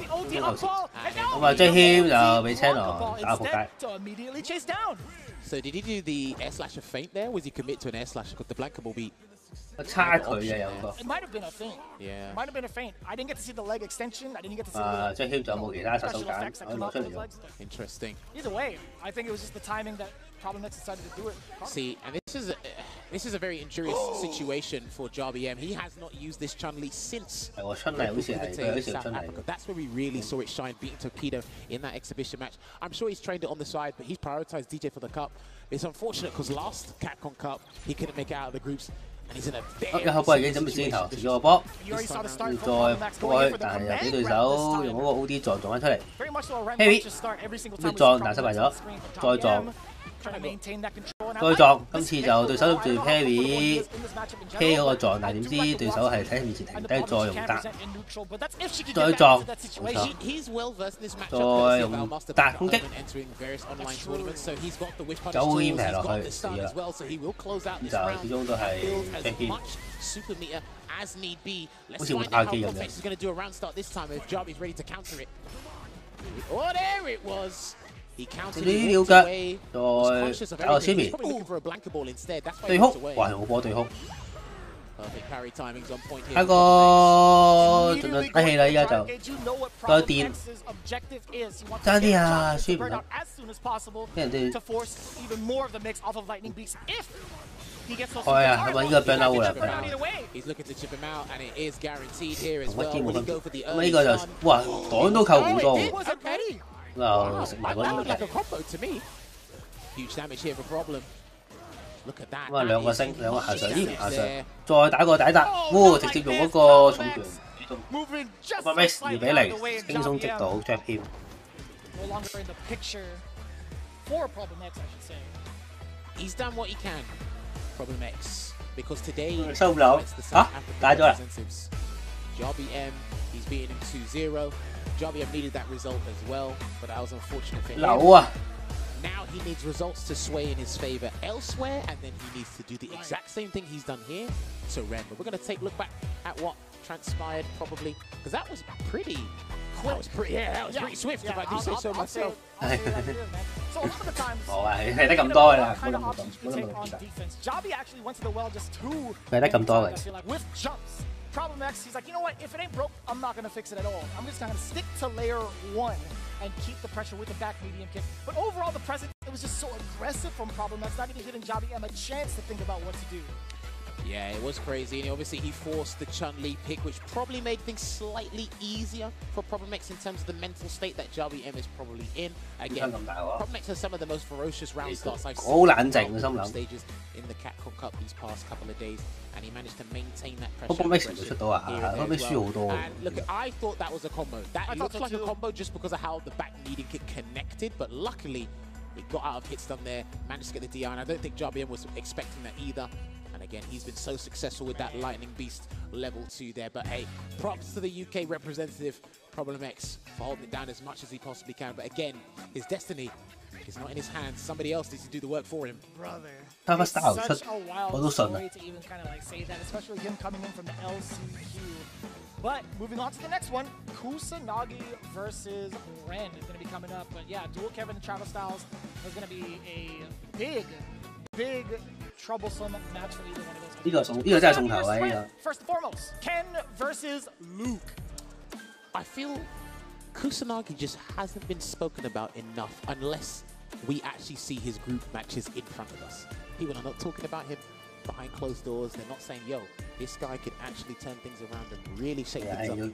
咁啊 J Him 就俾 channel 打仆街。 So did he do the air slasher feint there? Was he commit to an air slasher? Because the Blanca will be. 差距嘅有個。 It might have been a feint. Yeah. It might have been a feint. I didn't get to see the leg extension. I didn't get to see. 即係 Him 仲有冇其他殺手鐧可以攞出嚟用 ？Interesting. Either way, I think it was just the timing that Problem X decided to do it. See, and this is a very injurious situation for JBM. He has not used this Chun-Li since. That's where we really saw it shine, beating Tokido in that exhibition match. I'm sure he's trained it on the side, but he's prioritized DJ for the cup. It's unfortunate because last Capcom Cup he couldn't make it out of the groups. And he's in a very 一開波已經準備先頭食咗個波，再過去，但係又俾對手用嗰個 OD 撞翻出嚟 ，Heavy， 咁撞但失敗咗，再撞。 再撞，今次就對手諗住 Perry K 嗰個撞，但係點知對手係喺面前停低，再用達，再撞，冇錯，再用達攻擊，9 game 平落去死啦，咁就始終都係 champion， 好似換亞機咁樣。 呢條腳再打個 Jimmy， 對空，哇！好波對空，睇個盡量低氣啦，依家就再電，爭啲啊，輸唔到，俾人哋係啊，咁啊依個 burn out 啦，同乜機冇分別，咁啊依個就哇擋都扣好多喎。 就食埋嗰啲嘅。咁啊兩個升，兩個下上，依下上，再打個底達，直接用嗰個重拳，Max 2比0，輕鬆擊倒 Jack Him。He's done what he can, Problem X, because today 收唔到嚇，打咗啦。JBM, he's beating him 2-0. JBM needed that result as well, but that was unfortunate for him. Now he needs results to sway in his favor elsewhere, and then he needs to do the exact same thing he's done here to Ren. But we're going to take a look back at what transpired, probably, because that was pretty quick. That was pretty swift, if I do say so myself. So a lot of the times, 冇啊，係得咁多㗎啦，冇咁 Jobby actually went to the well just too. 係得咁多嘅。With jumps. Problem X, he's like, you know what? If it ain't broke, I'm not gonna fix it at all. I'm just gonna stick to layer 1 and keep the pressure with the back medium kick. But overall, the present, it was just so aggressive from Problem X, not even giving Javi M a chance to think about what to do. Yeah, it was crazy, and obviously he forced the Chun-Li pick, which probably made things slightly easier for Problem X in terms of the mental state that Javi M is probably in. Again, Problem X has some of the most ferocious round starts I've seen on stages in the Capcom Cup these past couple of days, and he managed to maintain that pressure. And look, I thought that was a combo. That looked like a combo just because of how the back medium kick connected, but luckily he got out of hit stun there, managed to get the DI, and I don't think Javi M was expecting that either. And again, he's been so successful with that Lightning Beast level 2 there. But hey, props to the UK representative, Problem X, for holding it down as much as he possibly can. But again, his destiny is not in his hands. Somebody else needs to do the work for him. Brother, it's such a wild story to even kind of like say that, especially him coming in from the LCQ. But moving on to the next one, Kusanagi versus Ren is going to be coming up. But yeah, dual Kevin and Travis Styles is going to be a big troublesome match for either one of those. First and foremost, Ken versus Luke. I feel Kusanagi just hasn't been spoken about enough unless we actually see his group matches in front of us. People are not talking about him behind closed doors. They're not saying, yo, this guy can actually turn things around and really shake things up. We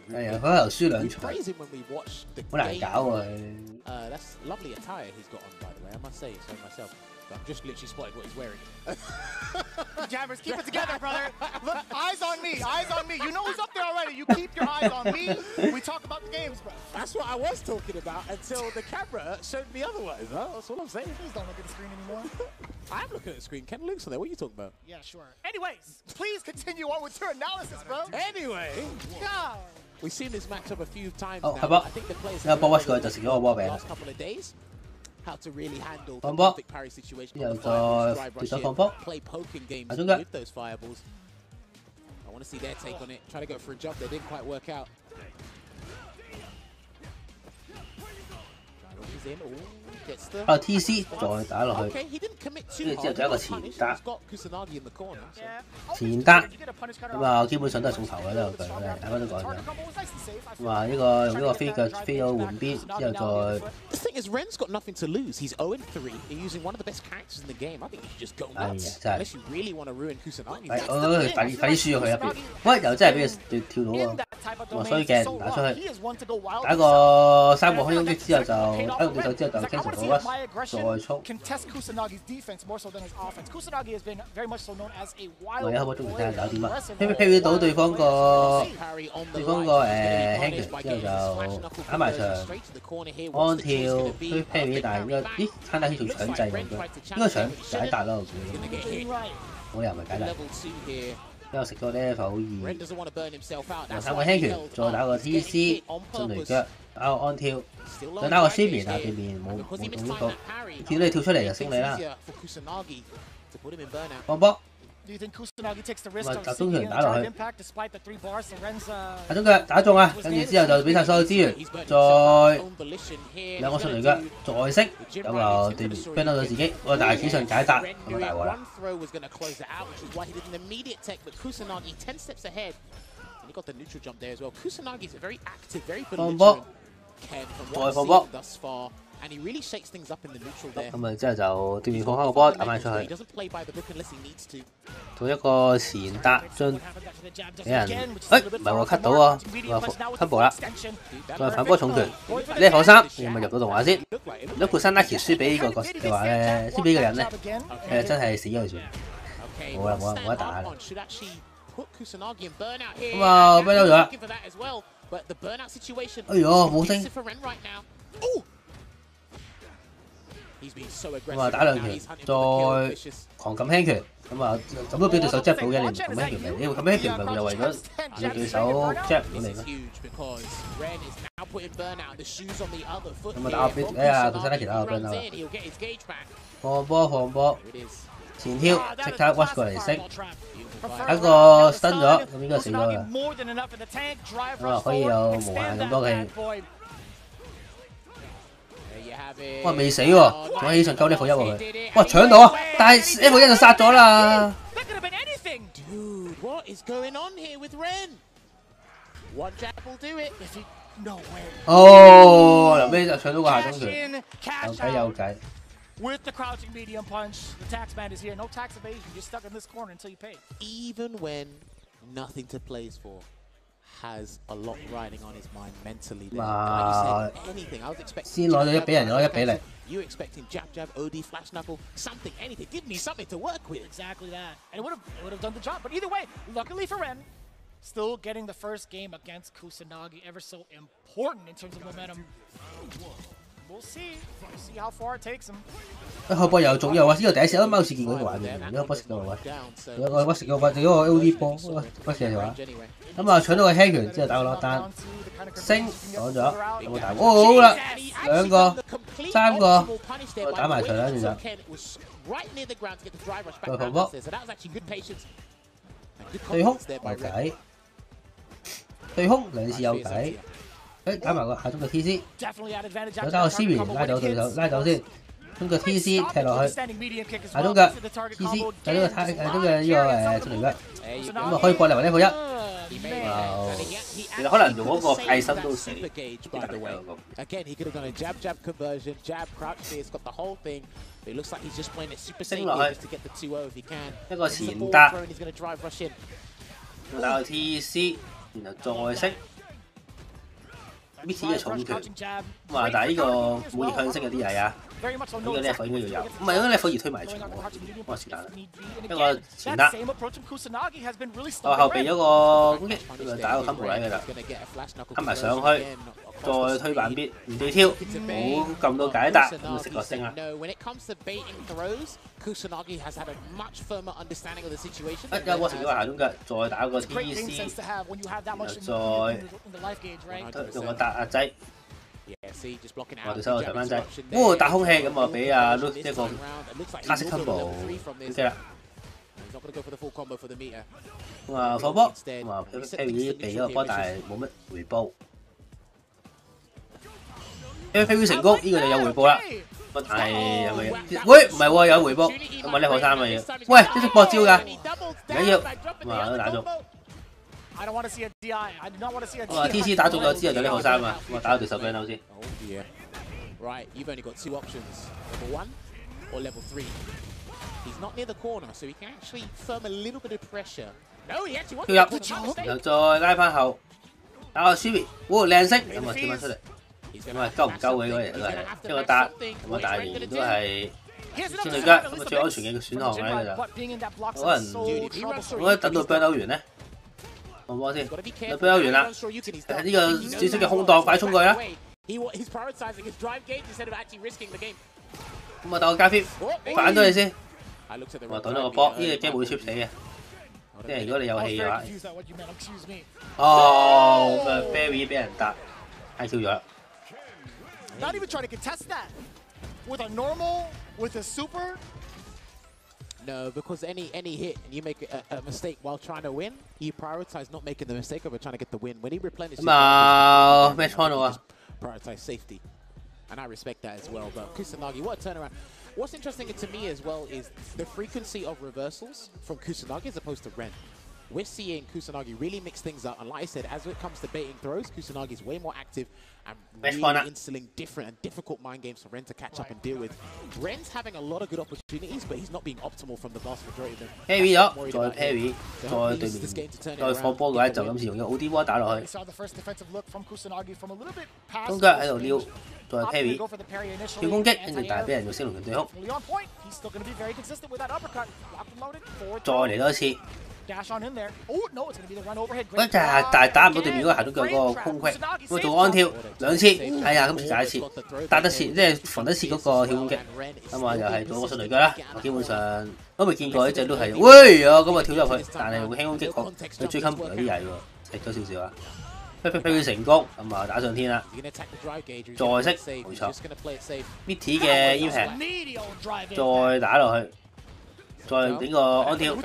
praise him when we watch the game. That's lovely attire he's got on, by the way. I must say so myself. I've just literally spotted what he's wearing. Jammers, keep it together, brother. Look, eyes on me, eyes on me. You know who's up there already. You keep your eyes on me. We talk about the games, bro. That's what I was talking about until the camera showed me otherwise. Huh? That's all I'm saying. Please don't look at the screen anymore. I'm looking at the screen. Ken Luke's on there. What are you talking about? Yeah, sure. Anyways, please continue on with your analysis, bro. Anyway. God. We've seen this matchup a few times now. I think the players have the last couple of days how to really handle the perfect parry situation. Play poking games with those fireballs. I want to see their take on it. Try to go for a jump. They didn't quite work out. TC 再打落去，跟住之後就一個前打，前打咁啊，基本上都係送頭嘅都有句，大家都講咗。咁啊，呢個用呢個飛腳飛到換邊，之後再。The thing is, Ren's got nothing to lose. He's 0-3. He's using one of the best characters in the game. I think you should just go nuts. Unless you really want to ruin Kusanagi. 快啲輸咗佢入邊，喂又真係俾佢跳到喎，哇衰鏡打出去，打個3個空攻擊之後就打個對手之後就傾成個 rush 再衝。Contest Kusanagi's defense more so than his offense. Kusanagi has been very much so known as a wild. 可唔可以中意睇下搞掂啊？劈到對方個輕拳之後就打埋場安跳推劈，但係應該咦攤打佢仲搶制應該搶解答咯，我又唔係解答。之後食咗 level 2，又3個輕拳，再打個 TC 進雷腳，打個安跳，再打個 Swimming 啊，對面冇用呢個，見到你跳出嚟就升你啦，放波。集中拳打落去，集中腳打中啊！跟住之後就俾晒所有資源，再兩個順雷腳，再升，咁就對面 ban 到自己，我大指上解答，咁大鑊啦！放波，再放波。咁咪之後就對面放翻個波打翻出去，做一個前搭將俾人，唔係喎 cut 到喎，combo 啦，再反波重拳，level 3，你咪入到動畫先。如果Kusanagi輸俾呢個角色嘅話咧，輸俾呢個人咧，真係死咗佢算，冇啦冇得打啦。咁啊 ban 咗啦，哎呦冇升。咁啊打兩拳，再狂撳輕拳，咁啊咁都俾對手 jab 到嘅，你唔撳輕拳嚟，你撳輕拳咪就為咗令對手 jab 唔到你咩？咁啊打個 bit， 哎呀，Kusanagi打個 ban 啦，放波，前跳即刻 watch 過嚟升，一個stun咗，咁應該死咗啦，咁啊可以有無限咁多氣。哇未死喎，仲起上9 level 1喎佢，哇搶到啊！但係 level 1就殺咗啦。Dude, what is going on here with Ren? 哦，臨尾就搶到個下中拳，有計。With the crouching medium punch, the tax man is here. No tax evasion. You're stuck in this corner until you pay. Even when nothing to play for, has a lot riding on his mind mentally. There. Like you said, anything. I was expecting. 先攞咗1比0，攞1比0。You expecting jab, OD, flash knuckle, something, anything. Give me something to work with. Exactly that, and it would have done the job. But either way, luckily for Ren, still getting the first game against Kusanagi, ever so important in terms of momentum. We'll see. We'll see how far it takes him. 一開波又中，又話呢個第一次，啱啱好似見過呢個畫面，呢個波食到位，我食個仲有個 OD 波，波食條話，咁啊搶到個輕拳之後打個落單，升攞咗，有冇大？哦好啦，2個、3個，我打埋場啦，其實。再防波，對空有計，對空2次有計。誒打埋個下中嘅 TC， 有打個 Siri 拉走對手，拉走先，中個 TC 踢落去，下中嘅 TC， 有呢個下中嘅呢個出嚟嘅，咁啊可以過嚟埋呢個1，其實可能用嗰個界身都死。Again, he could have done a jab conversion, jab crouch spears, got the whole thing. It looks like he's just playing it super safe just to get the 2-0 if he can. 一個前搭，打個 TC， 然後再升。搣嘅重拳，咁啊！但係呢個冇逆向式嗰啲係啊，呢個 level 應該要有，唔係嗰個 level 要推埋牆喎，我是但啦，一個前打，我後備咗個攻擊，咁就打個 combo 喺㗎啦，冚埋上去，再推板邊，原地跳，冇撳到解答，咁就食個星啦。Kusanagi has had a much firmer understanding of the situation. 有個食咗個下中腳，再打個 TC， 再用個搭壓劑。我哋收個長翻劑，哇！打空氣咁啊，俾阿 Luke 一個黑色 combo OK 啦。咁啊放波，咁啊 Perry 避咗個波，但係冇乜回報。Perry 成功，呢個就有回報啦。但係係咪？喂，唔係喎，有回報。咁啊 level 3嘅嘢，喂，呢隻搏招㗎，唔緊要，咁啊都打中。I don't want to see a DI. I do not want to see a DI. 我話 TC 打中咗之後就level 3啊，我打到對手 burn out 先。Right, you've only got 2 options. Level 1 or level 3. He's not near the corner, so he can actually firm a little bit of pressure. No, he actually wants to jump. 然後再拉翻後，打個 Siri， 哇靚色，咁啊跳翻出嚟。咁啊夠唔夠嘅嗰嘢都係一個搭，咁啊但係仍然都係先對吉，咁啊最安全嘅選項喺㗎咋。可能我覺得等到 burn out 完咧。放波先，有俾完啦。呢個少少嘅空檔，快衝過去啦！咁啊，打個加 fit， 反咗你先。我擋咗個波，呢個 game 會 chip 死嘅。即係如果你有氣嘅話。哦，咁啊 Barry 俾人搭 ，I Q 咗。Not even trying to contest that with a normal, with a super. No, because any hit and you make a mistake while trying to win, you prioritize not making the mistake of trying to get the win. When he replenishes, prioritize safety, and I respect that as well. But Kusanagi, what a turnaround! What's interesting to me as well is the frequency of reversals from Kusanagi as opposed to Ren. We're seeing Kusanagi really mix things up, and like I said, as it comes to baiting throws, Kusanagi is way more active and really instilling different and difficult mind games for Ren to catch up and deal with. Ren's having a lot of good opportunities, but he's not being optimal from the vast majority of them. Parry 咗，再 Parry， 再對面，再放波嘅話就咁似用咗 OD 波打落去。中腳喺度撩，再 Parry， 跳攻擊，跟住但係俾人用升龍拳對空，再嚟多一次。嗰就係但係打唔到對面嗰個行到腳嗰個空隙，咁做安跳2次，係啊，今次打1次，打得切即係防得切嗰個跳攻擊，咁啊又係做個順雷腳啦。我基本上都未見過呢隻都係，喂啊咁啊跳入去，但係用輕攻擊我佢追 combo 有啲曳喎，食咗少少啊。佢成功，咁啊打上天啦，再識冇錯 ，Mitty 嘅 impact， 再打落去。再整個安跳，今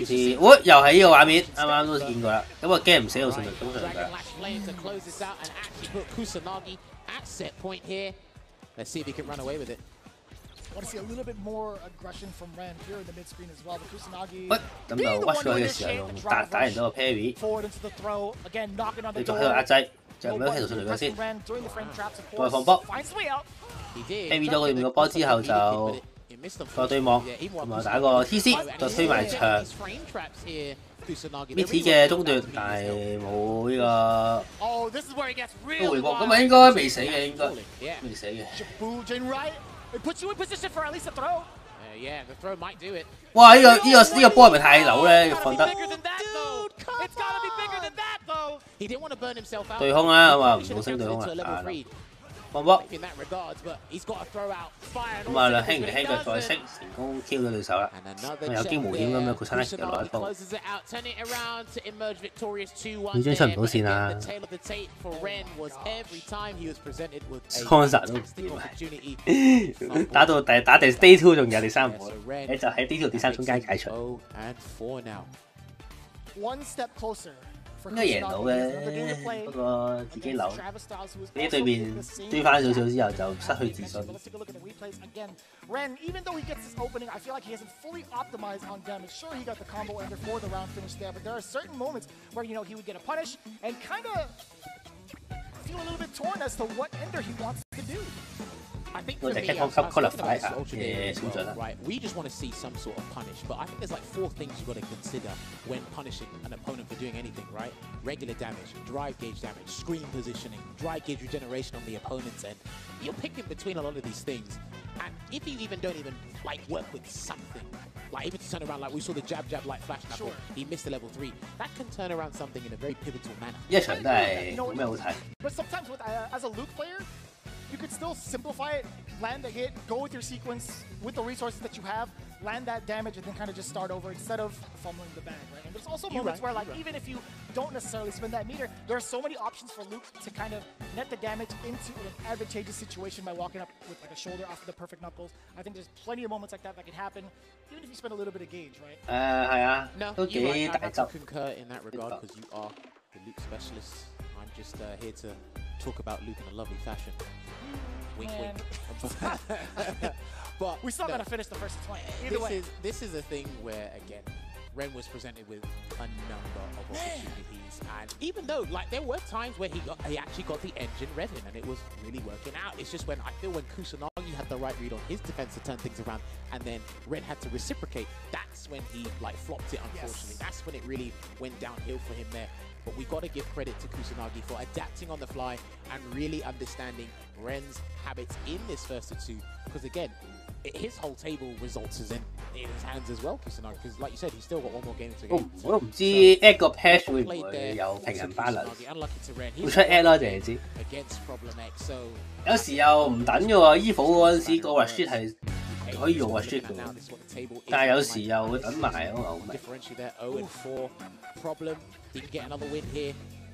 次，喂，又係呢個畫面，啱啱都見過啦。咁個 game 唔死到順利，咁順利㗎。Want to see a little bit more aggression from Ren here in the mid screen as well. But Kusanagi 咁就 watch 佢嘅時候用打完咗個 parry， forward into the throw again, knocking on the 繼續 door. 喺度壓制，就咁樣喺度上嚟咗先，再放波。parry 咗佢哋個波之後就再對網，同埋打個 TC， 再推埋牆。Mitty 嘅中段，但係冇呢個都回國，咁啊應該未死嘅，應該未死嘅。哇！呢個波係咪太扭咧？放得對空啦，咁啊唔好升對空啦，放波。咁啊，輕腳再升，成功 Q 咗對手啦。有驚無險咁樣，佢差啲又落一波。呢張出唔到線啊 ！Consa 都唔掂，打第 Day 2仲有第3盤，你就喺 Day 2第3中間解除。應該贏到嘅，不過自己扭，俾對面追翻少少之後就失去自信。Ren, even though he gets this opening, I feel like he hasn't fully optimized on damage. Sure, he got the combo ender for the round finish there, but there are certain moments where, you know, he would get a punish and kind of feel a little bit torn as to what ender he wants to do. I think for me, right, we just want to see some sort of punish, but I think there's like 4 things you've got to consider when punishing an opponent for doing anything, right? Regular damage, drive gauge damage, screen positioning, drive gauge regeneration on the opponent's end. You're picking between a lot of these things, and if you even don't even like work with something, like even to turn around, like we saw the jab light flash knuckle, he missed the level 3. That can turn around something in a very pivotal manner. But sometimes with as a Luke player, you could still simplify it, land a hit, go with your sequence, with the resources that you have, land that damage, and then kind of just start over instead of fumbling the bag, right? And there's also moments where, like, even if you don't necessarily spend that meter, there are so many options for Luke to kind of net the damage into an advantageous situation by walking up with, like, a shoulder off of the perfect knuckles. I think there's plenty of moments like that can happen, even if you spend a little bit of gauge, right? No, you're right. I have to concur in that regard because you are the Luke specialist. I'm just here to talk about Luke in a lovely fashion. Wink, wink. But we still gotta finish the first 20. Either way. This is a thing where, again, Ren was presented with a number of opportunities, and even though, like, there were times where he actually got the engine revving and it was really working out. It's just when I feel when Kusanagi had the right read on his defense to turn things around, and then Ren had to reciprocate. That's when he like flopped it. Unfortunately, that's when it really went downhill for him there. But we got to give credit to Kusanagi for adapting on the fly and really understanding Ren's habits in this first of 2. Because again, his whole table results is in his hands as well, Kusanagi. Because like you said, he's still got 1 more game to go. 我都唔知 Egg 個 patch 會唔會有平衡 balance， 會出 Egg 咯，淨係知。有時又唔等嘅喎 ，Evo 嗰陣時個 Rashid 係可以用 Rashid 嘅，但係有時又會等埋嗰個牛尾。Didn't get another win here,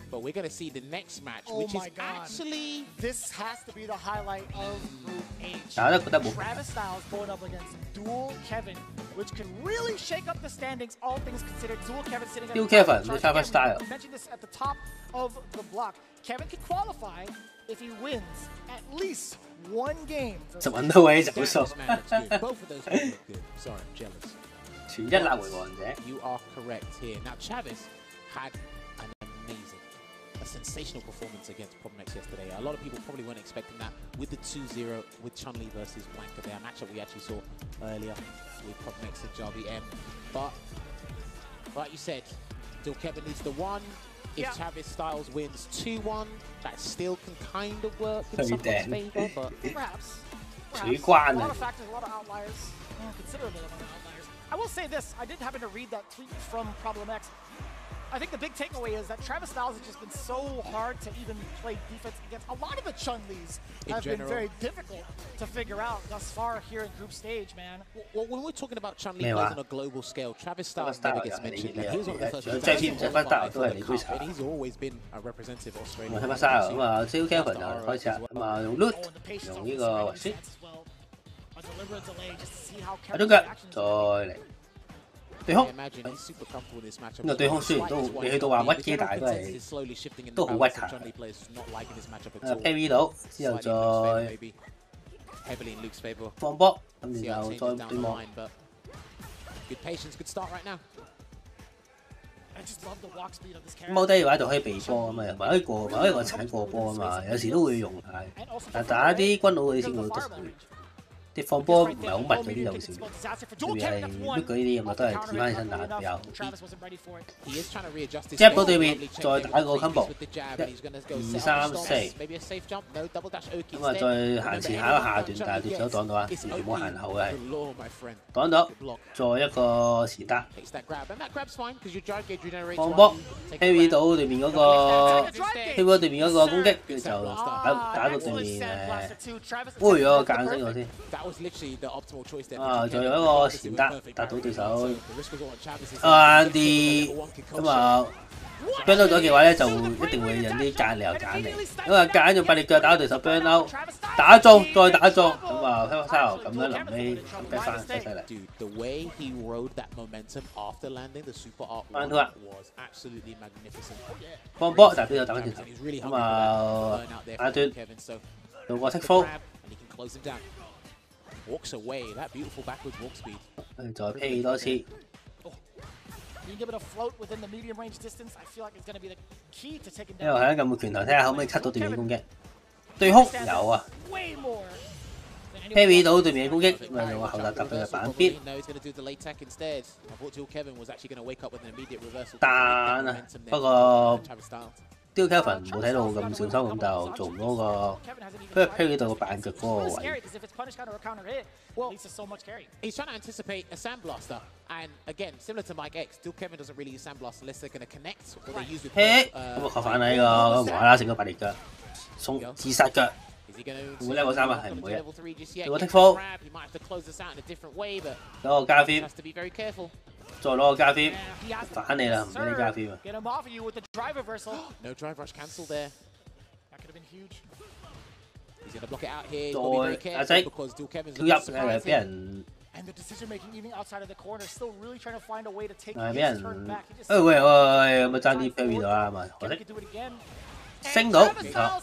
but we're going to see the next match, which is actually... This has to be the highlight of Group H. Travis Styles going up against Dual Kevin, which can really shake up the standings, all things considered. Dual Kevin sitting at the top. Travis Styles. We mentioned this at the top of the block. Kevin can qualify if he wins at least 1 game. Both of those look good. Sorry, I'm jealous. You are correct here. Now, Travis had an amazing, sensational performance against Problemex yesterday. A lot of people probably weren't expecting that with the 2-0 with Chun-Li versus Blanca there, a matchup we actually saw earlier with Problemex and Jarvi M. But, like you said, still Kevin needs the 1. If Travis Styles wins 2-1, that still can kind of work in someone's favor, but perhaps. A lot of factors, a lot of outliers, considerable amount of outliers. I will say this, I did happen to read that tweet from Problemex. I think the big takeaway is that Travis Styles has just been so hard to even play defense against. A lot of the Chun-Lis have been very difficult to figure out thus far here in group stage, man. Well, when we're talking about Chun-Li plays on a global scale, Travis Styles never gets mentioned. He's on the first and he's always been a representative Australian. 咁啊，招 Kevin 就開始啦，咁啊用 Loot 用呢個 Rashid， 喺中腳再嚟。 對空，咁啊對空雖然都未去到話屈機，但係都好屈下。parry 到之後再 heavily in Luke's favor. 放波，跟住就再對望。Good patience, good start right now. 踎低嘅話就可以避波啊嘛，又可以過，可以我踩過波啊嘛，有時都會用下。但打啲軍佬嗰啲先會得。啲放波唔係好密嗰啲有少，特別係乜嗰啲咁啊，都係跳翻起身打比較好啲。jab 到對面，再打個 combo， 1、2、3、4，咁啊再行前下一個下段，但係對手擋到啊，唔好行後嘅係擋到，再一個前打，放波 carry 到對面嗰個 carry 到對面嗰個攻擊，跟住就打到對面杯咗個間升我先。啊，再有一個前打打到對手啱啲，咁啊 burn out 咗嘅話咧，就一定會引啲間你又揀你，咁啊揀用8力腳打到對手 burn out， 打中再打中，咁啊香港沙牛咁樣臨尾逼翻真犀利。翻到啦，放波但係都有打翻轉頭，咁啊下段做個 take fall。Walks away, that beautiful backwards walk speed. 再飛多次。You give it a float within the medium range distance. I feel like it's going to be the key to taking down. 因為係撳個拳頭睇下可唔可以 cut 到對面攻擊。對空有啊。carry 到對面嘅攻擊，咁啊用個後突揼佢嘅板邊。但啊，不過 Day3 Kevin 冇睇到咁小心，咁就做唔到個 carry 到個板腳嗰個位。He's trying to anticipate a sandblaster, and again, similar to Mike X, Day3 Kevin doesn't really use sandblast unless they're going to connect or they use with. 咁啊確反喺個無啦啦成個8力腳，送自殺腳。會唔會 level 3啊？係唔會嘅。做個 take fall， 攞個加 film， 再攞個加 film， 反你啦，唔俾你加 film 啊！ No drive rush cancel there. That could have been huge. He's gonna block it out here. 再阿仔跳入俾人。 And the decision making even outside of the corner, still really trying to find a way to take 俾人 his turn back. 喂，咁啊爭啲 carry 到啦嘛，可惜。升到唔錯。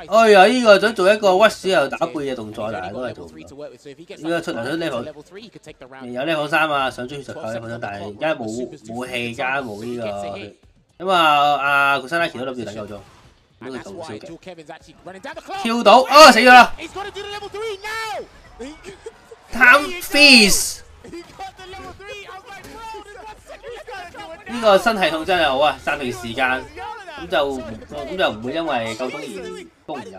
哎呀，呢個想做一個屈屎又打背嘅動作，但係都係做唔到。依家出嚟出 level， 有 level 3啊，想追就靠 level 3，但係而家冇氣加冇呢個。咁啊，阿古山拉奇都諗住等夠鐘，咁佢就好消極。跳到，哦死咗啦 ！Time freeze。 呢個新系統真係好啊，暫停時間，咁就唔會因為夠鐘而攻唔入。呢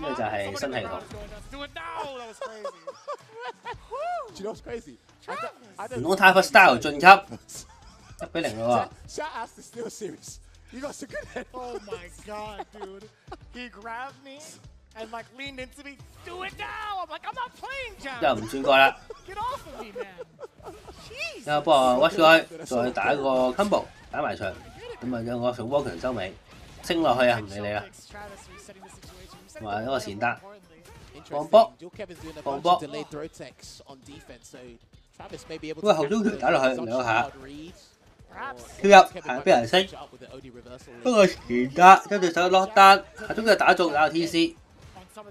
個就係新系統。唔通 Type Style 晉級1-0咯？And like leaned into me, do it now! I'm like, I'm not playing, John! 又唔轉過啦。Get off of me, man! Jeez! 又幫我 watch 開，再打個 combo 打埋場，咁啊有個上波強收尾，升落去啊唔理你啦。同埋一個前打，放波，放波。喂後中拳打落去2下。 跳入係俾人升，不過前打跟住手落單，下中腳打中打 TC， 下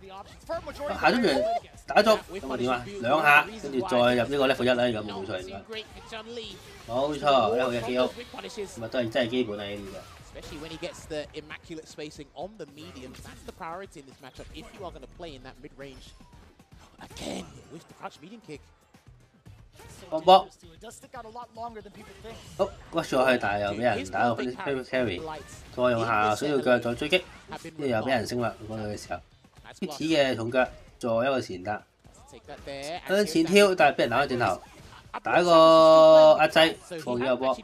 中拳打中咁啊點啊2下，跟住再入呢個 level 1啦，而家冇錯應該，冇錯 level 1幾好，咁啊都係真係基本啊呢啲嘅。 Especially when he gets the immaculate spacing on the mediums, that's the priority in this matchup. If you are going to play in that mid range, again with the crouch medium kick. 放波，好屈咗去，但係又俾人打個 carry， 再用下水鳥腳再追擊，跟住又俾人升啦，過去嘅時候 ，hit 嘅重腳，再一個前打，向前跳，但係俾人打翻轉頭，打一個壓制，放咗個波，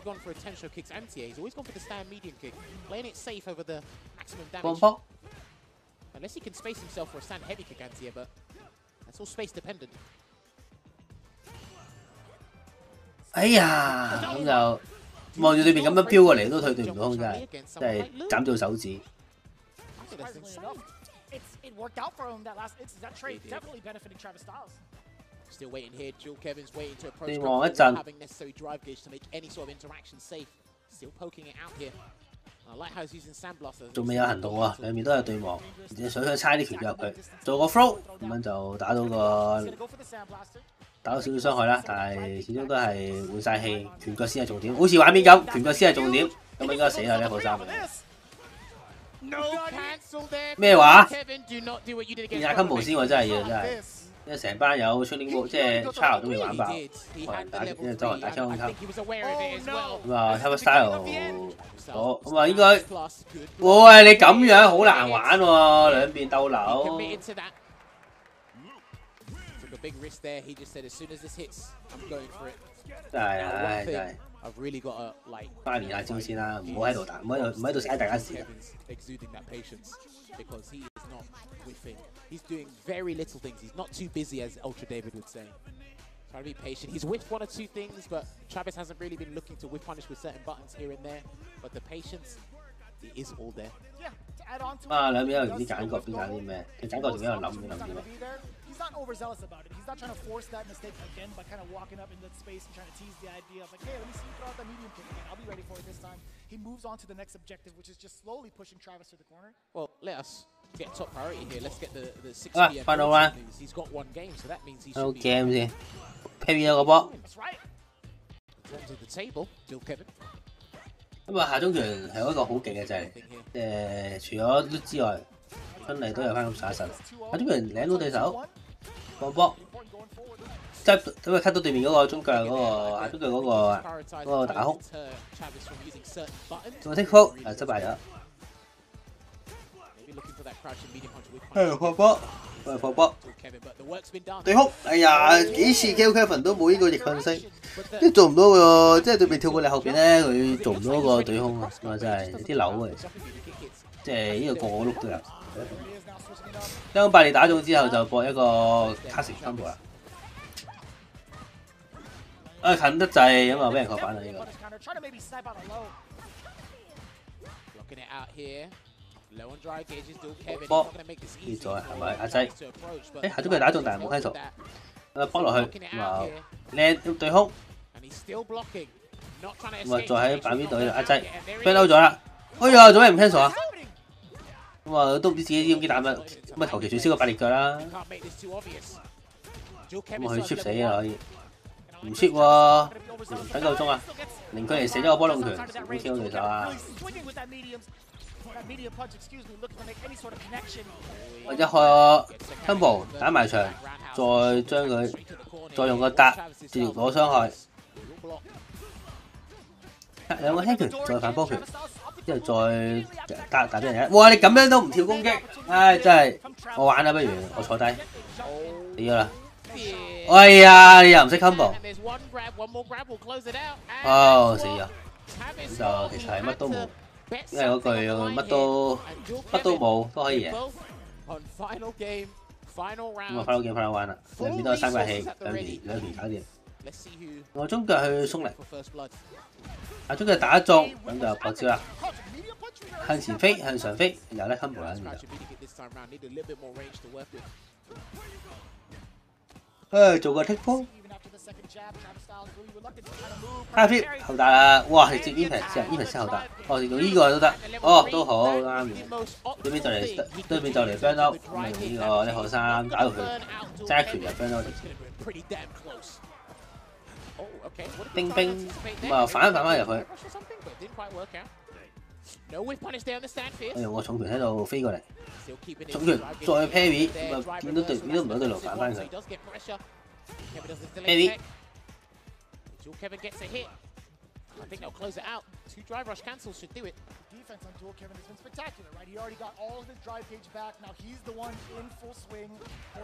放波。 Unless he can space himself for a stand heavy kick anti-air, but that's all space dependent. 哎呀，咁就望住對面咁樣飄過嚟都退對唔到空，真係斬到手指。你望一陣，仲未有行動喎，兩面都有對望，而且想猜啲拳腳入佢，做個 throw 咁樣就打到少少傷害啦，但係始終都係換晒氣，拳腳先係重點，好似畫面咁，拳腳先係重點，咁應該死啦呢個3。咩話？見下 combo 先喎，真係要真係，因為成班有 training 即係 Charles 都未玩爆，打因為周圍打槍級，咁啊 Type Style 咁啊應該，喂你咁樣好難玩喎，兩邊鬥流。真係唉真係。花練下招先啦，唔好喺度打，唔喺度嘥大家時間。He's doing very little things. He's not too busy, as Ultra David would say. Trying to be patient. He's whiffed 1 or 2 things, but Travis hasn't really been looking to whiff punish with certain buttons here and there. But the patience, it is all there. Yeah, to add on to it. 啊，兩邊有唔知揀角邊揀啲咩？佢揀角仲喺度諗啲咩？ He's not overzealous about it. He's not trying to force that mistake again by kind of walking up in that space and trying to tease the idea of like, hey, let me see you throw out that medium kick again. I'll be ready for it this time. He moves on to the next objective, which is just slowly pushing Travis to the corner. Well, let us get top priority here. Let's get the 6 PM. Final one. He's got 1 game, so that means he should be... game 先 ，Pay 咗個波。That's right. In terms of the table, Jill Kevin. 咁啊，夏中拳係一個好勁嘅掣，除咗碌之外，春麗都有翻咁耍實。夏中拳領到對手，放波，即係咁啊 cut 到對面嗰個中腳嗰個夏中腳嗰個打空，仲有 take foul 係失敗咗。放波，放波，對空，哎呀，幾次 Kill Kevin 都冇呢個逆向性，即係做唔到個，即係對面跳過你後邊咧，佢做唔到個對空啊！真係啲扭啊，即係呢個碌都有。將8列打中之後就搏一個 classic combo 啦。啊近得滯咁啊，俾人確反啦呢個。波跌咗係咪阿仔？誒下中佢打中，但係冇 cancel。幫落去咁啊靚對空，咁啊再喺板邊度阿仔 friend out 咗啦。哎呀，做咩唔 cancel 啊？咁啊都唔知自己點擊打乜，咁啊求其取消個8列腳啦。咁啊佢 chip 死啊可以，唔 chip 喎，等夠鐘啊！令佢嚟死咗個波龍拳，唔 Q 對手啊！或者開 combo 打埋牆，再將佢再用個搭直接攞傷害，兩個輕拳再反波拳，之後再打俾人一。哇！你咁樣都唔跳攻擊，唉真係我玩啦，不如我坐低死咗啦！哎呀，你又唔識 combo， 哦死咗，咁就其實係乜都冇。因為嗰句乜都冇都可以贏。咁啊 final game 玩啦，兩邊都有3塊氣，兩邊搞掂。我中腳去鬆力，啊中腳打中，咁就搏招啦。向前飛，向上飛，有得 combo 啦，做個 take foul。卡 fit 後打啦，哇！直接 Even 先後打，哦用呢個都得，哦都好啱嘅。對面就嚟 burn out， 咁咪用呢個1號3打到佢揸拳就 burn out。冰冰咁啊反翻入去，我用個重拳喺度飛過嚟，重拳再 parry， 咁啊見到唔到對路反翻佢 parry。Kevin gets a hit. I think they'll close it out. 2 drive rush cancels should do it. Defense on Dual Kevin has been spectacular, right? He already got all of his drive gauge back. Now he's the one in full swing.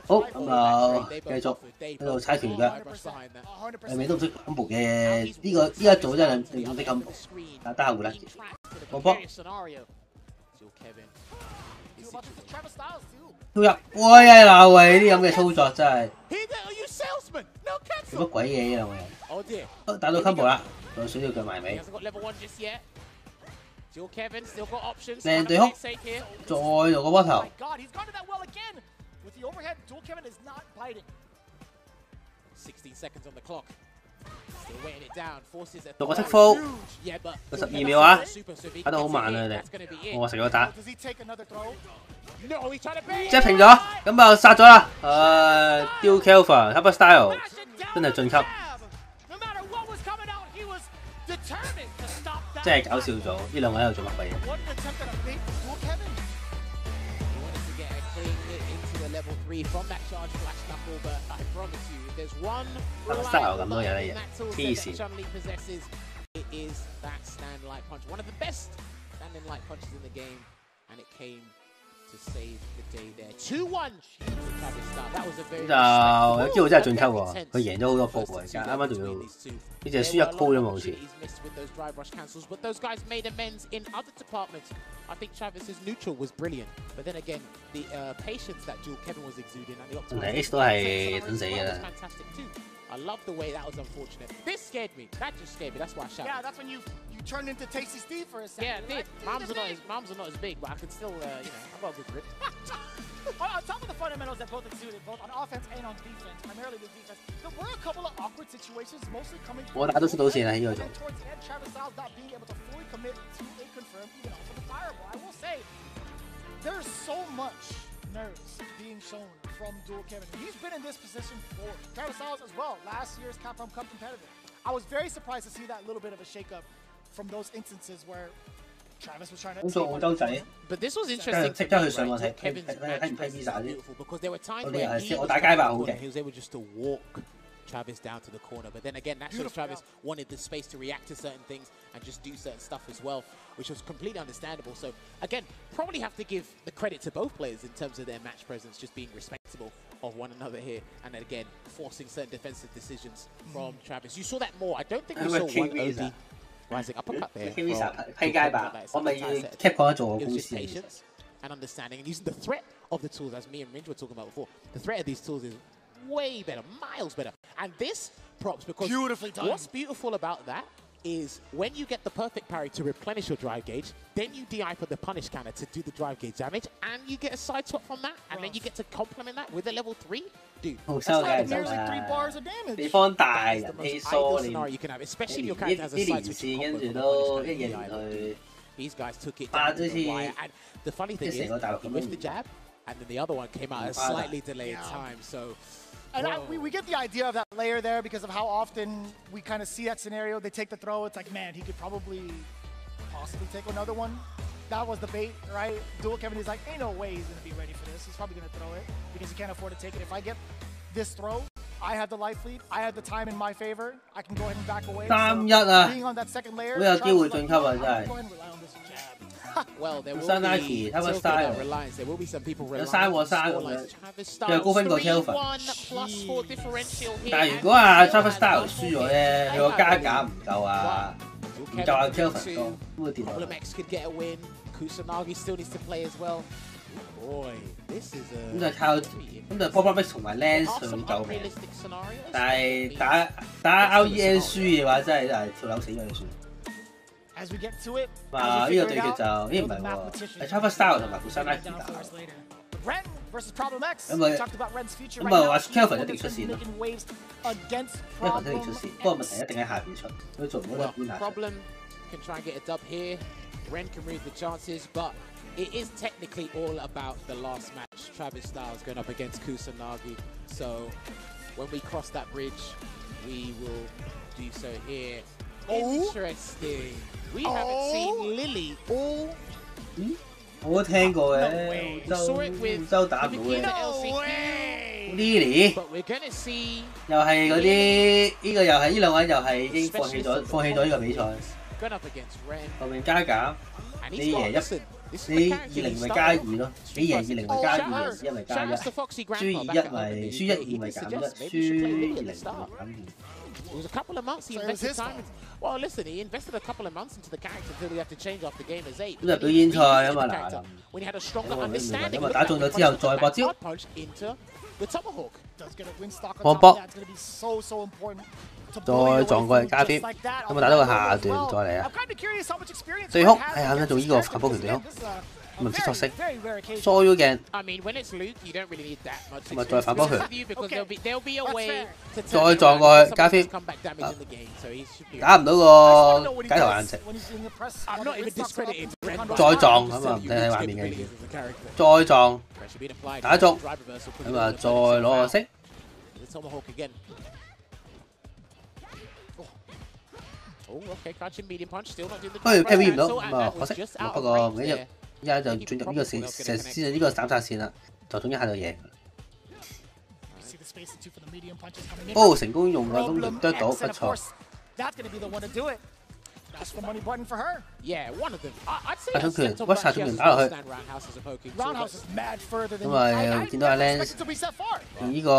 好咁啊，繼續喺度踩拳嘅，係咪都唔識 combo 嘅？呢個依家做真係唔識 combo， 打得下胡啦，我幫。跳入，喂呀嗱喂，啲咁嘅操作真係做乜鬼嘢呢兩個人？打到 combo 啦，仲有少少腳埋尾。靚對空，再做個波頭。16 seconds on the clock. 讀個剔夫，個12秒啊，打得好慢啊！你哋，我食咗打，即係平咗，咁就殺咗啦。Dual Kelvin Hyper Style 真係晉級，真係搞笑咗。呢兩位喺度做乜鬼嘢？Hyper Style 咁多嘢咧，黐線。就有機會真係晉級喎，佢贏咗好多鋪喎，而家啱啱仲要呢隻輸一鋪啫嘛，好似。問題 X 都係等死㗎啦。I love the way that was unfortunate. This scared me. That just scared me. That's why I shouted. Yeah, that's when you turned into Tasty Steve for a second. Yeah, I did. Mom's are not as big, but I can still, I've got a good grip. On top of the fundamentals that both exuded, both on offense and on defense, primarily the defense, there were a couple of awkward situations, mostly coming from towards the end. Travis Styles not being able to fully commit to a confirm, even off of the fireball. I will say, there's so much nerves being shown from Dual Kevin. He's been in this position before. Travis Styles as well, last year's Capcom Cup competitor. I was very surprised to see that little bit of a shakeup from those instances where Travis was trying to. But this was interesting. Kevin's beautiful because there were times where he was able just to walk Travis down to the corner. But then again, that shows Travis wanted the space to react to certain things and just do certain stuff as well, which was completely understandable. So again, probably have to give the credit to both players in terms of their match presence, just being respectable of one another here, and then again, forcing certain defensive decisions from Travis. You saw that more. I don't think we saw one OD rising uppercut there. Just patience and understanding and using the threat of the tools, as me and Ringe were talking about before. The threat of these tools is way better, miles better. And this props because what's beautiful about that is when you get the perfect parry to replenish your drive gauge, then you DI for the punish counter to do the drive gauge damage, and you get a side swap from that, and then you get to complement that with a level 3. Dude, that's like nearly 3 bars of damage. That's the most ideal scenario you can have, especially if your character has a side switch combo for the punish counter. These guys took it down to the wire, and the funny thing is, he missed the jab, and then the other one came out at a slightly delayed time, so... And we get the idea of that layer there because of how often we kind of see that scenario. They take the throw. It's like, man, he could probably possibly take another one. That was the bait, right? Dual Kevin is like, ain't no way he's going to be ready for this. He's probably going to throw it because he can't afford to take it. If I get this throw, I have the life lead. I have the time in my favor. I can go ahead and back away. So being on that second layer, go ahead and rely on this jab. Well, there will be reliance. There will be some people relying on Travis Styles. 3-1+4 differential here. 但係如果Travis Styles 輸咗咧，佢個加減唔夠啊，唔夠Kelvin 多，咁會跌落嚟。X could get a win. Kusanagi still needs to play as well. Boy, this is a 咁就靠咁就 Pop X 同埋 Lance 去救命。但係打 LEN 輸嘅話，真係跳樓死咗就算。As we get to it, 呢個對決就唔係喎，係 Travis Styles 同埋Kusanagi打。Ren versus Problem X. 咁咪 talked about Ren's future 咁咪話 Kelvin 一定出線咯。Kelvin 一定出線，不過問題一定喺下邊出，佢做唔到一般 Problem can try and get a dub here. Ren can read the chances, but it is technically all about the last match. Travis Styles going up against Kusanagi. So when we cross that bridge, we will do so here. Interesting. We haven't seen Lily all. 我都聽過嘅，澳洲打唔到嘅。Lily 又係嗰啲，呢個又係呢兩位又係已經放棄咗呢個比賽。後面加減，你贏你20咪加2咯，你贏20咪加2，贏1咪加1，輸21咪輸12咪減1，輸20咪減2。It was a couple of months he invested time. Well, listen, he invested a couple of months into the character until he had to change after game as 8. 咁就表演賽啊嘛嗱。When he had a stronger understanding. 咁啊打中咗之後再搏招。我搏。再撞過嚟加邊，咁啊打到個下段再嚟啊！最好係啊，做呢個反波拳最好。唔知作色，疏咗鏡， I mean, when it's Luke, you don't really need that much. 同埋再反幫佢， Because there'll be a way to 再撞過去加 fit， 打唔到個街頭硬直， I'm not even discrediting Ren. 再撞咁啊唔睇畫面嘅，再撞打中，咁啊再攞個色。 Tomahawk again. Oh, okay, crouching medium punch, still not doing the. 不過 parry 唔到，咁啊可惜。不過唔緊要，依家就進入呢個線呢個斬殺線啦，就總一下就贏。哦，成功用個東力得到，不錯。 That's the money button for her. Yeah, one of them. I'd say 下重拳，屈下重拳打落去。 Roundhouse is mad further than 咁啊，見到阿 Lance 用呢個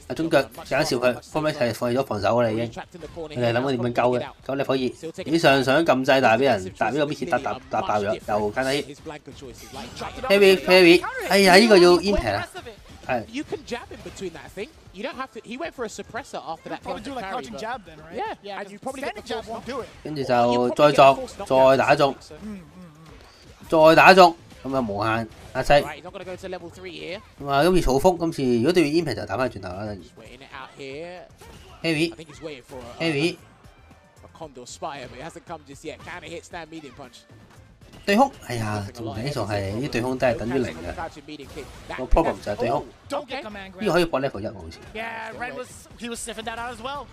阿中腳介紹佢，方面係放棄咗防守啦已經。佢哋諗緊點樣救嘅，咁你可以幾上想撳掣，但係俾人搭呢個 Mickey 搭爆咗，又簡單啲。Parry， 哎呀，呢個要 impact 啊！係。 You can jab in between that thing. You don't have to. He went for a suppressor after that. Probably do like crouching jab then, right? Yeah, and you probably get the jab won't do it. 跟住就再撞，再打中，再打中，咁啊無限壓制。咁啊，今次草風，今次如果對面 impact 就打翻轉頭啦，等於。Heavy。 Condor Spire, but it hasn't come just yet. Can it hit stand medium punch? 對空，哎呀，仲係仲係啲對空都係等於零嘅。個 problem 就係對空，呢個可以搏 level 1好似。Yeah, Ren he was sniffing that out as well.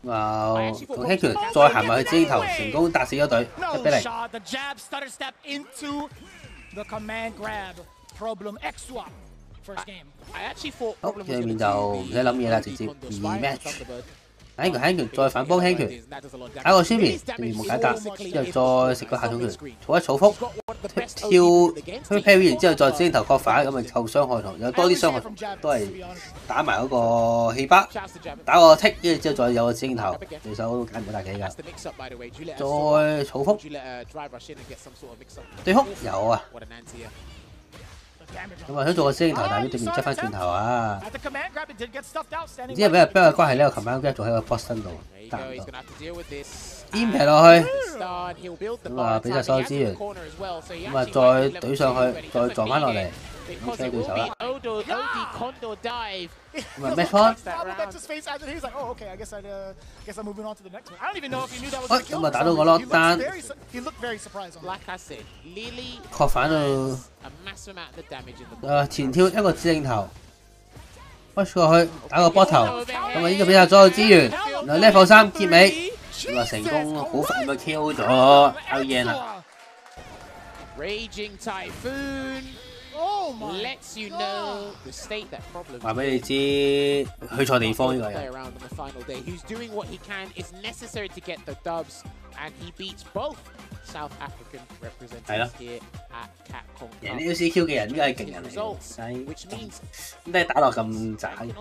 哇！同 Hit 拳再行埋去指頭，成功打死咗隊，1比0。 The jab stutter step into the command grab. Problem X swap. First game. I actually thought. 好，對面就唔使諗嘢啦，直接2match。 輕拳再反幫輕拳，打個 Shimmy， 對面冇解答，之後再食個下重拳，草一草風，跳去 parry 完之後再指頭角反，咁咪扣傷害同有多啲傷害，都係打埋嗰個氣巴，打個剔，跟住之後再有個指頭，對手解唔到大幾㗎。再草風，對空有啊。 咁啊，想做個指頭，但係對面執翻轉頭啊！唔知係咩關係呢個 command grab 仲喺個 box 身度，打唔到。impact 落去，咁啊俾晒所有資源，咁啊再懟上去，再撞翻落嚟，咁車對手啦。咁啊 match point。咁啊打到個 lock 單，確反到。前跳一個指令頭 ，push 過去打個波頭，咁啊呢個俾晒所有資源，然後 level 3結尾，咁啊成功好快咁樣 kill 咗阿 ENG 啦。話俾你知，去錯地方呢個人。 South African representatives here at Capcom. 贏呢 LCQ 嘅人應該係勁人嚟嘅，點解打落咁渣嘅？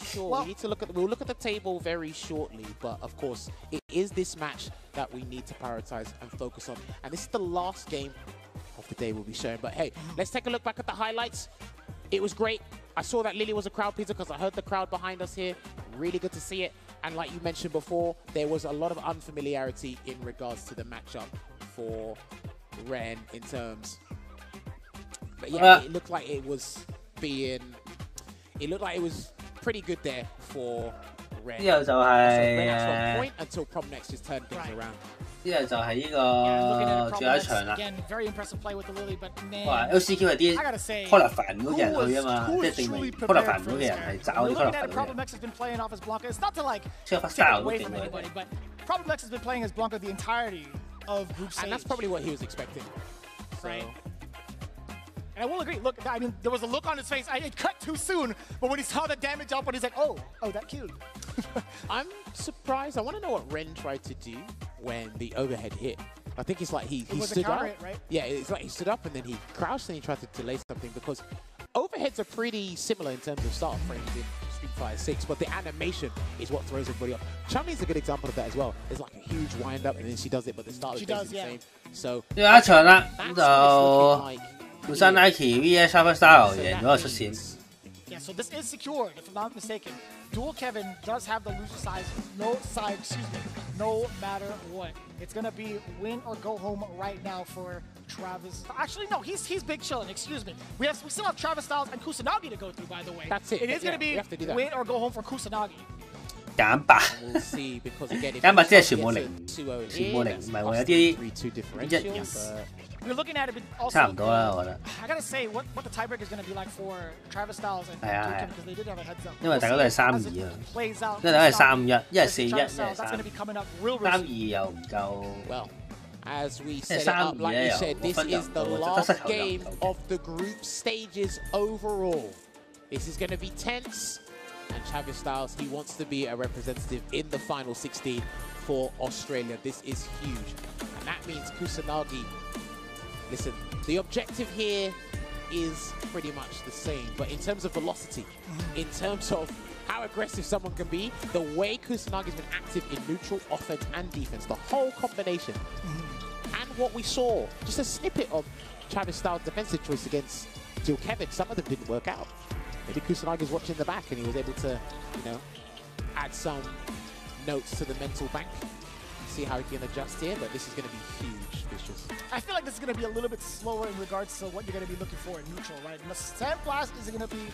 Sure, we need to look at. We'll look at the table very shortly, but of course, it is this match that we need to prioritize and focus on. And this is the last game of the day we'll be showing. But hey, let's take a look back at the highlights. It was great. I saw that Lily was a crowd pleaser because I heard the crowd behind us here. Really good to see it. And like you mentioned before, there was a lot of unfamiliarity in regards to the matchup for Ren in terms. But yeah, it looked like it was being. It looked like it was pretty good there for Ren. 之後就係 point until Prom Next just turned things around. 之後就係呢個最後一場啦。哇 ！LCQ 係啲 qualify 唔到嘅人去啊嘛，即係證明 qualify 唔到嘅人係找啲 qualify 到嘅。即係 style 都勁嘅。Problem X has been playing as Blanca the entirety of group stage. And that's probably what he was expecting. Right. And I will agree. Look, I mean, there was a look on his face. It cut too soon, but when he saw the damage output, he's like, "Oh, that killed." I'm surprised. I want to know what Ren tried to do when the overhead hit. I think it's like he stood up. Right? Yeah, it's like he stood up and then he crouched and he tried to delay something because overheads are pretty similar in terms of start frames in Street Fighter 6, but the animation is what throws everybody off. Chun-Li's a good example of that as well. It's like a huge wind up and then she does it, but the start is basically the same. So 最後一場啦，咁就富山 Nike VS Sharper Style 贏咗就出線。Yeah, so this is secured, if I'm not mistaken. Dual Kevin does have the loser side, no matter what. It's gonna be win or go home right now for Travis. Actually, no, he's big chillin', excuse me. We still have Travis Styles and Kusanagi to go through, by the way. That's it. It is gonna be win or go home for Kusanagi. 減8，減8即係全部零，全部零，唔係喎，有啲We're looking at it also. 差唔多啦，我覺得。I gotta say, what the tiebreaker is gonna be like for Travis Styles and Duke because they did have a heads up. 因為大家都係3-2啊，因為大家係3-1，一係4-1，一係3-2又唔夠。As we set it up, like you said, this is the last game of the group stages overall. This is going to be tense, and Travis Styles, he wants to be a representative in the final 16 for Australia. This is huge, and that means Kusanagi. Listen, the objective here is pretty much the same, but in terms of velocity, in terms of how aggressive someone can be, the way Kusanagi's been active in neutral, offense, and defense, the whole combination, and what we saw, just a snippet of Travis Styles' defensive choice against Jill Kevin, some of them didn't work out. Maybe Kusanagi's watching the back and he was able to, you know, add some notes to the mental bank. See how he can adjust here, but this is going to be huge. I feel like this is going to be a little bit slower in regards to what you're going to be looking for in neutral, right? And the Sand Blast is going to be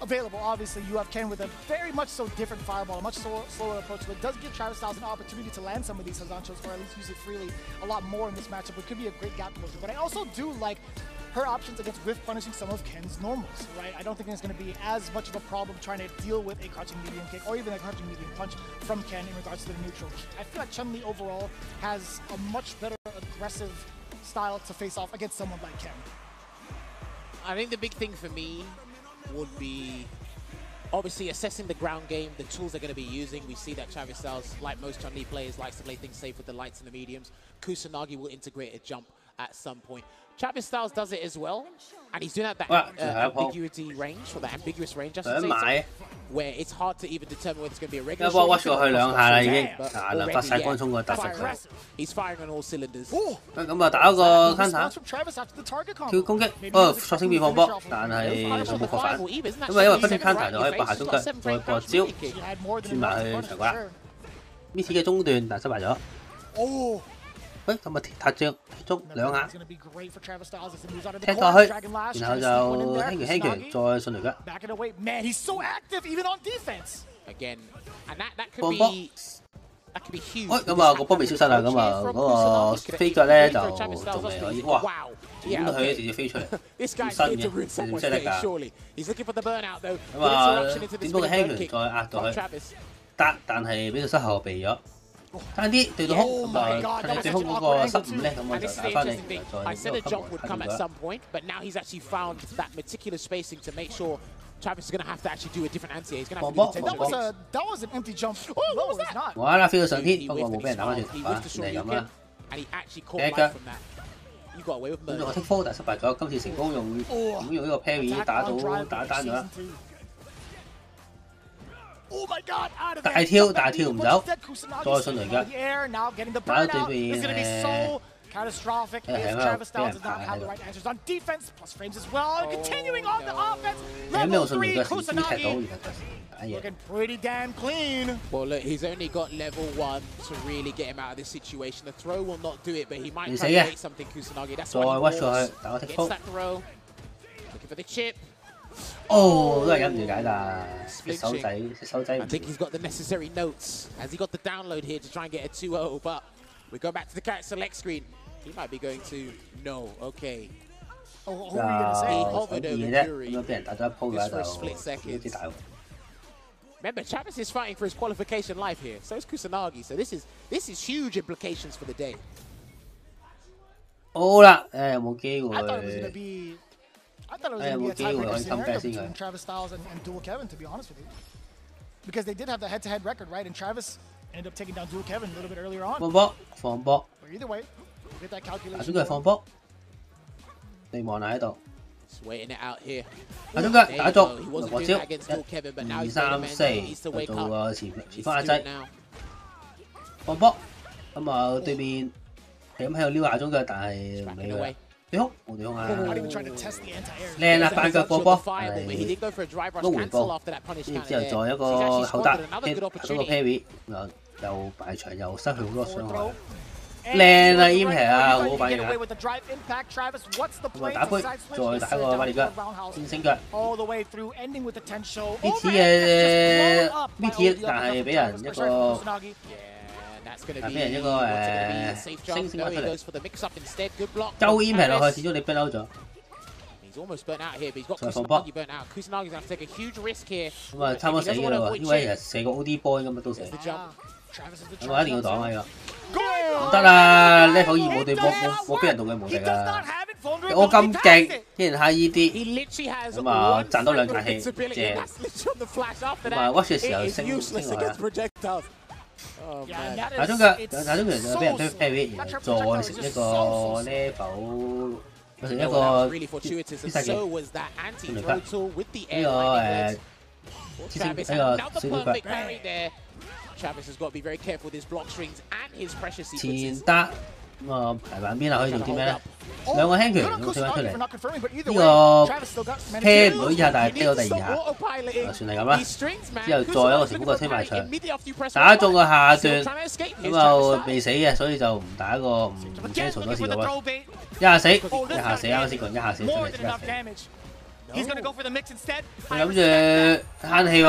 available. Obviously, you have Ken with a very much so different fireball, a much slower approach, but it does give Travis Styles an opportunity to land some of these Hazanchos, or at least use it freely a lot more in this matchup. It could be a great gap closer, but I also do like her options against Rift punishing some of Ken's normals, right? I don't think it's going to be as much of a problem trying to deal with a crouching medium kick or even a crouching medium punch from Ken in regards to the neutral. I feel like Chun-Li overall has a much better aggressive style to face off against someone like Ken. I think the big thing for me would be obviously assessing the ground game, the tools they're going to be using. We see that Travis Styles, like most Chun-Li players, likes to play things safe with the lights and the mediums. Kusanagi will integrate a jump at some point. Travis Styles does it as well, and he's doing that ambiguity range, or that ambiguous range, I should say, where it's hard to even determine whether it's going to be a regular shot. He's firing on all cylinders. 咁啊打個 counter， 跳攻擊，索性變放波，但係佢冇破反，因為不斷 counter 就可以搏下中腳，再過招，轉埋去長瓜 ，miss 嘅中段但失敗咗。喂，咁啊塔將中2下，踢過去，然後就輕拳再順條腳。Man, he's so active even on defense. Again, and that could be huge. 咁啊個波未消失啊，咁啊嗰個飛腳咧就仲未可以，哇！點佢直接飛出嚟，咁新嘅，你唔識得㗎。咁啊點波嘅輕拳再壓到去，得，但係俾到身後避咗。 差啲對到空，咁啊睇對空嗰個失誤咧，咁我就打翻嚟，再 I said a jump would come at some point, but now he's actually found that meticulous spacing to make sure Travis is going to have to actually do a different anti-air. He's going to have to do that was an empty jump. Oh, what was that? 哇啦飛到上天，不過冇俾人打翻轉頭啊，你係咁啦。踢腳，咁就我 take fall 但係失敗咗，今次成功用呢個 parry 打單咗啦。 Oh my God! Out of 大跳唔走，再順嚟㗎，打到對面catastrophic if Travis Styles does not have the right answers on defense, plus frames as well. Continuing on the offense, level 3 Kusanagi looking pretty damn clean. Well, look, he's only got level 1 to really get him out of this situation. The throw will not do it, but he might try to create something Kusanagi. That's why he wants. Gets that throw. Looking for the chip. 哦，都係忍唔住解㗎，隻手仔。I think he's got the necessary notes. Has he got the download here to try and get a 2-0? But we go back to the character select screen. He might be going to no. Okay. Oh, who are you gonna say? He hovered over Yuri just for a split second. Remember, Travis is fighting for his qualification life here. So is Kusanagi. So this is huge implications for the day. 好啦，有冇機會？ I thought it was going to be a tiebreaker scenario between Travis Styles and Dual Kevin, to be honest with you. Because they did have the head-to-head record, right? And Travis ended up taking down Dual Kevin a little bit earlier on. 放波。 But either way, we'll get that calculation. 中腳放波，你望下喺度。 Waiting it out here. 中腳打中，落個招，1、2、3、4，就做個前方壓制，放波。咁啊對面係咁喺度撩下中腳，但係唔理佢。對空冇對空啊！ Not even trying to test the anti-air. 靚啊！反腳過波，都回波，跟住之後再一個後搭，打到個 parry，又敗場又失去好多傷害。靚啊 ！Impact 啊，好好反應啊！咁啊打杯，再打個馬利腳，先升腳。BT 嘅 BT， 但係俾人一個。俾人一個升咗出嚟，周煙平落去，始終你 burn out 咗。再放波，咁啊差唔多死㗎啦喎，因為其實射個 OD 波咁乜都死。咁啊一定要擋啊呢個，唔得啦 ！level 2冇對波冇俾人動嘅無敵啊！我咁勁，竟然下 ED， 咁啊賺多2架氣，正。咁啊 watch 嘅時候升落去啊！打中腳，打中腳就俾人推 parry， 然後再食一個 level， 食一個必殺技，呢個小腳。前搭咁啊排板邊啊可以做啲咩咧？兩個輕拳咁推翻出嚟，呢個 pair 唔到依下，但係 pair 到第2下，算係咁啦。之後再一個成功腳推埋牆，打中個下段，咁就未死嘅，所以就唔打一個唔驚嘈多次嘅喎。一下死，啱啱先講一下死，真係即刻死。佢諗住慳氣喎，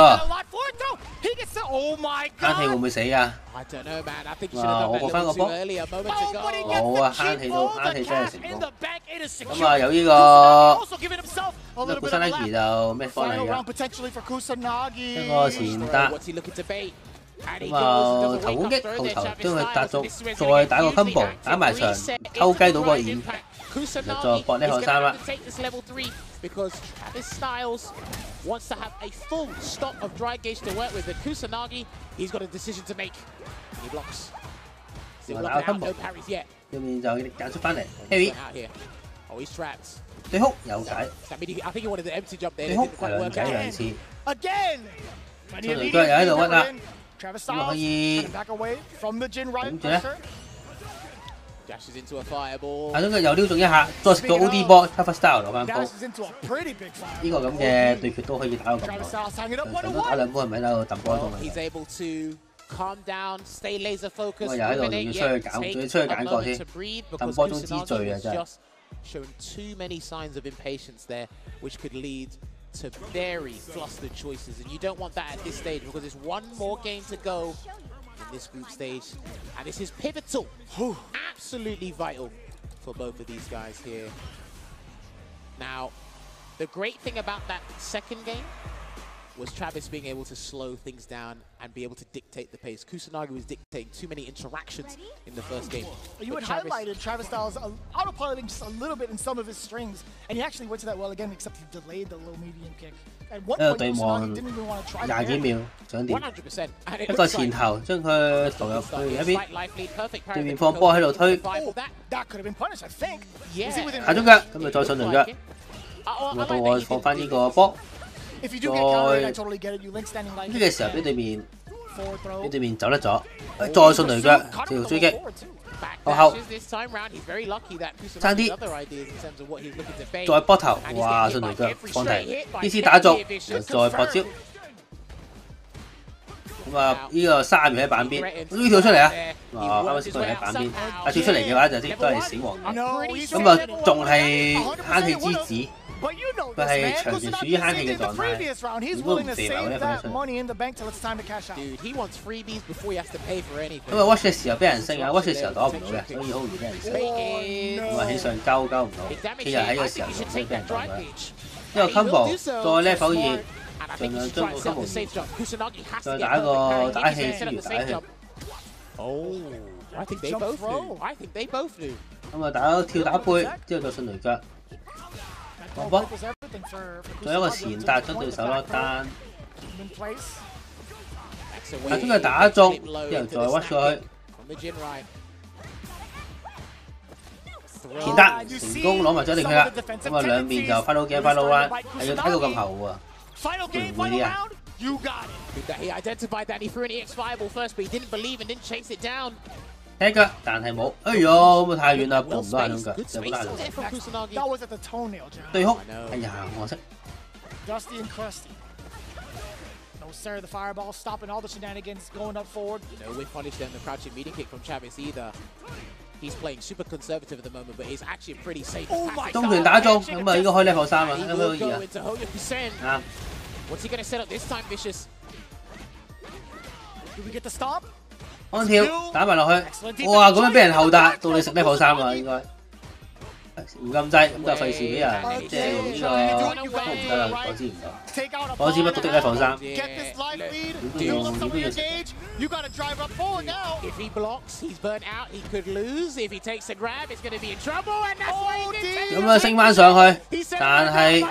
慳氣會唔會死㗎？我過翻個波，冇啊，慳氣真係成功。咁啊有呢個古山Nagi就咩方嚟㗎？一個前搭，咁啊頭攻擊後頭將佢搭中，再打個 combo 打埋牆，偷雞到個演，然後再搏呢個3啦。Because Travis Styles wants to have a full stock of dry gauge to work with. But Kusanagi, he's got a decision to make. He blocks. Still looking out, no parries yet. 對面就揀出翻嚟 ，Heavy。Oh, he's trapped. 對哭有解。I think he wanted the empty jump there. 對哭兩解兩次。Again. 出嚟腳又喺度屈啦，咁可以點住咧？打中佢又撩中一下，再食個 OD 波 ，Travis Style 攞翻波。呢個咁嘅對決都可以打到咁耐，上到打2波係咪喺度揼波度啊？咁啊又喺度仲要出去揀，仲要出去揀角添，揼波中之最啊真係。Showing too many signs of impatience there, which could lead to very flustered choices, and you don't want that at this stage because there's one more game to go in this group stage, and this is pivotal, absolutely vital for both of these guys here. Now, the great thing about that second game was Travis being able to slow things down and be able to dictate the pace. Kusanagi was dictating too many interactions in the first game. You had highlighted Travis Styles autopiloting just a little bit in some of his strings, and he actually went to that well again, except he delayed the low medium kick. At one point, Kusanagi didn't even want to try that. 20幾秒想點？ 100%. 一個前頭將佢投入去一邊，對面放波喺度推， That could have been punished, I think. 下中腳，咁就再上輪腳，咁啊到我放翻呢個波。 If you do get countered, I totally get it. You link standing line. 呢個時候俾對面走得咗，再順雷腳條追擊，後差啲，再波頭，哇順雷腳放題 ，DC 打中，然後再搏招，咁啊呢個3秒喺板邊，呢跳出嚟啊！啱啱先都係喺板邊，跳出嚟嘅話就都係死亡嘅，咁啊仲係慳氣之子。 佢係長期處於慳氣嘅狀態，如果唔肥埋咧，佢出。咁啊 watch 嘅時候俾人升啊 ，watch 嘅時候擋唔到嘅，所以好容易俾人升。咁啊起上交唔到，佢又喺個時候所以俾人擋嘅。呢個 combo 再 level 2，盡量將個 combo 再打個打氣之餘打氣。I think they both knew. I think they both knew. 咁啊打跳打背，之後再順雷腳。 放波，仲有一個前搭將對手落單，但將佢打中，之後再屈過去，前搭成功攞埋咗定佢啦，咁啊兩邊就 final game、final round， 係要睇到咁後喎，會唔會啲啊？ He identified that he threw an EX fireball first, but he didn't believe and didn't chase it down. 踢腳，但係冇。哎呦，咁啊太遠啦，過唔到下兩腳，就冇得下兩腳。That was at the toenail, John. 對哭，哎呀，可惜。Dusty and Crusty. No sir, the fireball stopping all the shenanigans, going up forward. No whiff punish then the crouching meeting kick from Travis either. He's playing super conservative at the moment, but it's actually pretty safe. 中拳打中，咁啊應該開 level 3啊，應該可以啊。啱。What's he gonna set up this time, Vicious? Do we get the stop? 安跳打埋落去，哇！咁樣俾人後打，到你食 level 3啊，應該。唔禁制，咁就費事俾人即係用呢個都唔得啦，我知唔得。我知乜都的 level 3。If he blocks, he's burnt out. He could lose. If he takes a grab, it's going to be in trouble. And that's why he did. 咁啊升翻上去，但係呢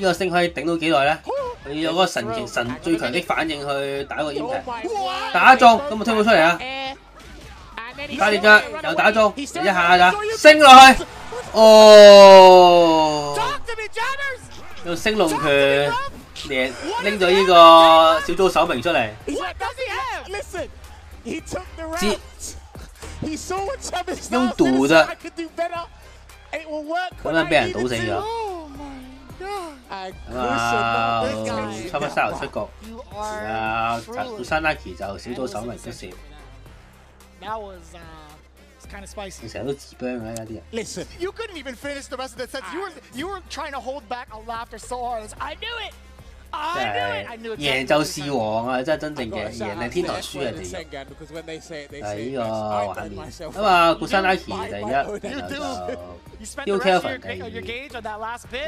個升可以頂到幾耐咧？佢有嗰個神最強的反應去打個 impact， 打中，咁啊推冇出嚟啊！加列腳又打中，一下咋，升落去，哦！用升龍拳拎咗呢個小組首名出嚟。接用賭啫，咁樣俾人賭死咗。咁啊，Super Star 出局，啊，Kusanagi 就小組首名出線。That was kind of spicy. 成日都自崩嘅有啲人。Listen, you couldn't even finish the rest of the sets. You were trying to hold back a laughter so hard. I knew it. I knew it. 贏就是王啊！真係真正嘅贏係天堂，輸係地獄。係呢個畫面。咁啊，古山拉奇第一，然後就 Q Kelvin 第二，然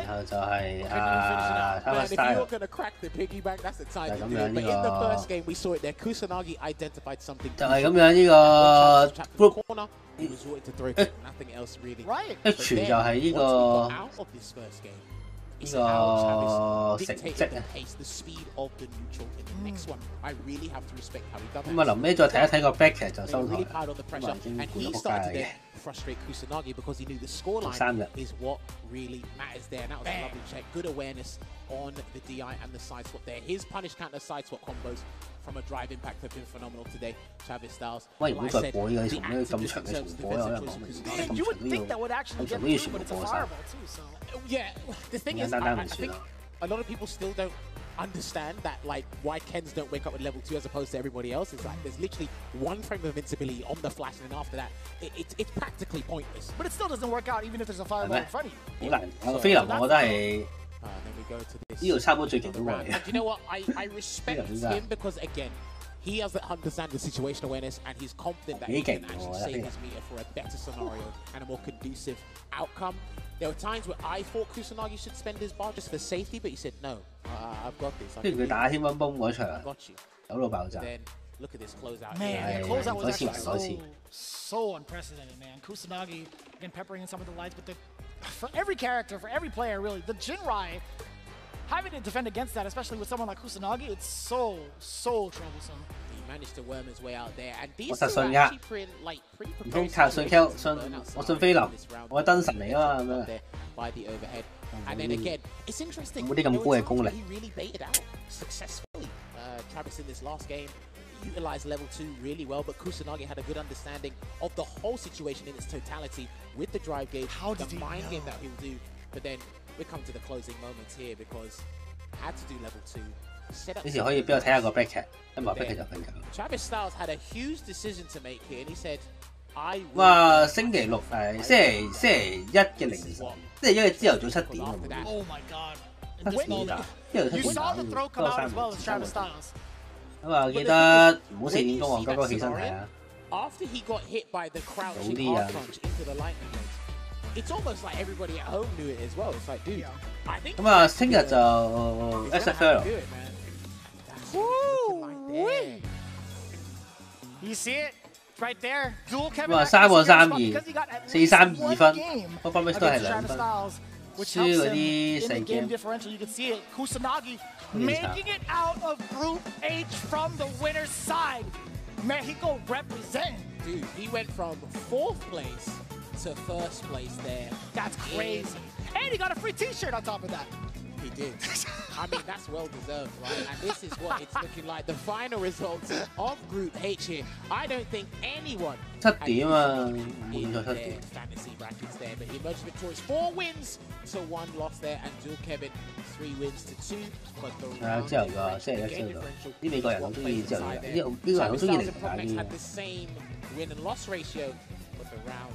後就係啊 Super Style。就係咁樣呢個。就係咁樣呢個 group。H 就係呢個。呢個成績啊！咁啊，臨尾再睇一睇個 back 就收台，咁啊已經攰到仆街嘅。Frustrate Kusanagi because he knew the scoreline is what really matters there. And that was a lovely check. Good awareness on the DI and the side swap there. His punish counter side swap combos from a drive impact have been phenomenal today. Travis Styles. 喂，唔好再播呢個重呢咁長嘅重播啦，可能講咁長都要全部播晒。Yeah, the thing is, I think a lot of people still don't understand that, like, why Kens don't wake up with level 2 as opposed to everybody else. It's like there's literally one frame of invincibility on the flash, and then after that, it's practically pointless. But it still doesn't work out even if there's a fireball in front of you. 好難，我飛林我覺得係呢度差唔多最勁嗰個嚟嘅。And you know what? I respect him because again, he has understand the situation awareness, and he's confident that he can actually save his meter for a better scenario and a more conducive outcome. There were times where I thought Kusanagi should spend his bar just for safety, but he said no. I've got this. 跟住佢打天溫崩嗰場，走到爆炸。Look at this closeout. Man, the closeout was actually so unprecedented, man. Kusanagi again peppering in some of the lights, but for every character, for every player, really, the Jinrai having to defend against that, especially with someone like Kusanagi, it's so troublesome. He managed to worm his way out there, and these 我實 two 信 are 㗎， actually pretty, like, pretty 唔通 prepared. 信我信菲林，我係燈神嚟啊嘛咁樣。By the overhead, and then again, it's interesting. 冇啲咁高嘅功力。He really baited out successfully. Travis in this last game utilized level 2 really well, but Kusanagi had a good understanding of the whole situation in its totality with the drive gauge, the mind game that he'll do. But then we come to the closing moments here because had to do level 2. 幾時可以俾我睇下個 back 劇？一埋 back 劇就瞓覺。Travis Styles had a huge decision to make here, and he said, "I." 哇！星期六係星期一嘅凌晨，即係因為朝頭早7點啊。Oh my god! 7點打，朝頭7 You 點 saw 打， the throw come out as well as Travis Styles. 咁啊，記得唔好4點鐘我剛剛起身睇啊。 After he got hit by the crouching R crunch into the lightning bolt, it's almost like everybody at home knew it as well. It's like, dude, I think. 咁啊，聽日就 SFL。 Woo! You see it right there. Dual Kevin. 咁啊3-2，4-3-2分，嗰分 match 都係2分。輸嗰啲4 game。 You can see it. Kusanagi making it out of Group H from the winner's side. Mexico represent. Dude, he went from 4th place to 1st place there. That's crazy. And he got a free T-shirt on top of that. He did. I mean, that's well deserved, right? And this is what it's looking like. The final results of Group H here. I don't think anyone 7點啊，in their fantasy brackets there, but he emerged victorious. 4 wins to 1 loss there, and Dual Kevin 3 wins to 2. But the 之後個星期一之後，啲美國人好中意之後，呢個人好中意零打啲。 had the same win and loss ratio, but the round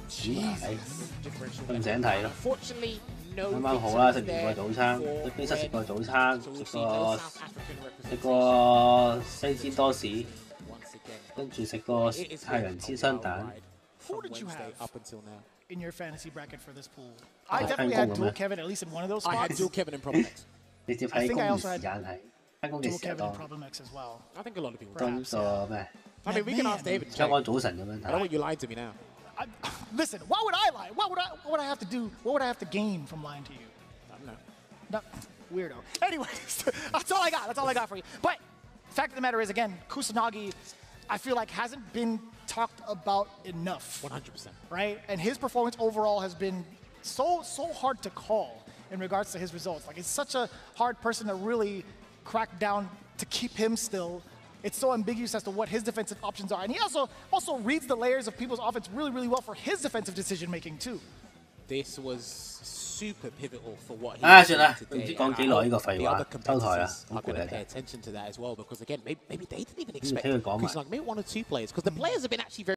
differential. 瞓醒睇咯。 Unfortunately, no 啱啱好啦，食完個早餐，喺冰室食個早餐，食個西煎多士，跟住食個太陽煎雙蛋。 Who did you have up until now in your fantasy bracket for this pool? I definitely had Dual Kevin at least in one of those spots. I had Dual Kevin and Problem X. I think I also had Dual Kevin and Problem X as well. I think a lot of people. Perhaps, I mean, we can ask David. 香港早晨咁樣睇。I don't want you lying to me now. Listen, why would I lie? What would I have to do? What would I have to gain from lying to you? I don't know. No, weirdo. Anyways, that's all I got. That's all I got for you. But fact of the matter is, again, Kusanagi, I feel like hasn't been talked about enough. 100%. Right? And his performance overall has been so hard to call in regards to his results. Like, it's such a hard person to really crack down to keep him still. It's so ambiguous as to what his defensive options are. And he also reads the layers of people's offense really, really well for his defensive decision-making, too. This was super pivotal for what he 算啦， did 唔知 today. 講幾耐呢個廢話，收台啦， I'm going to pay attention to that as well, because again, maybe they didn't even expect Kusanagi, maybe 1 or 2 players, because the players have been actually very